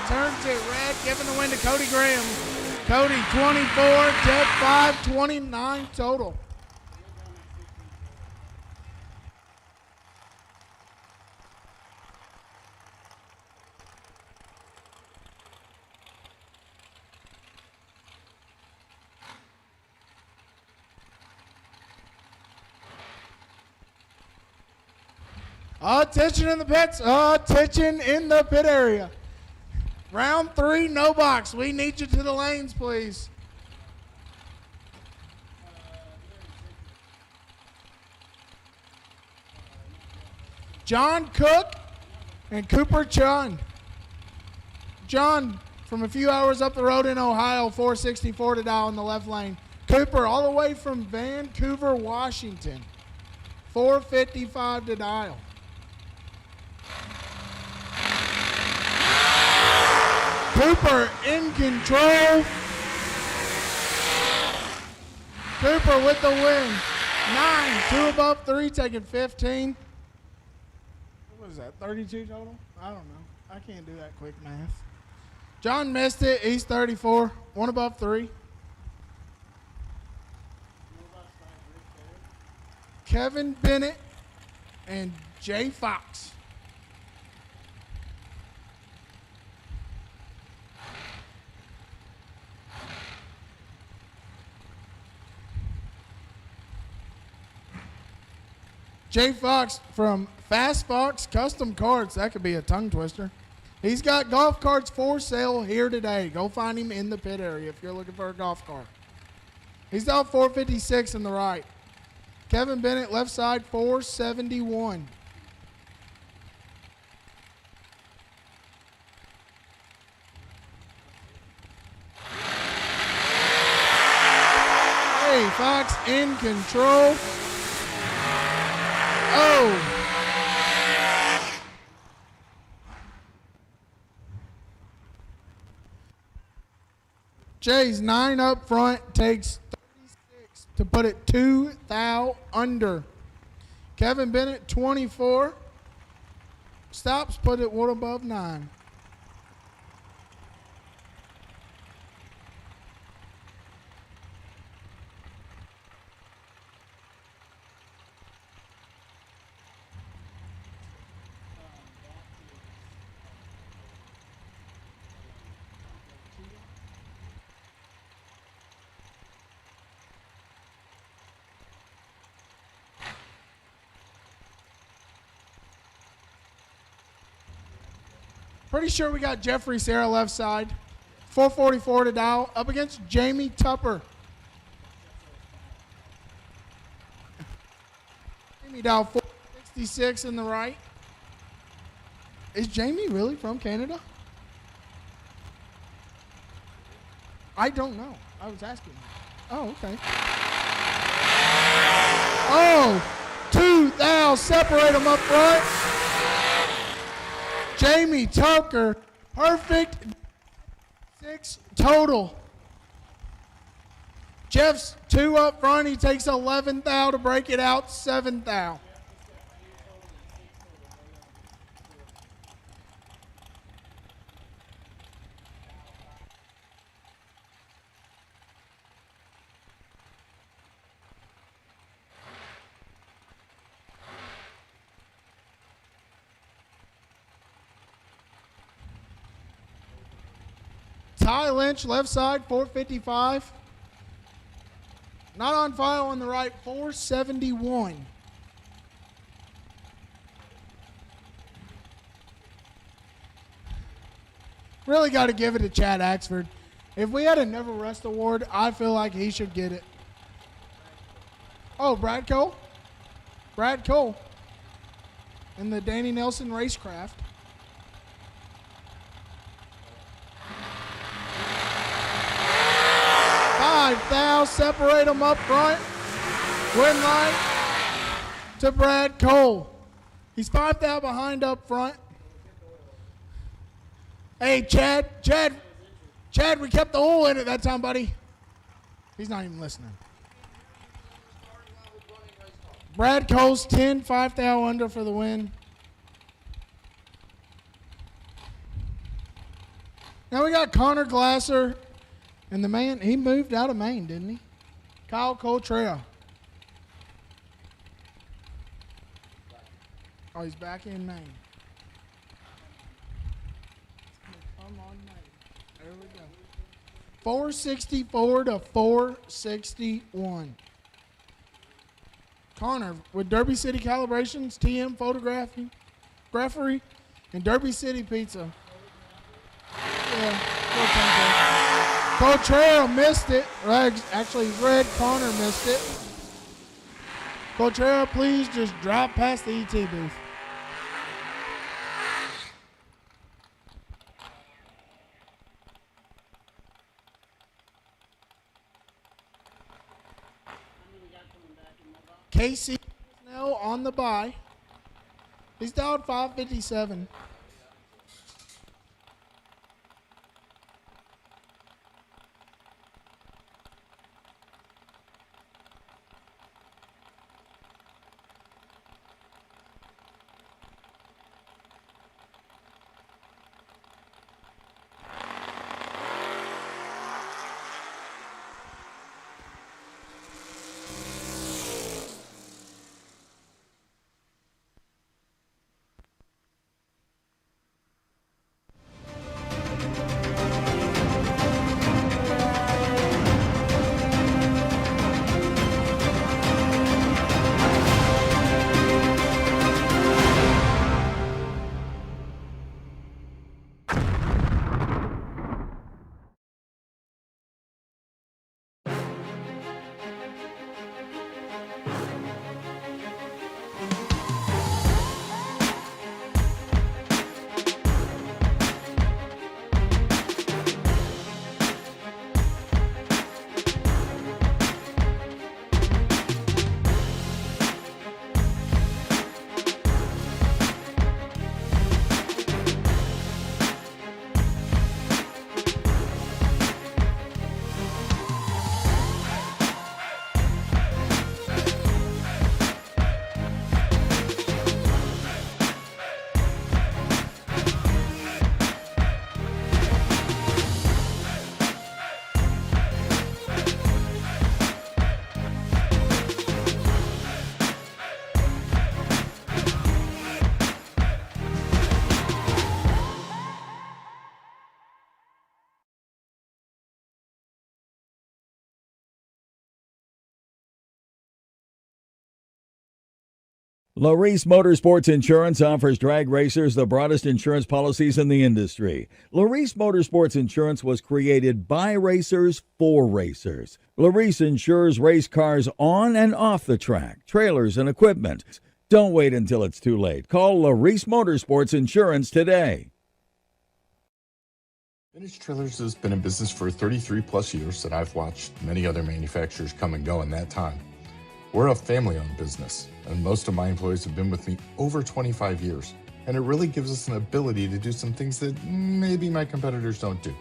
Turns it red, giving the win to Cody Graham. Cody 24, dead 5, 29 total. Attention in the pits, attention in the pit area. Round 3, no box. We need you to the lanes, please. John Cook and Cooper Chun. John, from a few hours up the road in Ohio, 464 to dial in the left lane. Cooper, all the way from Vancouver, Washington, 455 to dial. Cooper in control. Cooper with the win. 9, 2 above 3, taking 15. What was that, 32 total? I don't know. I can't do that quick math. John missed it. He's 34. 1 above 3. Kevin Bennett and Jay Fox. Jay Fox from Fast Fox Custom Carts. That could be a tongue twister. He's got golf carts for sale here today. Go find him in the pit area if you're looking for a golf cart. He's out 456 in the right. Kevin Bennett, left side, 471. Hey, Fox in control. Oh. Jay's 9 up front, takes 36 to put it 2 thou under. Kevin Bennett, 24. Stops, put it 1 above 9. Pretty sure we got Jeffrey Sarah left side. 444 to dial. Up against Jamie Tupper. Jamie dial 466 in the right. Is Jamie really from Canada? I don't know. I was asking. Oh, okay. Oh, 2 thou separate them up front. Jamie Tucker, perfect 6 total. Jeff's 2 up front. He takes 11 thou to break it out, 7 thou. Ty Lynch, left side, 455. Not on file on the right, 471. Really got to give it to Chad Axford. If we had a Never Rest award, I feel like he should get it. Oh, Brad Cole? Brad Cole. In the Danny Nelson Racecraft. 5 thou, separate them up front. Win line to Brad Cole. He's 5 thou behind up front. Hey, Chad, we kept the oil in it that time, buddy. He's not even listening. Brad Cole's 10, 5 thou under for the win. Now we got Connor Glasser. And the man, he moved out of Maine, didn't he? Kyle Coltrera. Oh, he's back in Maine. Come on, Maine. There we go. 464 to 461. Connor with Derby City Calibrations, TM Photography, and Derby City Pizza. Yeah, no tempo. Coltrera missed it. Actually, Red Connor missed it. Coltrera, please just drop past the ET booth. Casey Snell on the bye. He's down 557. LARIS Motorsports Insurance offers drag racers the broadest insurance policies in the industry. LARIS Motorsports Insurance was created by racers for racers. LARIS insures race cars on and off the track, trailers, and equipment. Don't wait until it's too late. Call LARIS Motorsports Insurance today. Vintage Trailers has been in business for 33 plus years, and I've watched many other manufacturers come and go in that time. We're a family-owned business, and most of my employees have been with me over 25 years, and it really gives us an ability to do some things that maybe my competitors don't do.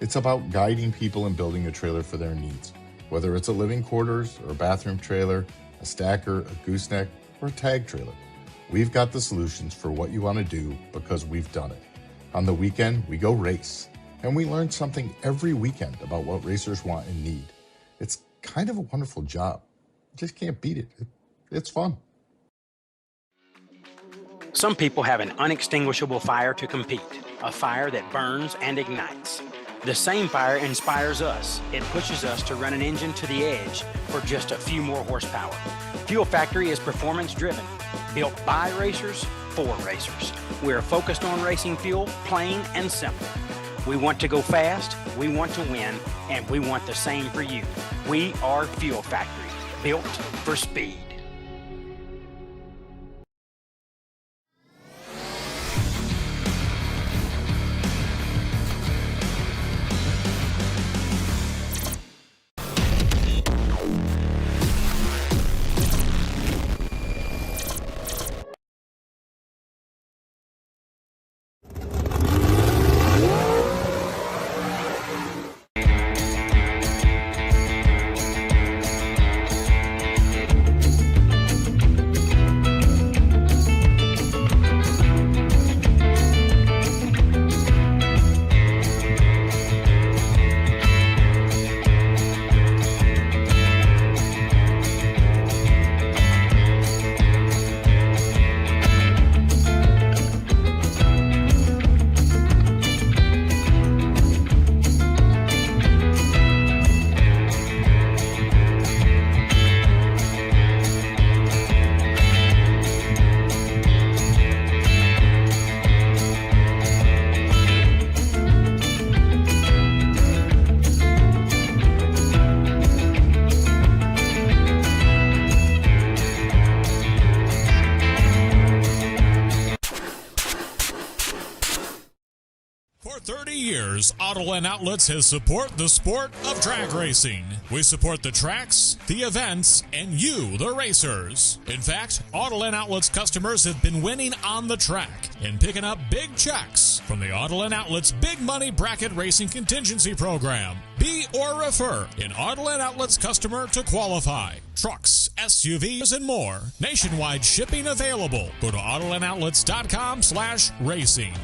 It's about guiding people and building a trailer for their needs, whether it's a living quarters or a bathroom trailer, a stacker, a gooseneck, or a tag trailer. We've got the solutions for what you want to do because we've done it. On the weekend, we go race, and we learn something every weekend about what racers want and need. It's kind of a wonderful job. Just can't beat it. It's fun. Some people have an unextinguishable fire to compete, a fire that burns and ignites. The same fire inspires us. It pushes us to run an engine to the edge for just a few more horsepower. Fuel Factory is performance driven, built by racers for racers. We are focused on racing fuel, plain and simple. We want to go fast, we want to win, and we want the same for you. We are Fuel Factory. Built for speed. For 30 years, Autoland Outlets has supported the sport of drag racing. We support the tracks, the events, and you, the racers. In fact, Autoland Outlets customers have been winning on the track and picking up big checks from the Autoland Outlets Big Money Bracket Racing Contingency Program. Be or refer an Autoland Outlets customer to qualify. Trucks, SUVs, and more. Nationwide shipping available. Go to AutolandOutlets.com/racing.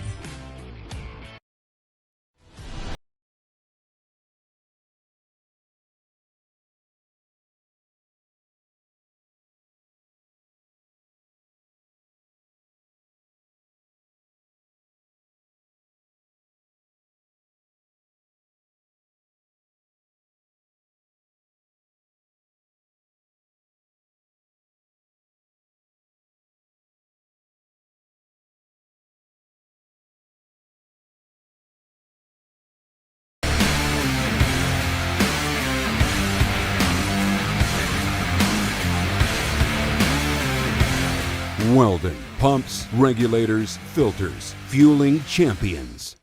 Weldon, pumps, regulators, filters, fueling champions.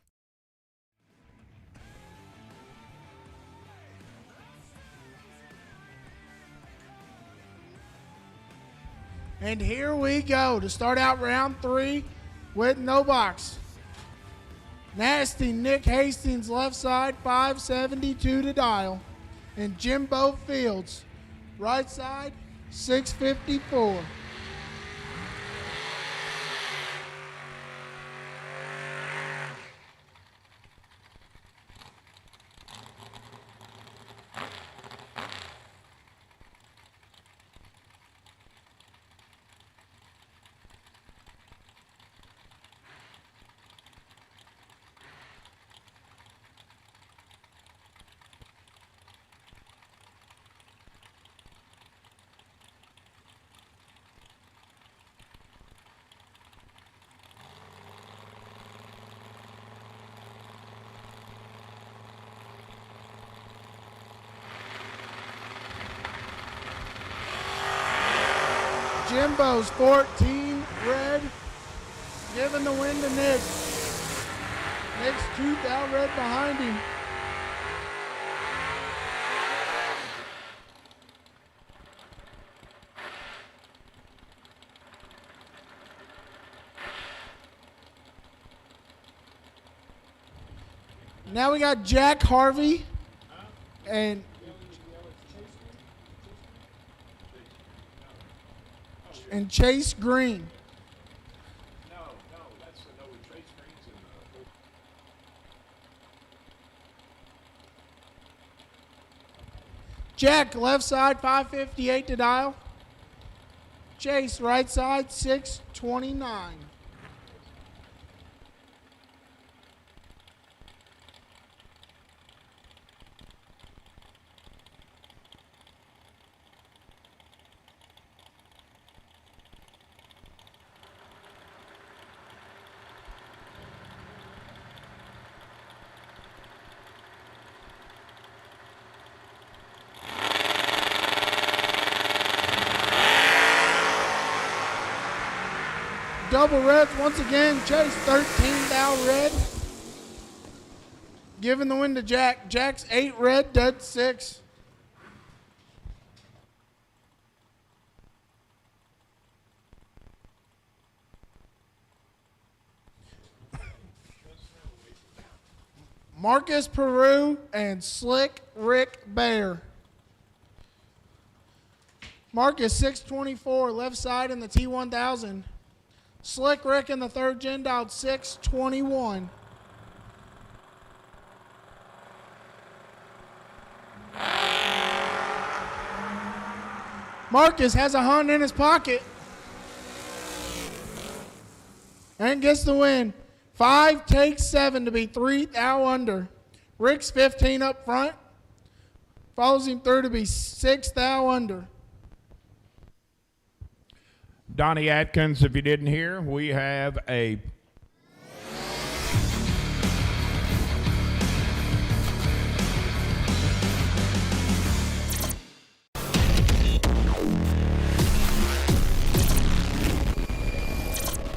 And here we go to start out round 3 with no box. Nasty Nick Hastings left side, 572 to dial. And Jimbo Fields, right side, 654. Jimbo's 14 red, giving the win to Nick. Nick's 2,000 red behind him. Now we got Jack Harvey and Chase Green. Jack, left side, 558 to dial. Chase, right side, 629. Double reds once again. Chase 13 down red. Giving the win to Jack. Jack's 8 red, dead 6. Marcus Peru and Slick Rick Bear. Marcus 624, left side in the T1000. Slick Rick in the third gen dialed 621. Marcus has a hunt in his pocket and gets the win. 5 takes 7 to be 3 thou under. Rick's 15 up front. Follows him through to be 6 thou under. Donnie Atkins, if you didn't hear, we have a